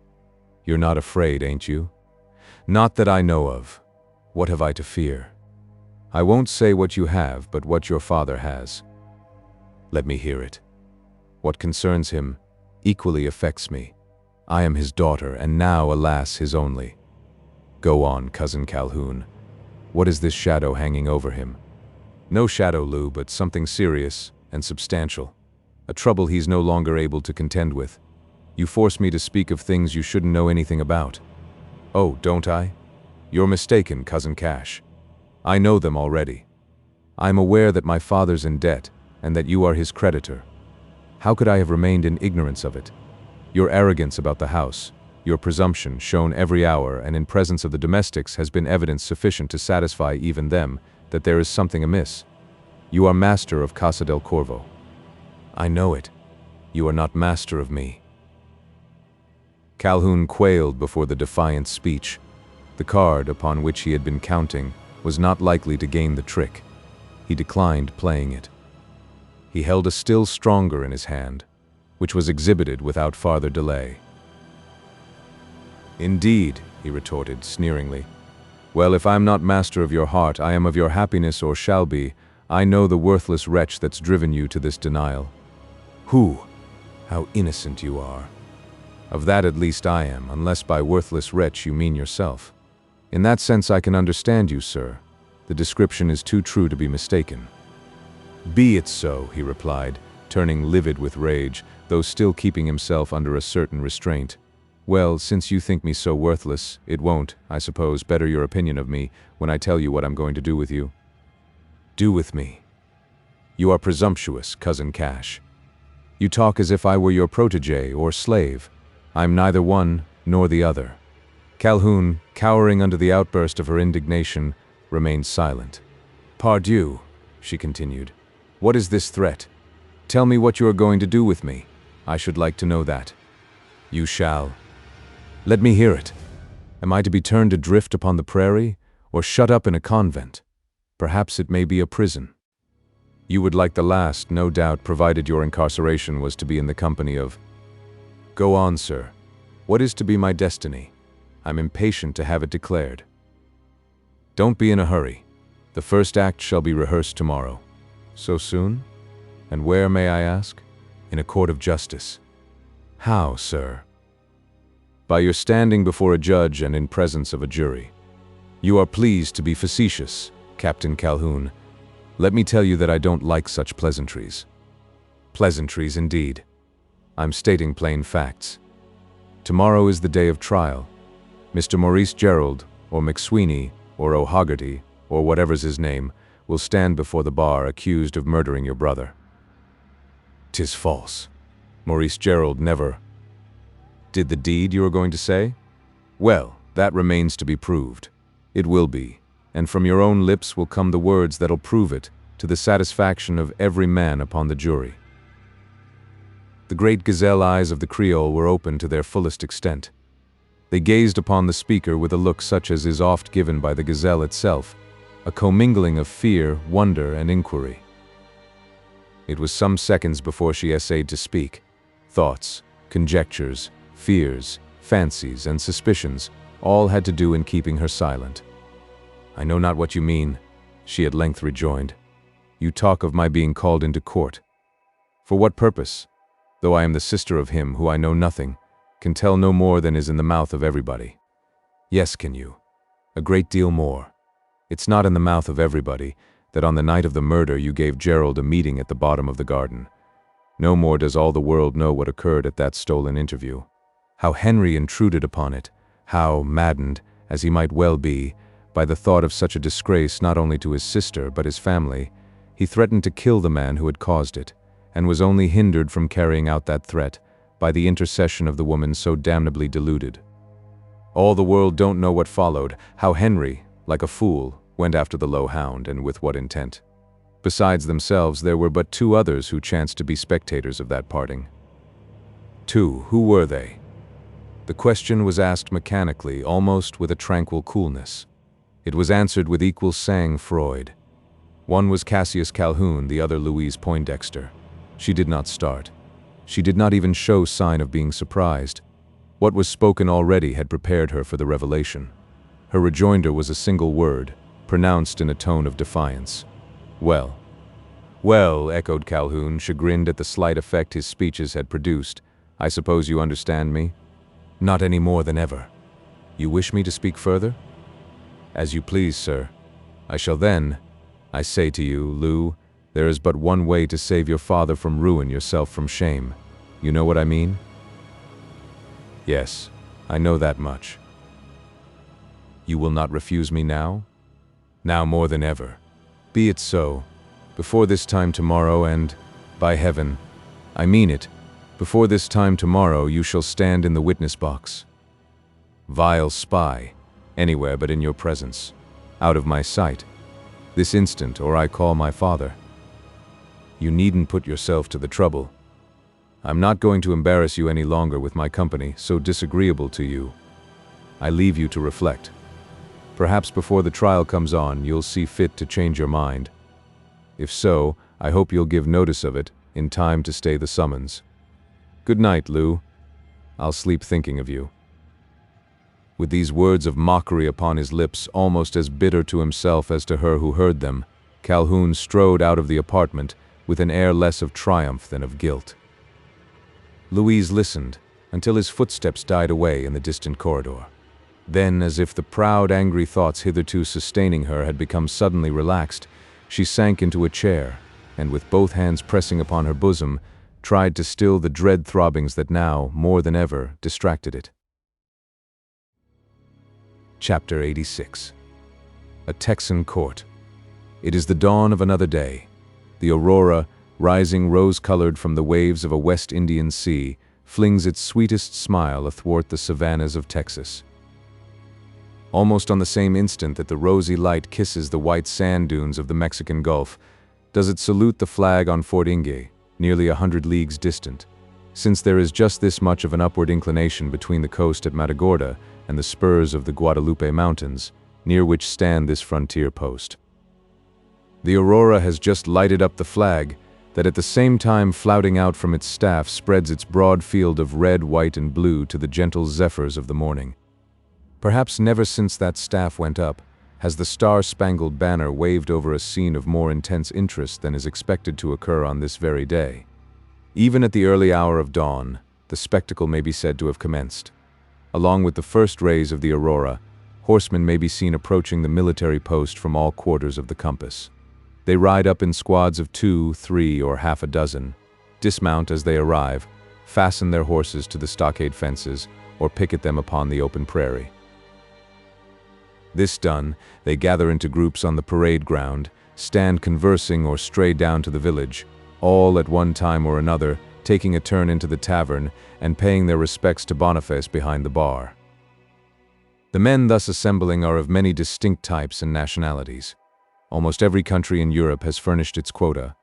Speaker 2: You're not afraid, ain't you? Not that I know of. What have I to fear? I won't say what you have, but what your father has. Let me hear it. What concerns him equally affects me. I am his daughter, and now, alas, his only. Go on, cousin Calhoun. What is this shadow hanging over him? No shadow, Lou, but something serious and substantial. A trouble he's no longer able to contend with. You force me to speak of things you shouldn't know anything about. Oh, don't I? You're mistaken, cousin Cash. I know them already. I'm aware that my father's in debt, and that you are his creditor. How could I have remained in ignorance of it? Your arrogance about the house, your presumption shown every hour and in presence of the domestics has been evidence sufficient to satisfy even them that there is something amiss. You are master of Casa del Corvo. I know it. You are not master of me. Calhoun quailed before the defiant speech. The card upon which he had been counting was not likely to gain the trick. He declined playing it. He held a still stronger in his hand, which was exhibited without farther delay. Indeed, he retorted sneeringly. Well, if I'm not master of your heart, I am of your happiness, or shall be. I know the worthless wretch that's driven you to this denial. Who? How innocent you are. Of that at least I am, unless by worthless wretch you mean yourself. In that sense I can understand you, sir. The description is too true to be mistaken. "Be it so," he replied, turning livid with rage, though still keeping himself under a certain restraint. "Well, since you think me so worthless, it won't, I suppose, better your opinion of me when I tell you what I'm going to do with you." "Do with me? You are presumptuous, Cousin Cash. You talk as if I were your protege or slave. I'm neither one nor the other." Calhoun, cowering under the outburst of her indignation, remained silent. "Pardieu," she continued, "what is this threat? Tell me what you are going to do with me. I should like to know that." "You shall." "Let me hear it. Am I to be turned adrift upon the prairie, or shut up in a convent? Perhaps it may be a prison." "You would like the last, no doubt, provided your incarceration was to be in the company of—" "Go on, sir. What is to be my destiny? I'm impatient to have it declared." "Don't be in a hurry. The first act shall be rehearsed tomorrow." "So soon? And where, may I ask?" "In a court of justice." "How, sir?" "By your standing before a judge and in presence of a jury." "You are pleased to be facetious, Captain Calhoun. Let me tell you that I don't like such pleasantries." "Pleasantries, indeed. I'm stating plain facts. Tomorrow is the day of trial. Mr. Maurice Gerald, or McSweeney, or O'Hogarty, or whatever's his name, will stand before the bar accused of murdering your brother." "'Tis false. Maurice Gerald never—" "Did the deed, you are going to say? Well, that remains to be proved. It will be, and from your own lips will come the words that'll prove it, to the satisfaction of every man upon the jury." The great gazelle eyes of the Creole were open to their fullest extent. They gazed upon the speaker with a look such as is oft given by the gazelle itself, a commingling of fear, wonder, and inquiry. It was some seconds before she essayed to speak. Thoughts, conjectures, fears, fancies, and suspicions all had to do in keeping her silent. "I know not what you mean," she at length rejoined. "You talk of my being called into court. For what purpose? Though I am the sister of him who I know nothing, can tell no more than is in the mouth of everybody." "Yes, can you? A great deal more. It's not in the mouth of everybody that on the night of the murder you gave Gerald a meeting at the bottom of the garden. No more does all the world know what occurred at that stolen interview. How Henry intruded upon it, how, maddened, as he might well be, by the thought of such a disgrace not only to his sister but his family, he threatened to kill the man who had caused it, and was only hindered from carrying out that threat by the intercession of the woman so damnably deluded. All the world don't know what followed, how Henry, like a fool, went after the low hound, and with what intent. Besides themselves, there were but two others who chanced to be spectators of that parting." "Two? Who were they?" The question was asked mechanically, almost with a tranquil coolness. It was answered with equal sang-froid. One was Cassius Calhoun, the other Louise Poindexter. She did not start. She did not even show sign of being surprised. What was spoken already had prepared her for the revelation. Her rejoinder was a single word, pronounced in a tone of defiance. "Well." "Well," echoed Calhoun, chagrined at the slight effect his speeches had produced. "I suppose you understand me?" "Not any more than ever. You wish me to speak further?" "As you please, sir. I shall then. I say to you, Lou, there is but one way to save your father from ruin, yourself from shame. You know what I mean?" "Yes, I know that much." "You will not refuse me now?" "Now more than ever." "Be it so. Before this time tomorrow, and, by heaven, I mean it, before this time tomorrow you shall stand in the witness box. Vile spy, anywhere but in your presence. Out of my sight. This instant, or I call my father. You needn't put yourself to the trouble. I'm not going to embarrass you any longer with my company, so disagreeable to you. I leave you to reflect. Perhaps before the trial comes on, you'll see fit to change your mind. If so, I hope you'll give notice of it, in time to stay the summons. Good night, Lou. I'll sleep thinking of you." With these words of mockery upon his lips, almost as bitter to himself as to her who heard them, Calhoun strode out of the apartment with an air less of triumph than of guilt. Louise listened until his footsteps died away in the distant corridor. Then, as if the proud, angry thoughts hitherto sustaining her had become suddenly relaxed, she sank into a chair, and with both hands pressing upon her bosom, tried to still the dread throbbings that now, more than ever, distracted it. Chapter 86. A Texan Court. It is the dawn of another day. The aurora, rising rose-colored from the waves of a West Indian sea, flings its sweetest smile athwart the savannas of Texas. Almost on the same instant that the rosy light kisses the white sand dunes of the Mexican Gulf, does it salute the flag on Fort Inge, nearly 100 leagues distant, since there is just this much of an upward inclination between the coast at Matagorda and the spurs of the Guadalupe Mountains, near which stand this frontier post. The aurora has just lighted up the flag, that at the same time flouting out from its staff spreads its broad field of red, white, and blue to the gentle zephyrs of the morning. Perhaps never since that staff went up has the star-spangled banner waved over a scene of more intense interest than is expected to occur on this very day. Even at the early hour of dawn, the spectacle may be said to have commenced. Along with the first rays of the aurora, horsemen may be seen approaching the military post from all quarters of the compass. They ride up in squads of 2, 3, or half a dozen, dismount as they arrive, fasten their horses to the stockade fences, or picket them upon the open prairie. This done, they gather into groups on the parade ground, stand conversing or stray down to the village, all at one time or another taking a turn into the tavern and paying their respects to Boniface behind the bar. The men thus assembling are of many distinct types and nationalities. Almost every country in Europe has furnished its quota,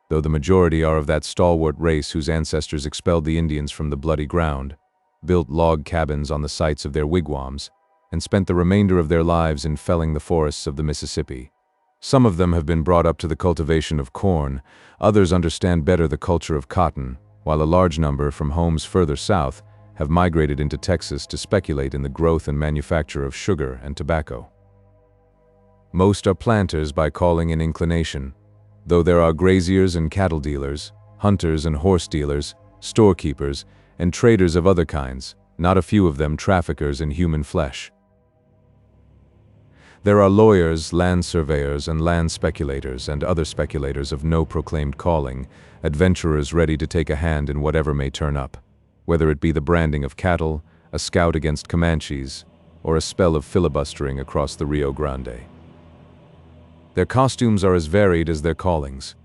Speaker 2: though the majority are of that stalwart race whose ancestors expelled the Indians from the bloody ground, built log cabins on the sites of their wigwams, and spent the remainder of their lives in felling the forests of the Mississippi. Some of them have been brought up to the cultivation of corn, others understand better the culture of cotton, while a large number, from homes further south, have migrated into Texas to speculate in the growth and manufacture of sugar and tobacco. Most are planters by calling and inclination, though there are graziers and cattle dealers, hunters and horse dealers, storekeepers, and traders of other kinds, not a few of them traffickers in human flesh. There are lawyers, land surveyors, and land speculators, and other speculators of no proclaimed calling, adventurers ready to take a hand in whatever may turn up, whether it be the branding of cattle, a scout against Comanches, or a spell of filibustering across the Rio Grande. Their costumes are as varied as their callings.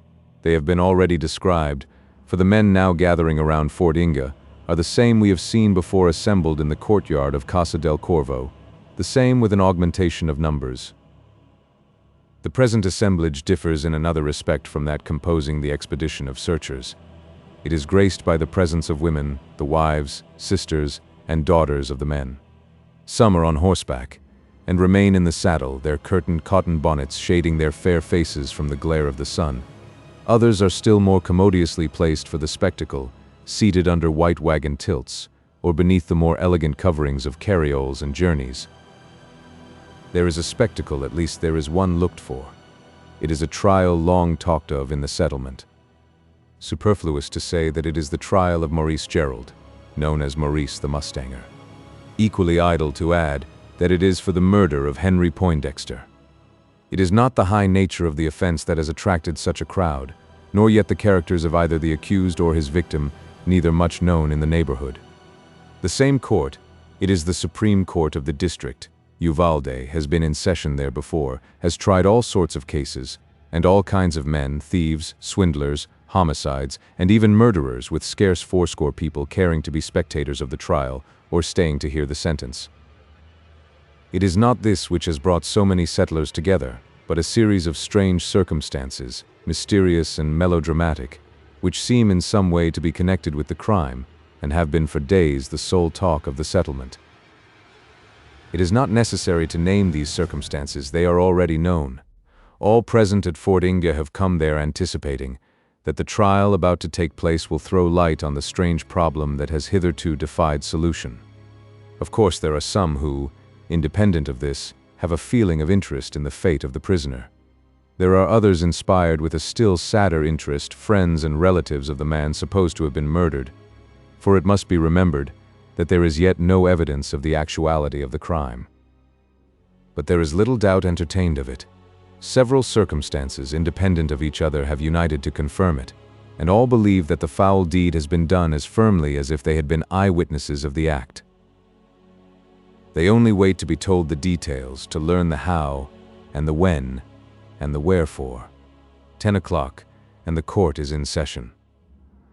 Speaker 2: They have been already described, for the men now gathering around Fort Inge are the same we have seen before assembled in the courtyard of Casa del Corvo, the same with an augmentation of numbers. The present assemblage differs in another respect from that composing the expedition of searchers. It is graced by the presence of women, the wives, sisters, and daughters of the men. Some are on horseback, and remain in the saddle, their curtained cotton bonnets shading their fair faces from the glare of the sun. Others are still more commodiously placed for the spectacle, seated under white wagon tilts, or beneath the more elegant coverings of carrioles and journeys. There is a spectacle, at least there is one looked for. It is a trial long talked of in the settlement. Superfluous to say that it is the trial of Maurice Gerald, known as Maurice the Mustanger. Equally idle to add that it is for the murder of Henry Poindexter. It is not the high nature of the offense that has attracted such a crowd, nor yet the characters of either the accused or his victim, neither much known in the neighborhood. The same court, it is the Supreme Court of the district, Uvalde, has been in session there before, has tried all sorts of cases, and all kinds of men, thieves, swindlers, homicides, and even murderers, with scarce fourscore people caring to be spectators of the trial, or staying to hear the sentence. It is not this which has brought so many settlers together, but a series of strange circumstances, mysterious and melodramatic, which seem in some way to be connected with the crime, and have been for days the sole talk of the settlement. It is not necessary to name these circumstances, they are already known. All present at Fort Inge have come there anticipating that the trial about to take place will throw light on the strange problem that has hitherto defied solution. Of course, there are some who, independent of this, have a feeling of interest in the fate of the prisoner. There are others inspired with a still sadder interest, friends and relatives of the man supposed to have been murdered, for it must be remembered that there is yet no evidence of the actuality of the crime. But there is little doubt entertained of it, Several circumstances independent of each other have united to confirm it, and all believe that the foul deed has been done as firmly as if they had been eyewitnesses of the act. They only wait to be told the details, to learn the how, and the when, and the wherefore. 10 o'clock, and the court is in session.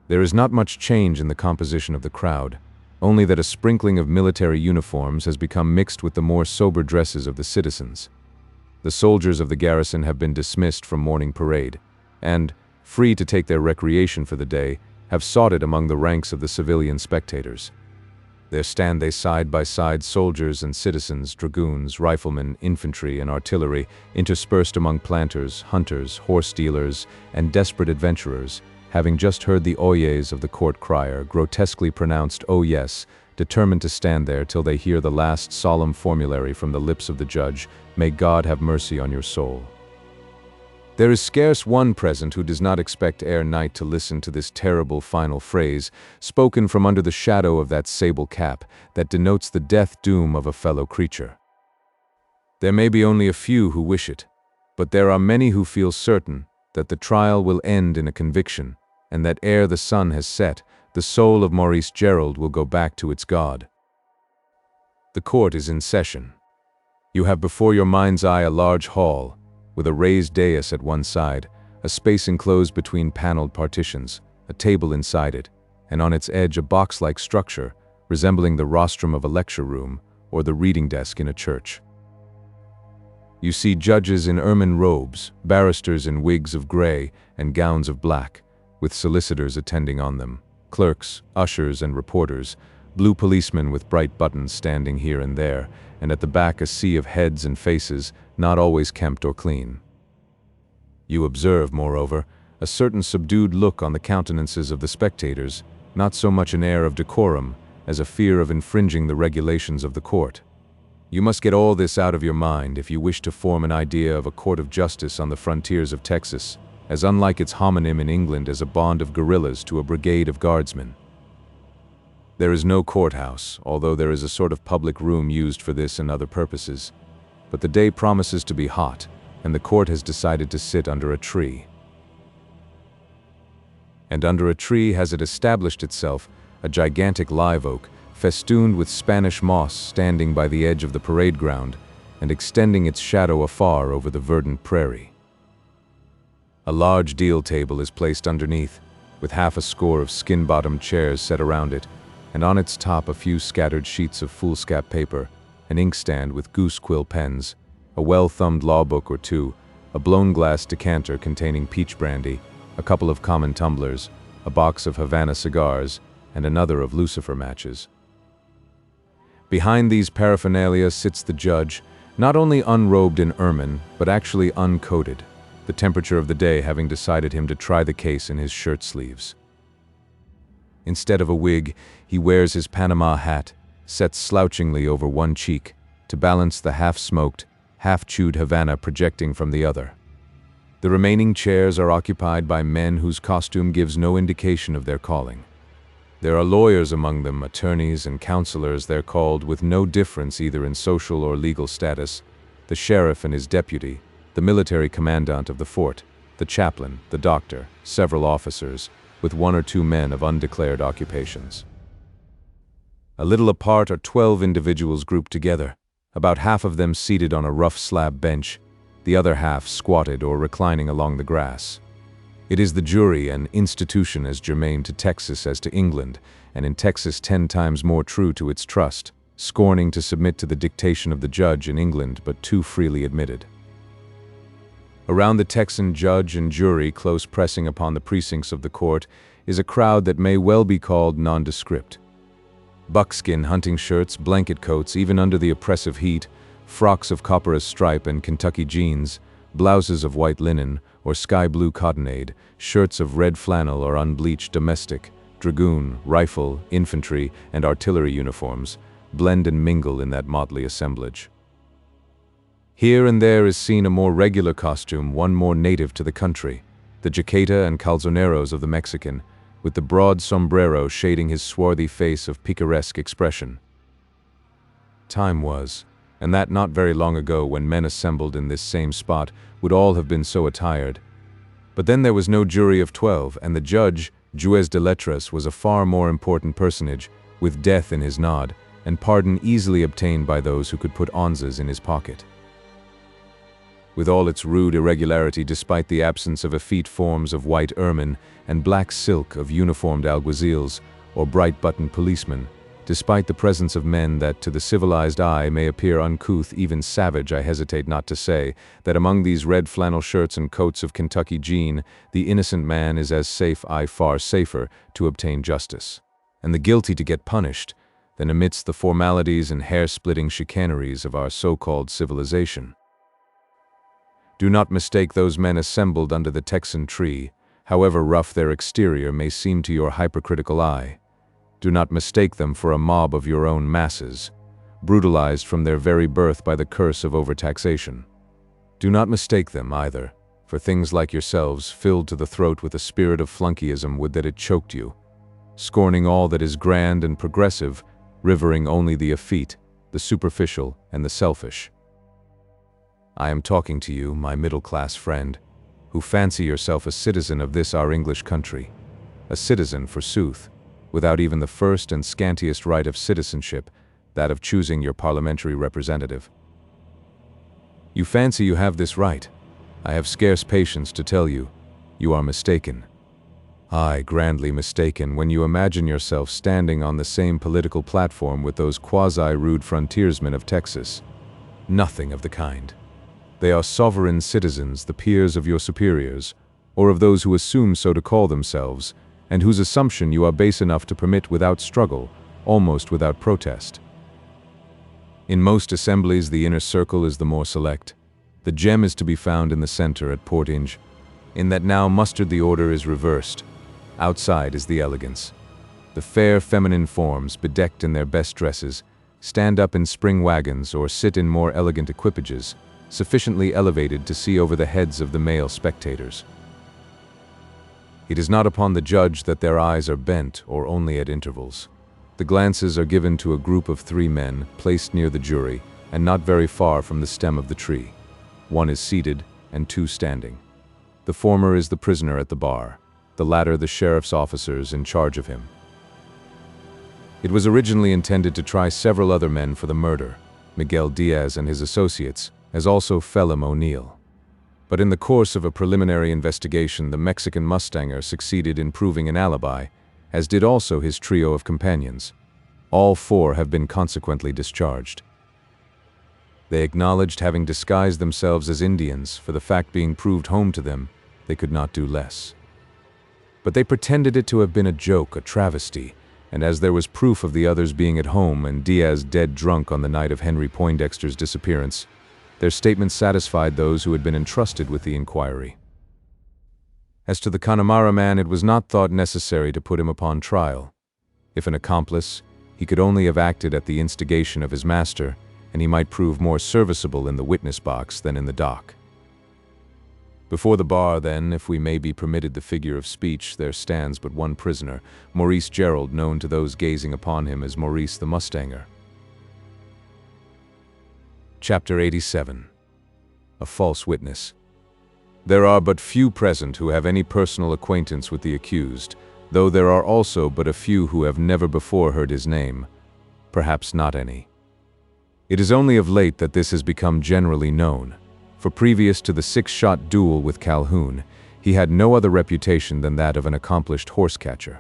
Speaker 2: There is not much change in the composition of the crowd, only that a sprinkling of military uniforms has become mixed with the more sober dresses of the citizens. The soldiers of the garrison have been dismissed from morning parade, and, free to take their recreation for the day, have sought it among the ranks of the civilian spectators. There stand they side by side, soldiers and citizens, dragoons, riflemen, infantry, and artillery, interspersed among planters, hunters, horse dealers, and desperate adventurers, having just heard the oyes of the court crier, grotesquely pronounced "oh yes," determined to stand there till they hear the last solemn formulary from the lips of the judge, "May God have mercy on your soul." There is scarce one present who does not expect ere night to listen to this terrible final phrase, spoken from under the shadow of that sable cap that denotes the death doom of a fellow creature. There may be only a few who wish it, but there are many who feel certain that the trial will end in a conviction, and that ere the sun has set, the soul of Maurice Gerald will go back to its God. The court is in session. You have before your mind's eye a large hall, with a raised dais at one side, a space enclosed between paneled partitions, a table inside it, and on its edge a box-like structure resembling the rostrum of a lecture room or the reading desk in a church. You see judges in ermine robes, barristers in wigs of gray and gowns of black, with solicitors attending on them, clerks, ushers, and reporters, blue policemen with bright buttons standing here and there, and at the back a sea of heads and faces, not always kempt or clean. You observe, moreover, a certain subdued look on the countenances of the spectators, not so much an air of decorum as a fear of infringing the regulations of the court. You must get all this out of your mind if you wish to form an idea of a court of justice on the frontiers of Texas, as unlike its homonym in England as a band of guerrillas to a brigade of guardsmen. There is no courthouse, although there is a sort of public room used for this and other purposes. But the day promises to be hot, and the court has decided to sit under a tree. And under a tree has it established itself, a gigantic live oak, festooned with Spanish moss, standing by the edge of the parade ground and extending its shadow afar over the verdant prairie. A large deal table is placed underneath, with half a score of skin-bottomed chairs set around it, and on its top a few scattered sheets of foolscap paper, an inkstand with goose-quill pens, a well-thumbed law book or two, a blown-glass decanter containing peach brandy, a couple of common tumblers, a box of Havana cigars, and another of lucifer matches. Behind these paraphernalia sits the judge, not only unrobed in ermine, but actually uncoated, the temperature of the day having decided him to try the case in his shirt sleeves. Instead of a wig, he wears his Panama hat, set slouchingly over one cheek, to balance the half-smoked, half-chewed Havana projecting from the other. The remaining chairs are occupied by men whose costume gives no indication of their calling. There are lawyers among them, attorneys and counselors they're called, with no difference either in social or legal status, the sheriff and his deputy, the military commandant of the fort, the chaplain, the doctor, several officers, with one or two men of undeclared occupations. A little apart are 12 individuals grouped together, about half of them seated on a rough slab bench, the other half squatted or reclining along the grass. It is the jury, an institution as germane to Texas as to England, and in Texas 10 times more true to its trust, scorning to submit to the dictation of the judge in England but too freely admitted. Around the Texan judge and jury, close pressing upon the precincts of the court, is a crowd that may well be called nondescript. Buckskin hunting shirts, blanket coats, even under the oppressive heat, frocks of copperas stripe and Kentucky jeans, blouses of white linen or sky blue cottonade, shirts of red flannel or unbleached domestic, dragoon, rifle, infantry, and artillery uniforms, blend and mingle in that motley assemblage. Here and there is seen a more regular costume, one more native to the country, the jaqueta and calzoneros of the Mexican, with the broad sombrero shading his swarthy face of picaresque expression. Time was, and that not very long ago when men assembled in this same spot would all have been so attired. But then there was no jury of 12, and the judge, juez de lettres, was a far more important personage, with death in his nod, and pardon easily obtained by those who could put onzas in his pocket. With all its rude irregularity, despite the absence of effete forms of white ermine and black silk of uniformed alguazils or bright-buttoned policemen, despite the presence of men that to the civilized eye may appear uncouth, even savage, I hesitate not to say, that among these red flannel shirts and coats of Kentucky jean, the innocent man is as safe, aye far safer, to obtain justice, and the guilty to get punished, than amidst the formalities and hair-splitting chicaneries of our so-called civilization. Do not mistake those men assembled under the Texan tree, however rough their exterior may seem to your hypercritical eye. Do not mistake them for a mob of your own masses, brutalized from their very birth by the curse of overtaxation. Do not mistake them, either, for things like yourselves, filled to the throat with a spirit of flunkyism, would that it choked you, scorning all that is grand and progressive, revering only the effete, the superficial, and the selfish. I am talking to you, my middle-class friend, who fancy yourself a citizen of this our English country, a citizen, forsooth, without even the first and scantiest right of citizenship, that of choosing your parliamentary representative. You fancy you have this right. I have scarce patience to tell you, you are mistaken. Aye, grandly mistaken, when you imagine yourself standing on the same political platform with those quasi-rude frontiersmen of Texas. Nothing of the kind. They are sovereign citizens, the peers of your superiors, or of those who assume so to call themselves, and whose assumption you are base enough to permit without struggle, almost without protest. In most assemblies, the inner circle is the more select. The gem is to be found in the center at Portinge, in that now mustered the order is reversed. Outside is the elegance. The fair feminine forms, bedecked in their best dresses, stand up in spring wagons or sit in more elegant equipages, sufficiently elevated to see over the heads of the male spectators. It is not upon the judge that their eyes are bent, or only at intervals. The glances are given to a group of 3 men, placed near the jury, and not very far from the stem of the tree. 1 is seated, and 2 standing. The former is the prisoner at the bar, the latter the sheriff's officers in charge of him. It was originally intended to try several other men for the murder, Miguel Diaz and his associates, as also Phelim O'Neill. But in the course of a preliminary investigation, the Mexican mustanger succeeded in proving an alibi, as did also his trio of companions. All 4 have been consequently discharged. They acknowledged having disguised themselves as Indians, for the fact being proved home to them, they could not do less. But they pretended it to have been a joke, a travesty, and as there was proof of the others being at home and Diaz dead drunk on the night of Henry Poindexter's disappearance, their statements satisfied those who had been entrusted with the inquiry. As to the Connemara man, it was not thought necessary to put him upon trial. If an accomplice, he could only have acted at the instigation of his master, and he might prove more serviceable in the witness box than in the dock. Before the bar, then, if we may be permitted the figure of speech, there stands but one prisoner, Maurice Gerald, known to those gazing upon him as Maurice the Mustanger. Chapter 87. A False Witness. There are but few present who have any personal acquaintance with the accused, though there are also but a few who have never before heard his name, perhaps not any. It is only of late that this has become generally known, for previous to the 6-shot duel with Calhoun, he had no other reputation than that of an accomplished horse-catcher.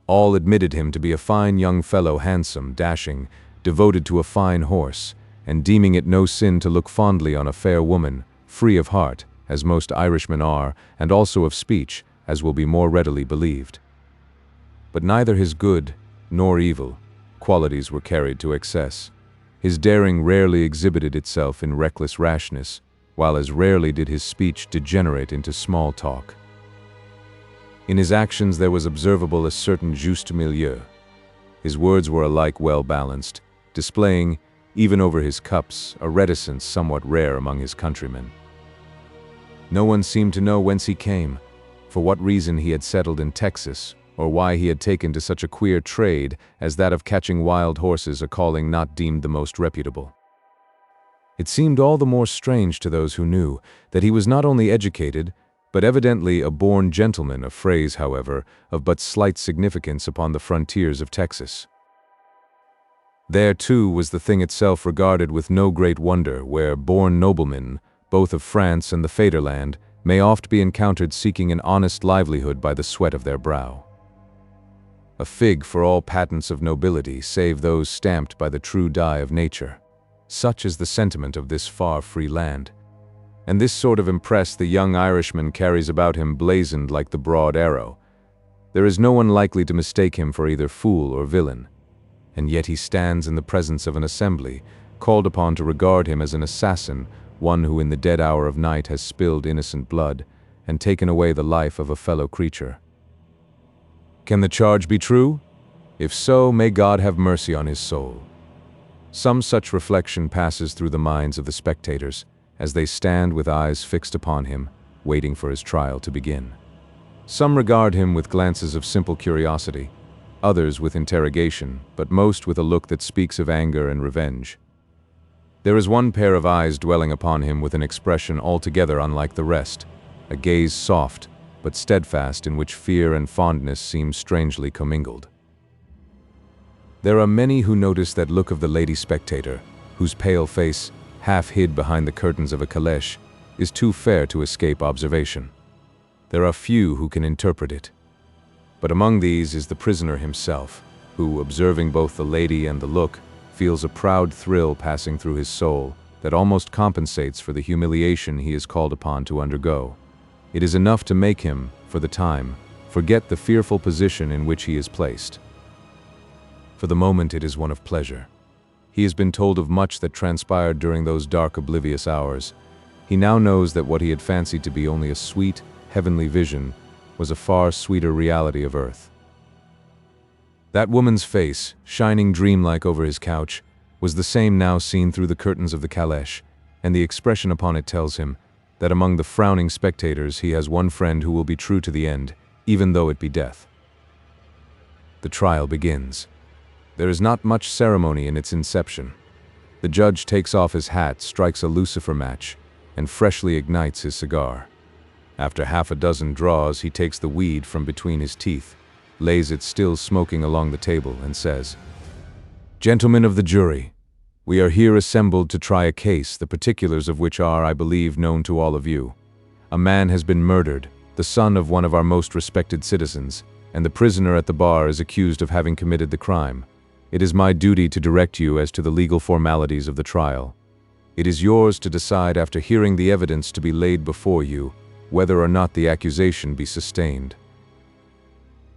Speaker 2: All admitted him to be a fine young fellow, handsome, dashing, devoted to a fine horse, and deeming it no sin to look fondly on a fair woman, free of heart, as most Irishmen are, and also of speech, as will be more readily believed. But neither his good, nor evil, qualities were carried to excess. His daring rarely exhibited itself in reckless rashness, while as rarely did his speech degenerate into small talk. In his actions there was observable a certain juste milieu. His words were alike well balanced, displaying, even over his cups, a reticence somewhat rare among his countrymen. No one seemed to know whence he came, for what reason he had settled in Texas, or why he had taken to such a queer trade as that of catching wild horses, a calling not deemed the most reputable. It seemed all the more strange to those who knew that he was not only educated, but evidently a born gentleman, a phrase, however, of but slight significance upon the frontiers of Texas. There, too, was the thing itself regarded with no great wonder, where born noblemen, both of France and the Faderland, may oft be encountered seeking an honest livelihood by the sweat of their brow. A fig for all patents of nobility, save those stamped by the true dye of nature. Such is the sentiment of this far free land. And this sort of impress the young Irishman carries about him blazoned like the broad arrow. There is no one likely to mistake him for either fool or villain. And yet he stands in the presence of an assembly, called upon to regard him as an assassin, one who in the dead hour of night has spilled innocent blood and taken away the life of a fellow creature. Can the charge be true? If so, may God have mercy on his soul. Some such reflection passes through the minds of the spectators as they stand with eyes fixed upon him, waiting for his trial to begin. Some regard him with glances of simple curiosity, others with interrogation, but most with a look that speaks of anger and revenge. There is one pair of eyes dwelling upon him with an expression altogether unlike the rest, a gaze soft but steadfast in which fear and fondness seem strangely commingled. There are many who notice that look of the lady spectator, whose pale face, half hid behind the curtains of a calèche, is too fair to escape observation. There are few who can interpret it. But among these is the prisoner himself, who, observing both the lady and the look, feels a proud thrill passing through his soul that almost compensates for the humiliation he is called upon to undergo. It is enough to make him, for the time, forget the fearful position in which he is placed. For the moment it is one of pleasure. He has been told of much that transpired during those dark, oblivious hours. He now knows that what he had fancied to be only a sweet, heavenly vision was a far sweeter reality of earth. That woman's face, shining dreamlike over his couch, was the same now seen through the curtains of the calèche, and the expression upon it tells him that among the frowning spectators he has one friend who will be true to the end, even though it be death. The trial begins. There is not much ceremony in its inception. The judge takes off his hat, strikes a lucifer match, and freshly ignites his cigar. After half a dozen draws, he takes the weed from between his teeth, lays it still smoking along the table, and says, "Gentlemen of the jury, we are here assembled to try a case, the particulars of which are, I believe, known to all of you. A man has been murdered, the son of one of our most respected citizens, and the prisoner at the bar is accused of having committed the crime. It is my duty to direct you as to the legal formalities of the trial. It is yours to decide, after hearing the evidence to be laid before you, whether or not the accusation be sustained."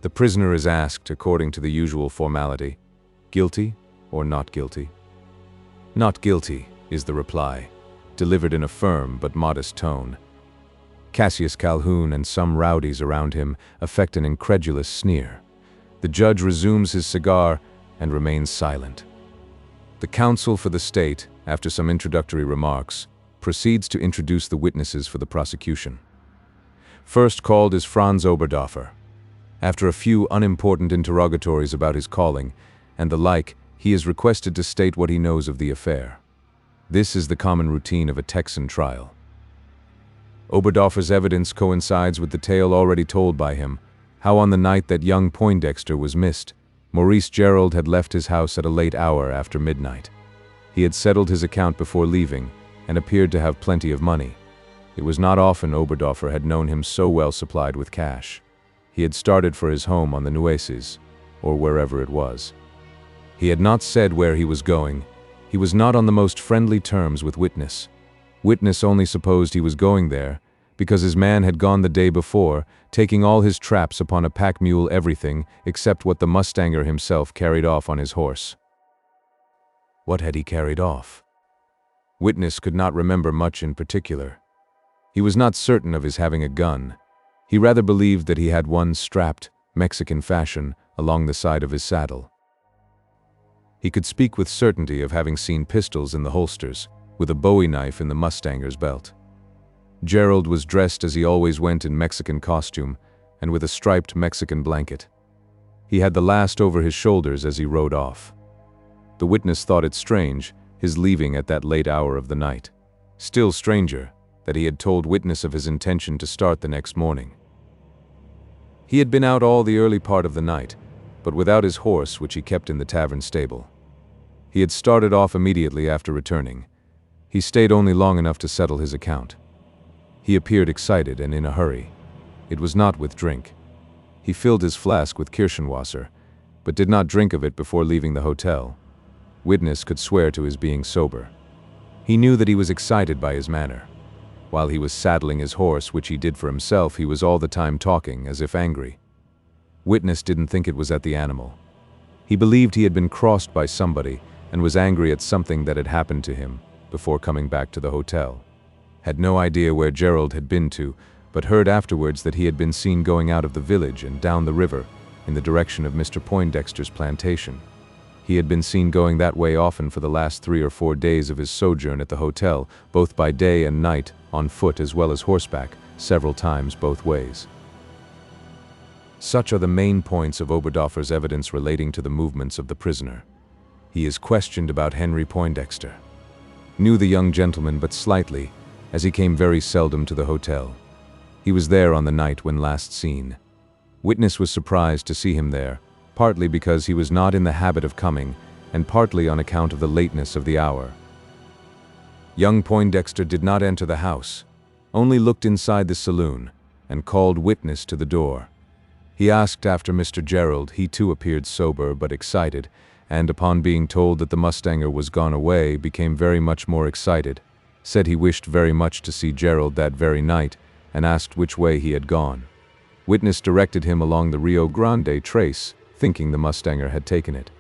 Speaker 2: The prisoner is asked, according to the usual formality, "Guilty or not guilty?" "Not guilty," is the reply, delivered in a firm but modest tone. Cassius Calhoun and some rowdies around him affect an incredulous sneer. The judge resumes his cigar and remains silent. The counsel for the state, after some introductory remarks, proceeds to introduce the witnesses for the prosecution. First called is Franz Oberdorfer. After a few unimportant interrogatories about his calling and the like, he is requested to state what he knows of the affair. This is the common routine of a Texan trial. Oberdorfer's evidence coincides with the tale already told by him, how on the night that young Poindexter was missed, Maurice Gerald had left his house at a late hour after midnight. He had settled his account before leaving and appeared to have plenty of money. It was not often Oberdorfer had known him so well supplied with cash. He had started for his home on the Nueces, or wherever it was. He had not said where he was going. He was not on the most friendly terms with Witness. Witness only supposed he was going there because his man had gone the day before, taking all his traps upon a pack mule, everything except what the mustanger himself carried off on his horse. What had he carried off? Witness could not remember much in particular. He was not certain of his having a gun. He rather believed that he had one strapped, Mexican fashion, along the side of his saddle. He could speak with certainty of having seen pistols in the holsters, with a bowie knife in the mustanger's belt. Gerald was dressed as he always went in Mexican costume, and with a striped Mexican blanket. He had the last over his shoulders as he rode off. The witness thought it strange. his leaving at that late hour of the night. Still stranger, that he had told witness of his intention to start the next morning. He had been out all the early part of the night, but without his horse, which he kept in the tavern stable. He had started off immediately after returning. He stayed only long enough to settle his account. He appeared excited and in a hurry. It was not with drink. He filled his flask with Kirschenwasser, but did not drink of it before leaving the hotel. Witness could swear to his being sober. He knew that he was excited by his manner. While he was saddling his horse, which he did for himself, he was all the time talking, as if angry. Witness didn't think it was at the animal. He believed he had been crossed by somebody and was angry at something that had happened to him before coming back to the hotel. Had no idea where Gerald had been to, but heard afterwards that he had been seen going out of the village and down the river in the direction of Mr. Poindexter's plantation. He had been seen going that way often for the last 3 or 4 days of his sojourn at the hotel, both by day and night, on foot as well as horseback, several times both ways. Such are the main points of Oberdoffer's evidence relating to the movements of the prisoner. He is questioned about Henry Poindexter. Knew the young gentleman but slightly, as he came very seldom to the hotel. He was there on the night when last seen. Witness was surprised to see him there, partly because he was not in the habit of coming, and partly on account of the lateness of the hour. Young Poindexter did not enter the house, only looked inside the saloon, and called Witness to the door. He asked after Mr. Gerald. He too appeared sober but excited, and upon being told that the mustanger was gone away, became very much more excited, said he wished very much to see Gerald that very night, and asked which way he had gone. Witness directed him along the Rio Grande trace, thinking the mustanger had taken it.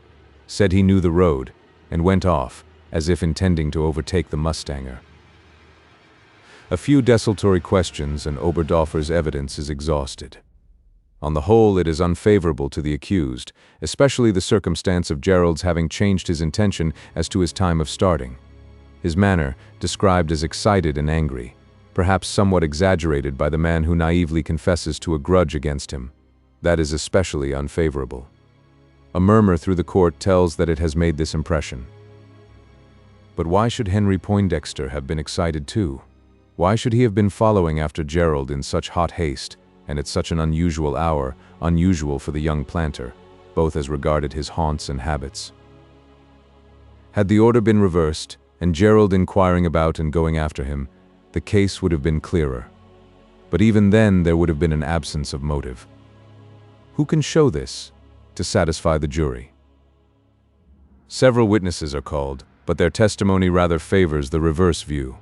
Speaker 2: Said he knew the road, and went off, as if intending to overtake the mustanger. A few desultory questions and Oberdoffer's evidence is exhausted. On the whole, it is unfavorable to the accused, especially the circumstance of Gerald's having changed his intention as to his time of starting. His manner, described as excited and angry, perhaps somewhat exaggerated by the man who naively confesses to a grudge against him. That is especially unfavorable. A murmur through the court tells that it has made this impression. But why should Henry Poindexter have been excited too? Why should he have been following after Gerald in such hot haste, and at such an unusual hour, unusual for the young planter, both as regarded his haunts and habits? Had the order been reversed, and Gerald inquiring about and going after him, the case would have been clearer. But even then there would have been an absence of motive. Who can show this to satisfy the jury? Several witnesses are called, but their testimony rather favors the reverse view.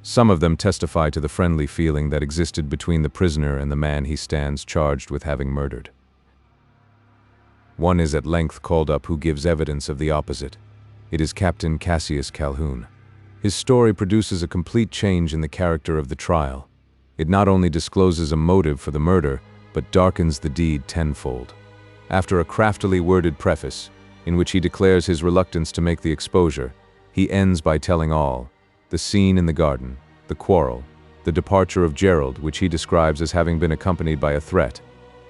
Speaker 2: Some of them testify to the friendly feeling that existed between the prisoner and the man he stands charged with having murdered. One is at length called up who gives evidence of the opposite. It is Captain Cassius Calhoun. His story produces a complete change in the character of the trial. It not only discloses a motive for the murder, but darkens the deed tenfold. After a craftily worded preface, in which he declares his reluctance to make the exposure, he ends by telling all: the scene in the garden, the quarrel, the departure of Gerald, which he describes as having been accompanied by a threat,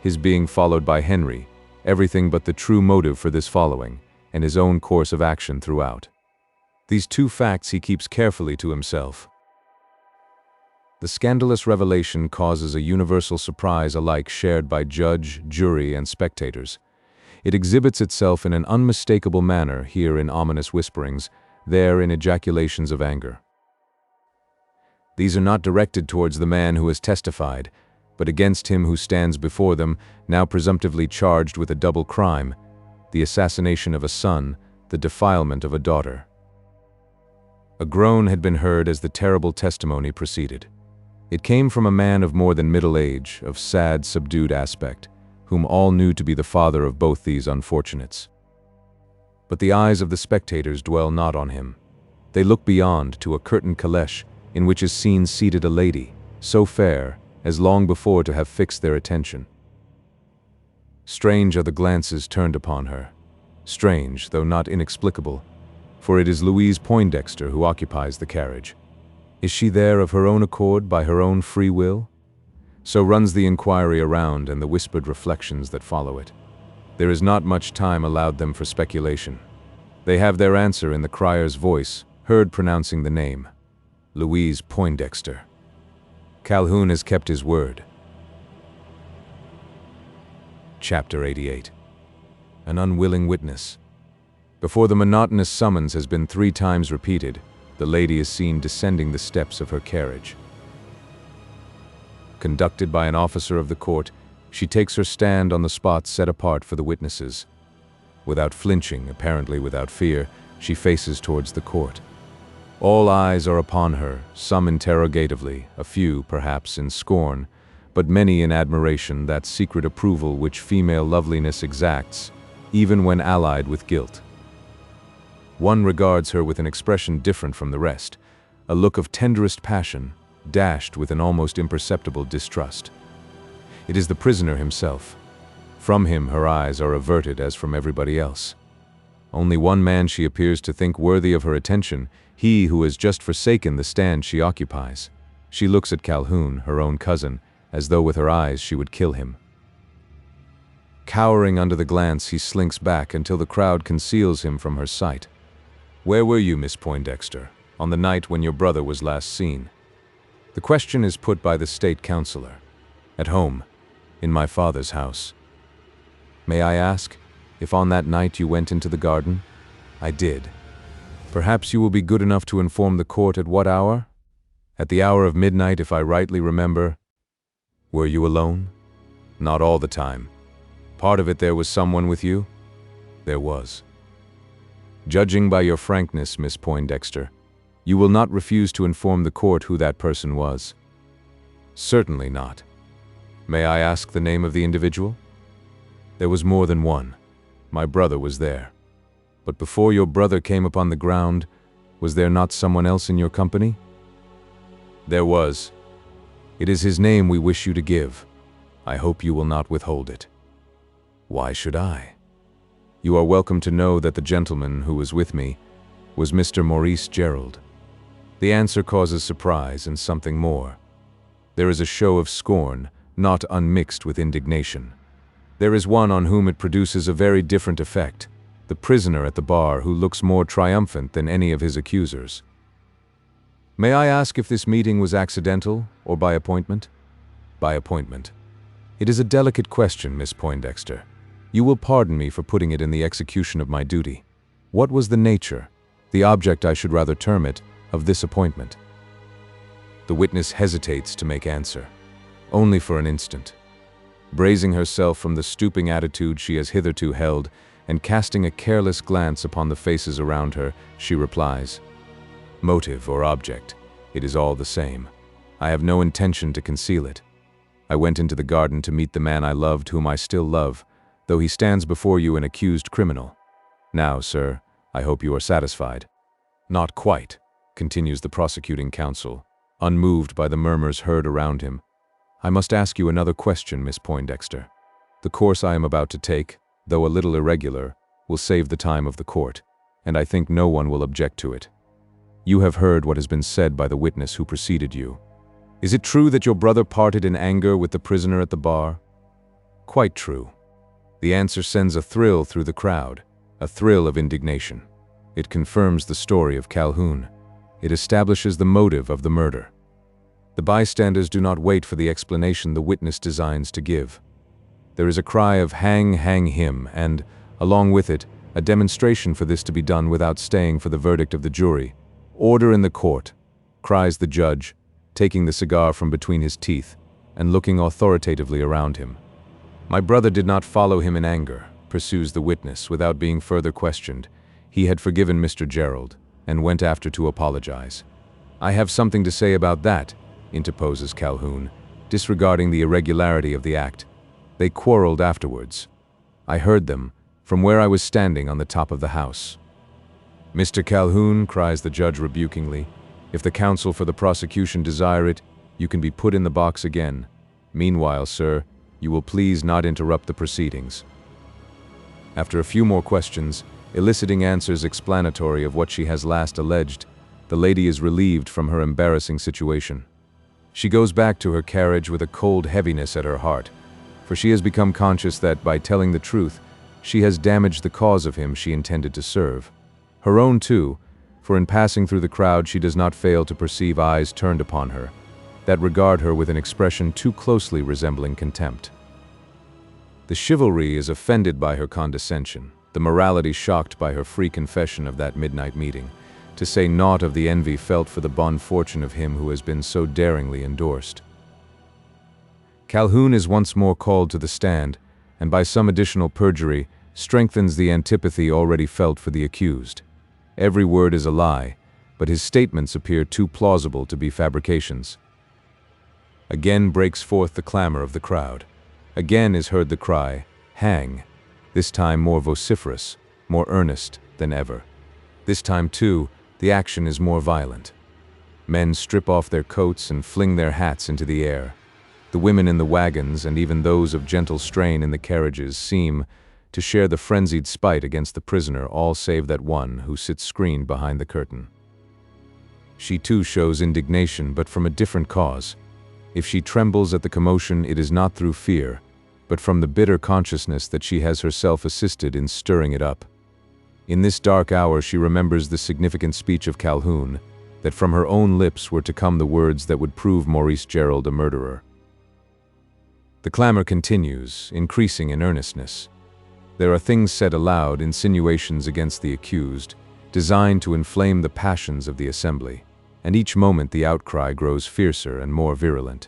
Speaker 2: his being followed by Henry, everything but the true motive for this following, and his own course of action throughout. These two facts he keeps carefully to himself. The scandalous revelation causes a universal surprise alike shared by judge, jury, and spectators. It exhibits itself in an unmistakable manner, here in ominous whisperings, there in ejaculations of anger. These are not directed towards the man who has testified, but against him who stands before them, now presumptively charged with a double crime: the assassination of a son, the defilement of a daughter. A groan had been heard as the terrible testimony proceeded. It came from a man of more than middle age, of sad, subdued aspect, whom all knew to be the father of both these unfortunates. But the eyes of the spectators dwell not on him. They look beyond to a curtained caleche in which is seen seated a lady, so fair as long before to have fixed their attention. Strange are the glances turned upon her. Strange, though not inexplicable, for it is Louise Poindexter who occupies the carriage. Is she there of her own accord, by her own free will? So runs the inquiry around and the whispered reflections that follow it. There is not much time allowed them for speculation. They have their answer in the crier's voice, heard pronouncing the name. Louise Poindexter. Calhoun has kept his word. Chapter 88. An unwilling witness. Before the monotonous summons has been 3 times repeated, the lady is seen descending the steps of her carriage. Conducted by an officer of the court, she takes her stand on the spot set apart for the witnesses. Without flinching, apparently without fear, she faces towards the court. All eyes are upon her, some interrogatively, a few, perhaps, in scorn, but many in admiration, that secret approval which female loveliness exacts, even when allied with guilt. One regards her with an expression different from the rest, a look of tenderest passion, dashed with an almost imperceptible distrust. It is the prisoner himself. From him her eyes are averted as from everybody else. Only one man she appears to think worthy of her attention, he who has just forsaken the stand she occupies. She looks at Calhoun, her own cousin, as though with her eyes she would kill him. Cowering under the glance, he slinks back until the crowd conceals him from her sight. "Where were you, Miss Poindexter, on the night when your brother was last seen?" The question is put by the state counselor. "At home, in my father's house." "May I ask if on that night you went into the garden?" "I did." "Perhaps you will be good enough to inform the court at what hour?" "At the hour of midnight, if I rightly remember." "Were you alone?" "Not all the time. Part of it there was someone with you?" "There was." "Judging by your frankness, Miss Poindexter, you will not refuse to inform the court who that person was?" "Certainly not." "May I ask the name of the individual?" "There was more than one. My brother was there." "But before your brother came upon the ground, was there not someone else in your company?" "There was. It is his name we wish you to give. I hope you will not withhold it." "Why should I?" "You are welcome to know that the gentleman who was with me was Mr. Maurice Gerald." The answer causes surprise and something more. There is a show of scorn, not unmixed with indignation. There is one on whom it produces a very different effect, the prisoner at the bar, who looks more triumphant than any of his accusers. "May I ask if this meeting was accidental or by appointment?" "By appointment." "It is a delicate question, Miss Poindexter. You will pardon me for putting it in the execution of my duty. What was the nature, the object I should rather term it, of this appointment?" The witness hesitates to make answer, only for an instant. Bracing herself from the stooping attitude she has hitherto held, and casting a careless glance upon the faces around her, she replies, "Motive or object, it is all the same. I have no intention to conceal it. I went into the garden to meet the man I loved, whom I still love, though he stands before you an accused criminal. Now, sir, I hope you are satisfied." "Not quite," continues the prosecuting counsel, unmoved by the murmurs heard around him. "I must ask you another question, Miss Poindexter. The course I am about to take, though a little irregular, will save the time of the court, and I think no one will object to it. You have heard what has been said by the witness who preceded you. Is it true that your brother parted in anger with the prisoner at the bar?" "Quite true." The answer sends a thrill through the crowd, a thrill of indignation. It confirms the story of Calhoun. It establishes the motive of the murder. The bystanders do not wait for the explanation the witness designs to give. There is a cry of hang him, and, along with it, a demonstration for this to be done without staying for the verdict of the jury. "Order in the court," cries the judge, taking the cigar from between his teeth and looking authoritatively around him. "My brother did not follow him in anger," pursues the witness without being further questioned. "He had forgiven Mr. Gerald and went after to apologize." "I have something to say about that," interposes Calhoun, disregarding the irregularity of the act. "They quarreled afterwards. I heard them from where I was standing on the top of the house." "Mr. Calhoun," cries the judge rebukingly, "if the counsel for the prosecution desire it, you can be put in the box again. Meanwhile, sir, you will please not interrupt the proceedings." After a few more questions, eliciting answers explanatory of what she has last alleged, the lady is relieved from her embarrassing situation. She goes back to her carriage with a cold heaviness at her heart, for she has become conscious that, by telling the truth, she has damaged the cause of him she intended to serve. Her own too, for in passing through the crowd she does not fail to perceive eyes turned upon her, that regard her with an expression too closely resembling contempt. The chivalry is offended by her condescension, the morality shocked by her free confession of that midnight meeting, to say naught of the envy felt for the bon fortune of him who has been so daringly endorsed. Calhoun is once more called to the stand, and by some additional perjury strengthens the antipathy already felt for the accused. Every word is a lie, but his statements appear too plausible to be fabrications. Again breaks forth the clamor of the crowd. Again is heard the cry, "Hang!" this time more vociferous, more earnest than ever. This time, too, the action is more violent. Men strip off their coats and fling their hats into the air. The women in the wagons and even those of gentle strain in the carriages seem to share the frenzied spite against the prisoner, all save that one who sits screened behind the curtain. She too shows indignation, but from a different cause. If she trembles at the commotion, it is not through fear, but from the bitter consciousness that she has herself assisted in stirring it up. In this dark hour she remembers the significant speech of Calhoun, that from her own lips were to come the words that would prove Maurice Gerald a murderer. The clamor continues, increasing in earnestness. There are things said aloud, insinuations against the accused, designed to inflame the passions of the assembly, and each moment the outcry grows fiercer and more virulent.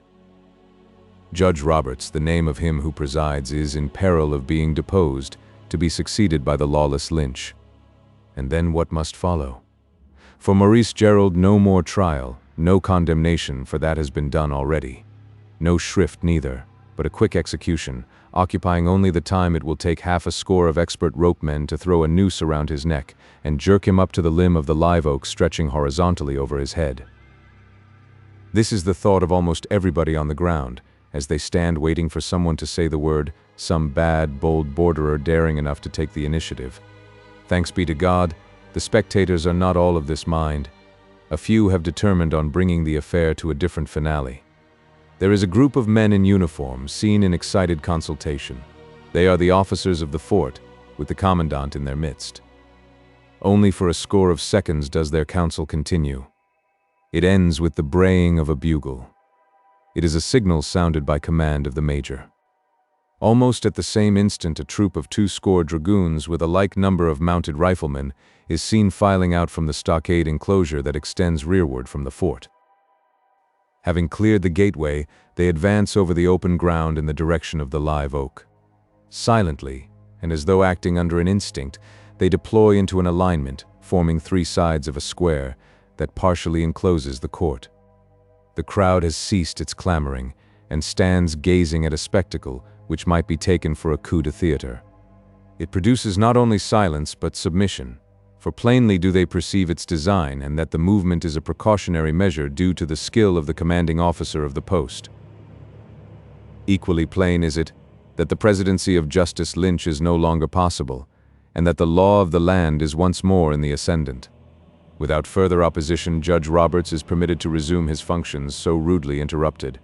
Speaker 2: Judge Roberts, the name of him who presides, is in peril of being deposed, to be succeeded by the lawless Lynch. And then what must follow? For Maurice Gerald, no more trial, no condemnation, for that has been done already. No shrift neither, but a quick execution, occupying only the time it will take half a score of expert ropemen to throw a noose around his neck and jerk him up to the limb of the live oak stretching horizontally over his head. This is the thought of almost everybody on the ground, as they stand waiting for someone to say the word, some bad, bold borderer daring enough to take the initiative. Thanks be to God, the spectators are not all of this mind. A few have determined on bringing the affair to a different finale. There is a group of men in uniform seen in excited consultation. They are the officers of the fort, with the commandant in their midst. Only for a score of seconds does their council continue. It ends with the braying of a bugle. It is a signal sounded by command of the major. Almost at the same instant, a troop of 20 dragoons with a like number of mounted riflemen is seen filing out from the stockade enclosure that extends rearward from the fort. Having cleared the gateway, they advance over the open ground in the direction of the live oak. Silently, and as though acting under an instinct, they deploy into an alignment, forming 3 sides of a square that partially encloses the court. The crowd has ceased its clamoring and stands gazing at a spectacle which might be taken for a coup de theater. It produces not only silence but submission, for plainly do they perceive its design and that the movement is a precautionary measure due to the skill of the commanding officer of the post. Equally plain is it that the presidency of Justice Lynch is no longer possible, and that the law of the land is once more in the ascendant. Without further opposition, Judge Roberts is permitted to resume his functions so rudely interrupted.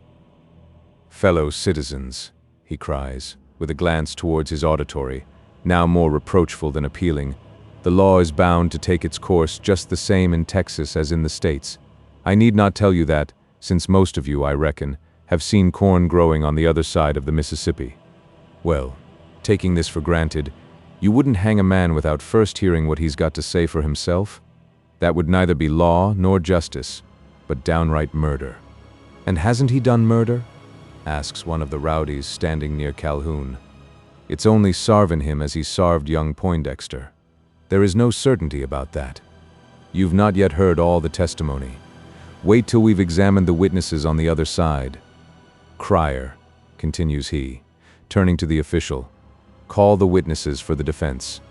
Speaker 2: "Fellow citizens," he cries, with a glance towards his auditory, now more reproachful than appealing, "the law is bound to take its course just the same in Texas as in the States. I need not tell you that, since most of you, I reckon, have seen corn growing on the other side of the Mississippi. Well, taking this for granted, you wouldn't hang a man without first hearing what he's got to say for himself? That would neither be law nor justice, but downright murder. And hasn't he done murder?" asks one of the rowdies standing near Calhoun. "It's only sarving him as he sarved young Poindexter. There is no certainty about that. You've not yet heard all the testimony. Wait till we've examined the witnesses on the other side. Crier," continues he, turning to the official, "call the witnesses for the defense."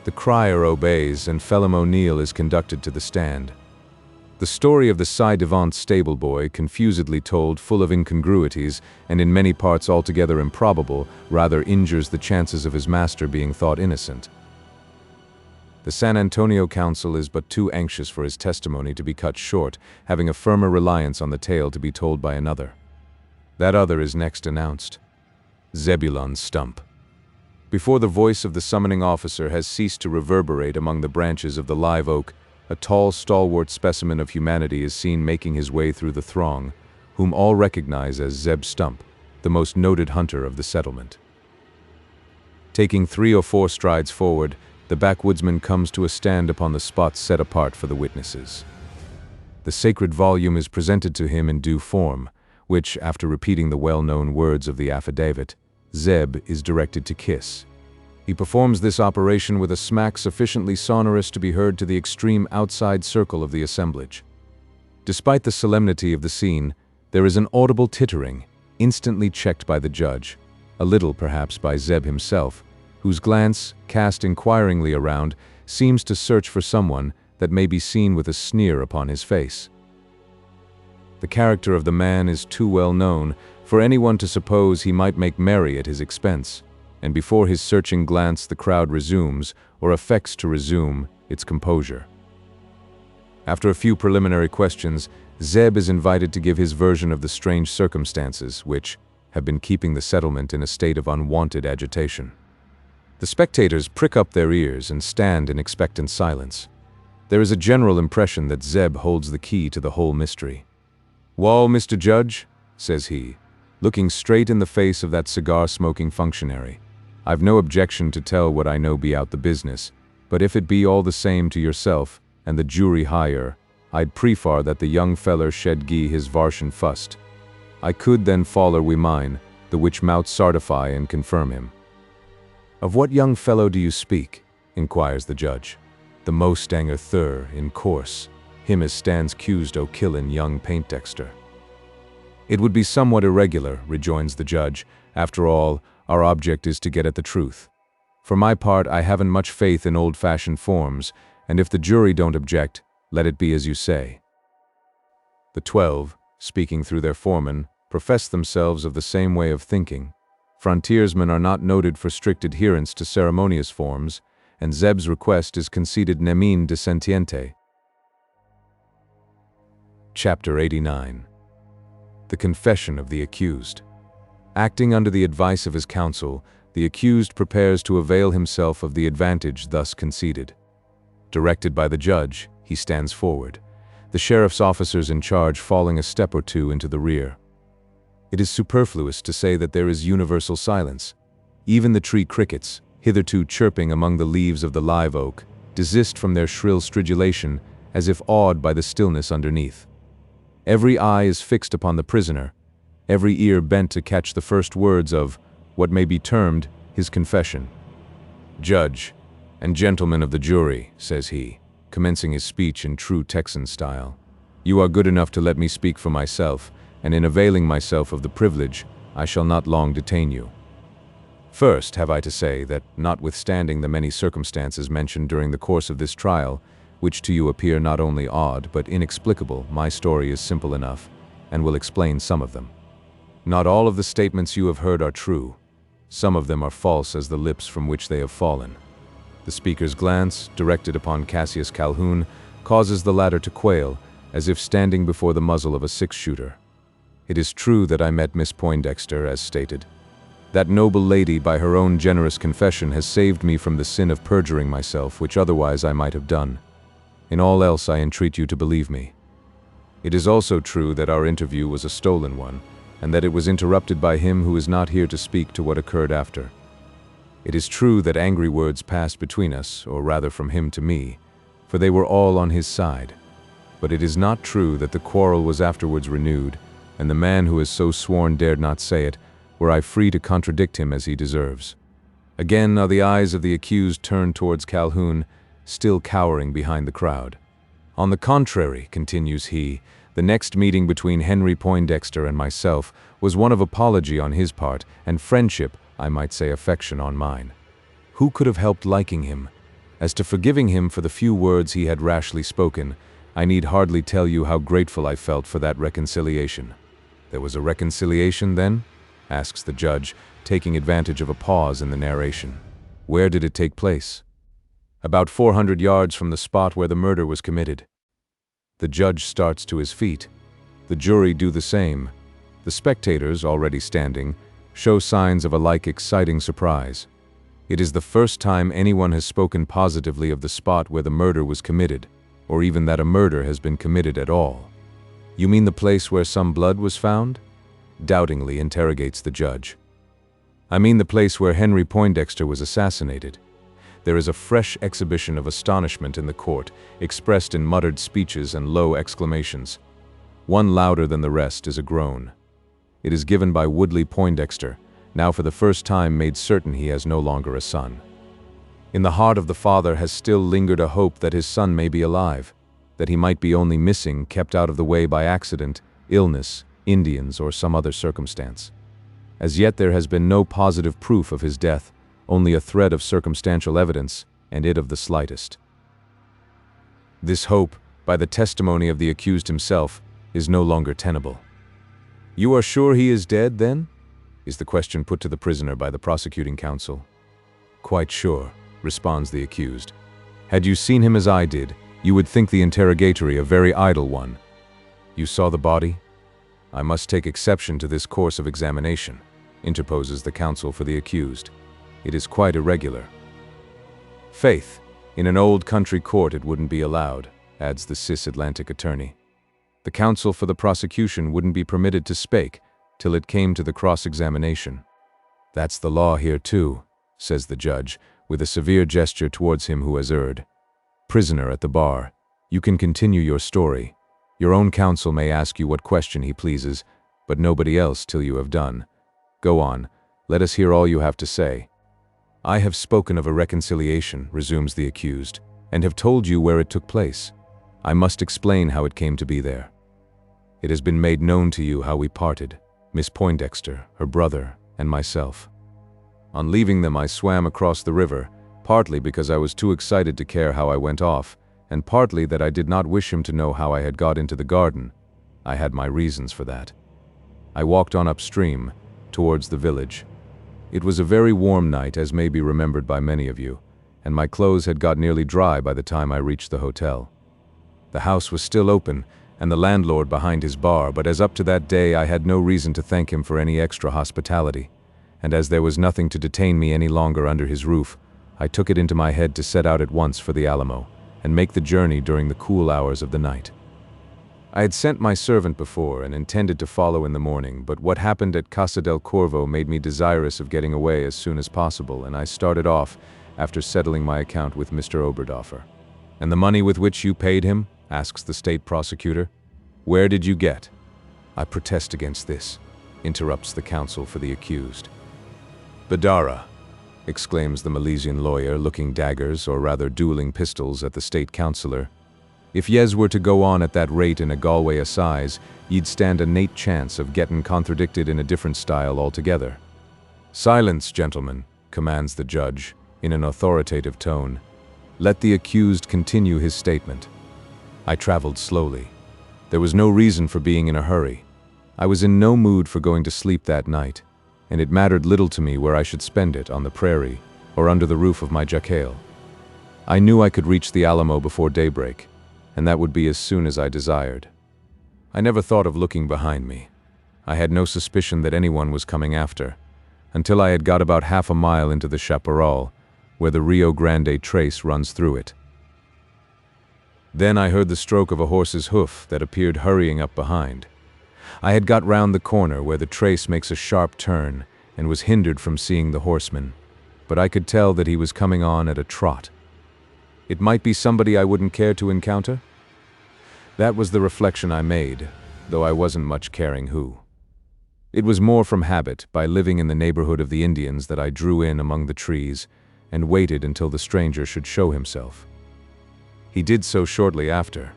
Speaker 2: The crier obeys, and Phelim O'Neill is conducted to the stand. The story of the ci-devant stable boy, confusedly told, full of incongruities, and in many parts altogether improbable, rather injures the chances of his master being thought innocent. The San Antonio council is but too anxious for his testimony to be cut short, having a firmer reliance on the tale to be told by another. That other is next announced: Zebulon Stump. Before the voice of the summoning officer has ceased to reverberate among the branches of the live oak, a tall, stalwart specimen of humanity is seen making his way through the throng, whom all recognize as Zeb Stump, the most noted hunter of the settlement. Taking 3 or 4 strides forward, the backwoodsman comes to a stand upon the spot set apart for the witnesses. The sacred volume is presented to him in due form, which, after repeating the well-known words of the affidavit, Zeb is directed to kiss. He performs this operation with a smack sufficiently sonorous to be heard to the extreme outside circle of the assemblage. Despite the solemnity of the scene, there is an audible tittering, instantly checked by the judge, a little perhaps by Zeb himself, whose glance, cast inquiringly around, seems to search for someone that may be seen with a sneer upon his face. The character of the man is too well known for anyone to suppose he might make merry at his expense, and before his searching glance the crowd resumes, or affects to resume, its composure. After a few preliminary questions, Zeb is invited to give his version of the strange circumstances which have been keeping the settlement in a state of unwanted agitation. The spectators prick up their ears and stand in expectant silence. There is a general impression that Zeb holds the key to the whole mystery. "Wall, Mr. Judge," says he, looking straight in the face of that cigar-smoking functionary, "I've no objection to tell what I know be out the business, but if it be all the same to yourself and the jury higher, I'd prefer that the young feller shed gie his varshin fust. I could then faller wi mine, the which mout certify and confirm him." "Of what young fellow do you speak?" inquires the judge. "The Mostanger Thur, in course, him as stands accused o' killin' young Paintdexter." "It would be somewhat irregular," rejoins the judge. "After all, our object is to get at the truth. For my part, I haven't much faith in old-fashioned forms, and if the jury don't object, let it be as you say." The 12, speaking through their foreman, profess themselves of the same way of thinking. Frontiersmen are not noted for strict adherence to ceremonious forms, and Zeb's request is conceded nemine dissentiente. Chapter 89. The Confession of the Accused. Acting under the advice of his counsel, the accused prepares to avail himself of the advantage thus conceded. Directed by the judge, he stands forward, the sheriff's officers in charge falling a step or two into the rear. It is superfluous to say that there is universal silence. Even the tree crickets, hitherto chirping among the leaves of the live oak, desist from their shrill stridulation as if awed by the stillness underneath. Every eye is fixed upon the prisoner, every ear bent to catch the first words of what may be termed his confession. "Judge and gentlemen of the jury," says he, commencing his speech in true Texan style, "you are good enough to let me speak for myself, and in availing myself of the privilege, I shall not long detain you. First, have I to say that, notwithstanding the many circumstances mentioned during the course of this trial, which to you appear not only odd but inexplicable, my story is simple enough, and will explain some of them. Not all of the statements you have heard are true. Some of them are false as the lips from which they have fallen." The speaker's glance, directed upon Cassius Calhoun, causes the latter to quail, as if standing before the muzzle of a six-shooter. "It is true that I met Miss Poindexter, as stated. That noble lady, by her own generous confession, has saved me from the sin of perjuring myself, which otherwise I might have done. In all else I entreat you to believe me. It is also true that our interview was a stolen one, and that it was interrupted by him who is not here to speak to what occurred after. It is true that angry words passed between us, or rather from him to me, for they were all on his side. But it is not true that the quarrel was afterwards renewed, and the man who has so sworn dared not say it, were I free to contradict him as he deserves." Again are the eyes of the accused turned towards Calhoun, still cowering behind the crowd. "On the contrary," continues he, "the next meeting between Henry Poindexter and myself was one of apology on his part, and friendship, I might say affection, on mine. Who could have helped liking him? As to forgiving him for the few words he had rashly spoken, I need hardly tell you how grateful I felt for that reconciliation." "There was a reconciliation, then?" asks the judge, taking advantage of a pause in the narration. "Where did it take place?" "About 400 yards from the spot where the murder was committed." The judge starts to his feet. The jury do the same. The spectators, already standing, show signs of a like exciting surprise. It is the first time anyone has spoken positively of the spot where the murder was committed, or even that a murder has been committed at all. You mean the place where some blood was found? Doubtingly interrogates the judge. I mean the place where Henry Poindexter was assassinated. There is a fresh exhibition of astonishment in the court, expressed in muttered speeches and low exclamations. One louder than the rest is a groan. It is given by Woodley Poindexter, now for the first time made certain he has no longer a son. In the heart of the father has still lingered a hope that his son may be alive, that he might be only missing, kept out of the way by accident, illness, Indians, or some other circumstance. As yet there has been no positive proof of his death, only a thread of circumstantial evidence, and it of the slightest. This hope, by the testimony of the accused himself, is no longer tenable. You are sure he is dead, then? Is the question put to the prisoner by the prosecuting counsel. Quite sure, responds the accused. Had you seen him as I did, you would think the interrogatory a very idle one. You saw the body? I must take exception to this course of examination, interposes the counsel for the accused. It is quite irregular. Faith, in an old country court it wouldn't be allowed, adds the cis-Atlantic attorney. The counsel for the prosecution wouldn't be permitted to spake till it came to the cross-examination. That's the law here too, says the judge, with a severe gesture towards him who has erred. Prisoner at the bar, you can continue your story. Your own counsel may ask you what question he pleases, but nobody else till you have done. Go on, let us hear all you have to say. I have spoken of a reconciliation, resumes the accused, and have told you where it took place. I must explain how it came to be there. It has been made known to you how we parted, Miss Poindexter, her brother, and myself. On leaving them I swam across the river, partly because I was too excited to care how I went off, and partly that I did not wish him to know how I had got into the garden. I had my reasons for that. I walked on upstream, towards the village. It was a very warm night, as may be remembered by many of you, and my clothes had got nearly dry by the time I reached the hotel. The house was still open, and the landlord behind his bar, but as up to that day I had no reason to thank him for any extra hospitality, and as there was nothing to detain me any longer under his roof, I took it into my head to set out at once for the Alamo, and make the journey during the cool hours of the night. I had sent my servant before and intended to follow in the morning, but what happened at Casa del Corvo made me desirous of getting away as soon as possible, and I started off after settling my account with Mr. Oberdoffer. And the money with which you paid him? Asks the state prosecutor. Where did you get? I protest against this, interrupts the counsel for the accused. Badara, exclaims the Milesian lawyer, looking daggers, or rather dueling pistols, at the state councillor. If yez were to go on at that rate in a Galway assize, ye'd stand a nate chance of gettin' contradicted in a different style altogether. Silence, gentlemen, commands the judge, in an authoritative tone. Let the accused continue his statement. I traveled slowly. There was no reason for being in a hurry. I was in no mood for going to sleep that night, and it mattered little to me where I should spend it, on the prairie or under the roof of my jacal. I knew I could reach the Alamo before daybreak, and that would be as soon as I desired. I never thought of looking behind me. I had no suspicion that anyone was coming after, until I had got about half a mile into the chaparral, where the Rio Grande trace runs through it. Then I heard the stroke of a horse's hoof that appeared hurrying up behind. I had got round the corner where the trace makes a sharp turn and was hindered from seeing the horseman, but I could tell that he was coming on at a trot. It might be somebody I wouldn't care to encounter? That was the reflection I made, though I wasn't much caring who. It was more from habit, by living in the neighborhood of the Indians, that I drew in among the trees and waited until the stranger should show himself. He did so shortly after.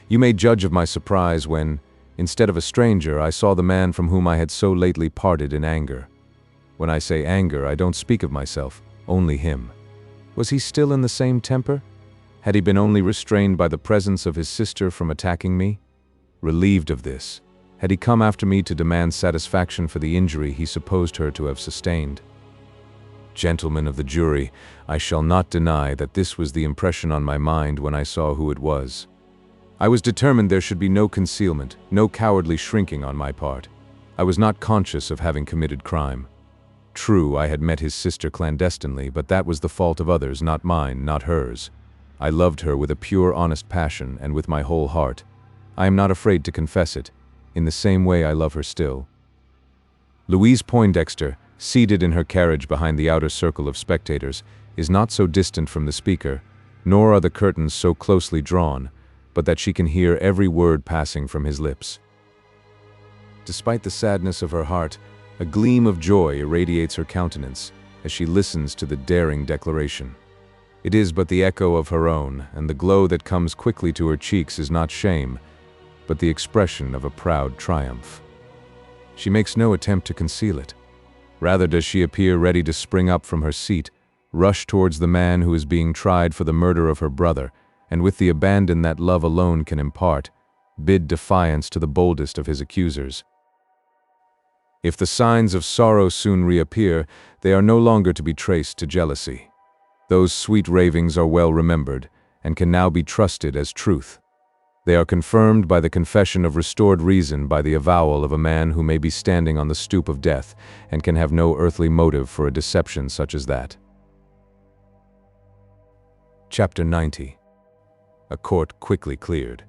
Speaker 2: You may judge of my surprise when, instead of a stranger, I saw the man from whom I had so lately parted in anger. When I say anger, I don't speak of myself, only him. Was he still in the same temper? Had he been only restrained by the presence of his sister from attacking me? Relieved of this, had he come after me to demand satisfaction for the injury he supposed her to have sustained? Gentlemen of the jury, I shall not deny that this was the impression on my mind when I saw who it was. I was determined there should be no concealment, no cowardly shrinking on my part. I was not conscious of having committed crime. True, I had met his sister clandestinely, but that was the fault of others, not mine, not hers. I loved her with a pure, honest passion and with my whole heart. I am not afraid to confess it. In the same way I love her still. Louise Poindexter, seated in her carriage behind the outer circle of spectators, is not so distant from the speaker, nor are the curtains so closely drawn, but that she can hear every word passing from his lips. Despite the sadness of her heart, a gleam of joy irradiates her countenance as she listens to the daring declaration. It is but the echo of her own, and the glow that comes quickly to her cheeks is not shame, but the expression of a proud triumph. She makes no attempt to conceal it. Rather does she appear ready to spring up from her seat, rush towards the man who is being tried for the murder of her brother, and with the abandon that love alone can impart, bid defiance to the boldest of his accusers. If the signs of sorrow soon reappear, they are no longer to be traced to jealousy. Those sweet ravings are well remembered, and can now be trusted as truth. They are confirmed by the confession of restored reason, by the avowal of a man who may be standing on the stoop of death, and can have no earthly motive for a deception such as that. Chapter 90. A court quickly cleared.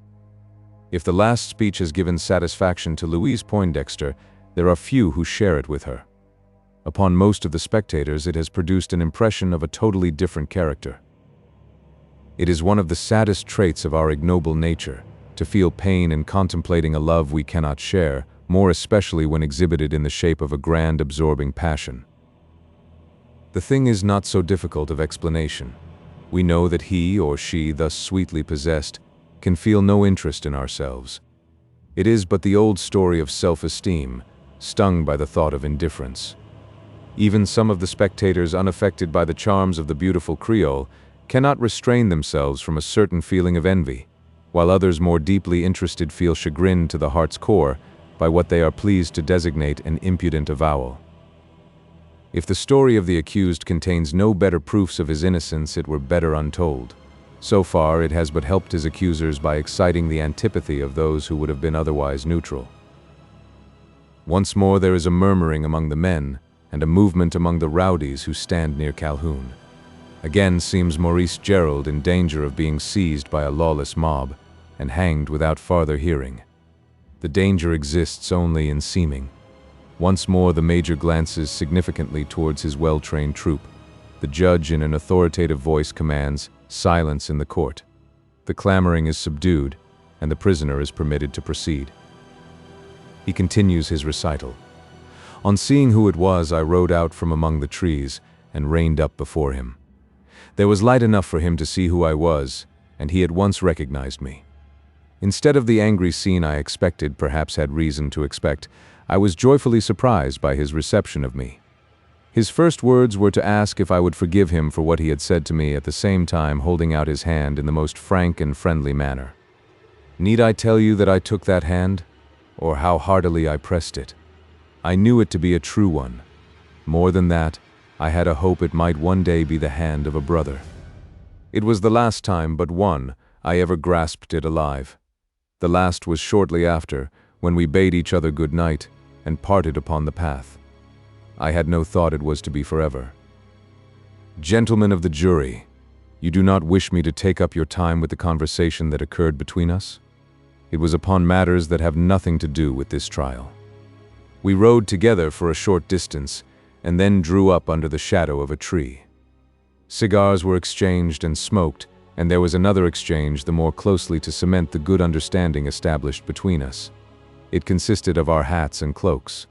Speaker 2: If the last speech has given satisfaction to Louise Poindexter, there are few who share it with her. Upon most of the spectators, it has produced an impression of a totally different character. It is one of the saddest traits of our ignoble nature, to feel pain in contemplating a love we cannot share, more especially when exhibited in the shape of a grand, absorbing passion. The thing is not so difficult of explanation. We know that he or she, thus sweetly possessed, can feel no interest in ourselves. It is but the old story of self-esteem, stung by the thought of indifference. Even some of the spectators unaffected by the charms of the beautiful Creole cannot restrain themselves from a certain feeling of envy, while others more deeply interested feel chagrin to the heart's core by what they are pleased to designate an impudent avowal. If the story of the accused contains no better proofs of his innocence, it were better untold. So far, it has but helped his accusers by exciting the antipathy of those who would have been otherwise neutral. Once more there is a murmuring among the men, and a movement among the rowdies who stand near Calhoun. Again seems Maurice Gerald in danger of being seized by a lawless mob and hanged without farther hearing. The danger exists only in seeming. Once more the major glances significantly towards his well-trained troop. The judge in an authoritative voice commands silence in the court. The clamoring is subdued, and the prisoner is permitted to proceed. He continues his recital. On seeing who it was, I rode out from among the trees and reined up before him. There was light enough for him to see who I was, and he at once recognized me. Instead of the angry scene I expected, perhaps had reason to expect, I was joyfully surprised by his reception of me. His first words were to ask if I would forgive him for what he had said to me, at the same time holding out his hand in the most frank and friendly manner. Need I tell you that I took that hand, or how heartily I pressed it? I knew it to be a true one. More than that, I had a hope it might one day be the hand of a brother. It was the last time but one I ever grasped it alive. The last was shortly after, when we bade each other good night and parted upon the path. I had no thought it was to be forever. Gentlemen of the jury, you do not wish me to take up your time with the conversation that occurred between us? It was upon matters that have nothing to do with this trial. We rode together for a short distance, and then drew up under the shadow of a tree. Cigars were exchanged and smoked, and there was another exchange the more closely to cement the good understanding established between us. It consisted of our hats and cloaks.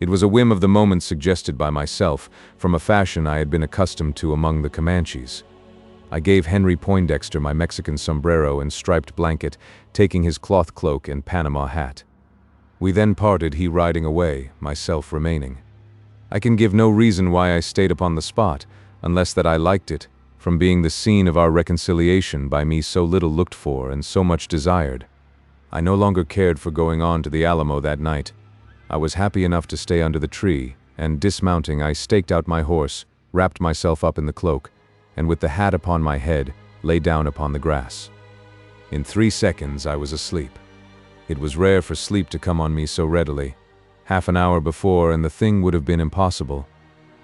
Speaker 2: It was a whim of the moment suggested by myself, from a fashion I had been accustomed to among the Comanches. I gave Henry Poindexter my Mexican sombrero and striped blanket, taking his cloth cloak and Panama hat. We then parted, he riding away, myself remaining. I can give no reason why I stayed upon the spot, unless that I liked it, from being the scene of our reconciliation, by me so little looked for and so much desired. I no longer cared for going on to the Alamo that night. I was happy enough to stay under the tree, and dismounting I staked out my horse, wrapped myself up in the cloak, and with the hat upon my head, lay down upon the grass. In 3 seconds I was asleep. It was rare for sleep to come on me so readily, Half an hour before, and the thing would have been impossible.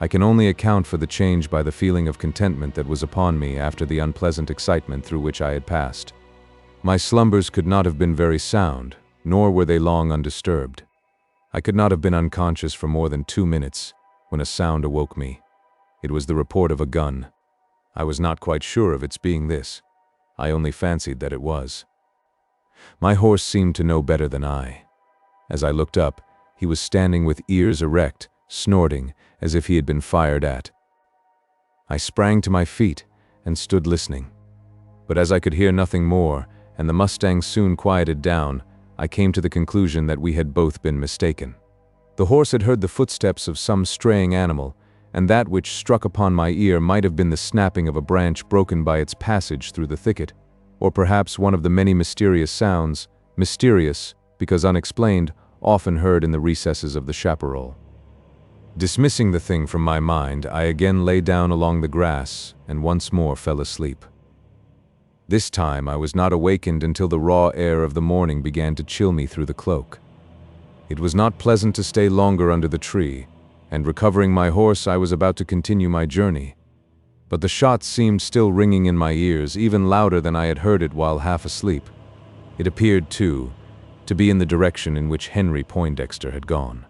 Speaker 2: I can only account for the change by the feeling of contentment that was upon me after the unpleasant excitement through which I had passed. My slumbers could not have been very sound, nor were they long undisturbed. I could not have been unconscious for more than 2 minutes when a sound awoke me. It was the report of a gun. I was not quite sure of its being this. I only fancied that it was. My horse seemed to know better than I. As I looked up, he was standing with ears erect, snorting, as if he had been fired at. I sprang to my feet and stood listening. But as I could hear nothing more, and the Mustang soon quieted down, I came to the conclusion that we had both been mistaken. The horse had heard the footsteps of some straying animal, and that which struck upon my ear might have been the snapping of a branch broken by its passage through the thicket, or perhaps one of the many mysterious sounds, mysterious because unexplained, often heard in the recesses of the chaparral. Dismissing the thing from my mind, I again lay down along the grass and once more fell asleep. This time I was not awakened until the raw air of the morning began to chill me through the cloak. It was not pleasant to stay longer under the tree, and recovering my horse, I was about to continue my journey. But the shot seemed still ringing in my ears, even louder than I had heard it while half asleep. It appeared, too, to be in the direction in which Henry Poindexter had gone.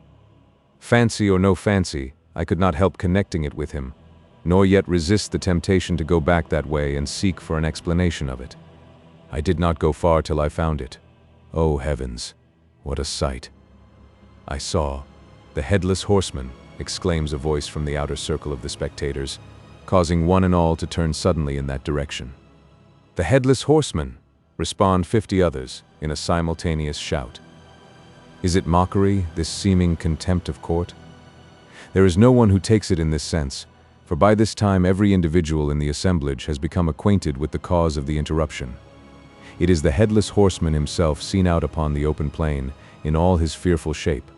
Speaker 2: Fancy or no fancy, I could not help connecting it with him, nor yet resist the temptation to go back that way and seek for an explanation of it. I did not go far till I found it. Oh heavens, what a sight! I saw the Headless Horseman, exclaims a voice from the outer circle of the spectators, causing one and all to turn suddenly in that direction. The Headless Horseman, respond 50 others in a simultaneous shout. Is it mockery, this seeming contempt of court? There is no one who takes it in this sense, for by this time every individual in the assemblage has become acquainted with the cause of the interruption. It is the Headless Horseman himself seen out upon the open plain, in all his fearful shape.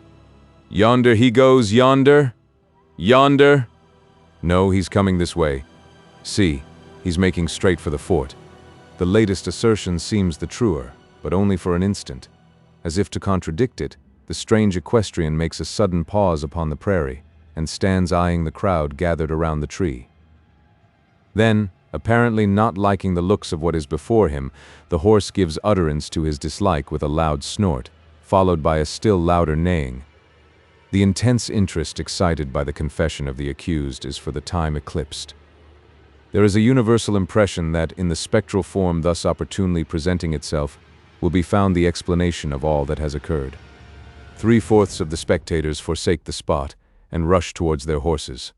Speaker 2: Yonder he goes, yonder! Yonder! No, he's coming this way. See, he's making straight for the fort. The latest assertion seems the truer, but only for an instant. As if to contradict it, the strange equestrian makes a sudden pause upon the prairie, and stands eyeing the crowd gathered around the tree. Then, apparently not liking the looks of what is before him, the horse gives utterance to his dislike with a loud snort, followed by a still louder neighing. The intense interest excited by the confession of the accused is for the time eclipsed. There is a universal impression that, in the spectral form thus opportunely presenting itself, will be found the explanation of all that has occurred. 3/4 of the spectators forsake the spot and rush towards their horses.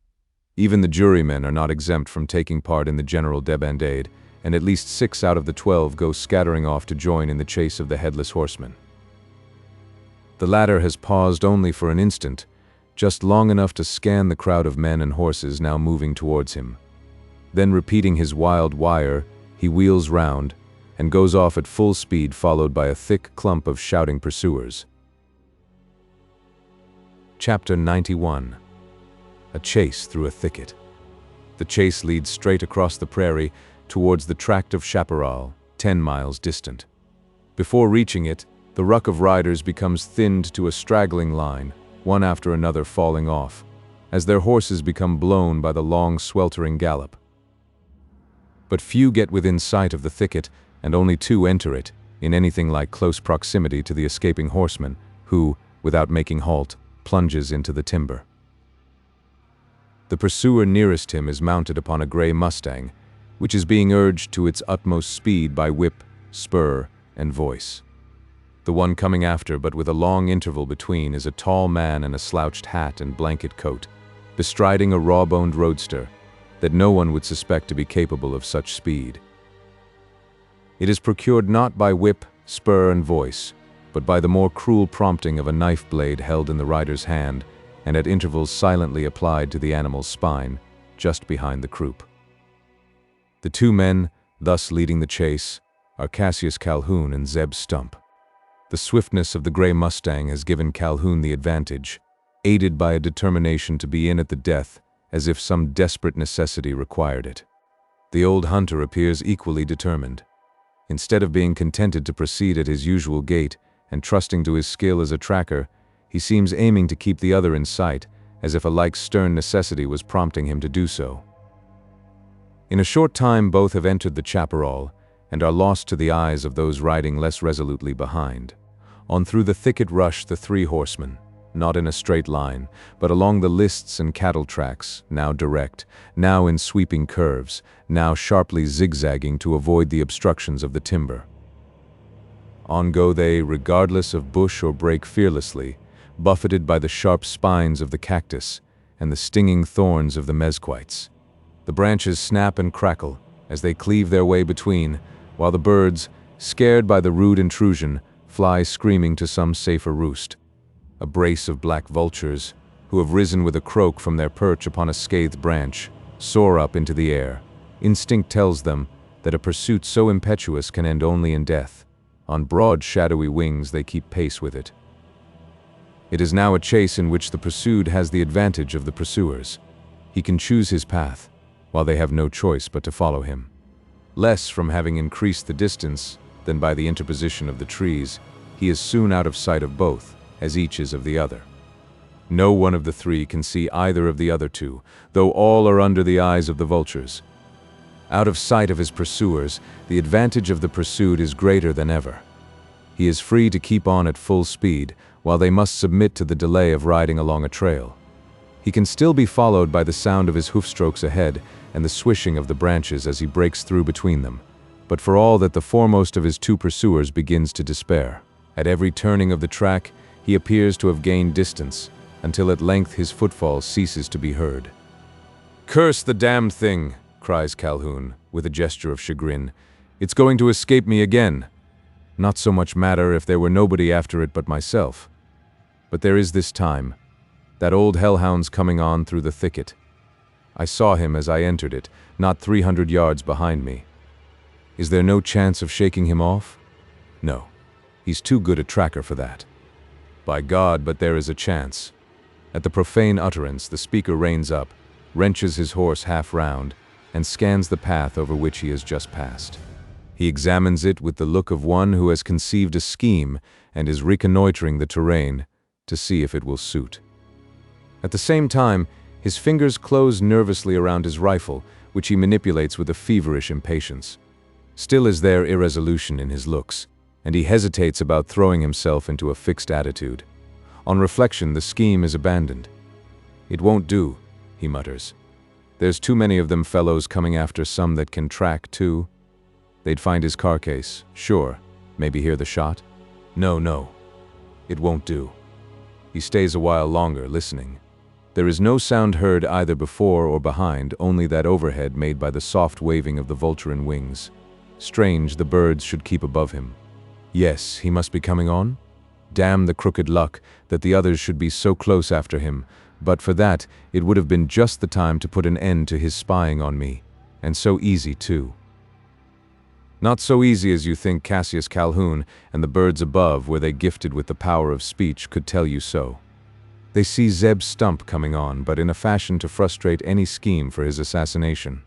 Speaker 2: Even the jurymen are not exempt from taking part in the general debandade, and at least 6 out of the 12 go scattering off to join in the chase of the Headless Horseman. The latter has paused only for an instant, just long enough to scan the crowd of men and horses now moving towards him. Then, repeating his wild wire, he wheels round and goes off at full speed, followed by a thick clump of shouting pursuers. Chapter 91. A chase through a thicket. The chase leads straight across the prairie towards the tract of chaparral, 10 miles distant. Before reaching it, the ruck of riders becomes thinned to a straggling line, one after another falling off, as their horses become blown by the long, sweltering gallop. But few get within sight of the thicket, and only 2 enter it, in anything like close proximity to the escaping horseman, who, without making halt, plunges into the timber. The pursuer nearest him is mounted upon a gray Mustang, which is being urged to its utmost speed by whip, spur, and voice. The one coming after, but with a long interval between, is a tall man in a slouched hat and blanket coat, bestriding a raw-boned roadster that no one would suspect to be capable of such speed. It is procured not by whip, spur, and voice, but by the more cruel prompting of a knife blade held in the rider's hand and at intervals silently applied to the animal's spine, just behind the croup. The 2 men, thus leading the chase, are Cassius Calhoun and Zeb Stump. The swiftness of the gray Mustang has given Calhoun the advantage, aided by a determination to be in at the death, as if some desperate necessity required it. The old hunter appears equally determined. Instead of being contented to proceed at his usual gait and trusting to his skill as a tracker, He seems aiming to keep the other in sight, as if a like stern necessity was prompting him to do so. In a short time both have entered the chaparral, and are lost to the eyes of those riding less resolutely behind. On through the thicket rush the three horsemen, not in a straight line, but along the lists and cattle tracks, now direct, now in sweeping curves, now sharply zigzagging to avoid the obstructions of the timber. On go they, regardless of bush or brake, fearlessly, buffeted by the sharp spines of the cactus and the stinging thorns of the mezquites. The branches snap and crackle as they cleave their way between, while the birds, scared by the rude intrusion, fly screaming to some safer roost. A brace of black vultures, who have risen with a croak from their perch upon a scathed branch, soar up into the air. Instinct tells them that a pursuit so impetuous can end only in death. On broad, shadowy wings they keep pace with it. It is now a chase in which the pursued has the advantage of the pursuers. He can choose his path, while they have no choice but to follow him. Less from having increased the distance than by the interposition of the trees, he is soon out of sight of both, as each is of the other. No one of the three can see either of the other two, though all are under the eyes of the vultures. Out of sight of his pursuers, the advantage of the pursued is greater than ever. He is free to keep on at full speed, while they must submit to the delay of riding along a trail. He can still be followed by the sound of his hoofstrokes ahead and the swishing of the branches as he breaks through between them, but for all that the foremost of his two pursuers begins to despair. At every turning of the track, he appears to have gained distance, until at length his footfall ceases to be heard. "Curse the damned thing!" cries Calhoun, with a gesture of chagrin. "It's going to escape me again. Not so much matter if there were nobody after it but myself. But there is this time. That old hellhound's coming on through the thicket. I saw him as I entered it, not 300 yards behind me. Is there no chance of shaking him off? No. He's too good a tracker for that. By God, but there is a chance." At the profane utterance, the speaker reins up, wrenches his horse half round, and scans the path over which he has just passed. He examines it with the look of one who has conceived a scheme and is reconnoitering the terrain to see if it will suit. At the same time, his fingers close nervously around his rifle, which he manipulates with a feverish impatience. Still is there irresolution in his looks, and he hesitates about throwing himself into a fixed attitude. On reflection, the scheme is abandoned. "It won't do," he mutters. "There's too many of them fellows coming after some that can track, too. They'd find his carcase, sure, maybe hear the shot. No, it won't do." He stays a while longer, listening. There is no sound heard either before or behind, only that overhead made by the soft waving of the vulturine wings. Strange the birds should keep above him. Yes, he must be coming on? Damn the crooked luck that the others should be so close after him, but for that it would have been just the time to put an end to his spying on me, and so easy too. Not so easy as you think. Cassius Calhoun and the birds above, were they gifted with the power of speech, could tell you so. They see Zeb Stump coming on, but in a fashion to frustrate any scheme for his assassination.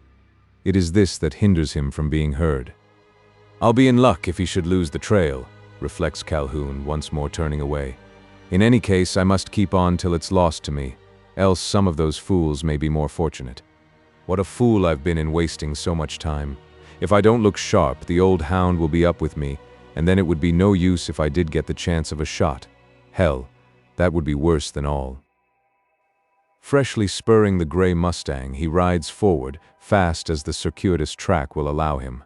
Speaker 2: It is this that hinders him from being heard. "I'll be in luck if he should lose the trail," reflects Calhoun, once more turning away. "In any case, I must keep on till it's lost to me, else some of those fools may be more fortunate. What a fool I've been in wasting so much time. If I don't look sharp, the old hound will be up with me, and then it would be no use if I did get the chance of a shot. Hell, that would be worse than all." Freshly spurring the gray Mustang, he rides forward, fast as the circuitous track will allow him.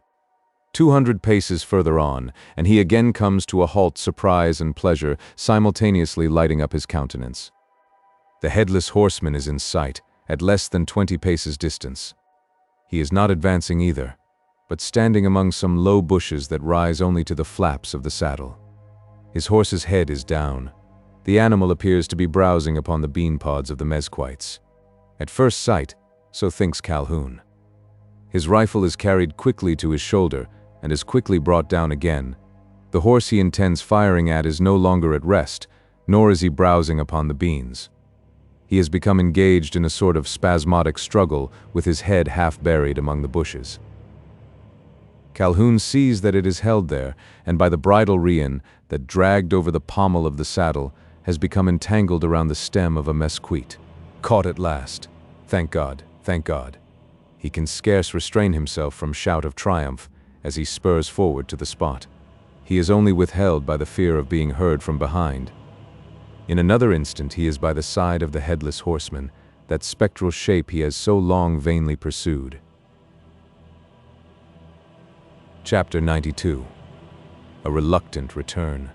Speaker 2: 200 paces further on, and he again comes to a halt, surprise and pleasure simultaneously lighting up his countenance. The Headless Horseman is in sight, at less than 20 paces distance. He is not advancing either, but standing among some low bushes that rise only to the flaps of the saddle. His horse's head is down. The animal appears to be browsing upon the bean pods of the mezquites. At first sight, so thinks Calhoun. His rifle is carried quickly to his shoulder and is quickly brought down again. The horse he intends firing at is no longer at rest, nor is he browsing upon the beans. He has become engaged in a sort of spasmodic struggle with his head half buried among the bushes. Calhoun sees that it is held there, and by the bridle rein that dragged over the pommel of the saddle, has become entangled around the stem of a mesquite. Caught at last. Thank God, thank God. He can scarce restrain himself from shout of triumph as he spurs forward to the spot. He is only withheld by the fear of being heard from behind. In another instant he is by the side of the Headless Horseman, that spectral shape he has so long vainly pursued. Chapter 92. A reluctant return.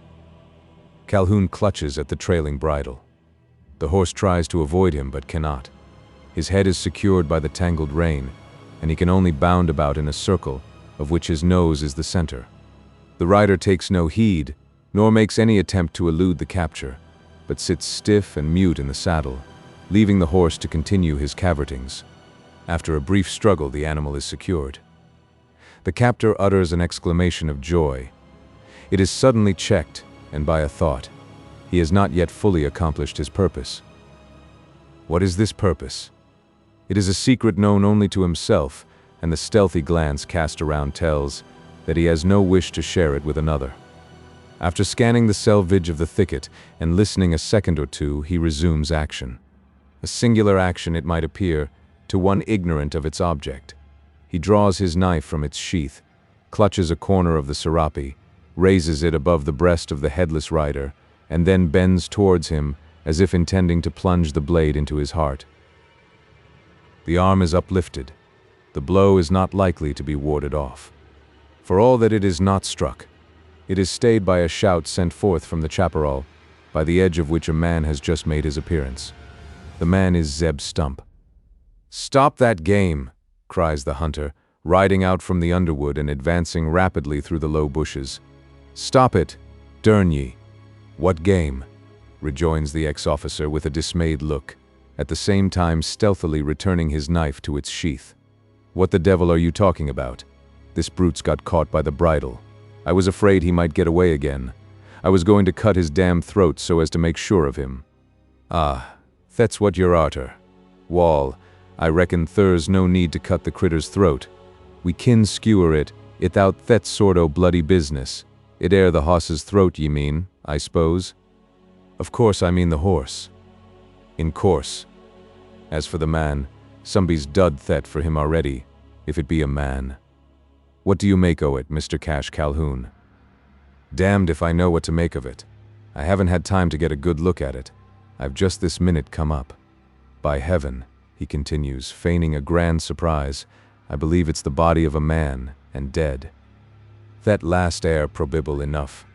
Speaker 2: Calhoun clutches at the trailing bridle. The horse tries to avoid him but cannot. His head is secured by the tangled rein, and he can only bound about in a circle, of which his nose is the center. The rider takes no heed, nor makes any attempt to elude the capture, but sits stiff and mute in the saddle, leaving the horse to continue his cavortings. After a brief struggle, the animal is secured. The captor utters an exclamation of joy. It is suddenly checked, and by a thought. He has not yet fully accomplished his purpose. What is this purpose? It is a secret known only to himself, and the stealthy glance cast around tells that he has no wish to share it with another. After scanning the selvage of the thicket and listening a second or two, he resumes action. A singular action, it might appear, to one ignorant of its object. He draws his knife from its sheath, clutches a corner of the serape, raises it above the breast of the headless rider, and then bends towards him as if intending to plunge the blade into his heart. The arm is uplifted. The blow is not likely to be warded off. For all that it is not struck, it is stayed by a shout sent forth from the chaparral, by the edge of which a man has just made his appearance. The man is Zeb Stump. "Stop that game!" cries the hunter, riding out from the underwood and advancing rapidly through the low bushes. "Stop it, durn ye!" "What game?" rejoins the ex-officer with a dismayed look, at the same time stealthily returning his knife to its sheath. "What the devil are you talking about? This brute's got caught by the bridle. I was afraid he might get away again. I was going to cut his damn throat so as to make sure of him." "Ah, that's what you're arter. Wall, I reckon there's no need to cut the critter's throat. We kin skewer it, ithout that sort o' bloody business. It air the hoss's throat ye mean, I s'pose?" "Of course I mean the horse." "In course. As for the man, somebody's dud thet for him already, if it be a man. What do you make o' it, Mr. Cash Calhoun?" "Damned if I know what to make of it. I haven't had time to get a good look at it. I've just this minute come up. By heaven," he continues, feigning a grand surprise, "I believe it's the body of a man, and dead. That last air probable enough.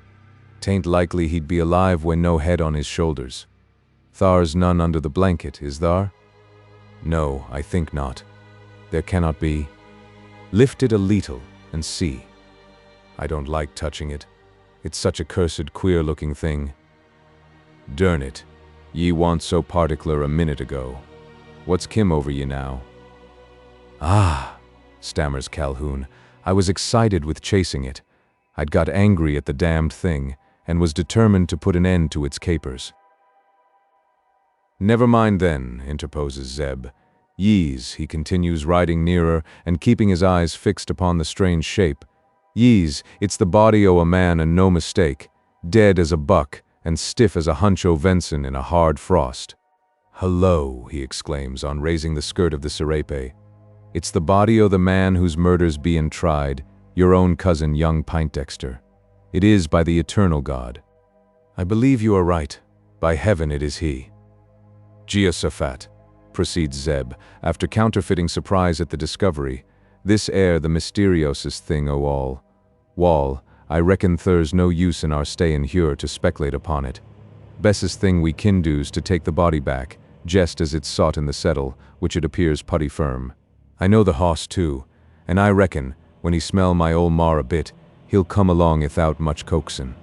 Speaker 2: 'Tain't likely he'd be alive when no head on his shoulders. Thar's none under the blanket, is thar?" "No, I think not. There cannot be." "Lift it a leetle, and see." "I don't like touching it. It's such a cursed queer-looking thing." "Durn it, ye want so particular a minute ago. What's kim over ye now?" "Ah," stammers Calhoun, "I was excited with chasing it. I'd got angry at the damned thing, and was determined to put an end to its capers." "Never mind then," interposes Zeb. "Yees," he continues, riding nearer and keeping his eyes fixed upon the strange shape. "Yees, it's the body o' a man and no mistake, dead as a buck and stiff as a hunch o' venison in a hard frost." "Hello," he exclaims on raising the skirt of the serape. "It's the body o' the man whose murder's bein' tried, your own cousin, young Pintdexter. It is, by the eternal God." "I believe you are right. By heaven, it is he." "Jehoshaphat," proceeds Zeb, after counterfeiting surprise at the discovery, "this air the mysteriosest thing o' all. Wall, I reckon there's no use in our stayin' here to speculate upon it. Bestest thing we kin do's to take the body back, jest as it's sot in the settle, which it appears putty firm. I know the hoss too, and I reckon, when he smell my ol' mar a bit, he'll come along ithout much coaxin'.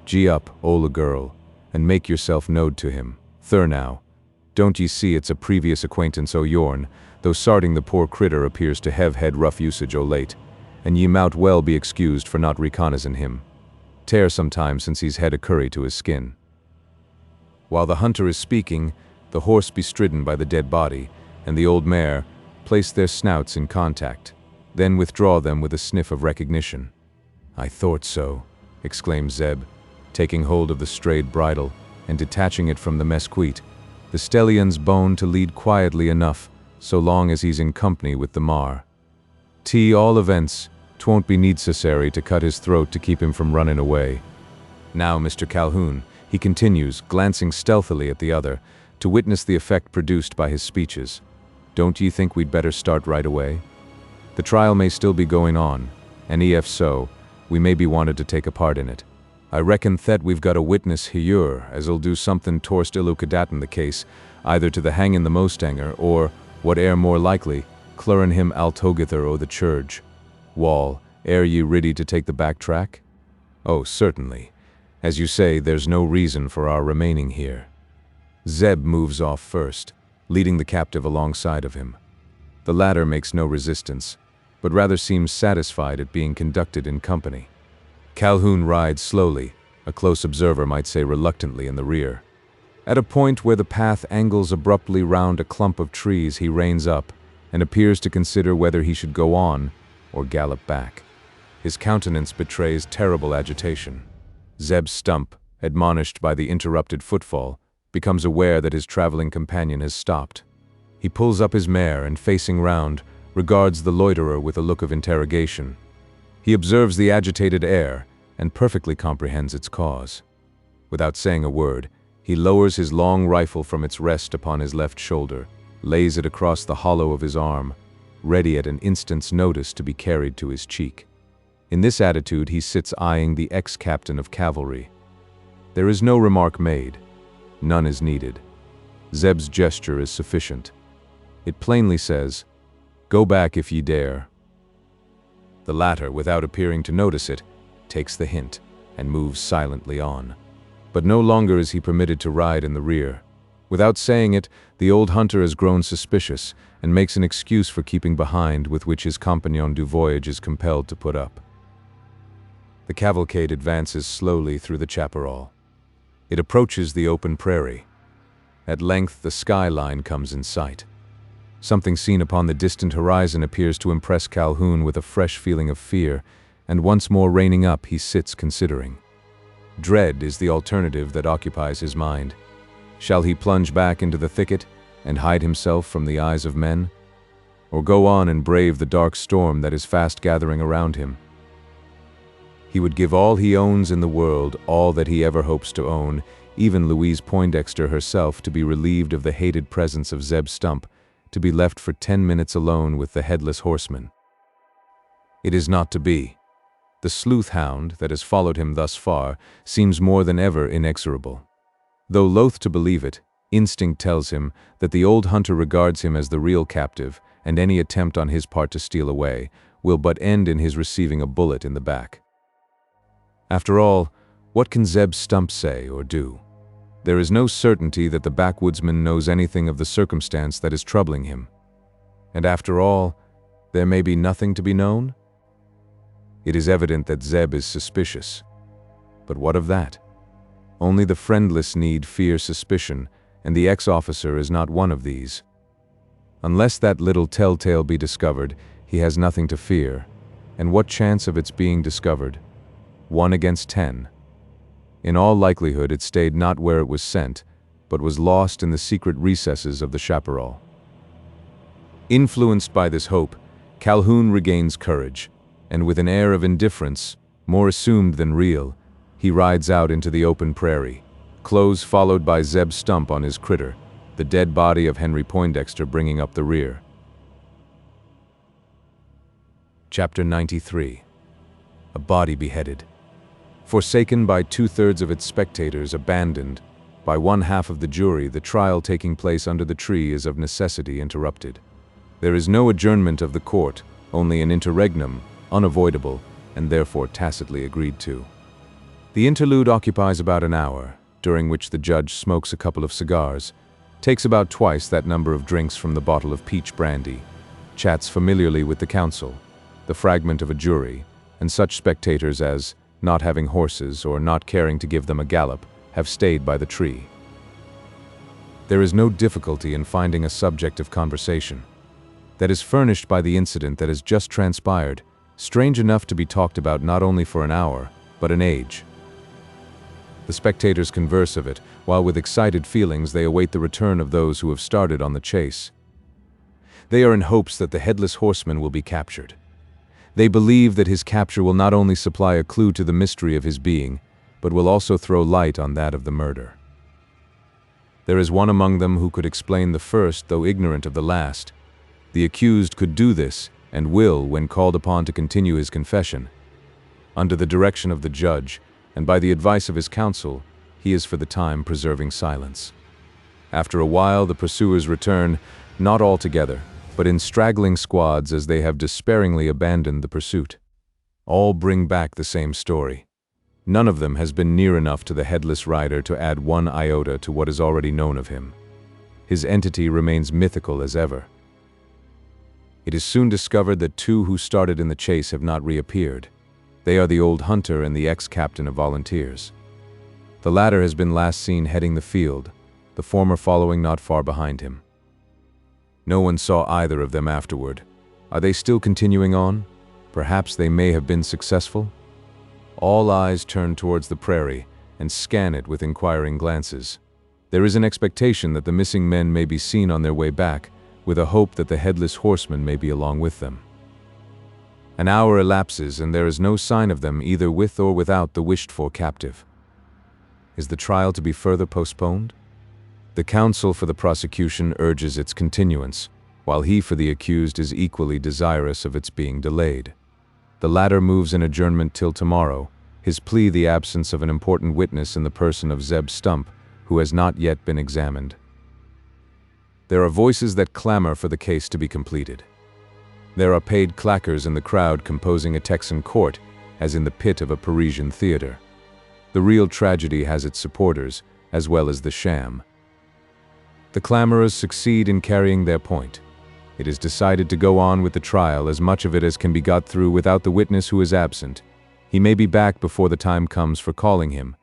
Speaker 2: Gee up, ole girl, and make yourself knowed to him. Thur now. Don't ye see it's a previous acquaintance o' yourn, though sarting the poor critter appears to hev hed rough usage o' late, and ye mout well be excused for not recognizin' him. 'Tare some time since he's hed a curry to his skin." While the hunter is speaking, the horse bestridden by the dead body, and the old mare, place their snouts in contact, then withdraw them with a sniff of recognition. "I thought so," exclaims Zeb, taking hold of the strayed bridle and detaching it from the mesquite, the stellion's bone to lead quietly enough, so long as he's in company with the mar. All events, 'twon't be necessary to cut his throat to keep him from running away. Now, Mr. Calhoun, he continues, glancing stealthily at the other, to witness the effect produced by his speeches. Don't ye think we'd better start right away? The trial may still be going on, and if so, we may be wanted to take a part in it. I reckon that we've got a witness here as'll do something torst illucidatin the case, either to the hangin' the mostanger, or, what air more likely, clurin him altogither o' the church. Wall, air ye ready to take the back track? Oh, certainly. As you say, there's no reason for our remaining here. Zeb moves off first, leading the captive alongside of him. The latter makes no resistance, but rather seems satisfied at being conducted in company. Calhoun rides slowly, a close observer might say reluctantly, in the rear. At a point where the path angles abruptly round a clump of trees, he reins up and appears to consider whether he should go on or gallop back. His countenance betrays terrible agitation. Zeb Stump, admonished by the interrupted footfall, becomes aware that his traveling companion has stopped. He pulls up his mare and, facing round, regards the loiterer with a look of interrogation. He observes the agitated air and perfectly comprehends its cause. Without saying a word, he lowers his long rifle from its rest upon his left shoulder, lays it across the hollow of his arm, ready at an instant's notice to be carried to his cheek. In this attitude he sits eyeing the ex-captain of cavalry. There is no remark made. None is needed. Zeb's gesture is sufficient. It plainly says, "Go back if ye dare." The latter, without appearing to notice it, takes the hint and moves silently on. But no longer is he permitted to ride in the rear. Without saying it, the old hunter has grown suspicious and makes an excuse for keeping behind, with which his compagnon du voyage is compelled to put up. The cavalcade advances slowly through the chaparral. It approaches the open prairie. At length the skyline comes in sight. Something seen upon the distant horizon appears to impress Calhoun with a fresh feeling of fear, and once more reining up, he sits considering. Dread is the alternative that occupies his mind. Shall he plunge back into the thicket and hide himself from the eyes of men? Or go on and brave the dark storm that is fast gathering around him? He would give all he owns in the world, all that he ever hopes to own, even Louise Poindexter herself, to be relieved of the hated presence of Zeb Stump, to be left for 10 minutes alone with the Headless Horseman. It is not to be. The sleuth hound that has followed him thus far seems more than ever inexorable. Though loath to believe it, instinct tells him that the old hunter regards him as the real captive, and any attempt on his part to steal away will but end in his receiving a bullet in the back. After all, what can Zeb Stump say or do? There is no certainty that the backwoodsman knows anything of the circumstance that is troubling him. And after all, there may be nothing to be known? It is evident that Zeb is suspicious. But what of that? Only the friendless need fear suspicion, and the ex-officer is not one of these. Unless that little telltale be discovered, he has nothing to fear. And what chance of its being discovered? 1 against 10. In all likelihood it stayed not where it was sent, but was lost in the secret recesses of the chaparral. Influenced by this hope, Calhoun regains courage, and with an air of indifference, more assumed than real, he rides out into the open prairie, close followed by Zeb Stump on his critter, the dead body of Henry Poindexter bringing up the rear. Chapter 93. A body beheaded. Forsaken by 2/3 of its spectators, abandoned by 1/2 of the jury, the trial taking place under the tree is of necessity interrupted. There is no adjournment of the court, only an interregnum, unavoidable, and therefore tacitly agreed to. The interlude occupies about an hour, during which the judge smokes a couple of cigars, takes about twice that number of drinks from the bottle of peach brandy, chats familiarly with the counsel, the fragment of a jury, and such spectators as, not having horses or not caring to give them a gallop, have stayed by the tree. There is no difficulty in finding a subject of conversation that is furnished by the incident that has just transpired, strange enough to be talked about not only for an hour, but an age. The spectators converse of it, while with excited feelings they await the return of those who have started on the chase. They are in hopes that the Headless Horseman will be captured. They believe that his capture will not only supply a clue to the mystery of his being, but will also throw light on that of the murder. There is one among them who could explain the first, though ignorant of the last. The accused could do this, and will when called upon to continue his confession. Under the direction of the judge, and by the advice of his counsel, he is for the time preserving silence. After a while the pursuers return, not all together, but in straggling squads as they have despairingly abandoned the pursuit. All bring back the same story. None of them has been near enough to the headless rider to add one iota to what is already known of him. His entity remains mythical as ever. It is soon discovered that two who started in the chase have not reappeared. They are the old hunter and the ex-captain of volunteers. The latter has been last seen heading the field, the former following not far behind him. No one saw either of them afterward. Are they still continuing on? Perhaps they may have been successful? All eyes turn towards the prairie and scan it with inquiring glances. There is an expectation that the missing men may be seen on their way back, with a hope that the Headless Horseman may be along with them. An hour elapses and there is no sign of them either with or without the wished-for captive. Is the trial to be further postponed? The counsel for the prosecution urges its continuance, while he for the accused is equally desirous of its being delayed. The latter moves an adjournment till tomorrow, his plea the absence of an important witness in the person of Zeb Stump, who has not yet been examined. There are voices that clamor for the case to be completed. There are paid clackers in the crowd composing a Texan court, as in the pit of a Parisian theater. The real tragedy has its supporters, as well as the sham. The clamorers succeed in carrying their point. It is decided to go on with the trial, as much of it as can be got through without the witness who is absent. He may be back before the time comes for calling him.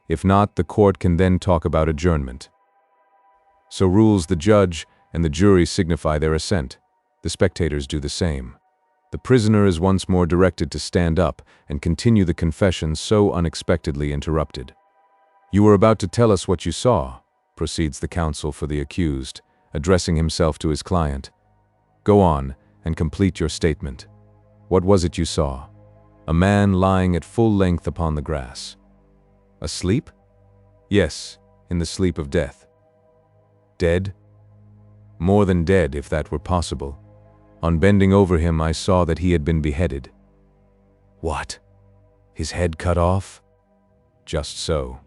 Speaker 2: If not, the court can then talk about adjournment. So rules the judge, and the jury signify their assent. The spectators do the same. The prisoner is once more directed to stand up and continue the confession so unexpectedly interrupted. "You were about to tell us what you saw," proceeds the counsel for the accused, addressing himself to his client. "Go on and complete your statement. What was it you saw?" "A man lying at full length upon the grass." "Asleep?" "Yes, in the sleep of death." "Dead?" "More than dead, if that were possible. On bending over him, I saw that he had been beheaded." "What? His head cut off?" "Just so.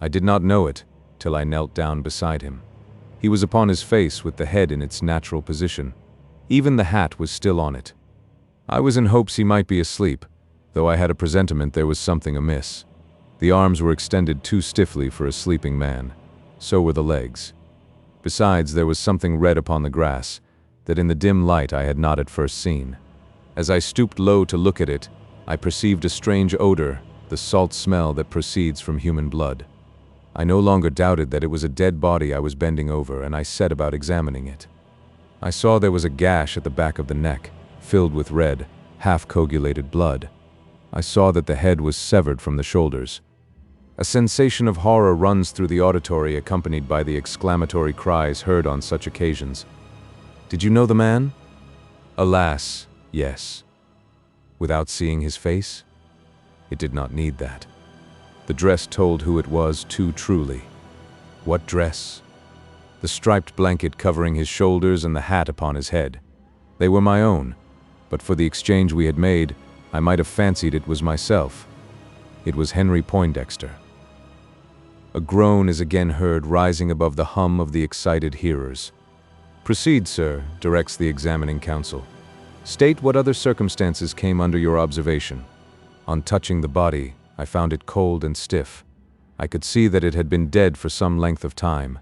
Speaker 2: I did not know it till I knelt down beside him. He was upon his face with the head in its natural position. Even the hat was still on it. I was in hopes he might be asleep, though I had a presentiment there was something amiss. The arms were extended too stiffly for a sleeping man. So were the legs. Besides, there was something red upon the grass, that in the dim light I had not at first seen. As I stooped low to look at it, I perceived a strange odor, the salt smell that proceeds from human blood. I no longer doubted that it was a dead body I was bending over, and I set about examining it. I saw there was a gash at the back of the neck, filled with red, half-coagulated blood. I saw that the head was severed from the shoulders. A sensation of horror runs through the auditory, accompanied by the exclamatory cries heard on such occasions. "Did you know the man?" "Alas, yes." "Without seeing his face?" It did not need that. The dress told who it was too truly. "What dress?" "The striped blanket covering his shoulders and the hat upon his head. They were my own, but for the exchange we had made, I might have fancied it was myself. It was Henry Poindexter." A groan is again heard rising above the hum of the excited hearers. "Proceed, sir," directs the examining counsel. "State what other circumstances came under your observation." "On touching the body, I found it cold and stiff. I could see that it had been dead for some length of time.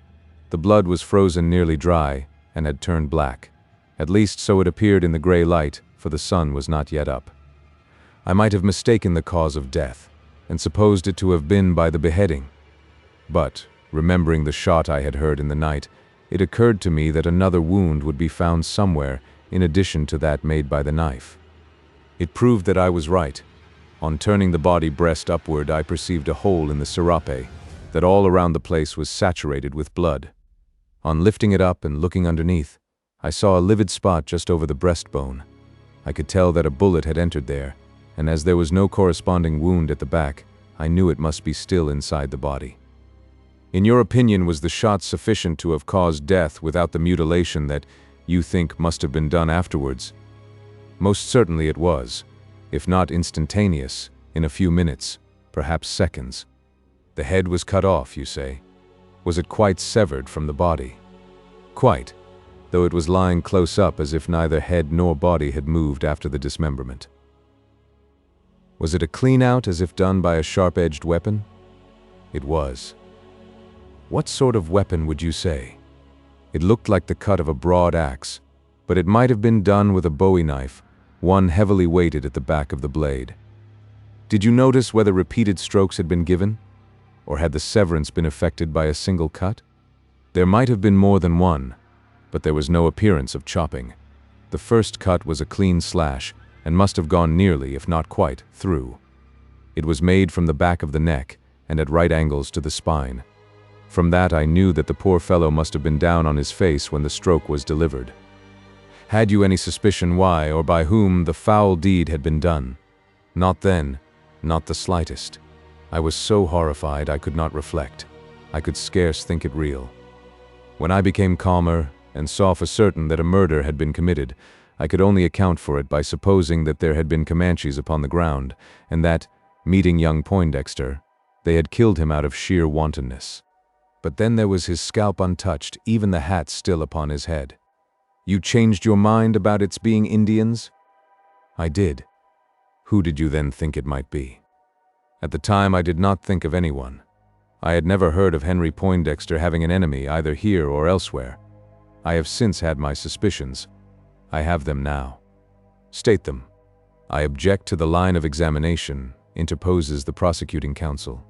Speaker 2: The blood was frozen nearly dry and had turned black. At least so it appeared in the gray light, for the sun was not yet up. I might have mistaken the cause of death, and supposed it to have been by the beheading. But, remembering the shot I had heard in the night, it occurred to me that another wound would be found somewhere in addition to that made by the knife. It proved that I was right. On turning the body breast upward, I perceived a hole in the serape, that all around the place was saturated with blood. On lifting it up and looking underneath, I saw a livid spot just over the breastbone. I could tell that a bullet had entered there, and as there was no corresponding wound at the back, I knew it must be still inside the body. In your opinion, was the shot sufficient to have caused death without the mutilation that you think must have been done afterwards? Most certainly it was, if not instantaneous, in a few minutes, perhaps seconds. The head was cut off, you say. Was it quite severed from the body? Quite, though it was lying close up as if neither head nor body had moved after the dismemberment. Was it a clean-out as if done by a sharp-edged weapon? It was. What sort of weapon would you say? It looked like the cut of a broad axe, but it might have been done with a bowie knife, one heavily weighted at the back of the blade. Did you notice whether repeated strokes had been given? Or had the severance been effected by a single cut? There might have been more than one, but there was no appearance of chopping. The first cut was a clean slash, and must have gone nearly, if not quite, through. It was made from the back of the neck, and at right angles to the spine. From that I knew that the poor fellow must have been down on his face when the stroke was delivered. Had you any suspicion why or by whom the foul deed had been done? Not then, not the slightest. I was so horrified I could not reflect. I could scarce think it real. When I became calmer and saw for certain that a murder had been committed, I could only account for it by supposing that there had been Comanches upon the ground, and that, meeting young Poindexter, they had killed him out of sheer wantonness. But then there was his scalp untouched, even the hat still upon his head. You changed your mind about its being Indians? I did. Who did you then think it might be? At the time I did not think of anyone. I had never heard of Henry Poindexter having an enemy either here or elsewhere. I have since had my suspicions. I have them now. State them. I object to the line of examination, interposes the prosecuting counsel.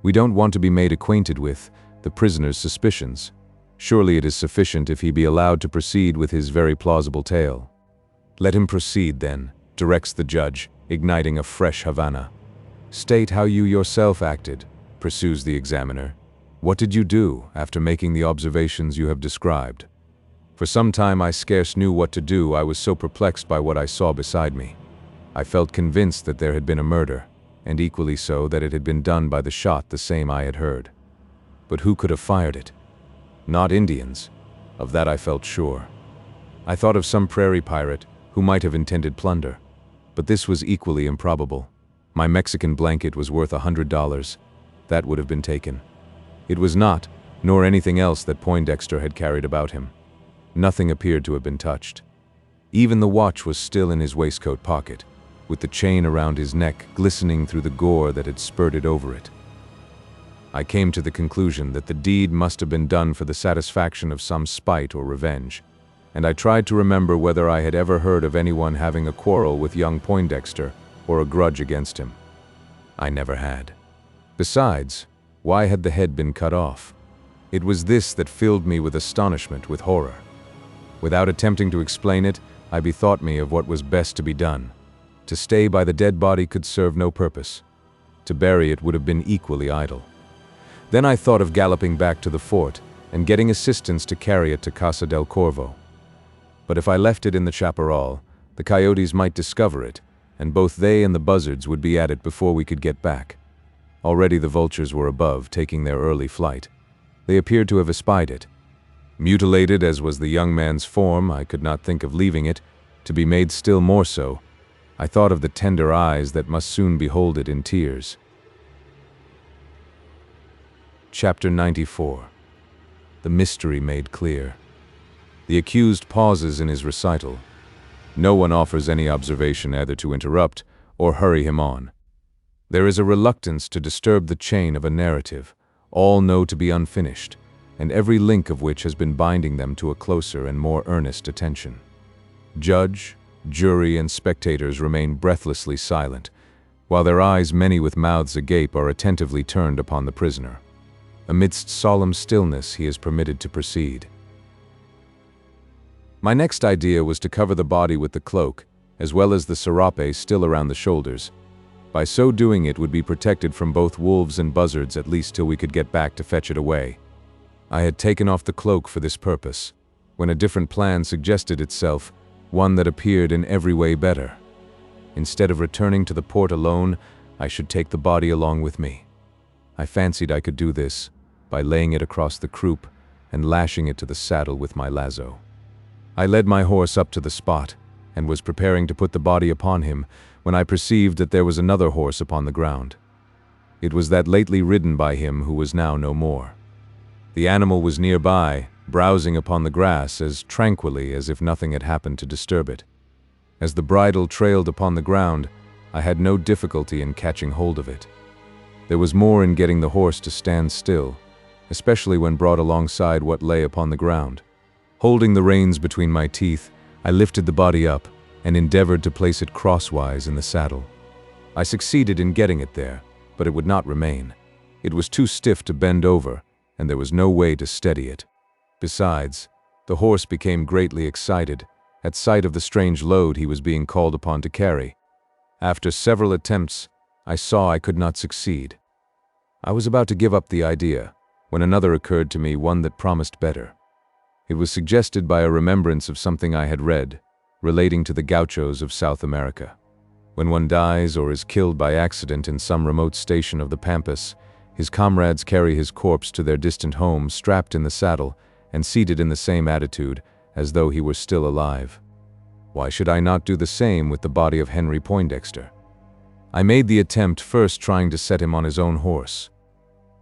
Speaker 2: We don't want to be made acquainted with the prisoner's suspicions. Surely it is sufficient if he be allowed to proceed with his very plausible tale. Let him proceed, then, directs the judge, igniting a fresh Havana. State how you yourself acted, pursues the examiner. What did you do after making the observations you have described? For some time I scarce knew what to do. I was so perplexed by what I saw beside me. I felt convinced that there had been a murder, and equally so that it had been done by the shot the same I had heard. But who could have fired it? Not Indians. Of that I felt sure. I thought of some prairie pirate who might have intended plunder, but this was equally improbable. My Mexican blanket was worth $100. That would have been taken. It was not, nor anything else that Poindexter had carried about him. Nothing appeared to have been touched. Even the watch was still in his waistcoat pocket, with the chain around his neck glistening through the gore that had spurted over it. I came to the conclusion that the deed must have been done for the satisfaction of some spite or revenge, and I tried to remember whether I had ever heard of anyone having a quarrel with young Poindexter or a grudge against him. I never had. Besides, why had the head been cut off? It was this that filled me with astonishment, with horror. Without attempting to explain it, I bethought me of what was best to be done. To stay by the dead body could serve no purpose. To bury it would have been equally idle. Then I thought of galloping back to the fort and getting assistance to carry it to Casa del Corvo. But if I left it in the chaparral, the coyotes might discover it, and both they and the buzzards would be at it before we could get back. Already the vultures were above, taking their early flight. They appeared to have espied it. Mutilated as was the young man's form, I could not think of leaving it, to be made still more so. I thought of the tender eyes that must soon behold it in tears. Chapter 94. The mystery made clear. The accused pauses in his recital. No one offers any observation either to interrupt or hurry him on. There is a reluctance to disturb the chain of a narrative, all know to be unfinished, and every link of which has been binding them to a closer and more earnest attention. Judge, jury, and spectators remain breathlessly silent, while their eyes, many with mouths agape, are attentively turned upon the prisoner. Amidst solemn stillness, he is permitted to proceed. My next idea was to cover the body with the cloak, as well as the serape still around the shoulders. By so doing, it would be protected from both wolves and buzzards at least till we could get back to fetch it away. I had taken off the cloak for this purpose, when a different plan suggested itself, one that appeared in every way better. Instead of returning to the port alone, I should take the body along with me. I fancied I could do this by laying it across the croup and lashing it to the saddle with my lazo. I led my horse up to the spot and was preparing to put the body upon him when I perceived that there was another horse upon the ground. It was that lately ridden by him who was now no more. The animal was nearby, browsing upon the grass as tranquilly as if nothing had happened to disturb it. As the bridle trailed upon the ground, I had no difficulty in catching hold of it. There was more in getting the horse to stand still, especially when brought alongside what lay upon the ground. Holding the reins between my teeth, I lifted the body up and endeavored to place it crosswise in the saddle. I succeeded in getting it there, but it would not remain. It was too stiff to bend over, and there was no way to steady it. Besides, the horse became greatly excited at sight of the strange load he was being called upon to carry. After several attempts, I saw I could not succeed. I was about to give up the idea, when another occurred to me, one that promised better. It was suggested by a remembrance of something I had read, relating to the gauchos of South America. When one dies or is killed by accident in some remote station of the Pampas, his comrades carry his corpse to their distant home strapped in the saddle and seated in the same attitude as though he were still alive. Why should I not do the same with the body of Henry Poindexter? I made the attempt, first trying to set him on his own horse.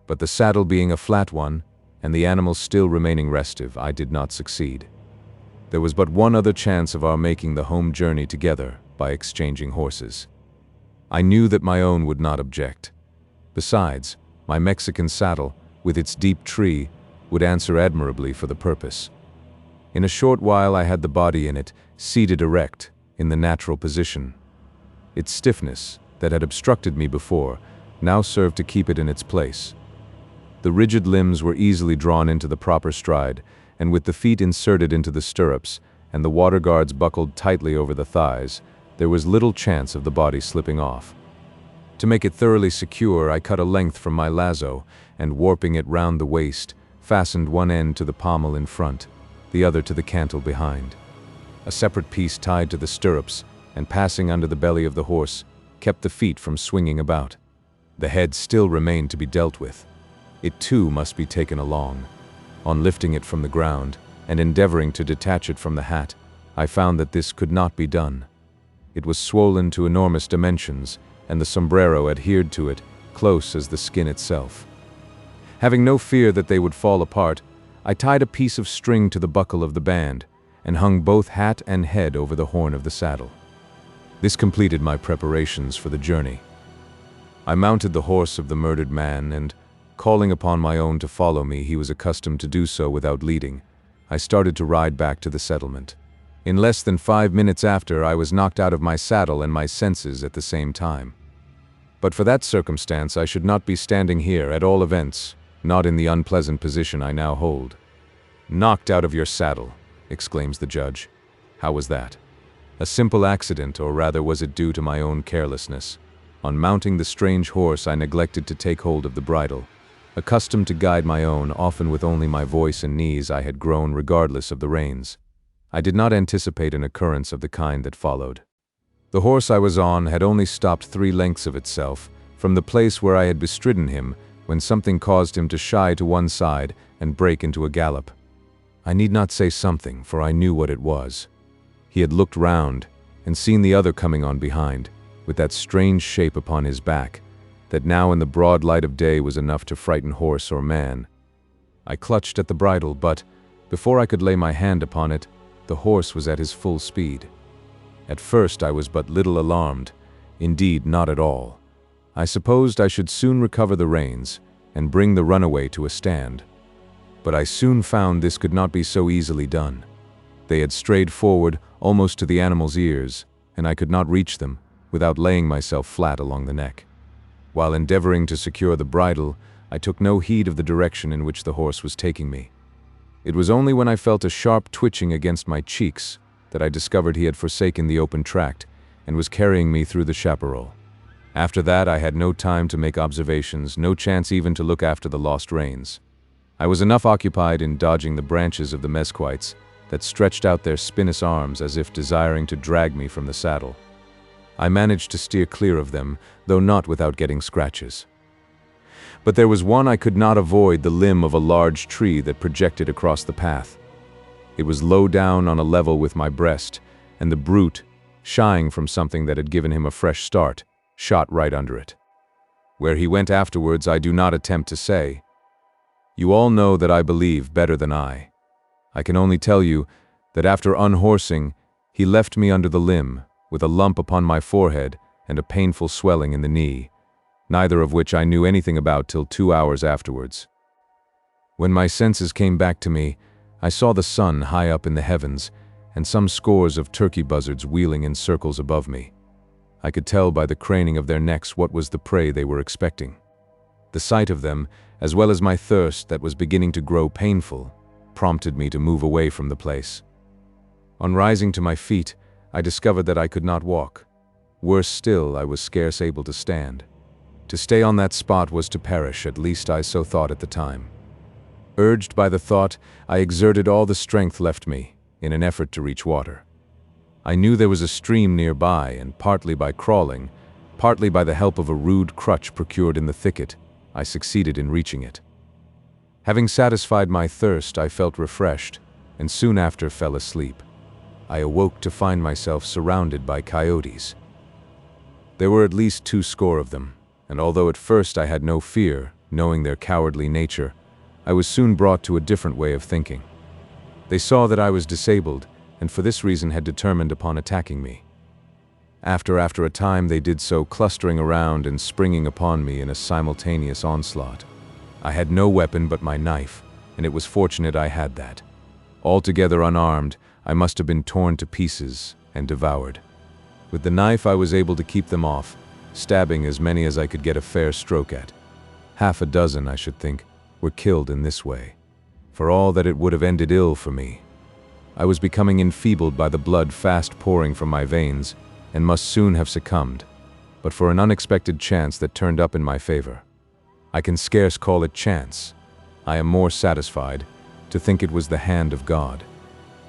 Speaker 2: But the saddle being a flat one, and the animal still remaining restive, I did not succeed. There was but one other chance of our making the home journey together, by exchanging horses. I knew that my own would not object. Besides, my Mexican saddle, with its deep tree, would answer admirably for the purpose. In a short while I had the body in it, seated erect, in the natural position. Its stiffness, that had obstructed me before, now served to keep it in its place. The rigid limbs were easily drawn into the proper stride, and with the feet inserted into the stirrups, and the water guards buckled tightly over the thighs, there was little chance of the body slipping off. To make it thoroughly secure, I cut a length from my lazo, and warping it round the waist, fastened one end to the pommel in front, the other to the cantle behind. A separate piece tied to the stirrups, and passing under the belly of the horse, kept the feet from swinging about. The head still remained to be dealt with. It too must be taken along. On lifting it from the ground, and endeavoring to detach it from the hat, I found that this could not be done. It was swollen to enormous dimensions, and the sombrero adhered to it, close as the skin itself. Having no fear that they would fall apart, I tied a piece of string to the buckle of the band, and hung both hat and head over the horn of the saddle. This completed my preparations for the journey. I mounted the horse of the murdered man, and, calling upon my own to follow me, he was accustomed to do so without leading, I started to ride back to the settlement. In less than 5 minutes after, I was knocked out of my saddle and my senses at the same time. But for that circumstance, I should not be standing here, at all events, not in the unpleasant position I now hold. "Knocked out of your saddle," exclaims the judge. "How was that?" "A simple accident, or rather was it due to my own carelessness. On mounting the strange horse, I neglected to take hold of the bridle. Accustomed to guide my own, often with only my voice and knees, I had grown regardless of the reins. I did not anticipate an occurrence of the kind that followed. The horse I was on had only stopped 3 lengths of itself from the place where I had bestridden him, when something caused him to shy to one side and break into a gallop. I need not say something, for I knew what it was. He had looked round and seen the other coming on behind, with that strange shape upon his back, that now in the broad light of day was enough to frighten horse or man. I clutched at the bridle, but, before I could lay my hand upon it, the horse was at his full speed. At first I was but little alarmed, indeed not at all. I supposed I should soon recover the reins, and bring the runaway to a stand. But I soon found this could not be so easily done. They had strayed forward almost to the animal's ears, and I could not reach them without laying myself flat along the neck. While endeavoring to secure the bridle, I took no heed of the direction in which the horse was taking me. It was only when I felt a sharp twitching against my cheeks that I discovered he had forsaken the open tract and was carrying me through the chaparral. After that, I had no time to make observations, no chance even to look after the lost reins. I was enough occupied in dodging the branches of the mesquites that stretched out their spinous arms as if desiring to drag me from the saddle. I managed to steer clear of them, though not without getting scratches. But there was one I could not avoid, the limb of a large tree that projected across the path. It was low down on a level with my breast, and the brute, shying from something that had given him a fresh start, shot right under it. Where he went afterwards, I do not attempt to say. You all know that I believe better than I. I can only tell you that after unhorsing, he left me under the limb, with a lump upon my forehead and a painful swelling in the knee, neither of which I knew anything about till 2 hours afterwards. When my senses came back to me, I saw the sun high up in the heavens and some scores of turkey buzzards wheeling in circles above me. I could tell by the craning of their necks what was the prey they were expecting. The sight of them, as well as my thirst that was beginning to grow painful, prompted me to move away from the place. On rising to my feet, I discovered that I could not walk. Worse still, I was scarce able to stand. To stay on that spot was to perish, at least I so thought at the time. Urged by the thought, I exerted all the strength left me in an effort to reach water. I knew there was a stream nearby, and partly by crawling, partly by the help of a rude crutch procured in the thicket, I succeeded in reaching it. Having satisfied my thirst, I felt refreshed, and soon after fell asleep. I awoke to find myself surrounded by coyotes. There were at least 20 of them, and although at first I had no fear, knowing their cowardly nature, I was soon brought to a different way of thinking. They saw that I was disabled, and for this reason had determined upon attacking me. After a time they did so, clustering around and springing upon me in a simultaneous onslaught. I had no weapon but my knife, and it was fortunate I had that. Altogether unarmed, I must have been torn to pieces and devoured. With the knife I was able to keep them off, stabbing as many as I could get a fair stroke at. 6, I should think, were killed in this way. For all that it would have ended ill for me. I was becoming enfeebled by the blood fast pouring from my veins, and must soon have succumbed, but for an unexpected chance that turned up in my favor. I can scarce call it chance. I am more satisfied to think it was the hand of God.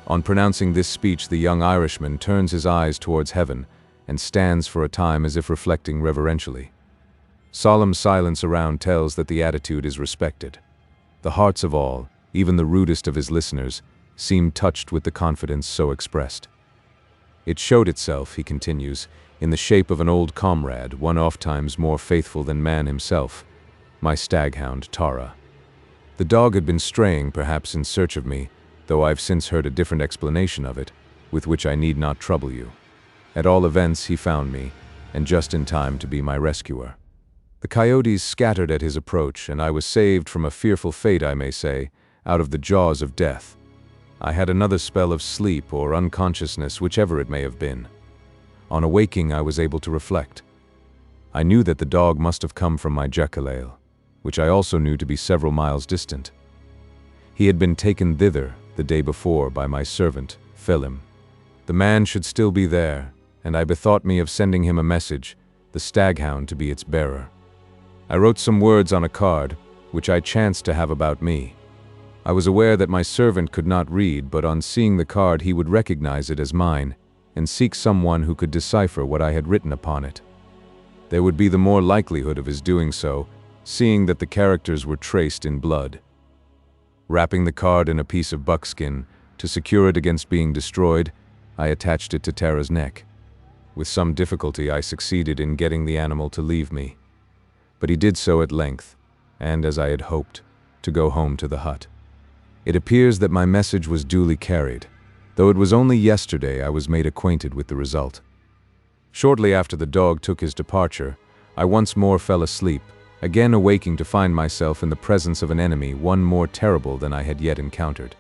Speaker 2: On pronouncing this speech, the young Irishman turns his eyes towards heaven and stands for a time as if reflecting reverentially. Solemn silence around tells that the attitude is respected. The hearts of all, even the rudest of his listeners, seemed touched with the confidence so expressed. It showed itself, he continues, in the shape of an old comrade, one ofttimes more faithful than man himself, my staghound Tara. The dog had been straying, perhaps in search of me, though I've since heard a different explanation of it, with which I need not trouble you. At all events, he found me, and just in time to be my rescuer. The coyotes scattered at his approach, and I was saved from a fearful fate, I may say, out of the jaws of death. I had another spell of sleep or unconsciousness, whichever it may have been. On awaking, I was able to reflect. I knew that the dog must have come from my jackalale, which I also knew to be several miles distant. He had been taken thither the day before by my servant, Phelim. The man should still be there, and I bethought me of sending him a message, the staghound to be its bearer. I wrote some words on a card, which I chanced to have about me. I was aware that my servant could not read, but on seeing the card he would recognize it as mine, and seek someone who could decipher what I had written upon it. There would be the more likelihood of his doing so, seeing that the characters were traced in blood. Wrapping the card in a piece of buckskin, to secure it against being destroyed, I attached it to Tara's neck. With some difficulty I succeeded in getting the animal to leave me. But he did so at length, and, as I had hoped, to go home to the hut. It appears that my message was duly carried, though it was only yesterday I was made acquainted with the result. Shortly after the dog took his departure, I once more fell asleep, again awaking to find myself in the presence of an enemy, one more terrible than I had yet encountered.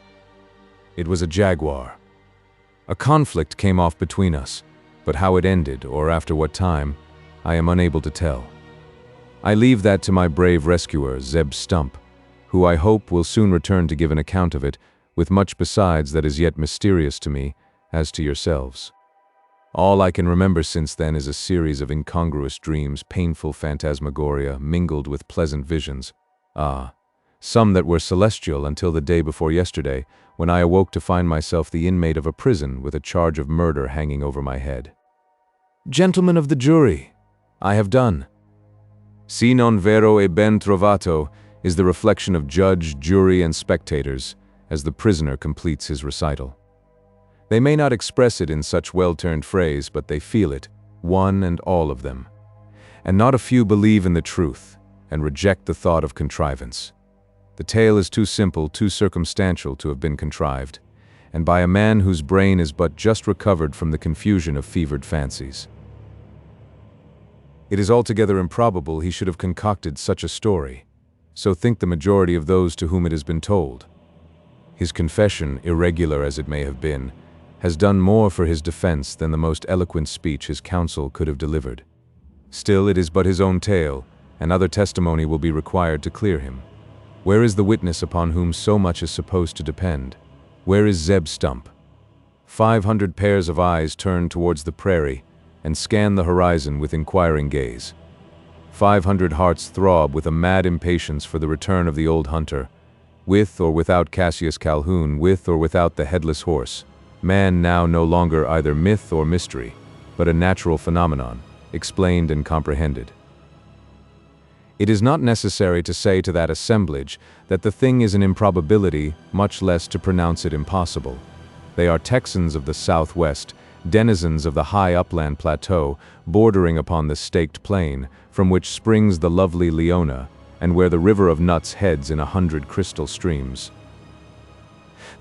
Speaker 2: It was a jaguar. A conflict came off between us, but how it ended, or after what time, I am unable to tell. I leave that to my brave rescuer, Zeb Stump, who I hope will soon return to give an account of it, with much besides that is yet mysterious to me, as to yourselves. All I can remember since then is a series of incongruous dreams, painful phantasmagoria, mingled with pleasant visions. Some that were celestial until the day before yesterday, when I awoke to find myself the inmate of a prison with a charge of murder hanging over my head. Gentlemen of the jury, I have done. Si non vero e ben trovato is the reflection of judge, jury, and spectators as the prisoner completes his recital. They may not express it in such well-turned phrase, but they feel it, one and all of them. And not a few believe in the truth and reject the thought of contrivance. The tale is too simple, too circumstantial to have been contrived, and by a man whose brain is but just recovered from the confusion of fevered fancies. It is altogether improbable he should have concocted such a story, so think the majority of those to whom it has been told. His confession, irregular as it may have been, has done more for his defense than the most eloquent speech his counsel could have delivered. Still, it is but his own tale, and other testimony will be required to clear him. Where is the witness upon whom so much is supposed to depend? Where is Zeb Stump? 500 pairs of eyes turn towards the prairie and scan the horizon with inquiring gaze. 500 hearts throb with a mad impatience for the return of the old hunter, with or without Cassius Calhoun, with or without the Headless Horse. Man now no longer either myth or mystery, but a natural phenomenon, explained and comprehended. It is not necessary to say to that assemblage that the thing is an improbability, much less to pronounce it impossible. They are Texans of the Southwest, denizens of the high upland plateau bordering upon the staked plain from which springs the lovely Leona, and where the river of nuts heads in 100 crystal streams.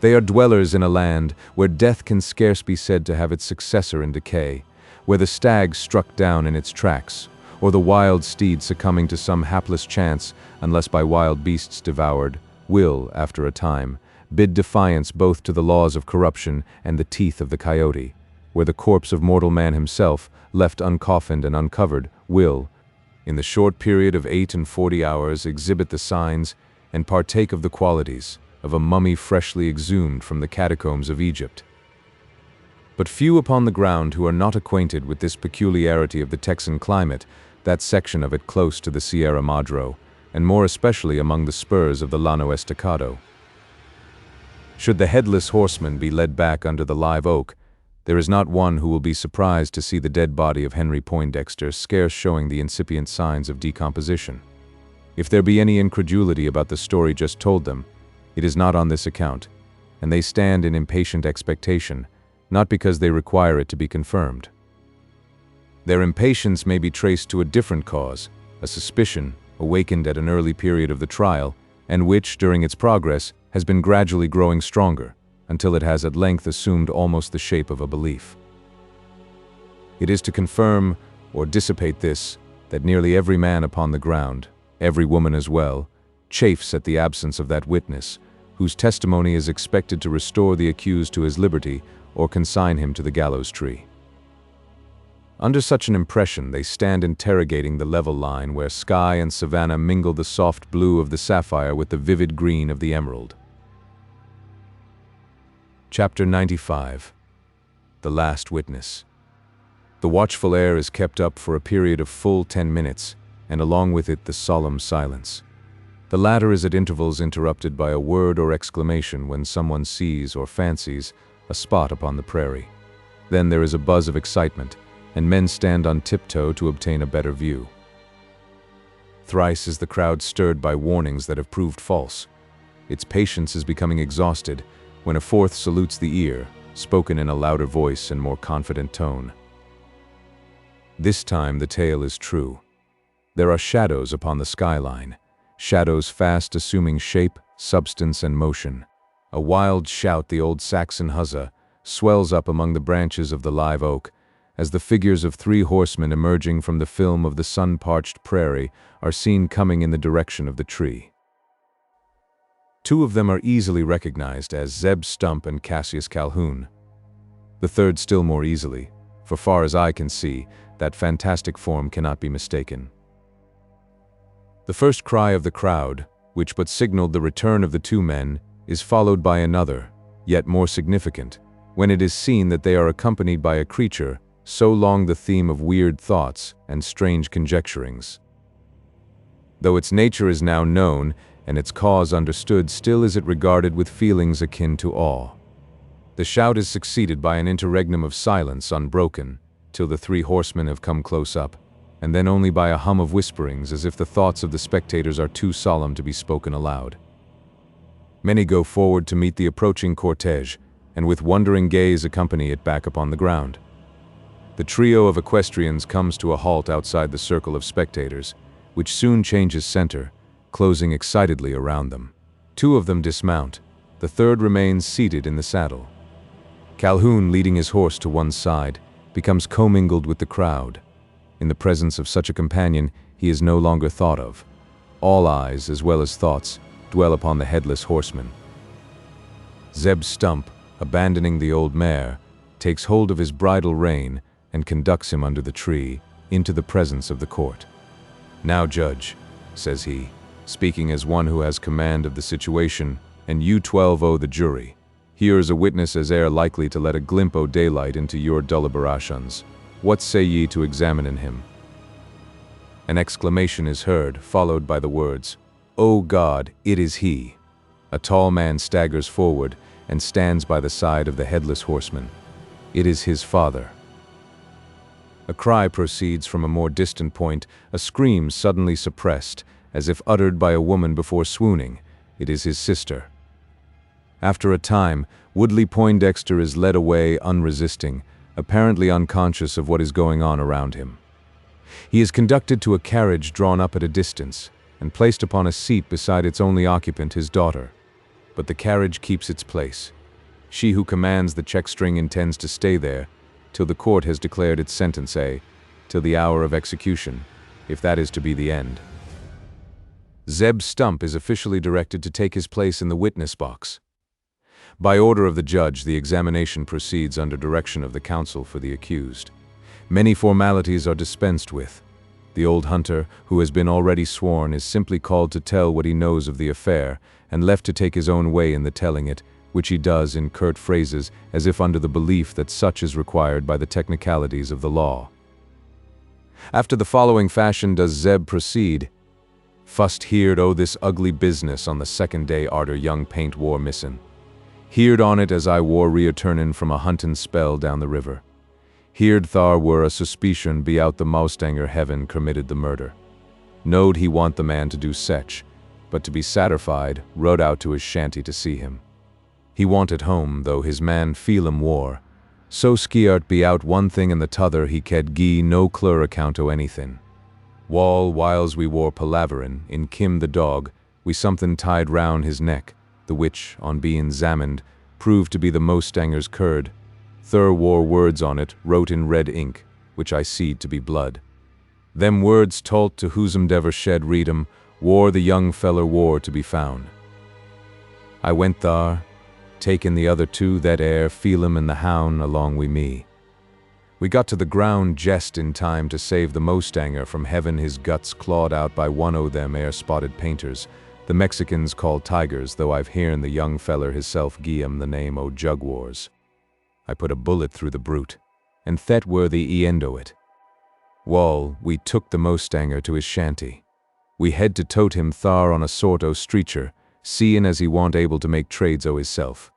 Speaker 2: They are dwellers in a land where death can scarce be said to have its successor in decay, where the stag struck down in its tracks, or the wild steed succumbing to some hapless chance, unless by wild beasts devoured, will, after a time, bid defiance both to the laws of corruption and the teeth of the coyote, where the corpse of mortal man himself, left uncoffined and uncovered, will, in the short period of 48 hours, exhibit the signs and partake of the qualities of a mummy freshly exhumed from the catacombs of Egypt. But few upon the ground who are not acquainted with this peculiarity of the Texan climate, that section of it close to the Sierra Madre, and more especially among the spurs of the Llano Estacado. Should the Headless Horseman be led back under the live oak, there is not one who will be surprised to see the dead body of Henry Poindexter scarce showing the incipient signs of decomposition. If there be any incredulity about the story just told them, it is not on this account, and they stand in impatient expectation, not because they require it to be confirmed. Their impatience may be traced to a different cause, a suspicion awakened at an early period of the trial, and which, during its progress, has been gradually growing stronger, until it has at length assumed almost the shape of a belief. It is to confirm or dissipate this that nearly every man upon the ground, every woman as well, chafes at the absence of that witness, whose testimony is expected to restore the accused to his liberty or consign him to the gallows tree. Under such an impression, they stand interrogating the level line where sky and savanna mingle the soft blue of the sapphire with the vivid green of the emerald. Chapter 95. The Last Witness. The watchful air is kept up for a period of full 10 minutes, and along with it the solemn silence. The latter is at intervals interrupted by a word or exclamation when someone sees or fancies a spot upon the prairie. Then there is a buzz of excitement, and men stand on tiptoe to obtain a better view. Thrice is the crowd stirred by warnings that have proved false. Its patience is becoming exhausted when a fourth salutes the ear, spoken in a louder voice and more confident tone. This time the tale is true. There are shadows upon the skyline, shadows fast assuming shape, substance, and motion. A wild shout, the old Saxon huzzah, swells up among the branches of the live oak, as the figures of 3 horsemen emerging from the film of the sun-parched prairie are seen coming in the direction of the tree. 2 of them are easily recognized as Zeb Stump and Cassius Calhoun. The third still more easily, for far as I can see, that fantastic form cannot be mistaken. The first cry of the crowd, which but signaled the return of the 2 men, is followed by another, yet more significant, when it is seen that they are accompanied by a creature so long the theme of weird thoughts and strange conjecturings. Though its nature is now known and its cause understood, still is it regarded with feelings akin to awe. The shout is succeeded by an interregnum of silence unbroken, till the three horsemen have come close up, and then only by a hum of whisperings as if the thoughts of the spectators are too solemn to be spoken aloud. Many go forward to meet the approaching cortege, and with wondering gaze accompany it back upon the ground. The trio of equestrians comes to a halt outside the circle of spectators, which soon changes center, closing excitedly around them. Two of them dismount, the third remains seated in the saddle. Calhoun, leading his horse to one side, becomes commingled with the crowd. In the presence of such a companion, he is no longer thought of. All eyes, as well as thoughts, dwell upon the Headless Horseman. Zeb Stump, abandoning the old mare, takes hold of his bridle rein and conducts him under the tree into the presence of the court. "Now, Judge," says he, speaking as one who has command of the situation, "and you 12 the jury. Here is a witness as e'er likely to let a glimp o' daylight into your deliberations. What say ye to examining him?" An exclamation is heard, followed by the words, "O God, it is he." A tall man staggers forward and stands by the side of the Headless Horseman. It is his father. A cry proceeds from a more distant point, a scream suddenly suppressed, as if uttered by a woman before swooning. It is his sister. After a time, Woodley Poindexter is led away unresisting, apparently unconscious of what is going on around him. He is conducted to a carriage drawn up at a distance, and placed upon a seat beside its only occupant, his daughter. But the carriage keeps its place. She who commands the check string intends to stay there, till the court has declared its sentence, till the hour of execution, if that is to be the end. Zeb Stump is officially directed to take his place in the witness box. By order of the judge, the examination proceeds under direction of the counsel for the accused. Many formalities are dispensed with. The old hunter, who has been already sworn, is simply called to tell what he knows of the affair, and left to take his own way in the telling it, which he does in curt phrases, as if under the belief that such is required by the technicalities of the law. After the following fashion does Zeb proceed. "Fust heerd o' this ugly business on the second day arter young Paint war missin'. Heerd on it as I war returnin' from a huntin' spell down the river. Heerd thar were a suspicion be out the mowstanger heaven committed the murder. Knowed he want the man to do sech, but to be satisfied, rode out to his shanty to see him. He wanted home, though his man feel him war. So skiart be out one thing and the t'other, he ked gie no clear account o' anythin'. Whiles we war palaverin', in Kim the dog, we somethin' tied round his neck, the which, on bein' examined, proved to be the mowstanger's curd. Thur wore words on it, wrote in red ink, which I seed to be blood. Them words tolt to whosomdever shed read 'em, war the young feller war to be found. I went thar, takin' the other two that air, Feelum and the hound, along wi' me. We got to the ground jest in time to save the mowstanger from havin' his guts clawed out by one o' them spotted painters, the Mexicans called tigers, though I've hearn the young feller hisself gie 'em the name o' Jugwars. I put a bullet through the brute, and thet were the end o' it. Wall, we took the mowstanger to his shanty. We hed to tote him thar on a sort o' streecher, seein' as he wa'n't able to make trades o' hisself.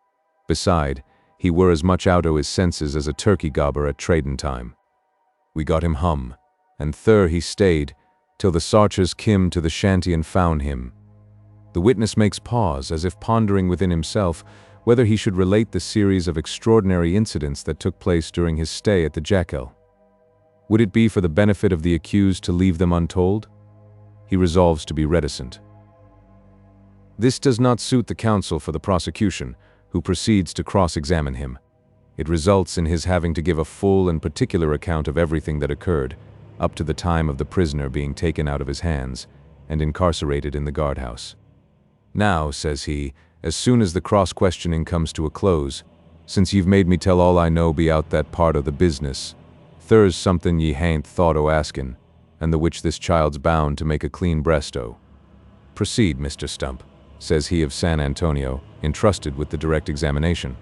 Speaker 2: Beside, he were as much out o' his senses as a turkey gobber at tradin' time. We got him hum, and thur he stayed, till the sarchers kim to the shanty and found him. The witness makes pause, as if pondering within himself whether he should relate the series of extraordinary incidents that took place during his stay at the jacal. Would it be for the benefit of the accused to leave them untold? He resolves to be reticent. This does not suit the counsel for the prosecution, who proceeds to cross-examine him. It results in his having to give a full and particular account of everything that occurred, up to the time of the prisoner being taken out of his hands and incarcerated in the guardhouse. "Now," says he, as soon as the cross-questioning comes to a close, "since you've made me tell all I know be out that part of the business, thur's something ye hain't thought o' askin', and the which this child's bound to make a clean breast o'." "Proceed, Mr. Stump," says he of San Antonio, entrusted with the direct examination.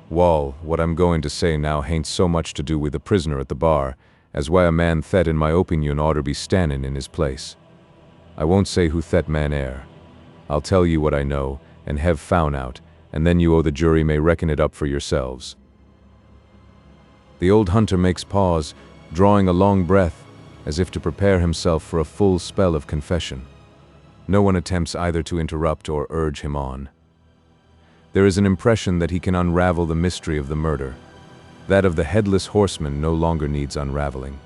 Speaker 2: Wall, what I'm going to say now hain't so much to do with the prisoner at the bar, as why a man thet in my opinion oughter be standin' in his place. I won't say who thet man air. I'll tell you what I know, and have found out, and then you the jury may reckon it up for yourselves. The old hunter makes pause, drawing a long breath, as if to prepare himself for a full spell of confession. No one attempts either to interrupt or urge him on. There is an impression that he can unravel the mystery of the murder. That of the Headless Horseman no longer needs unraveling.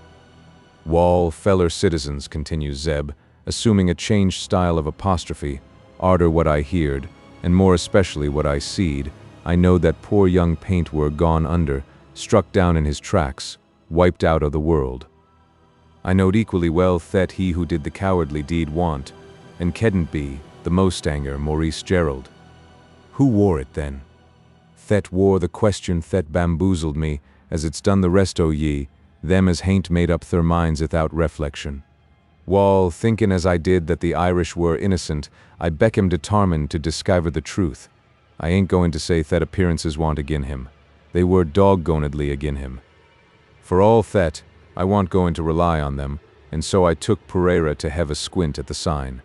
Speaker 2: Wall, feller citizens, continues Zeb, assuming a changed style of apostrophe, arter what I heard, and more especially what I seed, I know that poor young paint were gone under, struck down in his tracks, wiped out of the world. I knowed equally well that he who did the cowardly deed want, and kedn't be, the Mostanger Maurice Gerald. Who wore it then? Thet wore the question thet bamboozled me, as it's done the rest o' ye, them as hain't made up their minds without reflection. Wall, thinkin' as I did that the Irish were innocent, I beck him detarmined to discover the truth. I ain't going to say that appearances want agin him. They were doggonedly agin him. For all that, I want going to rely on them, and so I took Pereira to have a squint at the sign.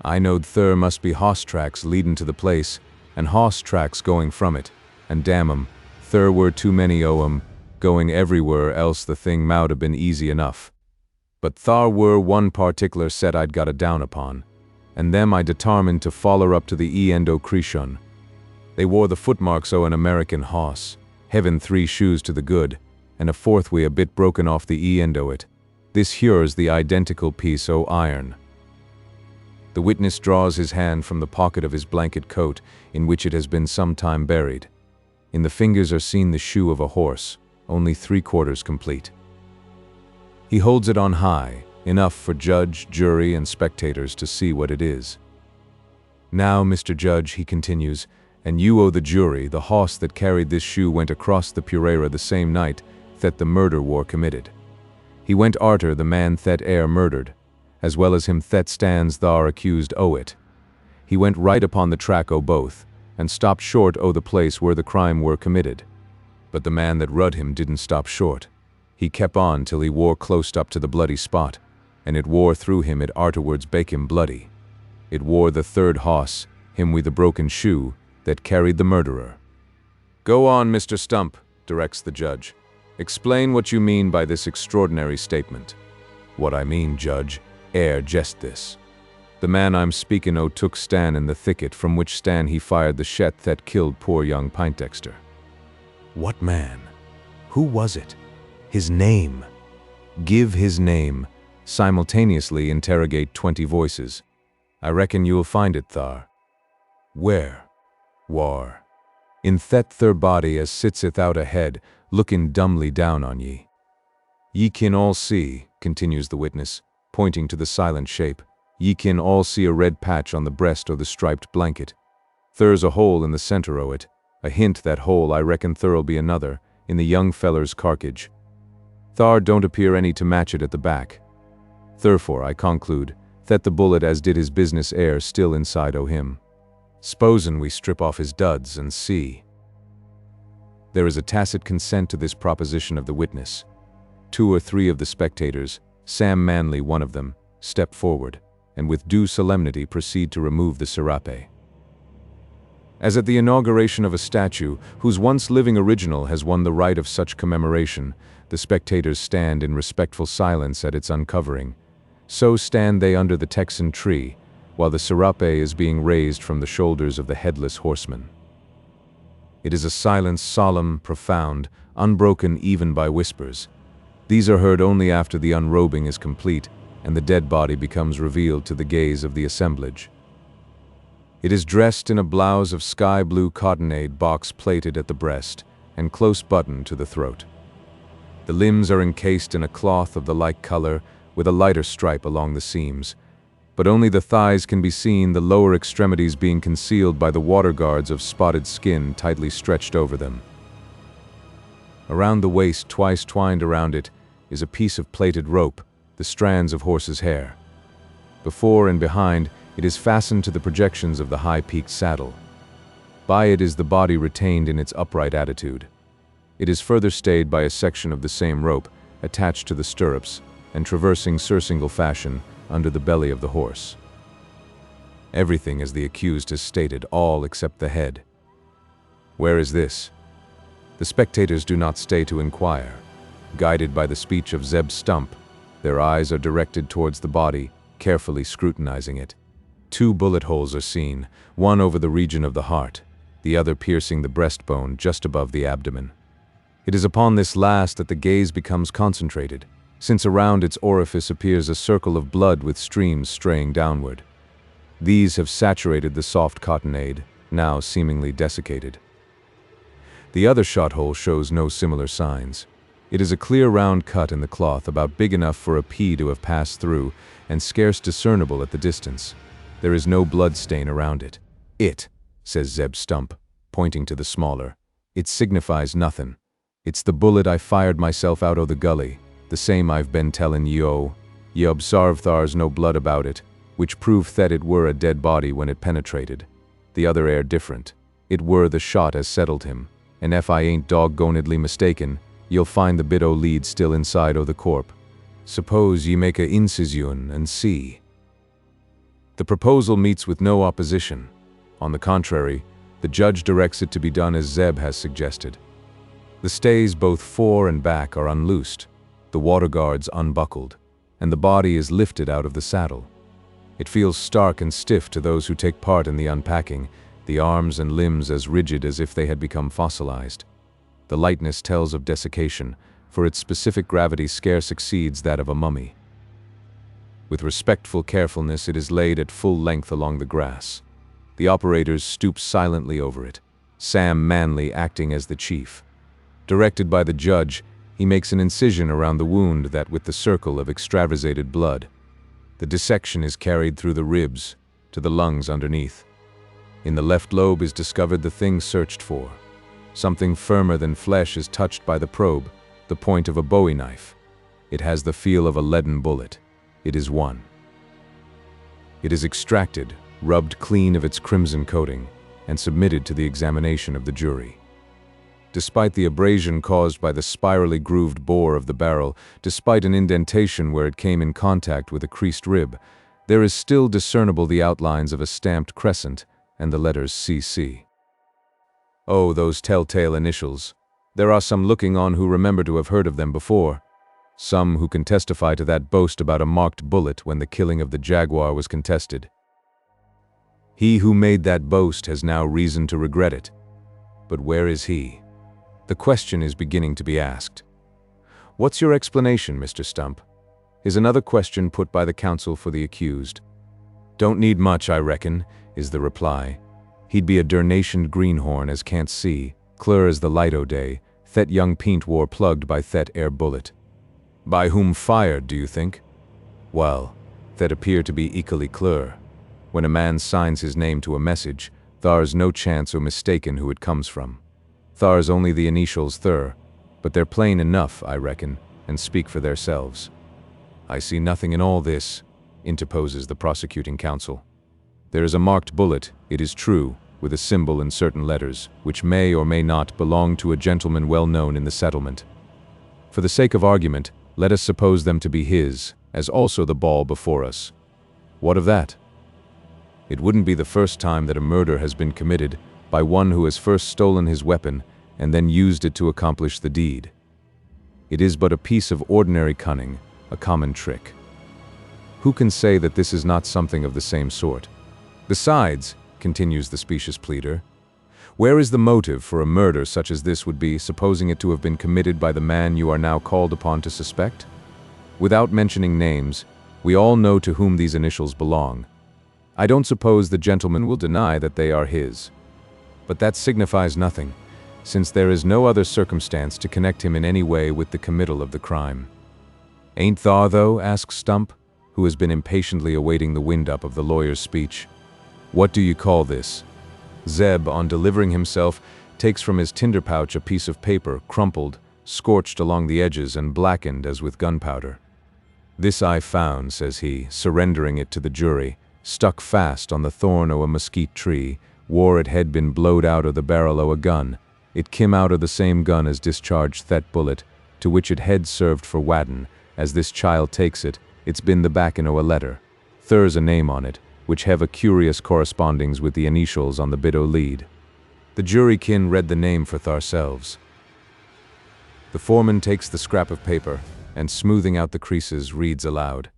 Speaker 2: I knowed there must be hoss tracks leadin' to the place, and hoss tracks going from it, and damn 'em, there were too many o' 'em, going everywhere else the thing mout have been easy enough. But thar were one particular set I'd got a down upon, and them I detarmined to foller up to the end o' Creeshun. They wore the footmarks o' an American hoss, havin' 3 shoes to the good, and a 4th way a bit broken off the end o' it. This here's the identical piece o' iron. The witness draws his hand from the pocket of his blanket coat, in which it has been some time buried. In the fingers are seen the shoe of a horse, only 3/4 complete. He holds it on high, enough for judge, jury, and spectators to see what it is. Now, Mr. Judge, he continues, and you owe the jury, the hoss that carried this shoe went across the Pereira the same night that the murder war committed. He went arter the man that air murdered, as well as him that stands thar accused o' it. He went right upon the track o' both, and stopped short o' the place where the crime were committed. But the man that rud him didn't stop short. He kept on till he wore close up to the bloody spot, and it wore through him it arterwards bake him bloody. It wore the 3rd hoss, him with the broken shoe, that carried the murderer. Go on, Mr. Stump, directs the judge. Explain what you mean by this extraordinary statement. What I mean, Judge, just this. The man I'm speaking o' took Stan in the thicket from which Stan he fired the shet that killed poor young Poindexter. What man? Who was it? His name. Give his name. Simultaneously interrogate 20 voices. I reckon you'll find it thar. Where? War. In thet thur body as sitseth out ahead, looking dumbly down on ye. Ye kin all see, continues the witness, pointing to the silent shape, ye kin all see a red patch on the breast o' the striped blanket. Thur's a hole in the center o' it, a hint that hole I reckon thur'll be another, in the young feller's carkage. Thar don't appear any to match it at the back. Therefore I conclude that the bullet as did his business air still inside o' him. S'posen we strip off his duds and see. There is a tacit consent to this proposition of the witness. 2 or 3 of the spectators, Sam Manley one of them, step forward, and with due solemnity proceed to remove the serape. As at the inauguration of a statue, whose once living original has won the right of such commemoration, the spectators stand in respectful silence at its uncovering. So stand they under the Texan tree, while the serape is being raised from the shoulders of the Headless Horseman. It is a silence solemn, profound, unbroken even by whispers. These are heard only after the unrobing is complete, and the dead body becomes revealed to the gaze of the assemblage. It is dressed in a blouse of sky-blue cottonade box-plated at the breast and close buttoned to the throat. The limbs are encased in a cloth of the like color with a lighter stripe along the seams, but only the thighs can be seen, the lower extremities being concealed by the water guards of spotted skin tightly stretched over them. Around the waist, twice twined around it, is a piece of plaited rope, the strands of horse's hair. Before and behind, it is fastened to the projections of the high-peaked saddle. By it is the body retained in its upright attitude. It is further stayed by a section of the same rope attached to the stirrups and traversing surcingle fashion under the belly of the horse. Everything as the accused has stated, all except the head. Where is this? The spectators do not stay to inquire. Guided by the speech of Zeb Stump, their eyes are directed towards the body, carefully scrutinizing it. 2 bullet holes are seen, one over the region of the heart, the other piercing the breastbone just above the abdomen. It is upon this last that the gaze becomes concentrated, since around its orifice appears a circle of blood with streams straying downward. These have saturated the soft cottonade, now seemingly desiccated. The other shot hole shows no similar signs. It is a clear round cut in the cloth about big enough for a pea to have passed through and scarce discernible at the distance. There is no blood stain around it. It, says Zeb Stump, pointing to the smaller. It signifies nothing. It's the bullet I fired myself out o' the gully, the same I've been tellin' ye o. Ye obsarve thar's no blood about it, which prove that it were a dead body when it penetrated. The other air different. It were the shot as settled him, and if I ain't doggonedly mistaken, ye'll find the bit o' lead still inside o' the corp. Suppose ye make a incision and see. The proposal meets with no opposition. On the contrary, the judge directs it to be done as Zeb has suggested. The stays both fore and back are unloosed, the water guards unbuckled, and the body is lifted out of the saddle. It feels stark and stiff to those who take part in the unpacking, the arms and limbs as rigid as if they had become fossilized. The lightness tells of desiccation, for its specific gravity scarce exceeds that of a mummy. With respectful carefulness it is laid at full length along the grass. The operators stoop silently over it, Sam Manley acting as the chief. Directed by the judge, he makes an incision around the wound that with the circle of extravasated blood. The dissection is carried through the ribs, to the lungs underneath. In the left lobe is discovered the thing searched for. Something firmer than flesh is touched by the probe, the point of a bowie knife. It has the feel of a leaden bullet. It is one. It is extracted, rubbed clean of its crimson coating, and submitted to the examination of the jury. Despite the abrasion caused by the spirally grooved bore of the barrel, despite an indentation where it came in contact with a creased rib, there is still discernible the outlines of a stamped crescent and the letters CC. Oh, those telltale initials. There are some looking on who remember to have heard of them before. Some who can testify to that boast about a marked bullet when the killing of the jaguar was contested. He who made that boast has now reason to regret it. But where is he? The question is beginning to be asked. What's your explanation, Mr. Stump? Is another question put by the counsel for the accused. Don't need much, I reckon, is the reply. He'd be a dernationed greenhorn as can't see, clear as the light o' day, thet young peint war plugged by thet air bullet. By whom fired, do you think? Well, that appear to be equally clear. When a man signs his name to a message, thar's no chance o' mistakin who it comes from. Thar's only the initials thur, but they're plain enough, I reckon, and speak for theirselves. I see nothing in all this, interposes the prosecuting counsel. There is a marked bullet, it is true, with a symbol in certain letters, which may or may not belong to a gentleman well known in the settlement. For the sake of argument, let us suppose them to be his, as also the ball before us. What of that? It wouldn't be the first time that a murder has been committed by one who has first stolen his weapon and then used it to accomplish the deed. It is but a piece of ordinary cunning, a common trick. Who can say that this is not something of the same sort? Besides, continues the specious pleader, where is the motive for a murder such as this would be, supposing it to have been committed by the man you are now called upon to suspect? Without mentioning names, we all know to whom these initials belong. I don't suppose the gentleman will deny that they are his. But that signifies nothing, since there is no other circumstance to connect him in any way with the committal of the crime. Ain't thar, though? Asks Stump, who has been impatiently awaiting the wind-up of the lawyer's speech. What do you call this? Zeb, on delivering himself, takes from his tinder pouch a piece of paper, crumpled, scorched along the edges and blackened as with gunpowder. This I found, says he, surrendering it to the jury, stuck fast on the thorn o' a mesquite tree, War it had been blowed out of the barrel o' a gun. It kim out of the same gun as discharged that bullet, to which it had served for wadden. As this child takes it, it's been the backin' o' a letter. There's a name on it, which have a curious correspondings with the initials on the bit o' lead. The jury kin read the name for tharselves. The foreman takes the scrap of paper, and smoothing out the creases, reads aloud.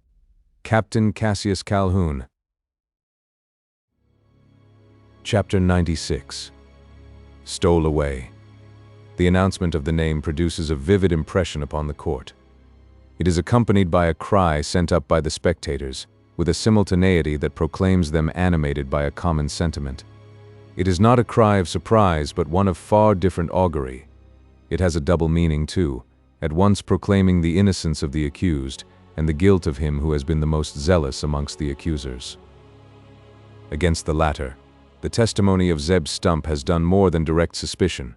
Speaker 2: Captain Cassius Calhoun. Chapter 96. Stole away. The announcement of the name produces a vivid impression upon the court. It is accompanied by a cry sent up by the spectators, with a simultaneity that proclaims them animated by a common sentiment. It is not a cry of surprise, but one of far different augury. It has a double meaning, too, at once proclaiming the innocence of the accused and the guilt of him who has been the most zealous amongst the accusers. Against the latter, the testimony of Zeb Stump has done more than direct suspicion.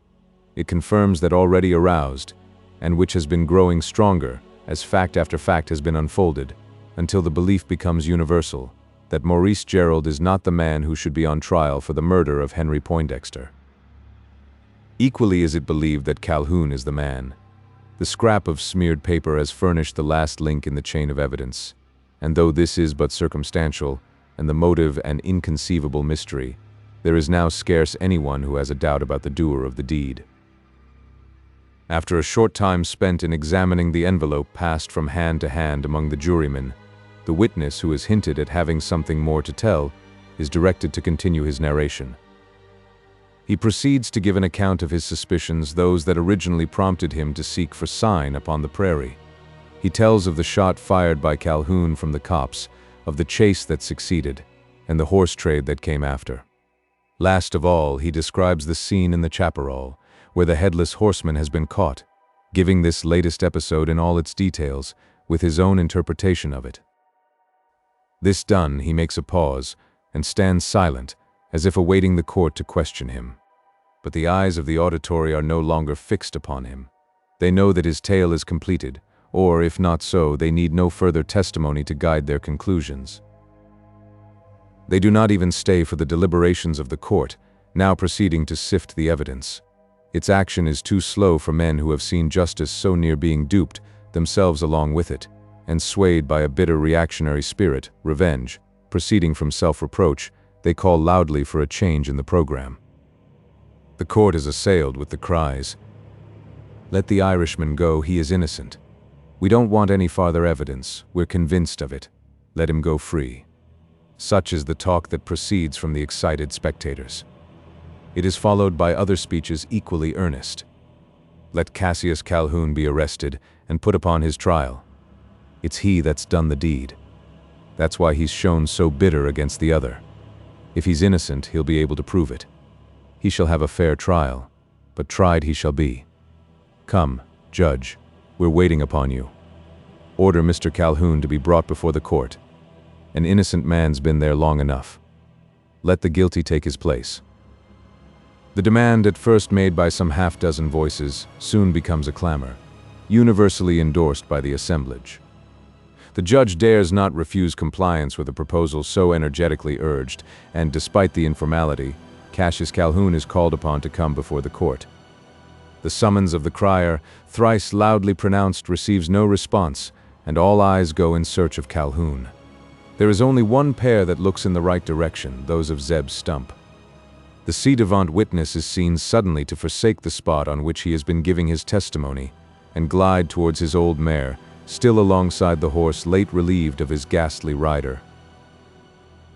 Speaker 2: It confirms that already aroused, and which has been growing stronger as fact after fact has been unfolded, until the belief becomes universal that Maurice Gerald is not the man who should be on trial for the murder of Henry Poindexter. Equally is it believed that Calhoun is the man. The scrap of smeared paper has furnished the last link in the chain of evidence, and though this is but circumstantial, and the motive an inconceivable mystery, there is now scarce anyone who has a doubt about the doer of the deed. After a short time spent in examining the envelope passed from hand to hand among the jurymen, the witness, who is hinted at having something more to tell, is directed to continue his narration. He proceeds to give an account of his suspicions, those that originally prompted him to seek for sign upon the prairie. He tells of the shot fired by Calhoun from the copse, of the chase that succeeded, and the horse trade that came after. Last of all, he describes the scene in the chaparral, where the Headless Horseman has been caught, giving this latest episode in all its details, with his own interpretation of it. This done, he makes a pause, and stands silent, as if awaiting the court to question him. But the eyes of the auditory are no longer fixed upon him. They know that his tale is completed, or, if not so, they need no further testimony to guide their conclusions. They do not even stay for the deliberations of the court, now proceeding to sift the evidence. Its action is too slow for men who have seen justice so near being duped, themselves along with it, and swayed by a bitter reactionary spirit, revenge, proceeding from self-reproach, they call loudly for a change in the program. The court is assailed with the cries, "Let the Irishman go, he is innocent. We don't want any farther evidence, we're convinced of it. Let him go free." Such is the talk that proceeds from the excited spectators. It is followed by other speeches equally earnest. Let Cassius Calhoun be arrested and put upon his trial. It's he that's done the deed. That's why he's shown so bitter against the other. If he's innocent, he'll be able to prove it. He shall have a fair trial, but tried he shall be. Come, judge, we're waiting upon you. Order Mr. Calhoun to be brought before the court. An innocent man's been there long enough. Let the guilty take his place. The demand, at first made by some half-dozen voices, soon becomes a clamor, universally endorsed by the assemblage. The judge dares not refuse compliance with a proposal so energetically urged, and despite the informality, Cassius Calhoun is called upon to come before the court. The summons of the crier, thrice loudly pronounced, receives no response, and all eyes go in search of Calhoun. There is only one pair that looks in the right direction, those of Zeb Stump. The ci devant witness is seen suddenly to forsake the spot on which he has been giving his testimony, and glide towards his old mare, still alongside the horse late relieved of his ghastly rider.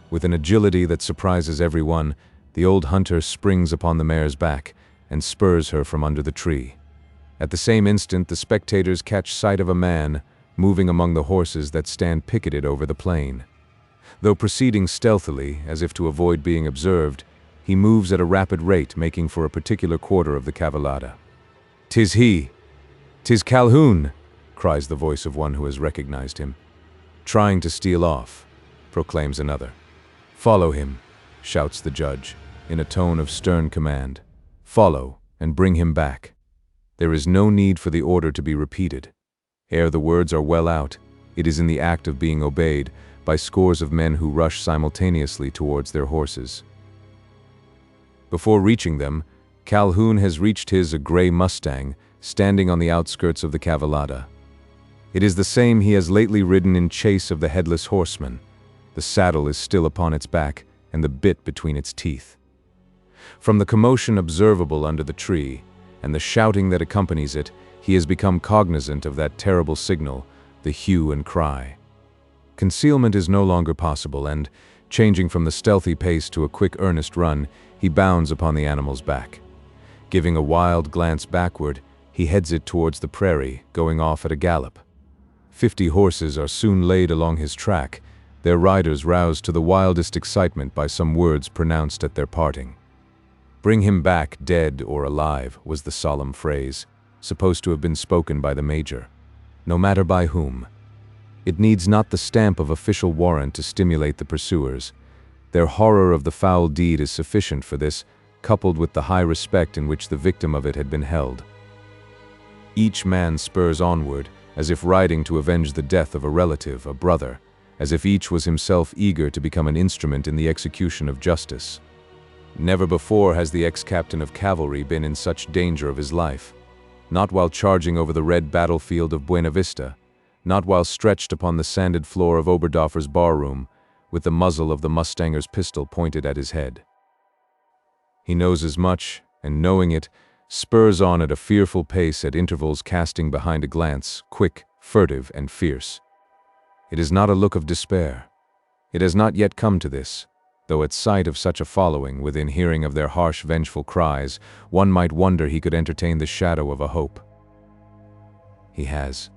Speaker 2: With an agility that surprises everyone, the old hunter springs upon the mare's back and spurs her from under the tree. At the same instant, the spectators catch sight of a man moving among the horses that stand picketed over the plain. Though proceeding stealthily, as if to avoid being observed, he moves at a rapid rate, making for a particular quarter of the cavallada. "'Tis he! 'Tis Calhoun!" cries the voice of one who has recognized him. "Trying to steal off," proclaims another. "Follow him," shouts the judge, in a tone of stern command. "Follow, and bring him back." There is no need for the order to be repeated. Ere the words are well out, it is in the act of being obeyed by scores of men who rush simultaneously towards their horses. Before reaching them, Calhoun has reached a gray Mustang, standing on the outskirts of the Cavallada. It is the same he has lately ridden in chase of the Headless Horseman. The saddle is still upon its back, and the bit between its teeth. From the commotion observable under the tree, and the shouting that accompanies it, he has become cognizant of that terrible signal, the hue and cry. Concealment is no longer possible, and, changing from the stealthy pace to a quick, earnest run, he bounds upon the animal's back. Giving a wild glance backward, he heads it towards the prairie, going off at a gallop. 50 horses are soon laid along his track, their riders roused to the wildest excitement by some words pronounced at their parting. "Bring him back, dead or alive," was the solemn phrase, supposed to have been spoken by the major. No matter by whom. It needs not the stamp of official warrant to stimulate the pursuers. Their horror of the foul deed is sufficient for this, coupled with the high respect in which the victim of it had been held. Each man spurs onward, as if riding to avenge the death of a relative, a brother, as if each was himself eager to become an instrument in the execution of justice. Never before has the ex-captain of cavalry been in such danger of his life. Not while charging over the red battlefield of Buena Vista, not while stretched upon the sanded floor of Oberdoffer's barroom, with the muzzle of the Mustanger's pistol pointed at his head. He knows as much, and knowing it, spurs on at a fearful pace, at intervals casting behind a glance, quick, furtive, and fierce. It is not a look of despair. It has not yet come to this, though at sight of such a following, within hearing of their harsh, vengeful cries, one might wonder he could entertain the shadow of a hope. He has.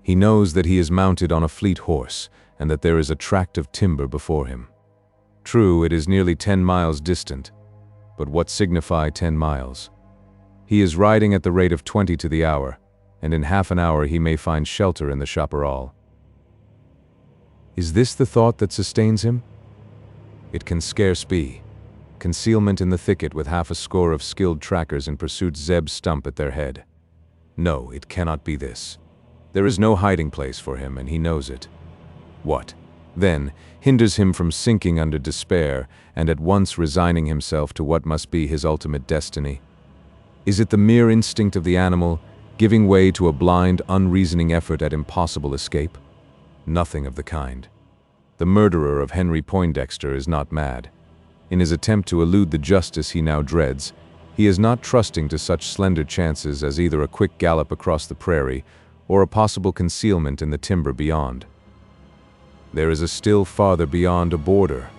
Speaker 2: He knows that he is mounted on a fleet horse, and that there is a tract of timber before him. True, it is nearly 10 miles distant, but what signify 10 miles? He is riding at the rate of 20 to the hour, and in half an hour he may find shelter in the chaparral. Is this the thought that sustains him? It can scarce be. Concealment in the thicket with half a score of skilled trackers in pursuit Zeb Stump at their head. No, it cannot be this. There is no hiding place for him, and he knows it. What, then, hinders him from sinking under despair and at once resigning himself to what must be his ultimate destiny? Is it the mere instinct of the animal, giving way to a blind, unreasoning effort at impossible escape? Nothing of the kind. The murderer of Henry Poindexter is not mad. In his attempt to elude the justice he now dreads, he is not trusting to such slender chances as either a quick gallop across the prairie or a possible concealment in the timber beyond. There is a still farther beyond a border.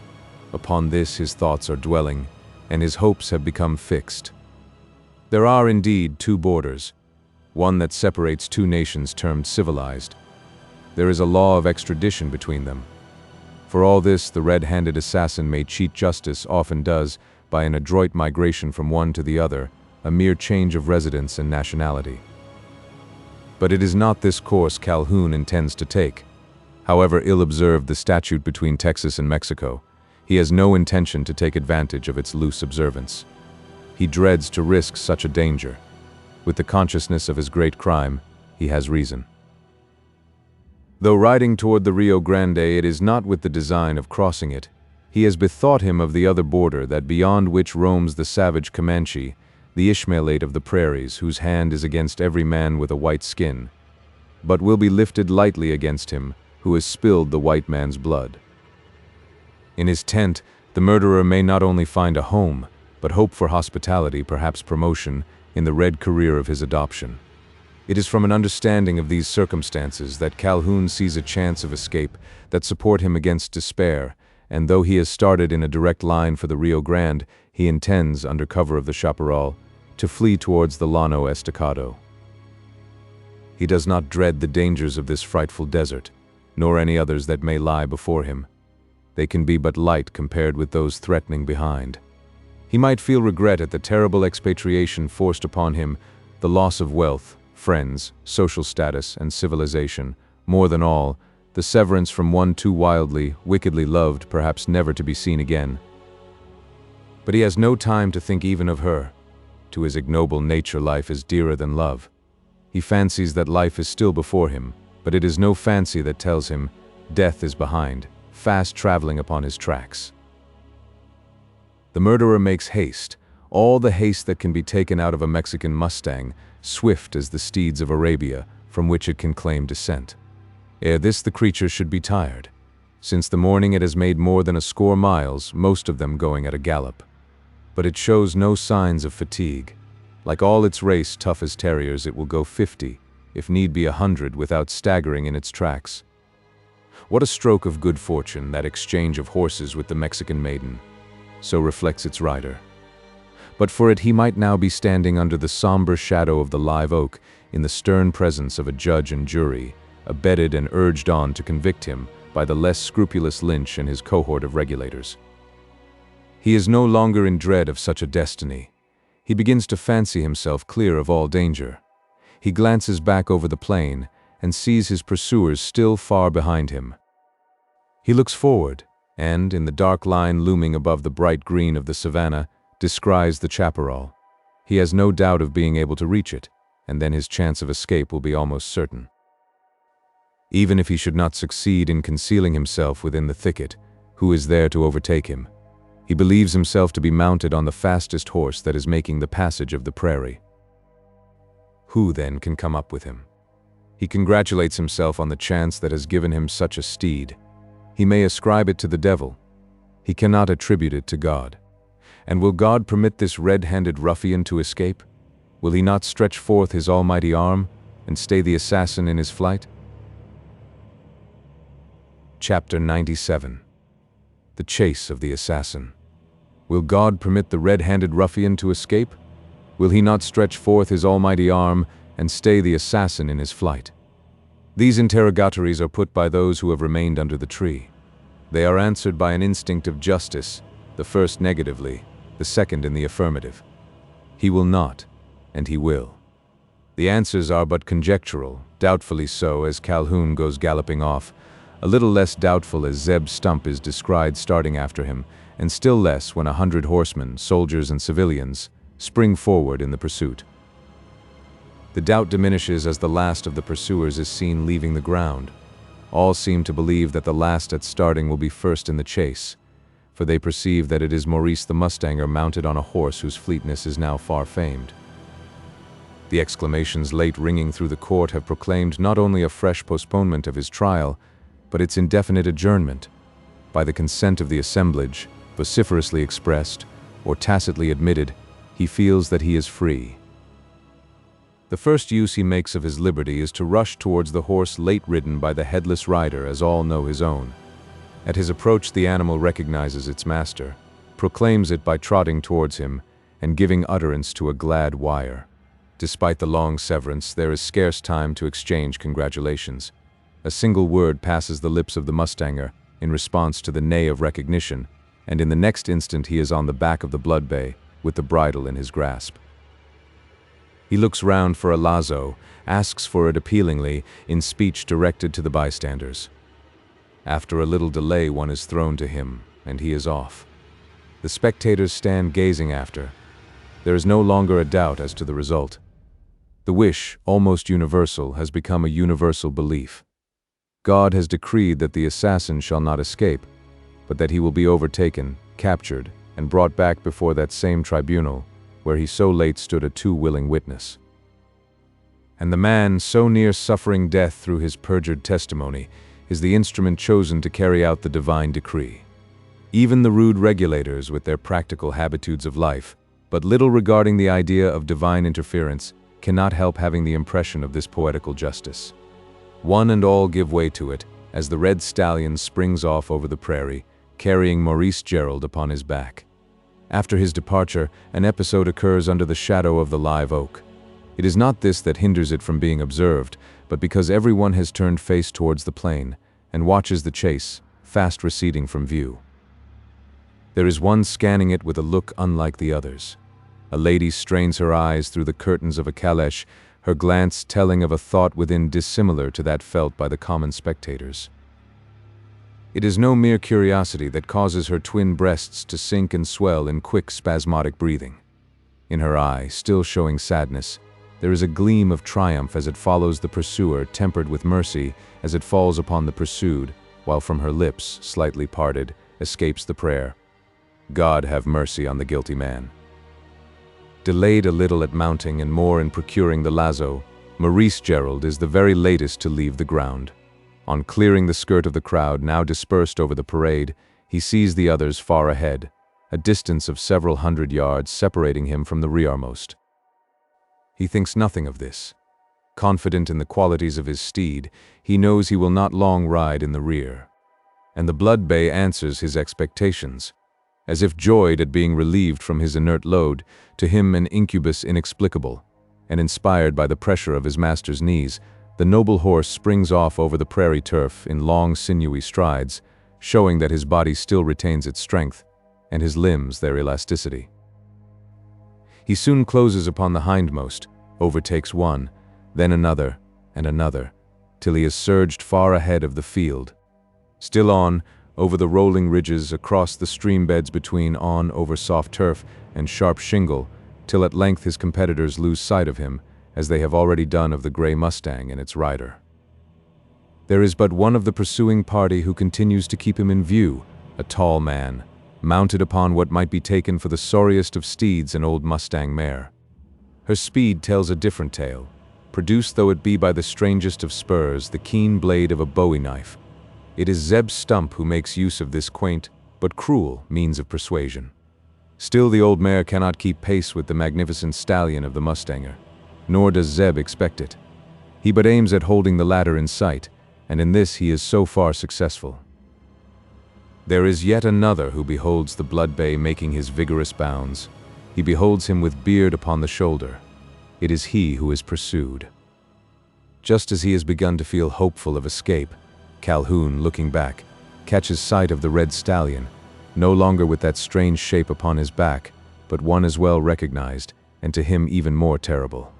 Speaker 2: Upon this his thoughts are dwelling, and his hopes have become fixed. There are indeed 2 borders, one that separates 2 nations termed civilized. There is a law of extradition between them. For all this, the red-handed assassin may cheat justice, often does, by an adroit migration from one to the other, a mere change of residence and nationality. But it is not this course Calhoun intends to take. However ill-observed the statute between Texas and Mexico, he has no intention to take advantage of its loose observance. He dreads to risk such a danger. With the consciousness of his great crime, he has reason. Though riding toward the Rio Grande, it is not with the design of crossing it. He has bethought him of the other border, that beyond which roams the savage Comanche, the Ishmaelite of the prairies, whose hand is against every man with a white skin, but will be lifted lightly against him who has spilled the white man's blood. In his tent, the murderer may not only find a home, but hope for hospitality, perhaps promotion, in the red career of his adoption. It is from an understanding of these circumstances that Calhoun sees a chance of escape that support him against despair, and though he has started in a direct line for the Rio Grande, he intends, under cover of the chaparral, to flee towards the Llano Estacado. He does not dread the dangers of this frightful desert, nor any others that may lie before him. They can be but light compared with those threatening behind. He might feel regret at the terrible expatriation forced upon him, the loss of wealth, friends, social status, and civilization, more than all, the severance from one too wildly, wickedly loved, perhaps never to be seen again. But he has no time to think even of her. To his ignoble nature, life is dearer than love. He fancies that life is still before him, but it is no fancy that tells him death is behind, fast traveling upon his tracks. The murderer makes haste, all the haste that can be taken out of a Mexican mustang, swift as the steeds of Arabia, from which it can claim descent. Ere this the creature should be tired. Since the morning it has made more than a score miles, most of them going at a gallop. But it shows no signs of fatigue. Like all its race, tough as terriers, it will go 50, if need be 100, without staggering in its tracks. What a stroke of good fortune, that exchange of horses with the Mexican maiden. So reflects its rider. But for it he might now be standing under the somber shadow of the live oak, in the stern presence of a judge and jury, abetted and urged on to convict him by the less scrupulous Lynch and his cohort of regulators. He is no longer in dread of such a destiny. He begins to fancy himself clear of all danger. He glances back over the plain and sees his pursuers still far behind him. He looks forward, and, in the dark line looming above the bright green of the savannah, descries the chaparral. He has no doubt of being able to reach it, and then his chance of escape will be almost certain. Even if he should not succeed in concealing himself within the thicket, who is there to overtake him? He believes himself to be mounted on the fastest horse that is making the passage of the prairie. Who, then, can come up with him? He congratulates himself on the chance that has given him such a steed. He may ascribe it to the devil. He cannot attribute it to God. And will God permit this red-handed ruffian to escape? Will he not stretch forth his almighty arm and stay the assassin in his flight? Chapter 97. The Chase of the Assassin. Will God permit the red-handed ruffian to escape? Will he not stretch forth his almighty arm and stay the assassin in his flight? These interrogatories are put by those who have remained under the tree. They are answered by an instinct of justice, the first negatively, the second in the affirmative. He will not, and he will. The answers are but conjectural, doubtfully so as Calhoun goes galloping off, a little less doubtful as Zeb Stump is descried starting after him, and still less when 100 horsemen, soldiers and civilians, spring forward in the pursuit. The doubt diminishes as the last of the pursuers is seen leaving the ground. All seem to believe that the last at starting will be first in the chase, for they perceive that it is Maurice the mustanger mounted on a horse whose fleetness is now far famed. The exclamations late ringing through the court have proclaimed not only a fresh postponement of his trial, but its indefinite adjournment. By the consent of the assemblage, vociferously expressed, or tacitly admitted, he feels that he is free. The first use he makes of his liberty is to rush towards the horse late ridden by the headless rider, as all know his own. At his approach the animal recognizes its master, proclaims it by trotting towards him, and giving utterance to a glad wire. Despite the long severance, there is scarce time to exchange congratulations. A single word passes the lips of the mustanger in response to the neigh of recognition, and in the next instant he is on the back of the blood bay, with the bridle in his grasp. He looks round for a lazo, asks for it appealingly, in speech directed to the bystanders. After a little delay one is thrown to him, and he is off. The spectators stand gazing after. There is no longer a doubt as to the result. The wish, almost universal, has become a universal belief. God has decreed that the assassin shall not escape, but that he will be overtaken, captured, and brought back before that same tribunal, where he so late stood a too willing witness. And the man, so near suffering death through his perjured testimony, is the instrument chosen to carry out the divine decree. Even the rude regulators, with their practical habitudes of life, but little regarding the idea of divine interference, cannot help having the impression of this poetical justice. One and all give way to it, as the red stallion springs off over the prairie, carrying Maurice Gerald upon his back. After his departure, an episode occurs under the shadow of the live oak. It is not this that hinders it from being observed, but because everyone has turned face towards the plain, and watches the chase, fast receding from view. There is one scanning it with a look unlike the others. A lady strains her eyes through the curtains of a caleche, her glance telling of a thought within dissimilar to that felt by the common spectators. It is no mere curiosity that causes her twin breasts to sink and swell in quick, spasmodic breathing. In her eye, still showing sadness, there is a gleam of triumph as it follows the pursuer, tempered with mercy as it falls upon the pursued, while from her lips, slightly parted, escapes the prayer, God have mercy on the guilty man. Delayed a little at mounting and more in procuring the lazo, Maurice Gerald is the very latest to leave the ground. On clearing the skirt of the crowd now dispersed over the parade, he sees the others far ahead, a distance of several hundred yards separating him from the rearmost. He thinks nothing of this. Confident in the qualities of his steed, he knows he will not long ride in the rear. And the blood bay answers his expectations. As if joyed at being relieved from his inert load, to him an incubus inexplicable, and inspired by the pressure of his master's knees, the noble horse springs off over the prairie turf in long sinewy strides, showing that his body still retains its strength, and his limbs their elasticity. He soon closes upon the hindmost, overtakes one, then another, and another, till he has surged far ahead of the field. Still on, over the rolling ridges, across the stream beds between, on over soft turf and sharp shingle, till at length his competitors lose sight of him, as they have already done of the gray mustang and its rider. There is but one of the pursuing party who continues to keep him in view, a tall man, mounted upon what might be taken for the sorriest of steeds, an old mustang mare. Her speed tells a different tale, produced though it be by the strangest of spurs, the keen blade of a bowie knife. It is Zeb Stump who makes use of this quaint, but cruel, means of persuasion. Still the old mare cannot keep pace with the magnificent stallion of the mustanger, nor does Zeb expect it. He but aims at holding the latter in sight, and in this he is so far successful. There is yet another who beholds the blood bay making his vigorous bounds. He beholds him with beard upon the shoulder. It is he who is pursued. Just as he has begun to feel hopeful of escape, Calhoun, looking back, catches sight of the red stallion, no longer with that strange shape upon his back, but one as well recognized, and to him even more terrible.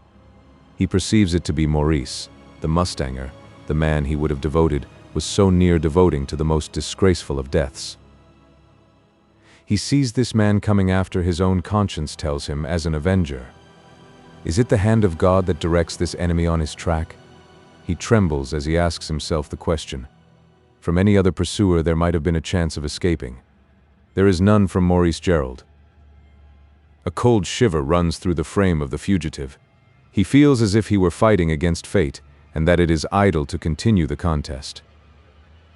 Speaker 2: He perceives it to be Maurice, the mustanger, the man he would have devoted, was so near devoting to the most disgraceful of deaths. He sees this man coming after his own conscience tells him as an avenger. Is it the hand of God that directs this enemy on his track? He trembles as he asks himself the question. From any other pursuer there might have been a chance of escaping. There is none from Maurice Gerald. A cold shiver runs through the frame of the fugitive. He feels as if he were fighting against fate, and that it is idle to continue the contest.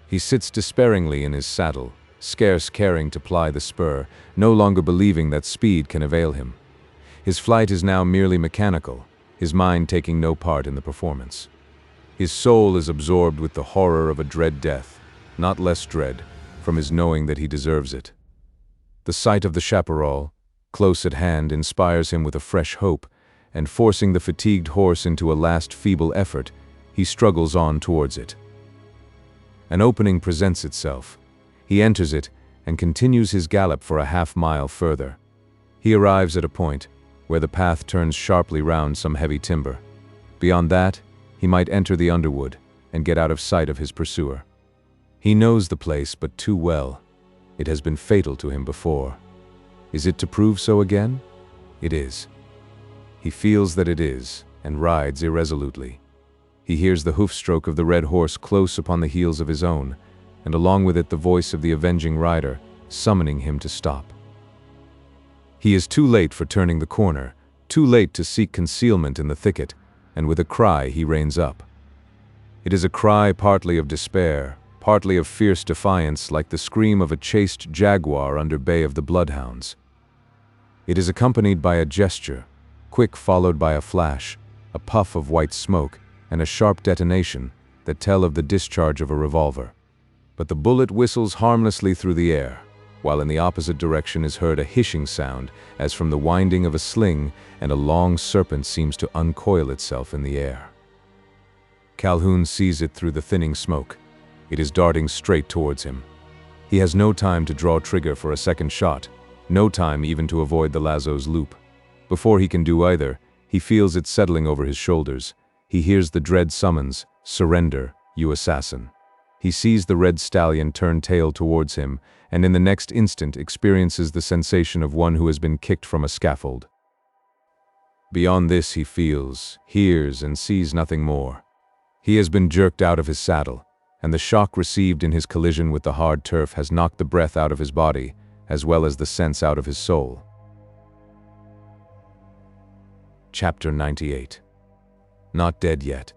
Speaker 2: He sits despairingly in his saddle, scarce caring to ply the spur, no longer believing that speed can avail him. His flight is now merely mechanical, his mind taking no part in the performance. His soul is absorbed with the horror of a dread death, not less dread, from his knowing that he deserves it. The sight of the chaparral, close at hand, inspires him with a fresh hope, and forcing the fatigued horse into a last feeble effort, he struggles on towards it. An opening presents itself. He enters it and continues his gallop for a half-mile further. He arrives at a point where the path turns sharply round some heavy timber. Beyond that, he might enter the underwood and get out of sight of his pursuer. He knows the place but too well. It has been fatal to him before. Is it to prove so again? It is. He feels that it is, and rides irresolutely. He hears the hoof-stroke of the red horse close upon the heels of his own, and along with it the voice of the avenging rider, summoning him to stop. He is too late for turning the corner, too late to seek concealment in the thicket, and with a cry he reins up. It is a cry partly of despair, partly of fierce defiance, like the scream of a chased jaguar under bay of the bloodhounds. It is accompanied by a gesture, quick followed by a flash, a puff of white smoke, and a sharp detonation that tell of the discharge of a revolver. But the bullet whistles harmlessly through the air, while in the opposite direction is heard a hissing sound as from the winding of a sling, and a long serpent seems to uncoil itself in the air. Calhoun sees it through the thinning smoke. It is darting straight towards him. He has no time to draw trigger for a second shot, no time even to avoid the lazo's loop. Before he can do either, he feels it settling over his shoulders. He hears the dread summons, "Surrender, you assassin." He sees the red stallion turn tail towards him, and in the next instant experiences the sensation of one who has been kicked from a scaffold. Beyond this he feels, hears, and sees nothing more. He has been jerked out of his saddle, and the shock received in his collision with the hard turf has knocked the breath out of his body, as well as the sense out of his soul. Chapter 98. Not dead yet.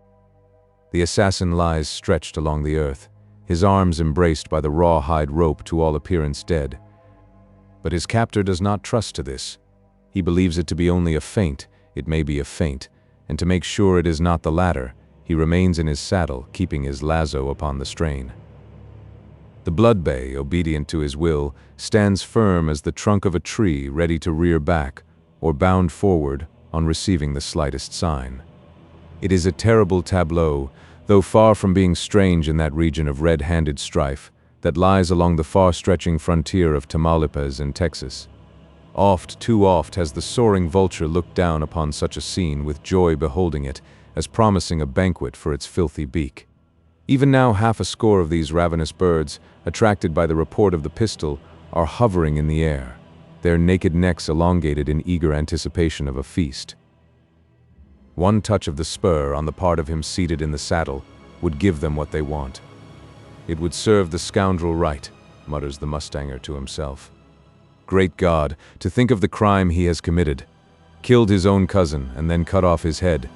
Speaker 2: The assassin lies stretched along the earth, his arms embraced by the rawhide rope, to all appearance dead. But his captor does not trust to this. He believes it to be only a feint, it may be a feint, and to make sure it is not the latter, he remains in his saddle, keeping his lazo upon the strain. The blood bay, obedient to his will, stands firm as the trunk of a tree, ready to rear back or bound forward on receiving the slightest sign. It is a terrible tableau, though far from being strange in that region of red-handed strife that lies along the far-stretching frontier of Tamaulipas and Texas. Oft, too oft, has the soaring vulture looked down upon such a scene with joy, beholding it as promising a banquet for its filthy beak. Even now 60 of these ravenous birds, attracted by the report of the pistol, are hovering in the air, their naked necks elongated in eager anticipation of a feast. One touch of the spur on the part of him seated in the saddle would give them what they want. It would serve the scoundrel right, mutters the mustanger to himself. Great God, to think of the crime he has committed. Killed his own cousin and then cut off his head.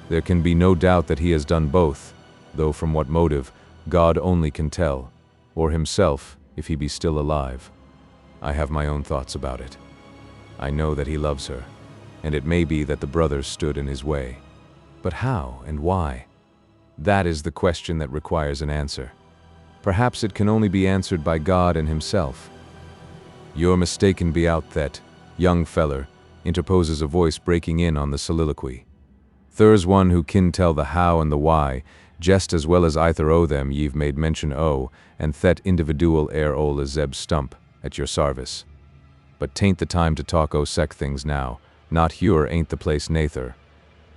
Speaker 2: There can be no doubt that he has done both, though from what motive, God only can tell, or himself, if he be still alive. I have my own thoughts about it. I know that he loves her, and it may be that the brothers stood in his way. But how and why? That is the question that requires an answer. Perhaps it can only be answered by God and himself. "You're mistaken be out that, young feller," interposes a voice breaking in on the soliloquy. "There's one who kin tell the how and the why, just as well as either o' them ye've made mention o, and thet individual ol a Zeb Stump, at your sarvice. But 'tain't the time to talk o' sec things now, not here ain't the place nather.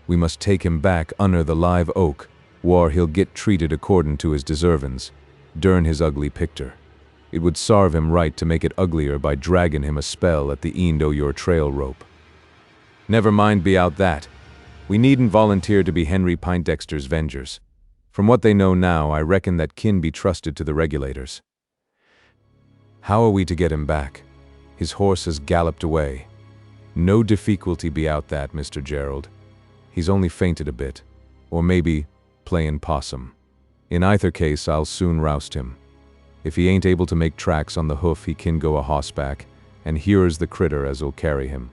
Speaker 2: We must take him back under the live oak, whar he'll git treated accordin' to his deservin's, durn his ugly picter. It would sarve him right to make it uglier by draggin' him a spell at the eend o' your trail rope. Never mind be out that. We needn't volunteer to be Henry Poindexter's vengers. From what they know now, I reckon that kin be trusted to the regulators. How are we to get him back? His horse has galloped away. No difficulty be out that, Mr. Gerald. He's only fainted a bit, or maybe playin' possum. In either case, I'll soon roust him. If he ain't able to make tracks on the hoof, he kin go a hossback, and here's the critter as'll carry him.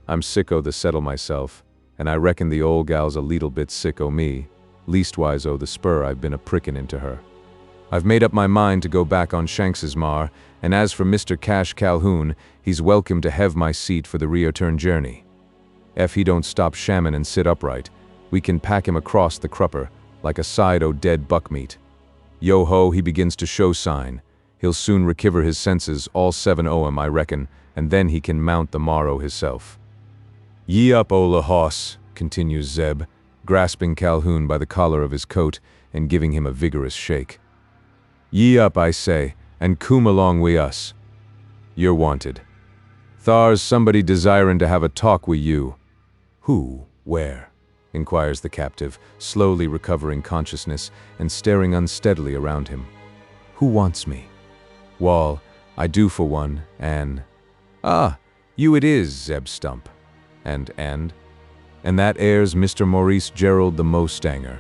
Speaker 2: I'm sick o' the settle myself, and I reckon the ol' gal's a leetle bit sick o' me, leastwise o' the spur I've been a prickin' into her. I've made up my mind to go back on Shanks's mar, and as for Mr. Cash Calhoun, he's welcome to hev my seat for the return journey. Ef he don't stop shammin' and sit upright, we can pack him across the crupper like a side o' dead buckmeat. Yo-ho, he begins to show sign. He'll soon recover his senses, all 7 o' him, I reckon, and then he can mount the morrow hisself. Ye up, Ola hoss, continues Zeb, grasping Calhoun by the collar of his coat and giving him a vigorous shake. Ye up, I say, and coom along wi' us. You're wanted. Thar's somebody desirin' to have a talk wi' you. Who? Where? Inquires the captive, slowly recovering consciousness and staring unsteadily around him. Who wants me? Wall, I do for one, and... Ah, you it is, Zeb Stump. And that air's Mr. Maurice Gerald the Mostanger.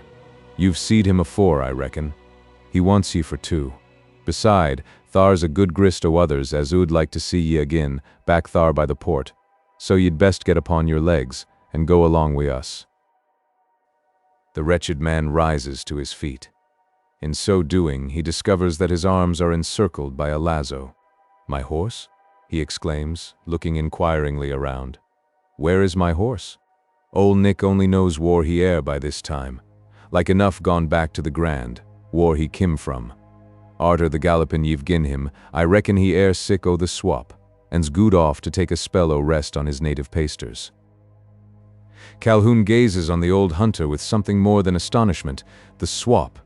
Speaker 2: You've seed him afore, I reckon. He wants ye for 2. Beside, thar's a good grist o' others as 'ould like to see ye agin, back thar by the port. So ye'd best get upon your legs, and go along wi' us. The wretched man rises to his feet. In so doing, he discovers that his arms are encircled by a lazo. My horse? He exclaims, looking inquiringly around. Where is my horse? Ol' Nick only knows whar he air by this time. Like enough gone back to the Grand, whar he kim from. Arter the gallopin' ye've gin him, I reckon he air sick o' the swap, and's good off to take a spell o' rest on his native pasters. Calhoun gazes on the old hunter with something more than astonishment. The swap.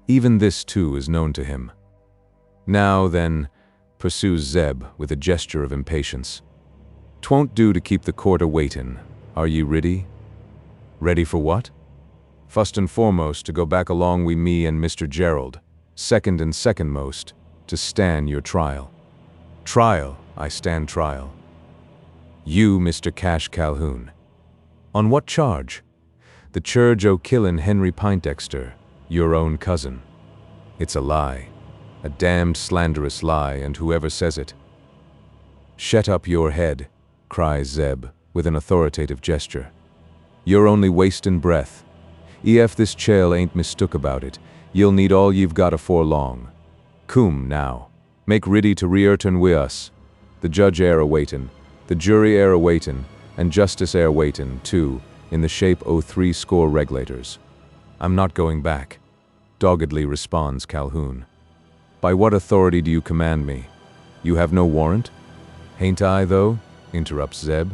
Speaker 2: Even this, too, is known to him. Now, then, pursues Zeb with a gesture of impatience. 'Twon't do to keep the court a-waitin'. Are ye ready? Ready for what? Fust and foremost, to go back along wi' me and Mr. Gerald. Second and secondmost, to stand your trial. Trial, I stand trial. You, Mr. Cash Calhoun. On what charge? The charge o' killin' Henry Poindexter, your own cousin. It's a lie. A damned slanderous lie, and whoever says it. Shet up your head, cries Zeb, with an authoritative gesture. You're only wastin' breath. Ef this chale ain't mistook about it, you'll need all you've got afore long. Coom, now. Make ready to return wi' us. The judge air a-waitin', the jury air a-waitin', and justice air waitin', too, in the shape o' 30 regulators. I'm not going back, doggedly responds Calhoun. By what authority do you command me? You have no warrant? Hain't I, though? Interrupts Zeb.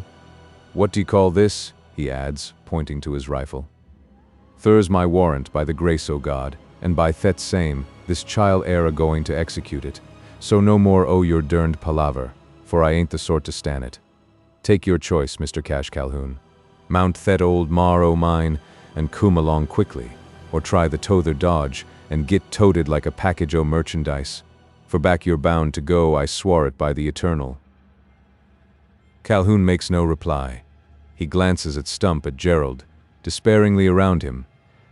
Speaker 2: What do you call this? He adds, pointing to his rifle. Thur's my warrant, by the grace o' God, and by that same, this child air a-going to execute it. So no more o' your derned palaver, for I ain't the sort to stan it. Take your choice, Mr. Cash Calhoun. Mount that old mar o' mine, and coom along quickly, or try the tother dodge, and git toted like a package o' merchandise. For back you're bound to go, I swore it by the Eternal. Calhoun makes no reply. He glances at Stump at Gerald, despairingly around him,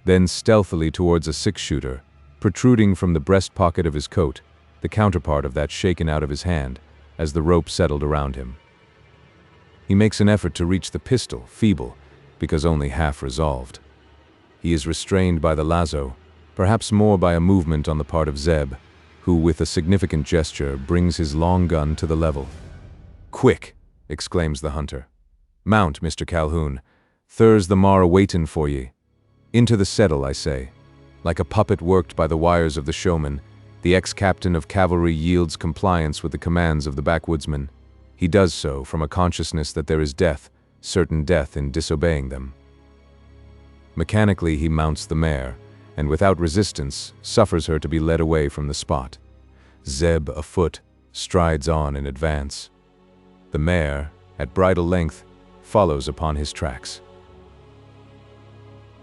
Speaker 2: then stealthily towards a six-shooter, protruding from the breast pocket of his coat, the counterpart of that shaken out of his hand, as the rope settled around him. He makes an effort to reach the pistol, feeble, because only half resolved. He is restrained by the lazo, perhaps more by a movement on the part of Zeb, who with a significant gesture brings his long gun to the level. "Quick!" exclaims the hunter. "Mount, Mr. Calhoun. Thur's the mar a-waitin' for ye. Into the settle, I say." Like a puppet worked by the wires of the showman, the ex-captain of cavalry yields compliance with the commands of the backwoodsman. He does so from a consciousness that there is death, certain death in disobeying them. Mechanically he mounts the mare, and without resistance suffers her to be led away from the spot. Zeb, afoot, strides on in advance. The mare, at bridle length, follows upon his tracks.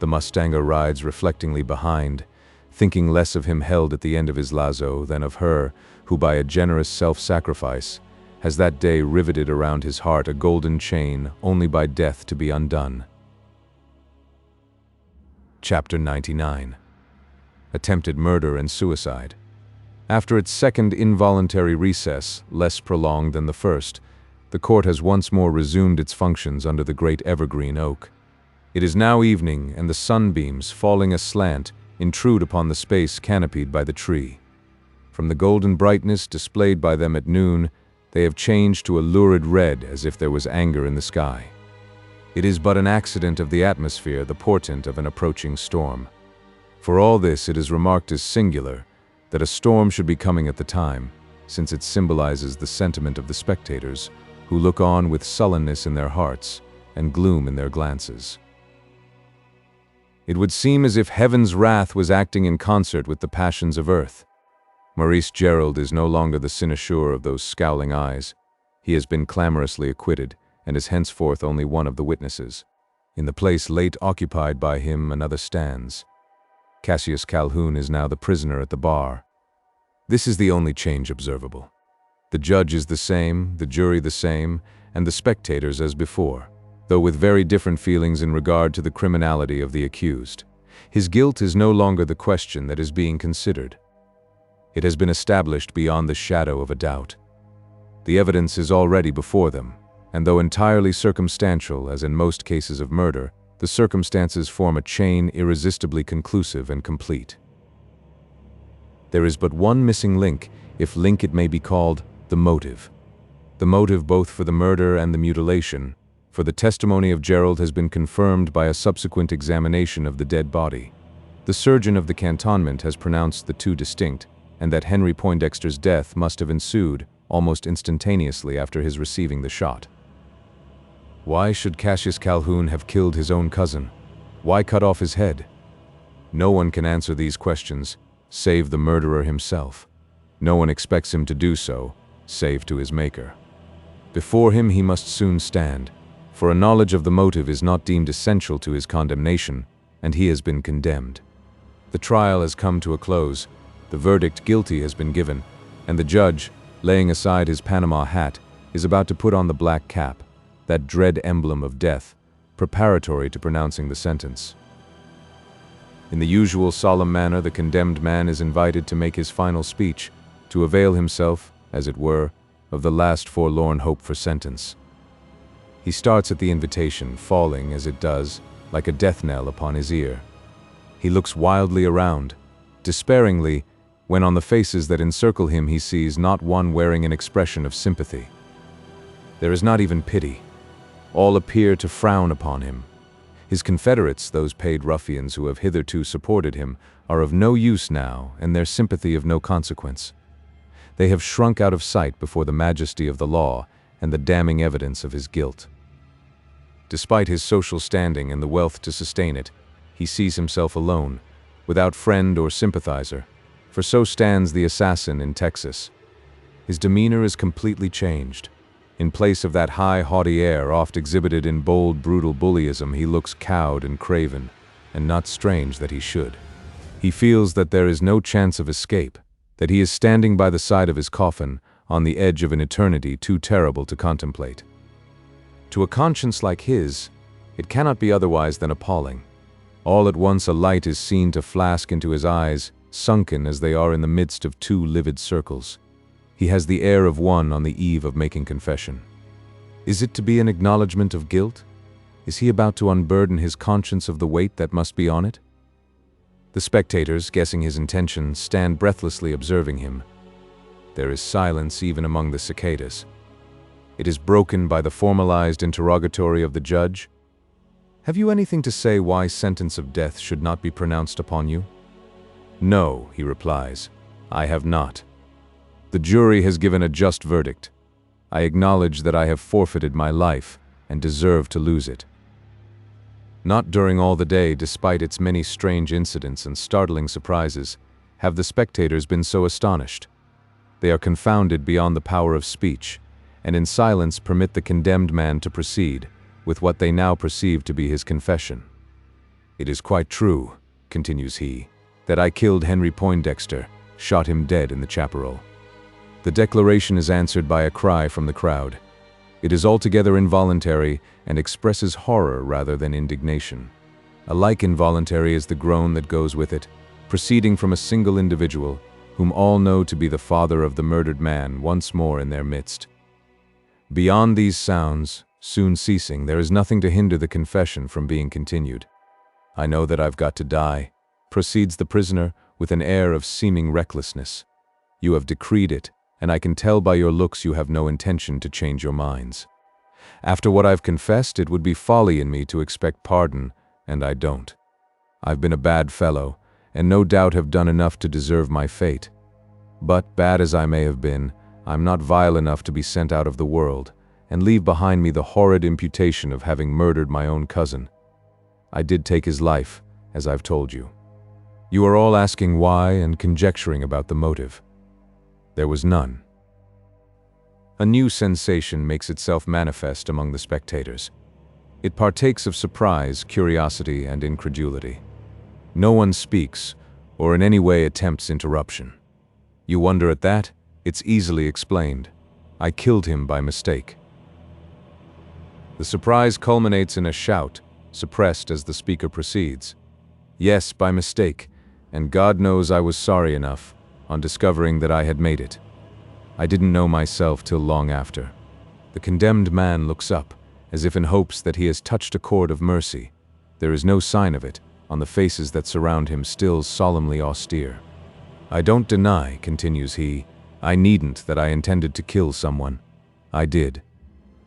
Speaker 2: The mustanger rides reflectingly behind, thinking less of him held at the end of his lazo than of her who by a generous self-sacrifice has that day riveted around his heart a golden chain only by death to be undone. Chapter 99. Attempted murder and suicide. After its second involuntary recess, less prolonged than the first, the court has once more resumed its functions under the great evergreen oak. It is now evening, and the sunbeams, falling aslant, intrude upon the space canopied by the tree. From the golden brightness displayed by them at noon, they have changed to a lurid red as if there was anger in the sky. It is but an accident of the atmosphere, the portent of an approaching storm. For all this, it is remarked as singular that a storm should be coming at the time, since it symbolizes the sentiment of the spectators, who look on with sullenness in their hearts and gloom in their glances. It would seem as if heaven's wrath was acting in concert with the passions of earth. Maurice Gerald is no longer the cynosure of those scowling eyes. He has been clamorously acquitted, and is henceforth only one of the witnesses. In the place late occupied by him, another stands. Cassius Calhoun is now the prisoner at the bar. This is the only change observable. The judge is the same, the jury the same, and the spectators as before, though with very different feelings in regard to the criminality of the accused. His guilt is no longer the question that is being considered. It has been established beyond the shadow of a doubt. The evidence is already before them, and though entirely circumstantial, as in most cases of murder, the circumstances form a chain irresistibly conclusive and complete. There is but one missing link, if link it may be called, the motive. The motive both for the murder and the mutilation, for the testimony of Gerald has been confirmed by a subsequent examination of the dead body. The surgeon of the cantonment has pronounced the two distinct, and that Henry Poindexter's death must have ensued almost instantaneously after his receiving the shot. Why should Cassius Calhoun have killed his own cousin? Why cut off his head? No one can answer these questions, save the murderer himself. No one expects him to do so, save to his Maker. Before him he must soon stand, for a knowledge of the motive is not deemed essential to his condemnation, and he has been condemned. The trial has come to a close, the verdict guilty has been given, and the judge, laying aside his Panama hat, is about to put on the black cap, that dread emblem of death, preparatory to pronouncing the sentence. In the usual solemn manner, the condemned man is invited to make his final speech, to avail himself, as it were, of the last forlorn hope for sentence. He starts at the invitation, falling, as it does, like a death knell upon his ear. He looks wildly around, despairingly, when on the faces that encircle him he sees not one wearing an expression of sympathy. There is not even pity. All appear to frown upon him. His confederates, those paid ruffians who have hitherto supported him, are of no use now, and their sympathy of no consequence. They have shrunk out of sight before the majesty of the law and the damning evidence of his guilt. Despite his social standing and the wealth to sustain it, he sees himself alone, without friend or sympathizer, for so stands the assassin in Texas. His demeanor is completely changed. In place of that high, haughty air oft exhibited in bold, brutal bullyism, he looks cowed and craven, and not strange that he should. He feels that there is no chance of escape, that he is standing by the side of his coffin, on the edge of an eternity too terrible to contemplate. To a conscience like his, it cannot be otherwise than appalling. All at once a light is seen to flash into his eyes, sunken as they are in the midst of two livid circles. He has the air of one on the eve of making confession. Is it to be an acknowledgement of guilt? Is he about to unburden his conscience of the weight that must be on it? The spectators, guessing his intention, stand breathlessly observing him. There is silence even among the cicadas. It is broken by the formalized interrogatory of the judge. "Have you anything to say why sentence of death should not be pronounced upon you?" "No," he replies, "I have not. The jury has given a just verdict. I acknowledge that I have forfeited my life and deserve to lose it." Not during all the day, despite its many strange incidents and startling surprises, have the spectators been so astonished. They are confounded beyond the power of speech, and in silence permit the condemned man to proceed with what they now perceive to be his confession. "It is quite true," continues he, "that I killed Henry Poindexter, shot him dead in the chaparral." The declaration is answered by a cry from the crowd. It is altogether involuntary and expresses horror rather than indignation. Alike involuntary is the groan that goes with it, proceeding from a single individual, whom all know to be the father of the murdered man once more in their midst. Beyond these sounds, soon ceasing, there is nothing to hinder the confession from being continued. "I know that I've got to die," proceeds the prisoner with an air of seeming recklessness. "You have decreed it, and I can tell by your looks you have no intention to change your minds. After what I've confessed, it would be folly in me to expect pardon, and I don't. I've been a bad fellow, and no doubt have done enough to deserve my fate. But, bad as I may have been, I'm not vile enough to be sent out of the world, and leave behind me the horrid imputation of having murdered my own cousin. I did take his life, as I've told you. You are all asking why and conjecturing about the motive. There was none." A new sensation makes itself manifest among the spectators. It partakes of surprise, curiosity, and incredulity. No one speaks, or in any way attempts interruption. You wonder at that? It's easily explained. I killed him by mistake. The surprise culminates in a shout, suppressed as the speaker proceeds. Yes, by mistake, and God knows I was sorry enough on discovering that I had made it. I didn't know myself till long after. The condemned man looks up, as if in hopes that he has touched a chord of mercy. There is no sign of it, on the faces that surround him still solemnly austere. "I don't deny," continues he, "I needn't that I intended to kill someone. I did.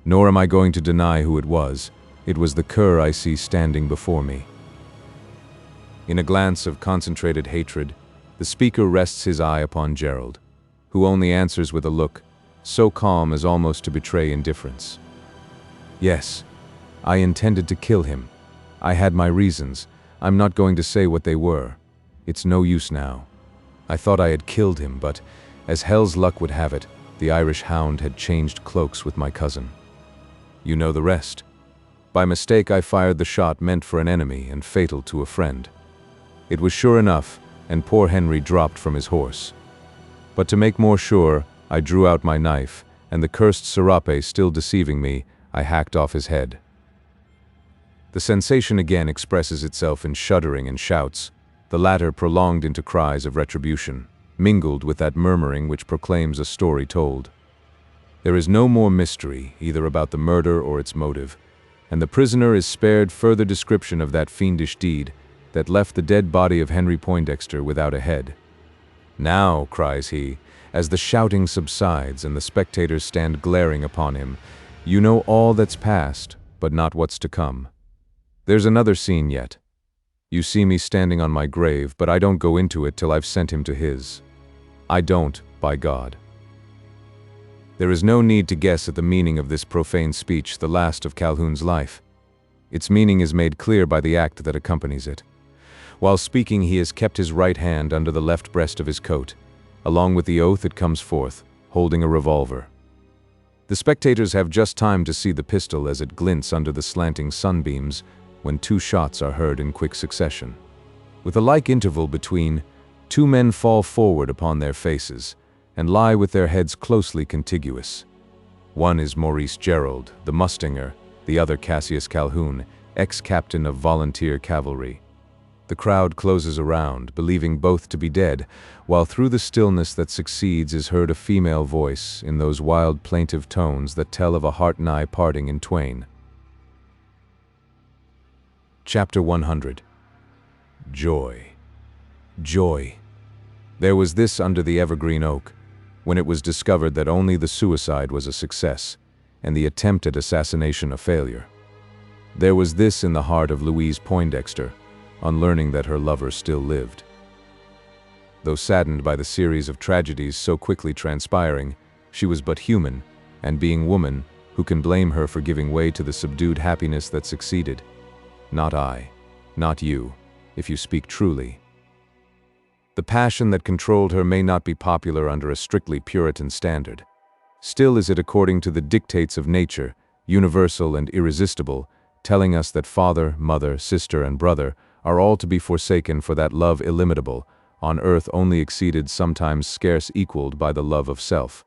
Speaker 2: Nor am I going to deny who it was. It was the cur I see standing before me." In a glance of concentrated hatred, the speaker rests his eye upon Gerald, who only answers with a look, so calm as almost to betray indifference. "Yes, I intended to kill him. I had my reasons. I'm not going to say what they were. It's no use now. I thought I had killed him, but, as hell's luck would have it, the Irish hound had changed cloaks with my cousin. You know the rest. By mistake I fired the shot meant for an enemy and fatal to a friend. It was sure enough, and poor Henry dropped from his horse. But to make more sure, I drew out my knife, and the cursed serape still deceiving me, I hacked off his head. The sensation again expresses itself in shuddering and shouts, the latter prolonged into cries of retribution, mingled with that murmuring which proclaims a story told. There is no more mystery, either about the murder or its motive, and the prisoner is spared further description of that fiendish deed that left the dead body of Henry Poindexter without a head. "Now," cries he, as the shouting subsides and the spectators stand glaring upon him, "you know all that's past, but not what's to come. There's another scene yet. You see me standing on my grave, but I don't go into it till I've sent him to his. I don't, by God." There is no need to guess at the meaning of this profane speech, the last of Calhoun's life. Its meaning is made clear by the act that accompanies it. While speaking, he has kept his right hand under the left breast of his coat. Along with the oath, it comes forth, holding a revolver. The spectators have just time to see the pistol as it glints under the slanting sunbeams, when two shots are heard in quick succession. With a like interval between, two men fall forward upon their faces, and lie with their heads closely contiguous. One is Maurice Gerald, the mustanger, the other Cassius Calhoun, ex-captain of volunteer cavalry. The crowd closes around, believing both to be dead, while through the stillness that succeeds is heard a female voice in those wild plaintive tones that tell of a heart nigh parting in twain. Chapter 100. Joy. Joy. There was this under the evergreen oak, when it was discovered that only the suicide was a success, and the attempt at assassination a failure. There was this in the heart of Louise Poindexter, on learning that her lover still lived. Though saddened by the series of tragedies so quickly transpiring, she was but human, and being woman, who can blame her for giving way to the subdued happiness that succeeded? Not I, not you, if you speak truly. The passion that controlled her may not be popular under a strictly Puritan standard. Still is it according to the dictates of nature, universal and irresistible, telling us that father, mother, sister, and brother are all to be forsaken for that love illimitable, on earth only exceeded, sometimes scarce equaled by the love of self.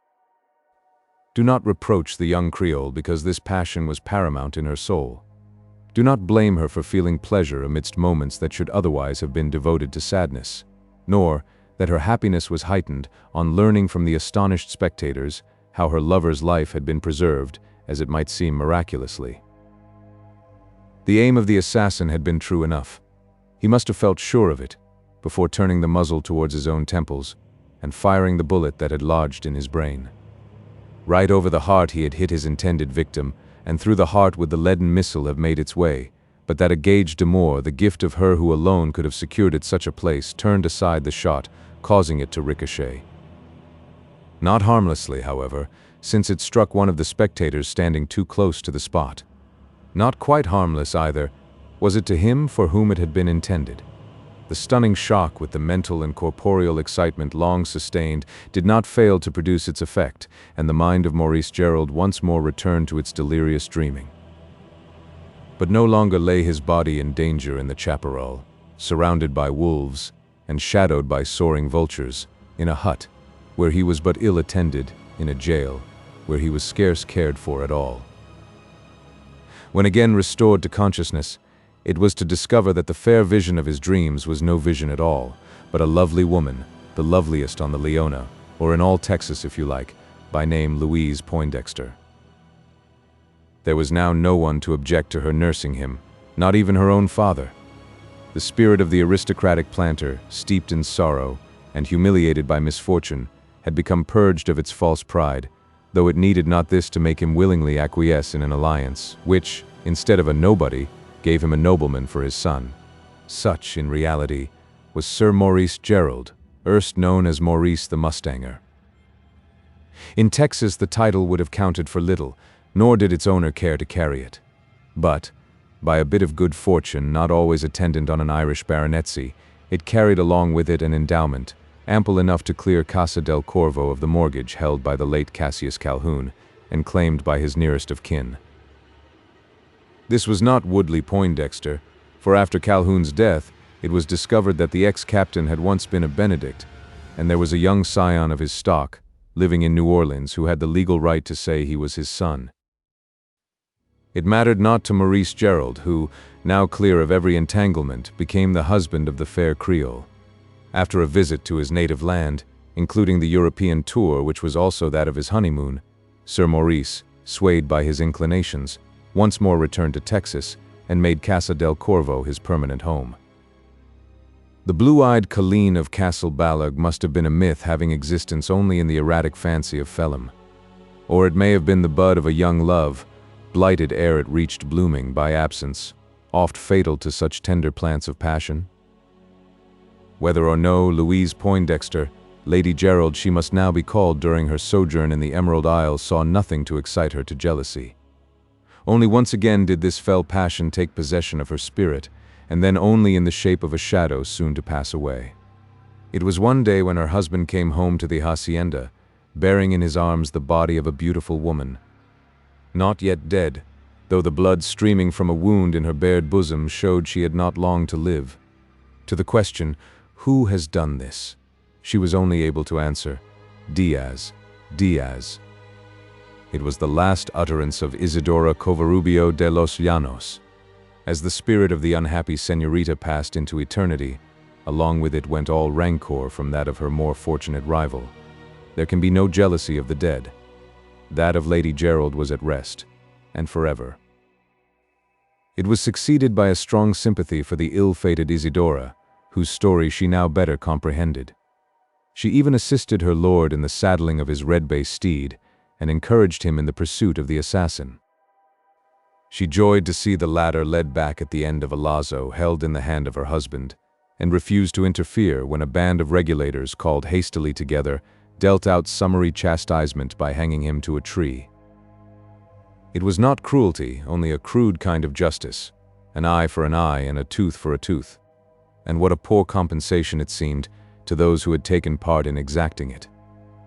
Speaker 2: Do not reproach the young Creole because this passion was paramount in her soul. Do not blame her for feeling pleasure amidst moments that should otherwise have been devoted to sadness, nor that her happiness was heightened on learning from the astonished spectators how her lover's life had been preserved, as it might seem miraculously. The aim of the assassin had been true enough. He must have felt sure of it, before turning the muzzle towards his own temples and firing the bullet that had lodged in his brain. Right over the heart he had hit his intended victim, and through the heart would the leaden missile have made its way, but that a gage d'amour, the gift of her who alone could have secured it such a place, turned aside the shot, causing it to ricochet. Not harmlessly, however, since it struck one of the spectators standing too close to the spot. Not quite harmless either, was it to him for whom it had been intended. The stunning shock, with the mental and corporeal excitement long sustained, did not fail to produce its effect, and the mind of Maurice Gerald once more returned to its delirious dreaming. But no longer lay his body in danger in the chaparral, surrounded by wolves and shadowed by soaring vultures, in a hut, where he was but ill attended, in a jail, where he was scarce cared for at all. When again restored to consciousness, it was to discover that the fair vision of his dreams was no vision at all, but a lovely woman, the loveliest on the Leona, or in all Texas if you like, by name Louise Poindexter. There was now no one to object to her nursing him, not even her own father. The spirit of the aristocratic planter, steeped in sorrow and humiliated by misfortune, had become purged of its false pride, though it needed not this to make him willingly acquiesce in an alliance, which, instead of a nobody, gave him a nobleman for his son. Such, in reality, was Sir Maurice Gerald, erst known as Maurice the Mustanger. In Texas the title would have counted for little, nor did its owner care to carry it. But, by a bit of good fortune not always attendant on an Irish baronetcy, it carried along with it an endowment, ample enough to clear Casa del Corvo of the mortgage held by the late Cassius Calhoun, and claimed by his nearest of kin. This was not Woodley Poindexter, for after Calhoun's death, it was discovered that the ex-captain had once been a Benedict, and there was a young scion of his stock, living in New Orleans, who had the legal right to say he was his son. It mattered not to Maurice Gerald, who, now clear of every entanglement, became the husband of the fair Creole. After a visit to his native land, including the European tour which was also that of his honeymoon, Sir Maurice, swayed by his inclinations, once more returned to Texas and made Casa del Corvo his permanent home. The blue-eyed Colleen of Castle Balog must have been a myth having existence only in the erratic fancy of Phelim. Or it may have been the bud of a young love, blighted ere it reached blooming by absence, oft fatal to such tender plants of passion. Whether or no Louise Poindexter, Lady Gerald she must now be called, during her sojourn in the Emerald Isle saw nothing to excite her to jealousy. Only once again did this fell passion take possession of her spirit, and then only in the shape of a shadow soon to pass away. It was one day when her husband came home to the hacienda, bearing in his arms the body of a beautiful woman, not yet dead, though the blood streaming from a wound in her bared bosom showed she had not long to live. To the question, "Who has done this?" she was only able to answer, "Diaz, Diaz." It was the last utterance of Isidora Covarubio de los Llanos. As the spirit of the unhappy señorita passed into eternity, along with it went all rancor from that of her more fortunate rival. There can be no jealousy of the dead. That of Lady Gerald was at rest, and forever. It was succeeded by a strong sympathy for the ill-fated Isidora, whose story she now better comprehended. She even assisted her lord in the saddling of his red-bay steed, and encouraged him in the pursuit of the assassin. She joyed to see the latter led back at the end of a lazo held in the hand of her husband, and refused to interfere when a band of regulators, called hastily together, dealt out summary chastisement by hanging him to a tree. It was not cruelty, only a crude kind of justice, an eye for an eye and a tooth for a tooth. And what a poor compensation it seemed to those who had taken part in exacting it.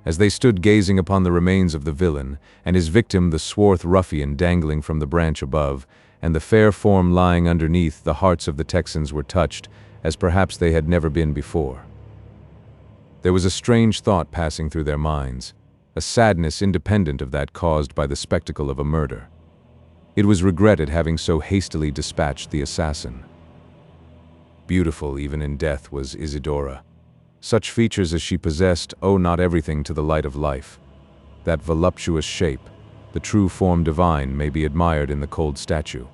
Speaker 2: As they stood gazing upon the remains of the villain, and his victim the swarth ruffian dangling from the branch above, and the fair form lying underneath, the hearts of the Texans were touched, as perhaps they had never been before. There was a strange thought passing through their minds, a sadness independent of that caused by the spectacle of a murder. It was regretted having so hastily dispatched the assassin. Beautiful even in death was Isidora. Such features as she possessed owe not everything to the light of life. That voluptuous shape, the true form divine, may be admired in the cold statue.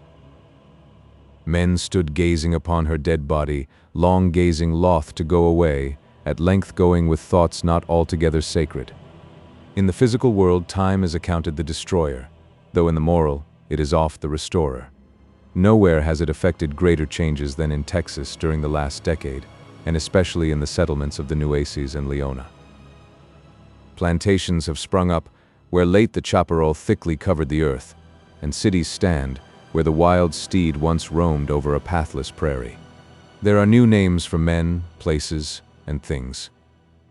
Speaker 2: Men stood gazing upon her dead body, long gazing loth to go away, at length going with thoughts not altogether sacred. In the physical world, time is accounted the destroyer, though in the moral, it is oft the restorer. Nowhere has it effected greater changes than in Texas during the last decade, and especially in the settlements of the Nueces and Leona. Plantations have sprung up where late the chaparral thickly covered the earth, and cities stand where the wild steed once roamed over a pathless prairie. There are new names for men, places, and things.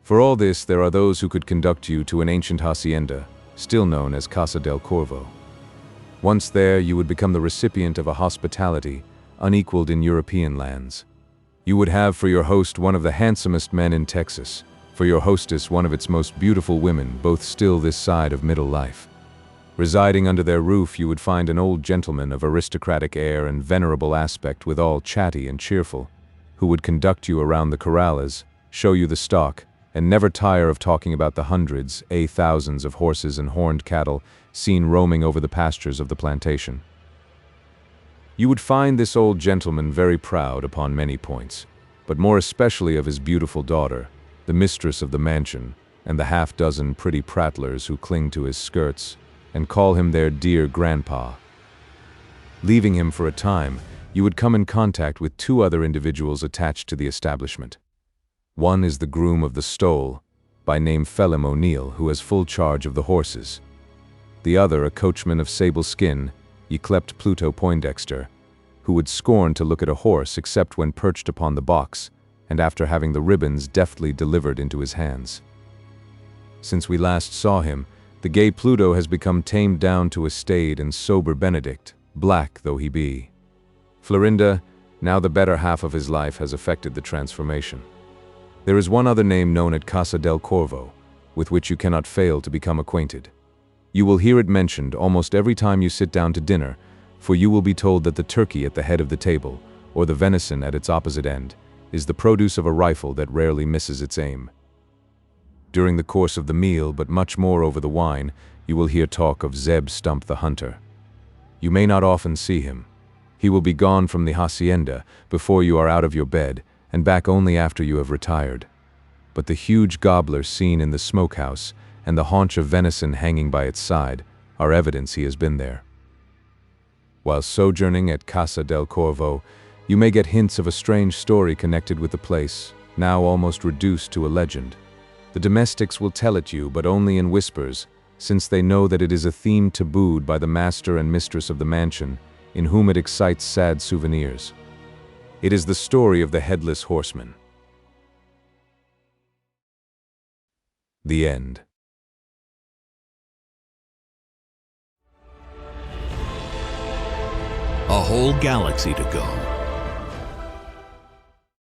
Speaker 2: For all this, there are those who could conduct you to an ancient hacienda, still known as Casa del Corvo. Once there, you would become the recipient of a hospitality unequaled in European lands. You would have for your host one of the handsomest men in Texas, for your hostess one of its most beautiful women, both still this side of middle life. Residing under their roof, you would find an old gentleman of aristocratic air and venerable aspect, withal chatty and cheerful, who would conduct you around the corrales, show you the stock, and never tire of talking about the hundreds, thousands of horses and horned cattle seen roaming over the pastures of the plantation. You would find this old gentleman very proud upon many points, but more especially of his beautiful daughter, the mistress of the mansion, and the half-dozen pretty prattlers who cling to his skirts and call him their dear grandpa. Leaving him for a time, you would come in contact with two other individuals attached to the establishment. One is the groom of the stole, by name Phelim O'Neill, who has full charge of the horses. The other a coachman of sable skin, yclept Pluto Poindexter, who would scorn to look at a horse except when perched upon the box, and after having the ribbons deftly delivered into his hands. Since we last saw him, the gay Pluto has become tamed down to a staid and sober Benedict, black though he be. Florinda, now the better half of his life, has effected the transformation. There is one other name known at Casa del Corvo, with which you cannot fail to become acquainted. You will hear it mentioned almost every time you sit down to dinner, for you will be told that the turkey at the head of the table, or the venison at its opposite end, is the produce of a rifle that rarely misses its aim. During the course of the meal, but much more over the wine, you will hear talk of Zeb Stump the hunter. You may not often see him. He will be gone from the hacienda before you are out of your bed, and back only after you have retired. But the huge gobbler seen in the smokehouse and the haunch of venison hanging by its side are evidence he has been there. While sojourning at Casa del Corvo, you may get hints of a strange story connected with the place, now almost reduced to a legend. The domestics will tell it you, but only in whispers, since they know that it is a theme tabooed by the master and mistress of the mansion, in whom it excites sad souvenirs. It is the story of the Headless Horseman. The end.
Speaker 1: A whole galaxy to go.